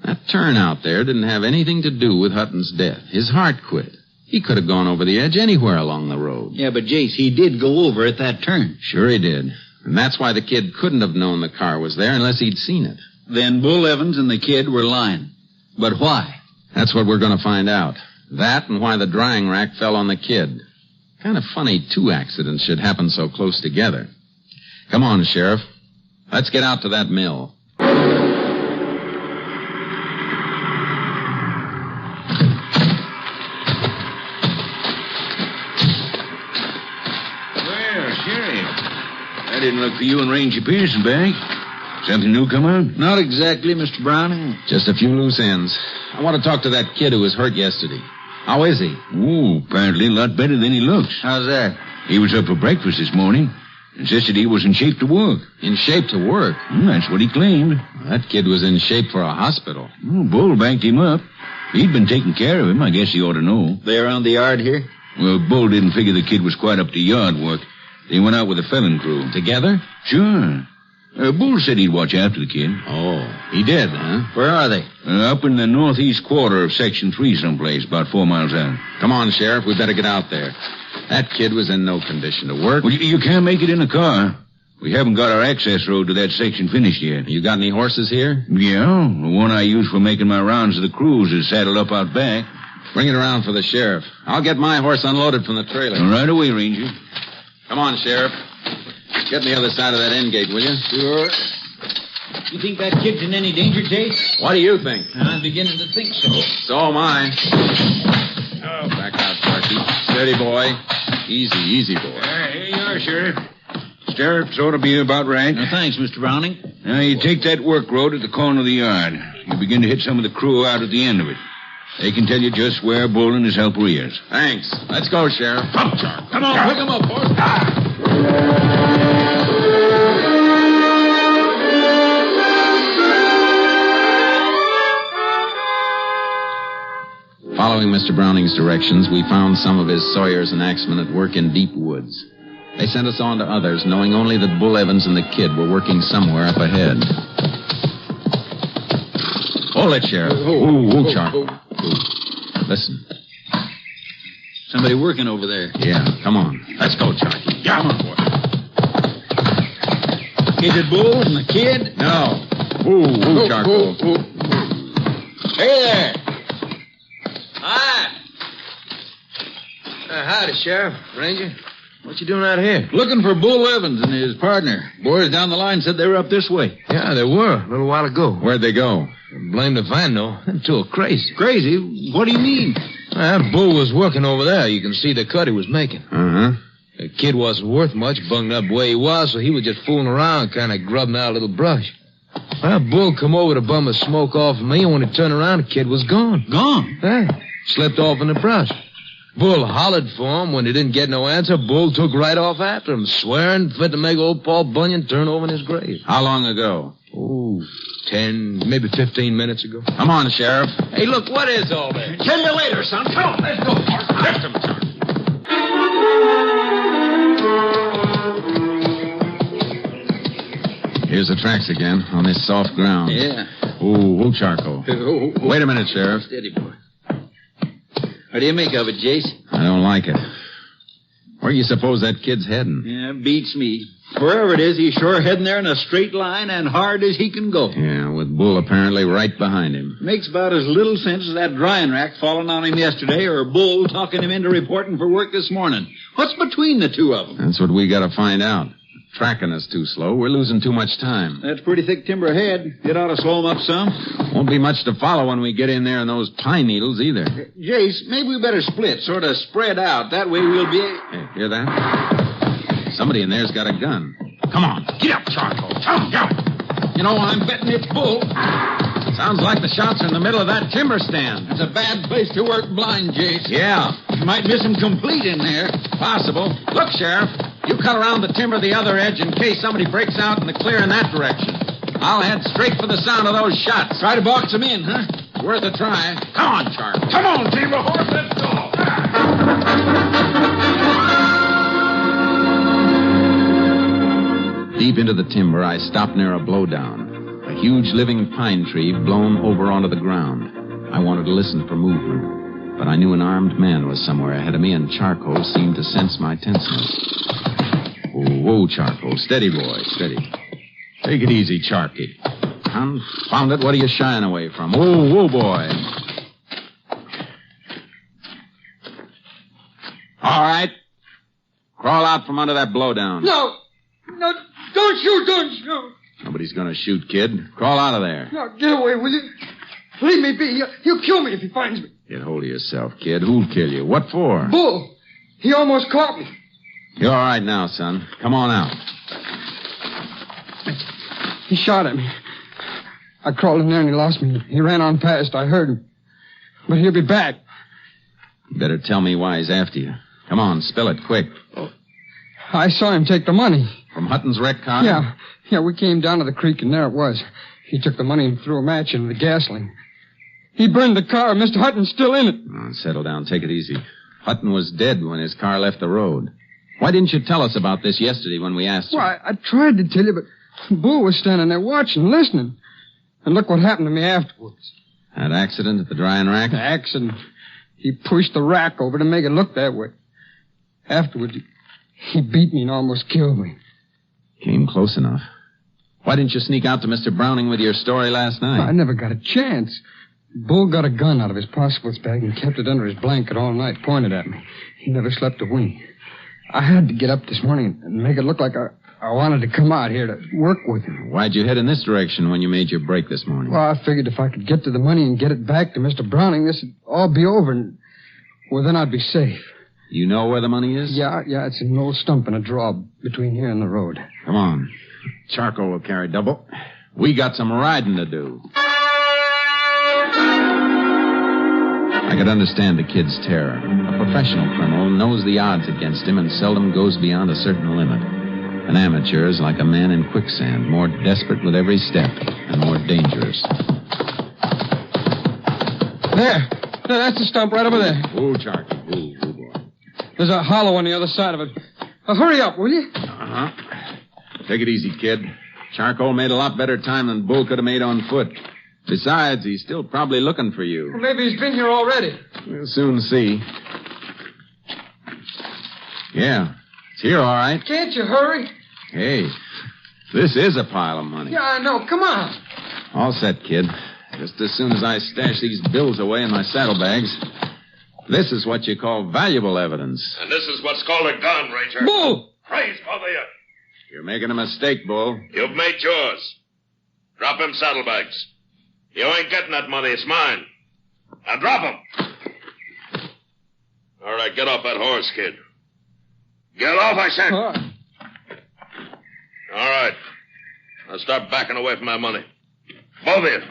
That turn out there didn't have anything to do with Hutton's death. His heart quit. He could have gone over the edge anywhere along the road. Yeah, but, Jace, he did go over at that turn. Sure he did. And that's why the kid couldn't have known the car was there unless he'd seen it. Then Bull Evans and the kid were lying. But why? That's what we're going to find out. That and why the drying rack fell on the kid. Kind of funny two accidents should happen so close together. Come on, Sheriff. Let's get out to that mill. I didn't look for you and Ranger Pearson back. Something new come out? Not exactly, Mr. Browning. Just a few loose ends. I want to talk to that kid who was hurt yesterday. How is he? Oh, apparently a lot better than he looks. How's that? He was up for breakfast this morning. Insisted he was in shape to work. In shape to work? That's what he claimed. That kid was in shape for a hospital. Bull backed him up. He'd been taking care of him. I guess he ought to know. They around the yard here? Well, Bull didn't figure the kid was quite up to yard work. They went out with a felon crew. Together? Sure. Bull said he'd watch after the kid. Oh, he did, huh? Where are they? Up in the northeast quarter of Section 3 someplace, about 4 miles out. Come on, Sheriff. We better get out there. That kid was in no condition to work. Well, you can't make it in a car. We haven't got our access road to that section finished yet. You got any horses here? Yeah, the one I use for making my rounds of the cruise is saddled up out back. Bring it around for the sheriff. I'll get my horse unloaded from the trailer. Right away, Ranger. Come on, Sheriff. Get on the other side of that end gate, will you? Sure. You think that kid's in any danger, Jace? What do you think? I'm beginning to think so. So am I. Oh, back out, Darky. Steady, boy. Easy, boy. Here you are, Sheriff. Stirrups ought to be about right. Thanks, Mr. Browning. Now, you take that work road at the corner of the yard. You begin to hit some of the crew out at the end of it. They can tell you just where Bull and his helper is. Thanks. Let's go, Sheriff. Come, Charlie. Come on, pick him up, boys. Following Mr. Browning's directions, we found some of his sawyers and axemen at work in deep woods. They sent us on to others, knowing only that Bull Evans and the kid were working somewhere up ahead. Hold it, Sheriff. Charlie. Listen. Somebody working over there. Yeah, come on. Let's go, Charlie. Come on, boy. Is it Bull and the kid? No. Charcoal. Hey there. Hi. Howdy, Sheriff. Ranger. What you doing out here? Looking for Bull Evans and his partner. Boys down the line said they were up this way. Yeah, they were a little while ago. Where'd they go? Blamed if I know. Them two are crazy. Crazy? What do you mean? That Bull was working over there. You can see the cut he was making. Uh-huh. The kid wasn't worth much, bunged up the way he was, so he was just fooling around, kind of grubbing out a little brush. Well, Bull come over to bum a smoke off of me, and when he turned around, the kid was gone. Gone? Yeah. Slipped off in the brush. Bull hollered for him. When he didn't get no answer, Bull took right off after him, swearing fit to make old Paul Bunyan turn over in his grave. How long ago? 10, maybe 15 minutes ago. Come on, Sheriff. Hey, look, what is all that? Tell you later, son. Come on, let's go. Lift him, Charlie. Here's the tracks again, on this soft ground. Yeah. Charcoal. Wait a minute, Sheriff. Steady, boy. What do you make of it, Jace? I don't like it. Where do you suppose that kid's heading? Yeah, beats me. Wherever it is, he's sure heading there in a straight line and hard as he can go. Yeah, with Bull apparently right behind him. Makes about as little sense as that drying rack falling on him yesterday or Bull talking him into reporting for work this morning. What's between the two of them? That's what we got to find out. Tracking us too slow. We're losing too much time. That's pretty thick timber ahead. It ought to slow them up some. Won't be much to follow when we get in there in those pine needles either. Jace, maybe we better split, sort of spread out. That way we'll be... Hey, hear that? Somebody in there's got a gun. Come on, get up, Charcoal. Come, go. You know, I'm betting it's Bull. Sounds like the shots are in the middle of that timber stand. It's a bad place to work blind, Jace. Yeah. You might miss him complete in there. Possible. Look, Sheriff. You cut around the timber the other edge in case somebody breaks out in the clear in that direction. I'll head straight for the sound of those shots. Try to box them in, huh? Worth a try. Come on, Charlie. Come on, team of horse. Let's go. Deep into the timber, I stopped near a blowdown. A huge living pine tree blown over onto the ground. I wanted to listen for movement, but I knew an armed man was somewhere ahead of me, and Charcoal seemed to sense my tenseness. Whoa, Charcoal. Steady, boy, steady. Take it easy, Charky. Confound it, what are you shying away from? Whoa, boy. All right. Crawl out from under that blowdown. No, don't shoot. Nobody's gonna shoot, kid. Crawl out of there. No, get away, will you? Leave me be. He'll kill me if he finds me. Get hold of yourself, kid. Who'll kill you? What for? Bull. He almost caught me. You're all right now, son. Come on out. He shot at me. I crawled in there and he lost me. He ran on past. I heard him. But he'll be back. You better tell me why he's after you. Come on, spill it quick. I saw him take the money. From Hutton's wrecked car? Yeah, we came down to the creek and there it was. He took the money and threw a match into the gasoline. He burned the car. Mr. Hutton's still in it. Oh, settle down. Take it easy. Hutton was dead when his car left the road. Why didn't you tell us about this yesterday when we asked you? Well, I tried to tell you, but Bull was standing there watching, listening. And look what happened to me afterwards. That accident at the drying rack? The accident. He pushed the rack over to make it look that way. Afterwards, he beat me and almost killed me. Came close enough. Why didn't you sneak out to Mr. Browning with your story last night? I never got a chance. Bull got a gun out of his possibles bag and kept it under his blanket all night, pointed at me. He never slept a wink. I had to get up this morning and make it look like I wanted to come out here to work with him. Why'd you head in this direction when you made your break this morning? Well, I figured if I could get to the money and get it back to Mr. Browning, this would all be over, and, well, then I'd be safe. You know where the money is? Yeah, it's in an old stump in a draw between here and the road. Come on. Charcoal will carry double. We got some riding to do. I could understand the kid's terror. A professional criminal knows the odds against him and seldom goes beyond a certain limit. An amateur is like a man in quicksand, more desperate with every step and more dangerous. There, that's the stump right over there. Ooh, Charlie. Ooh, boy. There's a hollow on the other side of it. Hurry up, will you? Uh-huh. Take it easy, kid. Charcoal made a lot better time than Bull could have made on foot. Besides, he's still probably looking for you. Well, maybe he's been here already. We'll soon see. Yeah, it's here, all right. Can't you hurry? Hey, this is a pile of money. Yeah, I know. Come on. All set, kid. Just as soon as I stash these bills away in my saddlebags. This is what you call valuable evidence. And this is what's called a gun, Ranger. Bull! Praise both of you. You're making a mistake, Bull. You've made yours. Drop them saddlebags. You ain't getting that money. It's mine. Now drop them. All right, get off that horse, kid. Get off, I said. All right. Now start backing away from my money. Both of you.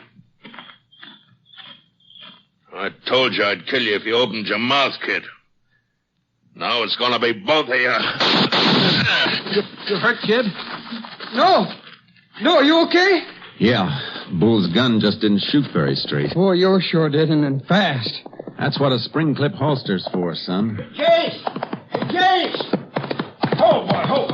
I told you I'd kill you if you opened your mouth, kid. Now it's going to be both of you. You hurt, kid? No. No, are you okay? Yeah. Bull's gun just didn't shoot very straight. Boy, you sure did, and fast. That's what a spring clip holster's for, son. Case! Case! Ho, boy, ho.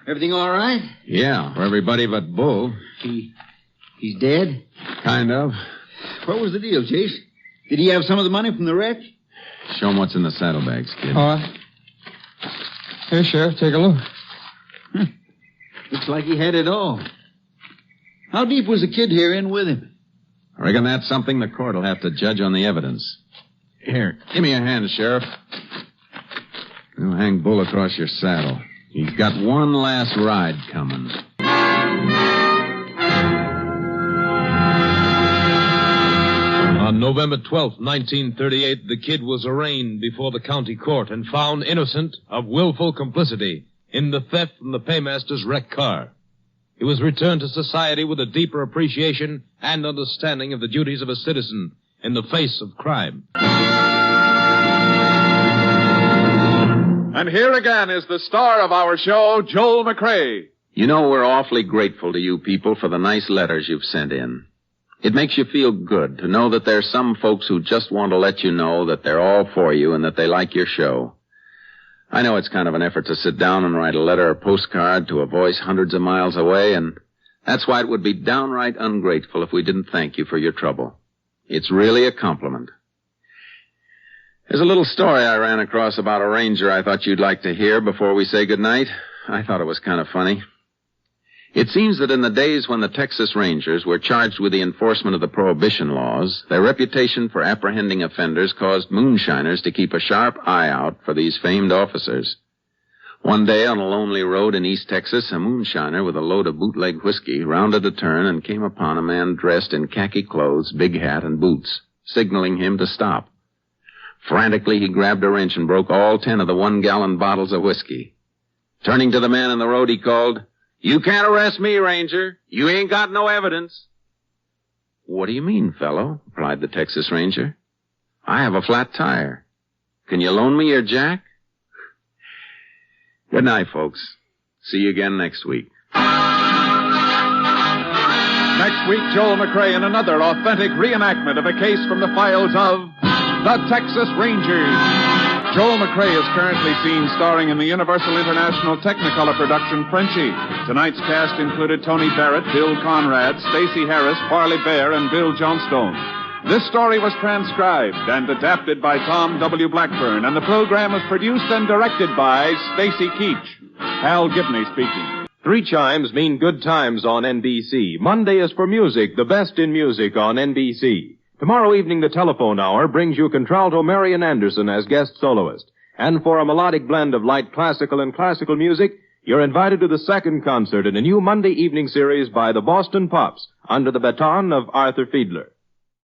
Everything all right? Yeah, for everybody but Bull. He's dead? Kind of. What was the deal, Chase? Did he have some of the money from the wreck? Show him what's in the saddlebags, kid. All right. Here, Sheriff, take a look. Looks like he had it all. How deep was the kid here in with him? I reckon that's something the court will have to judge on the evidence. Here, give me a hand, Sheriff. You'll hang Bull across your saddle. He's got one last ride coming. On November 12th, 1938, the kid was arraigned before the county court and found innocent of willful complicity in the theft from the paymaster's wrecked car. He was returned to society with a deeper appreciation and understanding of the duties of a citizen in the face of crime. And here again is the star of our show, Joel McCrea. You know, we're awfully grateful to you people for the nice letters you've sent in. It makes you feel good to know that there's some folks who just want to let you know that they're all for you and that they like your show. I know it's kind of an effort to sit down and write a letter or postcard to a voice hundreds of miles away, and that's why it would be downright ungrateful if we didn't thank you for your trouble. It's really a compliment. There's a little story I ran across about a ranger I thought you'd like to hear before we say goodnight. I thought it was kind of funny. It seems that in the days when the Texas Rangers were charged with the enforcement of the prohibition laws, their reputation for apprehending offenders caused moonshiners to keep a sharp eye out for these famed officers. One day on a lonely road in East Texas, a moonshiner with a load of bootleg whiskey rounded a turn and came upon a man dressed in khaki clothes, big hat, and boots, signaling him to stop. Frantically, he grabbed a wrench and broke all 10 of the 1-gallon bottles of whiskey. Turning to the man in the road, he called, "You can't arrest me, Ranger. You ain't got no evidence." "What do you mean, fellow?" replied the Texas Ranger. "I have a flat tire. Can you loan me your jack?" Good night, folks. See you again next week. Next week, Joel McCrea in another authentic reenactment of a case from the files of the Texas Rangers. Joel McCrea is currently seen starring in the Universal International Technicolor production Frenchie. Tonight's cast included Tony Barrett, Bill Conrad, Stacey Harris, Farley Bear, and Bill Johnstone. This story was transcribed and adapted by Tom W. Blackburn, and the program was produced and directed by Stacy Keach. Hal Gibney speaking. 3 chimes mean good times on NBC. Monday is for music, the best in music on NBC. Tomorrow evening, the telephone hour brings you contralto Marian Anderson as guest soloist. And for a melodic blend of light classical and classical music, you're invited to the second concert in a new Monday evening series by the Boston Pops under the baton of Arthur Fiedler.